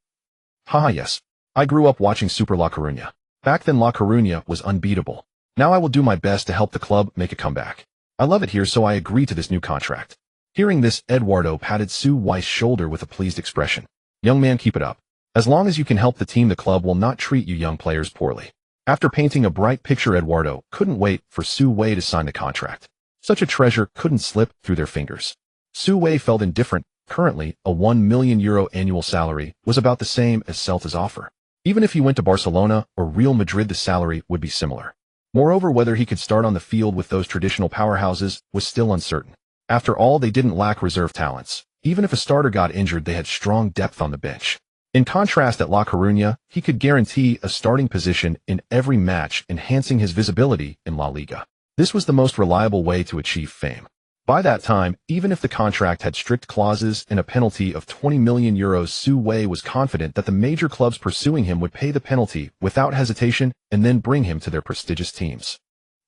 "Haha, yes. I grew up watching Super La Coruña. Back then La Coruña was unbeatable. Now I will do my best to help the club make a comeback. I love it here, so I agree to this new contract." Hearing this, Eduardo patted Su Wei's shoulder with a pleased expression. "Young man, keep it up. As long as you can help the team, the club will not treat you young players poorly." After painting a bright picture, Eduardo couldn't wait for Su Wei to sign the contract. Such a treasure couldn't slip through their fingers. Su Wei felt indifferent. Currently, a 1 million euro annual salary was about the same as Celta's offer. Even if he went to Barcelona or Real Madrid, the salary would be similar. Moreover, whether he could start on the field with those traditional powerhouses was still uncertain. After all, they didn't lack reserve talents. Even if a starter got injured, they had strong depth on the bench. In contrast, at La Coruña, he could guarantee a starting position in every match, enhancing his visibility in La Liga. This was the most reliable way to achieve fame. By that time, even if the contract had strict clauses and a penalty of 20 million euros, Su Wei was confident that the major clubs pursuing him would pay the penalty without hesitation and then bring him to their prestigious teams.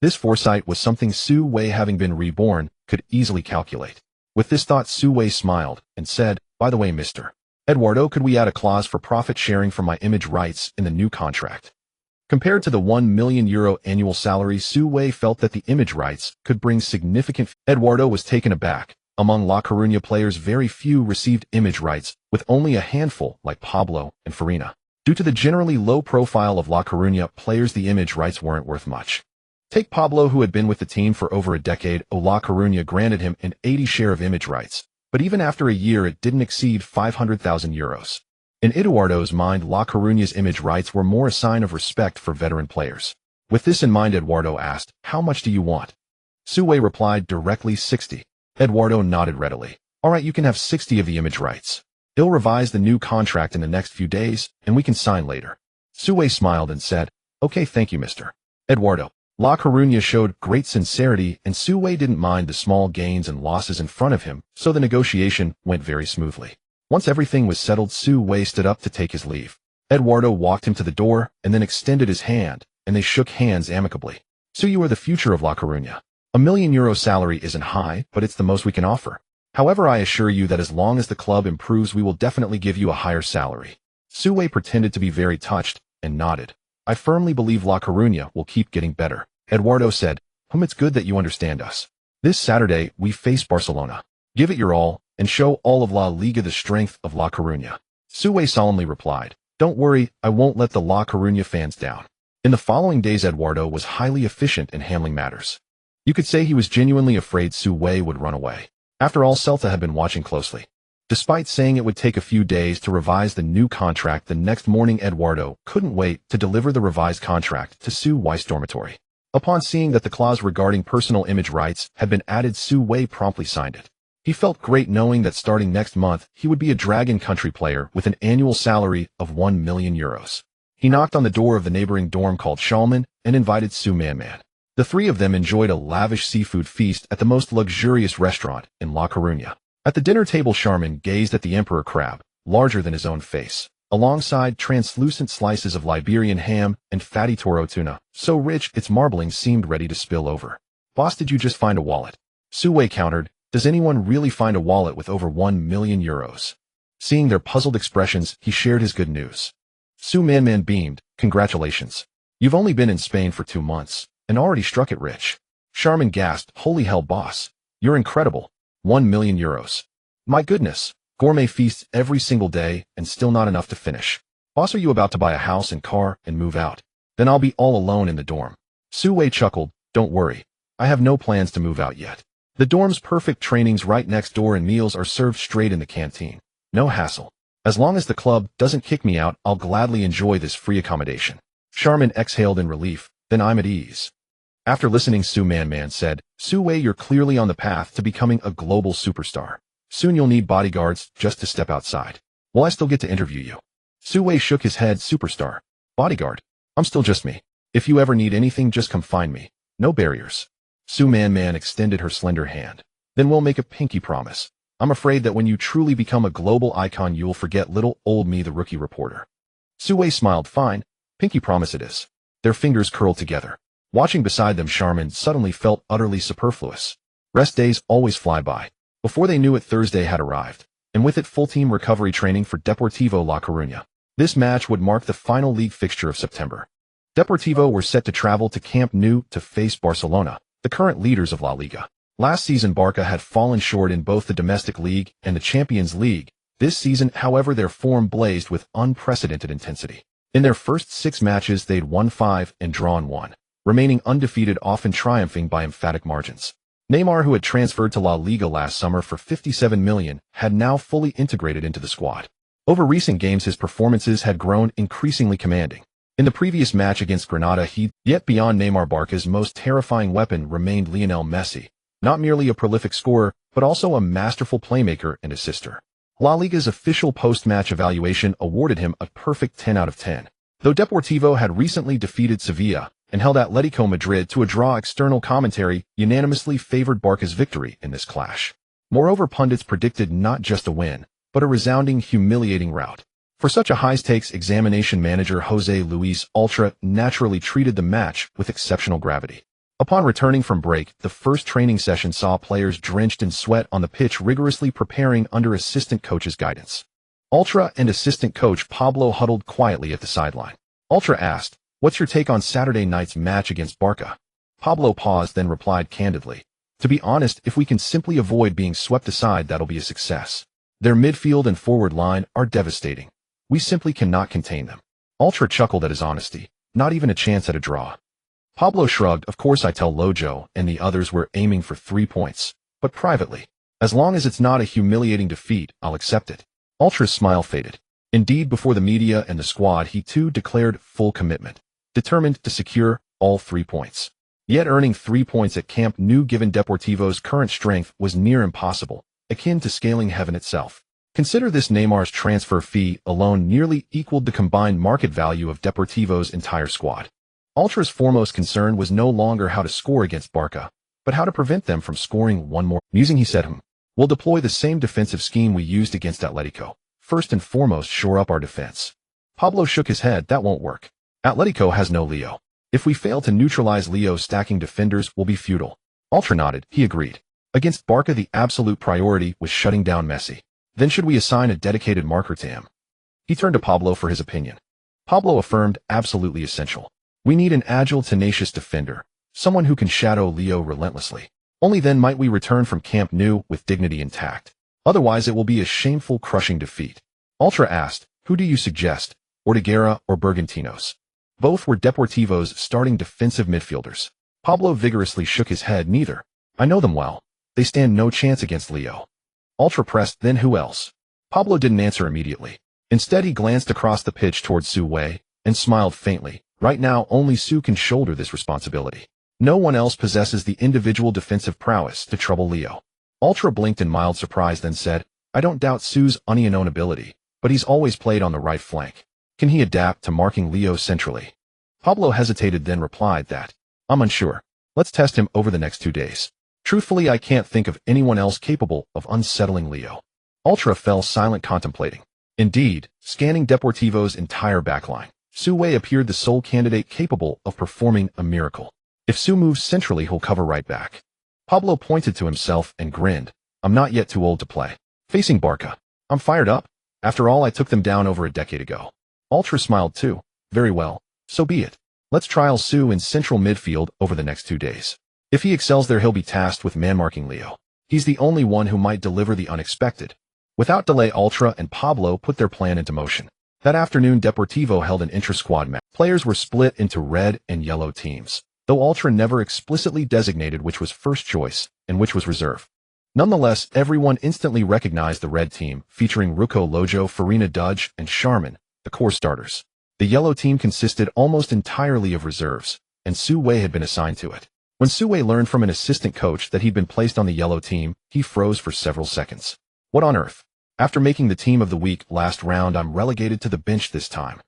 This foresight was something Su Wei, having been reborn, could easily calculate. With this thought, Su Wei smiled and said, "By the way, Mr. Eduardo, could we add a clause for profit sharing from my image rights in the new contract?" Compared to the 1 million euro annual salary, Su Wei felt that the image rights could bring significant. Eduardo was taken aback. Among La Coruña players, very few received image rights, with only a handful like Pablo and Farina. Due to the generally low profile of La Coruña players, the image rights weren't worth much. Take Pablo, who had been with the team for over a decade. La Coruña granted him an 80 share of image rights, but even after a year it didn't exceed 500,000 euros. In Eduardo's mind, La Coruña's image rights were more a sign of respect for veteran players. With this in mind, Eduardo asked, "How much do you want?" Su Wei replied directly, 60. Eduardo nodded readily. "All right, you can have 60 of the image rights. He'll revise the new contract in the next few days, and we can sign later." Su Wei smiled and said, "Okay, thank you, Mr. Eduardo." La Coruña showed great sincerity, and Su Wei didn't mind the small gains and losses in front of him, so the negotiation went very smoothly. Once everything was settled, Su Wei stood up to take his leave. Eduardo walked him to the door and then extended his hand, and they shook hands amicably. "Su, you are the future of La Coruña. A 1 million euro salary isn't high, but it's the most we can offer. However, I assure you that as long as the club improves, we will definitely give you a higher salary." Su Wei pretended to be very touched and nodded. "I firmly believe La Coruña will keep getting better." Eduardo said, It's good that you understand us. This Saturday, we face Barcelona. Give it your all, and show all of La Liga the strength of La Coruña." Su Wei solemnly replied, "Don't worry, I won't let the La Coruña fans down." In the following days, Eduardo was highly efficient in handling matters. You could say he was genuinely afraid Su Wei would run away. After all, Celta had been watching closely. Despite saying it would take a few days to revise the new contract the next morning, Eduardo couldn't wait to deliver the revised contract to Su Wei's dormitory. Upon seeing that the clause regarding personal image rights had been added, Su Wei promptly signed it. He felt great knowing that starting next month he would be a Dragon Country player with an annual salary of 1 million euros. He knocked on the door of the neighboring dorm called Shulman and invited Su Man. The three of them enjoyed a lavish seafood feast at the most luxurious restaurant in La Coruña. At the dinner table, Charmin gazed at the emperor crab, larger than his own face, alongside translucent slices of Liberian ham and fatty toro tuna, so rich its marbling seemed ready to spill over. "Boss, did you just find a wallet?" Su Wei countered. "Does anyone really find a wallet with over 1 million euros? Seeing their puzzled expressions, he shared his good news. Su Man beamed. "Congratulations. You've only been in Spain for 2 months, and already struck it rich." Charmin gasped. "Holy hell, boss. You're incredible. 1 million euros. My goodness. Gourmet feasts every single day, and still not enough to finish. Boss, are you about to buy a house and car and move out? Then I'll be all alone in the dorm." Su Wei chuckled. "Don't worry. I have no plans to move out yet. The dorm's perfect training's right next door and meals are served straight in the canteen. No hassle. As long as the club doesn't kick me out, I'll gladly enjoy this free accommodation." Charmin exhaled in relief. "Then I'm at ease." After listening, Su Man said, "Su Wei, you're clearly on the path to becoming a global superstar. Soon you'll need bodyguards just to step outside. Will I still get to interview you?" Su Wei shook his head. "Superstar? Bodyguard? I'm still just me. If you ever need anything, just come find me. No barriers." Su Man extended her slender hand. "Then we'll make a pinky promise. I'm afraid that when you truly become a global icon, you'll forget little old me, the rookie reporter." Su Wei smiled. "Fine. Pinky promise it is." Their fingers curled together. Watching beside them, Charmin suddenly felt utterly superfluous. Rest days always fly by. Before they knew it, Thursday had arrived, and with it full team recovery training for Deportivo La Coruña. This match would mark the final league fixture of September. Deportivo were set to travel to Camp Nou to face Barcelona, the current leaders of La Liga. Last season, Barca had fallen short in both the domestic league and the Champions League. This season, however, their form blazed with unprecedented intensity. In their first 6 matches, they'd won 5 and drawn 1. Remaining undefeated, often triumphing by emphatic margins. Neymar, who had transferred to La Liga last summer for 57 million, had now fully integrated into the squad. Over recent games, his performances had grown increasingly commanding. In the previous match against Granada, yet beyond Neymar, Barca's most terrifying weapon remained Lionel Messi, not merely a prolific scorer, but also a masterful playmaker and assister. La Liga's official post-match evaluation awarded him a perfect 10 out of 10. Though Deportivo had recently defeated Sevilla and held Atletico Madrid to a draw, external commentary unanimously favored Barca's victory in this clash. Moreover, pundits predicted not just a win, but a resounding, humiliating rout. For such a high-stakes examination, manager Jose Luis Ultra naturally treated the match with exceptional gravity. Upon returning from break, the first training session saw players drenched in sweat on the pitch, rigorously preparing under assistant coach's guidance. Ultra and assistant coach Pablo huddled quietly at the sideline. Ultra asked, "What's your take on Saturday night's match against Barca?" Pablo paused, then replied candidly, "To be honest, if we can simply avoid being swept aside, that'll be a success. Their midfield and forward line are devastating. We simply cannot contain them." Ultra chuckled at his honesty. "Not even a chance at a draw." Pablo shrugged. "Of course, I tell Lojo and the others we're aiming for 3 points, but privately. As long as it's not a humiliating defeat, I'll accept it." Ultra's smile faded. Indeed, before the media and the squad, he too declared full commitment, determined to secure all 3 points. Yet earning 3 points at Camp Nou, given Deportivo's current strength, was near impossible, akin to scaling heaven itself. Consider this: Neymar's transfer fee alone nearly equaled the combined market value of Deportivo's entire squad. Ultra's foremost concern was no longer how to score against Barca, but how to prevent them from scoring one more. Musing, he said, "We'll deploy the same defensive scheme we used against Atletico. First and foremost, shore up our defense." Pablo shook his head. "That won't work. Atletico has no Leo. If we fail to neutralize Leo, stacking defenders will be futile." Ultra nodded. He agreed. Against Barca, the absolute priority was shutting down Messi. "Then should we assign a dedicated marker to him?" He turned to Pablo for his opinion. Pablo affirmed, "Absolutely essential. We need an agile, tenacious defender, someone who can shadow Leo relentlessly. Only then might we return from Camp Nou with dignity intact. Otherwise, it will be a shameful, crushing defeat." Ultra asked, "Who do you suggest, Ortiguera or Bergantinos?" Both were Deportivo's starting defensive midfielders. Pablo vigorously shook his head. "Neither. I know them well. They stand no chance against Leo." Ultra pressed, "Then who else?" Pablo didn't answer immediately. Instead, he glanced across the pitch towards Su Wei and smiled faintly. Right now, only Su can shoulder this responsibility. No one else possesses the individual defensive prowess to trouble Leo. Ultra blinked in mild surprise, then said, I don't doubt Su's unknown ability, but he's always played on the right flank. Can he adapt to marking Leo centrally? Pablo hesitated, then replied that, I'm unsure. Let's test him over the next 2 days. Truthfully, I can't think of anyone else capable of unsettling Leo. Ultra fell silent, contemplating. Indeed, scanning Deportivo's entire backline, Su Wei appeared the sole candidate capable of performing a miracle. If Su moves centrally, he'll cover right back. Pablo pointed to himself and grinned. I'm not yet too old to play. Facing Barca, I'm fired up. After all, I took them down over a decade ago. Ultra smiled too. Very well, so be it. Let's trial Su in central midfield over the next 2 days. If he excels there, he'll be tasked with man-marking Leo. He's the only one who might deliver the unexpected. Without delay, Ultra and Pablo put their plan into motion. That afternoon, Deportivo held an intra-squad match. Players were split into red and yellow teams, though Ultra never explicitly designated which was first choice and which was reserve. Nonetheless, everyone instantly recognized the red team, featuring Ruko Lojo, Farina Dudge, and Sharman, the core starters. The yellow team consisted almost entirely of reserves, and Su Wei had been assigned to it. When Su Wei learned from an assistant coach that he'd been placed on the yellow team, he froze for several seconds. What on earth? After making the team of the week last round, I'm relegated to the bench this time.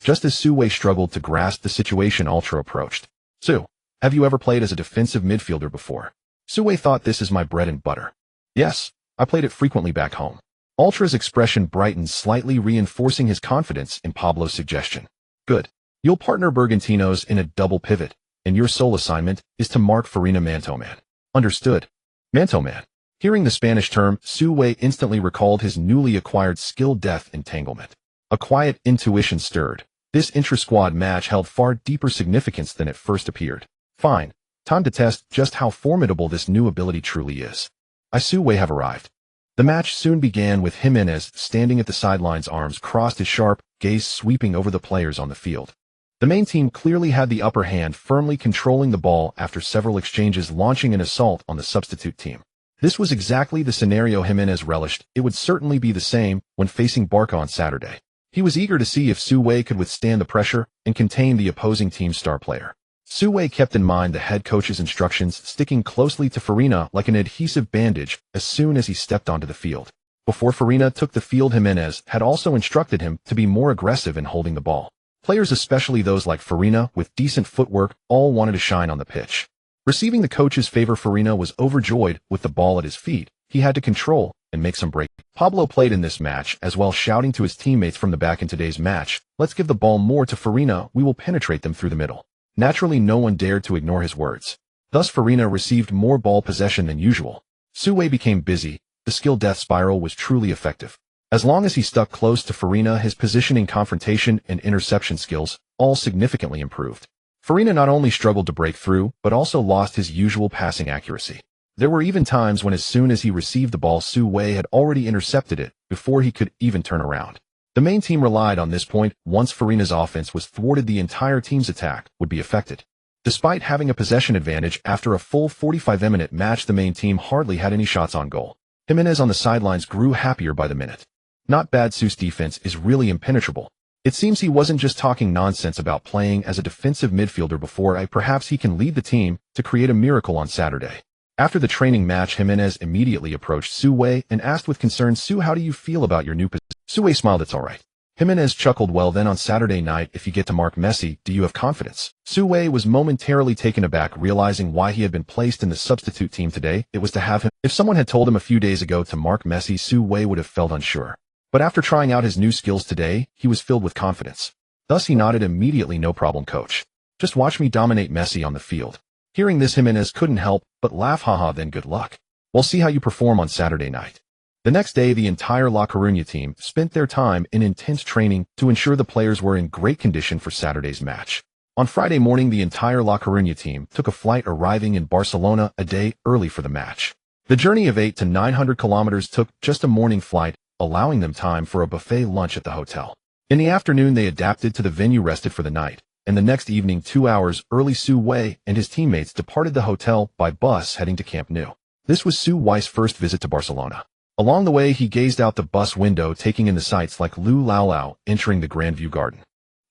Just as Su Wei struggled to grasp the situation, Ultra approached. Su, have you ever played as a defensive midfielder before? Su Wei thought, this is my bread and butter. Yes, I played it frequently back home. Ultra's expression brightened slightly, reinforcing his confidence in Pablo's suggestion. Good. You'll partner Bergantinos in a double pivot, and your sole assignment is to mark Farina Mantoman. Understood. Mantoman. Hearing the Spanish term, Su Wei instantly recalled his newly acquired skill, Death Entanglement. A quiet intuition stirred. This intra-squad match held far deeper significance than it first appeared. Fine. Time to test just how formidable this new ability truly is. Su Wei have arrived. The match soon began with Jimenez standing at the sidelines, arms crossed, his sharp gaze sweeping over the players on the field. The main team clearly had the upper hand, firmly controlling the ball after several exchanges, launching an assault on the substitute team. This was exactly the scenario Jimenez relished. It would certainly be the same when facing Barca on Saturday. He was eager to see if Su Wei could withstand the pressure and contain the opposing team's star player. Su Wei kept in mind the head coach's instructions, sticking closely to Farina like an adhesive bandage as soon as he stepped onto the field. Before Farina took the field, Jimenez had also instructed him to be more aggressive in holding the ball. Players, especially those like Farina with decent footwork, all wanted to shine on the pitch. Receiving the coach's favor, Farina was overjoyed with the ball at his feet. He had to control and make some break. Pablo played in this match as well, shouting to his teammates from the back in today's match, let's give the ball more to Farina, we will penetrate them through the middle. Naturally, no one dared to ignore his words. Thus, Farina received more ball possession than usual. Su Wei became busy. The skill death spiral was truly effective. As long as he stuck close to Farina, his positioning, confrontation, and interception skills all significantly improved. Farina not only struggled to break through, but also lost his usual passing accuracy. There were even times when as soon as he received the ball, Su Wei had already intercepted it before he could even turn around. The main team relied on this point. Once Farina's offense was thwarted, the entire team's attack would be affected. Despite having a possession advantage after a full 45-minute match, the main team hardly had any shots on goal. Jimenez on the sidelines grew happier by the minute. Not bad. Su's defense is really impenetrable. It seems he wasn't just talking nonsense about playing as a defensive midfielder before. Perhaps he can lead the team to create a miracle on Saturday. After the training match, Jimenez immediately approached Su Wei and asked with concern, Su, how do you feel about your new position? Su Wei smiled, it's all right. Jimenez chuckled, well then on Saturday night, if you get to mark Messi, do you have confidence? Su Wei was momentarily taken aback, realizing why he had been placed in the substitute team today. It was to have him. If someone had told him a few days ago to mark Messi, Su Wei would have felt unsure. But after trying out his new skills today, he was filled with confidence. Thus he nodded immediately, no problem, coach. Just watch me dominate Messi on the field. Hearing this, Jimenez couldn't help but laugh. Haha, then good luck. We'll see how you perform on Saturday night. The next day, the entire La Coruña team spent their time in intense training to ensure the players were in great condition for Saturday's match. On Friday morning, the entire La Coruña team took a flight, arriving in Barcelona a day early for the match. The journey of 800 to 900 kilometers took just a morning flight, allowing them time for a buffet lunch at the hotel. In the afternoon, they adapted to the venue, rested for the night, and the next evening, 2 hours early, Su Wei and his teammates departed the hotel by bus, heading to Camp Nou. This was Su Wei's first visit to Barcelona. Along the way, he gazed out the bus window, taking in the sights like Lu Lao Lao entering the Grandview Garden.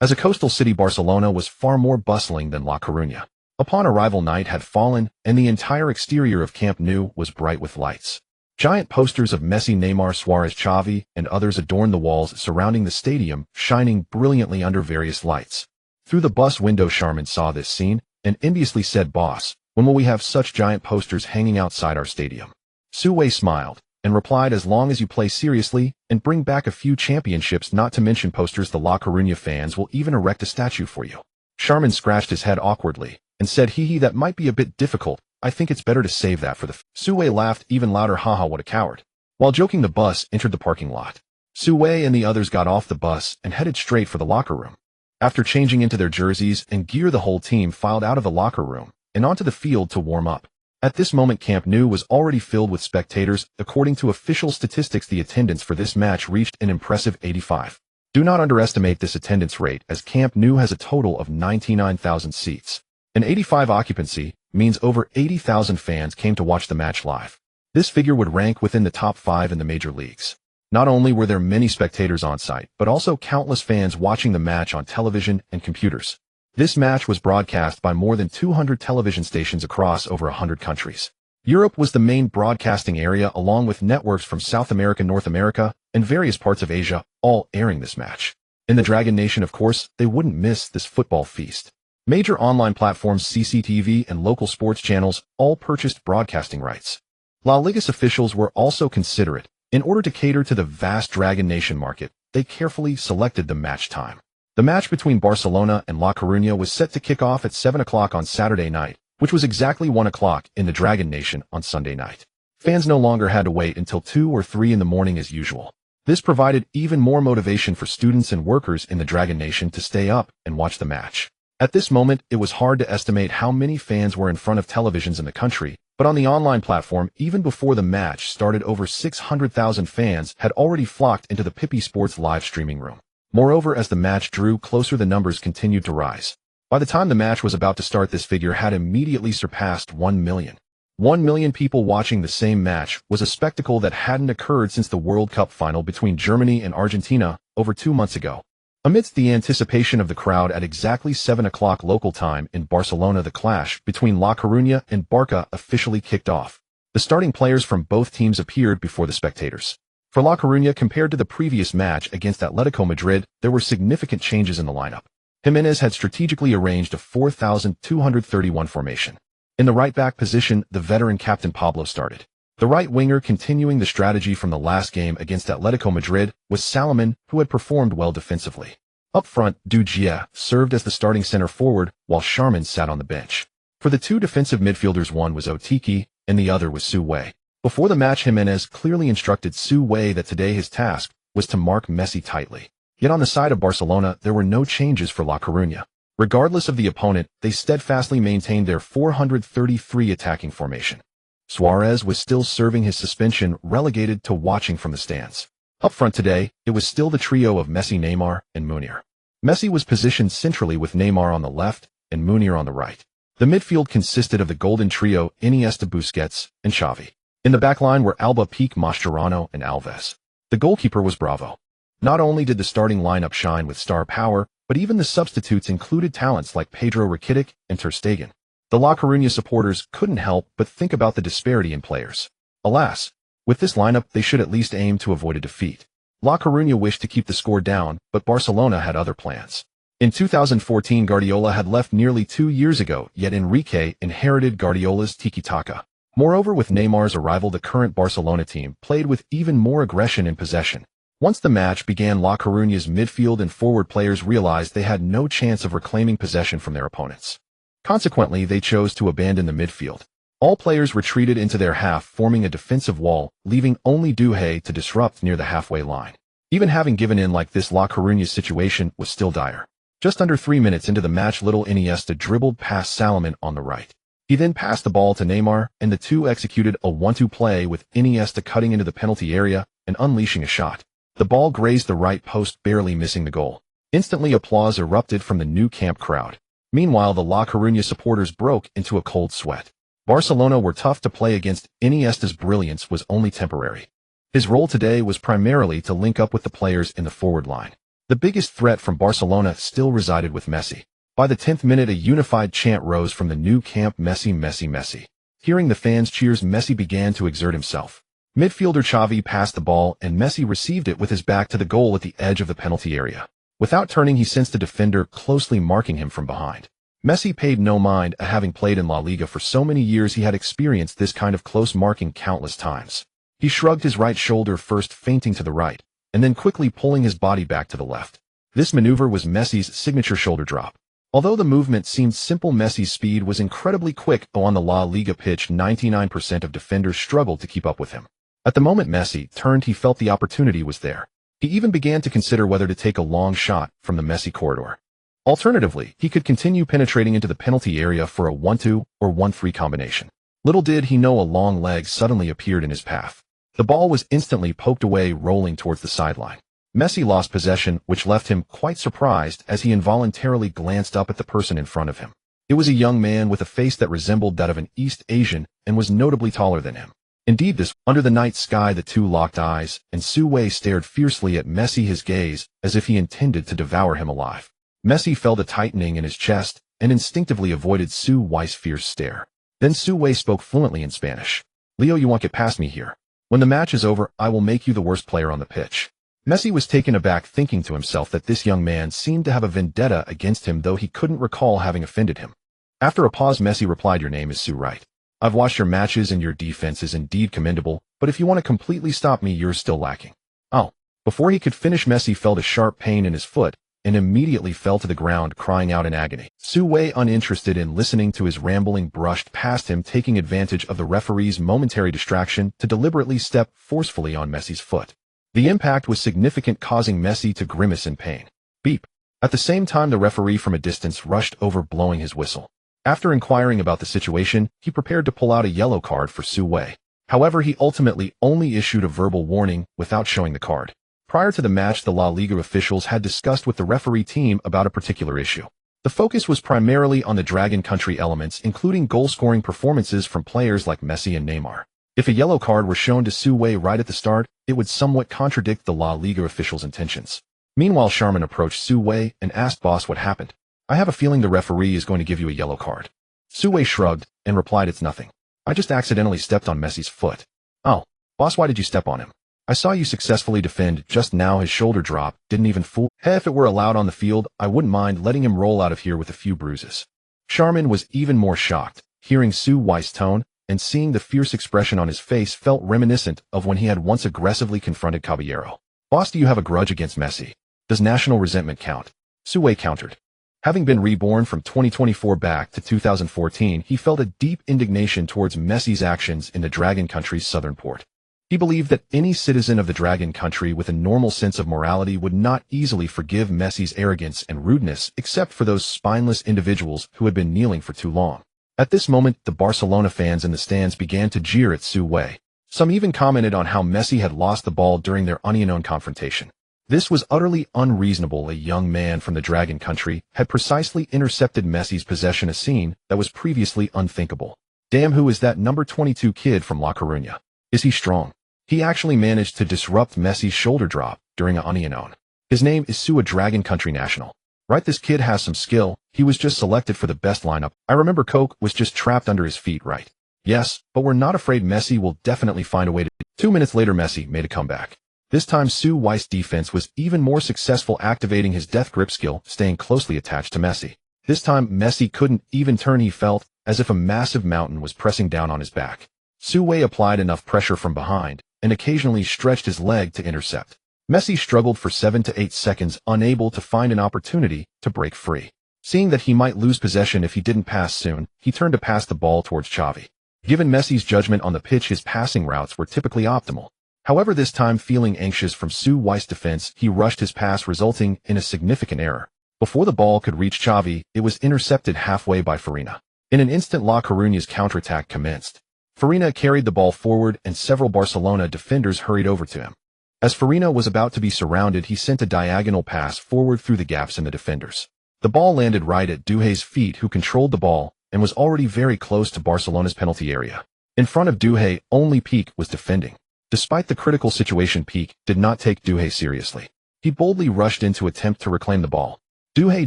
As a coastal city, Barcelona was far more bustling than La Coruña. Upon arrival, night had fallen, and the entire exterior of Camp Nou was bright with lights. Giant posters of Messi, Neymar, Suarez, Xavi, and others adorned the walls surrounding the stadium, shining brilliantly under various lights. Through the bus window, Charmin saw this scene, and enviously said, "Boss, when will we have such giant posters hanging outside our stadium?" Su Wei smiled, and replied, "As long as you play seriously, and bring back a few championships, not to mention posters, the La Coruña fans will even erect a statue for you." Charmin scratched his head awkwardly, and said, "Hee, that might be a bit difficult. I think it's better to save that for the Su Wei laughed even louder. "Haha, what a coward." While joking, the bus entered the parking lot. Su Wei and the others got off the bus and headed straight for the locker room. After changing into their jerseys and gear, the whole team filed out of the locker room and onto the field to warm up. At this moment, Camp Nou was already filled with spectators. According to official statistics, the attendance for this match reached an impressive 85. Do not underestimate this attendance rate, as Camp Nou has a total of 99,000 seats. An 85 occupancy means over 80,000 fans came to watch the match live. This figure would rank within the top 5 in the major leagues. Not only were there many spectators on site, but also countless fans watching the match on television and computers. This match was broadcast by more than 200 television stations across over 100 countries. Europe was the main broadcasting area, along with networks from South America, North America, and various parts of Asia, all airing this match. In the Dragon Nation, of course, they wouldn't miss this football feast. Major online platforms, CCTV, and local sports channels all purchased broadcasting rights. La Liga's officials were also considerate. In order to cater to the vast Dragon Nation market, they carefully selected the match time. The match between Barcelona and La Coruña was set to kick off at 7 o'clock on Saturday night, which was exactly 1 o'clock in the Dragon Nation on Sunday night. Fans no longer had to wait until 2 or 3 in the morning as usual. This provided even more motivation for students and workers in the Dragon Nation to stay up and watch the match. At this moment, it was hard to estimate how many fans were in front of televisions in the country, but on the online platform, even before the match started, over 600,000 fans had already flocked into the Pippy Sports live streaming room. Moreover, as the match drew closer, the numbers continued to rise. By the time the match was about to start, this figure had immediately surpassed 1 million. 1 million people watching the same match was a spectacle that hadn't occurred since the World Cup final between Germany and Argentina over 2 months ago. Amidst the anticipation of the crowd, at exactly 7 o'clock local time in Barcelona, the clash between La Coruña and Barca officially kicked off. The starting players from both teams appeared before the spectators. For La Coruña, compared to the previous match against Atletico Madrid, there were significant changes in the lineup. Jimenez had strategically arranged a 4,231 formation. In the right-back position, the veteran captain Pablo started. The right winger, continuing the strategy from the last game against Atletico Madrid, was Salomon, who had performed well defensively. Up front, Du Jia served as the starting center forward, while Charmin sat on the bench. For the two defensive midfielders, one was Otiki, and the other was Su Wei. Before the match, Jimenez clearly instructed Su Wei that today his task was to mark Messi tightly. Yet on the side of Barcelona, there were no changes for La Coruña. Regardless of the opponent, they steadfastly maintained their 433 attacking formation. Suarez was still serving his suspension, relegated to watching from the stands. Up front today, it was still the trio of Messi, Neymar, and Munir. Messi was positioned centrally with Neymar on the left and Munir on the right. The midfield consisted of the golden trio Iniesta, Busquets, and Xavi. In the backline were Alba, Pique, Mascherano, and Alves. The goalkeeper was Bravo. Not only did the starting lineup shine with star power, but even the substitutes included talents like Pedro Rakitic and Ter Stegen. The La Coruña supporters couldn't help but think about the disparity in players. Alas, with this lineup, they should at least aim to avoid a defeat. La Coruña wished to keep the score down, but Barcelona had other plans. In 2014, Guardiola had left nearly 2 years ago, yet Enrique inherited Guardiola's tiki-taka. Moreover, with Neymar's arrival, the current Barcelona team played with even more aggression and possession. Once the match began, La Coruña's midfield and forward players realized they had no chance of reclaiming possession from their opponents. Consequently, they chose to abandon the midfield. All players retreated into their half, forming a defensive wall, leaving only Duhé to disrupt near the halfway line. Even having given in like this, La Coruña's situation was still dire. Just under 3 minutes into the match, little Iniesta dribbled past Salomon on the right. He then passed the ball to Neymar, and the two executed a 1-2 play, with Iniesta cutting into the penalty area and unleashing a shot. The ball grazed the right post, barely missing the goal. Instantly, applause erupted from the Nou Camp crowd. Meanwhile, the La Coruña supporters broke into a cold sweat. Barcelona were tough to play against. Iniesta's brilliance was only temporary. His role today was primarily to link up with the players in the forward line. The biggest threat from Barcelona still resided with Messi. By the 10th minute, a unified chant rose from the new camp: Messi, Messi, Messi. Hearing the fans' cheers, Messi began to exert himself. Midfielder Xavi passed the ball, and Messi received it with his back to the goal at the edge of the penalty area. Without turning, he sensed a defender closely marking him from behind. Messi paid no mind, having played in La Liga for so many years he had experienced this kind of close marking countless times. He shrugged his right shoulder, first feinting to the right, and then quickly pulling his body back to the left. This maneuver was Messi's signature shoulder drop. Although the movement seemed simple, Messi's speed was incredibly quick. On the La Liga pitch, 99% of defenders struggled to keep up with him. At the moment Messi turned, he felt the opportunity was there. He even began to consider whether to take a long shot from the Messi corridor. Alternatively, he could continue penetrating into the penalty area for a 1-2 or 1-3 combination. Little did he know a long leg suddenly appeared in his path. The ball was instantly poked away, rolling towards the sideline. Messi lost possession, which left him quite surprised as he involuntarily glanced up at the person in front of him. It was a young man with a face that resembled that of an East Asian and was notably taller than him. Indeed, under the night sky the two locked eyes, and Su Wei stared fiercely at Messi, his gaze as if he intended to devour him alive. Messi felt a tightening in his chest and instinctively avoided Su Wei's fierce stare. Then Su Wei spoke fluently in Spanish. "Leo, you won't get past me here. When the match is over, I will make you the worst player on the pitch." Messi was taken aback, thinking to himself that this young man seemed to have a vendetta against him, though he couldn't recall having offended him. After a pause, Messi replied, "Your name is Su, right? I've watched your matches and your defense is indeed commendable, but if you want to completely stop me, you're still lacking." "Oh." Before he could finish, Messi felt a sharp pain in his foot and immediately fell to the ground, crying out in agony. Su Wei, uninterested in listening to his rambling, brushed past him, taking advantage of the referee's momentary distraction to deliberately step forcefully on Messi's foot. The impact was significant, causing Messi to grimace in pain. Beep. At the same time, the referee from a distance rushed over, blowing his whistle. After inquiring about the situation, he prepared to pull out a yellow card for Su Wei. However, he ultimately only issued a verbal warning without showing the card. Prior to the match, the La Liga officials had discussed with the referee team about a particular issue. The focus was primarily on the Dragon Country elements, including goal-scoring performances from players like Messi and Neymar. If a yellow card were shown to Su Wei right at the start, it would somewhat contradict the La Liga officials' intentions. Meanwhile, Sharman approached Su Wei and asked, "Boss, what happened? I have a feeling the referee is going to give you a yellow card." Su Wei shrugged and replied, "It's nothing. I just accidentally stepped on Messi's foot." "Oh, boss, why did you step on him? I saw you successfully defend just now." His shoulder drop didn't even fool. If it were allowed on the field, I wouldn't mind letting him roll out of here with a few bruises." Sharman was even more shocked. Hearing Su Wei's tone and seeing the fierce expression on his face felt reminiscent of when he had once aggressively confronted Caballero. "Boss, do you have a grudge against Messi? Does national resentment count?" Su Wei countered. Having been reborn from 2024 back to 2014, he felt a deep indignation towards Messi's actions in the Dragon Country's southern port. He believed that any citizen of the Dragon Country with a normal sense of morality would not easily forgive Messi's arrogance and rudeness, except for those spineless individuals who had been kneeling for too long. At this moment, the Barcelona fans in the stands began to jeer at Su Wei. Some even commented on how Messi had lost the ball during their unknown confrontation. This was utterly unreasonable. A young man from the Dragon Country had precisely intercepted Messi's possession, a scene that was previously unthinkable. Damn, who is that number 22 kid from La Coruña? Is he strong? He actually managed to disrupt Messi's shoulder drop during a unknown. His name is Su, a Dragon Country national. Right, this kid has some skill. He was just selected for the best lineup. I remember Coke was just trapped under his feet, right? Yes, but we're not afraid. Messi will definitely find a way to. 2 minutes later, Messi made a comeback. This time, Su Wei's defense was even more successful, activating his death grip skill, staying closely attached to Messi. This time, Messi couldn't even turn. He felt as if a massive mountain was pressing down on his back. Su Wei applied enough pressure from behind and occasionally stretched his leg to intercept. Messi struggled for 7 to 8 seconds, unable to find an opportunity to break free. Seeing that he might lose possession if he didn't pass soon, he turned to pass the ball towards Xavi. Given Messi's judgment on the pitch, his passing routes were typically optimal. However, this time, feeling anxious from Su Wei's defense, he rushed his pass, resulting in a significant error. Before the ball could reach Xavi, it was intercepted halfway by Farina. In an instant, La Coruña's counterattack commenced. Farina carried the ball forward and several Barcelona defenders hurried over to him. As Farina was about to be surrounded, he sent a diagonal pass forward through the gaps in the defenders. The ball landed right at Duhé's feet, who controlled the ball and was already very close to Barcelona's penalty area. In front of Duhé, only Pique was defending. Despite the critical situation, Peak did not take Du He seriously. He boldly rushed in to attempt to reclaim the ball. Du He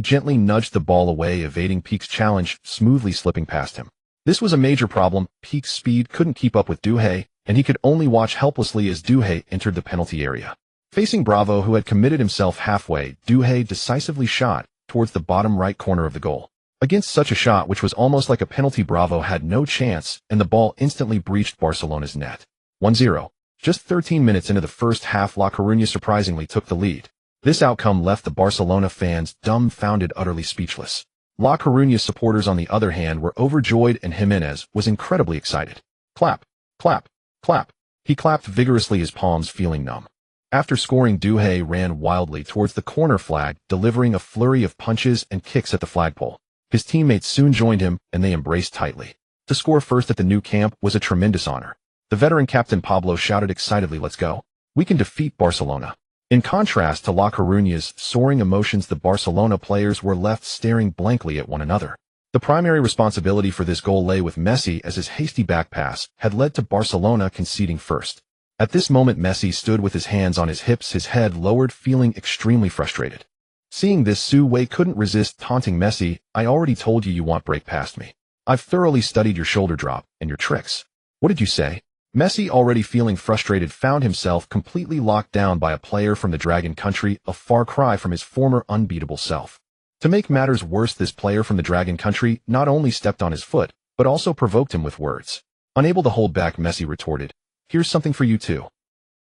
gently nudged the ball away, evading Peak's challenge, smoothly slipping past him. This was a major problem. Peak's speed couldn't keep up with Du He, and he could only watch helplessly as Du He entered the penalty area. Facing Bravo, who had committed himself halfway, Du He decisively shot towards the bottom right corner of the goal. Against such a shot, which was almost like a penalty, Bravo had no chance, and the ball instantly breached Barcelona's net. 1-0. Just 13 minutes into the first half, La Coruña surprisingly took the lead. This outcome left the Barcelona fans dumbfounded, utterly speechless. La Coruña supporters, on the other hand, were overjoyed, and Jimenez was incredibly excited. Clap, clap, clap. He clapped vigorously, his palms feeling numb. After scoring, Du He ran wildly towards the corner flag, delivering a flurry of punches and kicks at the flagpole. His teammates soon joined him, and they embraced tightly. To score first at the new camp was a tremendous honor. The veteran captain Pablo shouted excitedly, "Let's go. We can defeat Barcelona." In contrast to La Coruña's soaring emotions, the Barcelona players were left staring blankly at one another. The primary responsibility for this goal lay with Messi, as his hasty back pass had led to Barcelona conceding first. At this moment, Messi stood with his hands on his hips, his head lowered, feeling extremely frustrated. Seeing this, Su Wei couldn't resist taunting Messi. "I already told you won't break past me. I've thoroughly studied your shoulder drop and your tricks." "What did you say?" Messi, already feeling frustrated, found himself completely locked down by a player from the Dragon Country, a far cry from his former unbeatable self. To make matters worse, this player from the Dragon Country not only stepped on his foot, but also provoked him with words. Unable to hold back, Messi retorted, "Here's something for you too."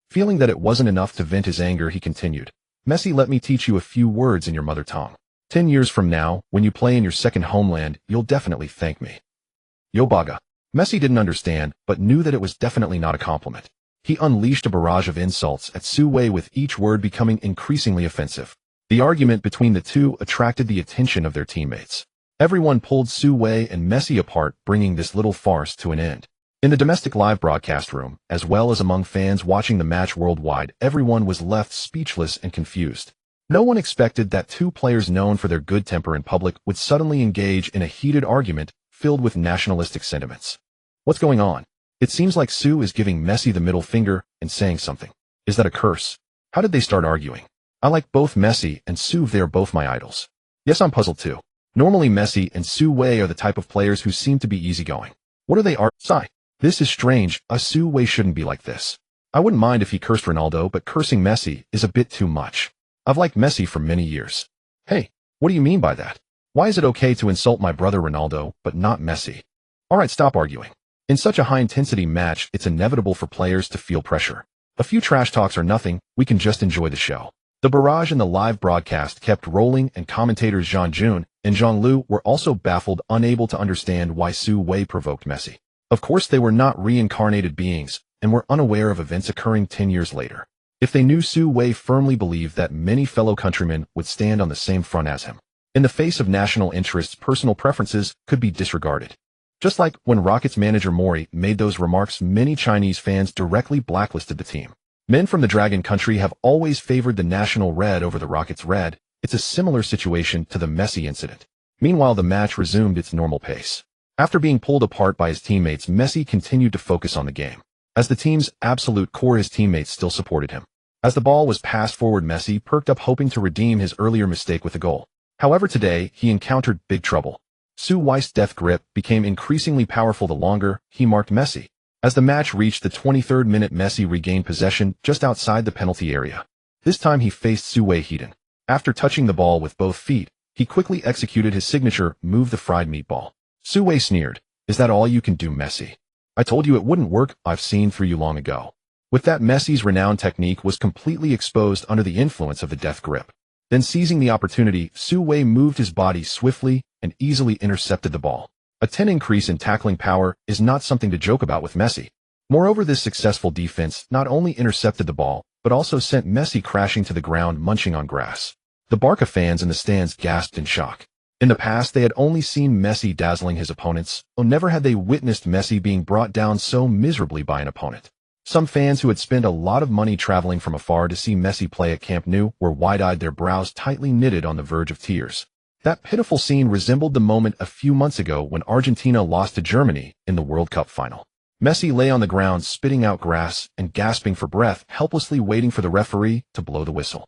Feeling that it wasn't enough to vent his anger, he continued, "Messi, let me teach you a few words in your mother tongue. 10 years from now, when you play in your second homeland, you'll definitely thank me." Yo baga. Messi didn't understand, but knew that it was definitely not a compliment. He unleashed a barrage of insults at Su Wei, with each word becoming increasingly offensive. The argument between the two attracted the attention of their teammates. Everyone pulled Su Wei and Messi apart, bringing this little farce to an end. In the domestic live broadcast room, as well as among fans watching the match worldwide, everyone was left speechless and confused. No one expected that two players known for their good temper in public would suddenly engage in a heated argument filled with nationalistic sentiments. What's going on? It seems like Su is giving Messi the middle finger and saying something. Is that a curse? How did they start arguing? I like both Messi and Su, they're both my idols. Yes, I'm puzzled too. Normally Messi and Su Wei are the type of players who seem to be easygoing. What are they? Sigh. This is strange. Su Wei shouldn't be like this. I wouldn't mind if he cursed Ronaldo, but cursing Messi is a bit too much. I've liked Messi for many years. Hey, what do you mean by that? Why is it okay to insult my brother Ronaldo, but not Messi? Alright, stop arguing. In such a high-intensity match, it's inevitable for players to feel pressure. A few trash talks are nothing, we can just enjoy the show. The barrage in the live broadcast kept rolling, and commentators Jean Jun and Zhang Lu were also baffled, unable to understand why Su Wei provoked Messi. Of course, they were not reincarnated beings, and were unaware of events occurring 10 years later. If they knew, Su Wei firmly believed that many fellow countrymen would stand on the same front as him. In the face of national interests, personal preferences could be disregarded. Just like when Rockets manager Mori made those remarks, many Chinese fans directly blacklisted the team. Men from the Dragon Country have always favored the national red over the Rockets red. It's a similar situation to the Messi incident. Meanwhile, the match resumed its normal pace. After being pulled apart by his teammates, Messi continued to focus on the game. As the team's absolute core, his teammates still supported him. As the ball was passed forward, Messi perked up, hoping to redeem his earlier mistake with a goal. However, today, he encountered big trouble. Su Wei's death grip became increasingly powerful the longer he marked Messi. As the match reached the 23rd minute, Messi regained possession just outside the penalty area. This time he faced Su Wei head-on. After touching the ball with both feet, he quickly executed his signature move, the fried meatball. Su Wei sneered, "Is that all you can do, Messi? I told you it wouldn't work. I've seen through you long ago." With that, Messi's renowned technique was completely exposed under the influence of the death grip. Then, seizing the opportunity, Su Wei moved his body swiftly and easily intercepted the ball. A 10 increase in tackling power is not something to joke about with Messi. Moreover, this successful defense not only intercepted the ball, but also sent Messi crashing to the ground, munching on grass. The Barca fans in the stands gasped in shock. In the past, they had only seen Messi dazzling his opponents, though never had they witnessed Messi being brought down so miserably by an opponent. Some fans who had spent a lot of money traveling from afar to see Messi play at Camp Nou were wide-eyed, their brows tightly knitted, on the verge of tears. That pitiful scene resembled the moment a few months ago when Argentina lost to Germany in the World Cup final. Messi lay on the ground spitting out grass and gasping for breath, helplessly waiting for the referee to blow the whistle.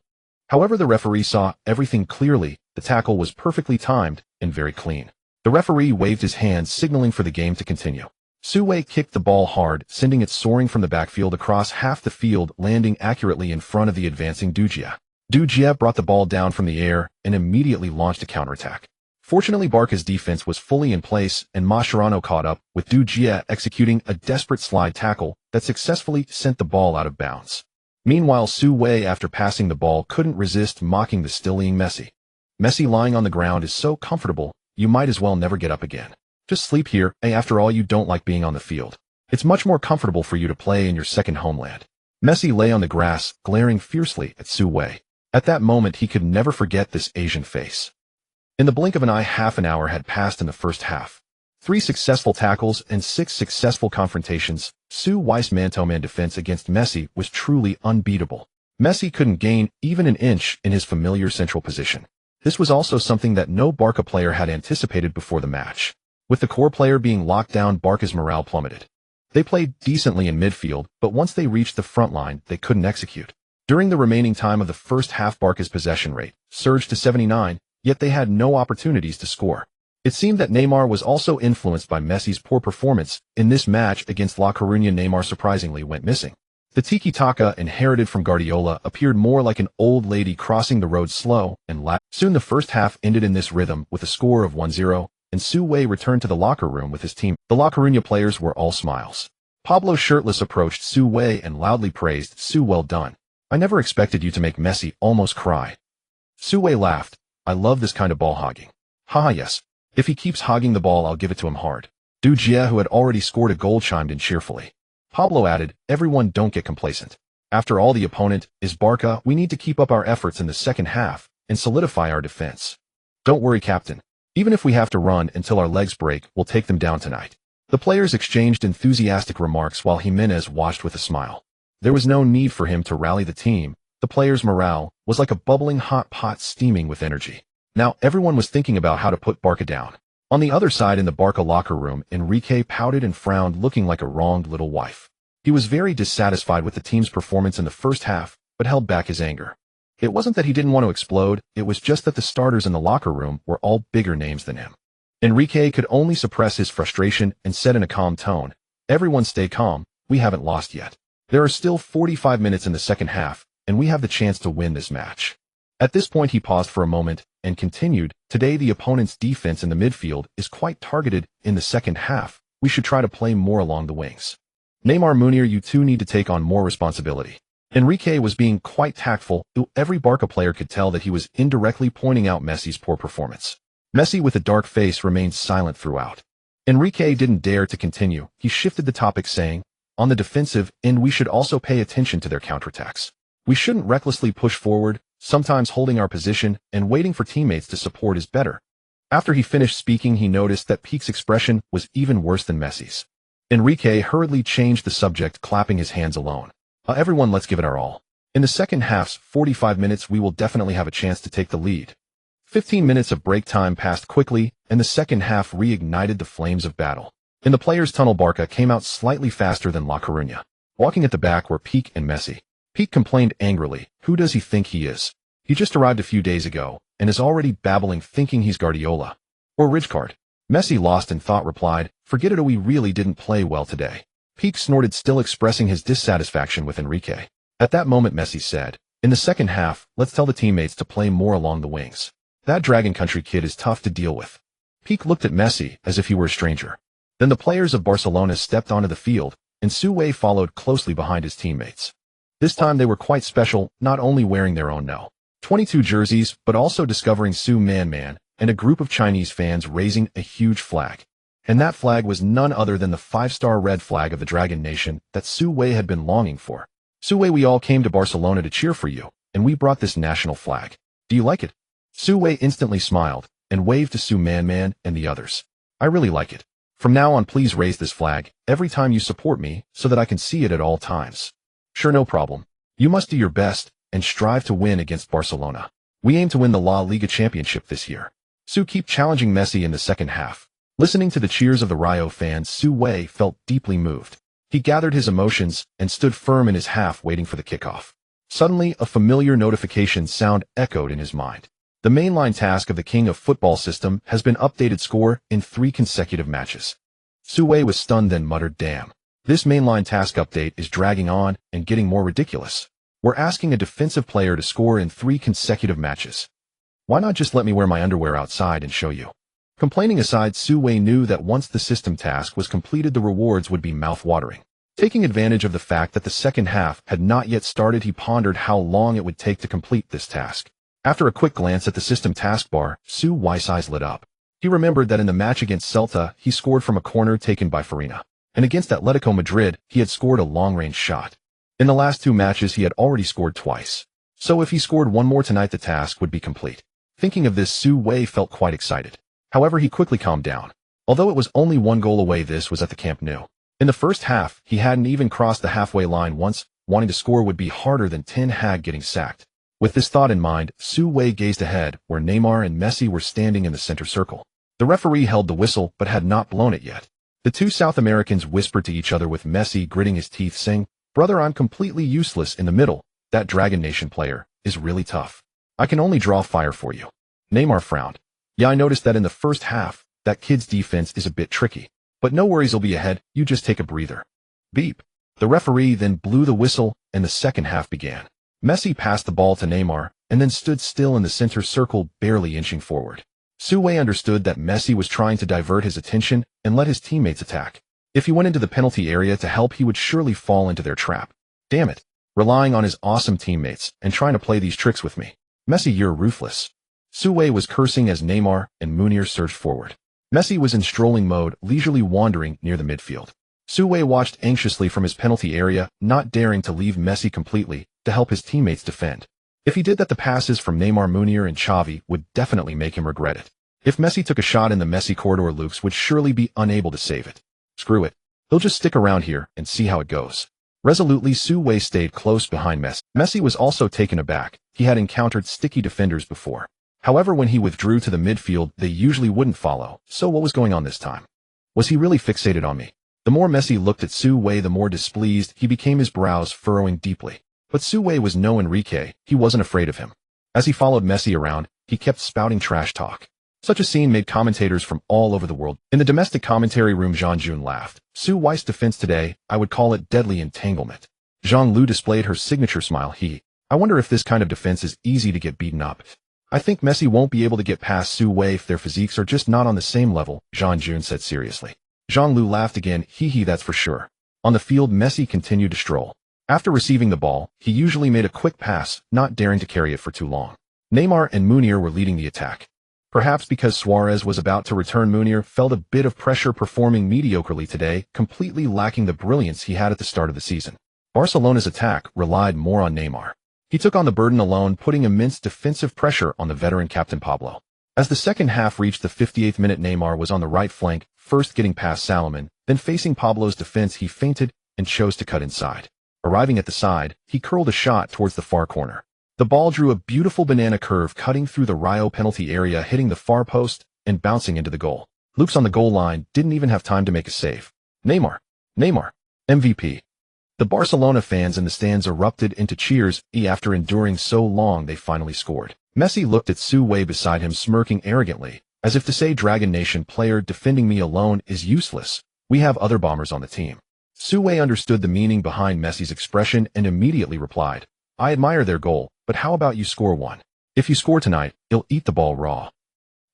However, the referee saw everything clearly. The tackle was perfectly timed and very clean. The referee waved his hand, signaling for the game to continue. Su Wei kicked the ball hard, sending it soaring from the backfield across half the field, landing accurately in front of the advancing Du Jie. Du Jie brought the ball down from the air and immediately launched a counterattack. Fortunately, Barca's defense was fully in place, and Mascherano caught up, with Du Jie executing a desperate slide tackle that successfully sent the ball out of bounds. Meanwhile, Su Wei, after passing the ball, couldn't resist mocking the still-lean Messi. Messi lying on the ground is so comfortable, you might as well never get up again. Just sleep here, after all you don't like being on the field. It's much more comfortable for you to play in your second homeland. Messi lay on the grass, glaring fiercely at Su Wei. At that moment he could never forget this Asian face. In the blink of an eye, half an hour had passed in the first half. 3 successful tackles and 6 successful confrontations. Su Wei's man-to-man defense against Messi was truly unbeatable. Messi couldn't gain even an inch in his familiar central position. This was also something that no Barca player had anticipated before the match. With the core player being locked down, Barca's morale plummeted. They played decently in midfield, but once they reached the front line, they couldn't execute. During the remaining time of the first half, Barca's possession rate surged to 79, yet they had no opportunities to score. It seemed that Neymar was also influenced by Messi's poor performance. In this match against La Coruña, Neymar surprisingly went missing. The tiki-taka inherited from Guardiola appeared more like an old lady crossing the road slow and loud. Soon the first half ended in this rhythm with a score of 1-0, and Su Wei returned to the locker room with his team. The La Coruña players were all smiles. Pablo, shirtless, approached Su Wei and loudly praised, "Su, well done. I never expected you to make Messi almost cry." Su Wei laughed. "I love this kind of ball hogging." "Haha, yes. If he keeps hogging the ball, I'll give it to him hard." Du Jie, who had already scored a goal, chimed in cheerfully. Pablo added, "Everyone don't get complacent. After all, the opponent is Barca. We need to keep up our efforts in the second half and solidify our defense. Don't worry, Captain. Even if we have to run until our legs break, we'll take them down tonight." The players exchanged enthusiastic remarks while Jimenez watched with a smile. There was no need for him to rally the team. The players' morale was like a bubbling hot pot steaming with energy. Now everyone was thinking about how to put Barca down. On the other side, in the Barca locker room, Enrique pouted and frowned, looking like a wronged little wife. He was very dissatisfied with the team's performance in the first half, but held back his anger. It wasn't that he didn't want to explode, it was just that the starters in the locker room were all bigger names than him. Enrique could only suppress his frustration and said in a calm tone, "Everyone stay calm, we haven't lost yet. There are still 45 minutes in the second half, and we have the chance to win this match." At this point he paused for a moment and continued, "Today the opponent's defense in the midfield is quite targeted. In the second half, we should try to play more along the wings. Neymar, Munir, you two need to take on more responsibility." Enrique was being quite tactful. Every Barca player could tell that he was indirectly pointing out Messi's poor performance. Messi, with a dark face, remained silent throughout. Enrique didn't dare to continue. He shifted the topic, saying, "On the defensive end, we should also pay attention to their counterattacks. We shouldn't recklessly push forward. Sometimes holding our position and waiting for teammates to support is better." After he finished speaking, he noticed that Pique's expression was even worse than Messi's. Enrique hurriedly changed the subject, clapping his hands alone. Everyone, let's give it our all. In the second half's 45 minutes, we will definitely have a chance to take the lead." 15 minutes of break time passed quickly, and the second half reignited the flames of battle. In the players' tunnel, Barca came out slightly faster than La Coruña. Walking at the back were Pique and Messi. Pique complained angrily, "Who does he think he is? He just arrived a few days ago, and is already babbling, thinking he's Guardiola or Rijkaard." Messi, lost in thought, replied, "Forget it, we really didn't play well today." Pique snorted, still expressing his dissatisfaction with Enrique. At that moment Messi said, "In the second half, let's tell the teammates to play more along the wings. That Dragon Country kid is tough to deal with." Pique looked at Messi as if he were a stranger. Then the players of Barcelona stepped onto the field, and Su Wei followed closely behind his teammates. This time they were quite special, not only wearing their own No. 22 jerseys, but also discovering Su Man and a group of Chinese fans raising a huge flag. And that flag was none other than the 5-star red flag of the Dragon Nation that Su Wei had been longing for. "Su Wei, we all came to Barcelona to cheer for you, and we brought this national flag. Do you like it?" Su Wei instantly smiled and waved to Su Man and the others. "I really like it. From now on, please raise this flag every time you support me so that I can see it at all times." "Sure, no problem. You must do your best and strive to win against Barcelona. We aim to win the La Liga championship this year." Su kept challenging Messi in the second half. Listening to the cheers of the Rio fans, Su Wei felt deeply moved. He gathered his emotions and stood firm in his half, waiting for the kickoff. Suddenly, a familiar notification sound echoed in his mind. The mainline task of the King of Football system has been updated. Score in 3 consecutive matches. Su Wei was stunned, then muttered, "Damn. This mainline task update is dragging on and getting more ridiculous. We're asking a defensive player to score in 3 consecutive matches. Why not just let me wear my underwear outside and show you?" Complaining aside, Su Wei knew that once the system task was completed, the rewards would be mouth-watering. Taking advantage of the fact that the second half had not yet started, he pondered how long it would take to complete this task. After a quick glance at the system taskbar, Su Wei's eyes lit up. He remembered that in the match against Celta, he scored from a corner taken by Farina, and against Atletico Madrid, he had scored a long-range shot. In the last 2 matches, he had already scored twice. So if he scored one more tonight, the task would be complete. Thinking of this, Su Wei felt quite excited. However, he quickly calmed down. Although it was only 1 goal away, this was at the Camp Nou. In the first half, he hadn't even crossed the halfway line once. Wanting to score would be harder than Ten Hag getting sacked. With this thought in mind, Su Wei gazed ahead, where Neymar and Messi were standing in the center circle. The referee held the whistle but had not blown it yet. The 2 South Americans whispered to each other, with Messi gritting his teeth, saying, "Brother, I'm completely useless in the middle. That Dragon Nation player is really tough. I can only draw fire for you." Neymar frowned. "Yeah, I noticed that in the first half. That kid's defense is a bit tricky. But no worries, he'll be ahead. You just take a breather." Beep. The referee then blew the whistle, and the second half began. Messi passed the ball to Neymar, and then stood still in the center circle, barely inching forward. Su Wei understood that Messi was trying to divert his attention and let his teammates attack. If he went into the penalty area to help, he would surely fall into their trap. Damn it. Relying on his awesome teammates and trying to play these tricks with me. Messi, you're ruthless. Su Wei was cursing as Neymar and Munir surged forward. Messi was in strolling mode, leisurely wandering near the midfield. Su Wei watched anxiously from his penalty area, not daring to leave Messi completely to help his teammates defend. If he did that, the passes from Neymar, Munir, and Xavi would definitely make him regret it. If Messi took a shot in the Messi corridor, Lukes would surely be unable to save it. Screw it. He'll just stick around here and see how it goes. Resolutely, Su Wei stayed close behind Messi. Messi was also taken aback. He had encountered sticky defenders before. However, when he withdrew to the midfield, they usually wouldn't follow. So what was going on this time? Was he really fixated on me? The more Messi looked at Su Wei, the more displeased he became, his brows furrowing deeply. But Su Wei was no Enrique. He wasn't afraid of him. As he followed Messi around, he kept spouting trash talk. Such a scene made commentators from all over the world. In the domestic commentary room, Jean Jun laughed. Su Wei's defense today, I would call it deadly entanglement. Jean Lu displayed her signature smile. I wonder if this kind of defense is easy to get beaten up. I think Messi won't be able to get past Su Wei if their physiques are just not on the same level, Jean Jun said seriously. Jean Lu laughed again. That's for sure. On the field, Messi continued to stroll. After receiving the ball, he usually made a quick pass, not daring to carry it for too long. Neymar and Munir were leading the attack. Perhaps because Suarez was about to return, Munir felt a bit of pressure, performing mediocrely today, completely lacking the brilliance he had at the start of the season. Barcelona's attack relied more on Neymar. He took on the burden alone, putting immense defensive pressure on the veteran captain Pablo. As the second half reached the 58th minute, Neymar was on the right flank, first getting past Salomon, then facing Pablo's defense, he feinted and chose to cut inside. Arriving at the side, he curled a shot towards the far corner. The ball drew a beautiful banana curve, cutting through the Rio penalty area, hitting the far post and bouncing into the goal. Luke's on the goal line didn't even have time to make a save. Neymar, MVP. The Barcelona fans in the stands erupted into cheers. After enduring so long, they finally scored. Messi looked at Su Wei beside him, smirking arrogantly, as if to say, Dragon Nation player defending me alone is useless. We have other bombers on the team. Su Wei understood the meaning behind Messi's expression and immediately replied, I admire their goal, but how about you score one? If you score tonight, you'll eat the ball raw.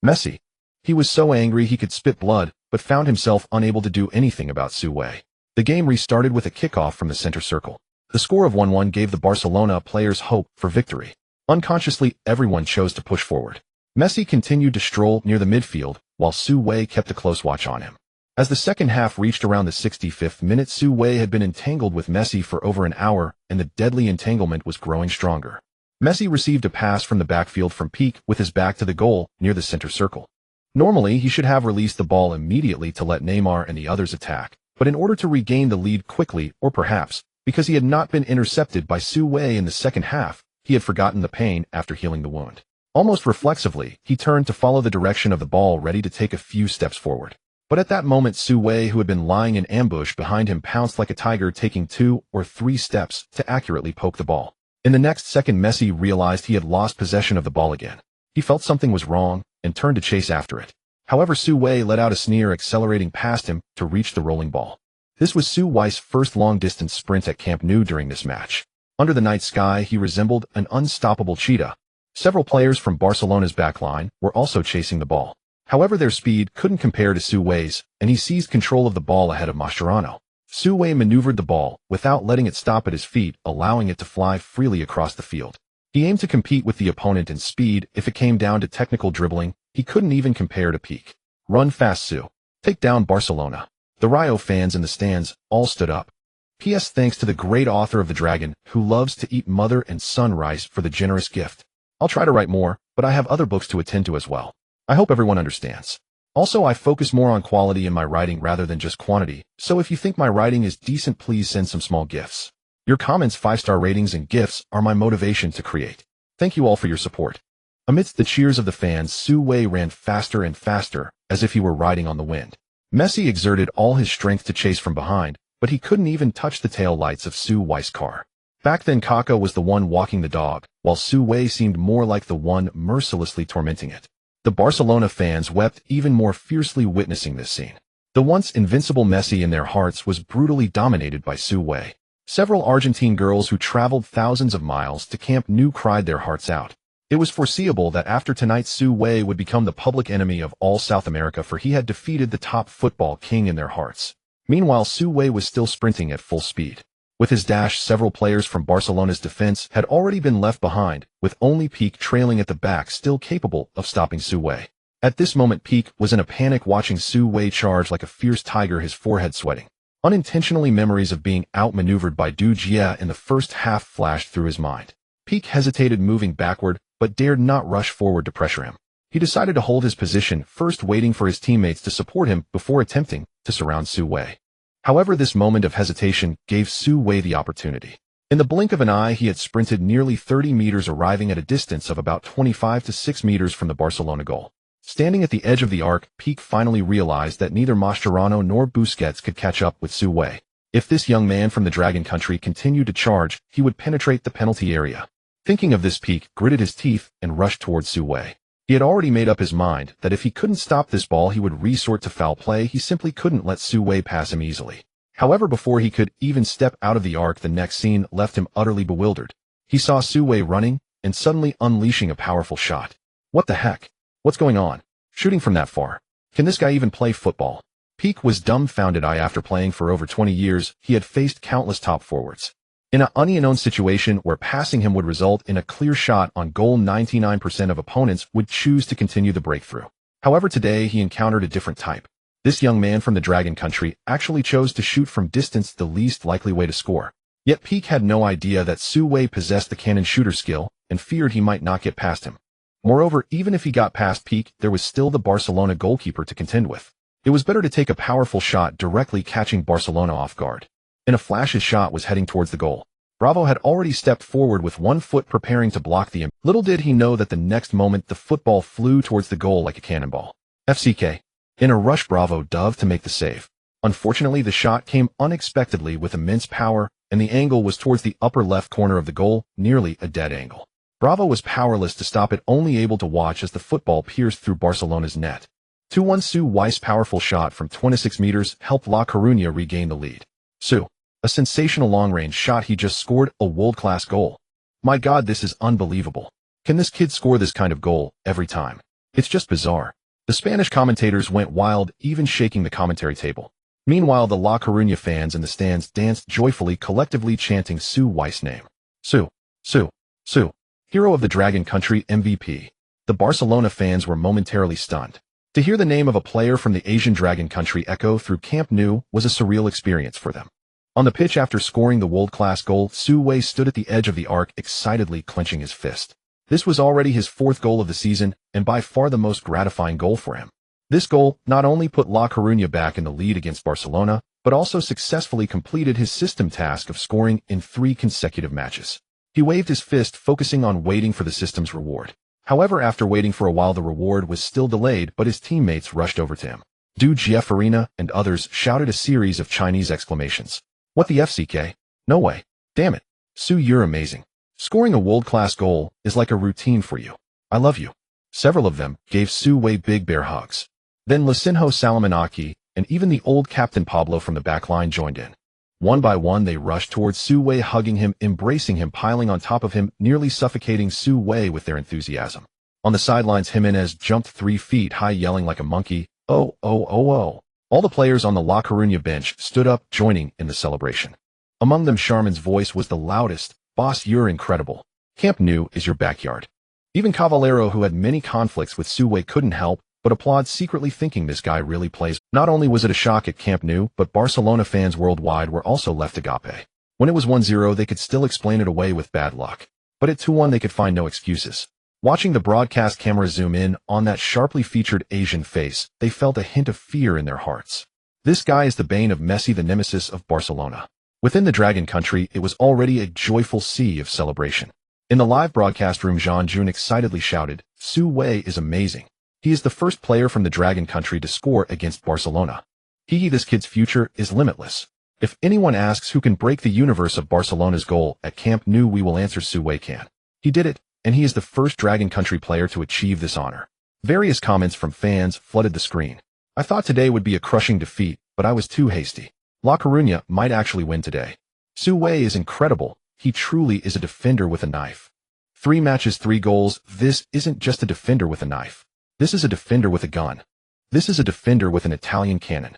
Messi. He was so angry he could spit blood, but found himself unable to do anything about Su Wei. The game restarted with a kickoff from the center circle. The score of 1-1 gave the Barcelona players hope for victory. Unconsciously, everyone chose to push forward. Messi continued to stroll near the midfield, while Su Wei kept a close watch on him. As the second half reached around the 65th minute, Su Wei had been entangled with Messi for over an hour, and the deadly entanglement was growing stronger. Messi received a pass from the backfield from Peak with his back to the goal near the center circle. Normally, he should have released the ball immediately to let Neymar and the others attack, but in order to regain the lead quickly, or perhaps because he had not been intercepted by Su Wei in the second half, he had forgotten the pain after healing the wound. Almost reflexively, he turned to follow the direction of the ball, ready to take a few steps forward. But at that moment Su Wei, who had been lying in ambush behind him, pounced like a tiger, taking 2 or 3 steps to accurately poke the ball. In the next second, Messi realized he had lost possession of the ball again. He felt something was wrong and turned to chase after it. However, Su Wei let out a sneer, accelerating past him to reach the rolling ball. This was Su Wei's first long-distance sprint at Camp Nou during this match. Under the night sky, he resembled an unstoppable cheetah. Several players from Barcelona's backline were also chasing the ball. However, their speed couldn't compare to Su Wei's, and he seized control of the ball ahead of Mascherano. Su Wei maneuvered the ball without letting it stop at his feet, allowing it to fly freely across the field. He aimed to compete with the opponent in speed. If it came down to technical dribbling, he couldn't even compare to Peak. Run fast, Su. Take down Barcelona. The Rayo fans in the stands all stood up. P.S. Thanks to the great author of The Dragon, who loves to eat mother and son rice, for the generous gift. I'll try to write more, but I have other books to attend to as well. I hope everyone understands. Also, I focus more on quality in my writing rather than just quantity, so if you think my writing is decent, please send some small gifts. Your comments, 5-star ratings, and gifts are my motivation to create. Thank you all for your support. Amidst the cheers of the fans, Su Wei ran faster and faster, as if he were riding on the wind. Messi exerted all his strength to chase from behind, but he couldn't even touch the tail lights of Su Wei's car. Back then, Kaká was the one walking the dog, while Su Wei seemed more like the one mercilessly tormenting it. The Barcelona fans wept even more fiercely witnessing this scene. The once invincible Messi in their hearts was brutally dominated by Su Wei. Several Argentine girls who traveled thousands of miles to Camp Nou cried their hearts out. It was foreseeable that after tonight Su Wei would become the public enemy of all South America, for he had defeated the top football king in their hearts. Meanwhile, Su Wei was still sprinting at full speed. With his dash, several players from Barcelona's defense had already been left behind, with only Peak trailing at the back, still capable of stopping Su Wei. At this moment, Peak was in a panic, watching Su Wei charge like a fierce tiger, his forehead sweating. Unintentionally, memories of being outmaneuvered by Du Jia in the first half flashed through his mind. Peak hesitated, moving backward, but dared not rush forward to pressure him. He decided to hold his position, first waiting for his teammates to support him before attempting to surround Su Wei. However, this moment of hesitation gave Su Wei the opportunity. In the blink of an eye, he had sprinted nearly 30 meters, arriving at a distance of about 25 to 6 meters from the Barcelona goal. Standing at the edge of the arc, Peak finally realized that neither Mascherano nor Busquets could catch up with Su Wei. If this young man from the Dragon Country continued to charge, he would penetrate the penalty area. Thinking of this, Peak gritted his teeth and rushed towards Su Wei. He had already made up his mind that if he couldn't stop this ball, he would resort to foul play. He simply couldn't let Su Wei pass him easily. However, before he could even step out of the arc, the next scene left him utterly bewildered. He saw Su Wei running and suddenly unleashing a powerful shot. What the heck? What's going on? Shooting from that far? Can this guy even play football? Peak was dumbfounded. After playing for over 20 years, he had faced countless top forwards. In an unknown situation where passing him would result in a clear shot on goal, 99% of opponents would choose to continue the breakthrough. However, today he encountered a different type. This young man from the Dragon Country actually chose to shoot from distance, the least likely way to score. Yet Peak had no idea that Su Wei possessed the cannon shooter skill and feared he might not get past him. Moreover, even if he got past Peak, there was still the Barcelona goalkeeper to contend with. It was better to take a powerful shot, directly catching Barcelona off guard. In a flash, his shot was heading towards the goal. Bravo had already stepped forward with one foot, preparing to block the imp. Little did he know that the next moment the football flew towards the goal like a cannonball. FCK. In a rush, Bravo dove to make the save. Unfortunately, the shot came unexpectedly with immense power, and the angle was towards the upper left corner of the goal, nearly a dead angle. Bravo was powerless to stop it, only able to watch as the football pierced through Barcelona's net. 2-1. Su Wei's powerful shot from 26 meters helped La Coruña regain the lead. Su. A sensational long-range shot. He just scored a world-class goal. My God, this is unbelievable. Can this kid score this kind of goal every time? It's just bizarre. The Spanish commentators went wild, even shaking the commentary table. Meanwhile, the La Coruña fans in the stands danced joyfully, collectively chanting Su Wei's name. Su, Su, Su, hero of the Dragon Country, MVP. The Barcelona fans were momentarily stunned. To hear the name of a player from the Asian Dragon Country echo through Camp Nou was a surreal experience for them. On the pitch, after scoring the world-class goal, Su Wei stood at the edge of the arc, excitedly clenching his fist. This was already his 4th goal of the season, and by far the most gratifying goal for him. This goal not only put La Coruña back in the lead against Barcelona, but also successfully completed his system task of scoring in 3 consecutive matches. He waved his fist, focusing on waiting for the system's reward. However, after waiting for a while, the reward was still delayed, but his teammates rushed over to him. Du Jefferina and others shouted a series of Chinese exclamations. What the FCK? No way. Damn it. Su, you're amazing. Scoring a world-class goal is like a routine for you. I love you. Several of them gave Su Wei big bear hugs. Then Lucinho Salamanaki and even the old Captain Pablo from the back line joined in. One by one they rushed towards Su Wei, hugging him, embracing him, piling on top of him, nearly suffocating Su Wei with their enthusiasm. On the sidelines, Jimenez jumped 3 feet high, yelling like a monkey, "Oh, oh, oh, oh." All the players on the La Coruña bench stood up, joining in the celebration. Among them, Charman's voice was the loudest. "Boss, you're incredible. Camp Nou is your backyard." Even Cavallero, who had many conflicts with Su Wei, couldn't help but applaud, secretly thinking this guy really plays. Not only was it a shock at Camp Nou, but Barcelona fans worldwide were also left agape. When it was 1-0, they could still explain it away with bad luck. But at 2-1, they could find no excuses. Watching the broadcast camera zoom in on that sharply featured Asian face, they felt a hint of fear in their hearts. This guy is the bane of Messi, the nemesis of Barcelona. Within the Dragon Country, it was already a joyful sea of celebration. In the live broadcast room, Jean Jun excitedly shouted, "Su Wei is amazing. He is the first player from the Dragon Country to score against Barcelona. This kid's future is limitless. If anyone asks who can break the universe of Barcelona's goal at Camp Nou, we will answer Su Wei can. He did it, and he is the first Dragon Country player to achieve this honor." Various comments from fans flooded the screen. "I thought today would be a crushing defeat, but I was too hasty. La Coruña might actually win today. Su Wei is incredible. He truly is a defender with a knife. 3 matches, 3 goals. This isn't just a defender with a knife. This is a defender with a gun. This is a defender with an Italian cannon."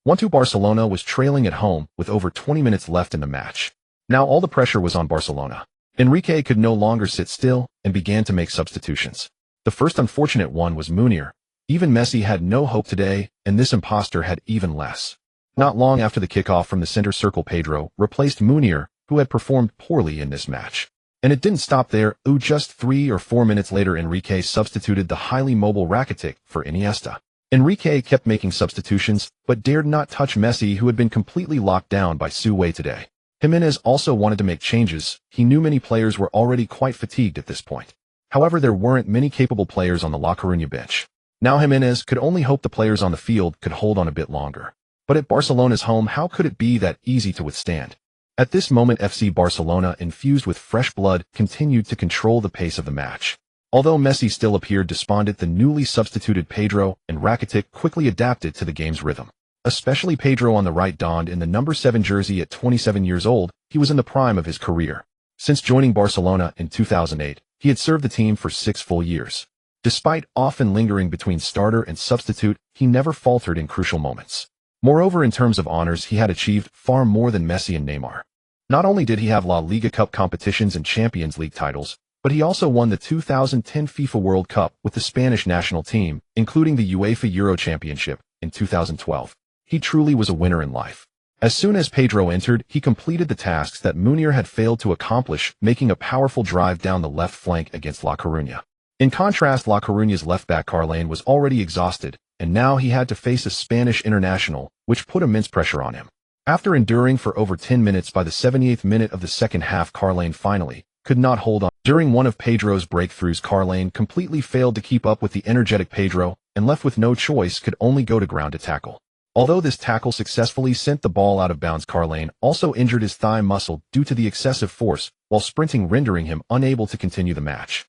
1-2 Barcelona was trailing at home with over 20 minutes left in the match. Now all the pressure was on Barcelona. Enrique could no longer sit still and began to make substitutions. The first unfortunate one was Munir. Even Messi had no hope today, and this imposter had even less. Not long after the kickoff from the center circle, Pedro replaced Munir, who had performed poorly in this match. And it didn't stop there. Just 3 or 4 minutes later, Enrique substituted the highly mobile Rakitic for Iniesta. Enrique kept making substitutions, but dared not touch Messi, who had been completely locked down by Su Wei today. Jimenez also wanted to make changes. He knew many players were already quite fatigued at this point. However, there weren't many capable players on the La Coruña bench. Now Jimenez could only hope the players on the field could hold on a bit longer. But at Barcelona's home, how could it be that easy to withstand? At this moment, FC Barcelona, infused with fresh blood, continued to control the pace of the match. Although Messi still appeared despondent, the newly substituted Pedro and Rakitic quickly adapted to the game's rhythm. Especially Pedro on the right, donned in the number 7 jersey at 27 years old. He was in the prime of his career. Since joining Barcelona in 2008, he had served the team for 6 full years. Despite often lingering between starter and substitute, he never faltered in crucial moments. Moreover, in terms of honors, he had achieved far more than Messi and Neymar. Not only did he have La Liga Cup competitions and Champions League titles, but he also won the 2010 FIFA World Cup with the Spanish national team, including the UEFA Euro Championship in 2012. He truly was a winner in life. As soon as Pedro entered, he completed the tasks that Munir had failed to accomplish, making a powerful drive down the left flank against La Coruña. In contrast, La Coruña's left-back Carlane was already exhausted, and now he had to face a Spanish international, which put immense pressure on him. After enduring for over 10 minutes, by the 78th minute of the second half, Carlane finally could not hold on. During one of Pedro's breakthroughs, Carlane completely failed to keep up with the energetic Pedro, and left with no choice, could only go to ground to tackle. Although this tackle successfully sent the ball out of bounds, Carlane also injured his thigh muscle due to the excessive force while sprinting, rendering him unable to continue the match.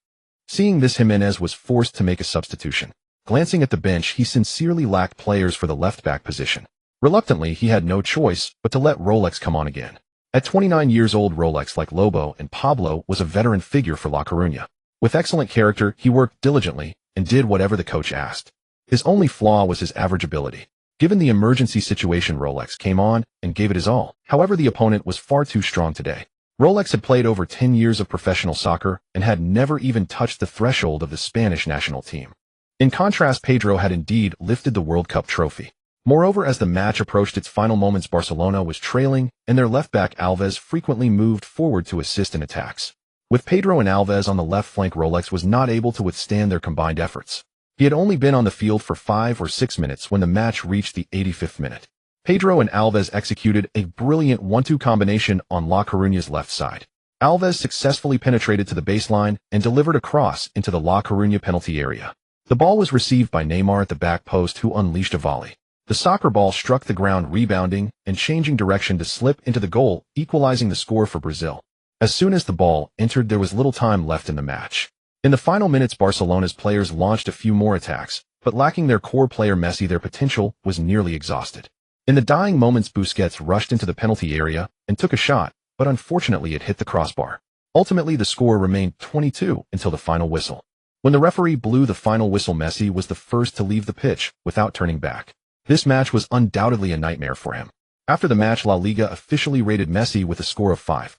Seeing this, Jimenez was forced to make a substitution. Glancing at the bench, he sincerely lacked players for the left-back position. Reluctantly, he had no choice but to let Rolex come on again. At 29 years old, Rolex, like Lobo and Pablo, was a veteran figure for La Coruña. With excellent character, he worked diligently and did whatever the coach asked. His only flaw was his average ability. Given the emergency situation, Rolex came on and gave it his all. However, the opponent was far too strong today. Rolex had played over 10 years of professional soccer and had never even touched the threshold of the Spanish national team. In contrast, Pedro had indeed lifted the World Cup trophy. Moreover, as the match approached its final moments, Barcelona was trailing, and their left-back Alves frequently moved forward to assist in attacks. With Pedro and Alves on the left flank, Rolex was not able to withstand their combined efforts. He had only been on the field for 5 or 6 minutes when the match reached the 85th minute. Pedro and Alves executed a brilliant 1-2 combination on La Coruña's left side. Alves successfully penetrated to the baseline and delivered a cross into the La Coruña penalty area. The ball was received by Neymar at the back post, who unleashed a volley. The soccer ball struck the ground, rebounding and changing direction to slip into the goal, equalizing the score for Brazil. As soon as the ball entered, there was little time left in the match. In the final minutes, Barcelona's players launched a few more attacks, but lacking their core player Messi, their potential was nearly exhausted. In the dying moments, Busquets rushed into the penalty area and took a shot, but unfortunately it hit the crossbar. Ultimately, the score remained 2-2 until the final whistle. When the referee blew the final whistle, Messi was the first to leave the pitch without turning back. This match was undoubtedly a nightmare for him. After the match, La Liga officially rated Messi with a score of 5-1,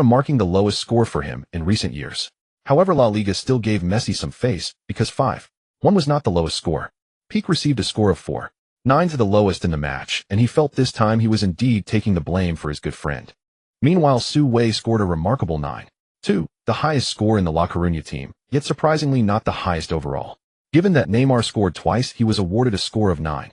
marking the lowest score for him in recent years. However, La Liga still gave Messi some face, because 5-1 was not the lowest score. Pique received a score of 4-9, to the lowest in the match, and he felt this time he was indeed taking the blame for his good friend. Meanwhile, Su Wei scored a remarkable 9-2, the highest score in the La Coruña team, yet surprisingly not the highest overall. Given that Neymar scored twice, he was awarded a score of 9-3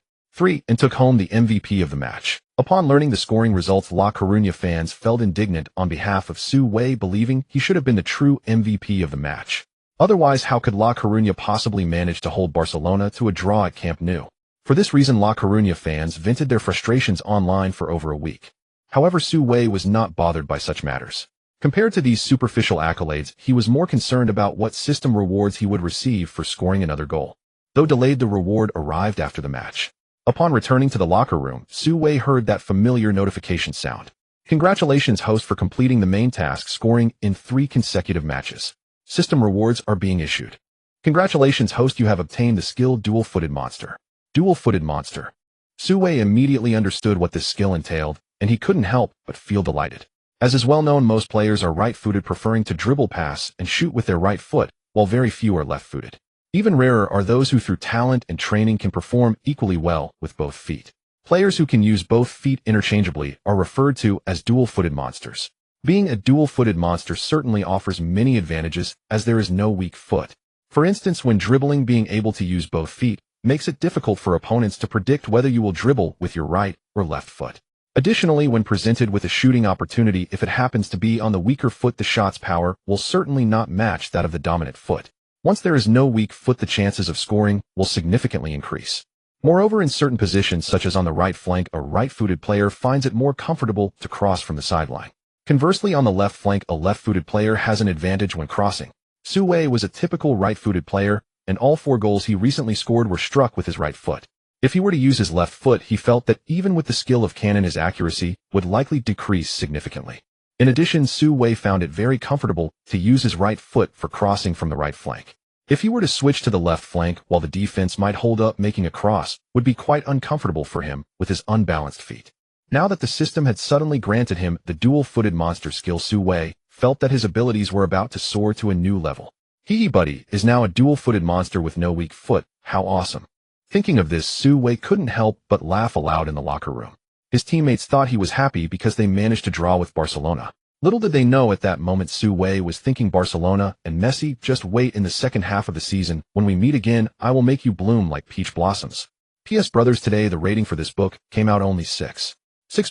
and took home the MVP of the match. Upon learning the scoring results, La Coruña fans felt indignant on behalf of Su Wei, believing he should have been the true MVP of the match. Otherwise, how could La Coruña possibly manage to hold Barcelona to a draw at Camp Nou? For this reason, La Coruña fans vented their frustrations online for over a week. However, Su Wei was not bothered by such matters. Compared to these superficial accolades, he was more concerned about what system rewards he would receive for scoring another goal. Though delayed, the reward arrived after the match. Upon returning to the locker room, Su Wei heard that familiar notification sound. Congratulations, host, for completing the main task, scoring in 3 consecutive matches. System rewards are being issued. Congratulations, host, you have obtained the skill dual-footed monster. Dual-footed monster. Su Wei immediately understood what this skill entailed, and he couldn't help but feel delighted. As is well known, most players are right-footed, preferring to dribble, pass, and shoot with their right foot, while very few are left-footed. Even rarer are those who through talent and training can perform equally well with both feet. Players who can use both feet interchangeably are referred to as dual-footed monsters. Being a dual-footed monster certainly offers many advantages, as there is no weak foot. For instance, when dribbling, being able to use both feet makes it difficult for opponents to predict whether you will dribble with your right or left foot. Additionally, when presented with a shooting opportunity, if it happens to be on the weaker foot, the shot's power will certainly not match that of the dominant foot. Once there is no weak foot, the chances of scoring will significantly increase. Moreover, in certain positions, such as on the right flank, a right-footed player finds it more comfortable to cross from the sideline. Conversely, on the left flank, a left-footed player has an advantage when crossing. Su Wei was a typical right-footed player, and all 4 goals he recently scored were struck with his right foot. If he were to use his left foot, he felt that even with the skill of cannon, his accuracy would likely decrease significantly. In addition, Su Wei found it very comfortable to use his right foot for crossing from the right flank. If he were to switch to the left flank while the defense might hold up, making a cross would be quite uncomfortable for him with his unbalanced feet. Now that the system had suddenly granted him the dual-footed monster skill, Su Wei felt that his abilities were about to soar to a new level. He buddy is now a dual-footed monster with no weak foot. How awesome. Thinking of this, Su Wei couldn't help but laugh aloud in the locker room. His teammates thought he was happy because they managed to draw with Barcelona. Little did they know at that moment Su Wei was thinking, Barcelona and Messi, just wait in the second half of the season. When we meet again, I will make you bloom like peach blossoms. P.S. Brothers, today the rating for this book came out only 6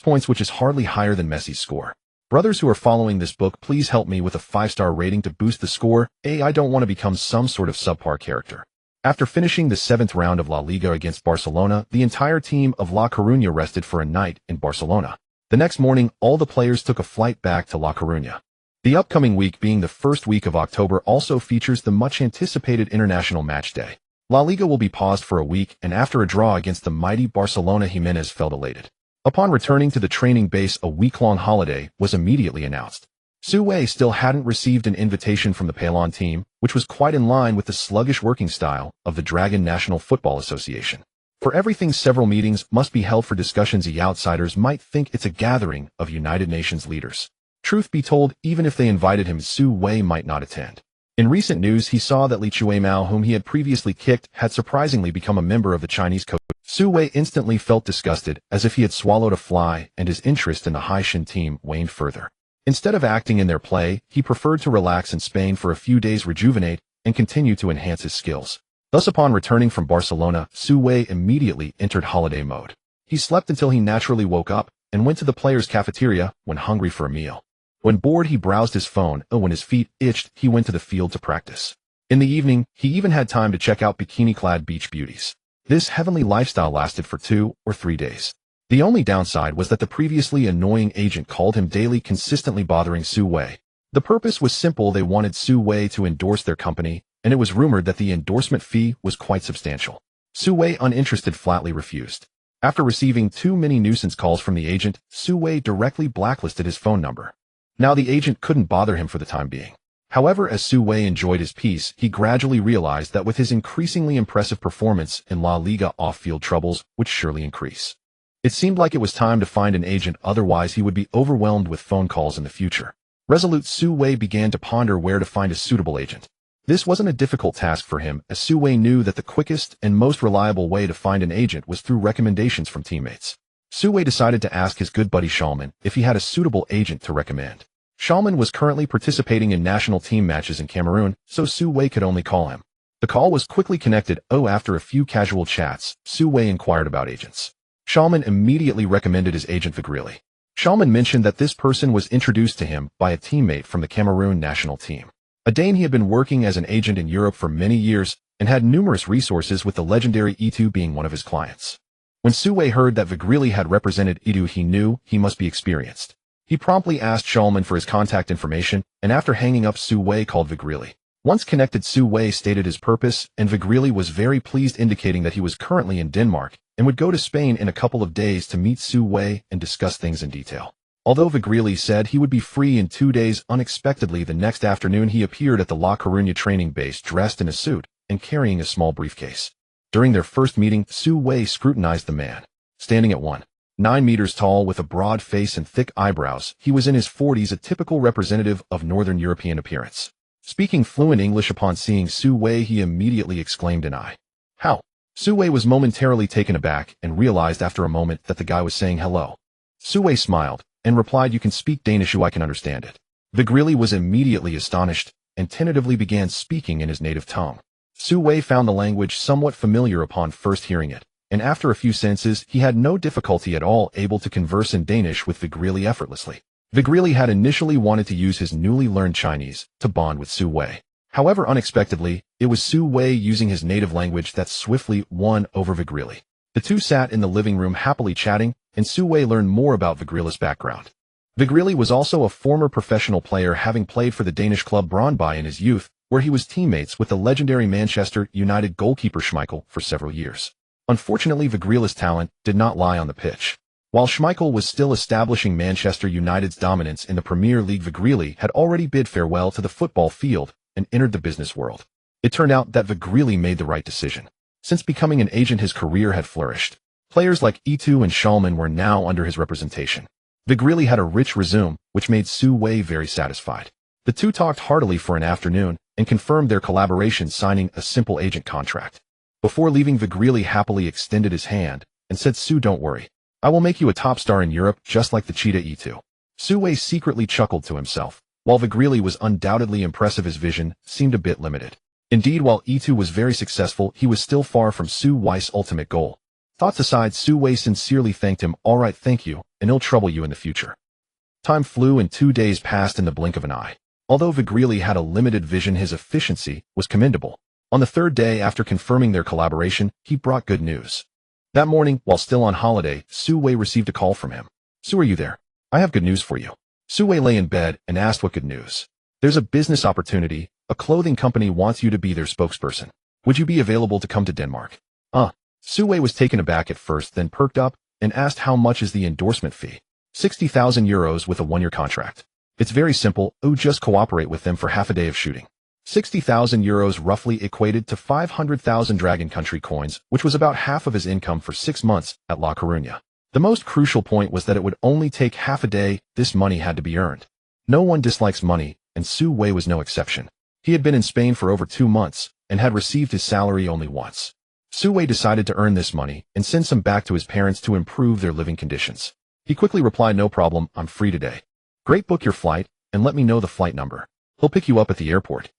points, which is hardly higher than Messi's score. Brothers who are following this book, please help me with a 5-star rating to boost the score. I don't want to become some sort of subpar character. After finishing the 7th round of La Liga against Barcelona, the entire team of La Coruña rested for a night in Barcelona. The next morning, all the players took a flight back to La Coruña. The upcoming week, being the first week of October, also features the much-anticipated international match day. La Liga will be paused for a week, and after a draw against the mighty Barcelona, Jimenez felt elated. Upon returning to the training base, a week-long holiday was immediately announced. Su Wei still hadn't received an invitation from the Pelon team, which was quite in line with the sluggish working style of the Dragon National Football Association. For everything, several meetings must be held for discussions. The outsiders might think it's a gathering of United Nations leaders. Truth be told, even if they invited him, Su Wei might not attend. In recent news, he saw that Li Chuimao, whom he had previously kicked, had surprisingly become a member of the Chinese coach. Su Wei instantly felt disgusted, as if he had swallowed a fly, and his interest in the Haishan team waned further. Instead of acting in their play, he preferred to relax in Spain for a few days, rejuvenate, and continue to enhance his skills. Thus, upon returning from Barcelona, Su Wei immediately entered holiday mode. He slept until he naturally woke up, and went to the players' cafeteria when hungry for a meal. When bored, he browsed his phone, and when his feet itched, he went to the field to practice. In the evening, he even had time to check out bikini-clad beach beauties. This heavenly lifestyle lasted for 2 or 3 days. The only downside was that the previously annoying agent called him daily, consistently bothering Su Wei. The purpose was simple: they wanted Su Wei to endorse their company, and it was rumored that the endorsement fee was quite substantial. Su Wei, uninterested, flatly refused. After receiving too many nuisance calls from the agent, Su Wei directly blacklisted his phone number. Now the agent couldn't bother him for the time being. However, as Su Wei enjoyed his peace, he gradually realized that with his increasingly impressive performance in La Liga, off-field troubles would surely increase. It seemed like it was time to find an agent, otherwise he would be overwhelmed with phone calls in the future. Resolute, Su Wei began to ponder where to find a suitable agent. This wasn't a difficult task for him, as Su Wei knew that the quickest and most reliable way to find an agent was through recommendations from teammates. Su Wei decided to ask his good buddy Shaman if he had a suitable agent to recommend. Shaman was currently participating in national team matches in Cameroon, so Su Wei could only call him. The call was quickly connected. After a few casual chats, Su Wei inquired about agents. Shaman immediately recommended his agent Vigrilli. Shaman mentioned that this person was introduced to him by a teammate from the Cameroon national team. A Dane, he had been working as an agent in Europe for many years and had numerous resources, with the legendary Itu being one of his clients. When Su Wei heard that Vigrilli had represented Itu, he knew he must be experienced. He promptly asked Shaman for his contact information, and after hanging up, Su Wei called Vigrilli. Once connected, Su Wei stated his purpose, and Vigrilli was very pleased, indicating that he was currently in Denmark and would go to Spain in a couple of days to meet Su Wei and discuss things in detail. Although Vigrilli said he would be free in 2 days, unexpectedly the next afternoon he appeared at the La Coruña training base dressed in a suit and carrying a small briefcase. During their first meeting, Su Wei scrutinized the man. Standing at 1.9 meters tall with a broad face and thick eyebrows, he was in his 40s, a typical representative of Northern European appearance. Speaking fluent English, upon seeing Su Wei, he immediately exclaimed in "How?" Su Wei was momentarily taken aback and realized after a moment that the guy was saying hello. Su Wei smiled and replied, "You can speak Danish, I can understand it." Vigrilli was immediately astonished and tentatively began speaking in his native tongue. Su Wei found the language somewhat familiar upon first hearing it, and after a few sentences he had no difficulty at all able to converse in Danish with Vigrilli effortlessly. Vigrilli had initially wanted to use his newly learned Chinese to bond with Su Wei. However, unexpectedly, it was Su Wei using his native language that swiftly won over Vigrilli. The two sat in the living room happily chatting, and Su Wei learned more about Vigrilli's background. Vigrilli was also a former professional player, having played for the Danish club Brøndby in his youth, where he was teammates with the legendary Manchester United goalkeeper Schmeichel for several years. Unfortunately, Vigrilli's talent did not lie on the pitch. While Schmeichel was still establishing Manchester United's dominance in the Premier League, Vigrilli had already bid farewell to the football field and entered the business world. It turned out that Vigrilli made the right decision. Since becoming an agent, his career had flourished. Players like Itu and Shaman were now under his representation. Vigrilli had a rich resume, which made Su Wei very satisfied. The two talked heartily for an afternoon and confirmed their collaboration, signing a simple agent contract. Before leaving, Vigrilli happily extended his hand and said, "Su, don't worry. I will make you a top star in Europe, just like the cheetah Itu." Su Wei secretly chuckled to himself. While Vigrilli was undoubtedly impressive, his vision seemed a bit limited. Indeed, while Itu was very successful, he was still far from Su Wei's ultimate goal. Thoughts aside, Su Wei sincerely thanked him. "All right, thank you, and he'll trouble you in the future." Time flew and 2 days passed in the blink of an eye. Although Vigrilli had a limited vision, his efficiency was commendable. On the third day after confirming their collaboration, he brought good news. That morning, while still on holiday, Su Wei received a call from him. "Su, are you there? I have good news for you." Su Wei lay in bed and asked, "What good news?" "There's a business opportunity. A clothing company wants you to be their spokesperson. Would you be available to come to Denmark?" Su Wei was taken aback at first, then perked up and asked, "How much is the endorsement fee?" 60,000 euros with a 1-year contract. "It's very simple. Just cooperate with them for half a day of shooting." 60,000 euros roughly equated to 500,000 Dragon Country coins, which was about half of his income for 6 months at La Coruña. The most crucial point was that it would only take half a day. This money had to be earned. No one dislikes money, and Su Wei was no exception. He had been in Spain for over 2 months and had received his salary only once. Su Wei decided to earn this money and send some back to his parents to improve their living conditions. He quickly replied, "No problem, I'm free today." "Great, book your flight and let me know the flight number. He'll pick you up at the airport."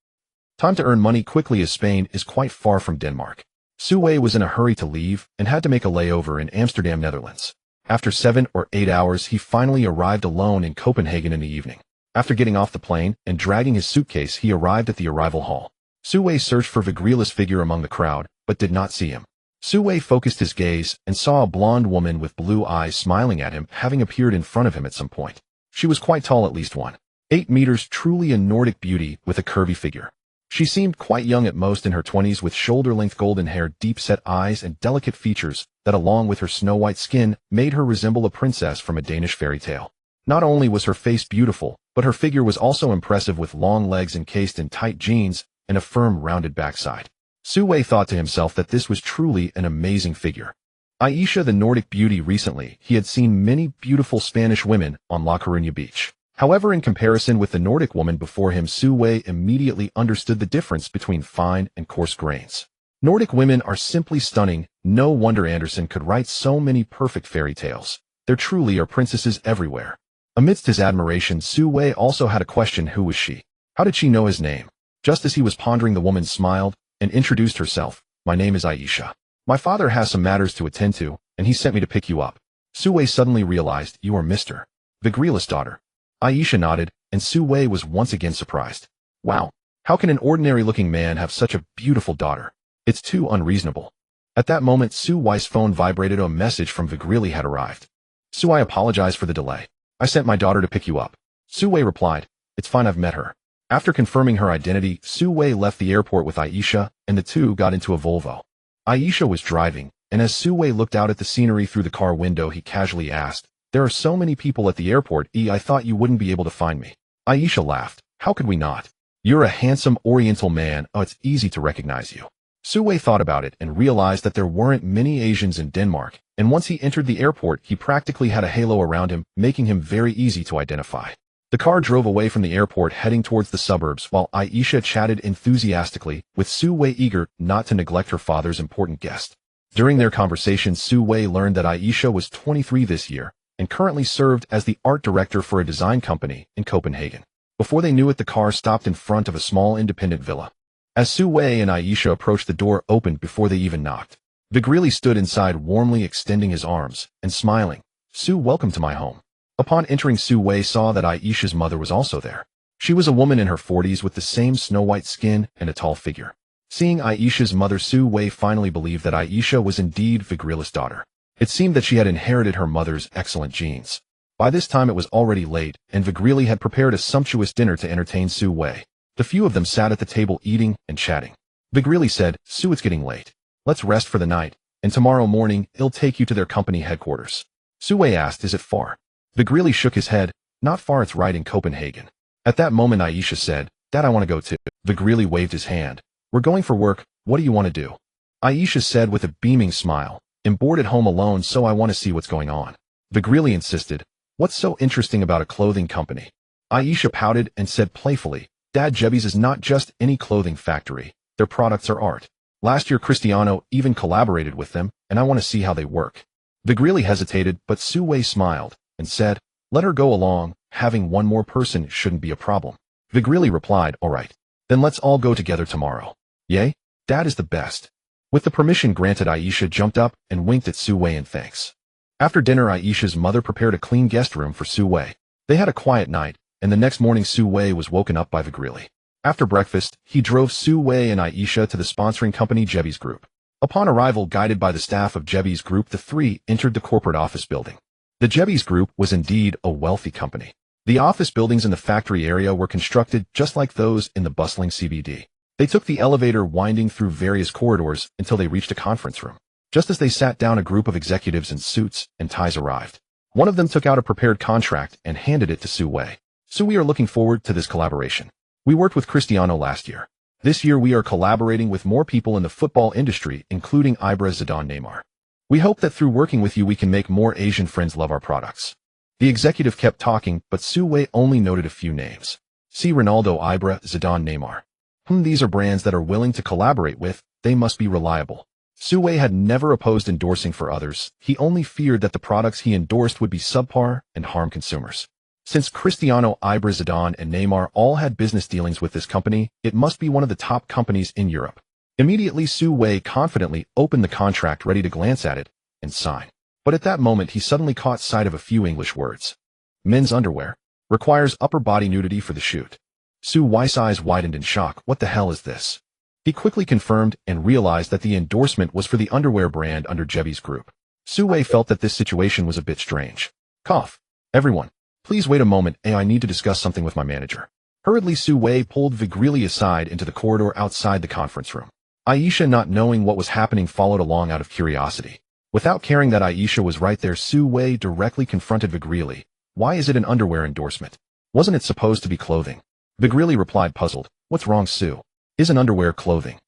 Time to earn money quickly, as Spain is quite far from Denmark. Su Wei was in a hurry to leave and had to make a layover in Amsterdam, Netherlands. After 7 or 8 hours, he finally arrived alone in Copenhagen in the evening. After getting off the plane and dragging his suitcase, he arrived at the arrival hall. Su Wei searched for Vigrilli's figure among the crowd, but did not see him. Su Wei focused his gaze and saw a blonde woman with blue eyes smiling at him having appeared in front of him at some point. She was quite tall, at least 1.8 meters, truly a Nordic beauty with a curvy figure. She seemed quite young, at most in her 20s, with shoulder-length golden hair, deep-set eyes, and delicate features that, along with her snow-white skin, made her resemble a princess from a Danish fairy tale. Not only was her face beautiful, but her figure was also impressive, with long legs encased in tight jeans and a firm, rounded backside. Su Wei thought to himself that this was truly an amazing figure. Aisha, the Nordic beauty. Recently, he had seen many beautiful Spanish women on La Coruña beach. However, in comparison with the Nordic woman before him, Su Wei immediately understood the difference between fine and coarse grains. Nordic women are simply stunning. No wonder Andersen could write so many perfect fairy tales. There truly are princesses everywhere. Amidst his admiration, Su Wei also had a question. Who was she? How did she know his name? Just as he was pondering, the woman smiled and introduced herself. My name is Aisha. My father has some matters to attend to, and he sent me to pick you up. Su Wei suddenly realized, you are Mr. Vigrilis' daughter. Aisha nodded, and Su Wei was once again surprised. Wow, how can an ordinary-looking man have such a beautiful daughter? It's too unreasonable. At that moment, Su Wei's phone vibrated. A message from Vigrili had arrived. Su, I apologize for the delay. I sent my daughter to pick you up. Su Wei replied, it's fine, I've met her. After confirming her identity, Su Wei left the airport with Aisha, and the two got into a Volvo. Aisha was driving, and as Su Wei looked out at the scenery through the car window, he casually asked, there are so many people at the airport. I thought you wouldn't be able to find me. Aisha laughed. How could we not? You're a handsome Oriental man. Oh, it's easy to recognize you. Su Wei thought about it and realized that there weren't many Asians in Denmark, and once he entered the airport, he practically had a halo around him, making him very easy to identify. The car drove away from the airport, heading towards the suburbs, while Aisha chatted enthusiastically with Su Wei, eager not to neglect her father's important guest. During their conversation, Su Wei learned that Aisha was 23 this year, and currently served as the art director for a design company in Copenhagen. Before they knew it, the car stopped in front of a small independent villa. As Su Wei and Aisha approached, the door opened before they even knocked. Vigrili stood inside, warmly extending his arms and smiling. Su, welcome to my home. Upon entering, Su Wei saw that Aisha's mother was also there. She was a woman in her 40s with the same snow-white skin and a tall figure. Seeing Aisha's mother, Su Wei finally believed that Aisha was indeed Vigrilis' daughter. It seemed that she had inherited her mother's excellent genes. By this time it was already late, and Vigrili had prepared a sumptuous dinner to entertain Su Wei. The few of them sat at the table eating and chatting. Vigrili said, Su, it's getting late. Let's rest for the night, and tomorrow morning I'll take you to their company headquarters. Su Wei asked, is it far? Vigrili shook his head. Not far, it's right in Copenhagen. At that moment Aisha said, Dad, I want to go too. Vigrili waved his hand. We're going for work. What do you want to do? Aisha said with a beaming smile. I'm bored at home alone, so I want to see what's going on. Vigrili insisted. What's so interesting about a clothing company? Aisha pouted and said playfully, Dad, Jebi's is not just any clothing factory. Their products are art. Last year Cristiano even collaborated with them, and I want to see how they work. Vigrili hesitated, but Su Wei smiled and said, let her go along. Having one more person shouldn't be a problem. Vigrili replied, all right. Then let's all go together tomorrow. Yay? Dad is the best. With the permission granted, Aisha jumped up and winked at Su Wei in thanks. After dinner, Aisha's mother prepared a clean guest room for Su Wei. They had a quiet night, and the next morning Su Wei was woken up by Vigrili. After breakfast, he drove Su Wei and Aisha to the sponsoring company Jebi's Group. Upon arrival, guided by the staff of Jebi's Group, the three entered the corporate office building. The Jebi's Group was indeed a wealthy company. The office buildings in the factory area were constructed just like those in the bustling CBD. They took the elevator winding through various corridors until they reached a conference room. Just as they sat down, a group of executives in suits and ties arrived. One of them took out a prepared contract and handed it to Su Wei. So we are looking forward to this collaboration. We worked with Cristiano last year. This year we are collaborating with more people in the football industry, including Ibra, Zidane, Neymar. We hope that through working with you we can make more Asian friends love our products. The executive kept talking, but Su Wei only noted a few names. See Ronaldo, Ibra, Zidane, Neymar. These are brands that are willing to collaborate with. They must be reliable. Su Wei had never opposed endorsing for others. He only feared that the products he endorsed would be subpar and harm consumers. Since Cristiano, Ibra, Zidane, and Neymar all had business dealings with this company, it must be one of the top companies in Europe. Immediately, Su Wei confidently opened the contract, ready to glance at it and sign. But at that moment, he suddenly caught sight of a few English words. Men's underwear. Requires upper body nudity for the shoot. Su Wei's eyes widened in shock. What the hell is this? He quickly confirmed and realized that the endorsement was for the underwear brand under Jebi's group. Su Wei felt that this situation was a bit strange. Cough. Everyone, please wait a moment, I need to discuss something with my manager. Hurriedly, Su Wei pulled Vigrilli aside into the corridor outside the conference room. Aisha, not knowing what was happening, followed along out of curiosity. Without caring that Aisha was right there, Su Wei directly confronted Vigrilli. Why is it an underwear endorsement? Wasn't it supposed to be clothing? Vigrilli replied, puzzled. What's wrong, Su? Isn't underwear clothing?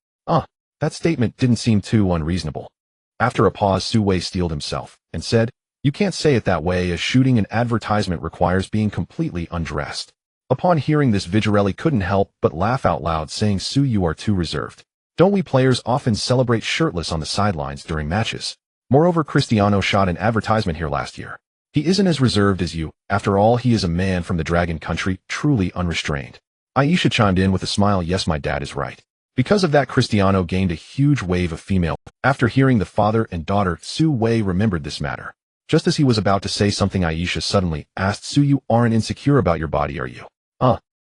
That statement didn't seem too unreasonable. After a pause, Su Wei steeled himself and said, you can't say it that way, as shooting an advertisement requires being completely undressed. Upon hearing this, Vigrilli couldn't help but laugh out loud, saying, Su, you are too reserved. Don't we players often celebrate shirtless on the sidelines during matches? Moreover, Cristiano shot an advertisement here last year. He isn't as reserved as you. After all, he is a man from the Dragon Country, truly unrestrained. Aisha chimed in with a smile. Yes, my dad is right. Because of that, Cristiano gained a huge wave of female. After hearing the father and daughter, Su Wei remembered this matter. Just as he was about to say something, Aisha suddenly asked, Su, you aren't insecure about your body, are you?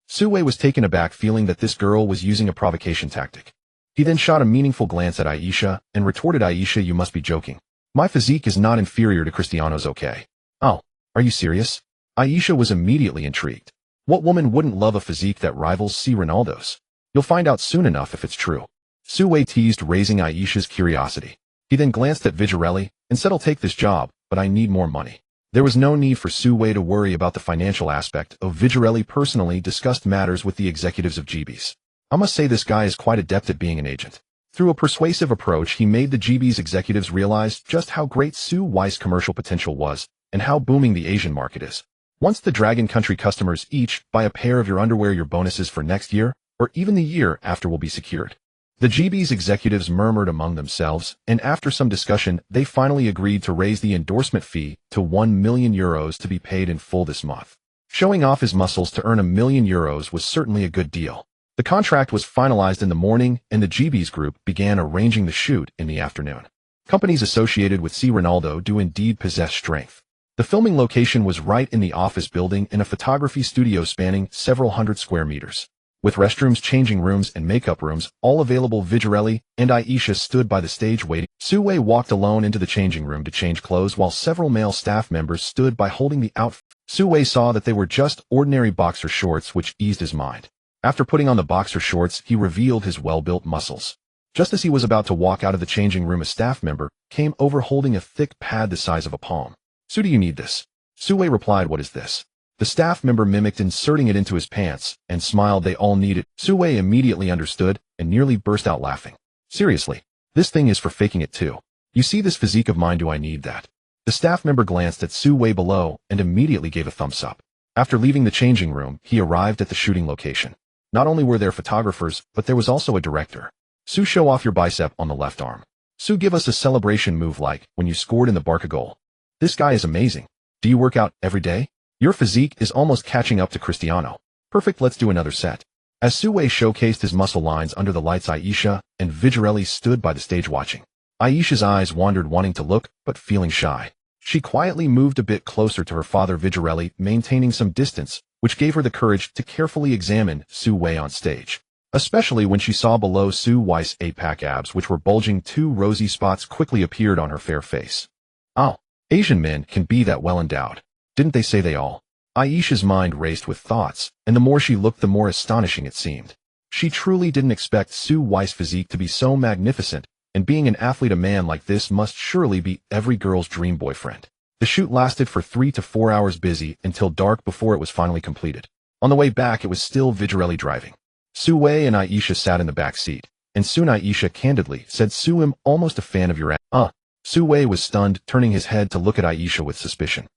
Su Wei was taken aback, feeling that this girl was using a provocation tactic. He then shot a meaningful glance at Aisha and retorted, Aisha, you must be joking. My physique is not inferior to Cristiano's, okay? Oh, are you serious? Aisha was immediately intrigued. What woman wouldn't love a physique that rivals C. Ronaldo's? You'll find out soon enough if it's true. Su Wei teased, raising Aisha's curiosity. He then glanced at Vigrilli and said, I'll take this job, but I need more money. There was no need for Su Wei to worry about the financial aspect of Vigrilli. Personally discussed matters with the executives of GB's. I must say this guy is quite adept at being an agent. Through a persuasive approach, he made the GB's executives realize just how great Su Wei's commercial potential was and how booming the Asian market is. Once the Dragon Country customers each buy a pair of your underwear, your bonuses for next year or even the year after will be secured. The GB's executives murmured among themselves, and after some discussion, they finally agreed to raise the endorsement fee to €1 million to be paid in full this month. Showing off his muscles to earn €1 million was certainly a good deal. The contract was finalized in the morning, and the GB's group began arranging the shoot in the afternoon. Companies associated with C. Ronaldo do indeed possess strength. The filming location was right in the office building in a photography studio spanning several hundred square meters. With restrooms, changing rooms, and makeup rooms all available, Vigrilli and Aisha stood by the stage waiting. Su Wei walked alone into the changing room to change clothes, while several male staff members stood by holding the outfit. Su Wei saw that they were just ordinary boxer shorts, which eased his mind. After putting on the boxer shorts, he revealed his well-built muscles. Just as he was about to walk out of the changing room, a staff member came over holding a thick pad the size of a palm. Su, do you need this? Su Wei replied, what is this? The staff member mimicked inserting it into his pants and smiled. They all need it. Su Wei immediately understood and nearly burst out laughing. Seriously, this thing is for faking it too. You see this physique of mine, do I need that? The staff member glanced at Su Wei below and immediately gave a thumbs up. After leaving the changing room, he arrived at the shooting location. Not only were there photographers, but there was also a director. Su, show off your bicep on the left arm. Su, give us a celebration move like when you scored in the Barca goal. This guy is amazing. Do you work out every day? Your physique is almost catching up to Cristiano. Perfect, let's do another set. As Su Wei showcased his muscle lines under the lights, Aisha and Vigrilli stood by the stage watching. Aisha's eyes wandered, wanting to look, but feeling shy. She quietly moved a bit closer to her father Vigrilli, maintaining some distance, which gave her the courage to carefully examine Su Wei on stage. Especially when she saw below Su Wei's 8-pack abs, which were bulging. 2 rosy spots quickly appeared on her fair face. Oh, Asian men can be that well endowed. Didn't they say they all? Aisha's mind raced with thoughts, and the more she looked, the more astonishing it seemed. She truly didn't expect Su Wei's physique to be so magnificent, and being an athlete, a man like this must surely be every girl's dream boyfriend. The shoot lasted for 3 to 4 hours, busy until dark before it was finally completed. On the way back, it was still Vigrilli driving. Su Wei and Aisha sat in the back seat, and soon Aisha candidly said, Su, I'm almost a fan of your Su Wei was stunned, turning his head to look at Aisha with suspicion.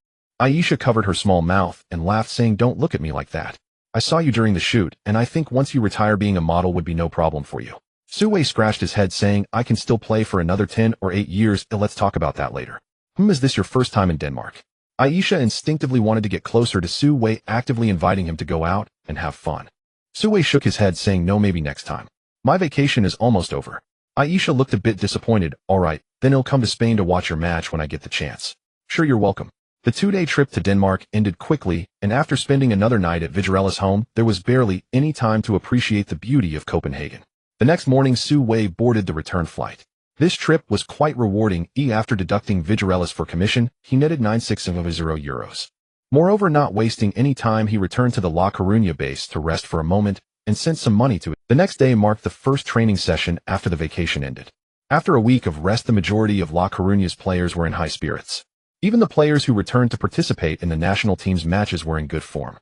Aisha covered her small mouth and laughed, saying, don't look at me like that. I saw you during the shoot, and I think once you retire, being a model would be no problem for you. Su Wei scratched his head, saying, I can still play for another 10 or 8 years. Let's talk about that later. Is this your first time in Denmark? Aisha instinctively wanted to get closer to Su Wei, actively inviting him to go out and have fun. Su Wei shook his head, saying, no, maybe next time. My vacation is almost over. Aisha looked a bit disappointed. All right, then I'll come to Spain to watch your match when I get the chance. Sure, you're welcome. The 2-day trip to Denmark ended quickly, and after spending another night at Vigrilli's home, there was barely any time to appreciate the beauty of Copenhagen. The next morning Su Wei boarded the return flight. This trip was quite rewarding. After deducting Vigirelis for commission, he netted 9,600 euros. Moreover, not wasting any time, he returned to the La Coruña base to rest for a moment and sent some money to it. The next day marked the first training session after the vacation ended. After a week of rest, the majority of La Coruña's players were in high spirits. Even the players who returned to participate in the national team's matches were in good form.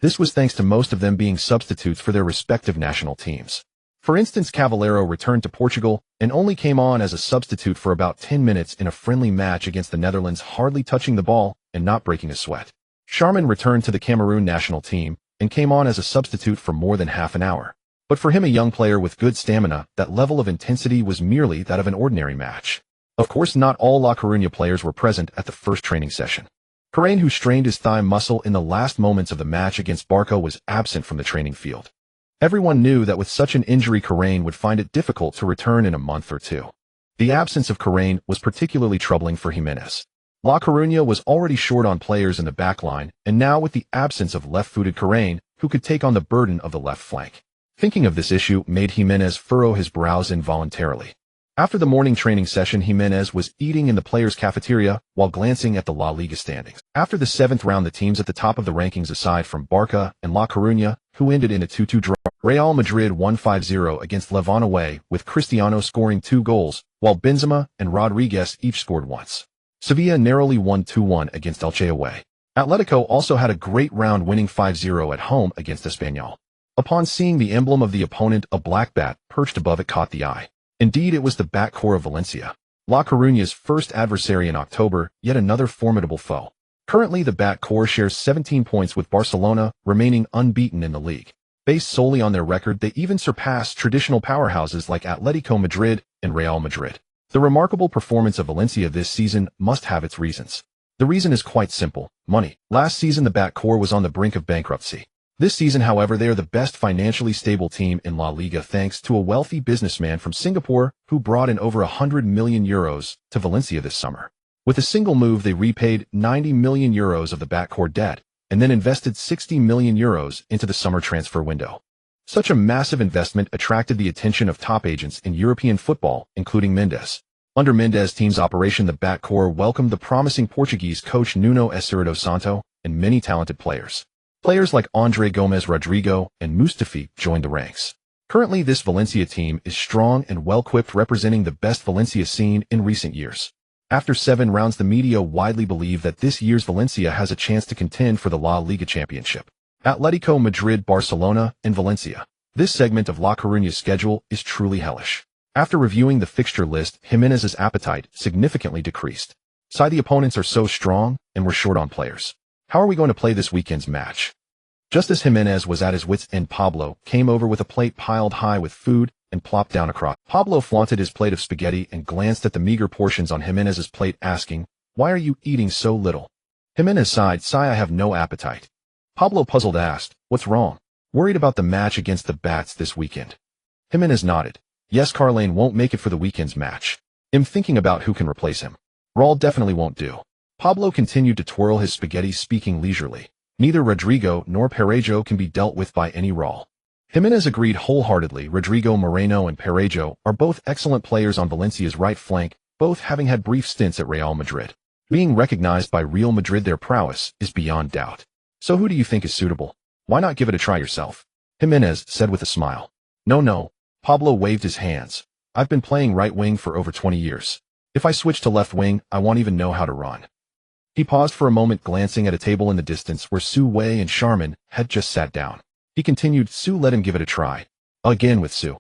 This was thanks to most of them being substitutes for their respective national teams. For instance, Cavaleiro returned to Portugal and only came on as a substitute for about 10 minutes in a friendly match against the Netherlands, hardly touching the ball and not breaking a sweat. Sharman returned to the Cameroon national team and came on as a substitute for more than half an hour. But for him, a young player with good stamina, that level of intensity was merely that of an ordinary match. Of course, not all La Coruña players were present at the first training session. Carrane, who strained his thigh muscle in the last moments of the match against Barca, was absent from the training field. Everyone knew that with such an injury, Carrane would find it difficult to return in a month or two. The absence of Carrane was particularly troubling for Jimenez. La Coruña was already short on players in the back line, and now with the absence of left-footed Carrane, who could take on the burden of the left flank. Thinking of this issue made Jimenez furrow his brows involuntarily. After the morning training session, Jimenez was eating in the players' cafeteria while glancing at the La Liga standings. After the 7th round, the teams at the top of the rankings, aside from Barca and La Coruña, who ended in a 2-2 draw. Real Madrid won 5-0 against Levante away, with Cristiano scoring 2 goals, while Benzema and Rodriguez each scored once. Sevilla narrowly won 2-1 against Elche away. Atletico also had a great round, winning 5-0 at home against Espanyol. Upon seeing the emblem of the opponent, a black bat perched above it caught the eye. Indeed, it was the bat core of Valencia, La Coruña's first adversary in October, yet another formidable foe. Currently, the bat core shares 17 points with Barcelona, remaining unbeaten in the league. Based solely on their record, they even surpassed traditional powerhouses like Atletico Madrid and Real Madrid. The remarkable performance of Valencia this season must have its reasons. The reason is quite simple: money. Last season, the bat core was on the brink of bankruptcy. This season, however, they are the best financially stable team in La Liga thanks to a wealthy businessman from Singapore who brought in over 100 million euros to Valencia this summer. With a single move, they repaid 90 million euros of the bat core debt and then invested 60 million euros into the summer transfer window. Such a massive investment attracted the attention of top agents in European football, including Mendes. Under Mendes' team's operation, the bat core welcomed the promising Portuguese coach Nuno Espirito Santo and many talented players. Players like Andre Gomes Rodrigo and Mustafi joined the ranks. Currently, this Valencia team is strong and well-equipped, representing the best Valencia seen in recent years. After 7 rounds, the media widely believe that this year's Valencia has a chance to contend for the La Liga championship. Atletico Madrid, Barcelona, and Valencia. This segment of La Coruña's schedule is truly hellish. After reviewing the fixture list, Jimenez's appetite significantly decreased. The opponents are so strong, and we're short on players. How are we going to play this weekend's match? Just as Jimenez was at his wits' end, Pablo came over with a plate piled high with food and plopped down across. Pablo flaunted his plate of spaghetti and glanced at the meager portions on Jimenez's plate, asking, "Why are you eating so little?" Jimenez sighed, "I have no appetite." Pablo, puzzled, asked, "What's wrong? Worried about the match against the Bats this weekend?" Jimenez nodded. "Yes, Carlane won't make it for the weekend's match. I'm thinking about who can replace him. Raul definitely won't do." Pablo continued to twirl his spaghetti, speaking leisurely. "Neither Rodrigo nor Parejo can be dealt with by any Raul." Jimenez agreed wholeheartedly. Rodrigo Moreno and Parejo are both excellent players on Valencia's right flank, both having had brief stints at Real Madrid. Being recognized by Real Madrid, their prowess is beyond doubt. "So who do you think is suitable? Why not give it a try yourself?" Jimenez said with a smile. No. Pablo waved his hands. "I've been playing right wing for over 20 years. If I switch to left wing, I won't even know how to run." He paused for a moment, glancing at a table in the distance where Su Wei and Sharman had just sat down. He continued, "Su, let him give it a try." Again with Su.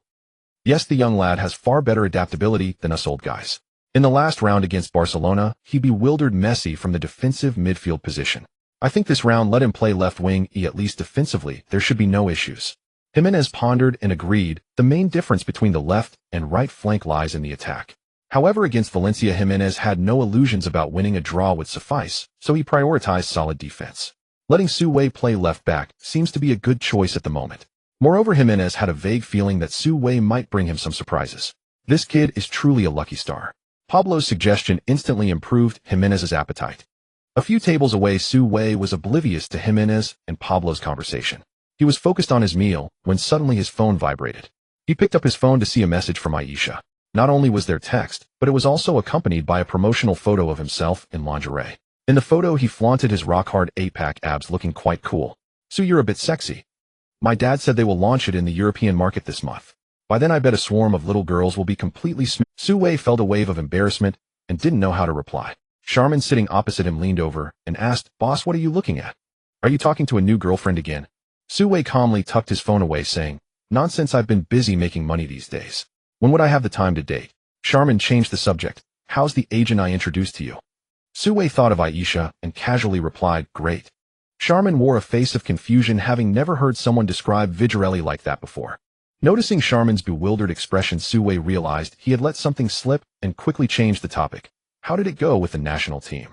"Yes, the young lad has far better adaptability than us old guys." In the last round against Barcelona, he bewildered Messi from the defensive midfield position. "I think this round let him play left wing, at least defensively, there should be no issues." Jimenez pondered and agreed. The main difference between the left and right flank lies in the attack. However, against Valencia, Jimenez had no illusions about winning. A draw would suffice, so he prioritized solid defense. Letting Su Wei play left back seems to be a good choice at the moment. Moreover, Jimenez had a vague feeling that Su Wei might bring him some surprises. This kid is truly a lucky star. Pablo's suggestion instantly improved Jimenez's appetite. A few tables away, Su Wei was oblivious to Jimenez and Pablo's conversation. He was focused on his meal when suddenly his phone vibrated. He picked up his phone to see a message from Aisha. Not only was there text, but it was also accompanied by a promotional photo of himself in lingerie. In the photo, he flaunted his rock-hard 8-pack abs looking quite cool. "Su, you're a bit sexy. My dad said they will launch it in the European market this month. By then I bet a swarm of little girls will be completely Su Wei felt a wave of embarrassment and didn't know how to reply. Charmin sitting opposite him leaned over and asked, "Boss, what are you looking at? Are you talking to a new girlfriend again?" Su Wei calmly tucked his phone away saying, "Nonsense, I've been busy making money these days. When would I have the time to date?" Charmin changed the subject. "How's the agent I introduced to you?" Su Wei thought of Aisha and casually replied, "Great." Charmin wore a face of confusion, having never heard someone describe Vigorelli like that before. Noticing Charmin's bewildered expression, Su Wei realized he had let something slip and quickly changed the topic. "How did it go with the national team?"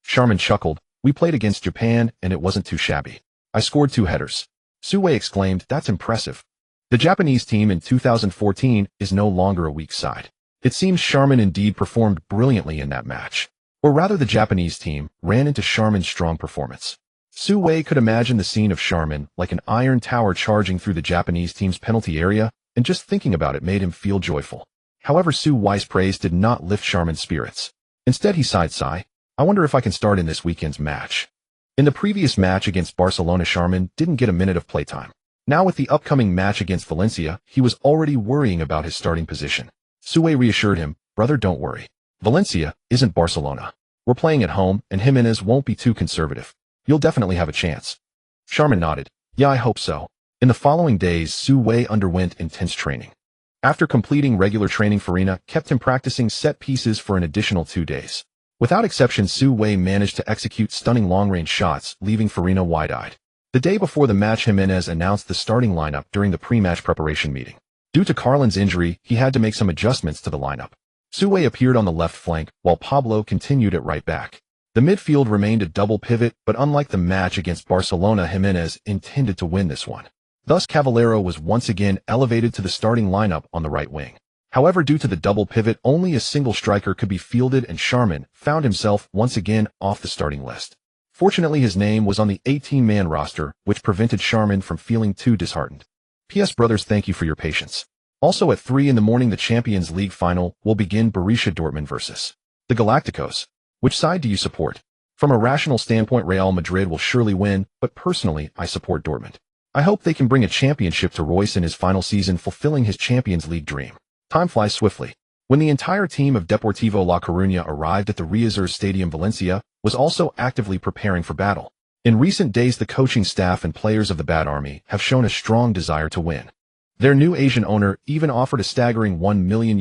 Charmin chuckled. "We played against Japan and it wasn't too shabby. I scored 2 headers." Su Wei exclaimed, "That's impressive." The Japanese team in 2014 is no longer a weak side. It seems Charmin indeed performed brilliantly in that match. Or rather, the Japanese team ran into Charmin's strong performance. Su Wei could imagine the scene of Charmin like an iron tower charging through the Japanese team's penalty area, and just thinking about it made him feel joyful. However, Su Wei's praise did not lift Charmin's spirits. Instead, he sighed, "I wonder if I can start in this weekend's match." In the previous match against Barcelona, Charmin didn't get a minute of playtime. Now with the upcoming match against Valencia, he was already worrying about his starting position. Su Wei reassured him, "Brother, don't worry. Valencia isn't Barcelona. We're playing at home, and Jimenez won't be too conservative. You'll definitely have a chance." Charmin nodded. "Yeah, I hope so." In the following days, Su Wei underwent intense training. After completing regular training, Farina kept him practicing set pieces for an additional 2 days. Without exception, Su Wei managed to execute stunning long-range shots, leaving Farina wide-eyed. The day before the match, Jimenez announced the starting lineup during the pre-match preparation meeting. Due to Carlin's injury, he had to make some adjustments to the lineup. Su Wei appeared on the left flank, while Pablo continued at right back. The midfield remained a double pivot, but unlike the match against Barcelona, Jimenez intended to win this one. Thus, Cavallero was once again elevated to the starting lineup on the right wing. However, due to the double pivot, only a single striker could be fielded, and Charmin found himself once again off the starting list. Fortunately, his name was on the 18-man roster, which prevented Charmin from feeling too disheartened. P.S. Brothers, thank you for your patience. Also at 3 in the morning, the Champions League final will begin. Borussia Dortmund versus the Galacticos. Which side do you support? From a rational standpoint, Real Madrid will surely win, but personally, I support Dortmund. I hope they can bring a championship to Royce in his final season, fulfilling his Champions League dream. Time flies swiftly. When the entire team of Deportivo La Coruña arrived at the Real Stadium, Valencia was also actively preparing for battle. In recent days, the coaching staff and players of the Bad Army have shown a strong desire to win. Their new Asian owner even offered a staggering €1 million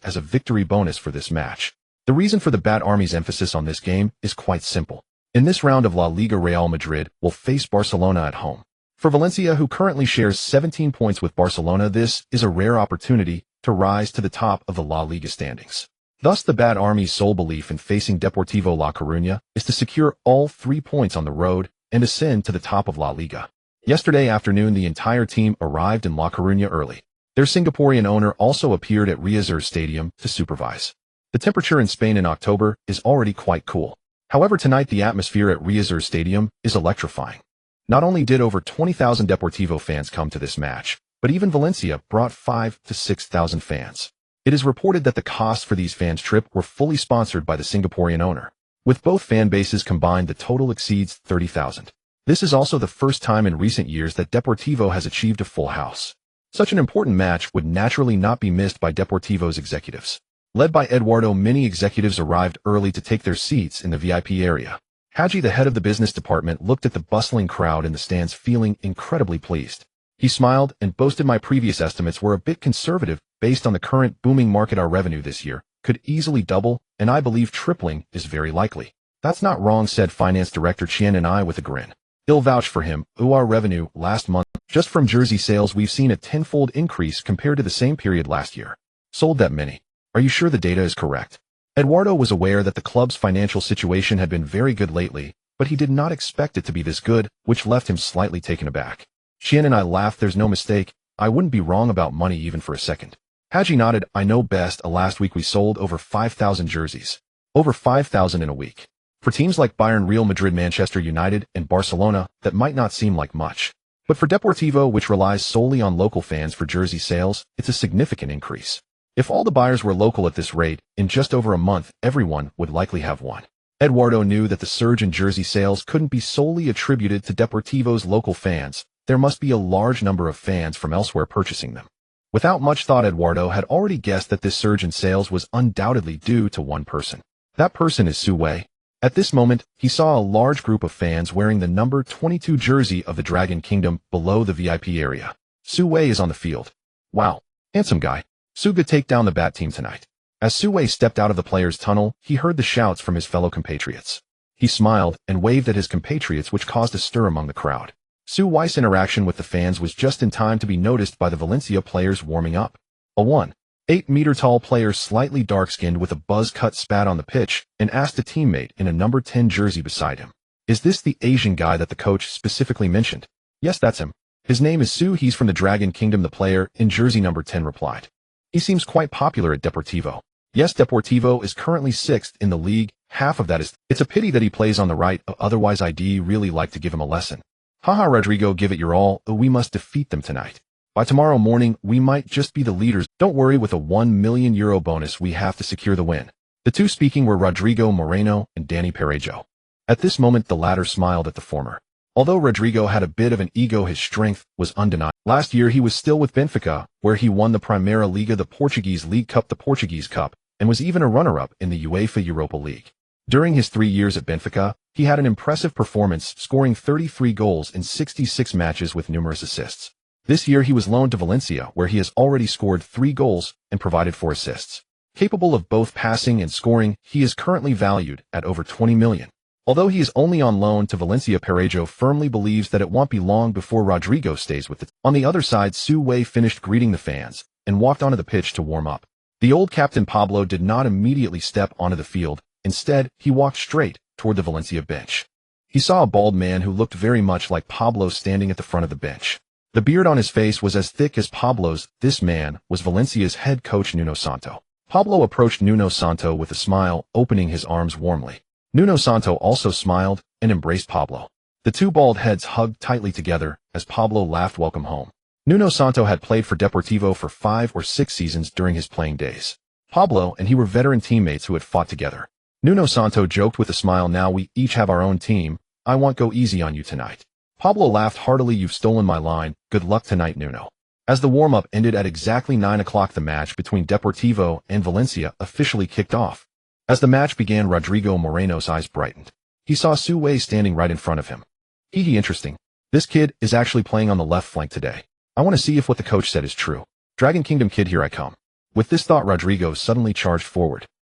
as a victory bonus for this match. The reason for the Bad Army's emphasis on this game is quite simple. In this round of La Liga, Real Madrid will face Barcelona at home. For Valencia, who currently shares 17 points with Barcelona, this is a rare opportunity to rise to the top of the La Liga standings. Thus, the Bad Army's sole belief in facing Deportivo La Coruña is to secure all 3 points on the road and ascend to the top of La Liga. Yesterday afternoon, the entire team arrived in La Coruña early. Their Singaporean owner also appeared at Real Stadium to supervise. The temperature in Spain in October is already quite cool. However, tonight the atmosphere at Real Stadium is electrifying. Not only did over 20,000 Deportivo fans come to this match, but even Valencia brought 5,000 to 6,000 fans. It is reported that the costs for these fans' trip were fully sponsored by the Singaporean owner. With both fan bases combined, the total exceeds 30,000. This is also the first time in recent years that Deportivo has achieved a full house. Such an important match would naturally not be missed by Deportivo's executives. Led by Eduardo, many executives arrived early to take their seats in the VIP area. Haji, the head of the business department, looked at the bustling crowd in the stands, feeling incredibly pleased. He smiled and boasted, "My previous estimates were a bit conservative. Based on the current booming market, our revenue this year could easily double, and I believe tripling is very likely." "That's not wrong," said Finance Director Qian and I with a grin. "He'll vouch for him. Our revenue last month, just from jersey sales, we've seen a tenfold increase compared to the same period last year." "Sold that many? Are you sure the data is correct?" Eduardo was aware that the club's financial situation had been very good lately, but he did not expect it to be this good, which left him slightly taken aback. Qian and I laughed. "There's no mistake. I wouldn't be wrong about money even for a second." Haji nodded. "I know best. Last week we sold over 5,000 jerseys. Over 5,000 in a week. For teams like Bayern, Real Madrid, Manchester United, and Barcelona, that might not seem like much. But for Deportivo, which relies solely on local fans for jersey sales, it's a significant increase. If all the buyers were local at this rate, in just over a month, everyone would likely have one. Eduardo knew that the surge in jersey sales couldn't be solely attributed to Deportivo's local fans. There must be a large number of fans from elsewhere purchasing them. Without much thought, Eduardo had already guessed that this surge in sales was undoubtedly due to one person. That person is Su Wei. At this moment, he saw a large group of fans wearing the number 22 jersey of the Dragon Kingdom below the VIP area. Su Wei is on the field. Wow, handsome guy. Su could take down the bat team tonight. As Su Wei stepped out of the players' tunnel, he heard the shouts from his fellow compatriots. He smiled and waved at his compatriots, which caused a stir among the crowd. Su Wei's interaction with the fans was just in time to be noticed by the Valencia players warming up. A 1.8-meter-tall player, slightly dark-skinned with a buzz-cut, spat on the pitch and asked a teammate in a number 10 jersey beside him, "Is this the Asian guy that the coach specifically mentioned?" "Yes, that's him. His name is Su. He's from the Dragon Kingdom," the player in jersey number 10 replied. "He seems quite popular at Deportivo." "Yes, Deportivo is currently 6th in the league. Half of that is, it's a pity that he plays on the right, otherwise I'd really like to give him a lesson." "Haha, Rodrigo, give it your all. We must defeat them tonight. By tomorrow morning, we might just be the leaders. Don't worry, with a €1 million bonus, we have to secure the win." The two speaking were Rodrigo Moreno and Danny Parejo. At this moment, the latter smiled at the former. Although Rodrigo had a bit of an ego, his strength was undeniable. Last year, he was still with Benfica, where he won the Primeira Liga, the Portuguese League Cup, the Portuguese Cup, and was even a runner-up in the UEFA Europa League. During his 3 years at Benfica, he had an impressive performance, scoring 33 goals in 66 matches with numerous assists. This year, he was loaned to Valencia, where he has already scored 3 goals and provided 4 assists. Capable of both passing and scoring, he is currently valued at over 20 million. Although he is only on loan to Valencia, Parejo firmly believes that it won't be long before Rodrigo stays with it. On the other side, Su Wei finished greeting the fans and walked onto the pitch to warm up. The old captain Pablo did not immediately step onto the field. Instead, he walked straight toward the Valencia bench. He saw a bald man who looked very much like Pablo standing at the front of the bench. The beard on his face was as thick as Pablo's. This man was Valencia's head coach, Nuno Santo. Pablo approached Nuno Santo with a smile, opening his arms warmly. Nuno Santo also smiled and embraced Pablo. The two bald heads hugged tightly together as Pablo laughed, "Welcome home." Nuno Santo had played for Deportivo for 5 or 6 seasons during his playing days. Pablo and he were veteran teammates who had fought together. Nuno Santo joked with a smile, "Now we each have our own team. I won't go easy on you tonight." Pablo laughed heartily, "You've stolen my line. Good luck tonight, Nuno." As the warm-up ended at exactly 9 o'clock, the match between Deportivo and Valencia officially kicked off. As the match began, Rodrigo Moreno's eyes brightened. He saw Su Wei standing right in front of him. Interesting. This kid is actually playing on the left flank today. I want to see if what the coach said is true. Dragon Kingdom kid, here I come." With this thought, Rodrigo suddenly charged forward.